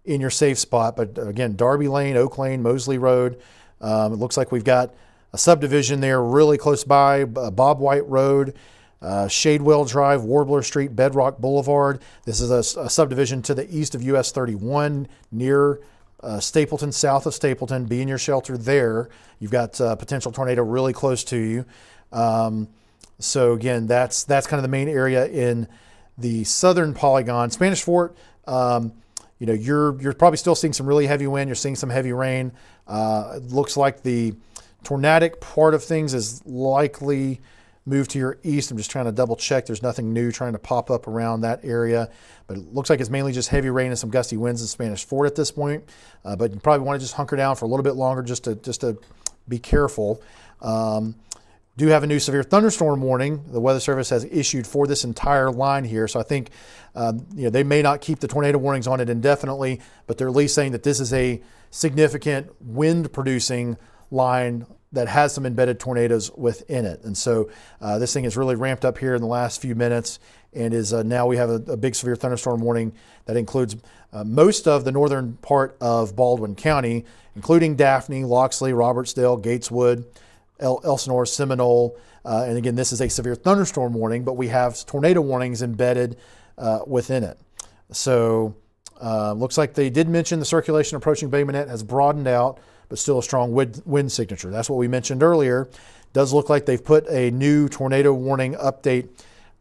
in your safe spot. But again, Darby Lane, Oak Lane, Mosley Road. It looks like we've got a subdivision there really close by, Bob White Road, Shadewell Drive, Warbler Street, Bedrock Boulevard. This is a subdivision to the east of US 31 near Stapleton, south of Stapleton. Be in your shelter there. You've got a potential tornado really close to you. So again, that's kind of the main area in the southern polygon. Spanish Fort, you're probably still seeing some really heavy wind. You're seeing some heavy rain. It looks like the tornadic part of things is likely moved to your east. I'm just trying to double check. There's nothing new trying to pop up around that area, but it looks like it's mainly just heavy rain and some gusty winds in Spanish Fort at this point. But you probably want to just hunker down for a little bit longer just to be careful. do have a new severe thunderstorm warning the Weather Service has issued for this entire line here. So I think they may not keep the tornado warnings on it indefinitely, but they're at least saying that this is a significant wind producing line that has some embedded tornadoes within it. And so this thing is really ramped up here in the last few minutes, and is now we have a big severe thunderstorm warning that includes most of the northern part of Baldwin County, including Daphne, Loxley, Robertsdale, Gateswood, Elsinore, Seminole, and again, this is a severe thunderstorm warning, but we have tornado warnings embedded within it. So looks like they did mention the circulation approaching Bay Minette has broadened out, but still a strong wind signature. That's what we mentioned earlier. Does look like they've put a new tornado warning update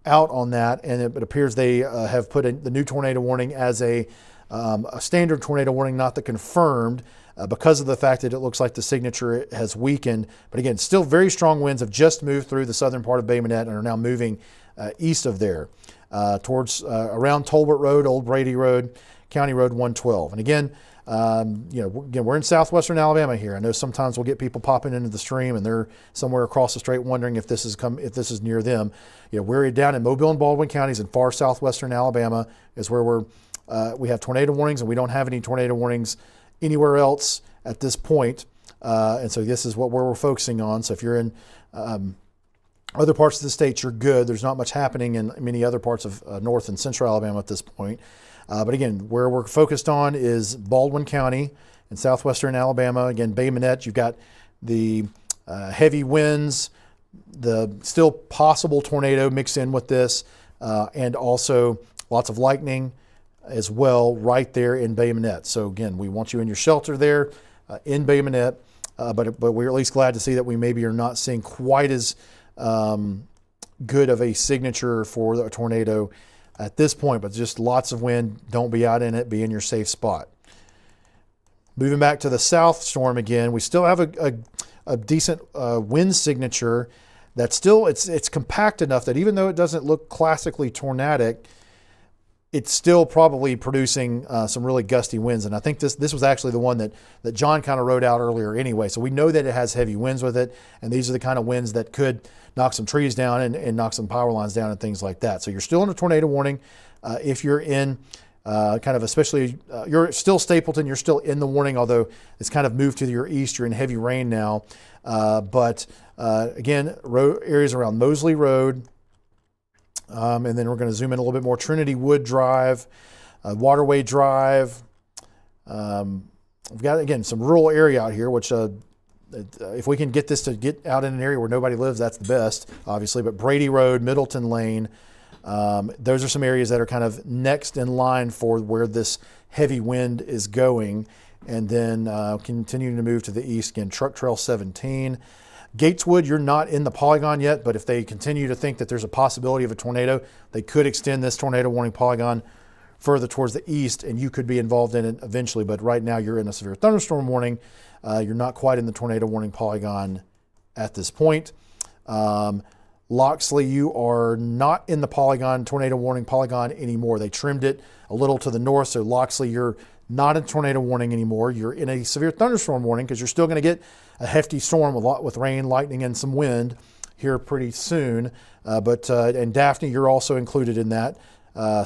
out on that, and it appears they have put the new tornado warning as a standard tornado warning, not the confirmed, because of the fact that it looks like the signature has weakened. But again, still very strong winds have just moved through the southern part of Bay Minette and are now moving east of there towards around Tolbert Road, Old Brady Road, County Road 112. And again, we're in southwestern Alabama here. I know sometimes we'll get people popping into the stream and they're somewhere across the strait wondering if this is near them. We're down in Mobile and Baldwin counties in far southwestern Alabama is where we have tornado warnings, and we don't have any tornado warnings anywhere else at this point. And so this is what we're focusing on. So if you're in other parts of the state, you're good. There's not much happening in many other parts of north and central Alabama at this point. But again, where we're focused on is Baldwin County in southwestern Alabama. Again, Bay Minette, you've got the heavy winds, the still possible tornado mixed in with this, and also lots of lightning as well right there in Bay Minette. So again, we want you in your shelter there in Bay Minette, but we're at least glad to see that we maybe are not seeing quite as good of a signature for a tornado at this point, but just lots of wind. Don't be out in it. Be in your safe spot. Moving back to the south storm again, we still have a decent wind signature that's still, it's compact enough that even though it doesn't look classically tornadic, it's still probably producing some really gusty winds. And I think this was actually the one that John kind of wrote out earlier anyway. So we know that it has heavy winds with it, and these are the kind of winds that could knock some trees down and knock some power lines down and things like that. So you're still in a tornado warning. If you're in especially, you're still Stapleton, you're still in the warning, although it's kind of moved to your east. You're in heavy rain now. But again, areas around Mosley Road, and then we're going to zoom in a little bit more. Trinity Wood Drive, Waterway Drive. We've got, again, some rural area out here, which if we can get this to get out in an area where nobody lives, that's the best, obviously. But Brady Road, Middleton Lane, those are some areas that are kind of next in line for where this heavy wind is going. And then continuing to move to the east, again, Truck Trail 17. Gateswood, you're not in the polygon yet, but if they continue to think that there's a possibility of a tornado, they could extend this tornado warning polygon further towards the east, and you could be involved in it eventually. But right now you're in a severe thunderstorm warning. You're not quite in the tornado warning polygon at this point. Loxley, you are not in the tornado warning polygon anymore. They trimmed it a little to the north, so Loxley, you're not in tornado warning anymore. You're in a severe thunderstorm warning because you're still going to get a hefty storm with rain, lightning, and some wind here pretty soon. And Daphne, you're also included in that.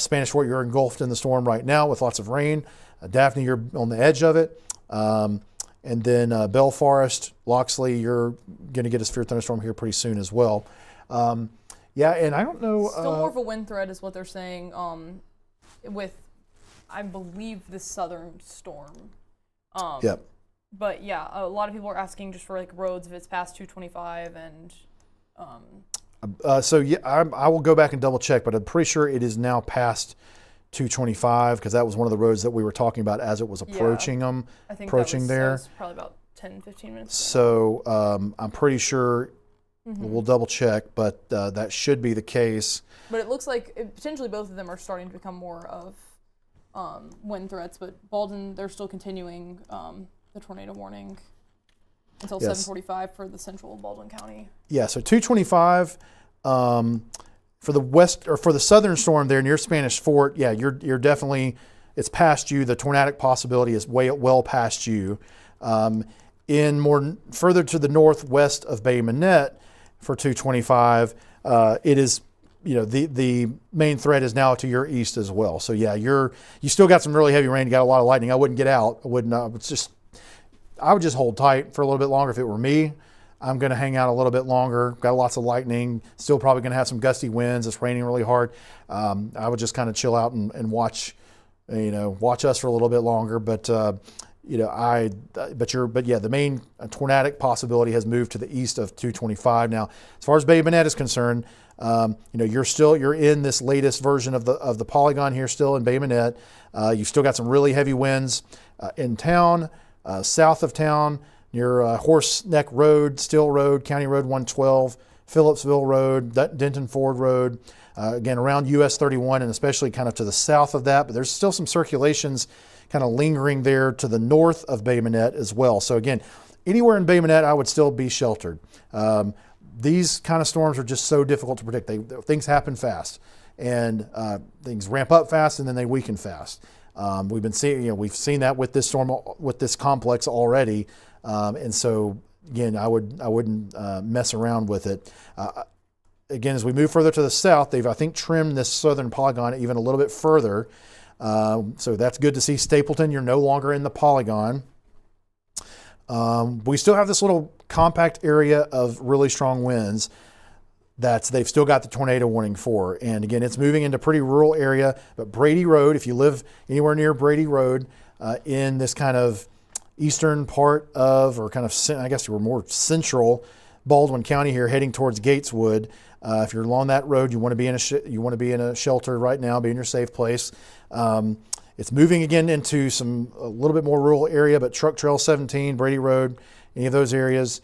Spanish Fort, you're engulfed in the storm right now with lots of rain. Daphne, you're on the edge of it. And then Bell Forest, Loxley, you're going to get a severe thunderstorm here pretty soon as well. And I don't know. Still more of a wind threat is what they're saying with, I believe, the southern storm. Yep. But yeah, a lot of people are asking just for like roads if it's past 225 and. I will go back and double check, but I'm pretty sure it is now past 225 because that was one of the roads that we were talking about as it was approaching them. I think approaching that was probably about 10, 15 minutes. So I'm pretty sure we'll double check, but that should be the case. But it looks like potentially both of them are starting to become more of wind threats, but Baldwin, they're still continuing the tornado warning until 7:45 for the central Baldwin County. Yeah, so 225 for the west or for the southern storm there near Spanish Fort. Yeah, you're definitely, it's past you. The tornadic possibility is well past you. In more further to the northwest of Bay Minette, for 225. It is, the main threat is now to your east as well. So yeah, you still got some really heavy rain. You got a lot of lightning. I wouldn't get out. I would just hold tight for a little bit longer if it were me. I'm going to hang out a little bit longer. Got lots of lightning. Still probably going to have some gusty winds. It's raining really hard. I would just kind of chill out and watch us for a little bit longer. But the main tornadic possibility has moved to the east of 225. Now, as far as Bay Minette is concerned, you're in this latest version of the polygon here still in Bay Minette. You've still got some really heavy winds in town, south of town, near Horse Neck Road, Still Road, County Road 112, Phillipsville Road, Denton Ford Road, again around US 31 and especially kind of to the south of that, but there's still some circulations kind of lingering there to the north of Bay Minette as well. So again, anywhere in Bay Minette, I would still be sheltered. These kind of storms are just so difficult to predict. Things happen fast and things ramp up fast and then they weaken fast. We've seen that with this storm, with this complex already. And so again, I wouldn't mess around with it. Again, as we move further to the south, they've, I think, trimmed this southern polygon even a little bit further. So that's good to see. Stapleton, you're no longer in the polygon. We still have this little compact area of really strong winds that they've still got the tornado warning for. And again, it's moving into pretty rural area, but Brady Road, if you live anywhere near Brady Road, in this kind of eastern part of, or kind of, I guess you were more central Baldwin County here, heading towards Gateswood. If you're along that road, you want to be in a shelter right now, be in your safe place. It's moving again into a little bit more rural area, but Truck Trail 17, Brady Road, any of those areas,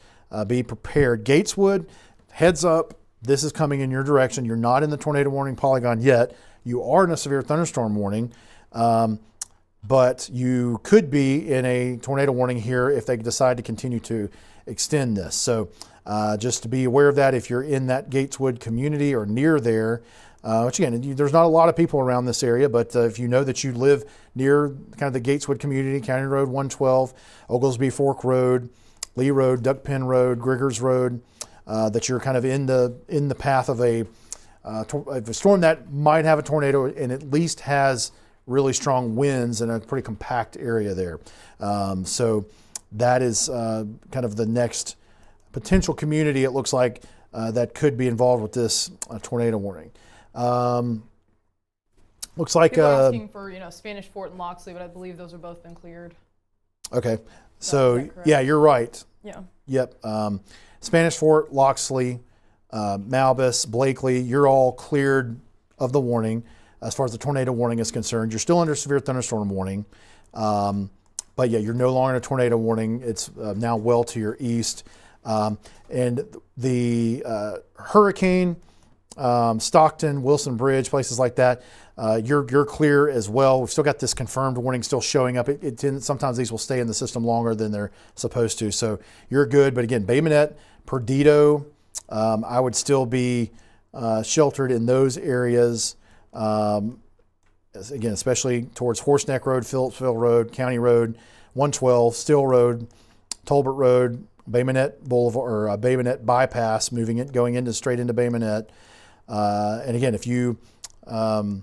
be prepared. Gateswood, heads up, this is coming in your direction. You're not in the tornado warning polygon yet. You are in a severe thunderstorm warning, but you could be in a tornado warning here if they decide to continue to extend this. So just to be aware of that if you're in that Gateswood community or near there, which again, there's not a lot of people around this area, but if you know that you live near kind of the Gateswood community, County Road 112, Oglesby Fork Road, Lee Road, Duck Pen Road, Griggers Road, that you're kind of in the path of a storm that might have a tornado and at least has really strong winds in a pretty compact area there. So that is kind of the next potential community, it looks like, that could be involved with this tornado warning. Looks like people are asking for Spanish Fort and Loxley, but I believe those have both been cleared. Okay, so yeah, you're right. Yeah. Yep. Spanish Fort, Loxley, Malbus, Blakely, you're all cleared of the warning as far as the tornado warning is concerned. You're still under severe thunderstorm warning, but yeah, you're no longer in a tornado warning. It's now well to your east. And the hurricane, Stockton, Wilson Bridge, places like that, you're clear as well. We've still got this confirmed warning still showing up. Sometimes these will stay in the system longer than they're supposed to. So you're good. But again, Bay Minette, Perdido, I would still be sheltered in those areas. Again, especially towards Horse Neck Road, Phillipsville Road, County Road 112, Still Road, Tolbert Road, Bay Minette Boulevard, or Bay Minette Bypass, going straight into Bay Minette. And again, if you have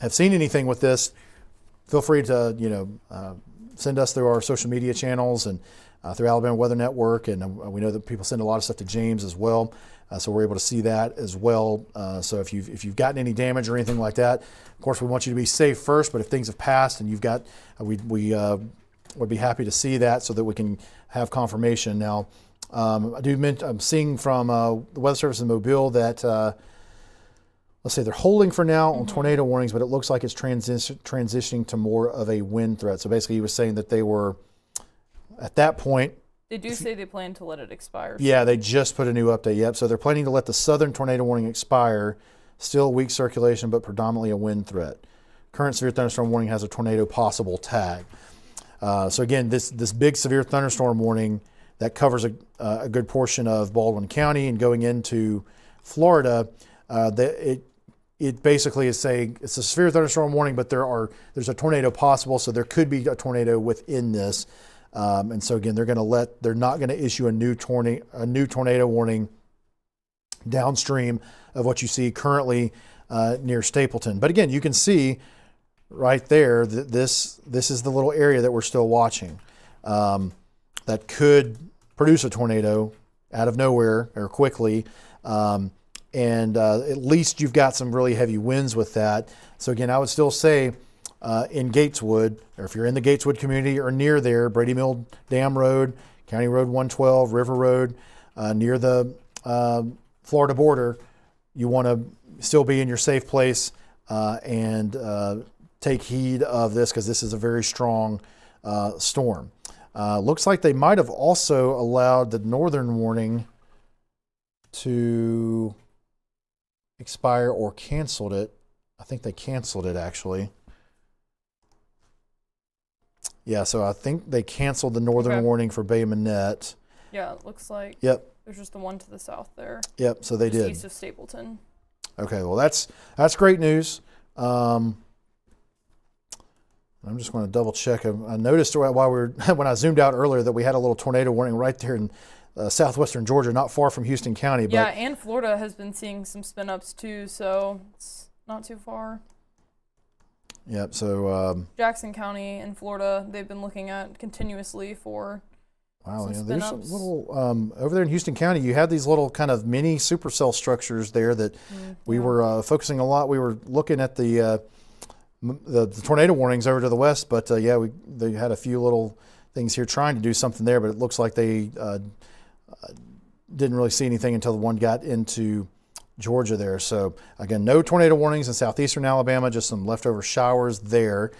seen anything with this, feel free to send us through our social media channels and through Alabama Weather Network, and we know that people send a lot of stuff to James as well, so we're able to see that as well. So if you've gotten any damage or anything like that, of course we want you to be safe first. But if things have passed and you've got, we would be happy to see that so that we can have confirmation. Now, I'm seeing from the Weather Service in Mobile that let's say they're holding for now on tornado warnings, but it looks like it's transitioning to more of a wind threat. So basically, he was saying that they were at that point. They do say they plan to let it expire. Yeah, they just put a new update. Yep. So they're planning to let the southern tornado warning expire. Still weak circulation, but predominantly a wind threat. Current severe thunderstorm warning has a tornado possible tag. So again, this big severe thunderstorm warning that covers a good portion of Baldwin County and going into Florida, it basically is saying it's a severe thunderstorm warning, but there's a tornado possible, so there could be a tornado within this. And so again, they're not going to issue a new tornado warning downstream of what you see currently near Stapleton. But again, you can see right there that this is the little area that we're still watching that could produce a tornado out of nowhere or quickly. And at least you've got some really heavy winds with that. So again, I would still say in Gateswood, or if you're in the Gateswood community or near there, Brady Mill Dam Road, County Road 112, River Road, near the Florida border, you want to still be in your safe place and take heed of this, because this is a very strong storm. Looks like they might have also allowed the northern warning to expire or canceled it. I think they canceled it actually. Yeah, so I think they canceled the northern warning for Bay Minette. Yeah, it looks like. Yep. There's just the one to the south there. Yep, so they just did. East of Stapleton. Okay, well that's great news. I'm just going to double check. I noticed while when I zoomed out earlier that we had a little tornado warning right there in southwestern Georgia, not far from Houston County. Yeah, and Florida has been seeing some spin ups too, so it's not too far. Yep. So Jackson County in Florida, they've been looking at continuously for. Wow, some there's spin-ups. some little over there in Houston County. You had these little kind of mini supercell structures there that we were focusing a lot. We were looking at the tornado warnings over to the west, but they had a few little things here trying to do something there, but it looks like they didn't really see anything until the one got into Georgia there. So again, no tornado warnings in southeastern Alabama, just some leftover showers there.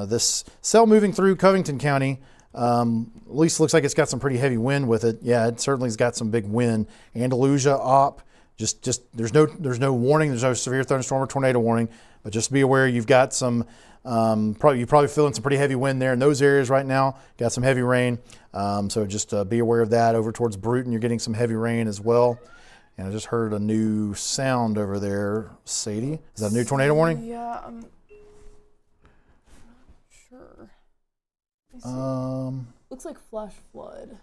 This cell moving through Covington County, at least looks like it's got some pretty heavy wind with it. Yeah, it certainly has got some big wind. Andalusia, Op, just there's no warning, there's no severe thunderstorm or tornado warning, but just be aware you've got some you're probably feeling some pretty heavy wind there in those areas right now. Got some heavy rain, so just be aware of that. Over towards Bruton, you're getting some heavy rain as well. And I just heard a new sound over there. Sadie, is that a new tornado warning? Yeah, I'm not sure. Looks like flash flood.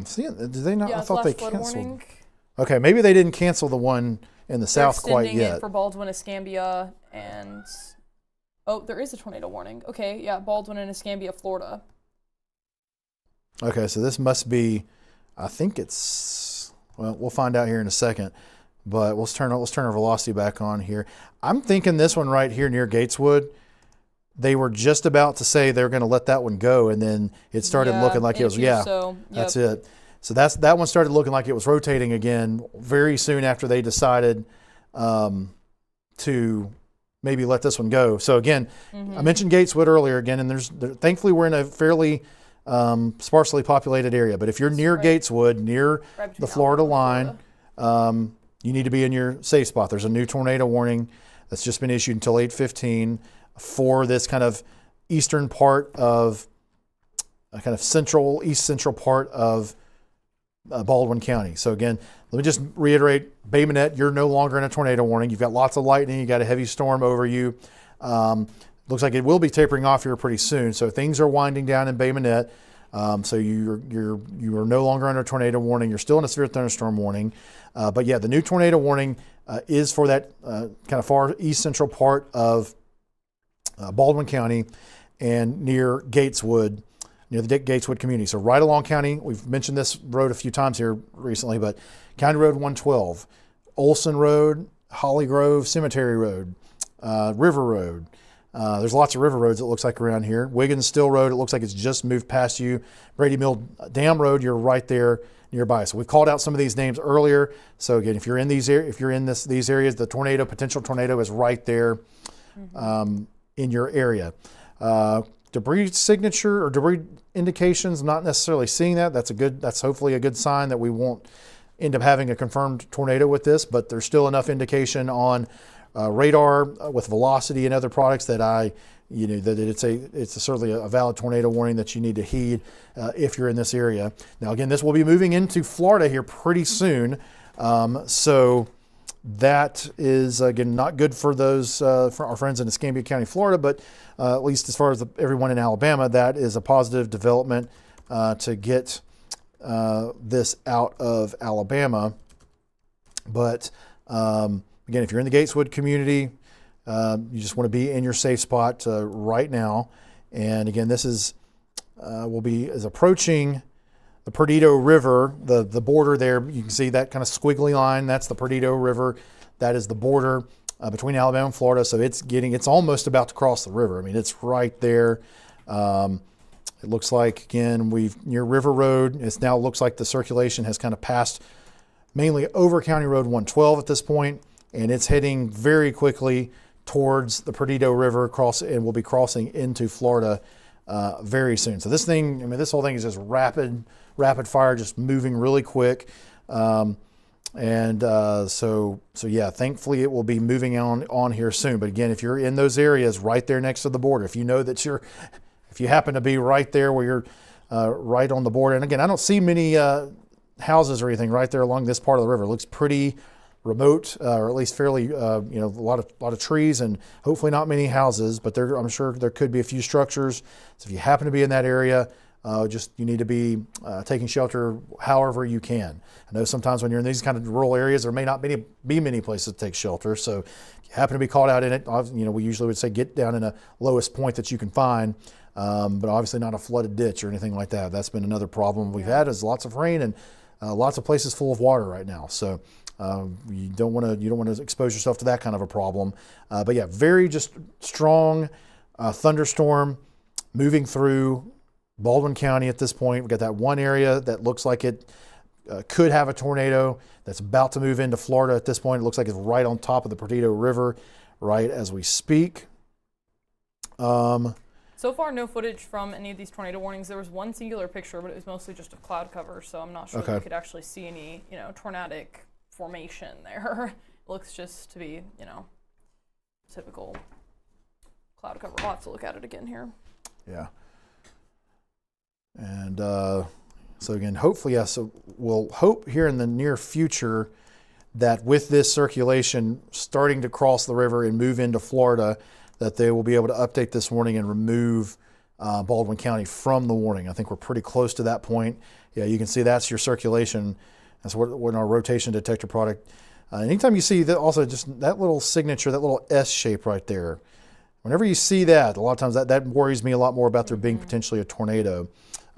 Seeing, did they not? Yeah, I thought they flash flood canceled. warning. Okay, maybe they didn't cancel the one in the They're south quite extending yet. it for Baldwin, Escambia, and there is a tornado warning. Okay, yeah, Baldwin and Escambia, Florida. Okay, so this must be. I think it's. Well, we'll find out here in a second. But let's turn our velocity back on here. I'm thinking this one right here near Gateswood. They were just about to say they're going to let that one go, and then it started looking like it was. Yeah, so, yep. That's it. So that one started looking like it was rotating again very soon after they decided to maybe let this one go. So again, I mentioned Gateswood earlier again, and thankfully we're in a fairly sparsely populated area. But if you're near Gateswood, near the Florida line, you need to be in your safe spot. There's a new tornado warning that's just been issued until 8:15 for this kind of eastern part of kind of east central part of Baldwin County. So again, let me just reiterate, Bay Minette, you're no longer in a tornado warning. You've got lots of lightning. You got a heavy storm over you. Looks like it will be tapering off here pretty soon. So things are winding down in Bay Minette. So you are no longer under a tornado warning. You're still in a severe thunderstorm warning. But yeah, the new tornado warning is for that kind of far east central part of Baldwin County and near Gateswood, near the Gateswood community. So right along county, we've mentioned this road a few times here recently, but County Road 112, Olson Road, Holly Grove, Cemetery Road, River Road. There's lots of river roads, it looks like, around here. Wiggins Still Road, it looks like it's just moved past you. Brady Mill Dam Road, you're right there nearby. So we've called out some of these names earlier. So again, if you're in these areas, the potential tornado is right there in your area. Debris signature or debris indications, not necessarily seeing that. That's hopefully a good sign that we won't end up having a confirmed tornado with this, but there's still enough indication on radar with velocity and other products that it's certainly a valid tornado warning that you need to heed if you're in this area. Now again, this will be moving into Florida here pretty soon, so that is again not good for for our friends in Escambia County, Florida, but at least as far as everyone in Alabama, that is a positive development to get this out of Alabama. But again, if you're in the Gateswood community, you just want to be in your safe spot right now. And again, this is is approaching the Perdido River, the border there. You can see that kind of squiggly line. That's the Perdido River. That is the border between Alabama and Florida. So it's almost about to cross the river. I mean, it's right there. It looks like, again, near River Road. It now looks like the circulation has kind of passed mainly over County Road 112 at this point, and it's heading very quickly towards the Perdido River and will be crossing into Florida very soon. So this whole thing is just rapid fire, just moving really quick. So yeah, thankfully it will be moving on here soon. But again, if you're in those areas right there next to the border, if you know that if you happen to be right there where you're right on the border, and again, I don't see many houses or anything right there along this part of the river. It looks pretty remote, or at least fairly, a lot of trees and hopefully not many houses, but I'm sure there could be a few structures. So if you happen to be in that area, you need to be taking shelter however you can. I know sometimes when you're in these kind of rural areas, there may not be many places to take shelter. So if you happen to be caught out in it, we usually would say get down in a lowest point that you can find, but obviously not a flooded ditch or anything like that. That's been another problem we've had, is lots of rain and lots of places full of water right now. So you don't want to expose yourself to that kind of a problem. But yeah, very just strong thunderstorm moving through Baldwin County at this point. We've got that one area that looks like it could have a tornado that's about to move into Florida at this point. It looks like it's right on top of the Perdido River right as we speak. So far, no footage from any of these tornado warnings. There was one singular picture, but it was mostly just of cloud cover, so I'm not sure that we could actually see any, tornadic formation there. It looks just to be, typical cloud cover. We'll have to look at it again here. Yeah. And so again, hopefully, so we'll hope here in the near future that with this circulation starting to cross the river and move into Florida, that they will be able to update this warning and remove Baldwin County from the warning. I think we're pretty close to that point. Yeah, you can see that's your circulation. That's what our rotation detector product. Anytime you see that, also just that little signature, that little S shape right there, whenever you see that, a lot of times that worries me a lot more about there being potentially a tornado.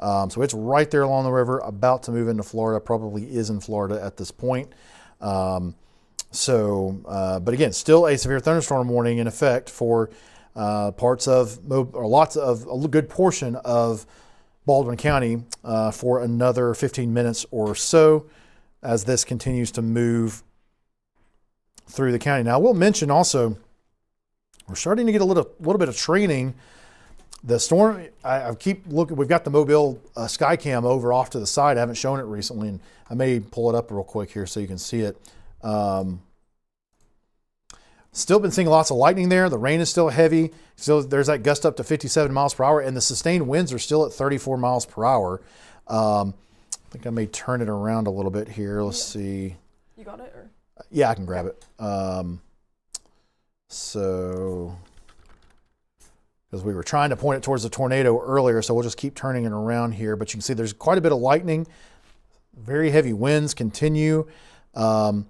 So it's right there along the river, about to move into Florida, probably is in Florida at this point. But again, still a severe thunderstorm warning in effect for a good portion of Baldwin County for another 15 minutes or so as this continues to move through the county. Now, I will mention also, we're starting to get a little bit of training. The storm, I keep looking, we've got the Mobile Skycam over off to the side. I haven't shown it recently, and I may pull it up real quick here so you can see it. Still been seeing lots of lightning there. The rain is still heavy. Still, there's that gust up to 57 miles per hour, and the sustained winds are still at 34 miles per hour. I think I may turn it around a little bit here. Let's see. You got it? Or? Yeah, I can grab it. Because we were trying to point it towards the tornado earlier, so we'll just keep turning it around here. But you can see there's quite a bit of lightning. Very heavy winds continue. We're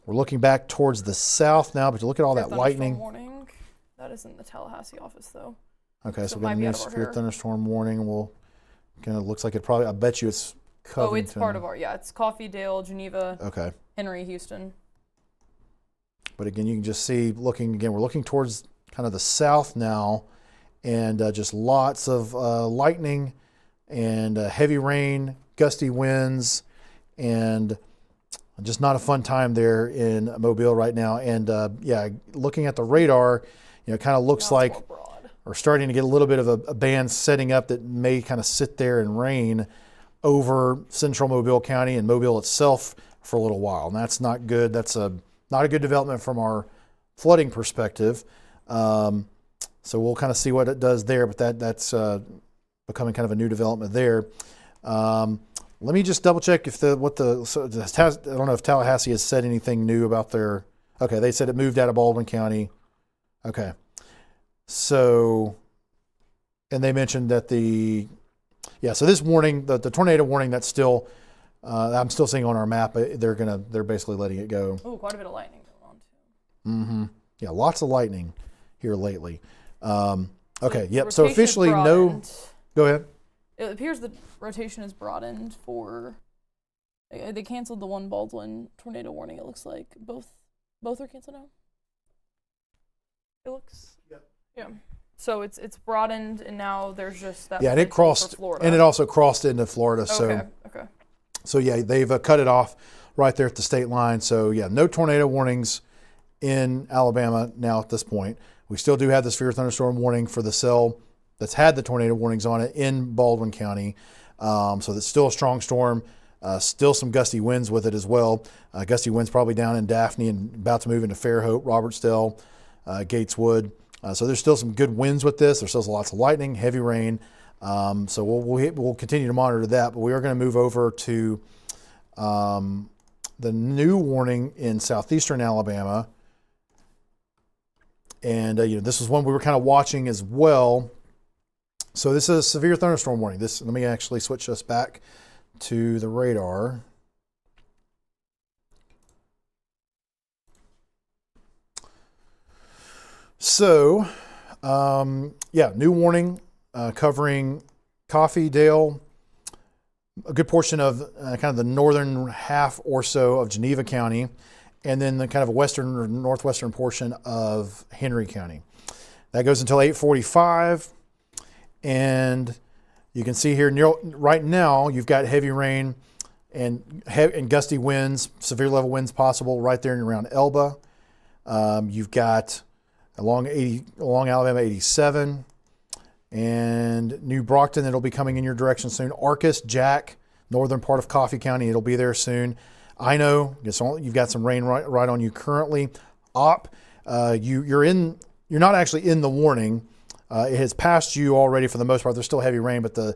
looking back towards the south now, but you look at all that lightning. Warning. That isn't the Tallahassee office, though. Okay, so we've got a new severe thunderstorm warning. Kind of looks like it probably, I bet you it's Covington. Oh, it's part of it's Coffee, Dale, Geneva, okay, Henry, Houston. But again, you can just see, we're looking towards kind of the south now, and just lots of lightning and heavy rain, gusty winds, and just not a fun time there in Mobile right now. And looking at the radar, it kind of looks like we're starting to get a little bit of a band setting up that may kind of sit there and rain over central Mobile County and Mobile itself for a little while. And that's not good. That's not a good development from our flooding perspective. So we'll kind of see what it does there, but that's becoming kind of a new development there. Let me just double check if I don't know if Tallahassee has said anything new about their, okay, they said it moved out of Baldwin County. Okay. So, and they mentioned that so this warning, the tornado warning, that's still I'm still seeing on our map, they're basically letting it go. Oh, quite a bit of lightning going on too. Yeah, lots of lightning here lately. Okay, yep. So rotation is officially no. broadened. Go ahead. It appears the rotation is broadened for. They canceled the one Baldwin tornado warning. It looks like both are canceled now. It looks. Yeah. So it's broadened, and now there's just that. Yeah, and it crossed, and it also crossed into Florida. So Okay. So yeah, they've cut it off right there at the state line. So yeah, no tornado warnings in Alabama now at this point. We still do have the severe thunderstorm warning for the cell that's had the tornado warnings on it in Baldwin County. So that's still a strong storm. Still some gusty winds with it as well. Gusty winds probably down in Daphne and about to move into Fairhope, Robertsdale, Gateswood. So there's still some good winds with this. There's still lots of lightning, heavy rain. So we'll continue to monitor that, but we are going to move over to the new warning in southeastern Alabama. And this is one we were kind of watching as well. So this is a severe thunderstorm warning. Let me actually switch us back to the radar. So, new warning covering Coffee, Dale, a good portion of kind of the northern half or so of Geneva County, and then the kind of a western or northwestern portion of Henry County. That goes until 8:45, and you can see here right now you've got heavy rain and gusty winds, severe level winds possible right there and around Elba. You've got along Alabama 87 and New Brockton that'll be coming in your direction soon. Arcus, Jack, northern part of Coffee County, it'll be there soon. I know you've got some rain right on you currently. You're not actually in the warning. It has passed you already for the most part. There's still heavy rain, but they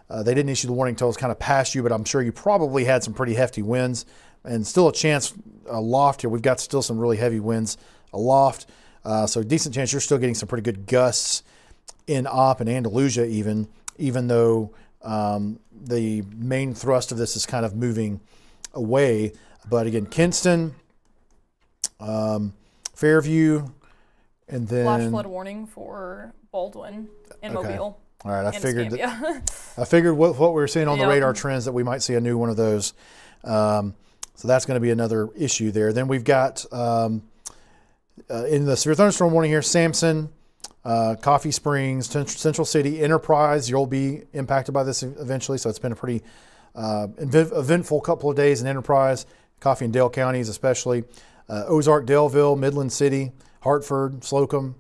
didn't issue the warning until it's kind of past you, but I'm sure you probably had some pretty hefty winds and still a chance aloft here. We've got still some really heavy winds aloft. So decent chance you're still getting some pretty good gusts in Opp and Andalusia even though the main thrust of this is kind of moving away. But again, Kinston, Fairview, and then flash flood warning for Baldwin and Mobile. All right, I figured Escambia. I figured what we were seeing on the radar trends that we might see a new one of those. So that's going to be another issue there. Then we've got in the severe thunderstorm warning here, Sampson, Coffee Springs, Central City, Enterprise. You'll be impacted by this eventually. So it's been a pretty eventful couple of days in Enterprise, Coffee and Dale counties especially. Ozark, Daleville, Midland City, Hartford, Slocum,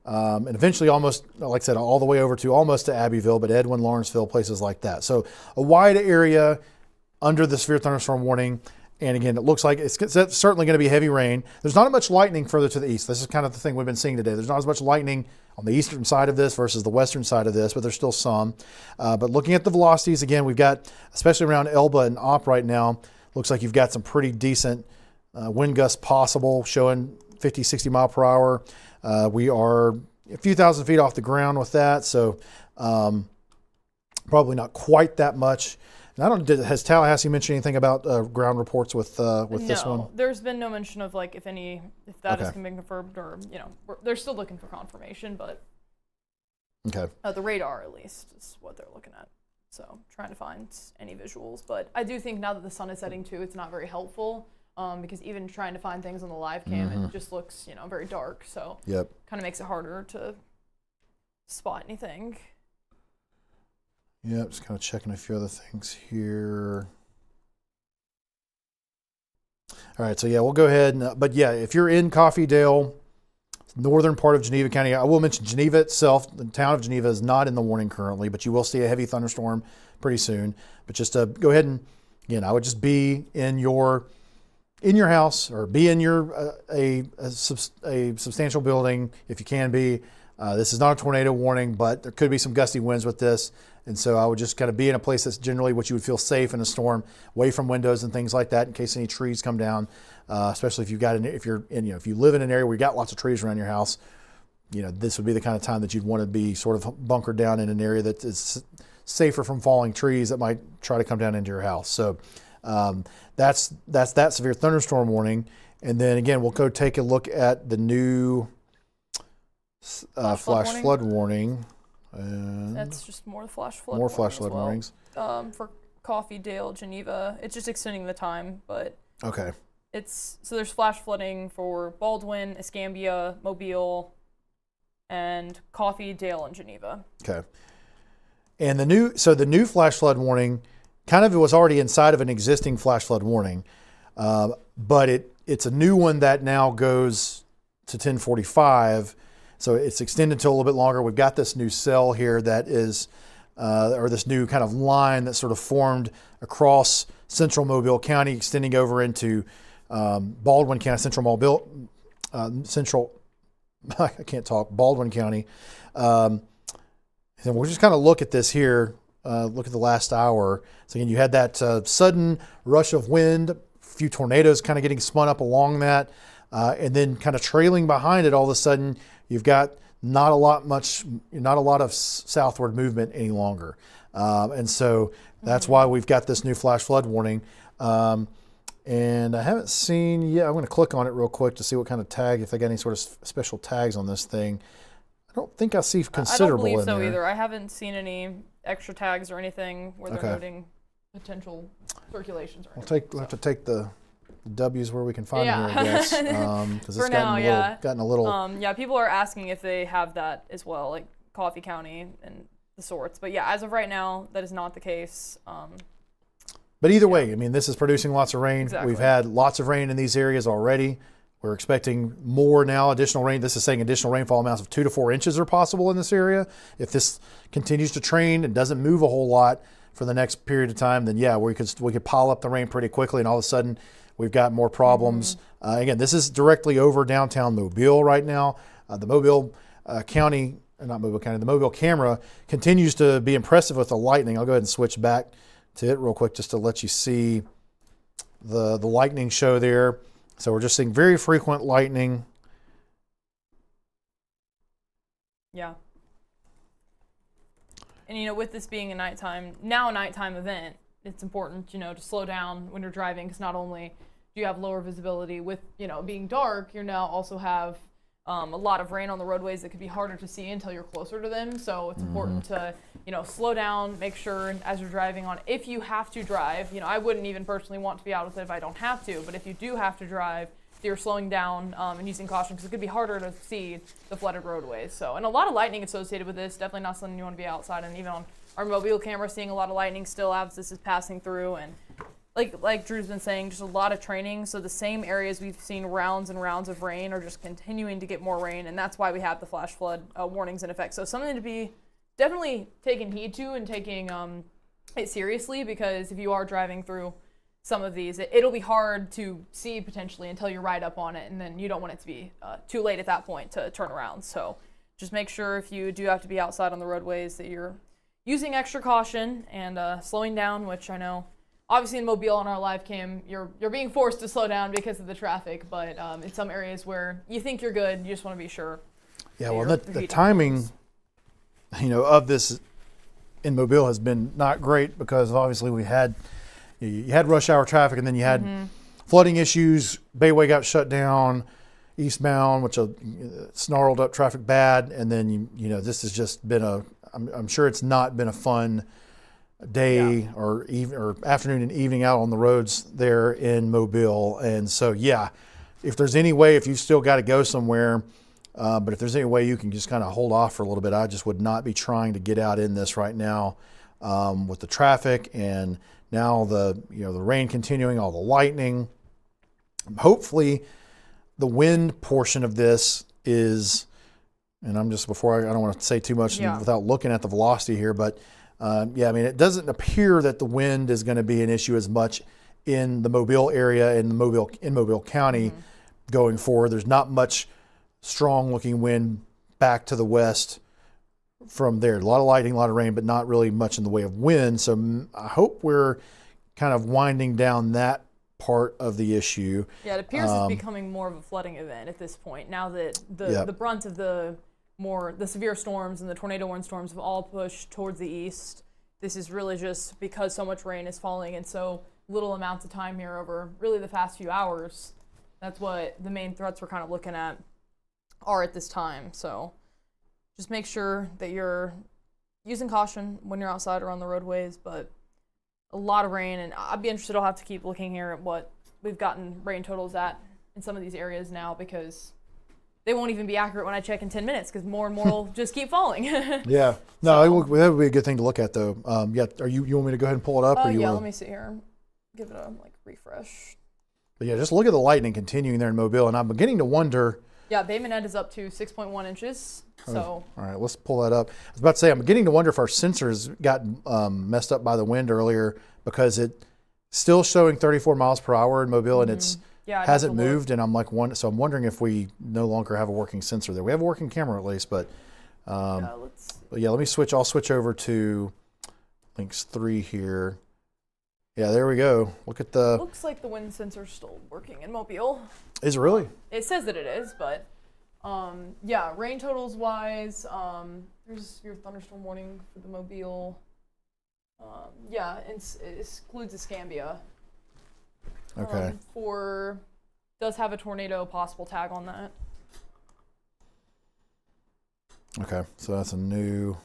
and eventually almost, like I said, all the way over to almost to Abbeville, but Edwin, Lawrenceville, places like that. So a wide area under the severe thunderstorm warning. And again, it looks like it's certainly going to be heavy rain. There's not much lightning further to the east. This is kind of the thing we've been seeing today. There's not as much lightning on the eastern side of this versus the western side of this, but there's still some. But looking at the velocities, again, we've got, especially around Elba and Opp right now, looks like you've got some pretty decent wind gusts possible, showing 50, 60 mile per hour. We are a few thousand feet off the ground with that, so probably not quite that much. And has Tallahassee mentioned anything about ground reports with this one? No, there's been no mention of if that has been confirmed, or they're still looking for confirmation, but the radar at least is what they're looking at. So trying to find any visuals, but I do think now that the sun is setting too, it's not very helpful because even trying to find things on the live cam, it just looks very dark. So kind of makes it harder to spot anything. Yeah, just kind of checking a few other things here. All right, so we'll go ahead. But if you're in Coffee, Dale, northern part of Geneva County, I will mention Geneva itself. The town of Geneva is not in the warning currently, but you will see a heavy thunderstorm pretty soon. But just go ahead and, I would just be in your house or be in your a substantial building if you can be. This is not a tornado warning, but there could be some gusty winds with this. And so I would just kind of be in a place that's generally what you would feel safe in a storm, away from windows and things like that in case any trees come down, especially if if you live in an area where you got lots of trees around your house, this would be the kind of time that you'd want to be sort of bunkered down in an area that is safer from falling trees that might try to come down into your house. So That's that severe thunderstorm warning. And then again, we'll go take a look at the new flash flood warning. That's just more flash flood. More flash flood warnings. For Coffee, Dale, Geneva. It's just extending the time, but okay. So there's flash flooding for Baldwin, Escambia, Mobile, and Coffee, Dale, and Geneva. Okay. And the new flash flood warning kind of was already inside of an existing flash flood warning, but it's a new one that now goes to 1045. So it's extended to a little bit longer. We've got this new cell here that is, or this new kind of line that sort of formed across central Mobile County, extending over into Baldwin County, I can't talk, Baldwin County. And we'll just kind of look at this here, look at the last hour. So again, you had that sudden rush of wind, a few tornadoes kind of getting spun up along that, and then kind of trailing behind it, all of a sudden, you've got not a lot of southward movement any longer. And so that's why we've got this new flash flood warning. And I haven't seen yet. I'm going to click on it real quick to see what kind of tag, if they got any sort of special tags on this thing. I don't think I see considerable in there. I don't believe so either. I haven't seen any extra tags or anything where they're noting potential circulations or anything. We'll have to take the W's where we can find them here, I guess. Because it's gotten a little. Yeah, people are asking if they have that as well, like Coffee County and the sorts. But yeah, as of right now, that is not the case. But either way, I mean, this is producing lots of rain. Exactly. We've had lots of rain in these areas already. We're expecting more now, additional rain. This is saying additional rainfall amounts of 2 to 4 inches are possible in this area. If this continues to train and doesn't move a whole lot for the next period of time, then yeah, we could pile up the rain pretty quickly, and all of a sudden we've got more problems. Again, this is directly over downtown Mobile right now. The Mobile County, not Mobile County, the Mobile camera continues to be impressive with the lightning. I'll go ahead and switch back to it real quick just to let you see the lightning show there. So we're just seeing very frequent lightning. Yeah. And with this being a nighttime event, it's important, to slow down when you're driving, because not only do you have lower visibility with, being dark, you now also have a lot of rain on the roadways that could be harder to see until you're closer to them. So it's important to, slow down, make sure as you're driving on, if you have to drive, I wouldn't even personally want to be out with it if I don't have to, but if you do have to drive, you're slowing down and using caution, because it could be harder to see the flooded roadways. So, and a lot of lightning associated with this, definitely not something you want to be outside. And even on our mobile camera, seeing a lot of lightning still as this is passing through. And like Drew's been saying, just a lot of training. So the same areas we've seen rounds and rounds of rain are just continuing to get more rain, and that's why we have the flash flood warnings in effect. So something to be definitely taking heed to and taking it seriously, because if you are driving through some of these, it'll be hard to see potentially until you're right up on it, and then you don't want it to be too late at that point to turn around. So just make sure if you do have to be outside on the roadways that you're using extra caution and slowing down, which I know obviously in Mobile on our live cam, you're being forced to slow down because of the traffic, but in some areas where you think you're good, you just want to be sure. Yeah, well, the timing, of this in Mobile has been not great, because obviously you had rush hour traffic, and then you had flooding issues. Bayway got shut down eastbound, which snarled up traffic bad, and then this has just been I'm sure it's not been a fun day or afternoon and evening out on the roads there in Mobile. And so, yeah, if there's any way, if you've still got to go somewhere, but if there's any way you can just kind of hold off for a little bit, I just would not be trying to get out in this right now with the traffic and now the rain continuing, all the lightning. Hopefully the wind portion of this is, and I don't want to say too much without looking at the velocity here, but it doesn't appear that the wind is going to be an issue as much in the Mobile area, in Mobile County going forward. There's not much strong looking wind back to the west from there. A lot of lightning, a lot of rain, but not really much in the way of wind. So I hope we're kind of winding down that part of the issue. Yeah, it appears it's becoming more of a flooding event at this point, now that the brunt of the severe storms and the tornado warning storms have all pushed towards the east. This is really just because so much rain is falling and so little amounts of time here over really the past few hours. That's what the main threats we're kind of looking at are at this time. So just make sure that you're using caution when you're outside or on the roadways, but a lot of rain, and I'd be interested. I'll have to keep looking here at what we've gotten rain totals at in some of these areas now, because they won't even be accurate when I check in 10 minutes because more and more will just keep falling. Yeah. No, that would be a good thing to look at, though. Yeah. You want me to go ahead and pull it up? Or you yeah, wanna... let me see here. Give it a refresh. But yeah, just look at the lightning continuing there in Mobile, and I'm beginning to wonder. Yeah, Bay Minette is up to 6.1 inches. So. All right, let's pull that up. I was about to say, I'm beginning to wonder if our sensors got messed up by the wind earlier, because it's still showing 34 miles per hour in Mobile, and it's hasn't moved. And I'm like, so I'm wondering if we no longer have a working sensor there. We have a working camera at least, but let me switch. I'll switch over to Lynx 3 here. Yeah, there we go. Look at the. Looks like the wind sensor's still working in Mobile. Is it really? It says that it is, but yeah, rain totals wise, there's your thunderstorm warning for the Mobile. Yeah, it excludes Escambia. Okay. Does have a tornado possible tag on that. Okay, so that's a new.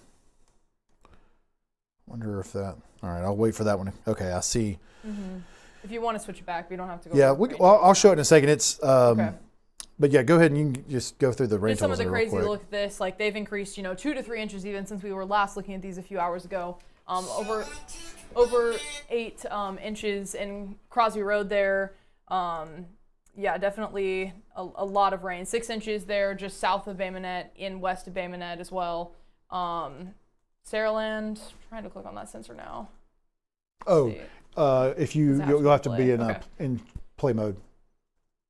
Wonder if that. All right, I'll wait for that one. Okay, I see. Mm-hmm. If you want to switch it back, we don't have to go. Yeah, I'll show it in a second. It's okay. But yeah, go ahead and you can just go through the rain. Just some of the crazy look at this. Like they've increased, 2 to 3 inches even since we were last looking at these a few hours ago. Over 8 inches in Crosby Road there. Yeah, definitely a lot of rain. 6 inches there just south of Bay Minette, in west of Bay Minette as well. Saraland, trying to click on that sensor now. If you'll have to be in play mode.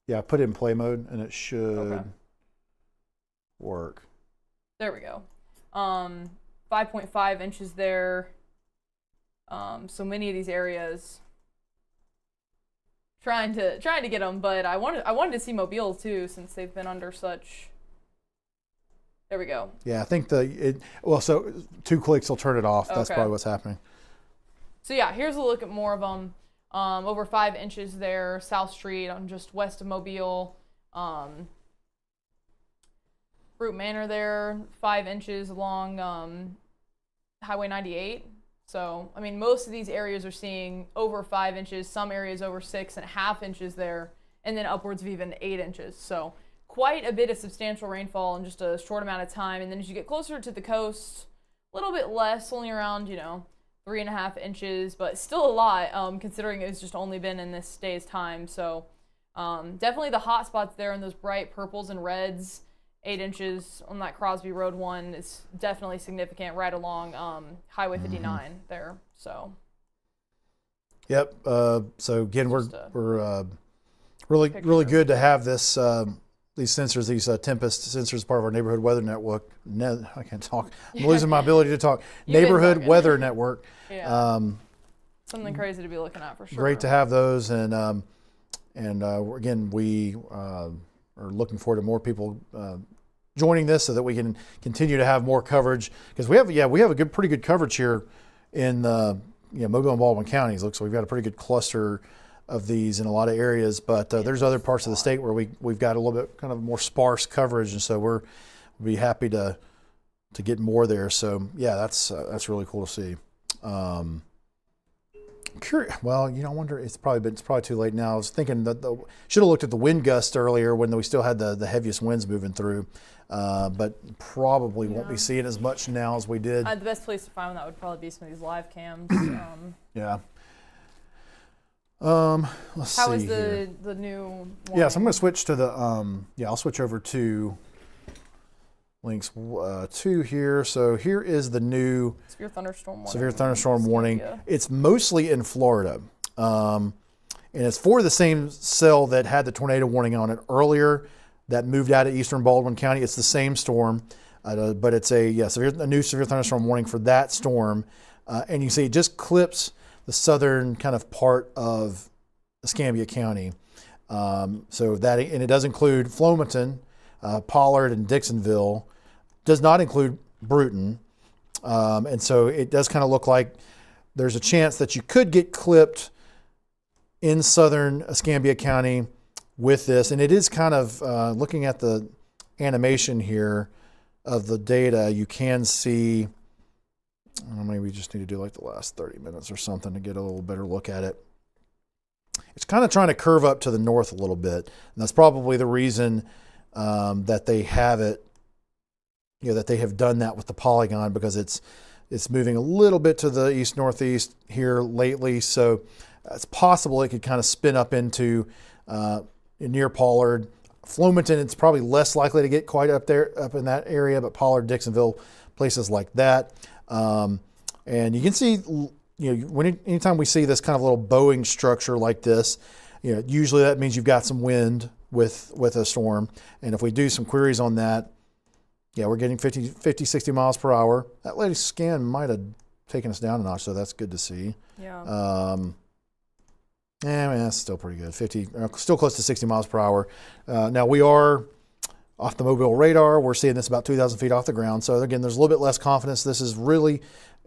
Yeah, put it in play mode and it should work. There we go. 5.5 inches there. So many of these areas. Trying to get them, but I wanted to see Mobile too, since they've been under such. There we go. Yeah, I think so 2 clicks will turn it off. That's probably what's happening. So yeah, here's a look at more of them. Over 5 inches there, South Street, on just west of Mobile. Fruit Manor there, 5 inches along Highway 98. So, I mean, most of these areas are seeing over 5 inches, some areas over 6.5 inches there, and then upwards of even 8 inches. So, quite a bit of substantial rainfall in just a short amount of time. And then as you get closer to the coast, a little bit less, only around, 3.5 inches, but still a lot, considering it's just only been in this day's time. So, definitely the hot spots there in those bright purples and reds. 8 inches on that Crosby Road one is definitely significant, right along Highway 59 there. So. Yep. So again, we're really good to have this these sensors, these Tempest sensors, part of our neighborhood weather network. I can't talk. I'm losing my ability to talk. Neighborhood weather network. Yeah. Something crazy to be looking at for sure. Great to have those, and again, we are looking forward to more people joining this so that we can continue to have more coverage, because we have a pretty good coverage here in Mobile and Baldwin counties. Looks like we've got a pretty good cluster of these in a lot of areas, but there's other parts of the state where we've got a little bit kind of more sparse coverage, and so we'll be happy to get more there. So yeah, that's really cool to see. Well, I wonder, it's probably too late now. I was thinking that should have looked at the wind gust earlier when we still had the heaviest winds moving through, but probably won't be seeing as much now as we did. The best place to find that would probably be some of these live cams. Yeah. Let's see. How is here. the new one? Yeah, so I'm going to switch to the I'll switch over to Lynx 2 here. So here is the new severe thunderstorm warning. It's mostly in Florida, and it's for the same cell that had the tornado warning on it earlier that moved out of eastern Baldwin County. It's the same storm, but it's a new severe thunderstorm warning for that storm, and you see it just clips the southern kind of part of Escambia County. So that, and it does include Flomaton, Pollard, and Dixonville. Does not include Bruton. And so it does kind of look like there's a chance that you could get clipped in southern Escambia County with this, and it is kind of looking at the animation here of the data, you can see, maybe we just need to do like the last 30 minutes or something to get a little better look at it. It's kind of trying to curve up to the north a little bit, and that's probably the reason that they have it, that they have done that with the polygon, because it's moving a little bit to the east-northeast here lately, so it's possible it could kind of spin up into near Pollard. Flomaton, it's probably less likely to get quite up in that area, but Pollard, Dixonville, places like that. And you can see, anytime we see this kind of little bowing structure like this, usually that means you've got some wind with a storm. And if we do some queries on that, we're getting 50, 60 miles per hour. That latest scan might have taken us down a notch, so that's good to see. Yeah. That's still pretty good. 50, still close to 60 miles per hour. Now we are off the mobile radar. We're seeing this about 2,000 feet off the ground. So again, there's a little bit less confidence. This is really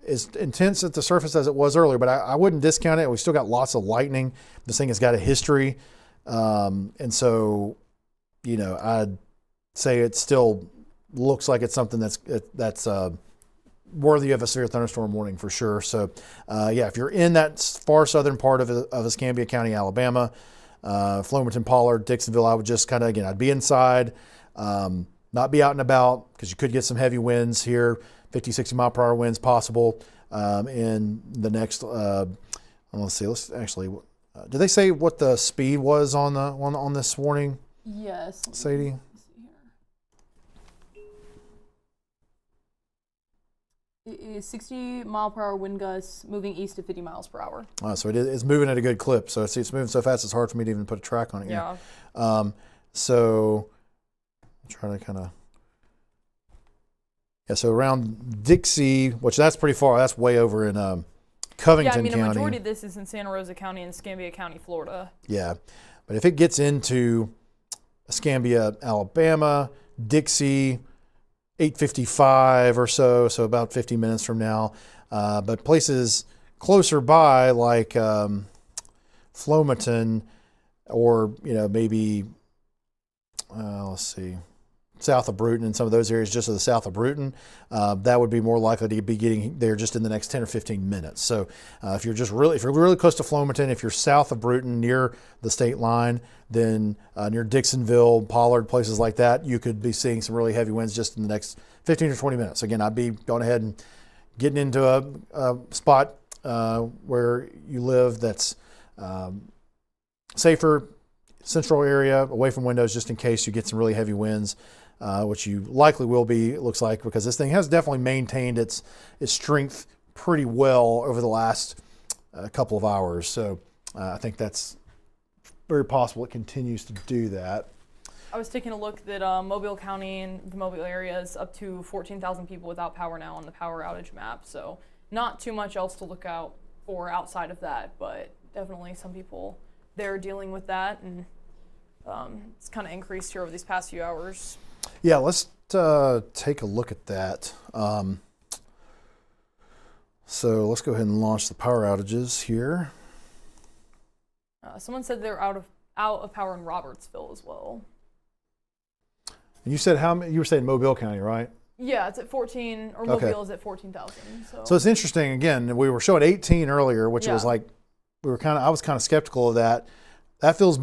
as intense at the surface as it was earlier, but I wouldn't discount it. We still got lots of lightning. This thing has got a history. And so, I'd say it still looks like it's something that's worthy of a severe thunderstorm warning for sure. So, if you're in that far southern part of Escambia County, Alabama, Flomaton, Pollard, Dixonville, I would just kind of, again, I'd be inside, not be out and about, because you could get some heavy winds here, 50, 60 mile per hour winds possible in the next, let's see, did they say what the speed was on this warning? Yes. Sadie? It is 60 mile per hour wind gusts moving east at 50 miles per hour. So it's moving at a good clip. So it's moving so fast it's hard for me to even put a track on it. Yeah. So I'm trying to kind of, so around Dixie, which that's pretty far. That's way over in Covington County. The majority of this is in Santa Rosa County and Escambia County, Florida. Yeah, but if it gets into Escambia, Alabama, Dixie, 8:55 or so about 50 minutes from now. But places closer by like Flomaton or, maybe, let's see, south of Bruton and some of those areas just to the south of Bruton, that would be more likely to be getting there just in the next 10 or 15 minutes. So if you're really close to Flomaton, if you're south of Bruton near the state line, then near Dixonville, Pollard, places like that, you could be seeing some really heavy winds just in the next 15 or 20 minutes. Again, I'd be going ahead and getting into a spot where you live that's safer, central area, away from windows, just in case you get some really heavy winds, which you likely will be, it looks like, because this thing has definitely maintained its strength pretty well over the last couple of hours. So I think that's very possible it continues to do that. I was taking a look that Mobile County and the Mobile area is up to 14,000 people without power now on the power outage map. So not too much else to look out for outside of that, but definitely some people there dealing with that, and it's kind of increased here over these past few hours. Yeah, let's take a look at that. So let's go ahead and launch the power outages here. Someone said they're out of power in Robertsville as well. And you said you were saying Mobile County, right? Yeah, it's at 14, or Okay. Mobile is at 14,000. So it's interesting. Again, we were showing 18 earlier, which was like I was kind of skeptical of that. That feels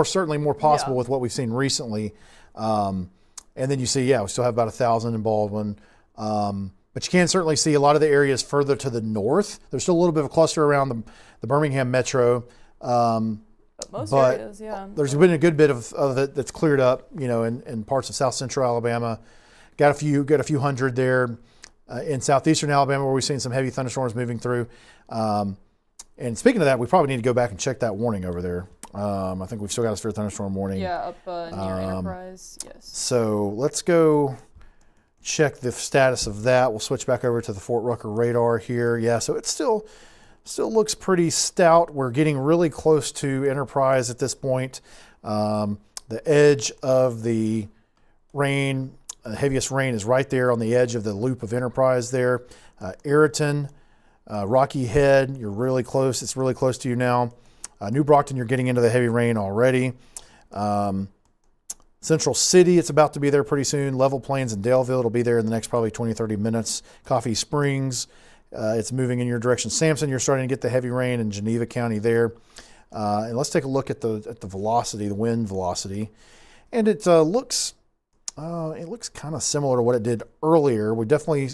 certainly more possible with what we've seen recently. And then you see, we still have about 1,000 in Baldwin. But you can certainly see a lot of the areas further to the north. There's still a little bit of a cluster around the Birmingham metro. Most areas, There's been a good bit of it that's cleared up, in parts of south central Alabama. Got a few hundred there in southeastern Alabama where we've seen some heavy thunderstorms moving through. And speaking of that, we probably need to go back and check that warning over there. I think we've still got a severe thunderstorm warning. Yeah, up near Enterprise, yes. So let's go check the status of that. We'll switch back over to the Fort Rucker radar here. Yeah, so it still looks pretty stout. We're getting really close to Enterprise at this point. The edge of the rain, heaviest rain is right there on the edge of the loop of Enterprise there. Ayrton, Rocky Head, you're really close. It's really close to you now. New Brockton, you're getting into the heavy rain already. Central City, it's about to be there pretty soon. Level Plains and Daleville, it'll be there in the next probably 20, 30 minutes. Coffee Springs, it's moving in your direction. Sampson, you're starting to get the heavy rain in Geneva County there. And let's take a look at the velocity, the wind velocity. And it looks kind of similar to what it did earlier. We definitely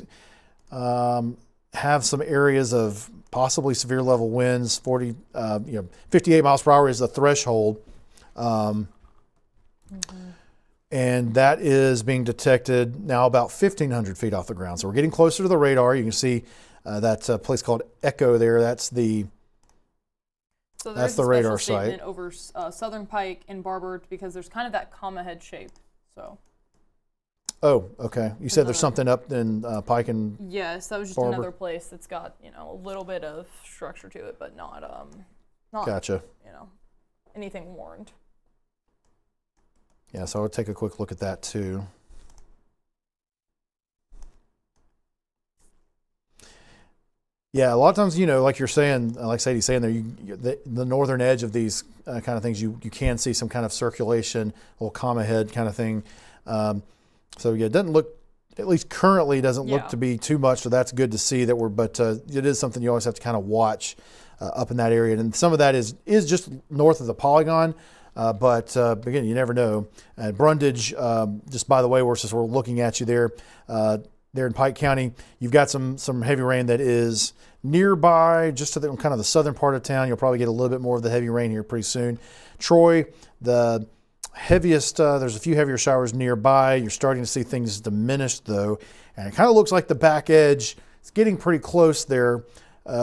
have some areas of possibly severe level winds. 58 miles per hour is the threshold. And that is being detected now about 1,500 feet off the ground. So we're getting closer to the radar. You can see that place called Echo there. That's the radar site over Southern Pike and Barber, because there's kind of that comma head shape. So. Oh, okay. You said there's something up in Pike and yes, that was just Barber. Another place that's got a little bit of structure to it, but not gotcha. Anything warned. Yeah, so I would take a quick look at that too. Yeah, a lot of times, like you're saying, like Sadie's saying there, the northern edge of these kind of things, you can see some kind of circulation, a little comma head kind of thing. So yeah, it doesn't look, at least currently, doesn't look to be too much. So that's good to see that but it is something you always have to kind of watch up in that area. And some of that is just north of the polygon. But again, you never know. Brundage, just by the way, we're looking at you there in Pike County. You've got some heavy rain that is nearby, just to the kind of the southern part of town. You'll probably get a little bit more of the heavy rain here pretty soon. Troy, the heaviest, there's a few heavier showers nearby. You're starting to see things diminish though, and it kind of looks like the back edge. It's getting pretty close there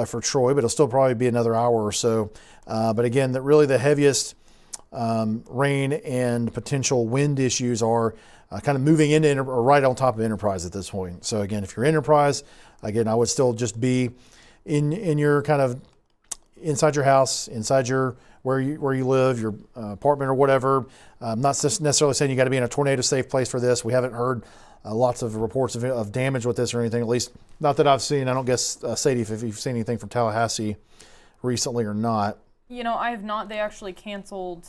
for Troy, but it'll still probably be another hour or so. But again, really the heaviest rain and potential wind issues are kind of moving into or right on top of Enterprise at this point. So again, if you're Enterprise, again, I would still just be in your kind of inside your house, inside your where you live, your apartment or whatever. I'm not necessarily saying you got to be in a tornado safe place for this. We haven't heard lots of reports of damage with this or anything, at least not that I've seen. I don't guess, Sadie, if you've seen anything from Tallahassee recently or not. I have not. They actually canceled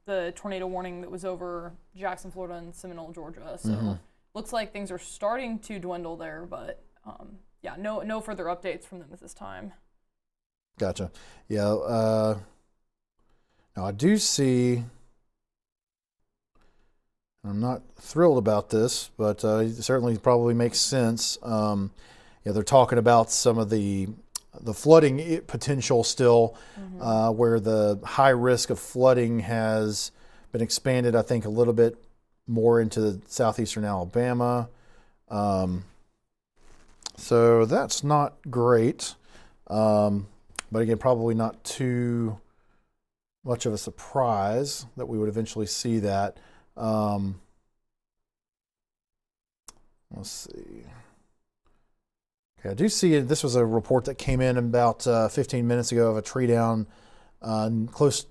the tornado warning that was over Jackson, Florida, and Seminole, Georgia. So looks like things are starting to dwindle there, but no further updates from them at this time. Gotcha. Yeah. Now I do see. I'm not thrilled about this, but it certainly probably makes sense. They're talking about some of the flooding potential still, where the high risk of flooding has been expanded, I think, a little bit more into southeastern Alabama. So that's not great. But again, probably not too much of a surprise that we would eventually see that. Let's see. Okay, I do see this was a report that came in about 15 minutes ago of a tree down close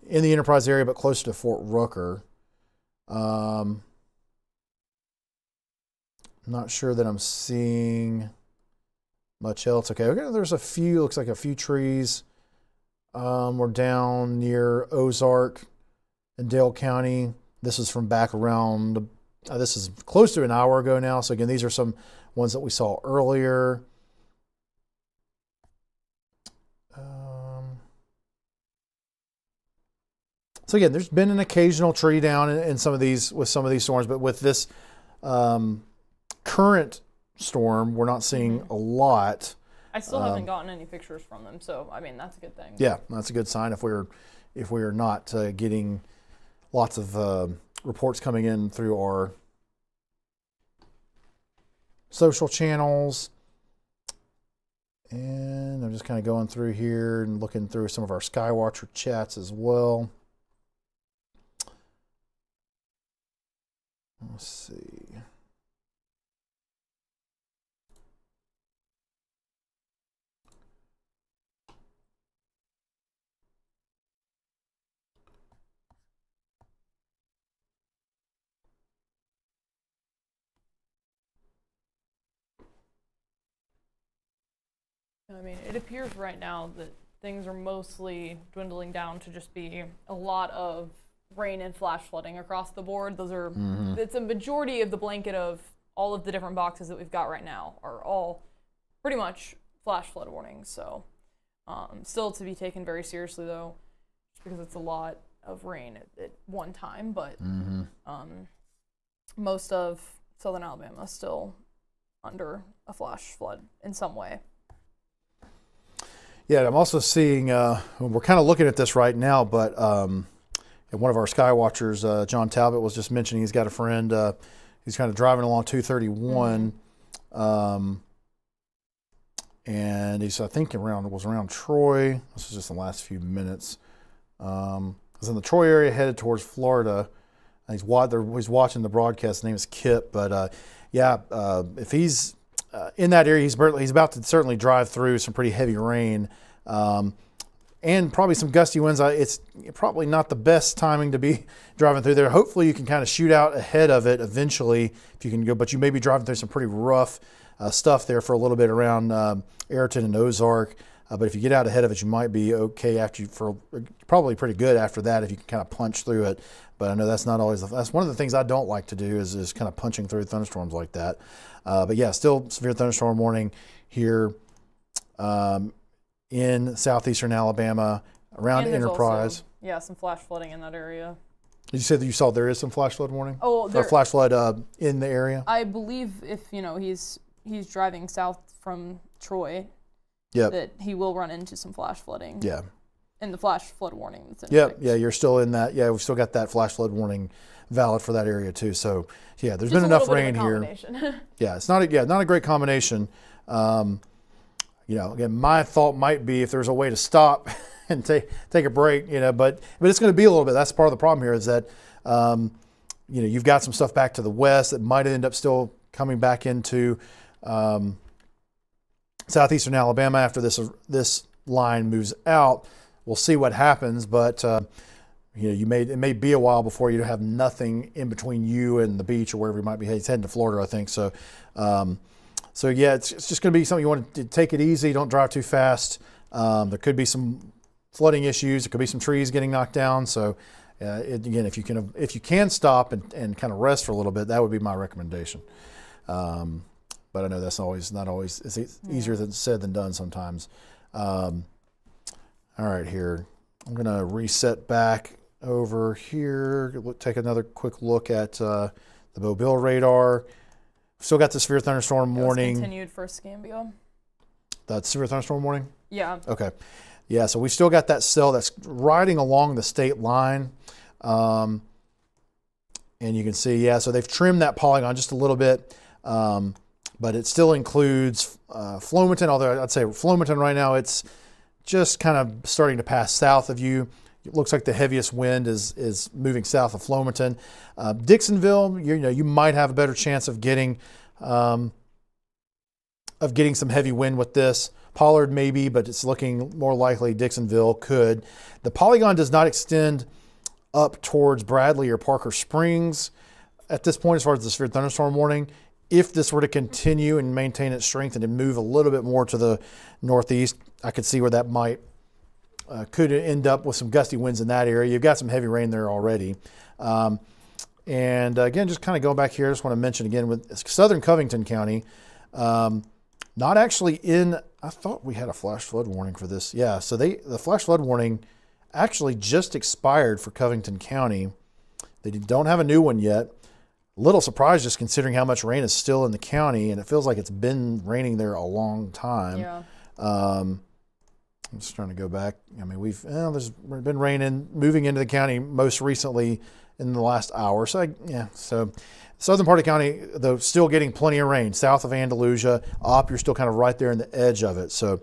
in the Enterprise area, but close to Fort Rucker. Not sure that I'm seeing much else. Okay, there's looks like a few trees. We're down near Ozark in Dale County. This is from back around, this is close to an hour ago now. So again, these are some ones that we saw earlier. So again, there's been an occasional tree down in some of these storms, but with this current storm, we're not seeing a lot. I still haven't gotten any pictures from them, so I mean that's a good thing. Yeah, that's a good sign if we're not getting lots of reports coming in through our social channels. And I'm just kind of going through here and looking through some of our Skywatcher chats as well. Let's see. I mean, it appears right now that things are mostly dwindling down to just be a lot of rain and flash flooding across the board. Those are, it's a majority of the blanket of all of the different boxes that we've got right now are all pretty much flash flood warnings. So still to be taken very seriously though, just because it's a lot of rain at one time, but most of southern Alabama is still under a flash flood in some way. Yeah, I'm also seeing, we're kind of looking at this right now, but one of our sky watchers, John Talbot, was just mentioning he's got a friend, he's kind of driving along 231, and he's, I think, was around Troy. This is just the last few minutes. He's in the Troy area headed towards Florida. He's watching the broadcast. His name is Kip, but if he's in that area, he's about to certainly drive through some pretty heavy rain, and probably some gusty winds. It's probably not the best timing to be driving through there. Hopefully you can kind of shoot out ahead of it eventually if you can go, but you may be driving through some pretty rough stuff there for a little bit around Ayrton and Ozark. But if you get out ahead of it, you might be okay probably pretty good after that if you can kind of punch through it. But I know that's not always, that's one of the things I don't like to do is kind of punching through thunderstorms like that. But yeah, still severe thunderstorm warning here in southeastern Alabama around And there's Enterprise. Also, some flash flooding in that area. Did you say that you saw there is some flash flood warning? Oh, or flash flood in the area? I believe if he's driving south from Troy, that he will run into some flash flooding. Yeah. And the flash flood warning that's in effect. Yeah, you're still in that. Yeah, we've still got that flash flood warning valid for that area too. So yeah, there's been enough rain here. Yeah, it's not a great combination. Again, my thought might be if there's a way to stop and take a break, but it's going to be a little bit. That's part of the problem here is that you've got some stuff back to the west that might end up still coming back into southeastern Alabama after this line moves out. We'll see what happens, but it may be a while before you have nothing in between you and the beach or wherever you might be. He's heading to Florida, I think. So, it's just going to be something you want to take it easy. Don't drive too fast. There could be some flooding issues. There could be some trees getting knocked down. So, again, if you can stop and kind of rest for a little bit, that would be my recommendation. But I know that's not always. It's easier said than done sometimes. All right, here. I'm going to reset back over here. Take another quick look at the Mobile radar. Still got the severe thunderstorm warning. Continued for Escambia. That severe thunderstorm warning? Yeah. Okay. Yeah, so we still got that cell that's riding along the state line. And you can see, so they've trimmed that polygon just a little bit. But it still includes Flomaton, although I'd say Flomaton right now, it's just kind of starting to pass south of you. It looks like the heaviest wind is moving south of Flomaton. Dixonville, you might have a better chance of getting some heavy wind with this. Pollard maybe, but it's looking more likely Dixonville could. The polygon does not extend up towards Bradley or Parker Springs at this point as far as the severe thunderstorm warning. If this were to continue and maintain its strength and to move a little bit more to the northeast, I could see where that could end up with some gusty winds in that area. You've got some heavy rain there already. And again, just kind of going back here, I just want to mention again with southern Covington County, not actually I thought we had a flash flood warning for this. Yeah, so the flash flood warning actually just expired for Covington County. They don't have a new one yet. A little surprised just considering how much rain is still in the county, and it feels like it's been raining there a long time. Yeah. I'm just trying to go back. I mean, there's been rain moving into the county most recently in the last hour. So southern part of the county, though, still getting plenty of rain. South of Andalusia, you're still kind of right there in the edge of it. So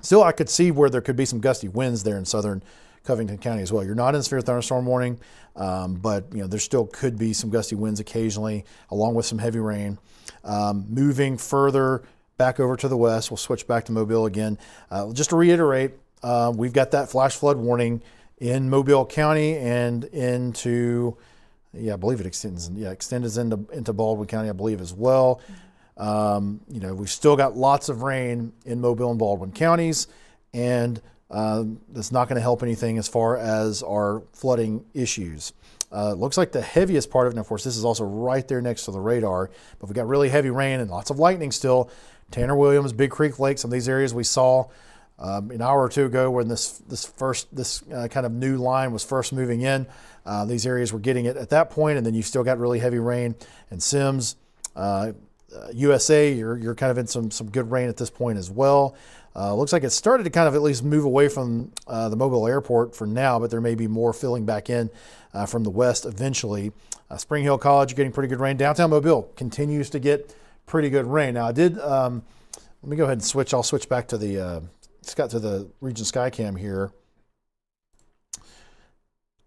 still I could see where there could be some gusty winds there in southern Covington County as well. You're not in severe thunderstorm warning, but there still could be some gusty winds occasionally, along with some heavy rain. Moving further back over to the west, we'll switch back to Mobile again. Just to reiterate, we've got that flash flood warning in Mobile County and into, I believe it extends into Baldwin County, I believe as well. We've still got lots of rain in Mobile and Baldwin counties. and that's not going to help anything as far as our flooding issues. Looks like the heaviest part of it, and of course this is also right there next to the radar, but we got really heavy rain and lots of lightning still. Tanner Williams, Big Creek Lake, some of these areas we saw an hour or two ago when this kind of new line was first moving in. These areas were getting it at that point, and then you've still got really heavy rain. And Sims, USA, you're kind of in some good rain at this point as well. Looks like it started to kind of at least move away from the Mobile Airport for now, but there may be more filling back in from the west eventually. Spring Hill College, you're getting pretty good rain. Downtown Mobile continues to get pretty good rain. Now I did, let me go ahead and switch. I'll switch back to the Region Skycam here.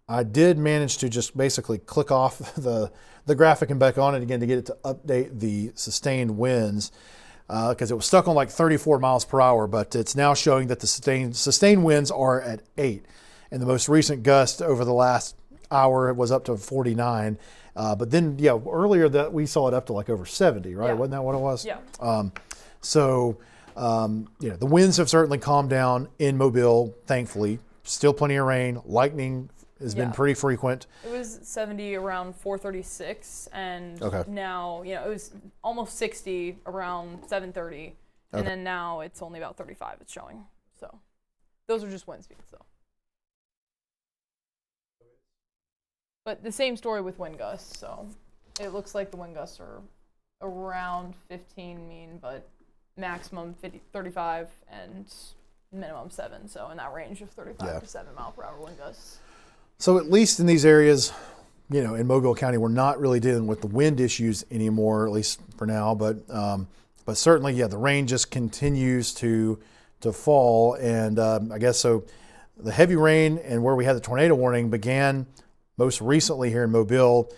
I did manage to just basically click off the graphic and back on it again to get it to update the sustained winds because it was stuck on like 34 miles per hour, but it's now showing that the sustained winds are at 8. And the most recent gust over the last hour was up to 49. But then, yeah, earlier that we saw it up to like over 70, right? Yeah. Wasn't that what it was? Yeah. The winds have certainly calmed down in Mobile, thankfully. Still plenty of rain. Lightning has been pretty frequent. It was 70 around 4:36, and now it was almost 60 around 7:30, and then now it's only about 35. It's showing. So those are just wind speeds, though. But the same story with wind gusts. So it looks like the wind gusts are around 15 mean, but maximum 35 and minimum 7. So in that range of 35 to 7 mile per hour wind gusts. So at least in these areas, in Mobile County, we're not really dealing with the wind issues anymore, at least for now. But certainly, the rain just continues to fall, and I guess so. The heavy rain and where we had the tornado warning began most recently here in Mobile,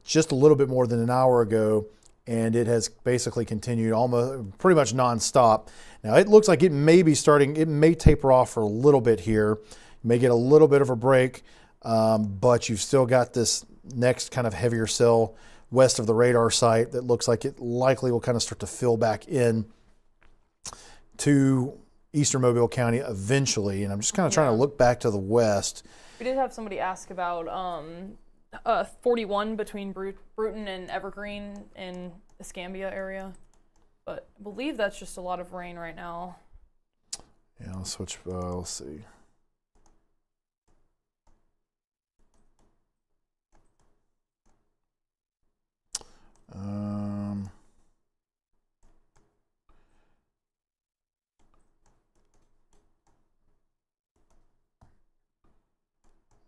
just a little bit more than an hour ago, and it has basically continued almost pretty much nonstop. Now it looks like it may be starting. It may taper off for a little bit here. You may get a little bit of a break. But you've still got this next kind of heavier cell west of the radar site that looks like it likely will kind of start to fill back in to eastern Mobile County eventually. And I'm just kind of trying to look back to the west. We did have somebody ask about 41 between Bruton and Evergreen in the Escambia area, but I believe that's just a lot of rain right now. Yeah, I'll switch. Let's see.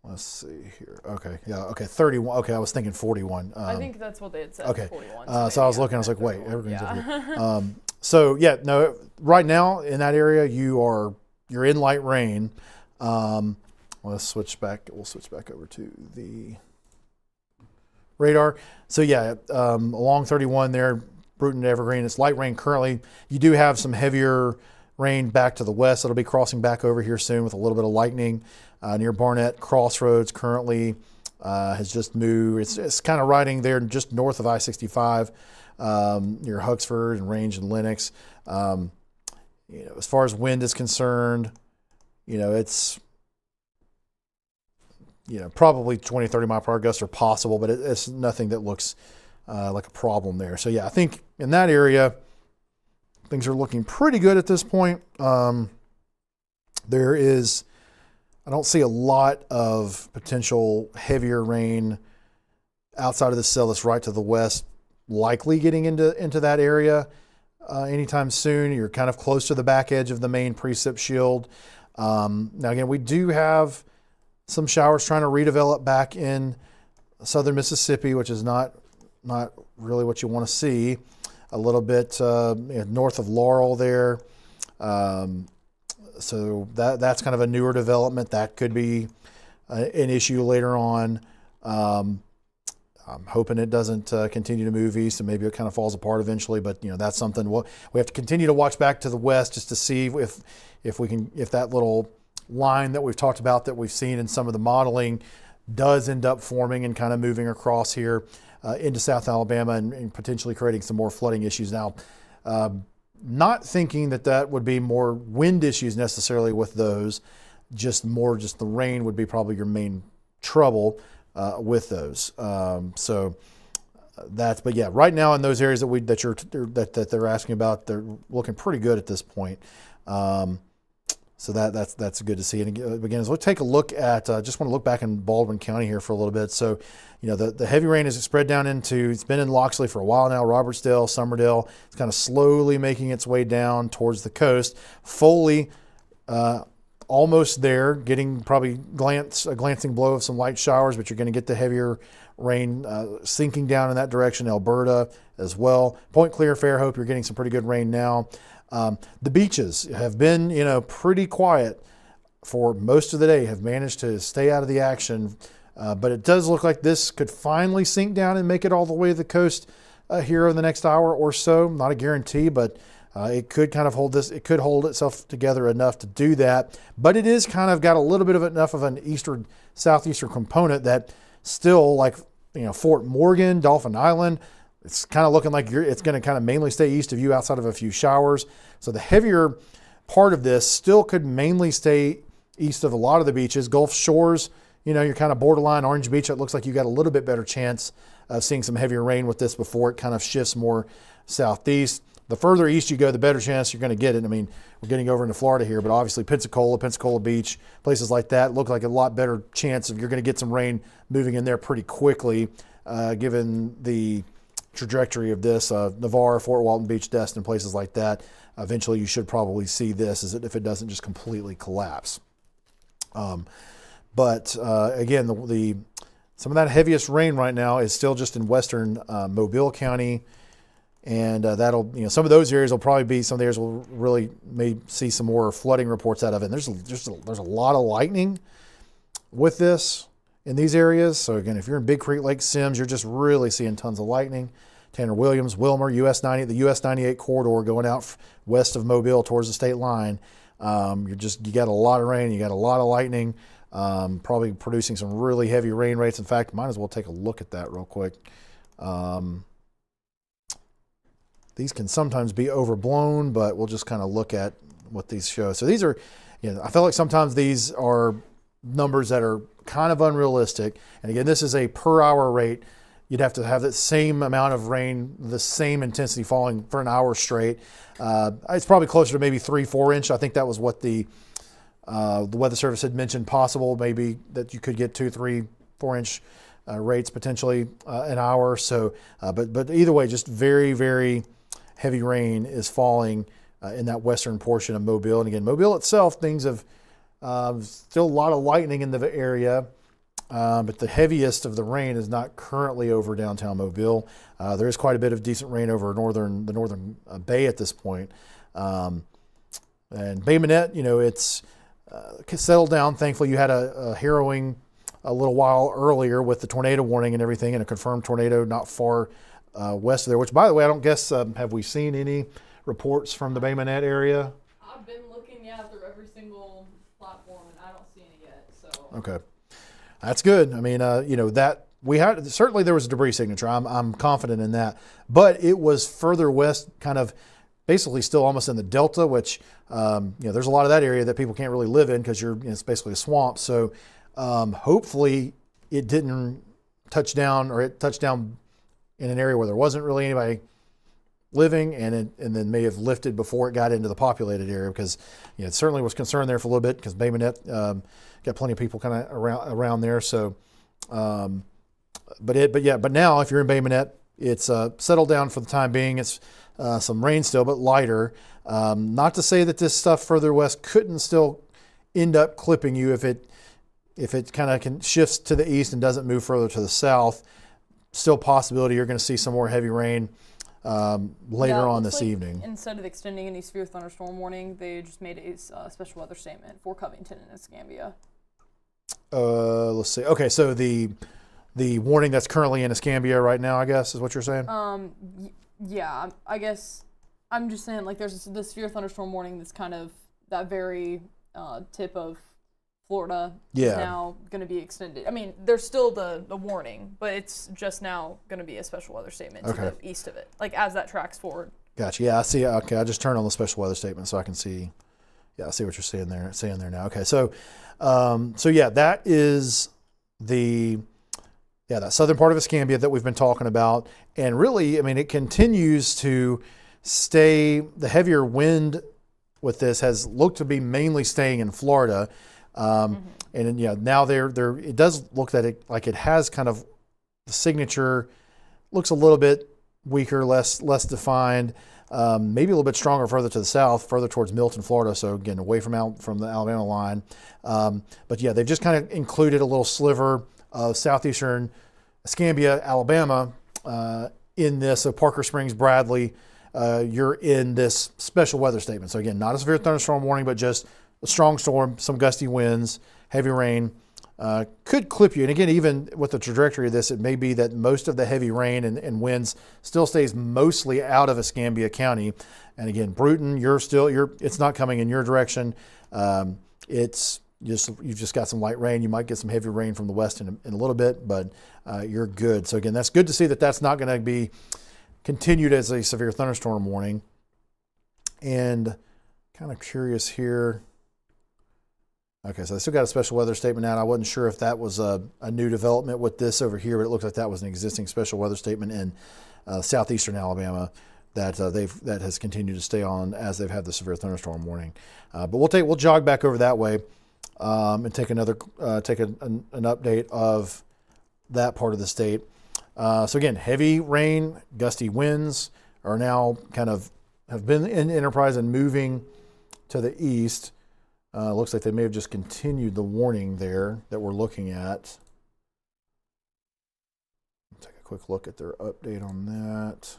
Let's see here. Okay, 31. Okay, I was thinking 41. I think that's what they had said. Okay, 41. so I was looking. I was like, wait, everything's over here. Right now in that area, you're in light rain. Let's switch back. We'll switch back over to the radar. So along 31 there, Bruton to Evergreen, it's light rain currently. You do have some heavier rain back to the west. It'll be crossing back over here soon with a little bit of lightning near Barnett Crossroads. Currently has just moved. It's kind of riding there just north of I-65 near Huxford and Range and Lenox. As far as wind is concerned, it's probably 20, 30 mile per hour gusts are possible, but it's nothing that looks like a problem there. So I think in that area, things are looking pretty good at this point. I don't see a lot of potential heavier rain outside of the cell that's right to the west, likely getting into that area anytime soon. You're kind of close to the back edge of the main precip shield. Now again, we do have some showers trying to redevelop back in southern Mississippi, which is not really what you want to see. A little bit north of Laurel there. So that's kind of a newer development. That could be an issue later on. I'm hoping it doesn't continue to move east and maybe it kind of falls apart eventually. But that's something we have to continue to watch back to the west just to see if that little line that we've talked about that we've seen in some of the modeling does end up forming and kind of moving across here into South Alabama and potentially creating some more flooding issues. Now, not thinking that would be more wind issues necessarily with those, just the rain would be probably your main trouble with those. But yeah, right now in those areas that they're asking about, they're looking pretty good at this point. So that's good to see. And again, as we'll take a look at, just want to look back in Baldwin County here for a little bit. So, the heavy rain is spread down it's been in Loxley for a while now, Robertsdale, Summerdale. It's kind of slowly making its way down towards the coast. Foley, almost there, getting probably a glancing blow of some light showers, but you're going to get the heavier rain sinking down in that direction. Alberta as well. Point Clear, Fairhope, you're getting some pretty good rain now. The beaches have been, pretty quiet for most of the day, have managed to stay out of the action. But it does look like this could finally sink down and make it all the way to the coast here in the next hour or so. Not a guarantee, but it could kind of it could hold itself together enough to do that. But it is kind of got a little bit of enough of an southeastern component that still, like, Fort Morgan, Dauphin Island, it's kind of looking like it's going to kind of mainly stay east of you outside of a few showers. So the heavier part of this still could mainly stay east of a lot of the beaches. Gulf Shores, you're kind of borderline. Orange Beach, it looks like you got a little bit better chance of seeing some heavier rain with this before it kind of shifts more southeast. The further east you go, the better chance you're going to get it. I mean, we're getting over into Florida here, but obviously Pensacola Beach, places like that look like a lot better chance of you're going to get some rain moving in there pretty quickly, given the trajectory of this. Navarre, Fort Walton Beach, Destin, places like that. Eventually you should probably see this if it doesn't just completely collapse. But again, some of that heaviest rain right now is still just in western Mobile County. And that'll, some of those areas will probably be, some of the areas will really may see some more flooding reports out of it. And there's a lot of lightning with this in these areas. So again, if you're in Big Creek Lake Sims, you're just really seeing tons of lightning. Tanner Williams, Wilmer, the US 98 corridor going out west of Mobile towards the state line. You got a lot of rain, you got a lot of lightning, probably producing some really heavy rain rates. In fact, might as well take a look at that real quick. These can sometimes be overblown, but we'll just kind of look at what these show. So these are, I feel like sometimes these are numbers that are kind of unrealistic. And again, this is a per hour rate. You'd have to have the same amount of rain, the same intensity falling for an hour straight. It's probably closer to maybe 3-4 inch. I think that was what the Weather Service had mentioned possible, maybe that you could get 2-3-4 inch rates potentially an hour. So, but either way, just very, very heavy rain is falling in that western portion of Mobile. And again, Mobile itself, things have still a lot of lightning in the area. But the heaviest of the rain is not currently over downtown Mobile. There is quite a bit of decent rain over the northern Bay at this point. And Bay Minette, it's settled down. Thankfully, you had a harrowing a little while earlier with the tornado warning and everything, and a confirmed tornado not far west of there, which, by the way, I don't guess, have we seen any reports from the Bay Minette area? I've been looking, through every single platform, and I don't see any yet, so. Okay. That's good. I mean, that we had, certainly there was a debris signature. I'm confident in that, but it was further west, kind of basically still almost in the Delta, which, there's a lot of that area that people can't really live in because it's basically a swamp. So hopefully it didn't touch down, or it touched down in an area where there wasn't really anybody living, and then may have lifted before it got into the populated area, because it certainly was concerned there for a little bit, because Bay Minette got plenty of people kind of around there. So, but now if you're in Bay Minette, it's settled down for the time being. It's some rain still, but lighter. Not to say that this stuff further west couldn't still end up clipping you if it kind of shifts to the east and doesn't move further to the south. Still possibility you're going to see some more heavy rain later on this evening. Instead of extending any severe thunderstorm warning, they just made a special weather statement for Covington and Escambia. Let's see. Okay, so the warning that's currently in Escambia right now, I guess, is what you're saying? Yeah, I guess I'm just saying, like, there's the severe thunderstorm warning that's kind of that very tip of Florida is now going to be extended. I mean, there's still the warning, but it's just now going to be a special weather statement to the east of it, like as that tracks forward. Gotcha. Yeah, I see. Okay, I just turned on the special weather statement so I can see. Yeah, I see what you're saying there now. Okay, so yeah, that is that southern part of Escambia that we've been talking about, and really, I mean, it continues to stay. The heavier wind with this has looked to be mainly staying in Florida, and now it does look that it has kind of the signature looks a little bit weaker, less defined. Maybe a little bit stronger further to the south, further towards Milton, Florida. So again, away from the Alabama line. But yeah, they've just kind of included a little sliver of southeastern Escambia, Alabama, in this. So Parker Springs, Bradley, you're in this special weather statement. So again, not a severe thunderstorm warning, but just a strong storm, some gusty winds, heavy rain. Could clip you. And again, even with the trajectory of this, it may be that most of the heavy rain and winds still stays mostly out of Escambia County. And again, Bruton, it's not coming in your direction. You've just got some light rain. You might get some heavy rain from the west in a little bit, but you're good. So again, that's good to see that that's not going to be continued as a severe thunderstorm warning. And kind of curious here. Okay, so they still got a special weather statement out. I wasn't sure if that was a new development with this over here, but it looks like that was an existing special weather statement in southeastern Alabama that has continued to stay on as they've had the severe thunderstorm warning. But we'll jog back over that way and take an update of that part of the state. So again, heavy rain, gusty winds are now have been in Enterprise and moving to the east. Looks like they may have just continued the warning there that we're looking at. Take a quick look at their update on that.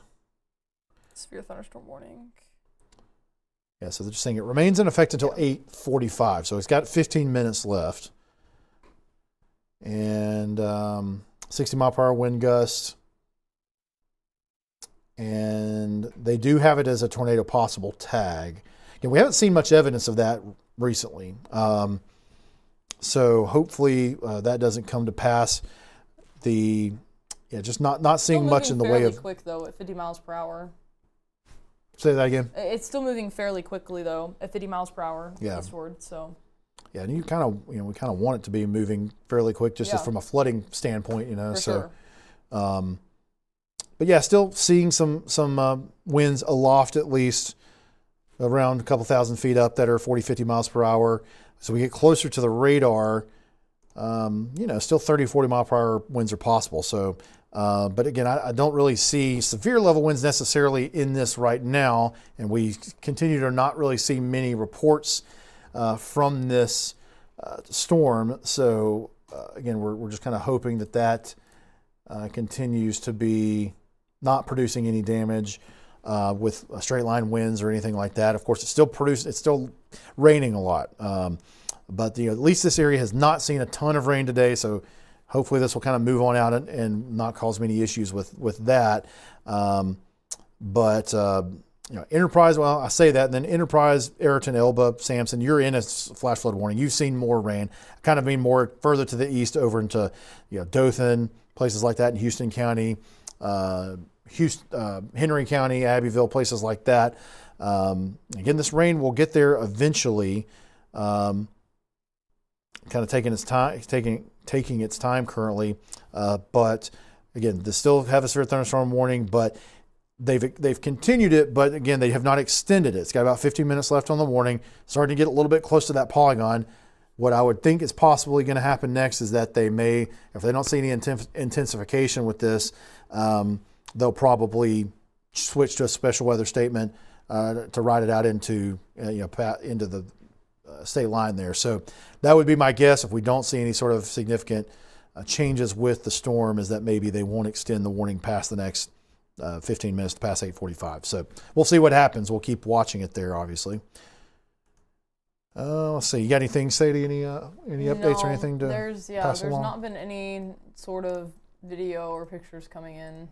Severe thunderstorm warning. Yeah, so they're just saying it remains in effect until 8:45. So it's got 15 minutes left. And 60 mile per hour wind gust. And they do have it as a tornado possible tag. And we haven't seen much evidence of that recently. So hopefully that doesn't come to pass. Just not seeing much in the way of... Fairly quick though at 50 miles per hour. Say that again? It's still moving fairly quickly though at 50 miles per hour eastward, so. Yeah, and we kind of want it to be moving fairly quick just from a flooding standpoint, For sure. But yeah, still seeing some winds aloft at least, around a couple thousand feet up that are 40, 50 miles per hour. So we get closer to the radar, still 30, 40 mile per hour winds are possible. So, but again, I don't really see severe level winds necessarily in this right now. And we continue to not really see many reports from this storm. So again, we're just kind of hoping that continues to be not producing any damage. With straight line winds or anything like that. Of course, it's still raining a lot. But at least this area has not seen a ton of rain today, so hopefully this will kind of move on out and not cause many issues with that. Enterprise, well, I say that, and then Enterprise, Ayrton, Elba, Sampson, you're in a flash flood warning. You've seen more rain. I kind of mean more further to the east over into Dothan, places like that in Houston County, Henry County, Abbeville, places like that. Again, this rain will get there eventually. Kind of taking its time currently. But again, they still have a severe thunderstorm warning, but they've continued it. But again, they have not extended it. It's got about 15 minutes left on the warning. Starting to get a little bit close to that polygon. What I would think is possibly going to happen next is that they may, if they don't see any intensification with this, they'll probably switch to a special weather statement to ride it out into the state line there. So that would be my guess if we don't see any sort of significant changes with the storm, is that maybe they won't extend the warning past the next 15 minutes past 8:45. So we'll see what happens. We'll keep watching it there, obviously. Let's see. You got anything to say to any updates or anything to pass along? There's not been any sort of video or pictures coming in.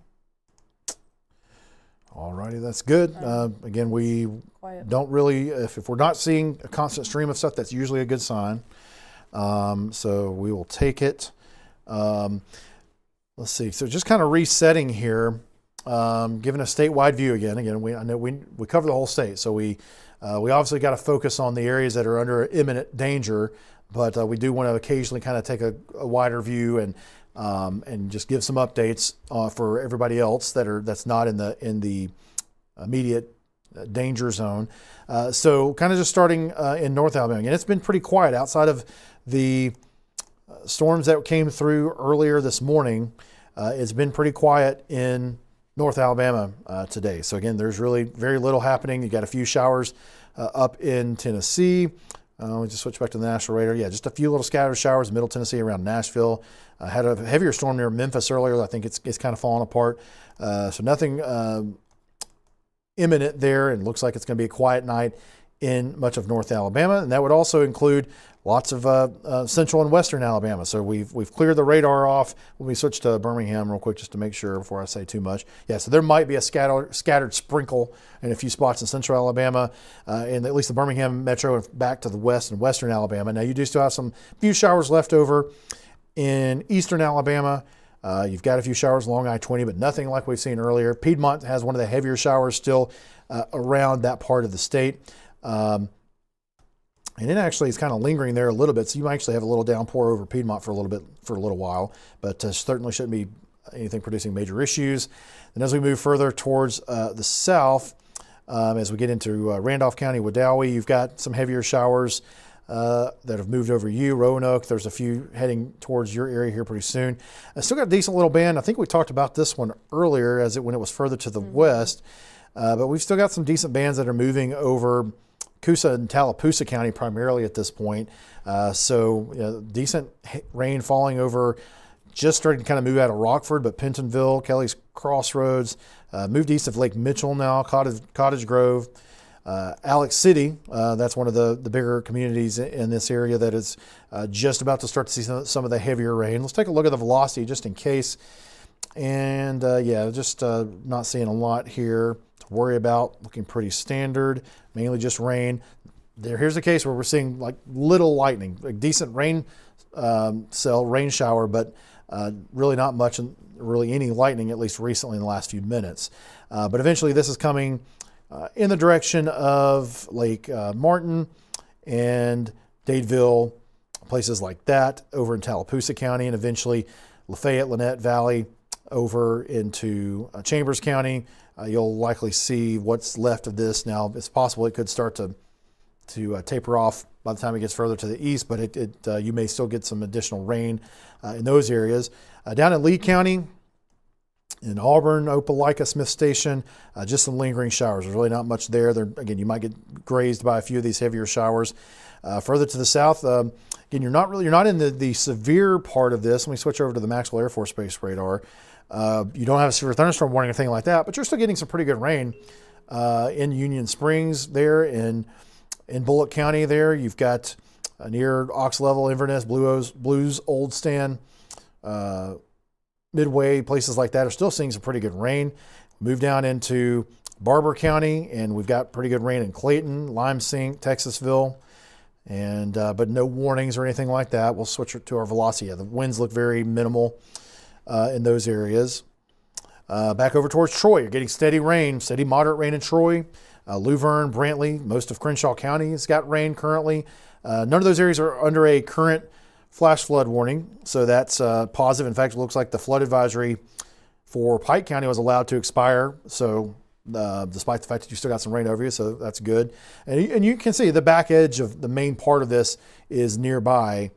Alrighty, that's good. Again, we don't really, if we're not seeing a constant stream of stuff, that's usually a good sign. So we will take it. Let's see. So just kind of resetting here. giving a statewide view again. I know we cover the whole state, so we obviously got to focus on the areas that are under imminent danger, but we do want to occasionally kind of take a wider view and just give some updates for everybody else that's not in the immediate danger zone. So kind of just starting in North Alabama. And it's been pretty quiet outside of the storms that came through earlier this morning. It's been pretty quiet in North Alabama today. So again, there's really very little happening. You got a few showers up in Tennessee. We just switch back to the national radar. Yeah, just a few little scattered showers in Middle Tennessee around Nashville. Had a heavier storm near Memphis earlier. I think it's kind of falling apart. So nothing imminent there, and looks like it's going to be a quiet night in much of North Alabama, and that would also include lots of central and western Alabama. So we've cleared the radar off. When we switch to Birmingham real quick just to make sure before I say too much. Yeah, so there might be a scattered sprinkle in a few spots in central Alabama, and at least the Birmingham metro and back to the west and western Alabama. Now you do still have some few showers left over in eastern Alabama. You've got a few showers along I-20, but nothing like we've seen earlier. Piedmont has one of the heavier showers still around that part of the state. And it actually is kind of lingering there a little bit, so you might actually have a little downpour over Piedmont for a little while, but certainly shouldn't be anything producing major issues. And as we move further towards the south, as we get into Randolph County, Wadowee, you've got some heavier showers that have moved over you. Roanoke, there's a few heading towards your area here pretty soon. I still got a decent little band. I think we talked about this one earlier when it was further to the west, but we've still got some decent bands that are moving over Coosa and Tallapoosa County primarily at this point. So decent rain falling over, just starting to kind of move out of Rockford, but Pentonville, Kelly's Crossroads, moved east of Lake Mitchell now, Cottage Grove, Alex City, that's one of the bigger communities in this area that is just about to start to see some of the heavier rain. Let's take a look at the velocity just in case. And just not seeing a lot here to worry about, looking pretty standard, mainly just rain. Here's a case where we're seeing like little lightning, a decent rain shower, but really not much, really any lightning, at least recently in the last few minutes. But eventually this is coming in the direction of Lake Martin and Dadeville, places like that over in Tallapoosa County, and eventually Lafayette, Lynette Valley over into Chambers County. You'll likely see what's left of this. Now, it's possible it could start to taper off by the time it gets further to the east, but you may still get some additional rain in those areas. Down in Lee County, in Auburn, Opelika, Smith Station, just some lingering showers. There's really not much there. Again, you might get grazed by a few of these heavier showers. Further to the south, again, you're not in the severe part of this. Let me switch over to the Maxwell Air Force Base radar. You don't have a severe thunderstorm warning or anything like that, but you're still getting some pretty good rain in Union Springs there, in Bullock County there. You've got near Ox Level, Inverness, Blues, Old Stand, Midway, places like that are still seeing some pretty good rain. Move down into Barber County, and we've got pretty good rain in Clayton, Lime Sink, Texasville, and but no warnings or anything like that. We'll switch to our velocity. Yeah, the winds look very minimal in those areas. Back over towards Troy, you're getting steady moderate rain in Troy. Luverne, Brantley, most of Crenshaw County has got rain currently. None of those areas are under a current flash flood warning, so that's positive. In fact, it looks like the flood advisory for Pike County was allowed to expire, so despite the fact that you still got some rain over you, so that's good. And you can see the back edge of the main part of this is nearby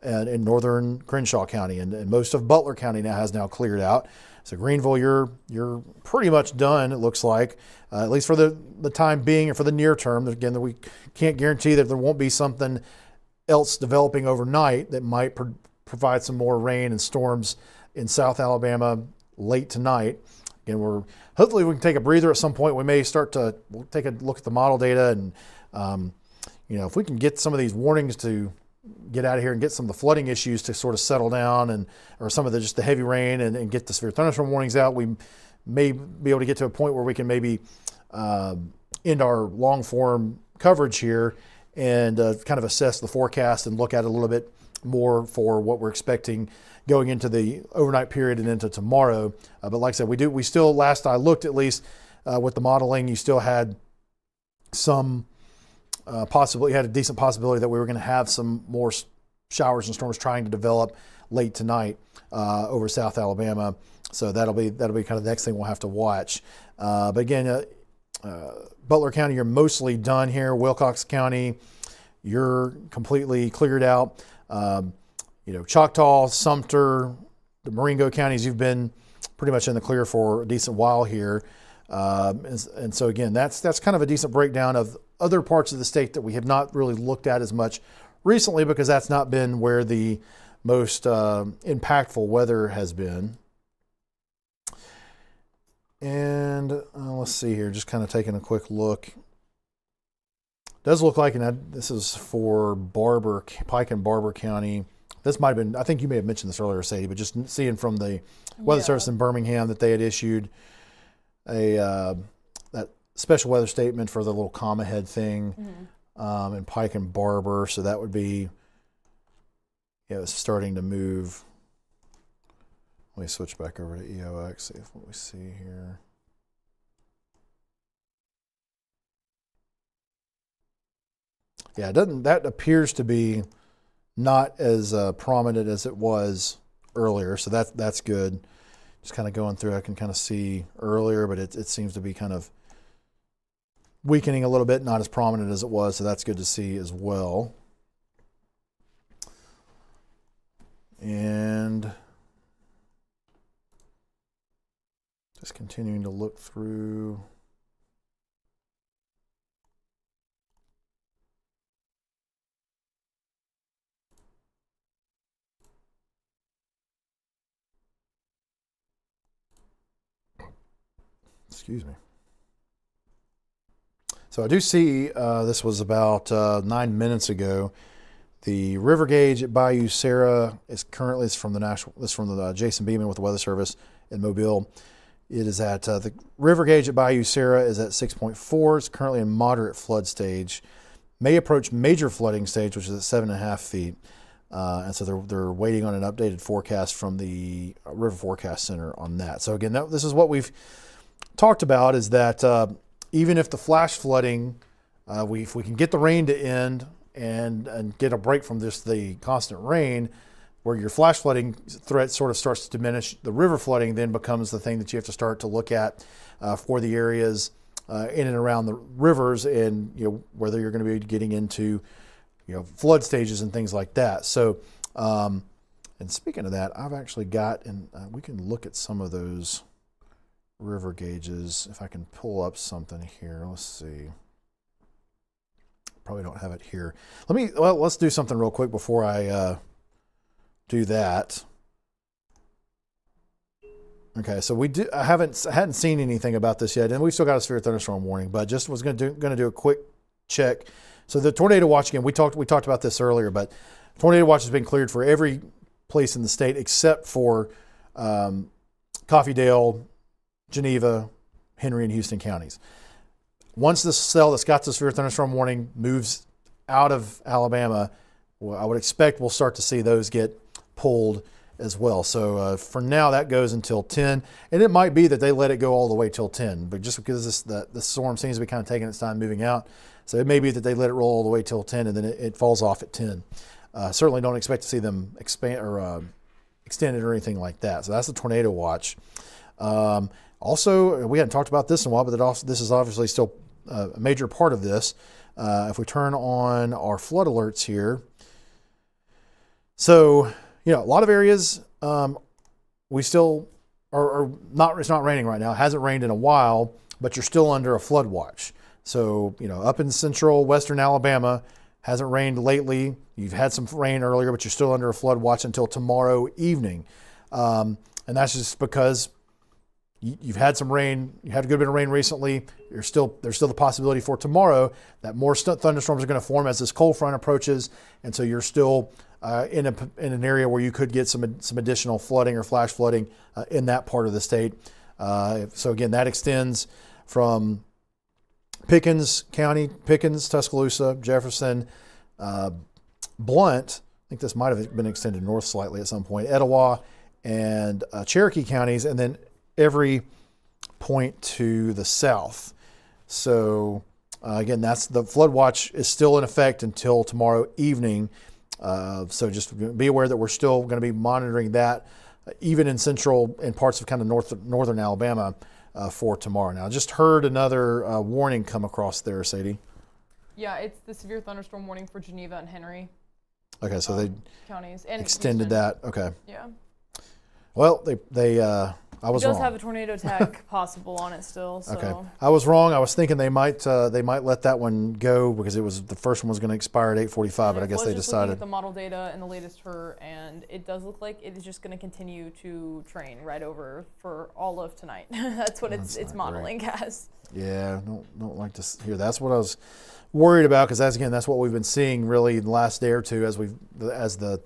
in northern Crenshaw County, and most of Butler County has cleared out. So Greenville, you're pretty much done, it looks like, at least for the time being and for the near term. Again, we can't guarantee that there won't be something else developing overnight that might provide some more rain and storms in South Alabama late tonight. Again, hopefully we can take a breather at some point. We'll take a look at the model data, and if we can get some of these warnings to get out of here and get some of the flooding issues to sort of settle down, or some of just the heavy rain, and get the severe thunderstorm warnings out, we may be able to get to a point where we can maybe end our long form coverage here and kind of assess the forecast and look at it a little bit more for what we're expecting going into the overnight period and into tomorrow. But like I said, we still, last I looked at least with the modeling, you still had some possibility, you had a decent possibility that we were going to have some more showers and storms trying to develop late tonight over South Alabama. So that'll be kind of the next thing we'll have to watch. But again, Butler County, you're mostly done here. Wilcox County, you're completely cleared out. Choctaw, Sumter, the Marengo counties, you've been pretty much in the clear for a decent while here. And so again, that's kind of a decent breakdown of other parts of the state that we have not really looked at as much recently, because that's not been where the most impactful weather has been. And let's see here, just kind of taking a quick look. Does look like, and this is for Pike and Barber County. This might have been, I think you may have mentioned this earlier, Sadie, but just seeing from the Weather Service in Birmingham that they had issued that special weather statement for the little comma head thing in Pike and Barber. So that would be, it's starting to move. Let me switch back over to EOX, see what we see here. Yeah, that appears to be not as prominent as it was earlier, so that's good. Just kind of going through, I can kind of see earlier, but it seems to be kind of weakening a little bit, not as prominent as it was, so that's good to see as well. And just continuing to look through. Excuse me. So I do see this was about 9 minutes ago. The river gauge at Bayou Sarah is currently from the Jason Beeman with the Weather Service in Mobile. It is at the river gauge at Bayou Sarah is at 6.4. It's currently in moderate flood stage. May approach major flooding stage, which is at 7.5 feet. And so they're waiting on an updated forecast from the River Forecast Center on that. So again, this is what we've talked about, is that even if the flash flooding, if we can get the rain to end and get a break from the constant rain, where your flash flooding threat sort of starts to diminish, the river flooding then becomes the thing that you have to start to look at for the areas in and around the rivers, and whether you're going to be getting into flood stages and things like that. So, and speaking of that, I've actually got, and we can look at some of those river gauges if I can pull up something here. Let's see. Probably don't have it here. Let's do something real quick before I do that. Okay, so I hadn't seen anything about this yet, and we've still got a severe thunderstorm warning, but just was going to do a quick check. So the tornado watch, again, we talked about this earlier, but tornado watch has been cleared for every place in the state except for Coffeedale, Geneva, Henry, and Houston counties. Once this cell that's got the severe thunderstorm warning moves out of Alabama, I would expect we'll start to see those get pulled as well. So for now, that goes until 10, and it might be that they let it go all the way till 10, but just because the storm seems to be kind of taking its time moving out, so it may be that they let it roll all the way till 10, and then it falls off at 10. Certainly don't expect to see them expand or extend it or anything like that. So that's the tornado watch. Also, we hadn't talked about this in a while, but this is obviously still a major part of this. If we turn on our flood alerts here, so a lot of areas we still are not. It's not raining right now. It hasn't rained in a while, but you're still under a flood watch. So up in central western Alabama, hasn't rained lately. You've had some rain earlier, but you're still under a flood watch until tomorrow evening, and that's just because you've had some rain. You had a good bit of rain recently. There's still the possibility for tomorrow that more thunderstorms are going to form as this cold front approaches, and so you're still in an area where you could get some additional flooding or flash flooding in that part of the state. So again, that extends from Pickens County, Tuscaloosa, Jefferson, Blount, think this might have been extended north slightly at some point, Etowah and Cherokee counties, and then every point to the south. So again, that's the flood watch is still in effect until tomorrow evening. So just be aware that we're still going to be monitoring that, even in central and parts of kind of northern Alabama for tomorrow. Now, I just heard another warning come across there, Sadie. Yeah, it's the severe thunderstorm warning for Geneva and Henry. Okay, so they counties and extended Houston. that. Okay. Yeah. Well, I was It does wrong. have a tornado attack possible on it still. So. Okay, I was wrong. I was thinking they might let that one go because it was the first one was going to expire at 8:45, but I guess they Looking decided. at the model data and the latest HER, and it does look like it is just going to continue to train right over for all of tonight. That's what it's modeling as. Yeah, don't like to hear. That's what I was worried about because that's what we've been seeing really the last day or two as the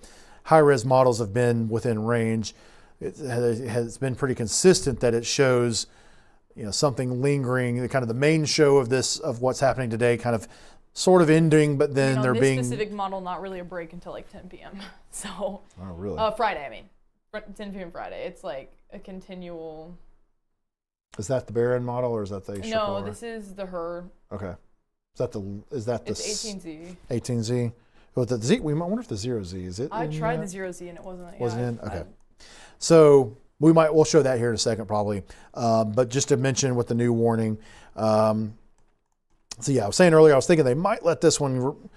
high res models have been within range. It has been pretty consistent that it shows, something lingering. Kind of the main show of what's happening today, kind of, sort of ending, but then they're being. This specific model, not really a break until like 10 p.m. So. Oh really? Friday, I mean, 10 p.m. Friday. It's like a continual. Is that the Baron model or is that the? No, this is the HER. Okay. Is that the? It's 18Z. 18Z. Well, the Z. I wonder if the 0Z is it. I tried the 0Z and it wasn't. Wasn't in. Okay. So we'll show that here in a second probably. But just to mention with the new warning. So yeah, I was saying earlier, I was thinking they might let this one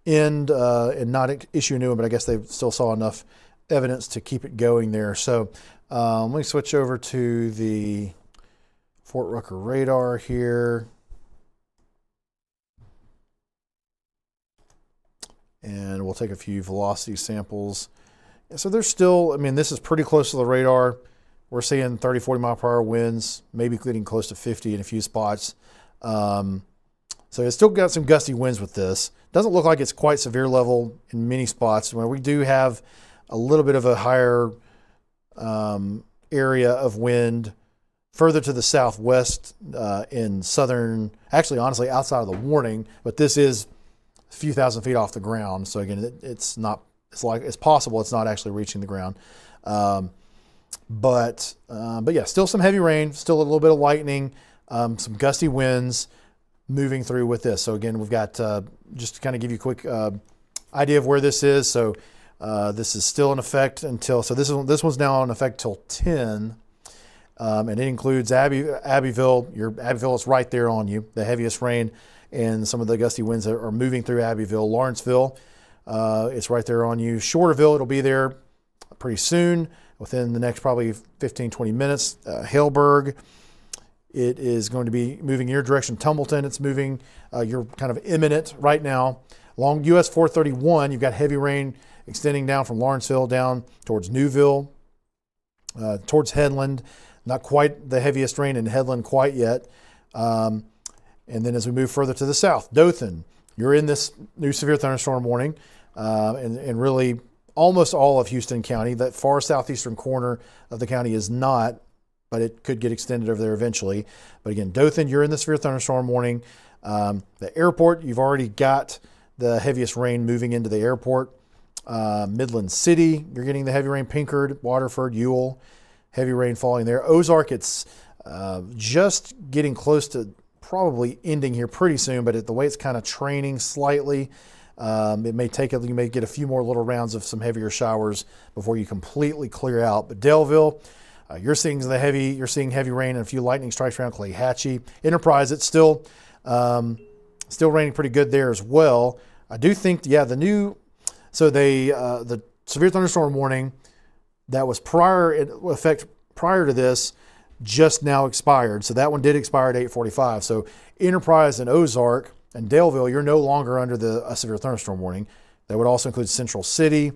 end and not issue a new one, but I guess they still saw enough evidence to keep it going there. So let me switch over to the Fort Rucker radar here. And we'll take a few velocity samples. So there's still, this is pretty close to the radar. We're seeing 30, 40 mile per hour winds, maybe getting close to 50 in a few spots. So it's still got some gusty winds with this. Doesn't look like it's quite severe level in many spots where we do have a little bit of a higher area of wind further to the southwest in southern, actually honestly outside of the warning, but this is a few thousand feet off the ground. So again, it's possible it's not actually reaching the ground. But yeah, still some heavy rain, still a little bit of lightning, some gusty winds moving through with this. So again, we've got, just to kind of give you a quick idea of where this is. So this is still in effect so this one's now in effect till 10. And it includes Abbeville. Abbeville is right there on you. The heaviest rain and some of the gusty winds that are moving through Abbeville. Lawrenceville, it's right there on you. Shorterville, it'll be there pretty soon, within the next probably 15, 20 minutes. Haleburg, it is going to be moving your direction. Tumbleton, it's moving. You're kind of imminent right now. Along US 431, you've got heavy rain extending down from Lawrenceville down towards Newville, towards Headland. Not quite the heaviest rain in Headland quite yet. And then as we move further to the south, Dothan, you're in this new severe thunderstorm warning, and really almost all of Houston County. That far southeastern corner of the county is not, but it could get extended over there eventually. But again, Dothan, you're in the severe thunderstorm warning. The airport, you've already got the heaviest rain moving into the airport. Midland City, you're getting the heavy rain. Pinkard, Waterford, Ewell, heavy rain falling there. Ozark, it's just getting close to probably ending here pretty soon, but the way it's kind of training slightly, it may you may get a few more little rounds of some heavier showers before you completely clear out. But Delville, you're seeing heavy rain and a few lightning strikes around Clayhatchee. Enterprise, it's still raining pretty good there as well. I do think, the severe thunderstorm warning that was prior to this just now expired. So that one did expire at 8:45. So Enterprise and Ozark and Daleville, you're no longer under the severe thunderstorm warning. That would also include Central City,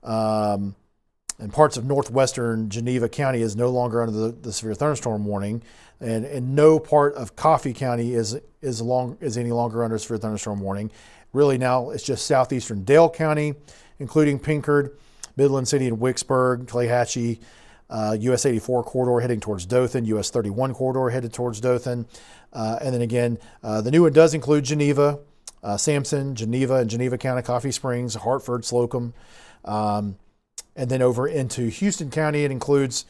and parts of northwestern Geneva County is no longer under the severe thunderstorm warning, and no part of Coffee County is any longer under severe thunderstorm warning. Really now it's just southeastern Dale County, including Pinkard, Midland City and Wicksburg, Clayhatchee, US 84 corridor heading towards Dothan, US 31 corridor headed towards Dothan. And then again, the new one does include Geneva, Sampson, Geneva, and Geneva County, Coffee Springs, Hartford, Slocum. And then over into Houston County, it includes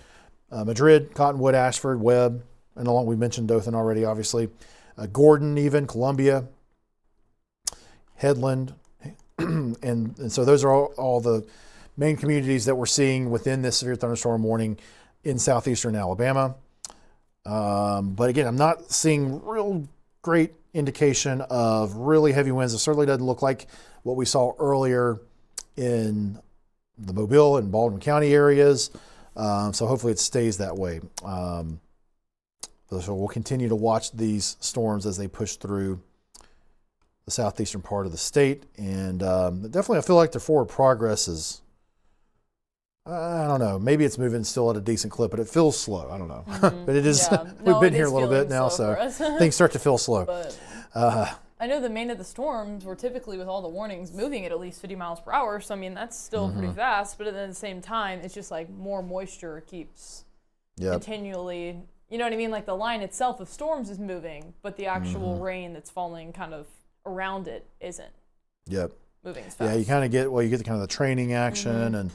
Madrid, Cottonwood, Ashford, Webb, and along we mentioned Dothan already, obviously. Gordon, even Columbia, Headland, and so those are all the main communities that we're seeing within this severe thunderstorm warning in southeastern Alabama. But again, I'm not seeing real great indication of really heavy winds. It certainly doesn't look like what we saw earlier in the Mobile and Baldwin County areas. So hopefully it stays that way. So we'll continue to watch these storms as they push through the southeastern part of the state. And definitely I feel like their forward progress is, I don't know, maybe it's moving still at a decent clip, but it feels slow. I don't know. But it is, Yeah. we've No, been it here a is little bit feeling now, slow so for us. things start to feel slow. But I know the main of the storms were typically, with all the warnings, moving at least 50 miles per hour. So, I mean, that's still pretty fast. But at the same time, it's just like more moisture keeps continually, you know what I mean? Like the line itself of storms is moving, but the actual rain that's falling kind of around it isn't moving as fast. Yeah, you kind of get, well, you get the kind of the training action and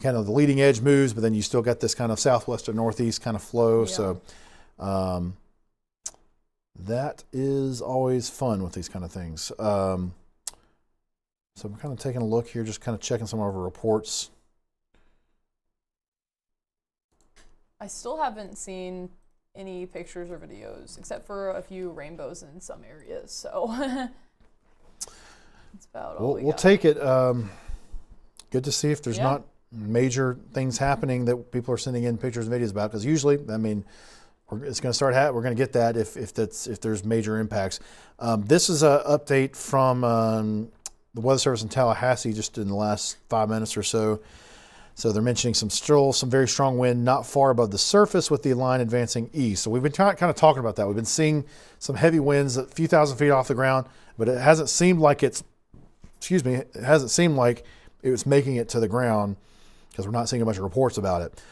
kind of the leading edge moves, but then you still got this kind of southwest or northeast kind of flow. So that is always fun with these kind of things. So I'm kind of taking a look here, just kind of checking some of our reports. I still haven't seen any pictures or videos, except for a few rainbows in some areas. So that's about all We'll take it. Good to see if there's not major things happening that people are sending in pictures and videos about, because usually, I mean, it's going to start. We're going to get that if there's major impacts. This is an update from the Weather Service in Tallahassee just in the last 5 minutes or so. So they're mentioning some very strong wind not far above the surface with the line advancing east. So we've been kind of talking about that. We've been seeing some heavy winds a few thousand feet off the ground, but it hasn't seemed like it hasn't seemed like it was making it to the ground, because we're not seeing a bunch of reports about it.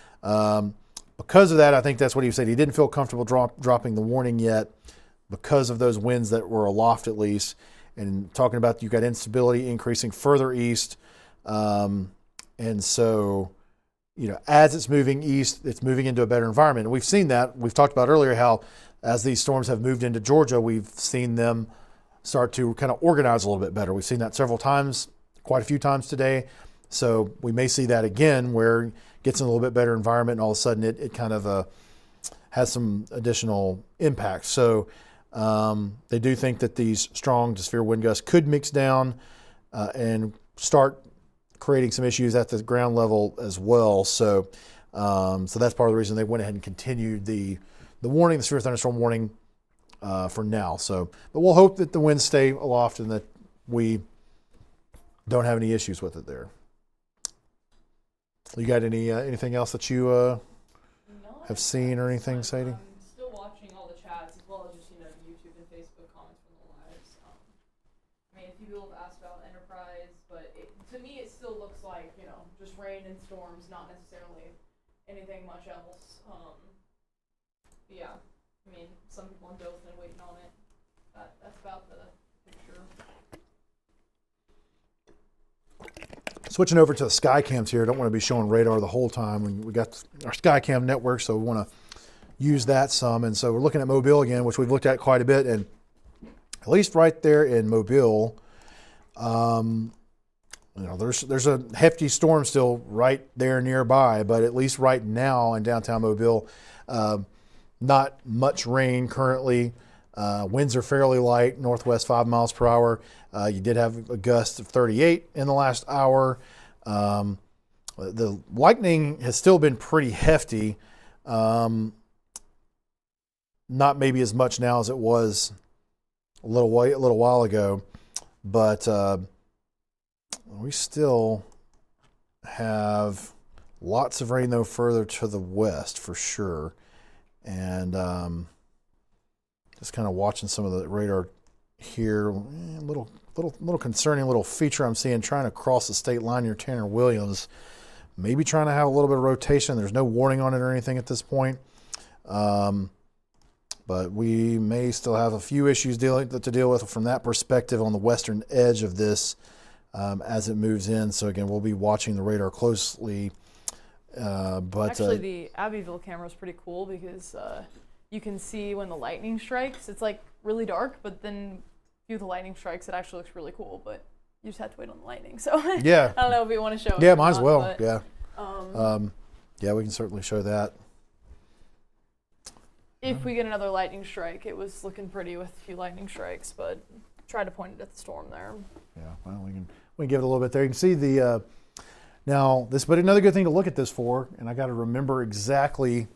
Because of that, I think that's what he said. He didn't feel comfortable dropping the warning yet because of those winds that were aloft at least. And talking about you've got instability increasing further east. And so, you know, as it's moving east, it's moving into a better environment. And we've seen that. We've talked about earlier how as these storms have moved into Georgia, we've seen them start to kind of organize a little bit better. We've seen that several times, quite a few times today. So we may see that again where it gets in a little bit better environment and all of a sudden it kind of has some additional impact. So they do think that these strong to severe wind gusts could mix down and start creating some issues at the ground level as well. So so that's part of the reason they went ahead and continued the warning, the severe thunderstorm warning for now. So, but we'll hope that the winds stay aloft and that we don't have any issues with it there. You got anything else that you have seen or anything, Sadie? I'm still watching all the chats as well as just YouTube and Facebook comments from the lives. I mean, a few people have asked about Enterprise, but to me it still looks like just rain and storms, not necessarily anything much else. But yeah, I mean, some people in Dothan are waiting on it. That's about the picture. Switching over to the Skycams here. I don't want to be showing radar the whole time. We got our Skycam network, so we want to use that some. And so we're looking at Mobile again, which we've looked at quite a bit. And at least right there in Mobile, there's a hefty storm still right there nearby. But at least right now in downtown Mobile, not much rain currently. Winds are fairly light, northwest 5 miles per hour. You did have a gust of 38 in the last hour. The lightning has still been pretty hefty. Not maybe as much now as it was a little while ago, but we still have lots of rain though further to the west for sure. And just kind of watching some of the radar here. Little concerning little feature I'm seeing trying to cross the state line near Tanner Williams. Maybe trying to have a little bit of rotation. There's no warning on it or anything at this point. but we may still have a few issues to deal with from that perspective on the western edge of this as it moves in. So again, we'll be watching the radar closely. But actually, the Abbeville camera is pretty cool because you can see when the lightning strikes. It's like really dark, but then few of the lightning strikes, it actually looks really cool. But you just have to wait on the lightning. So yeah, I don't know if you want to show it. Yeah, might as well. But, yeah. Yeah, we can certainly show that. If we get another lightning strike, it was looking pretty with a few lightning strikes, but try to point it at the storm there. Yeah, well, we can give it a little bit there. You can see the now this, but another good thing to look at this for, and I got to remember exactly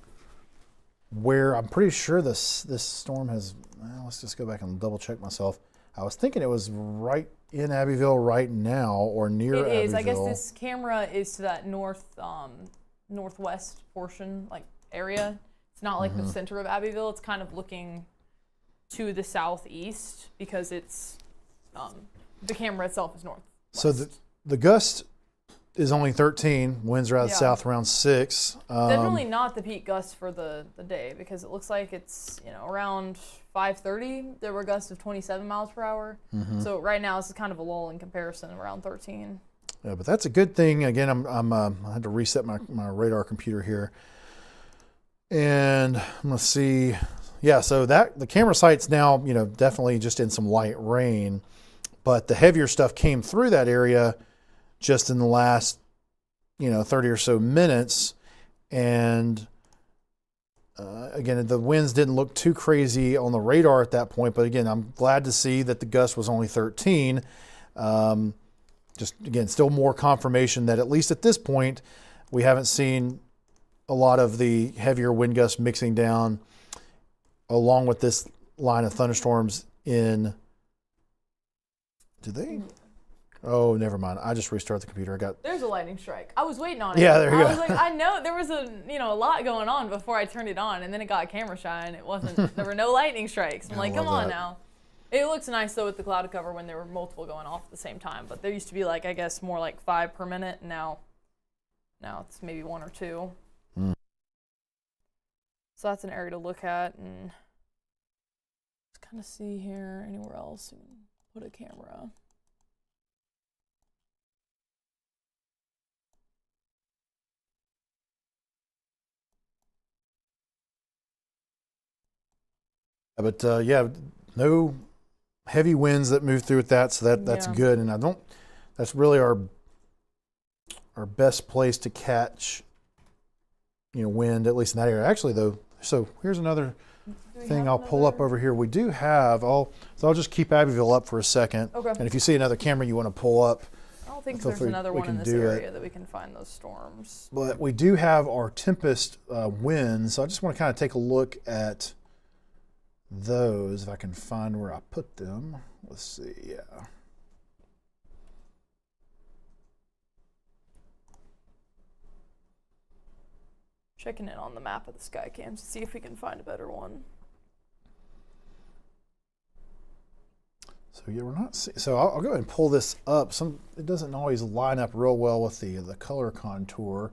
where. I'm pretty sure this storm has. Well, let's just go back and double check myself. I was thinking it was right in Abbeville right now or near Abbeville. It is. I guess this camera is to that northwest portion, like area. It's not like the center of Abbeville. It's kind of looking to the southeast because it's the camera itself is north. So the gust is only 13. Winds are out of the south around 6. Definitely not the peak gust for the day because it looks like it's around 5:30 there were gusts of 27 miles per hour. So right now this is kind of a lull in comparison, around 13. Yeah, but that's a good thing. Again, I had to reset my radar computer here, and I'm gonna see. Yeah, so that the camera site's now definitely just in some light rain, but the heavier stuff came through that area just in the last 30 or so minutes, and again, the winds didn't look too crazy on the radar at that point. But again, I'm glad to see that the gust was only 13. Just again, still more confirmation that at least at this point, we haven't seen a lot of the heavier wind gusts mixing down along with this line of thunderstorms in. Did they? Oh, never mind. I just restarted the computer. There's a lightning strike. I was waiting on it. Yeah, there you go. I was like, I know there was a lot going on before I turned it on, and then it got camera shy, and it wasn't. There were no lightning strikes. I'm like, come on now. It looks nice though with the cloud cover when there were multiple going off at the same time. But there used to be I guess more like 5 per minute. And now it's maybe 1 or 2. So that's an area to look at, and let's kind of see here anywhere else we can put a camera. But no heavy winds that move through with that, so that's good. And that's really our best place to catch wind, at least in that area. Actually though, so here's another thing I'll pull up over here. We do have so I'll just keep Abbeville up for a second. Okay. And if you see another camera you want to pull up, I don't think there's another one in this area that we can find those storms. But we do have our tempest winds, so I just want to kind of take a look at those, if I can find where I put them. Let's see, yeah. Checking in on the map of the Skycams to see if we can find a better one. So yeah, we're not. So I'll go ahead and pull this up. It doesn't always line up real well with the color contour.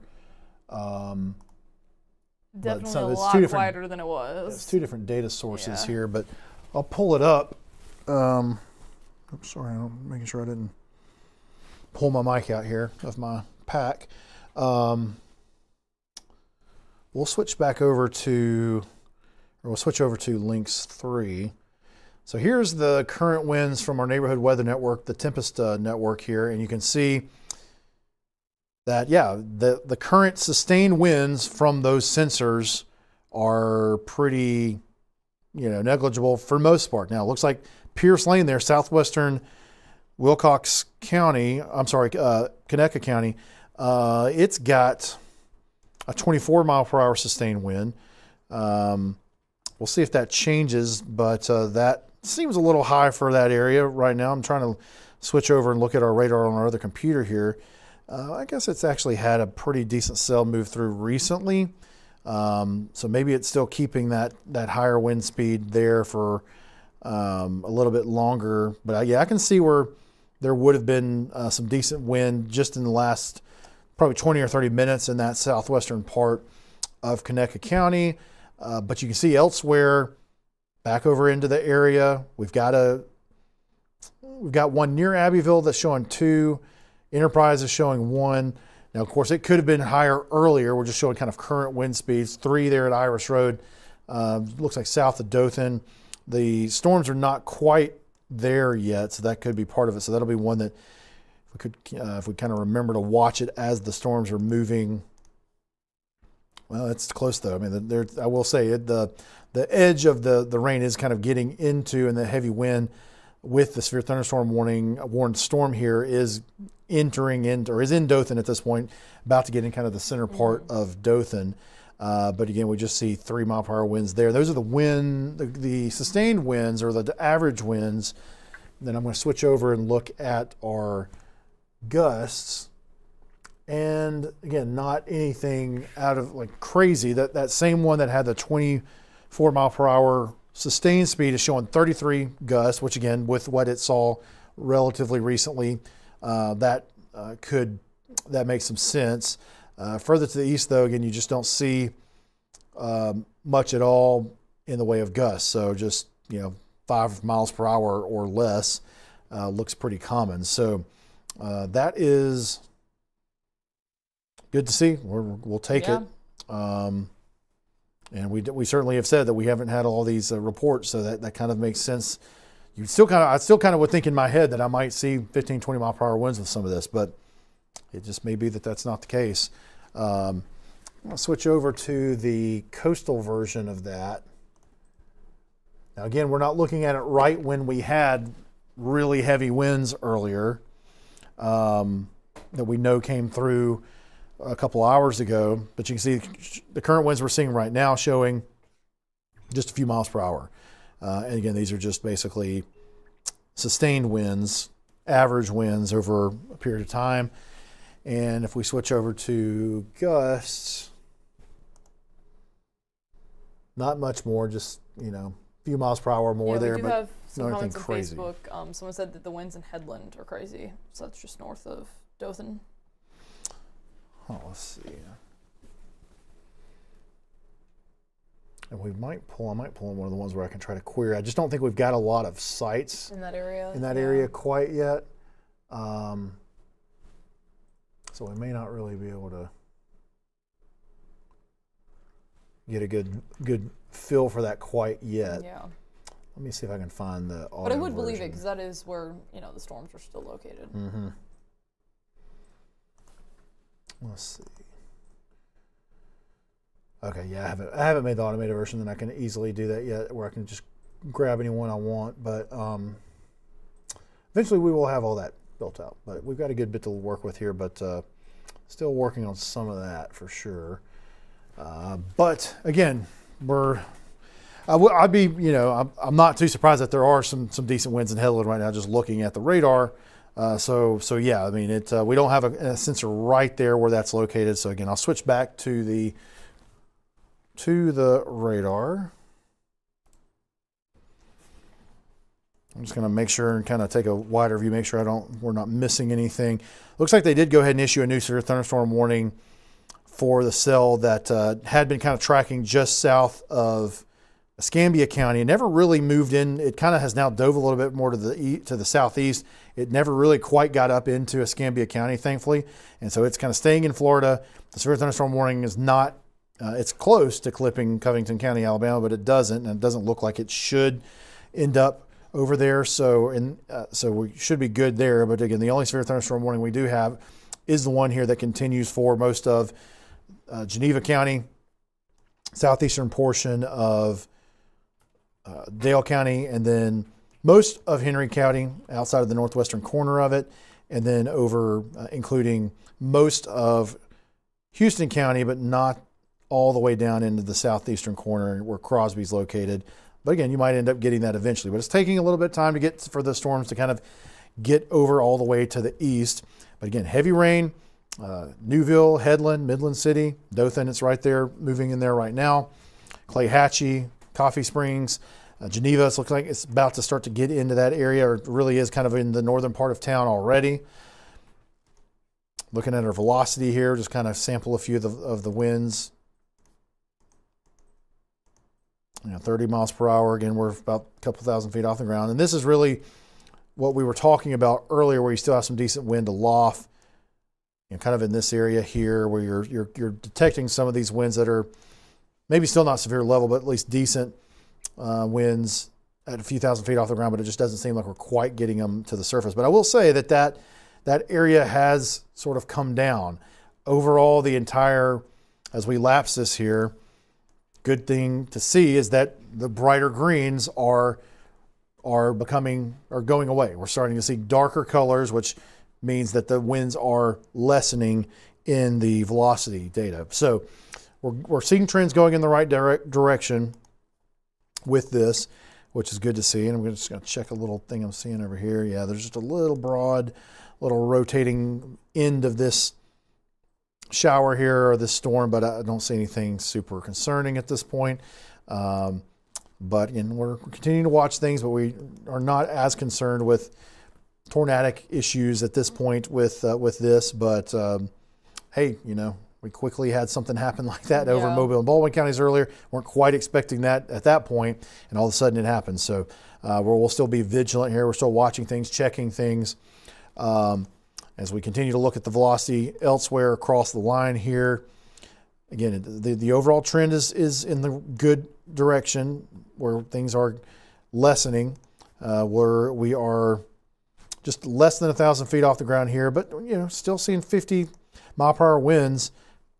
Definitely a lot quieter than it was. It's 2 different data sources here, but I'll pull it up. Oops, sorry, I'm making sure I didn't pull my mic out here of my pack. We'll switch over to links 3. So here's the current winds from our neighborhood weather network, the Tempest network here, and you can see that, the current sustained winds from those sensors are pretty, negligible for the most part. Now, it looks like Pierce Lane there, southwestern Conecuh County, it's got a 24 mile per hour sustained wind. We'll see if that changes, but that seems a little high for that area right now. I'm trying to switch over and look at our radar on our other computer here. I guess it's actually had a pretty decent cell move through recently. So maybe it's still keeping that higher wind speed there for a little bit longer. But I can see where there would have been some decent wind just in the last probably 20 or 30 minutes in that southwestern part of Conecuh County. But you can see elsewhere back over into the area. We've got one near Abbeville that's showing 2. Enterprise is showing 1. Now, of course, it could have been higher earlier. We're just showing kind of current wind speeds. 3 there at Iris Road. Looks like south of Dothan. The storms are not quite there yet, so that could be part of it. So that'll be one that if we kind of remember to watch it as the storms are moving. Well, it's close though. I mean, I will say the edge of the rain is kind of getting into, and the heavy wind with the severe thunderstorm warned storm here is entering into, or is in Dothan at this point, about to get in kind of the center part of Dothan. But again, we just see 3 mile per hour winds there. Those are the sustained winds, or the average winds. Then I'm going to switch over and look at our gusts. And again, not anything out of like crazy. That same one that had the 24 mile per hour sustained speed is showing 33 gusts, which again, with what it saw relatively recently, that makes some sense. Further to the east, though, again, you just don't see much at all in the way of gusts. So just 5 miles per hour or less looks pretty common. So that is good to see. We'll take it. And we certainly have said that we haven't had all these reports, so that kind of makes sense. I still kind of would think in my head that I might see 15, 20 mile per hour winds with some of this, but it just may be that that's not the case. I'll switch over to the coastal version of that. Now again, we're not looking at it right when we had really heavy winds earlier that we know came through a couple hours ago, but you can see the current winds we're seeing right now showing just a few miles per hour. And again, these are just basically sustained winds, average winds over a period of time. And if we switch over to gusts, not much more, just, a few miles per hour more there. We do but have some not anything comments on crazy. Facebook. Someone said that the winds in Headland are crazy. So that's just north of Dothan. Oh, let's see. And I might pull in one of the ones where I can try to query. I just don't think we've got a lot of sites In that area? area quite yet. So we may not really be able to get a good feel for that quite yet. Yeah. Let me see if I can find the audio But I would believe it, version. because that is where, the storms are still located. Mm-hmm. Let's see. Okay, yeah, I haven't made the automated version, then I can easily do that yet, where I can just grab any one I want. But eventually we will have all that built out. But we've got a good bit to work with here, but still working on some of that for sure. But again, I'd be, I'm not too surprised that there are some decent winds in Headland right now, just looking at the radar. So yeah, I mean, we don't have a sensor right there where that's located. So again, I'll switch back to the radar. I'm just going to make sure and kind of take a wider view, make sure we're not missing anything. Looks like they did go ahead and issue a new severe thunderstorm warning for the cell that had been kind of tracking just south of Escambia County. It never really moved in. It kind of has now dove a little bit more to the southeast. It never really quite got up into Escambia County, thankfully. And so it's kind of staying in Florida. The severe thunderstorm warning is not, it's close to clipping Covington County, Alabama, but it doesn't. And it doesn't look like it should end up over there. So we should be good there. But again, the only severe thunderstorm warning we do have is the one here that continues for most of Geneva County, southeastern portion of Dale County, and then most of Henry County outside of the northwestern corner of it, and then over including most of Houston County, but not all the way down into the southeastern corner where Crosby's located. But again, you might end up getting that eventually. But it's taking a little bit of time for the storms to kind of get over all the way to the east. But again, heavy rain, Newville, Headland, Midland City, Dothan, it's right there, moving in there right now. Clayhatchee, Coffee Springs, Geneva, it looks like it's about to start to get into that area, or it really is kind of in the northern part of town already. Looking at our velocity here, just kind of sample a few of the winds. 30 miles per hour. Again, we're about a couple thousand feet off the ground. And this is really what we were talking about earlier, where you still have some decent wind aloft, kind of in this area here, where you're detecting some of these winds that are maybe still not severe level, but at least decent winds at a few thousand feet off the ground, but it just doesn't seem like we're quite getting them to the surface. But I will say that area has sort of come down. Overall, the entire, as we lapse this here, good thing to see is that the brighter greens are going away. We're starting to see darker colors, which means that the winds are lessening in the velocity data. So we're seeing trends going in the right direction with this, which is good to see. And I'm just going to check a little thing I'm seeing over here. Yeah, there's just a little broad, little rotating end of this shower here, or this storm, but I don't see anything super concerning at this point. But we're continuing to watch things, but we are not as concerned with tornadic issues at this point with this. But hey, we quickly had something happen like that over Mobile and Baldwin counties earlier. Weren't quite expecting that at that point, and all of a sudden it happened. So we'll still be vigilant here. We're still watching things, checking things. As we continue to look at the velocity elsewhere across the line here. Again, the overall trend is in the good direction, where things are lessening, where we are just less than 1,000 feet off the ground here, but still seeing 50 mile per hour winds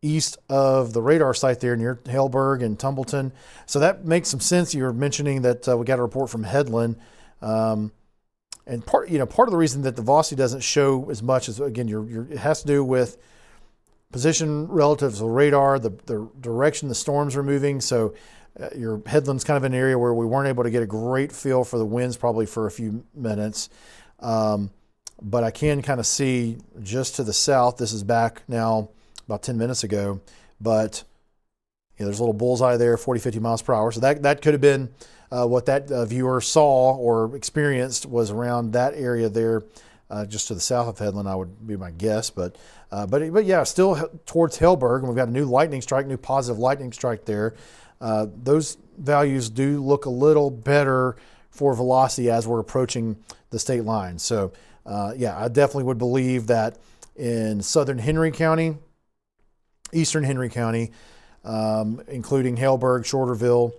east of the radar site there near Haleburg and Tumbleton. So that makes some sense. You were mentioning that we got a report from Headland. And part of the reason that the velocity doesn't show as much is, again, it has to do with position relative to the radar, the direction the storms are moving. So your Headland's kind of an area where we weren't able to get a great feel for the winds probably for a few minutes. But I can kind of see just to the south, this is back now about 10 minutes ago, but there's a little bullseye there, 40, 50 miles per hour. So that could have been what that viewer saw or experienced was around that area there, just to the south of Headland, I would be my guess. But yeah, still towards Haleburg, and we've got a new positive lightning strike there. Those values do look a little better for velocity as we're approaching the state line. So yeah, I definitely would believe that in southern Henry County, eastern Henry County, including Haleburg, Shorterville,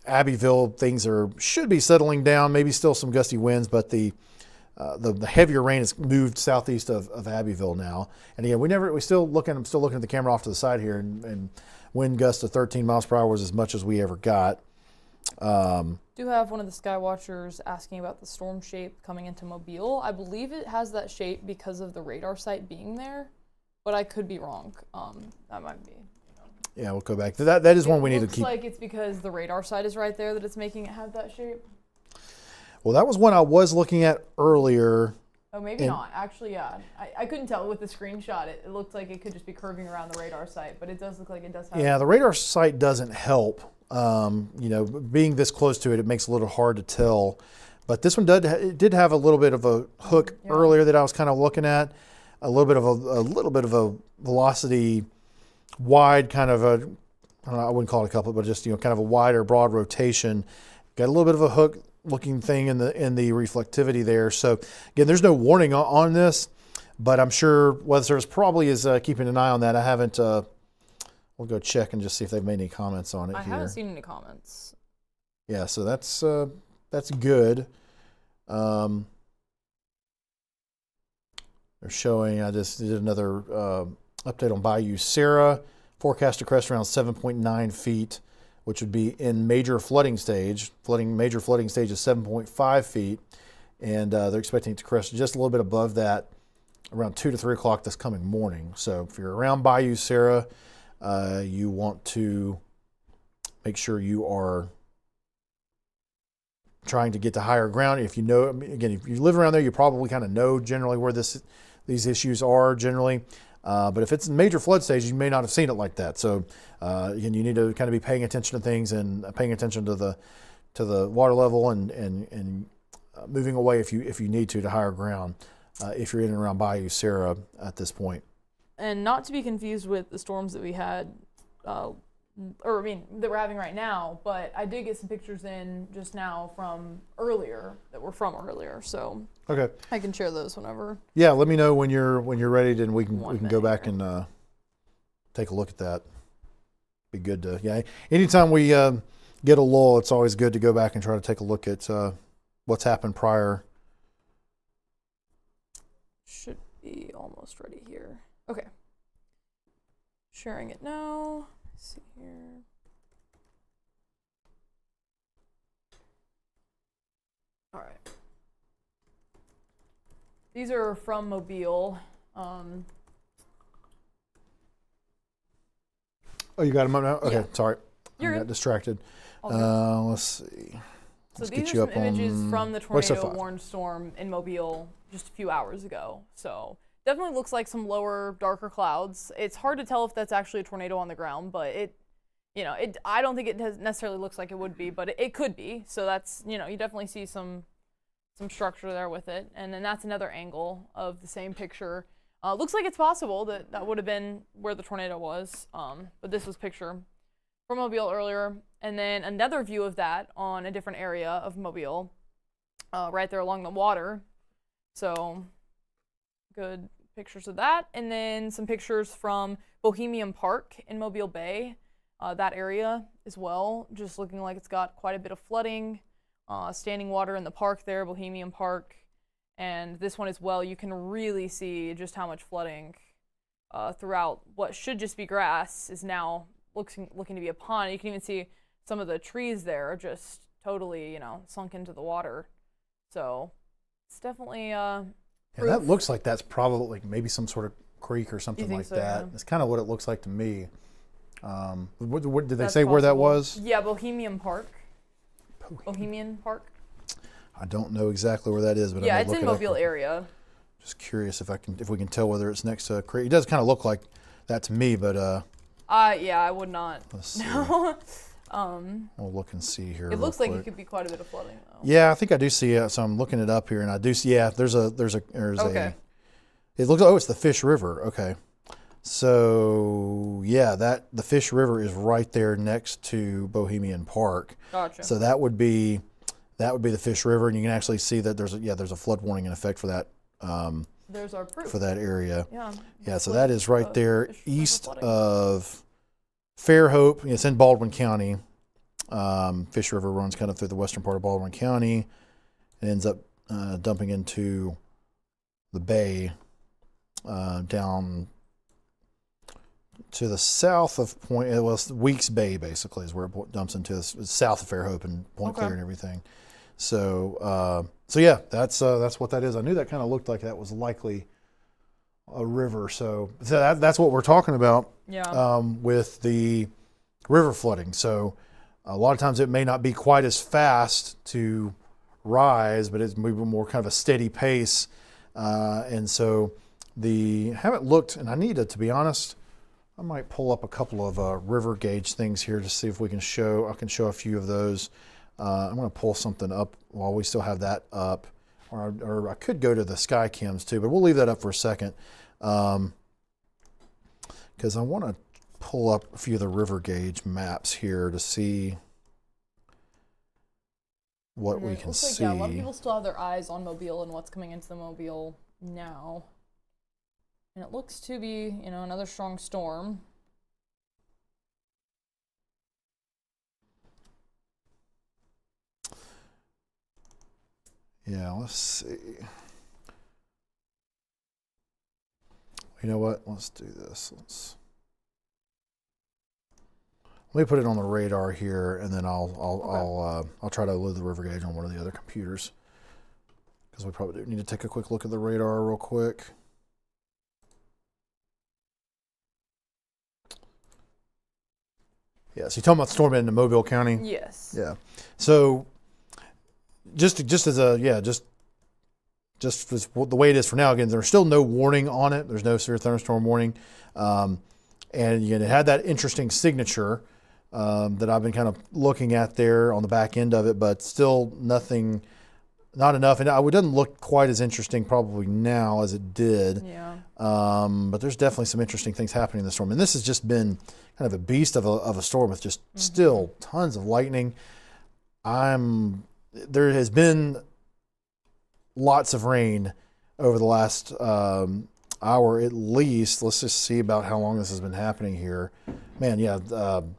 Abbeville, things should be settling down. Maybe still some gusty winds, but the heavier rain has moved southeast of Abbeville now. And again, I'm still looking at the camera off to the side here, and wind gusts of 13 miles per hour was as much as we ever got. Do have one of the sky watchers asking about the storm shape coming into Mobile. I believe it has that shape because of the radar site being there, but I could be wrong. That might be. Yeah, we'll go back. That is one we need to keep. It looks like it's because the radar site is right there that it's making it have that shape. Well, that was one I was looking at earlier. Oh, maybe not. Actually, yeah. I couldn't tell with the screenshot. It looked like it could just be curving around the radar site, but it does look like it does have. Yeah, the radar site doesn't help. Being this close to it, it makes it a little hard to tell. But this one did have a little bit of a hook earlier that I was kind of looking at. A little bit of a velocity wide kind of I wouldn't call it a couplet, but just kind of a wider, broad rotation. Got a little bit of a hook looking thing in the reflectivity there. So again, there's no warning on this, but I'm sure Weather Service probably is keeping an eye on that. I haven't. We'll go check and just see if they've made any comments on it. I haven't seen any comments. Yeah, so that's good. They're showing. I just did another update on Bayou Sarah. Forecast to crest around 7.9 feet, which would be in major flooding stage. Major flooding stage is 7.5 feet, and they're expecting it to crest just a little bit above that around 2 to 3 o'clock this coming morning. So if you're around Bayou Sarah, you want to make sure you are trying to get to higher ground. If you live around there, you probably kind of know generally where these issues are generally. But if it's in major flood stage, you may not have seen it like that. So again, you need to kind of be paying attention to things and paying attention to the water level and moving away if you need to higher ground if you're in and around Bayou Sarah at this point. And not to be confused with the storms that we had or I mean, that we're having right now, but I did get some pictures in just now from earlier, so Okay. I can share those whenever. Yeah, let me know when you're ready, then we can One go minute back here. and take a look at that. Be good to anytime we get a lull, it's always good to go back and try to take a look at what's happened prior. Should be almost ready here. Okay. Sharing it now. Let's see here. All right. These are from Mobile. Oh, you got them up now? Okay, Yeah. sorry. You're I got good. distracted. All good. Let's see. So Let's these get are you some up images on from the What's so far? tornado-warned storm in Mobile just a few hours ago. So definitely looks like some lower, darker clouds. It's hard to tell if that's actually a tornado on the ground, but I don't think it necessarily looks like it would be, but it could be. So that's, you definitely see some structure there with it. And then that's another angle of the same picture. Looks like it's possible that would have been where the tornado was, but this was picture from Mobile earlier. And then another view of that on a different area of Mobile, right there along the water. So good pictures of that. And then some pictures from Bohemian Park in Mobile Bay, that area as well, just looking like it's got quite a bit of flooding, standing water in the park there, Bohemian Park. And this one as well, you can really see just how much flooding throughout what should just be grass is now looking to be a pond. You can even see some of the trees there are just totally, sunk into the water. So it's definitely Yeah, proof. that looks like that's probably maybe some sort of creek or something think like so, that. yeah. It's kind of what it looks like to me. What did they That's say where that possible. was? Yeah, Bohemian Park. Bohemian Park. I don't know exactly where that is, but Yeah, I may it's look in it up. Mobile area. Just curious if we can tell whether it's next to a creek. It does kind of look like that to me, but Yeah, I would not. let's see. We'll look and see here. It looks like real it quick. could be quite a bit of flooding though. Yeah, I think I do see it. So I'm looking it up here, and I do see. Yeah, there's Okay. It looks. Oh, it's the Fish River. Okay. So yeah, the Fish River is right there next to Bohemian Park. Gotcha. So that would be the Fish River, and you can actually see that there's a flood warning in effect for that There's our proof. for that area. Yeah. Yeah, so that is right there Fish River east flooding. of Fairhope. It's in Baldwin County. Fish River runs kind of through the western part of Baldwin County and ends up dumping into the bay down to the south of Weeks Bay, basically, is where it dumps into. It's south of Fairhope and Point Clear and everything. So yeah, that's what that is. I knew that kind of looked like that was likely a river. So that's what we're talking about. Yeah. With the river flooding. So a lot of times it may not be quite as fast to rise, but it's maybe more kind of a steady pace. And so haven't looked, and I need to be honest, I might pull up a couple of river gauge things here to see if I can show a few of those. I'm going to pull something up while we still have that up, or I could go to the sky cams too, but we'll leave that up for a second. Because I want to pull up a few of the river gauge maps here to see what we can see. Yeah, a lot of people still have their eyes on Mobile and what's coming into the Mobile now. And it looks to be, another strong storm. Yeah, let's see. You know what? Let's do this. Let me put it on the radar here, and then I'll try to load the river gauge on one of the other computers, because we probably do need to take a quick look at the radar real quick. Yeah, so you're talking about storm into Mobile County? Yes. Yeah. So just the way it is for now, again, there's still no warning on it. There's no severe thunderstorm warning. And it had that interesting signature that I've been kind of looking at there on the back end of it, but still nothing not enough, and it doesn't look quite as interesting probably now as it did. Yeah. But there's definitely some interesting things happening in the storm, and this has just been kind of a beast of a storm with just still tons of lightning. There has been lots of rain over the last hour at least. Let's just see about how long this has been happening here. Man, yeah,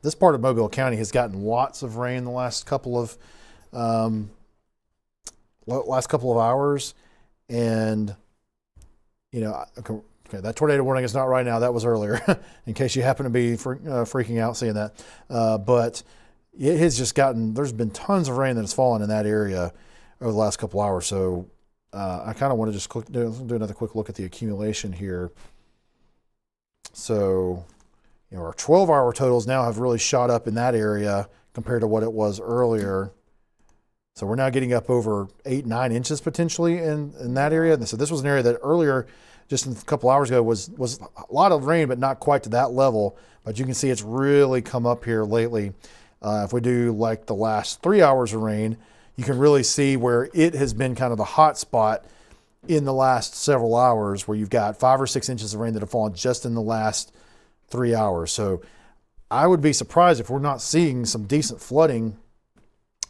this part of Mobile County has gotten lots of rain the last couple of hours, and okay, that tornado warning is not right now. That was earlier, in case you happen to be freaking out seeing that. But it has just there's been tons of rain that has fallen in that area over the last couple hours. So I kind of want to just do another quick look at the accumulation here. So, our 12-hour totals now have really shot up in that area compared to what it was earlier. So we're now getting up over 8-9 inches potentially in that area. And so this was an area that earlier, just a couple hours ago, was a lot of rain, but not quite to that level. But you can see it's really come up here lately. If we do like the last 3 hours of rain, you can really see where it has been kind of the hot spot in the last several hours, where you've got 5 or 6 inches of rain that have fallen just in the last 3 hours. So I would be surprised if we're not seeing some decent flooding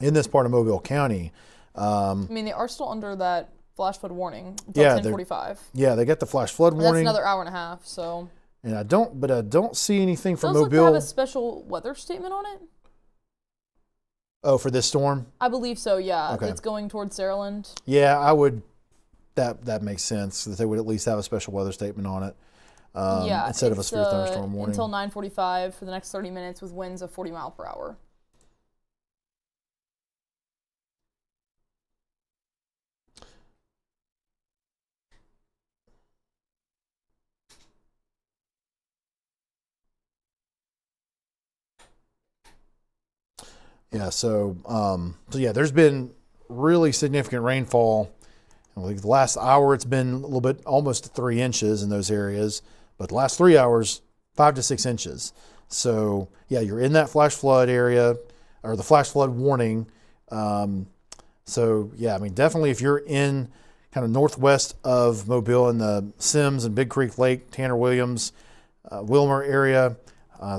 in this part of Mobile County. I mean, they are still under that flash flood warning until 10:45. Yeah, they get the flash flood warning. That's another hour and a half. So. And I don't see anything from Mobile. Mobile. Does it have a special weather statement on it? Oh, for this storm? I believe so. Yeah, Okay. It's going towards Saraland. Yeah, I would. That makes sense that they would at least have a special weather statement on it. Instead of a severe thunderstorm warning. Until 9:45 for the next 30 minutes with winds of 40 miles per hour. Yeah, so yeah, there's been really significant rainfall. Like the last hour, it's been a little bit, almost 3 inches in those areas, but the last 3 hours, 5 to 6 inches. So yeah, you're in that flash flood area, or the flash flood warning. So yeah, I mean, definitely if you're in kind of northwest of Mobile in the Sims and Big Creek Lake, Tanner Williams, Wilmer area,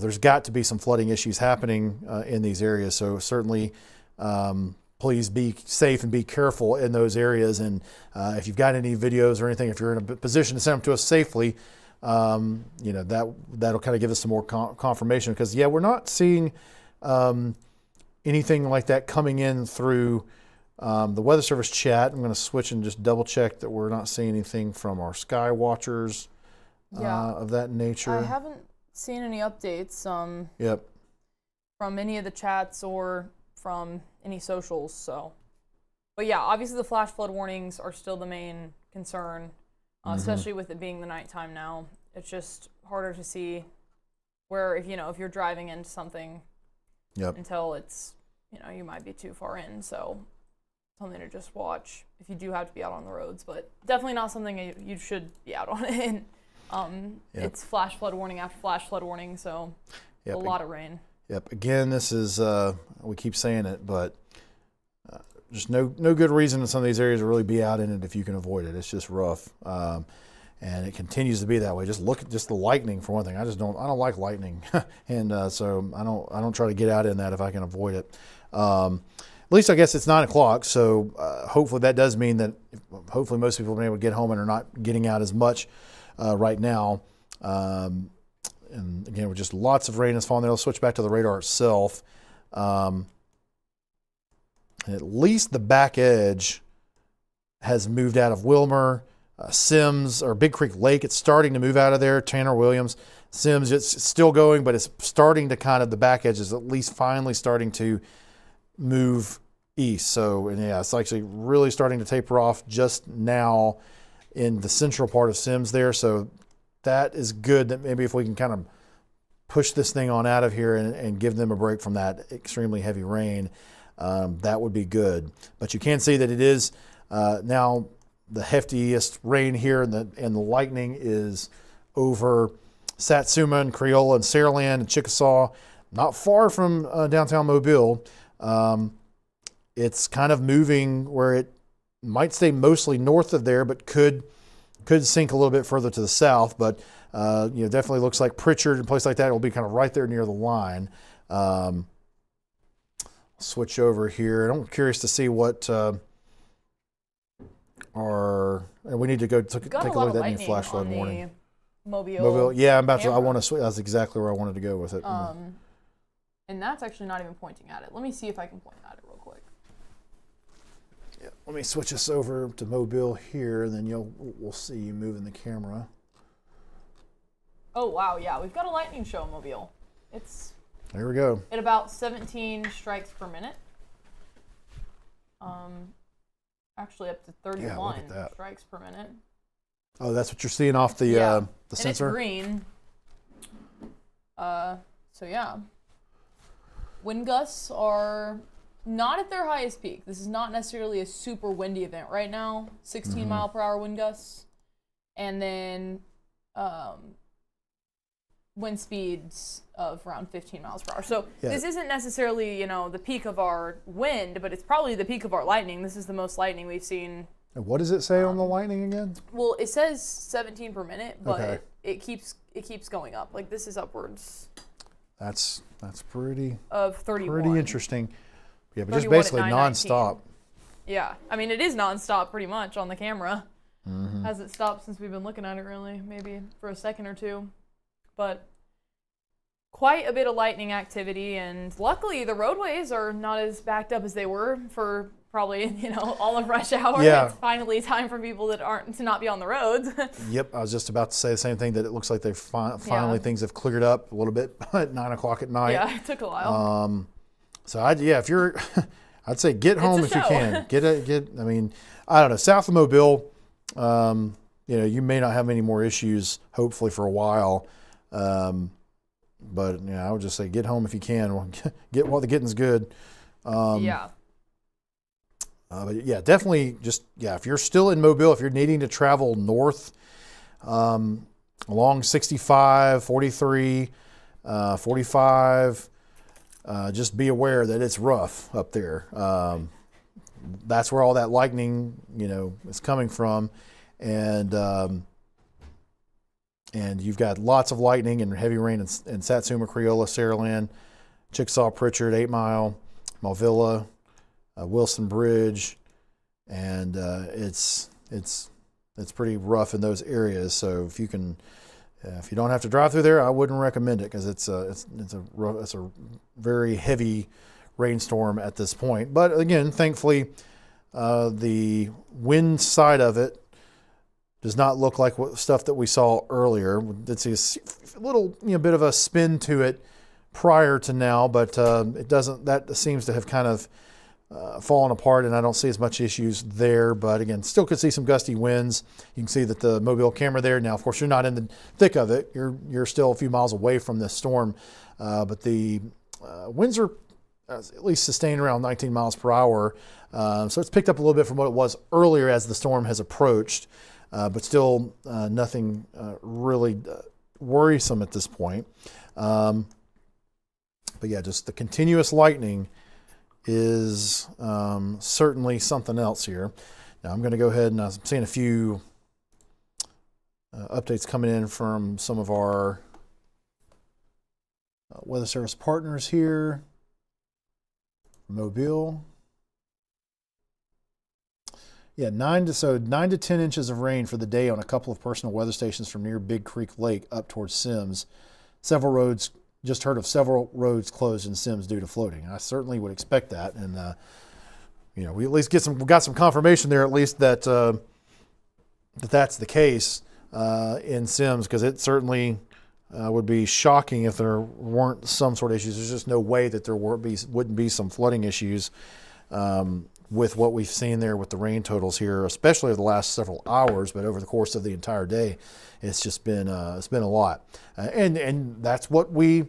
there's got to be some flooding issues happening in these areas. So certainly, please be safe and be careful in those areas. And if you've got any videos or anything, if you're in a position to send them to us safely, that'll kind of give us some more confirmation. Because yeah, we're not seeing anything like that coming in through the Weather Service chat. I'm going to switch and just double check that we're not seeing anything from our sky watchers of that nature. I haven't seen any updates from any of the chats or from any socials. So, but yeah, obviously the flash flood warnings are still the main concern, especially with it being the nighttime now. It's just harder to see where if you're driving into something until it's you might be too far in. So something to just watch if you do have to be out on the roads, but definitely not something you should be out on in. It's flash flood warning after flash flood warning, so a lot of rain. Yep. Again, this is we keep saying it, but just no good reason in some of these areas to really be out in it if you can avoid it. It's just rough, and it continues to be that way. Just look at the lightning for one thing. I don't like lightning, and so I don't try to get out in that if I can avoid it. At least I guess it's 9 o'clock, so hopefully that does mean that hopefully most people have been able to get home and are not getting out as much right now. And again, with just lots of rain that's falling there. Let's switch back to the radar itself. And at least the back edge has moved out of Wilmer, Sims, or Big Creek Lake. It's starting to move out of there. Tanner Williams, Sims, it's still going, but it's starting to the back edge is at least finally starting to move east. So, and yeah, it's actually really starting to taper off just now in the central part of Sims there. So that is good. That maybe if we can kind of push this thing on out of here and give them a break from that extremely heavy rain, that would be good. But you can see that it is now the heftiest rain here, and the lightning is over Satsuma and Creola and Saraland and Chickasaw, not far from downtown Mobile. It's kind of moving where it might stay mostly north of there, but could sink a little bit further to the south. But definitely looks like Pritchard and a place like that will be kind of right there near the line. Switch over here. I'm curious to see what we need to go take a look at that new flash flood warning. Mobile. Yeah, I want to switch. That's exactly where I wanted to go with it. And that's actually not even pointing at it. Let me see if I can point at it real quick. Yeah, let me switch us over to Mobile here, and then we'll see you moving the camera. Oh wow, yeah, we've got a lightning show in Mobile. It's there we go. At about 17 strikes per minute. Actually up to 31 strikes per minute. Oh, that's what you're seeing off the sensor? And it's green. So yeah. Wind gusts are not at their highest peak. This is not necessarily a super windy event right now. 16 mile per hour wind gusts. And then wind speeds of around 15 miles per hour. So this isn't necessarily, the peak of our wind, but it's probably the peak of our lightning. This is the most lightning we've seen. And what does it say on the lightning again? Well, it says 17 per minute, but it keeps going up. Like this is upwards. That's pretty of 31. Pretty interesting. Yeah, but just basically nonstop. Yeah, I mean it is nonstop pretty much on the camera. Hasn't stopped since we've been looking at it really, maybe for a second or two. But quite a bit of lightning activity, and luckily the roadways are not as backed up as they were for probably all of rush hour. Yeah. It's finally time for people that aren't to not be on the roads. Yep, I was just about to say the same thing, that it looks like they finally things have cleared up a little bit at 9 o'clock at night. Yeah, it took a while. So if you're, I'd say get home if you can. I mean, I don't know, south of Mobile, you may not have any more issues, hopefully for a while. But I would just say get home if you can. Get while the getting's good. But definitely if you're still in Mobile, if you're needing to travel north along 65, 43, 45, just be aware that it's rough up there. That's where all that lightning, is coming from. And you've got lots of lightning and heavy rain in Satsuma, Criolla, Saraland, Chickasaw, Pritchard, 8 Mile, Malvilla, Wilson Bridge, and it's pretty rough in those areas. So if you don't have to drive through there, I wouldn't recommend it, because it's a very heavy rainstorm at this point. But again, thankfully, the wind side of it does not look like stuff that we saw earlier. We did see a little bit of a spin to it prior to now, but it doesn't. That seems to have kind of fallen apart, and I don't see as much issues there. But again, still could see some gusty winds. You can see that the Mobile camera there. Now, of course, you're not in the thick of it. You're still a few miles away from this storm, but the winds are at least sustained around 19 miles per hour. So it's picked up a little bit from what it was earlier as the storm has approached. But still nothing really worrisome at this point. But yeah, just the continuous lightning is certainly something else here. Now I'm going to go ahead, and I'm seeing a few updates coming in from some of our Weather Service partners here. Mobile. Yeah, 9 to 10 inches of rain for the day on a couple of personal weather stations from near Big Creek Lake up towards Sims. Just heard of several roads closed in Sims due to floating. I certainly would expect that, and we at least got some confirmation there, at least that that's the case in Sims, because it certainly would be shocking if there weren't some sort of issues. There's just no way that there wouldn't be some flooding issues. With what we've seen there with the rain totals here, especially over the last several hours, but over the course of the entire day, it's just been a lot, and that's what we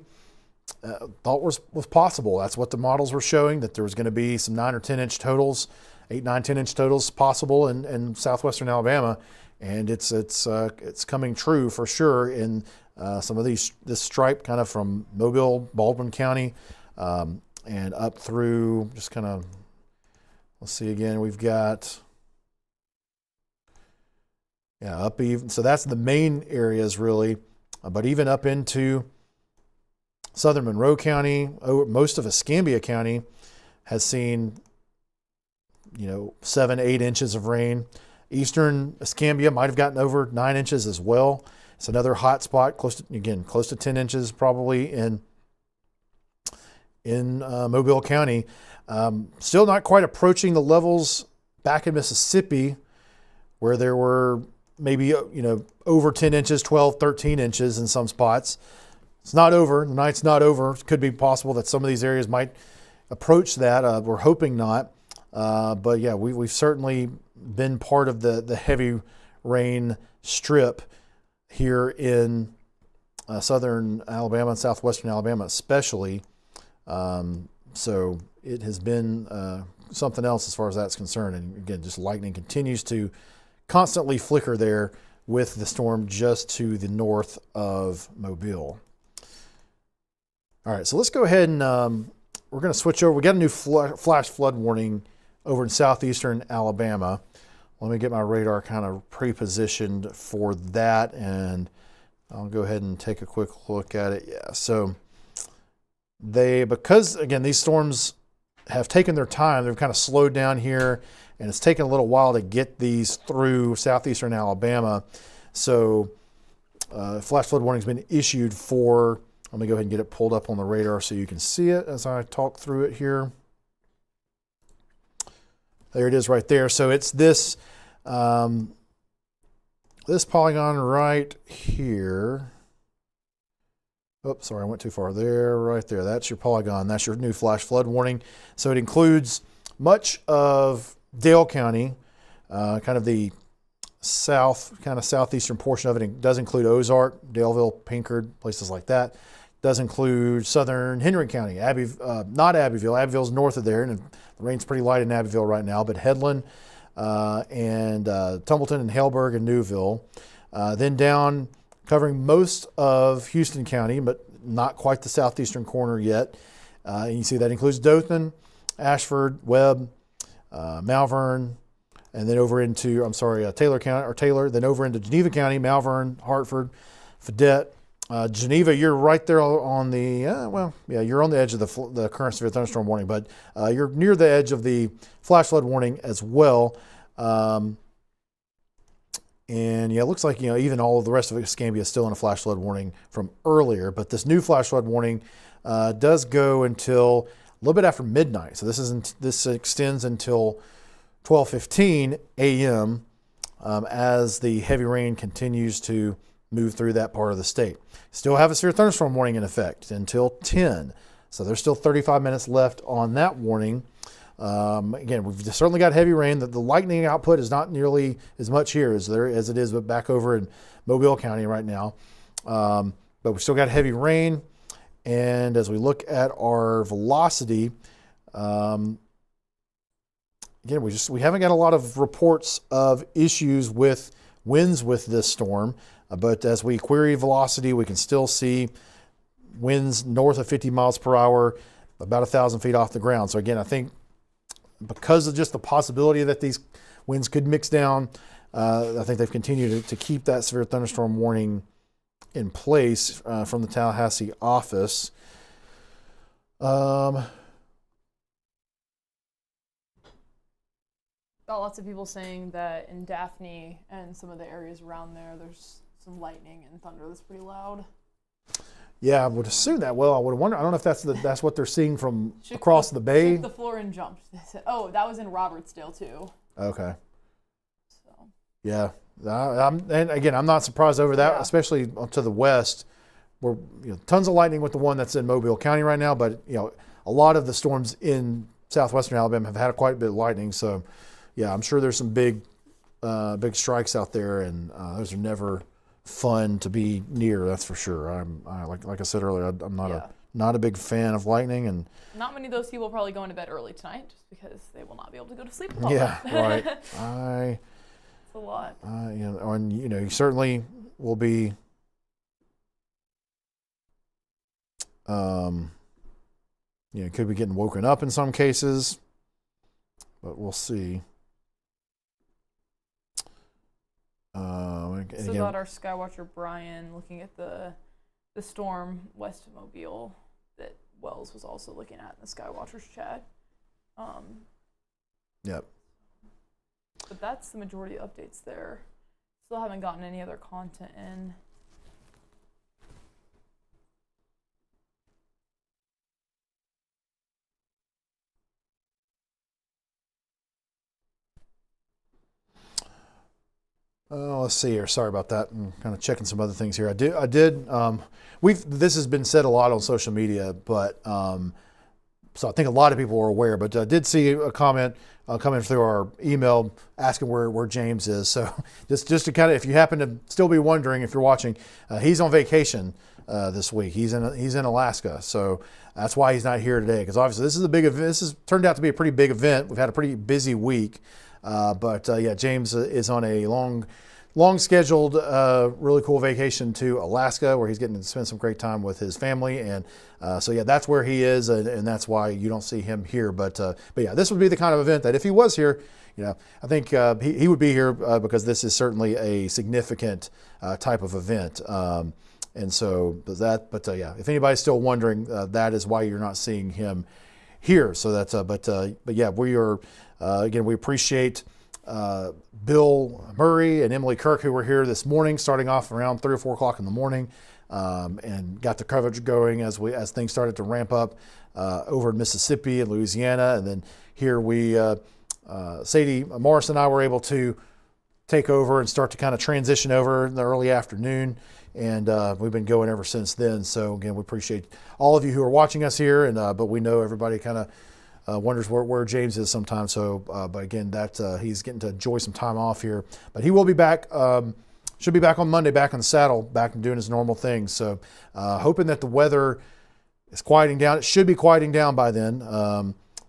thought was possible. That's what the models were showing, that there was going to be some 9 or 10 inch totals, 8, 9, 10 inch totals possible in southwestern Alabama, and it's coming true for sure in some of this stripe kind of from Mobile, Baldwin County, and up through just kind of. Let's see again, we've got Yeah, up even. So that's the main areas really, but even up into southern Monroe County, most of Escambia County has seen, 7-8 inches of rain. Eastern Escambia might have gotten over 9 inches as well. It's another hot spot, close to 10 inches probably in Mobile County. Still not quite approaching the levels back in Mississippi, where there were maybe over 10 inches, 12, 13 inches in some spots. It's not over. The night's not over. It could be possible that some of these areas might approach that. We're hoping not. But yeah, we've certainly been part of the heavy rain strip here in southern Alabama and southwestern Alabama especially. So it has been something else as far as that's concerned. And again, just lightning continues to constantly flicker there with the storm just to the north of Mobile. All right, so let's go ahead and we're going to switch over. We got a new flash flood warning over in southeastern Alabama. Let me get my radar kind of pre-positioned for that, and I'll go ahead and take a quick look at it. Yeah, so because again, these storms have taken their time, they've kind of slowed down here, and it's taken a little while to get these through southeastern Alabama. So flash flood warning has been issued for, let me go ahead and get it pulled up on the radar so you can see it as I talk through it here. There it is right there. So it's this this polygon right here. Oops, sorry, I went too far there, right there. That's your polygon. That's your new flash flood warning. So it includes much of Dale County, kind of the southeastern portion of it. It does include Ozark, Daleville, Pinkard, places like that. It does include southern Henry County, not Abbeville. Abbeville's north of there, and the rain's pretty light in Abbeville right now, but Headland and Tumbleton and Haleburg and Newville. Then down, covering most of Houston County, but not quite the southeastern corner yet. And you see that includes Dothan, Ashford, Webb, Malvern, and then over into, Taylor County, then over into Geneva County, Malvern, Hartford, Fayette. Geneva, you're right there on the, you're on the edge of the current severe thunderstorm warning, but you're near the edge of the flash flood warning as well. And yeah, it looks like, even all of the rest of Escambia is still in a flash flood warning from earlier, but this new flash flood warning does go until a little bit after midnight. So this extends until 12:15 a.m. As the heavy rain continues to move through that part of the state. Still have a severe thunderstorm warning in effect until 10. So there's still 35 minutes left on that warning. Again, we've certainly got heavy rain. The lightning output is not nearly as much here as it is back over in Mobile County right now. But we've still got heavy rain. And as we look at our velocity, again, we haven't got a lot of reports of issues with winds with this storm. But as we query velocity, we can still see winds north of 50 miles per hour, about 1,000 feet off the ground. So again, I think because of just the possibility that these winds could mix down, I think they've continued to keep that severe thunderstorm warning in place from the Tallahassee office. Got lots of people saying that in Daphne and some of the areas around there's some lightning and thunder that's pretty loud. Yeah, I would assume that. Well, I would wonder. I don't know if that's what they're seeing from across the bay. Shook the floor and jumped. Oh, that was in Robertsdale too. Okay. So. Yeah, and again, I'm not surprised over that, especially to the west, where tons of lightning with the one that's in Mobile County right now. But a lot of the storms in southwestern Alabama have had quite a bit of lightning. So, yeah, I'm sure there's some big strikes out there, and those are never fun to be near. That's for sure. Like I said earlier, I'm not a big fan of lightning, and not many of those people are probably going to bed early tonight just because they will not be able to go to sleep. All yeah, that. right. It's a lot. And you certainly will be. Could be getting woken up in some cases, but we'll see. also again, got our Skywatcher Brian looking at the storm west of Mobile that Wells was also looking at in the Skywatchers chat. Yep. But that's the majority of updates there. Still haven't gotten any other content in. Let's see here. Sorry about that. I'm kind of checking some other things here. I did. This has been said a lot on social media, but so I think a lot of people are aware. But I did see a comment coming through our email asking where James is. So just to kind of, if you happen to still be wondering, if you're watching, he's on vacation this week. He's in Alaska, so that's why he's not here today. Because obviously this is a big event. This has turned out to be a pretty big event. We've had a pretty busy week. But James is on a long scheduled, really cool vacation to Alaska, where he's getting to spend some great time with his family. And that's where he is, and that's why you don't see him here. But this would be the kind of event that if he was here, I think he would be here because this is certainly a significant type of event. If anybody's still wondering, that is why you're not seeing him here. So that's we are. Again, we appreciate Bill Murray and Emily Kirk, who were here this morning, starting off around 3 or 4 o'clock in the morning, and got the coverage going as things started to ramp up over in Mississippi and Louisiana. And then here Sadie Morris and I were able to take over and start to kind of transition over in the early afternoon. And we've been going ever since then. So again, we appreciate all of you who are watching us here, but we know everybody kind of wonders where James is sometimes. So, but again, he's getting to enjoy some time off here. But he will be back. Should be back on Monday, back on the saddle, back and doing his normal things. So, hoping that the weather is quieting down. It should be quieting down by then.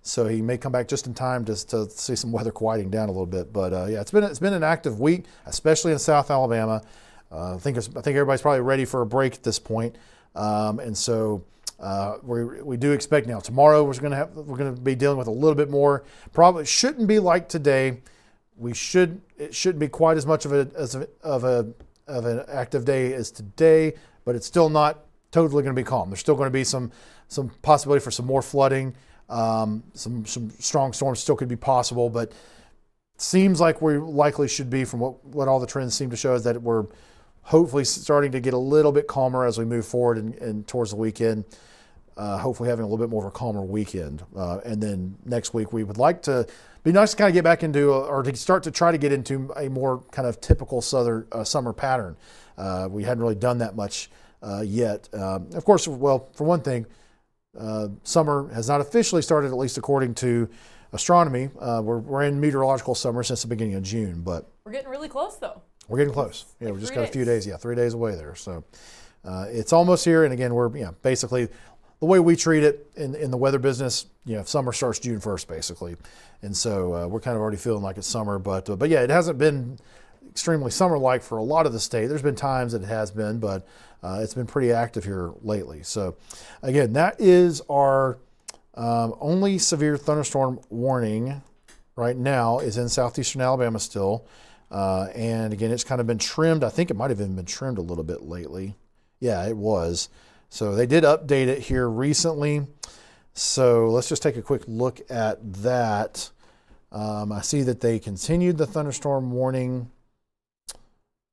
So he may come back just in time to see some weather quieting down a little bit. But it's been an active week, especially in South Alabama. I think everybody's probably ready for a break at this point. We do expect now tomorrow we're going to be dealing with a little bit more. Probably shouldn't be like today. It shouldn't be quite as much of an active day as today, but it's still not totally going to be calm. There's still going to be some possibility for some more flooding. Some strong storms still could be possible, but it seems like we likely should be, from what all the trends seem to show, is that we're hopefully starting to get a little bit calmer as we move forward and towards the weekend. Hopefully having a little bit more of a calmer weekend. And then next week we would like to, be nice to kind of get back into, or to start to try to get into a more kind of typical southern summer pattern. We hadn't really done that much yet. Of course, well, for one thing, summer has not officially started, at least according to astronomy. We're in meteorological summer since the beginning of June, but We're getting really close, though. we're getting close. Yeah, we just 3 got a few days. days. Yeah, 3 days away there. So it's almost here. And again, we're basically the way we treat it in the weather business. Summer starts June 1st, basically, and so we're kind of already feeling like it's summer. But yeah, it hasn't been extremely summer-like for a lot of the state. There's been times that it has been, but it's been pretty active here lately. So again, that is our only severe thunderstorm warning right now is in southeastern Alabama still. And again, it's kind of been trimmed. I think it might have even been trimmed a little bit lately. Yeah, it was. So they did update it here recently. So let's just take a quick look at that. I see that they continued the thunderstorm warning.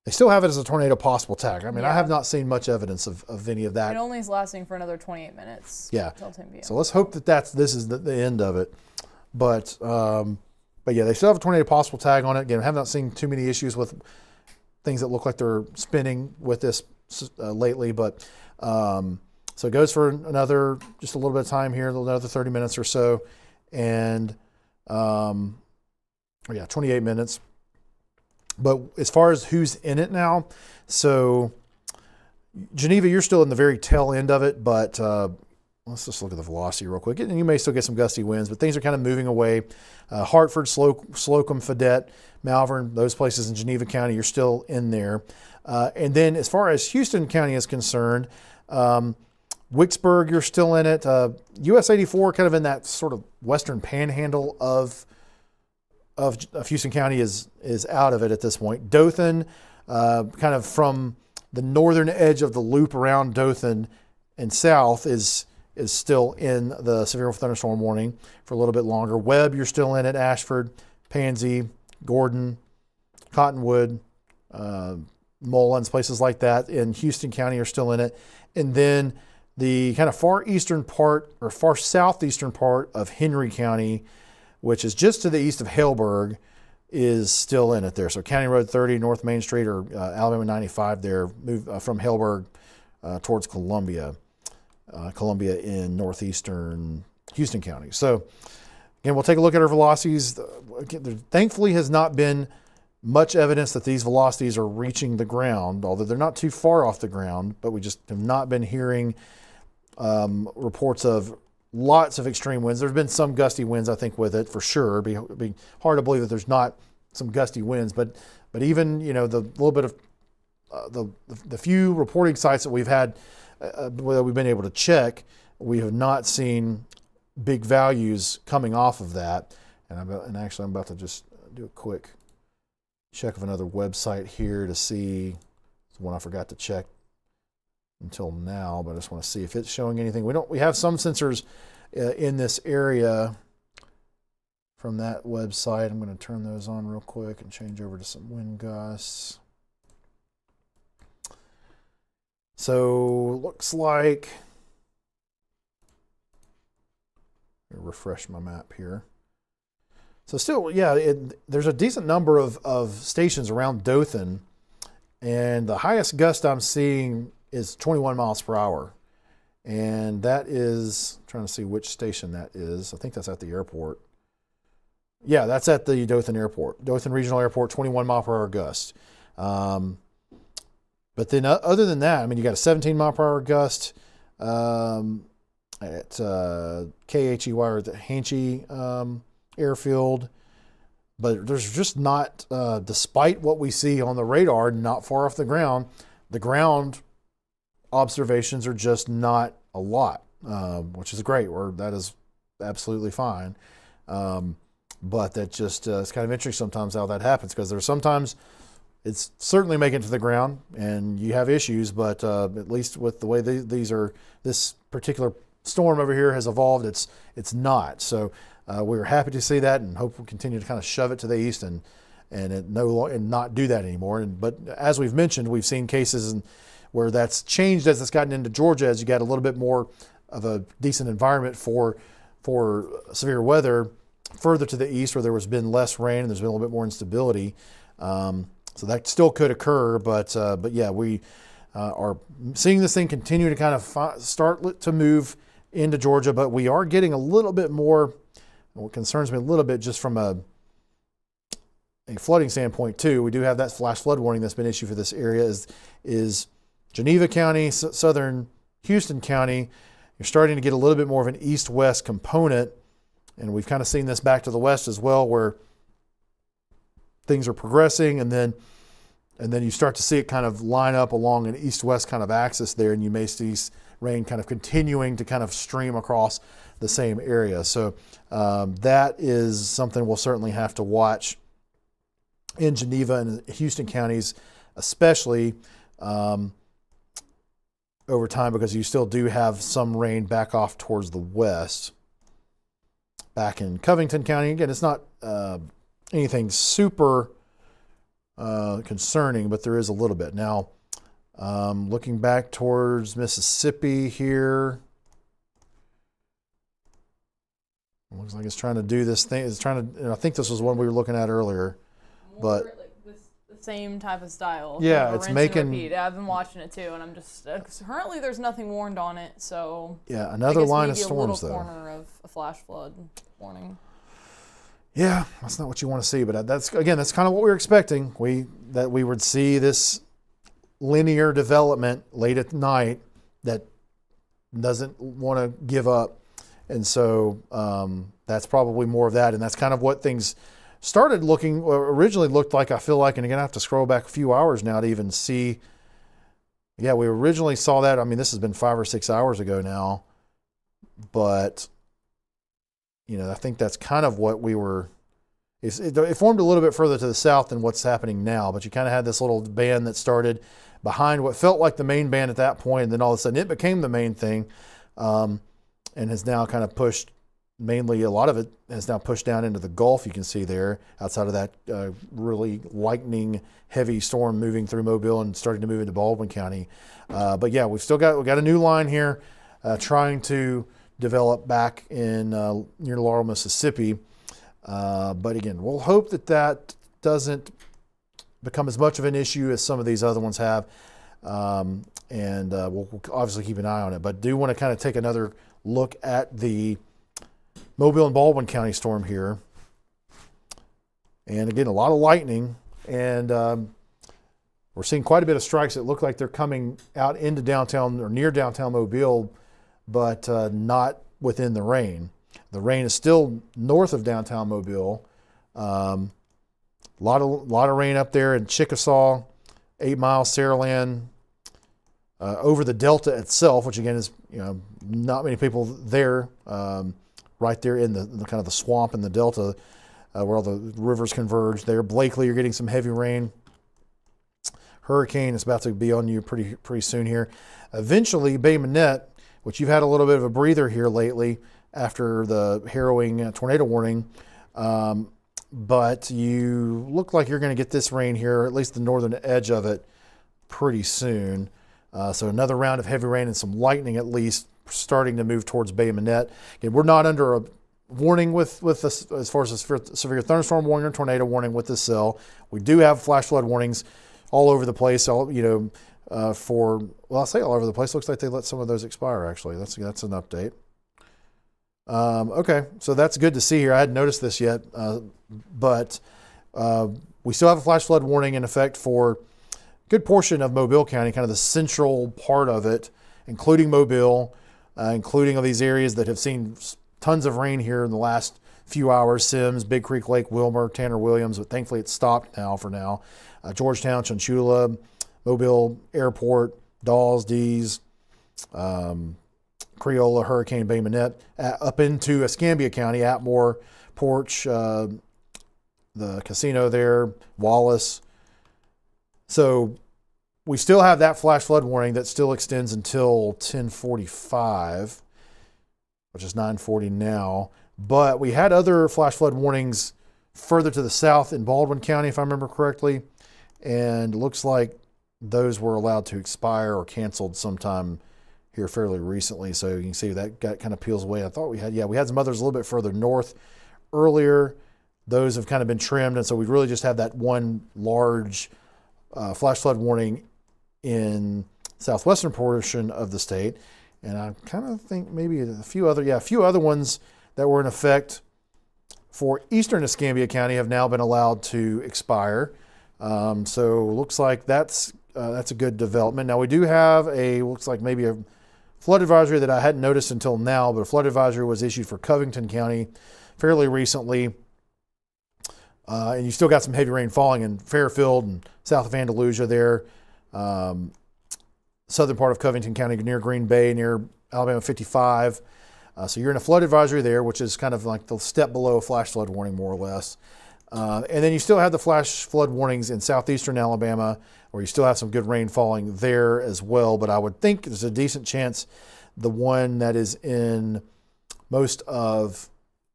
They still have it as a tornado possible tag. I mean, I have not seen much evidence of any of that. It only is lasting for another 28 minutes. Yeah. Until 10 p.m. So let's hope that this is the end of it. But yeah, they still have a tornado possible tag on it. Again, I have not seen too many issues with things that look like they're spinning with this lately. But so it goes for just a little bit of time here, another 30 minutes or so. And 28 minutes. But as far as who's in it now, so Geneva, you're still in the very tail end of it, but let's just look at the velocity real quick. And you may still get some gusty winds, but things are kind of moving away. Hartford, Slocum, Fayette, Malvern, those places in Geneva County, you're still in there. And then as far as Houston County is concerned, Wicksburg, you're still in it. US 84, kind of in that sort of western panhandle of Houston County is out of it at this point. Dothan, kind of from the northern edge of the loop around Dothan and south is still in the severe thunderstorm warning for a little bit longer. Webb, you're still in it. Ashford, Pansy, Gordon, Cottonwood, Mullins, places like that in Houston County are still in it. And then the kind of far eastern part or far southeastern part of Henry County, which is just to the east of Haleburg, is still in it there. So County Road 30, North Main Street, or Alabama 95 there, move from Haleburg towards Columbia in northeastern Houston County. So again, we'll take a look at our velocities. There thankfully has not been much evidence that these velocities are reaching the ground, although they're not too far off the ground, but we just have not been hearing reports of lots of extreme winds. There's been some gusty winds, I think, with it for sure. It'd be hard to believe that there's not some gusty winds, but even, you know, the little bit of the few reporting sites that we've had that we've been able to check, we have not seen big values coming off of that. And actually, I'm about to just do a quick check of another website here to see. It's one I forgot to check until now, but I just want to see if it's showing anything. We have some sensors in this area from that website. I'm going to turn those on real quick and change over to some wind gusts. So looks like, let me refresh my map here. So still, yeah, there's a decent number of stations around Dothan, and the highest gust I'm seeing is 21 miles per hour. And that is, I'm trying to see which station that is. I think that's at the airport. Yeah, that's at the Dothan Airport. Dothan Regional Airport, 21 mile per hour gust. But then other than that, I mean, you got a 17 mile per hour gust at KHEY or the Hanchy airfield. But there's just not, despite what we see on the radar, not far off the ground observations are just not a lot, which is great, or that is absolutely fine. But that just it's kind of interesting sometimes how that happens, because there's sometimes it's certainly making it to the ground and you have issues, but at least with the way this particular storm over here has evolved, it's not. So we were happy to see that and hope we'll continue to kind of shove it to the east and not do that anymore. But as we've mentioned, we've seen cases where that's changed as it's gotten into Georgia, as you got a little bit more of a decent environment for severe weather further to the east, where there has been less rain and there's been a little bit more instability. So that still could occur, but yeah, we are seeing this thing continue to kind of start to move into Georgia, but we are getting a little bit more. What concerns me a little bit, just from a flooding standpoint too, we do have that flash flood warning that's been issued for this area, is Geneva County, southern Houston County. You're starting to get a little bit more of an east-west component, and we've kind of seen this back to the west as well, where things are progressing, and then you start to see it kind of line up along an east-west kind of axis there, and you may see rain kind of continuing to kind of stream across the same area. So that is something we'll certainly have to watch in Geneva and Houston counties, especially over time, because you still do have some rain back off towards the west. Back in Covington County, again, it's not anything super concerning, but there is a little bit. Now, looking back towards Mississippi here, it looks like it's trying to do this thing. It's trying to, and I think this was one we were looking at earlier, but Like the same type of style. Yeah, kind of it's rinse and making- repeat. I've been watching it too, and I'm just currently there's nothing warned on it, so yeah, I another guess line of maybe storms a though. little corner of a flash flood warning. Yeah, that's not what you want to see, but that's kind of what we were expecting. We would see this linear development late at night that doesn't want to give up, and so that's probably more of that, and that's kind of what things started looking, or originally looked like, I feel like, and again I have to scroll back a few hours now to even see. Yeah, we originally saw that. I mean, this has been 5 or 6 hours ago now, but I think that's kind of what we were it formed a little bit further to the south than what's happening now, but you kind of had this little band that started behind what felt like the main band at that point, and then all of a sudden it became the main thing, and has now kind of pushed, mainly a lot of it has now pushed down into the Gulf. You can see there outside of that really lightning heavy storm moving through Mobile and starting to move into Baldwin County. But yeah, we've got a new line here trying to develop back in near Laurel, Mississippi. But again, we'll hope that doesn't become as much of an issue as some of these other ones have. And we'll obviously keep an eye on it. But do want to kind of take another look at the Mobile and Baldwin County storm here. And again, a lot of lightning. And we're seeing quite a bit of strikes that look like they're coming out into downtown or near downtown Mobile, but not within the rain. The rain is still north of downtown Mobile. A lot of rain up there in Chickasaw, 8 Mile, Saraland, over the Delta itself, which again is not many people there. Right there in the kind of the swamp in the Delta, where all the rivers converge there. Blakely, you're getting some heavy rain. Hurricane is about to be on you pretty soon here. Eventually, Bay Minette, which you've had a little bit of a breather here lately after the harrowing tornado warning, but you look like you're going to get this rain here, or at least the northern edge of it, pretty soon. So another round of heavy rain and some lightning at least starting to move towards Bay Minette. Again, we're not under a warning with this, as far as a severe thunderstorm warning or tornado warning with this cell. We do have flash flood warnings all over the place. I'll say all over the place. Looks like they let some of those expire. Actually, that's an update. Okay, so that's good to see here. I hadn't noticed this yet, but we still have a flash flood warning in effect for a good portion of Mobile County, kind of the central part of it, including Mobile, including all these areas that have seen tons of rain here in the last few hours. Sims, Big Creek Lake, Wilmer, Tanner Williams, but thankfully it's stopped now for now. Georgetown, Chunchula, Mobile Airport, Dawes, Dees, Creola, Hurricane, Bay Minette, up into Escambia County, Atmore, Porch, the casino there, Wallace. So we still have that flash flood warning that still extends until 10:45, which is 9:40 now. But we had other flash flood warnings further to the south in Baldwin County, if I remember correctly. And it looks like those were allowed to expire or canceled sometime here fairly recently. So you can see that kind of peels away. I thought we had some others a little bit further north earlier. Those have kind of been trimmed. And so we really just have that one large flash flood warning in southwestern portion of the state. And I kind of think maybe a few other ones that were in effect for eastern Escambia County have now been allowed to expire. So looks like that's a good development. Now we do have looks like maybe a flood advisory that I hadn't noticed until now, but a flood advisory was issued for Covington County fairly recently. And you still got some heavy rain falling in Fairfield and south of Andalusia there. Southern part of Covington County near Green Bay, near Alabama 55. So you're in a flood advisory there, which is kind of like the step below a flash flood warning, more or less. And then you still have the flash flood warnings in southeastern Alabama, where you still have some good rain falling there as well. But I would think there's a decent chance the one that is in most of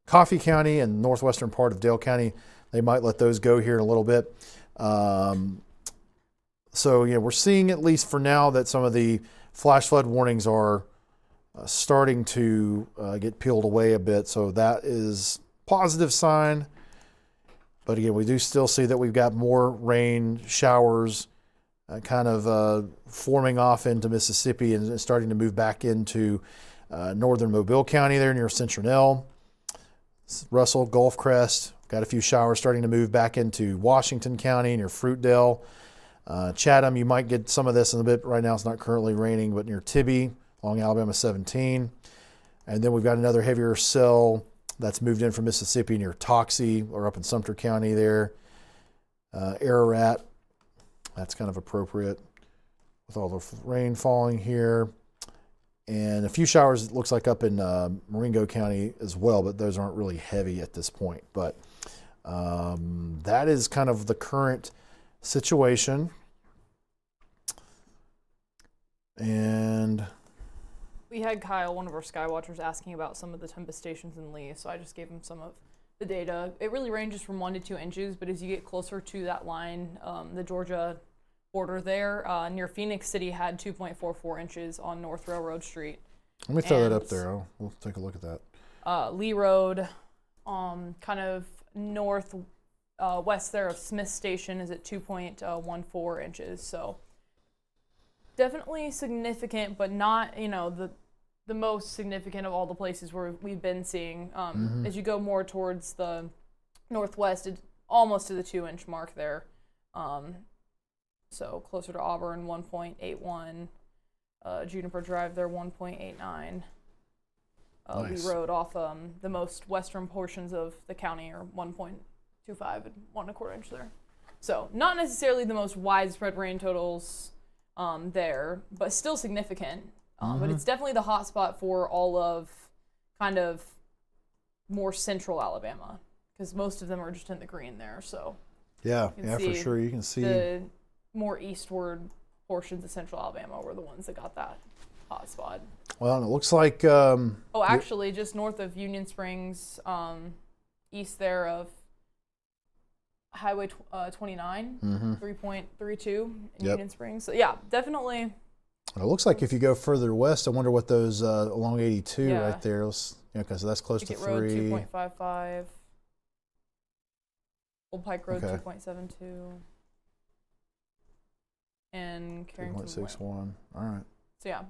Coffee County and northwestern part of Dale County, they might let those go here in a little bit. So we're seeing, at least for now, that some of the flash flood warnings are starting to get peeled away a bit. So that is a positive sign. But again, we do still see that we've got more rain showers kind of forming off into Mississippi and starting to move back into northern Mobile County there near Centronelle. Russell, Gulf Crest, got a few showers starting to move back into Washington County near Fruitdale. Chatham, you might get some of this in a bit. Right now it's not currently raining, but near Tibby, along Alabama 17. And then we've got another heavier cell that's moved in from Mississippi near Toxie, or up in Sumter County there. Ararat, that's kind of appropriate with all the rain falling here. And a few showers, it looks like, up in Marengo County as well, but those aren't really heavy at this point. But That is kind of the current situation. And we had Kyle, one of our sky watchers, asking about some of the tempest stations in Lee, so I just gave him some of the data. It really ranges from 1 to 2 inches, but as you get closer to that line, the Georgia border there, near Phoenix City had 2.44 inches on North Railroad Street. let me throw that up there. We'll take a look at that. Lee Road, kind of north west there of Smith Station is at 2.14 inches. So definitely significant, but not, the most significant of all the places where we've been seeing. As you go more towards the northwest, it's almost to the 2-inch mark there. So closer to Auburn, 1.81. Juniper Drive there, 1.89. Nice. Lee Road off the most western portions of the county are 1.25 and 1.25 inch there. So not necessarily the most widespread rain totals there, but still significant. But it's definitely the hot spot for all of kind of more central Alabama, because most of them are just in the green there. So Yeah, for sure. You can see the more eastward portions of central Alabama were the ones that got that hot spot. Well, and it looks like Actually, just north of Union Springs, east there of Highway 29, 3.32 in Union Springs. So yeah, definitely. it looks like if you go further west, I wonder what those along 82 right there. Okay, so that's close to Pickett Road 3. 2.55. Old Pike Road Okay. 2.72. And Carrington Way. 3.61. All right. So yeah,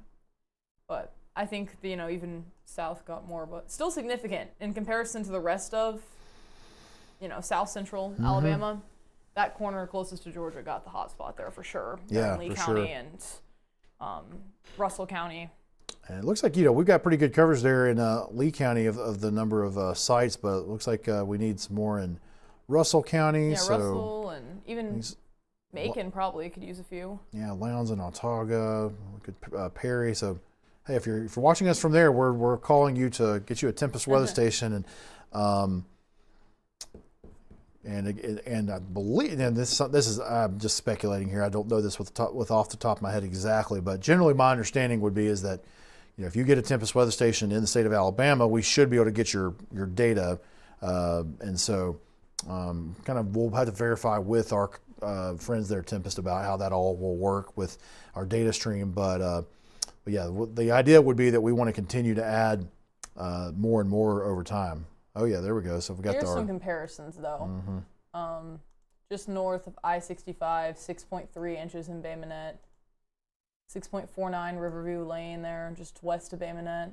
but I think even south got more, but still significant in comparison to the rest of south central Alabama. That corner closest to Georgia got the hot spot there for sure. Yeah, in Lee for County sure. and Russell County. And it looks like we've got pretty good coverage there in Lee County of the number of sites, but it looks like we need some more in Russell County. Yeah, so Russell and even Macon probably could use a few. Yeah, Lowndes and Autauga, we could Perry. So, hey, if you're watching us from there, we're calling you to get you a Tempest weather station, and I believe, and this is I'm just speculating here. I don't know this with off the top of my head exactly, but generally my understanding would be is that if you get a Tempest weather station in the state of Alabama, we should be able to get your data, and so kind of we'll have to verify with our friends there at Tempest about how that all will work with our data stream. But yeah, the idea would be that we want to continue to add more and more over time. Oh yeah, there we go. So we got Here's some comparisons though. Just north of I-65, 6.3 inches in Bay Minette, 6.49 Riverview Lane there, just west of Bay Minette.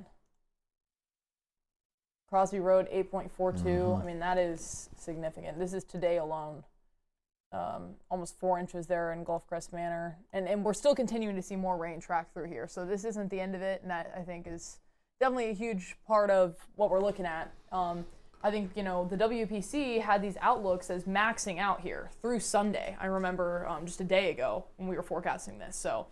Crosby Road, 8.42. I mean, that is significant. This is today alone. Almost 4 inches there in Gulf Crest Manor. And we're still continuing to see more rain track through here. So this isn't the end of it, and that, I think, is definitely a huge part of what we're looking at. I think, the WPC had these outlooks as maxing out here through Sunday. I remember just a day ago when we were forecasting this. So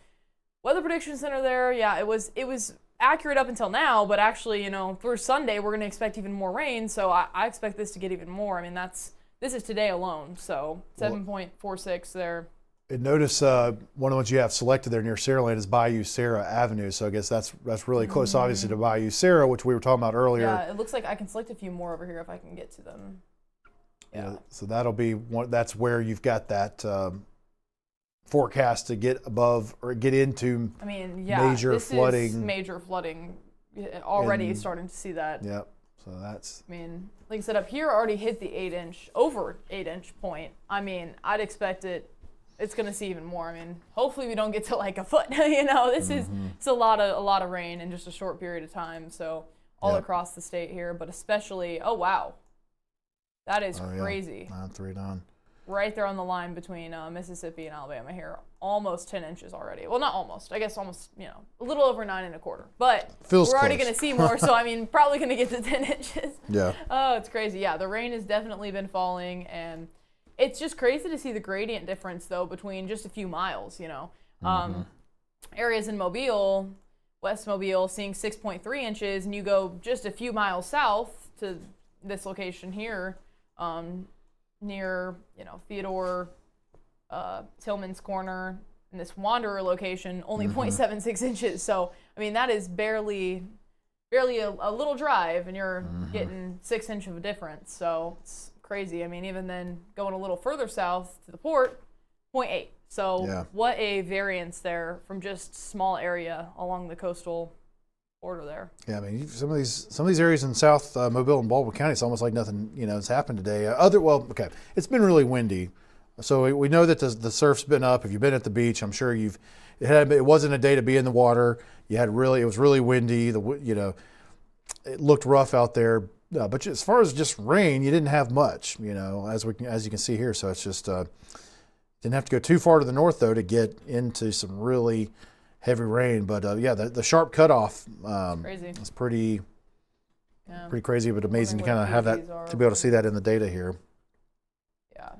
Weather Prediction Center there, yeah, it was accurate up until now, but actually, through Sunday, we're going to expect even more rain. So I expect this to get even more. I mean, this is today alone. So 7.46 there. And notice one of the ones you have selected there near Saraland is Bayou Sarah Avenue. So I guess that's really close, obviously, to Bayou Sarah, which we were talking about earlier. Yeah, it looks like I can select a few more over here if I can get to them. Yeah. So that'll be one. That's where you've got that forecast to get above or get into. I mean, yeah, major flooding. Is major flooding. Already starting to see that. Yep. So that's. I mean, like I said, up here already hit the over 8 inch point. I mean, I'd expect it's going to see even more. I mean, hopefully we don't get to like a foot. This is it's a lot of rain in just a short period of time. So all across the state here, but especially, oh wow, that is crazy. 939. Right there on the line between Mississippi and Alabama here, almost 10 inches already. Well, not almost. I guess almost, a little over 9 1/4. But Feels we're already close. going to see more. So I mean, probably going to get to 10 inches. Yeah. Oh, it's crazy. Yeah, the rain has definitely been falling, and it's just crazy to see the gradient difference, though, between just a few miles, Areas in Mobile, West Mobile, seeing 6.3 inches, and you go just a few miles south to this location here, near, Theodore, Tillman's Corner, and this Wanderer location, only 0.76 inches. So, I mean, that is barely a little drive, and you're getting 6 inches of a difference. So it's crazy. I mean, even then going a little further south to the port, 0.8. So what a variance there from just small area along the coastal border there. Yeah, I mean, some of these areas in South Mobile and Baldwin County, it's almost like nothing, has happened today. It's been really windy, so we know that the surf's been up. If you've been at the beach, I'm sure it wasn't a day to be in the water. It was really windy. It looked rough out there. But as far as just rain, you didn't have much, as you can see here. So it's just didn't have to go too far to the north though to get into some really heavy rain. But the sharp cutoff is pretty crazy, but amazing to kind of have that, to be able to see that in the data here. Yeah.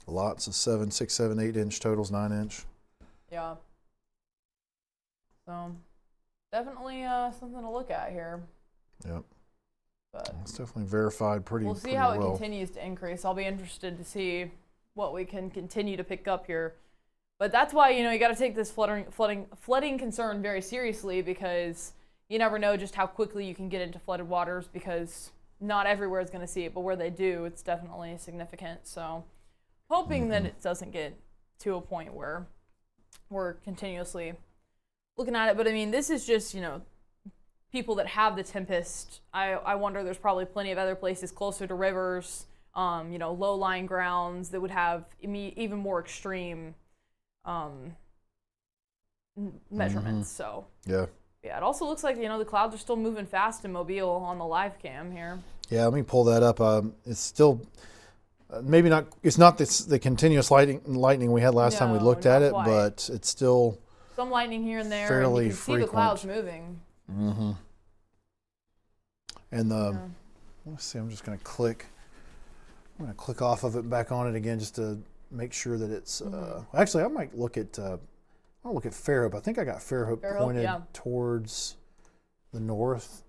Lots of 7, 6, 7, 8 inch totals, 9 inch. Yeah. So definitely something to look at here. Yep. But it's definitely verified pretty well. We'll see how it continues to increase. I'll be interested to see what we can continue to pick up here. But that's why, you got to take this flooding concern very seriously, because you never know just how quickly you can get into flooded waters, because not everywhere is going to see it, but where they do, it's definitely significant. So hoping that it doesn't get to a point where we're continuously looking at it. But I mean, this is just, people that have the tempest. I wonder, there's probably plenty of other places closer to rivers, low-lying grounds that would have even more extreme measurements. So yeah, it also looks like the clouds are still moving fast in Mobile on the live cam here. Yeah, let me pull that up. It's still maybe not. It's not the continuous lightning we had last time we looked at it, but it's still some lightning here and there. Fairly and you can frequent. See the clouds moving. And let's see. I'm just going to click. I'm going to click off of it, back on it again, just to make sure that it's. Actually, I might look at. I'll look at Fairhope. I think I got Fairhope pointed towards the north,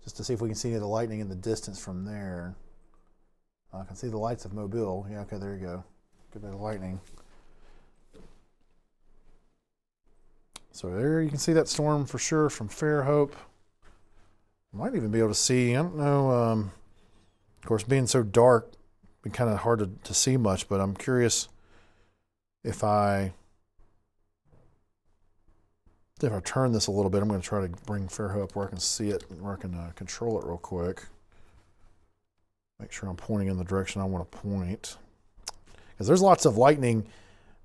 just to see if we can see the lightning in the distance from there. I can see the lights of Mobile. Yeah, okay, there you go. Good bit of lightning. So there you can see that storm for sure from Fairhope. Might even be able to see, I don't know, of course, being so dark, it's been kind of hard to see much, but I'm curious if I turn this a little bit. I'm going to try to bring Fairhope where I can see it, where I can control it real quick. Make sure I'm pointing in the direction I want to point. Because there's lots of lightning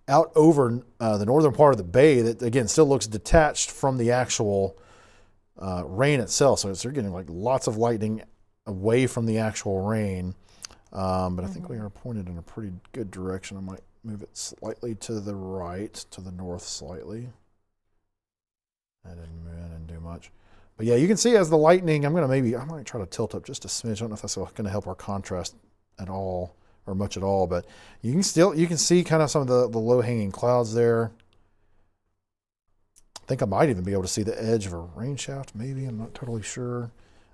out over the northern part of the bay that, again, still looks detached from the actual rain itself. So they're getting like lots of lightning away from the actual rain. But I think we are pointed in a pretty good direction. I might move it slightly to the right, to the north slightly. I didn't do much. But yeah, you can see as the lightning, I might try to tilt up just a smidge. I don't know if that's going to help our contrast at all or much at all, but you can see kind of some of the low-hanging clouds there. I think I might even be able to see the edge of a rain shaft, maybe. I'm not totally sure.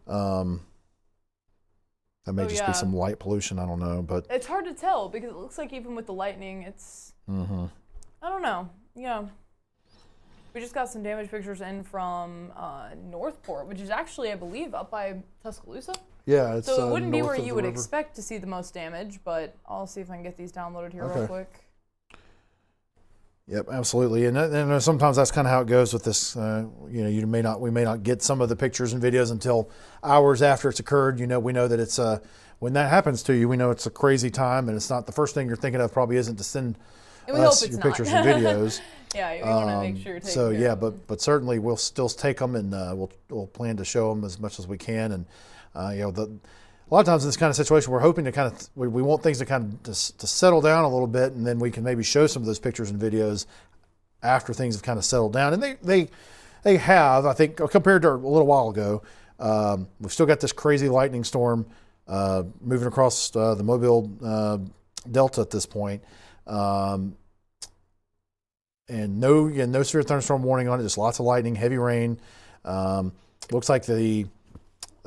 That may just be some light pollution. I don't know, but it's hard to tell because it looks like even with the lightning, it's. I don't know. Yeah. We just got some damage pictures in from Northport, which is actually, I believe, up by Tuscaloosa. Yeah, it's so it wouldn't be where you would river. expect to see the most damage, but I'll see if I can get these downloaded here real quick. Yep, absolutely, and sometimes that's kind of how it goes with this. We may not get some of the pictures and videos until hours after it's occurred. We know that it's when that happens to you, we know it's a crazy time, and it's not the first thing you're thinking of. Probably isn't to send us your pictures and videos. Yeah, you want to make sure you're taking care of them. but certainly we'll still take them, and we'll plan to show them as much as we can. And a lot of times in this kind of situation, we're hoping to we want things to kind of to settle down a little bit, and then we can maybe show some of those pictures and videos after things have kind of settled down. And they have, I think, compared to a little while ago. We've still got this crazy lightning storm moving across the Mobile Delta at this point. And no severe thunderstorm warning on it, just lots of lightning, heavy rain. Looks like the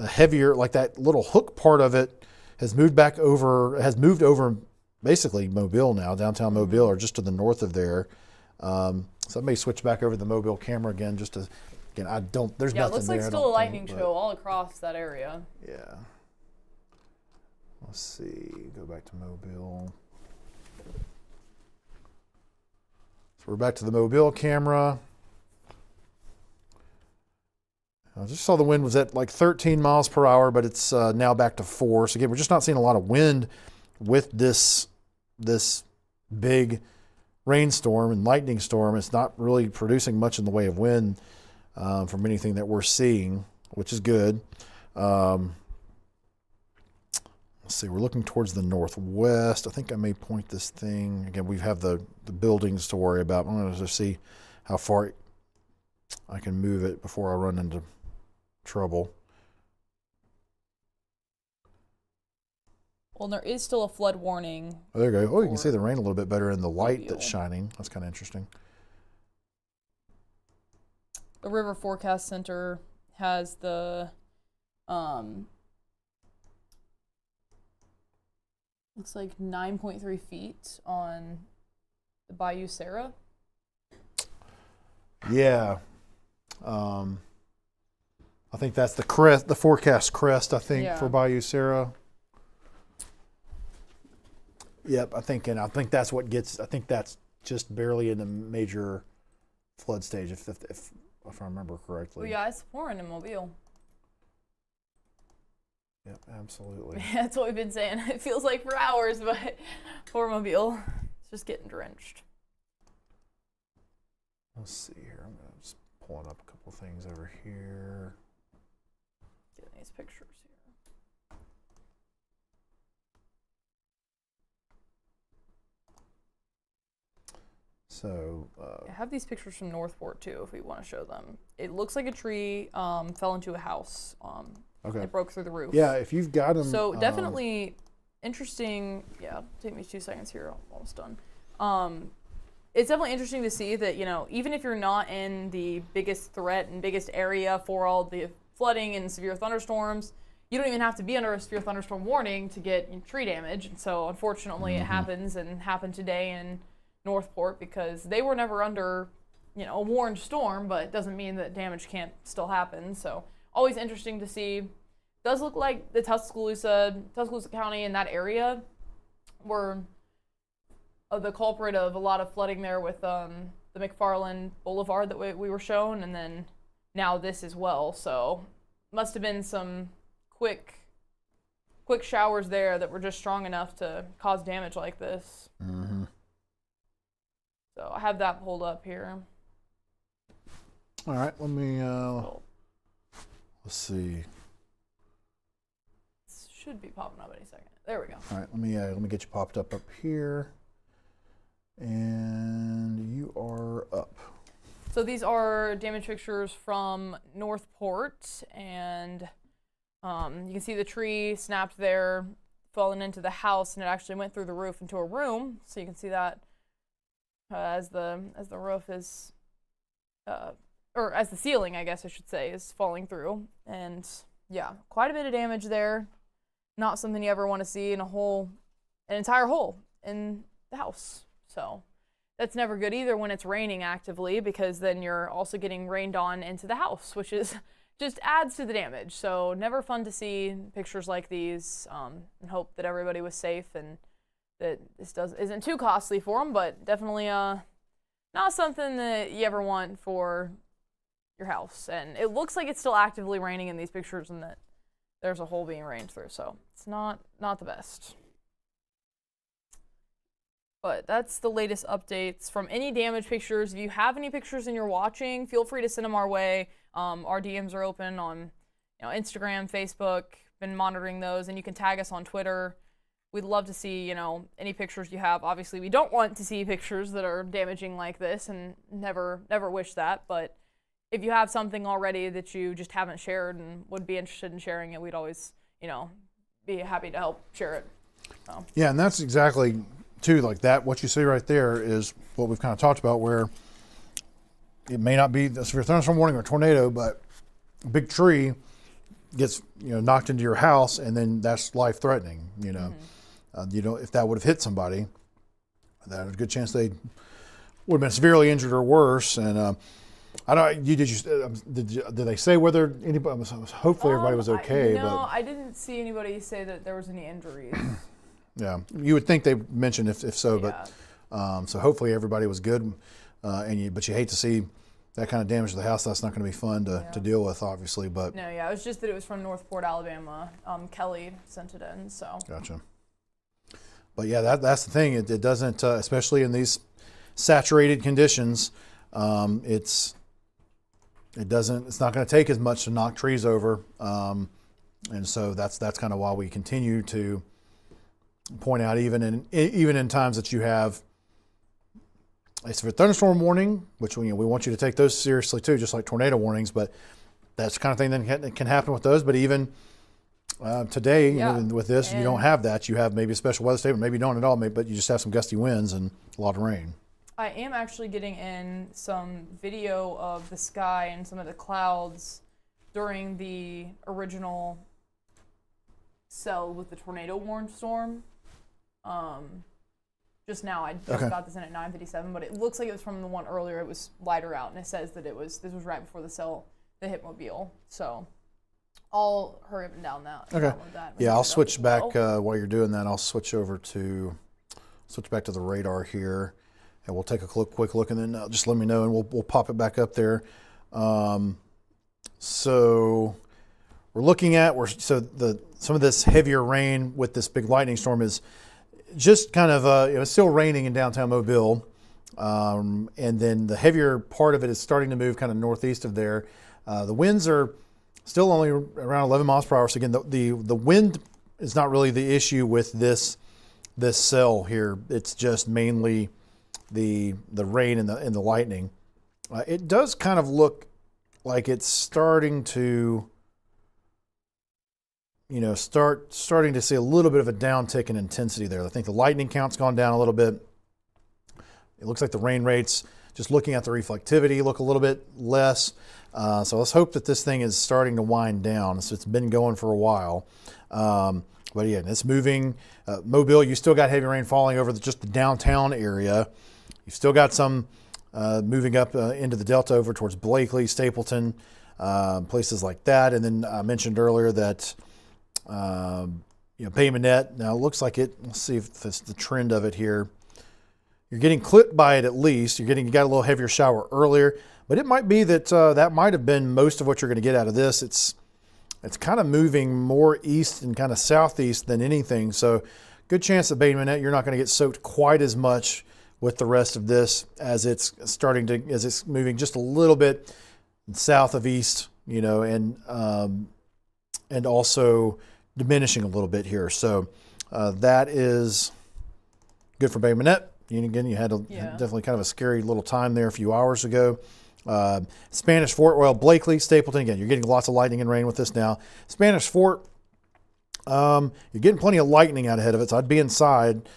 heavier, like that little hook part of it has moved over basically Mobile now, downtown Mobile, or just to the north of there. So I may switch back over to the Mobile camera again, just to, again, there's Yeah, it nothing looks like there. I still a don't lightning think, show all across that area. Yeah. Let's see, go back to Mobile. So we're back to the Mobile camera. I just saw the wind was at like 13 miles per hour, but it's now back to 4. So again, we're just not seeing a lot of wind with this big rainstorm and lightning storm. It's not really producing much in the way of wind from anything that we're seeing, which is good. Let's see, we're looking towards the northwest. I think I may point this thing. Again, we have the buildings to worry about. I'm going to just see how far I can move it before I run into trouble. Well, there is still a flood warning. Oh, there you go. Oh, you can see the rain a little bit better in the light Mobile. that's shining. That's kind of interesting. The River Forecast Center has the looks like 9.3 feet on the Bayou Sarah. Yeah. I think that's the crest, the forecast crest, I think, Yeah. for Bayou Sarah. Yep, I think that's what gets, I think that's just barely in the major flood stage, if I remember correctly. Well, yeah, it's pouring in Mobile. Yep, absolutely. That's what we've been saying. It feels like for hours, but for Mobile, it's just getting drenched. Let's see here. I'm just pulling up a couple things over here. Getting these pictures here. So, I have these pictures from Northport too, if we want to show them. It looks like a tree fell into a house. okay. It broke through the roof. Yeah, if you've got them. So definitely interesting. Yeah, take me 2 seconds here. I'm almost done. It's definitely interesting to see that, you know, even if you're not in the biggest threat and biggest area for all the flooding and severe thunderstorms, you don't even have to be under a severe thunderstorm warning to get tree damage. And so unfortunately it happens, and happened today in Northport, because they were never under, you know, a warned storm, but it doesn't mean that damage can't still happen. So always interesting to see. Does look like the Tuscaloosa County in that area were the culprit of a lot of flooding there with the McFarland Boulevard that we were shown, and then now this as well. So must have been some quick showers there that were just strong enough to cause damage like this. Mm-hmm. So I have that pulled up here. All right, let me, let's see. It should be popping up any second. There we go. All right, let me get you popped up here. And you are up. So these are damage pictures from Northport, and you can see the tree snapped there, falling into the house, and it actually went through the roof into a room. So you can see that as the roof is, or as the ceiling, I guess I should say, is falling through. And yeah, quite a bit of damage there. Not something you ever want to see in an entire hole in the house. So that's never good either when it's raining actively, because then you're also getting rained on into the house, which is just adds to the damage. So never fun to see pictures like these, and hope that everybody was safe and that this isn't too costly for them, but definitely not something that you ever want for your house. And it looks like it's still actively raining in these pictures, and that there's a hole being rained through. So it's not the best. But that's the latest updates from any damage pictures. If you have any pictures and you're watching, feel free to send them our way. Our DMs are open on, Instagram, Facebook. Been monitoring those, and you can tag us on Twitter. We'd love to see, any pictures you have. Obviously, we don't want to see pictures that are damaging like this, and never wish that. But if you have something already that you just haven't shared and would be interested in sharing it, we'd always, be happy to help share it. So. Yeah, and that's exactly, too, like that. What you see right there is what we've kind of talked about, where it may not be a severe thunderstorm warning or a tornado, but a big tree gets knocked into your house, and then that's life-threatening. if that would have hit somebody, there's a good chance they would have been severely injured or worse. And I don't. Did they say whether anybody? Hopefully everybody was okay. No, I didn't see anybody say that there was any injuries. Yeah, you would think they mentioned if so, Yeah. but so hopefully everybody was good. But you hate to see that kind of damage to the house. That's not going to be fun to deal with, obviously. But No, yeah, it was just that it was from Northport, Alabama. Kelly sent it in, so. Gotcha. But yeah, that's the thing. It doesn't, especially in these saturated conditions, it's not going to take as much to knock trees over, and so that's kind of why we continue to point out, even in times that you have a severe thunderstorm warning, which we want you to take those seriously too, just like tornado warnings. But that's the kind of thing that can happen with those. But even today, with this, you don't have that. You have maybe a special weather statement, maybe you don't at all, but you just have some gusty winds and a lot of rain. I am actually getting in some video of the sky and some of the clouds during the original cell with the tornado warned storm. Just now, I just got this in at 9:57, but it looks like it was from the one earlier. It was lighter out, and it says that this was right before the cell, the hit mobile. So I'll hurry up and down that. Okay. That Yeah, I'll switch back while you're doing that. I'll switch back to the radar here, and we'll take a quick look, and then just let me know, and we'll pop it back up there. So we're looking at some of this heavier rain with this big lightning storm is just kind of it's still raining in downtown Mobile, and then the heavier part of it is starting to move kind of northeast of there. The winds are still only around 11 miles per hour. So again, the wind is not really the issue with this cell here. It's just mainly the rain and the lightning. It does kind of look like it's starting to starting to see a little bit of a downtick in intensity there. I think the lightning count's gone down a little bit. It looks like the rain rates, just looking at the reflectivity, look a little bit less. So let's hope that this thing is starting to wind down. So it's been going for a while. But yeah, it's moving. Mobile, you still got heavy rain falling over just the downtown area. You've still got some moving up into the Delta over towards Blakely, Stapleton, places like that. And then I mentioned earlier that Bay Minette. Now it looks like it. Let's see if that's the trend of it here. You're getting clipped by it at least. You got a little heavier shower earlier, but it might be that that might have been most of what you're going to get out of this. It's kind of moving more east and kind of southeast than anything. So good chance that Bay Minette you're not going to get soaked quite as much with the rest of this as it's moving just a little bit south of east, and also diminishing a little bit here. So that is good for Bay Minette. Again, you had definitely kind of a scary little time there a few hours ago. Spanish Fort, Blakely, Stapleton, again, you're getting lots of lightning and rain with this now. Spanish Fort, you're getting plenty of lightning out ahead of it, so I'd be inside.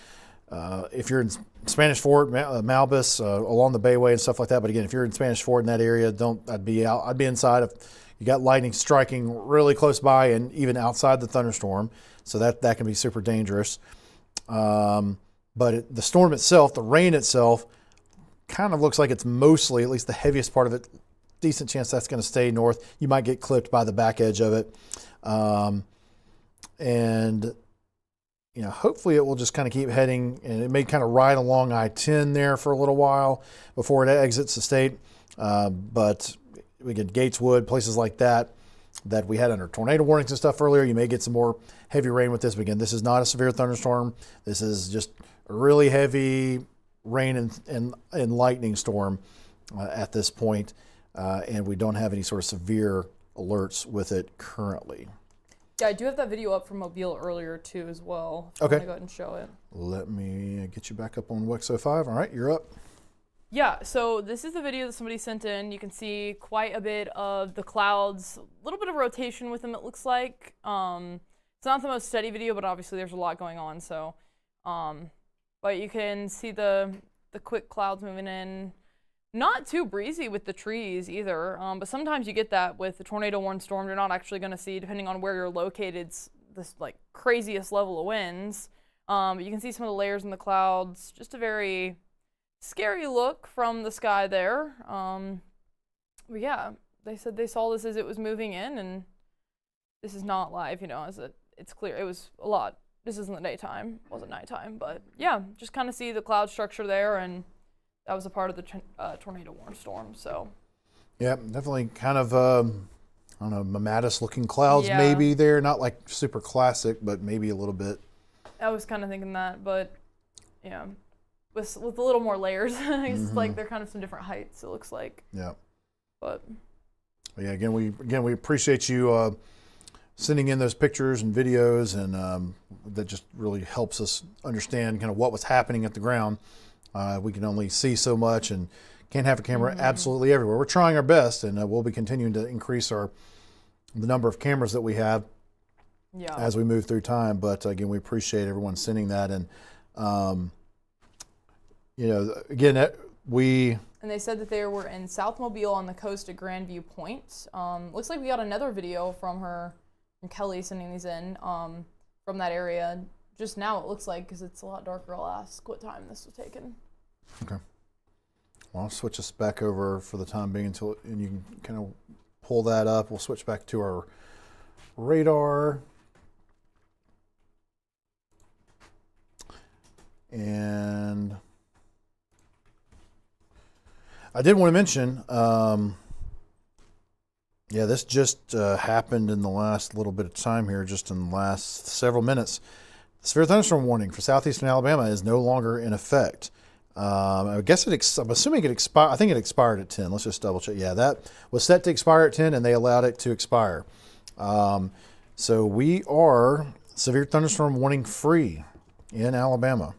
If you're in Spanish Fort, Malbus, along the Bayway and stuff like that. But again, if you're in Spanish Fort in that area, I'd be inside. If you got lightning striking really close by and even outside the thunderstorm, so that can be super dangerous. But the storm itself, the rain itself, kind of looks like it's mostly, at least the heaviest part of it, decent chance that's going to stay north. You might get clipped by the back edge of it. And hopefully it will just kind of keep heading, and it may kind of ride along I-10 there for a little while before it exits the state. But we get Gateswood, places like that we had under tornado warnings and stuff earlier. You may get some more heavy rain with this. But again, this is not a severe thunderstorm. This is just a really heavy rain and lightning storm at this point. And we don't have any sort of severe alerts with it currently. Yeah, I do have that video up from Mobile earlier too as well. Okay. I'm gonna go ahead and show it. Let me get you back up on WX05. All right, you're up. Yeah, so this is the video that somebody sent in. You can see quite a bit of the clouds, a little bit of rotation with them, it looks like. It's not the most steady video, but obviously there's a lot going on. So, but you can see the quick clouds moving in. Not too breezy with the trees either, but sometimes you get that with the tornado warned storm. You're not actually going to see, depending on where you're located, this like craziest level of winds. But you can see some of the layers in the clouds. Just a very scary look from the sky there. But yeah, they said they saw this as it was moving in, and this is not live, it's clear. It was a lot. This isn't the daytime, it wasn't nighttime, but yeah, just kind of see the cloud structure there, and that was a part of the tornado warning storm, so. Yeah, definitely kind of, I don't know, mammatus looking clouds maybe there. Not like super classic, but maybe a little bit. I was kind of thinking that, but yeah, with a little more layers. It's like they're kind of some different heights, it looks like. Yeah. But yeah, again, we appreciate you sending in those pictures and videos, and that just really helps us understand kind of what was happening at the ground. We can only see so much and can't have a camera absolutely everywhere. We're trying our best, and we'll be continuing to increase the number of cameras that we have as we move through time. But again, we appreciate everyone sending that, and again, and they said that they were in South Mobile on the coast at Grandview Point. Looks like we got another video from Kelly sending these in from that area just now, it looks like, because it's a lot darker. I'll ask what time this was taken. Okay. Well, I'll switch us back over for the time being and you can kind of pull that up. We'll switch back to our radar. And I did want to mention, this just happened in the last little bit of time here, just in the last several minutes. The severe thunderstorm warning for southeastern Alabama is no longer in effect. I guess I'm assuming it expired. I think it expired at 10. Let's just double check. Yeah, that was set to expire at 10, and they allowed it to expire. So we are severe thunderstorm warning free in Alabama.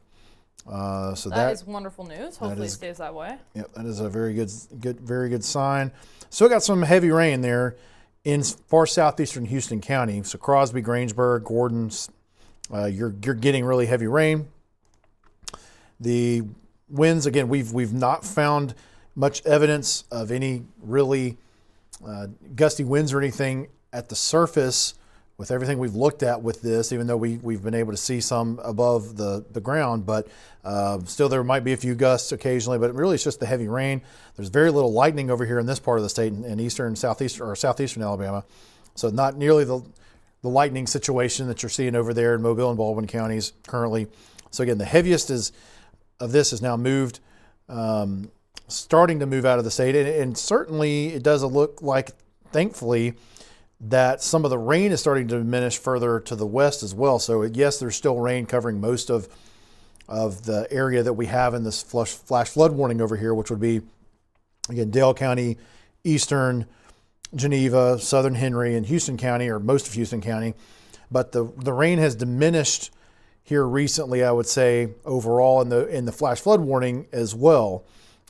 So that is wonderful news. Hopefully it stays that way. Yep, that is a very good sign. Still got some heavy rain there in far southeastern Houston County. So Crosby, Grangeburg, Gordon, you're getting really heavy rain. The winds, again, we've not found much evidence of any really gusty winds or anything at the surface with everything we've looked at with this, even though we've been able to see some above the ground, but still there might be a few gusts occasionally, but really it's just the heavy rain. There's very little lightning over here in this part of the state in eastern, southeastern Alabama. So not nearly the lightning situation that you're seeing over there in Mobile and Baldwin counties currently. So again, the heaviest of this is now moved, starting to move out of the state. And certainly it does look like, thankfully, that some of the rain is starting to diminish further to the west as well. So yes, there's still rain covering most of the area that we have in this flash flood warning over here, which would be, again, Dale County, eastern Geneva, southern Henry, and Houston County, or most of Houston County. But the rain has diminished here recently, I would say, overall in the flash flood warning as well.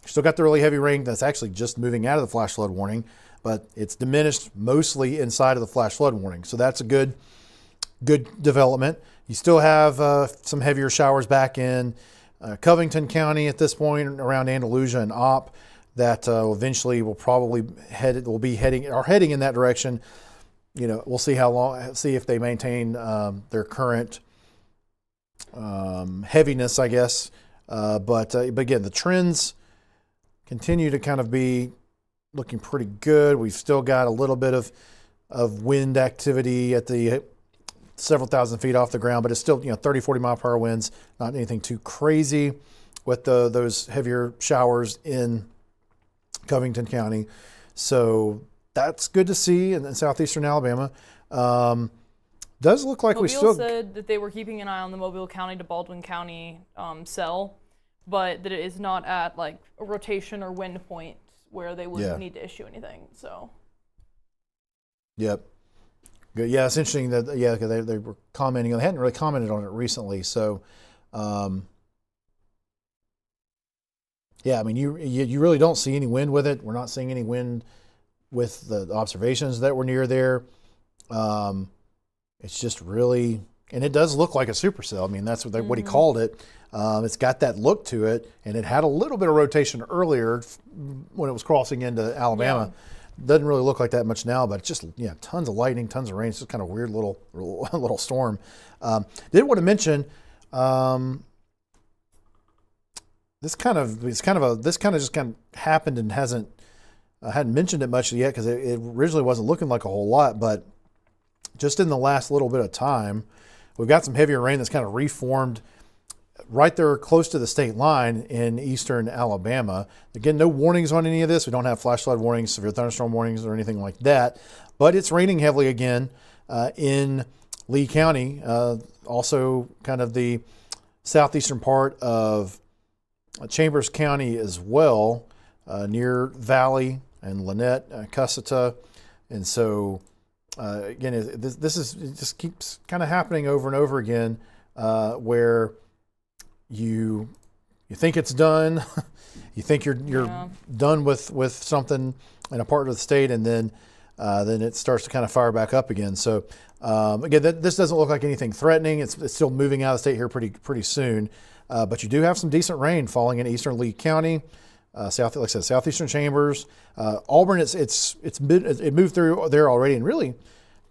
Still got the really heavy rain that's actually just moving out of the flash flood warning, but it's diminished mostly inside of the flash flood warning. So that's a good development. You still have some heavier showers back in Covington County at this point, around Andalusia and Opp, that eventually will probably heading in that direction. We'll see how long, see if they maintain their current heaviness, I guess. But again, the trends continue to kind of be looking pretty good. We've still got a little bit of wind activity at the several thousand feet off the ground, but it's still 30, 40 mile per hour winds, not anything too crazy with those heavier showers in Covington County. So that's good to see in southeastern Alabama. Does look like Mobile said that they were keeping an eye on the Mobile County to Baldwin County cell, but that it is not at like a rotation or wind point where they would need to issue anything. So. Yep. Good. Yeah, it's interesting that they were commenting. They hadn't really commented on it recently. So, I mean, you really don't see any wind with it. We're not seeing any wind with the observations that were near there. It's just really, and it does look like a supercell. I mean, that's what he called it. It's got that look to it, and it had a little bit of rotation earlier when it was crossing into Alabama. Yeah. Doesn't really look like that much now, but it's just tons of lightning, tons of rain. It's just kind of weird little storm. Did want to mention This kind of just kind of happened and hadn't mentioned it much yet because it originally wasn't looking like a whole lot, but just in the last little bit of time, we've got some heavier rain that's kind of reformed right there close to the state line in eastern Alabama. Again, no warnings on any of this. We don't have flash flood warnings, severe thunderstorm warnings, or anything like that. But it's raining heavily again in Lee County, also kind of the southeastern part of Chambers County as well, near Valley and Lynette, Cussata. And so, again, it just keeps kind of happening over and over again, where you think it's done, you think you're done with something in a part of the state, and then it starts to kind of fire back up again. So again, this doesn't look like anything threatening. It's still moving out of the state here pretty soon, but you do have some decent rain falling in eastern Lee County, like I said, southeastern Chambers, Auburn. It moved through there already, and really,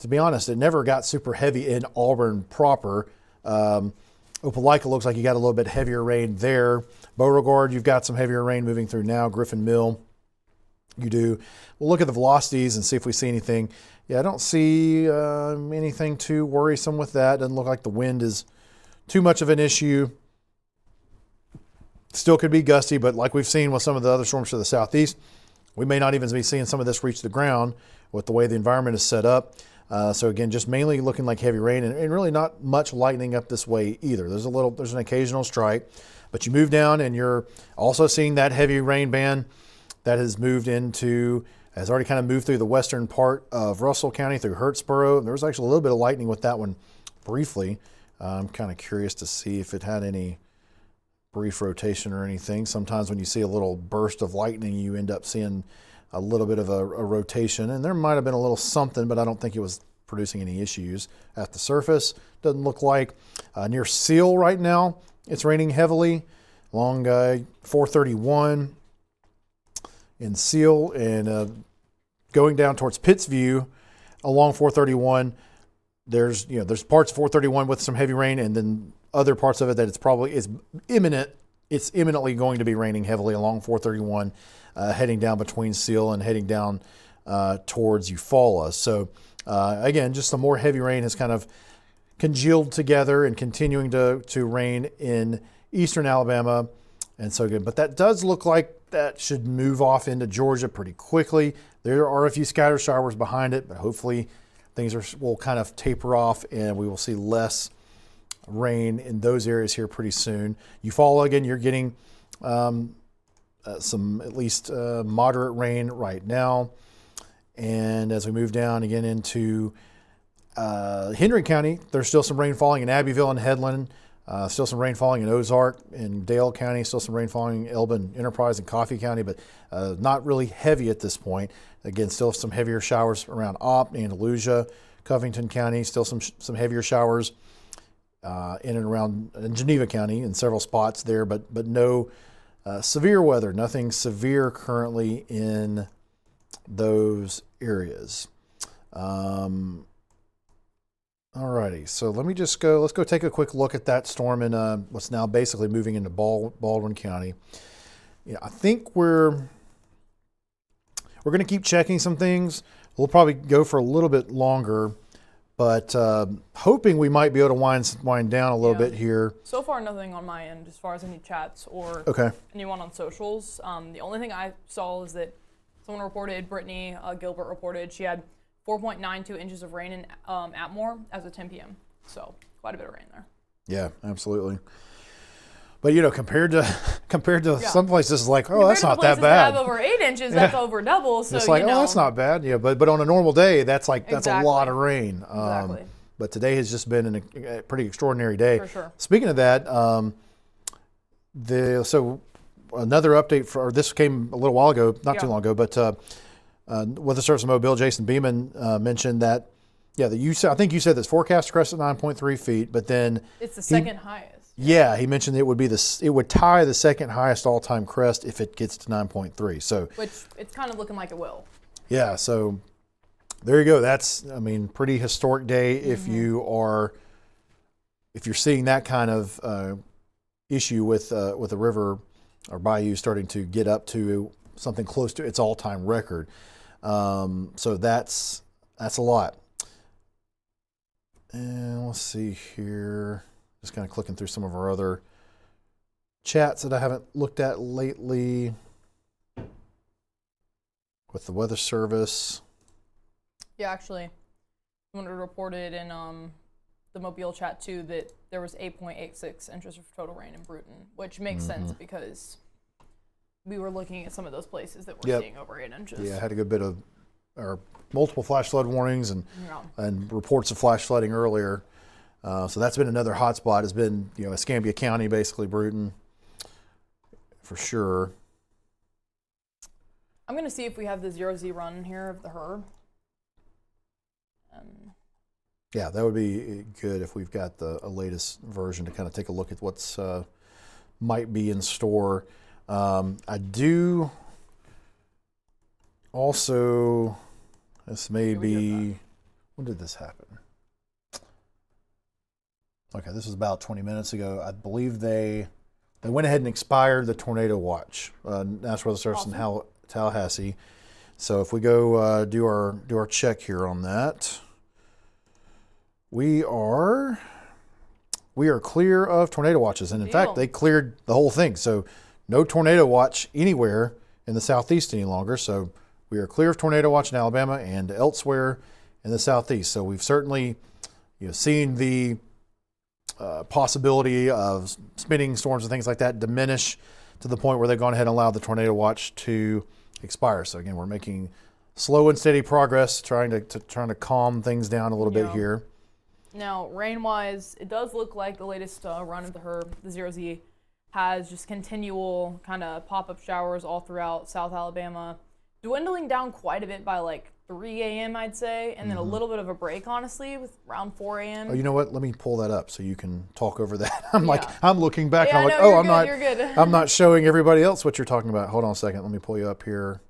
to be honest, it never got super heavy in Auburn proper. Opelika looks like you got a little bit heavier rain there. Beauregard, you've got some heavier rain moving through now. Griffin Mill, you do. We'll look at the velocities and see if we see anything. Yeah, I don't see anything too worrisome with that. Doesn't look like the wind is too much of an issue. Still could be gusty, but like we've seen with some of the other storms to the southeast, we may not even be seeing some of this reach the ground with the way the environment is set up. So again, just mainly looking like heavy rain, and really not much lightning up this way either. There's an occasional strike, but you move down and you're also seeing that heavy rain band that has already kind of moved through the western part of Russell County through Hurtsboro. There was actually a little bit of lightning with that one briefly. I'm kind of curious to see if it had any brief rotation or anything. Sometimes when you see a little burst of lightning, you end up seeing a little bit of a rotation, and there might have been a little something, but I don't think it was producing any issues at the surface. Doesn't look like. Near Seal right now, it's raining heavily along 431 in Seal, and going down towards Pittsview along 431. There's parts of 431 with some heavy rain, and then other parts of it that it's imminent. It's imminently going to be raining heavily along 431. Heading down between Seal and heading down towards Eufaula. So again, just some more heavy rain has kind of congealed together and continuing to rain in eastern Alabama. And so good, but that does look like that should move off into Georgia pretty quickly. There are a few scattered showers behind it, but hopefully things will kind of taper off and we will see less rain in those areas here pretty soon. Eufaula, again, you're getting some at least moderate rain right now. And as we move down again into Hendry County, there's still some rain falling in Abbeville and Headland, still some rain falling in Ozark and Dale County, still some rain falling in Elba and Enterprise and Coffee County, but not really heavy at this point. Again, still some heavier showers around Opp, Andalusia, Covington County, still some heavier showers in and around Geneva County in several spots there, but no severe weather, nothing severe currently in those areas. Alrighty, so let's go take a quick look at that storm in what's now basically moving into Baldwin County. Yeah, I think we're going to keep checking some things. We'll probably go for a little bit longer, but hoping we might be able to wind down a little bit here. So far, nothing on my end as far as any chats or anyone on socials. The only thing I saw is that someone reported, Brittany Gilbert reported, she had 4.92 inches of rain in Atmore as of 10 p.m. So quite a bit of rain there. Yeah, absolutely. But compared to some places, like, that's not that bad. That have over 8 inches, that's over double. So it's like, that's not bad. Yeah, but on a normal day, that's a lot of rain. Exactly. But today has just been a pretty extraordinary day. For sure. Speaking of that, so another update this came a little while ago, not too long ago, but with the Service of Mobile, Jason Beeman mentioned that, I think you said this forecast crest at 9.3 feet, but then it's the second highest. Yeah, he mentioned it would tie the second highest all-time crest if it gets to 9.3. So, which it's kind of looking like it will. Yeah, so there you go. That's, pretty historic day if you are if you're seeing that kind of issue with a river or bayou starting to get up to something close to its all-time record, so that's a lot. And let's see here, just kind of clicking through some of our other chats that I haven't looked at lately with the Weather Service. Yeah, actually, someone reported in the Mobile chat too that there was 8.86 inches of total rain in Bruton, which makes sense because we were looking at some of those places that were seeing over 8 inches. Yeah, I had a good bit of, or multiple flash flood warnings and reports of flash flooding earlier. So that's been another hot spot. Has been, Escambia County, basically Bruton, for sure. I'm gonna see if we have the 0Z run here of the HER. Yeah, that would be good if we've got the latest version to kind of take a look at what's might be in store. I do also, this may be, when did this happen? Okay, this was about 20 minutes ago. I believe they went ahead and expired the tornado watch, National Weather Service in Tallahassee. So if we go do our check here on that, we are clear of tornado watches, and in fact they cleared the whole thing. So no tornado watch anywhere in the southeast any longer. So we are clear of tornado watch in Alabama and elsewhere in the southeast. So we've certainly seen the possibility of spinning storms and things like that diminish to the point where they've gone ahead and allowed the tornado watch to expire. So again, we're making slow and steady progress, trying to calm things down a little bit here. Now, rain-wise, it does look like the latest run of the HER, the 0Z, has just continual kind of pop-up showers all throughout South Alabama, dwindling down quite a bit by like 3 a.m., I'd say, and then a little bit of a break, honestly, with around 4 a.m. Oh, you know what? Let me pull that up so you can talk over that. I'm looking back, yeah, and I'm like, no, you're good. I'm not showing everybody else what you're talking about. Hold on a second. Let me pull you up here.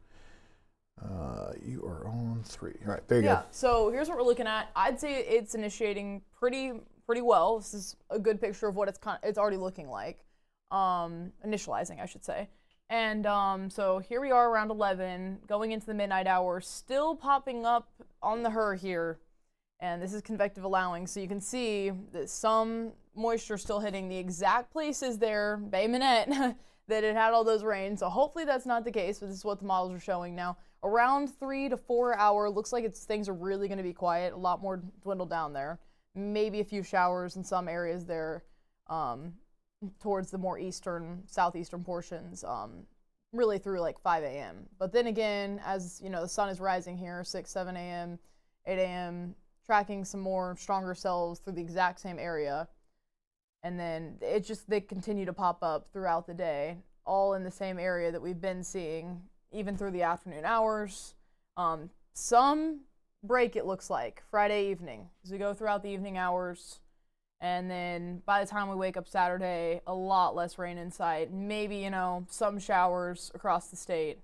You are on 3. All right, there you go. So here's what we're looking at. I'd say it's initiating pretty well. This is a good picture of what it's already looking like. Initializing, I should say. And so here we are around 11, going into the midnight hours, still popping up on the HER here. And this is convective allowing, so you can see that some moisture still hitting the exact places there, Bay Minette, that it had all those rains. So hopefully that's not the case, but this is what the models are showing now. Around 3 to 4 hour, looks like things are really going to be quiet. A lot more dwindled down there. Maybe a few showers in some areas there towards the more eastern, southeastern portions, really through like 5 a.m. But then again, as the sun is rising here, 6, 7 a.m., 8 a.m., tracking some more stronger cells through the exact same area. And then they continue to pop up throughout the day, all in the same area that we've been seeing, even through the afternoon hours. Some break, it looks like, Friday evening, as we go throughout the evening hours. And then by the time we wake up Saturday, a lot less rain in sight. Maybe, some showers across the state,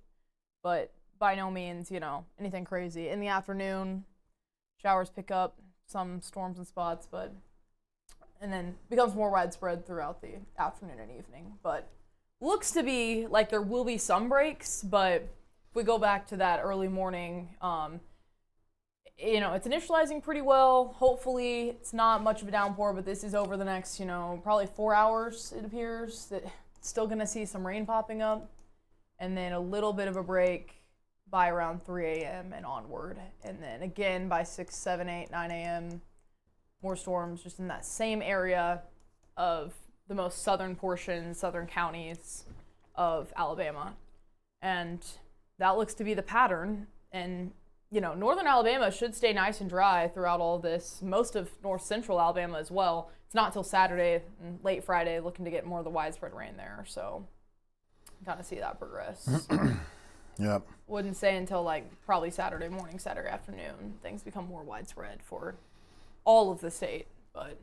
but by no means, anything crazy. In the afternoon, showers pick up, some storms in spots, and then becomes more widespread throughout the afternoon and evening. But looks to be like there will be some breaks, but if we go back to that early morning, it's initializing pretty well. Hopefully it's not much of a downpour, but this is over the next, probably 4 hours, it appears, that still going to see some rain popping up, and then a little bit of a break by around 3 a.m. and onward. And then again by 6, 7, 8, 9 a.m., more storms just in that same area of the most southern portions, southern counties of Alabama. And that looks to be the pattern. And, northern Alabama should stay nice and dry throughout all this. Most of north central Alabama as well. It's not until Saturday and late Friday looking to get more of the widespread rain there. So kind of see that progress. Yep. Wouldn't say until probably Saturday morning, Saturday afternoon, things become more widespread for all of the state. But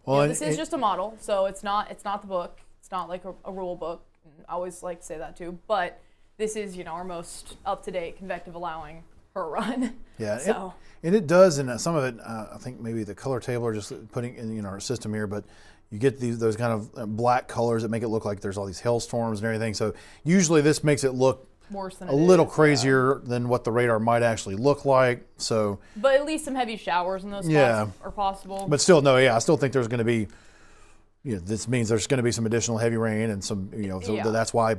this is just a model, so it's not the book. It's not like a rule book. I always like to say that too. But this is our most up-to-date convective allowing for a run. Yeah, So. and it does, and some of it, I think maybe the color table are just putting in our system here, but you get those kind of black colors that make it look like there's all these hailstorms and everything. So usually this makes it look Worse than a little crazier than what the radar might actually look like. So, but at least some heavy showers in those spots are possible. But still, no, I still think there's going to be, this means there's going to be some additional heavy rain and some, so that's why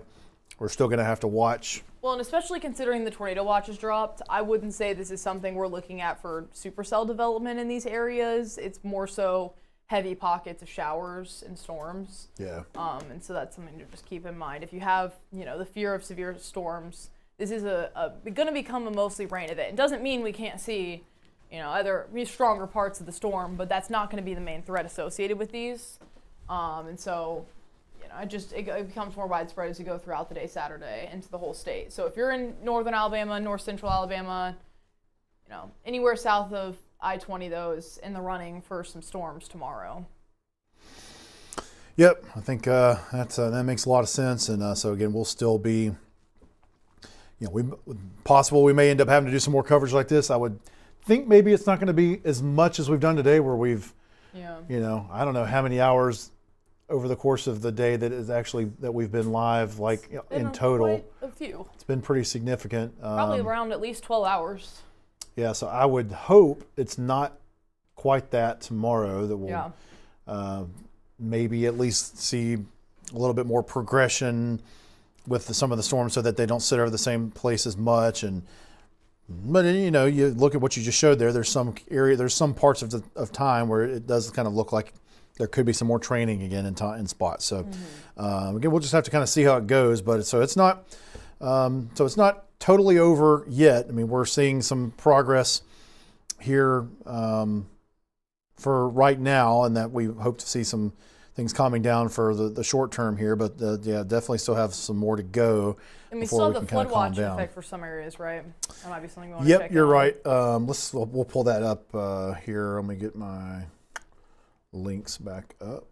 we're still going to have to watch. Well, and especially considering the tornado watch has dropped, I wouldn't say this is something we're looking at for supercell development in these areas. It's more so heavy pockets of showers and storms. Yeah. And so that's something to just keep in mind. If you have, the fear of severe storms, this is going to become a mostly rain event. It doesn't mean we can't see, other stronger parts of the storm, but that's not going to be the main threat associated with these. And so, it becomes more widespread as you go throughout the day Saturday into the whole state. So if you're in northern Alabama, north central Alabama, anywhere south of I-20, those in the running for some storms tomorrow. Yep, I think that makes a lot of sense, and so again, we'll still be, we may end up having to do some more coverage like this. I would think maybe it's not going to be as much as we've done today, where we've, I don't know how many hours over the course of the day that we've been live, like in total. Quite a few. It's been pretty significant. Probably around at least 12 hours. Yeah, so I would hope it's not quite that tomorrow, that we'll maybe at least see a little bit more progression with some of the storms so that they don't sit over the same place as much. But you look at what you just showed there, there's some parts of time where it does kind of look like there could be some more training again in spots. So again, we'll just have to kind of see how it goes, but it's not totally over yet. I mean, we're seeing some progress here for right now, and that we hope to see some things calming down for the short term here. But definitely still have some more to go. And we still have the flood watch in effect for some areas, right? That might be something we want to check out. Yep, you're right. We'll pull that up here. Let me get my links back up.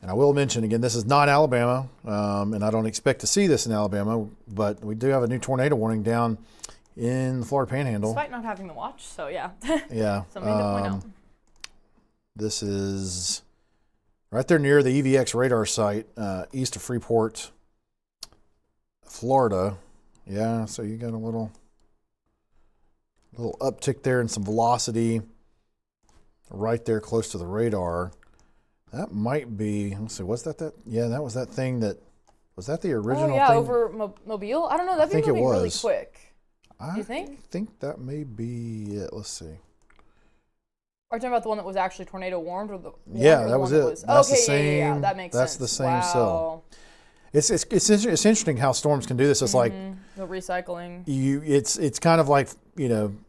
And I will mention again, this is not Alabama, and I don't expect to see this in Alabama, but we do have a new tornado warning down in the Florida Panhandle. Despite not having the watch, so yeah. Yeah. Something to point out. This is right there near the EVX radar site, east of Freeport, Florida. Yeah, so you got a little uptick there and some velocity right there close to the radar. That might be, let's see, was that? Yeah, that was that thing was that the original thing? Over Mobile? I don't know, that'd be moving really quick. Do you think? I think that may be it. Let's see. Are you talking about the one that was actually tornado warned, or that was it. That's the same. Yeah, that makes sense. That's the same cell. It's interesting how storms can do this. It's like the recycling. It's kind of like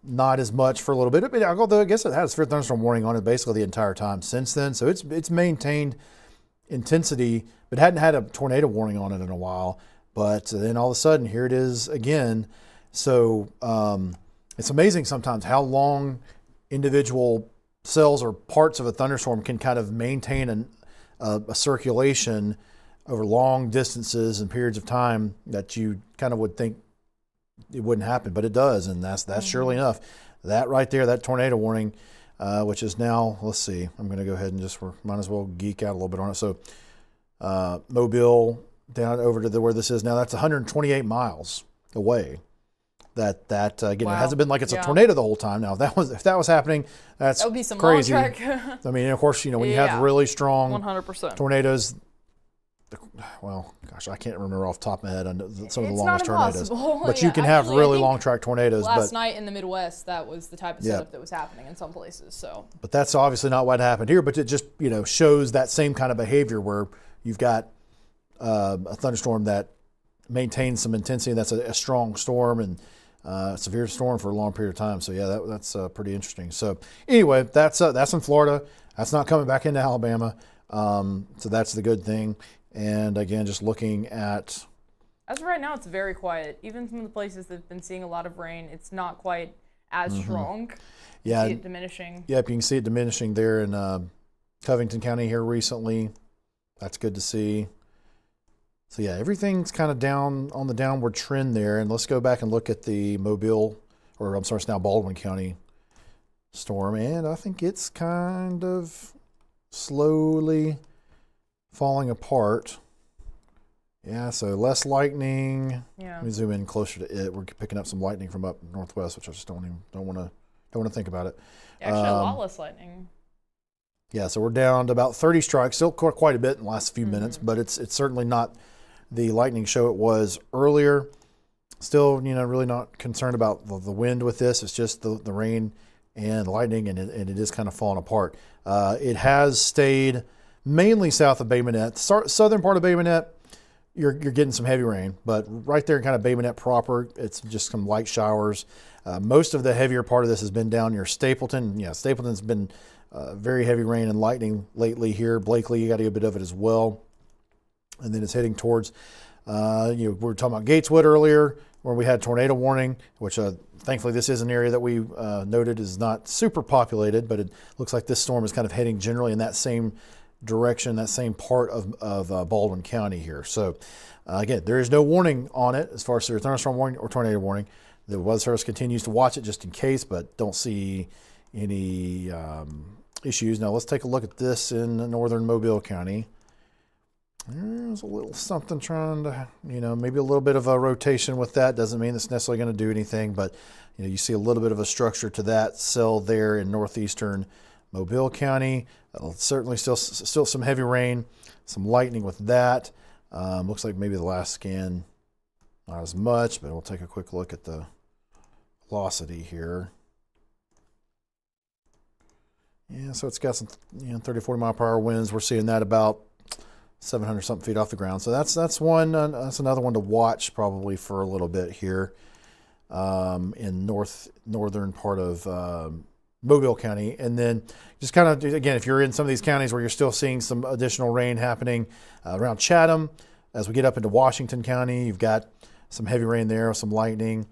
not as much for a little bit. Although I guess it has severe thunderstorm warning on it basically the entire time since then. So it's maintained intensity, but hadn't had a tornado warning on it in a while. But then all of a sudden here it is again. So it's amazing sometimes how long individual cells or parts of a thunderstorm can kind of maintain a circulation over long distances and periods of time that you kind of would think it wouldn't happen, but it does, and that's surely enough. That right there, that tornado warning, which is now, let's see, I'm going to go ahead and we might as well geek out a little bit on it. So Mobile down over to where this is now, that's 128 miles away. That again, It hasn't been like it's a tornado the whole time. Now, if that was happening, that would be some crazy. long track. I mean, of course, when you have really strong 100% tornadoes. Well, gosh, I can't remember off the top of my head some of the longest tornadoes. But you can have really long track tornadoes. Last night in the Midwest, that was the type of setup that was happening in some places. So. But that's obviously not what happened here. But it just shows that same kind of behavior where you've got a thunderstorm that maintains some intensity. That's a strong storm and severe storm for a long period of time. So yeah, that's pretty interesting. So anyway, that's in Florida. That's not coming back into Alabama. So that's the good thing. And again, just looking at... As of right now, it's very quiet. Even some of the places that have been seeing a lot of rain, it's not quite as strong. Yeah. You see it diminishing. Yep, you can see it diminishing there in Covington County here recently. That's good to see. So yeah, everything's kind of down on the downward trend there. And let's go back and look at the Mobile, or I'm sorry, it's now Baldwin County storm. And I think it's kind of slowly falling apart. Yeah, so less lightning. Yeah. Let me zoom in closer to it. We're picking up some lightning from up northwest, which I just don't want to think about it. Actually, a lot less lightning. Yeah, so we're down to about 30 strikes. Still quite a bit in the last few minutes, but it's certainly not the lightning show it was earlier. Still, really not concerned about the wind with this. It's just the rain and lightning, and it is kind of falling apart. It has stayed mainly south of Bay Minette. Southern part of Bay Minette, you're getting some heavy rain, but right there in kind of Bay Minette proper, it's just some light showers. Most of the heavier part of this has been down near Stapleton. Yeah, Stapleton's been very heavy rain and lightning lately here. Blakely, you got a bit of it as well. And then it's heading towards, we were talking about Gateswood earlier, where we had tornado warning, which thankfully this is an area that we noted is not super populated, but it looks like this storm is kind of heading generally in that same direction, that same part of Baldwin County here. So again, there is no warning on it as far as severe thunderstorm warning or tornado warning. The Weather Service continues to watch it just in case, but don't see any issues. Now let's take a look at this in northern Mobile County. There's a little something trying to, maybe a little bit of a rotation with that. Doesn't mean it's necessarily going to do anything, but you see a little bit of a structure to that cell there in northeastern Mobile County. Certainly still some heavy rain, some lightning with that. Looks like maybe the last scan, not as much, but we'll take a quick look at the velocity here. Yeah, so it's got some 30, 40 mile per hour winds. We're seeing that about 700 something feet off the ground. So that's one. That's another one to watch probably for a little bit here in northern part of Mobile County. And then just kind of, again, if you're in some of these counties where you're still seeing some additional rain happening around Chatham, as we get up into Washington County, you've got some heavy rain there, some lightning.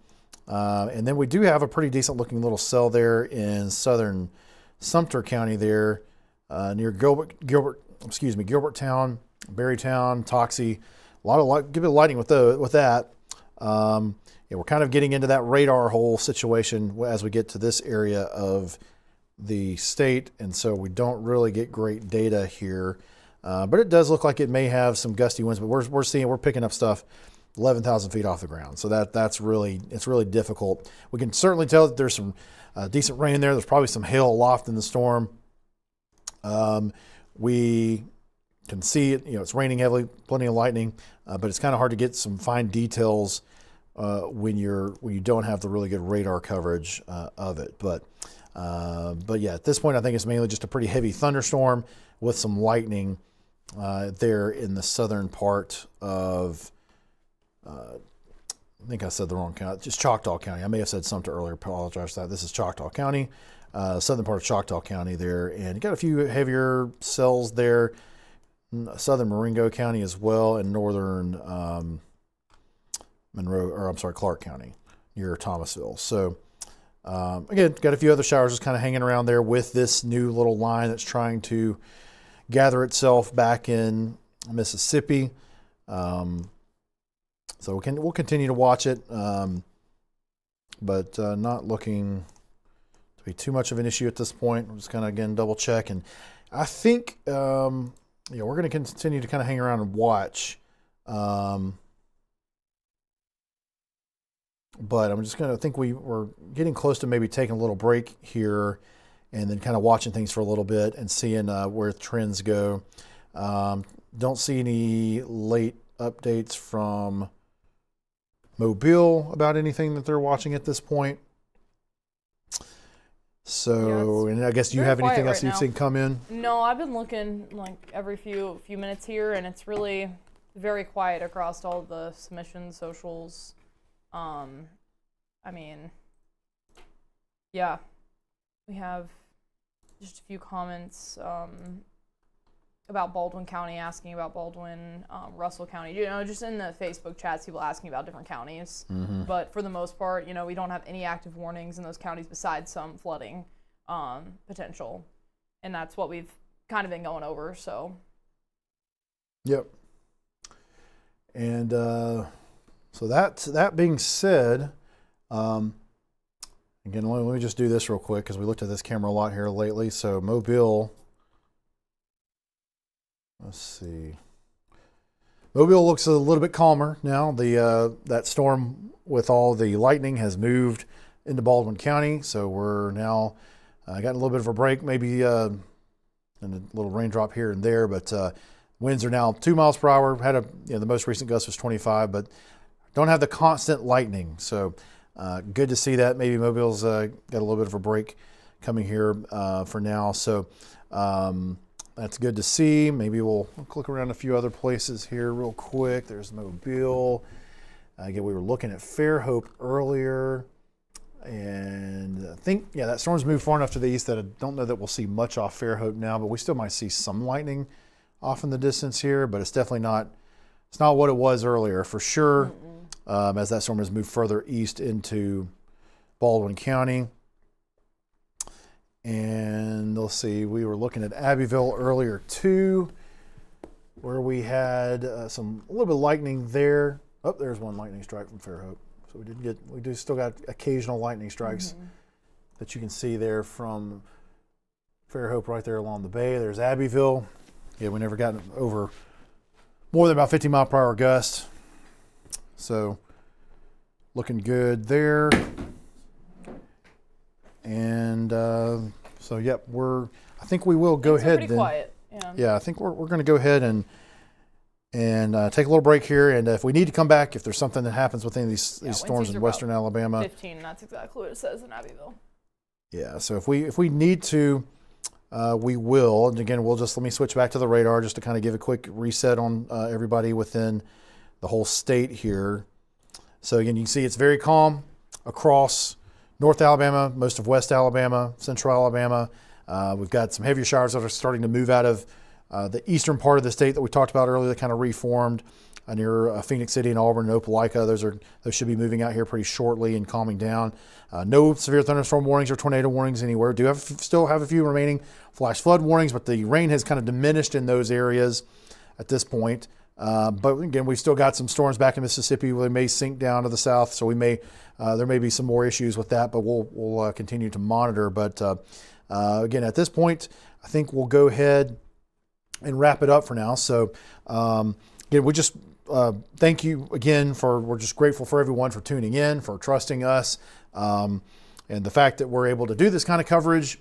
And then we do have a pretty decent looking little cell there in southern Sumter County there near Gilberttown, Berrytown, Toxie. Give it lighting with that. We're kind of getting into that radar hole situation as we get to this area of the state, and so we don't really get great data here. But it does look like it may have some gusty winds, but we're picking up stuff 11,000 feet off the ground. So it's really difficult. We can certainly tell that there's some decent rain there. There's probably some hail aloft in the storm. We can see it, it's raining heavily, plenty of lightning, but it's kind of hard to get some fine details when you don't have the really good radar coverage of it. But yeah, at this point, I think it's mainly just a pretty heavy thunderstorm with some lightning there in the southern part of, I think I said the wrong county, just Choctaw County. I may have said Sumter earlier, apologize for that. This is Choctaw County, southern part of Choctaw County there. And you got a few heavier cells there, southern Marengo County as well, and northern Clark County near Thomasville. So again, got a few other showers just kind of hanging around there with this new little line that's trying to gather itself back in Mississippi. So we'll continue to watch it, but not looking to be too much of an issue at this point. We're just kind of, again, double check. And I think, we're going to continue to kind of hang around and watch. But I'm just going to think we're getting close to maybe taking a little break here and then kind of watching things for a little bit and seeing where trends go. Don't see any late updates from Mobile about anything that they're watching at this point. So, and I guess you have anything else you've seen come in? No, I've been looking like every few minutes here, and it's really very quiet across all the submissions, socials. Yeah, we have just a few comments about Baldwin County, asking about Baldwin, Russell County, just in the Facebook chats, people asking about different counties. Mm-hmm. But for the most part, we don't have any active warnings in those counties besides some flooding potential. And that's what we've kind of been going over, so. Yep. And so that being said, again, let me just do this real quick because we looked at this camera a lot here lately. So Mobile, let's see. Mobile looks a little bit calmer now. That storm with all the lightning has moved into Baldwin County, so we're now got a little bit of a break, maybe and a little raindrop here and there, but winds are now 2 miles per hour. Had the most recent gust was 25, but don't have the constant lightning. So good to see that. Maybe Mobile's got a little bit of a break coming here for now. So that's good to see. Maybe we'll click around a few other places here real quick. There's Mobile. Again, we were looking at Fairhope earlier. And I think, that storm's moved far enough to the east that I don't know that we'll see much off Fairhope now, but we still might see some lightning off in the distance here, but it's definitely not what it was earlier for sure, as that storm has moved further east into Baldwin County. And let's see, we were looking at Abbeville earlier too, where we had a little bit of lightning there. Oh, there's one lightning strike from Fairhope. So we do still got occasional lightning strikes that you can see there from Fairhope right there along the bay. There's Abbeville. Yeah, we never got over more than about 50 mile per hour gust. So looking good there. And so, yep, I think we will go ahead. Pretty quiet. Yeah, I think we're going to go ahead and take a little break here, and if we need to come back, if there's something that happens with any of these storms in western Alabama. 15, that's exactly what it says in Abbeville. Yeah, so if we need to, we will. And again, let me switch back to the radar just to kind of give a quick reset on everybody within the whole state here. So again, you can see it's very calm across North Alabama, most of West Alabama, Central Alabama. We've got some heavier showers that are starting to move out of the eastern part of the state that we talked about earlier that kind of reformed near Phoenix City and Auburn and Opelika. Those should be moving out here pretty shortly and calming down. No severe thunderstorm warnings or tornado warnings anywhere. Still have a few remaining flash flood warnings, but the rain has kind of diminished in those areas at this point. But again, we've still got some storms back in Mississippi where they may sink down to the south, so there may be some more issues with that, but we'll continue to monitor. But again, at this point, I think we'll go ahead and wrap it up for now. So again, we just thank you again we're just grateful for everyone for tuning in, for trusting us, and the fact that we're able to do this kind of coverage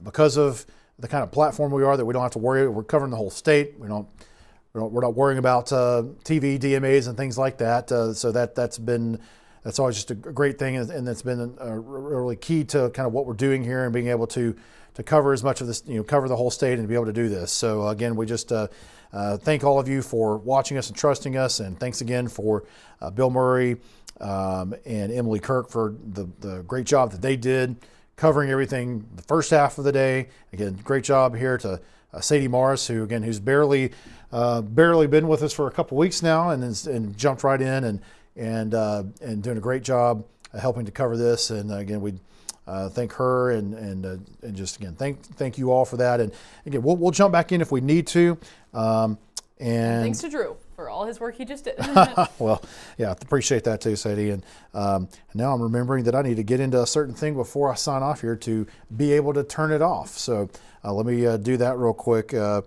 because of the kind of platform we are, that we don't have to worry. We're covering the whole state. We're not worrying about TV, DMAs, and things like that. So that's always just a great thing, and that's been really key to kind of what we're doing here and being able to cover as much of this, cover the whole state and to be able to do this. So again, we just thank all of you for watching us and trusting us, and thanks again for Bill Murray and Emily Kirk for the great job that they did covering everything the first half of the day. Again, great job here to Sadie Morris, who's barely been with us for a couple weeks now, and jumped right in and doing a great job helping to cover this. And again, we thank her and just again thank you all for that. And again, we'll jump back in if we need to. And thanks to Drew for all his work he just did. Well, yeah, I appreciate that too, Sadie. And now I'm remembering that I need to get into a certain thing before I sign off here to be able to turn it off. So let me do that real quick. Otherwise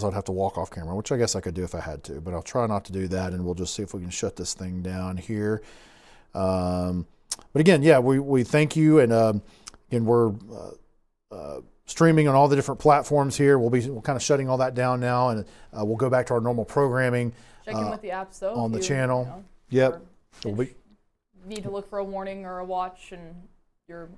I'd have to walk off camera, which I guess I could do if I had to, but I'll try not to do that, and we'll just see if we can shut this thing down here. But again, yeah, we thank you, and again, we're streaming on all the different platforms here. We're kind of shutting all that down now, and we'll go back to our normal programming. Check in with the apps though on the channel. Yep. Need to look for a warning or a watch, and you're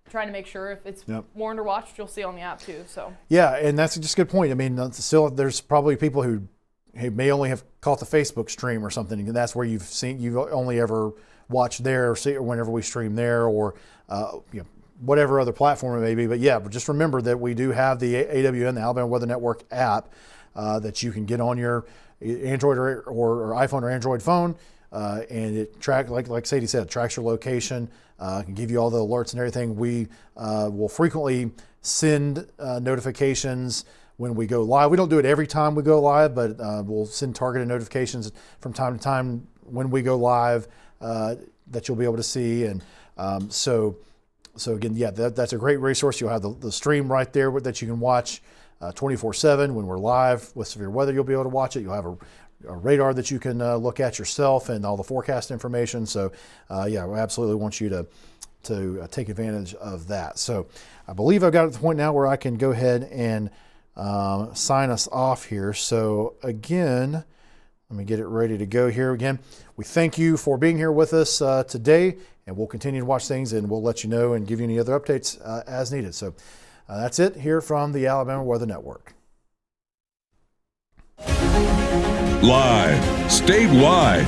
trying to make sure if it's warned or watched, you'll see on the app too. So yeah, and that's just a good point. I mean, still there's probably people who may only have caught the Facebook stream or something, and that's where you've only ever watched there or see whenever we stream there, or whatever other platform it may be. But yeah, but just remember that we do have the AWN, the Alabama Weather Network app, that you can get on your Android or iPhone or Android phone, and it like Sadie said, tracks your location, can give you all the alerts and everything. We will frequently send notifications when we go live. We don't do it every time we go live, but we'll send targeted notifications from time to time when we go live that you'll be able to see. And so again, yeah, that's a great resource. You'll have the stream right there that you can watch 24/7 when we're live with severe weather. You'll be able to watch it. You'll have a radar that you can look at yourself and all the forecast information. So yeah, we absolutely want you to take advantage of that. So I believe I've got it to the point now where I can go ahead and sign us off here. So again, let me get it ready to go here. Again, we thank you for being here with us today, and we'll continue to watch things, and we'll let you know and give you any other updates as needed. So that's it here from the Alabama Weather Network. Live, statewide.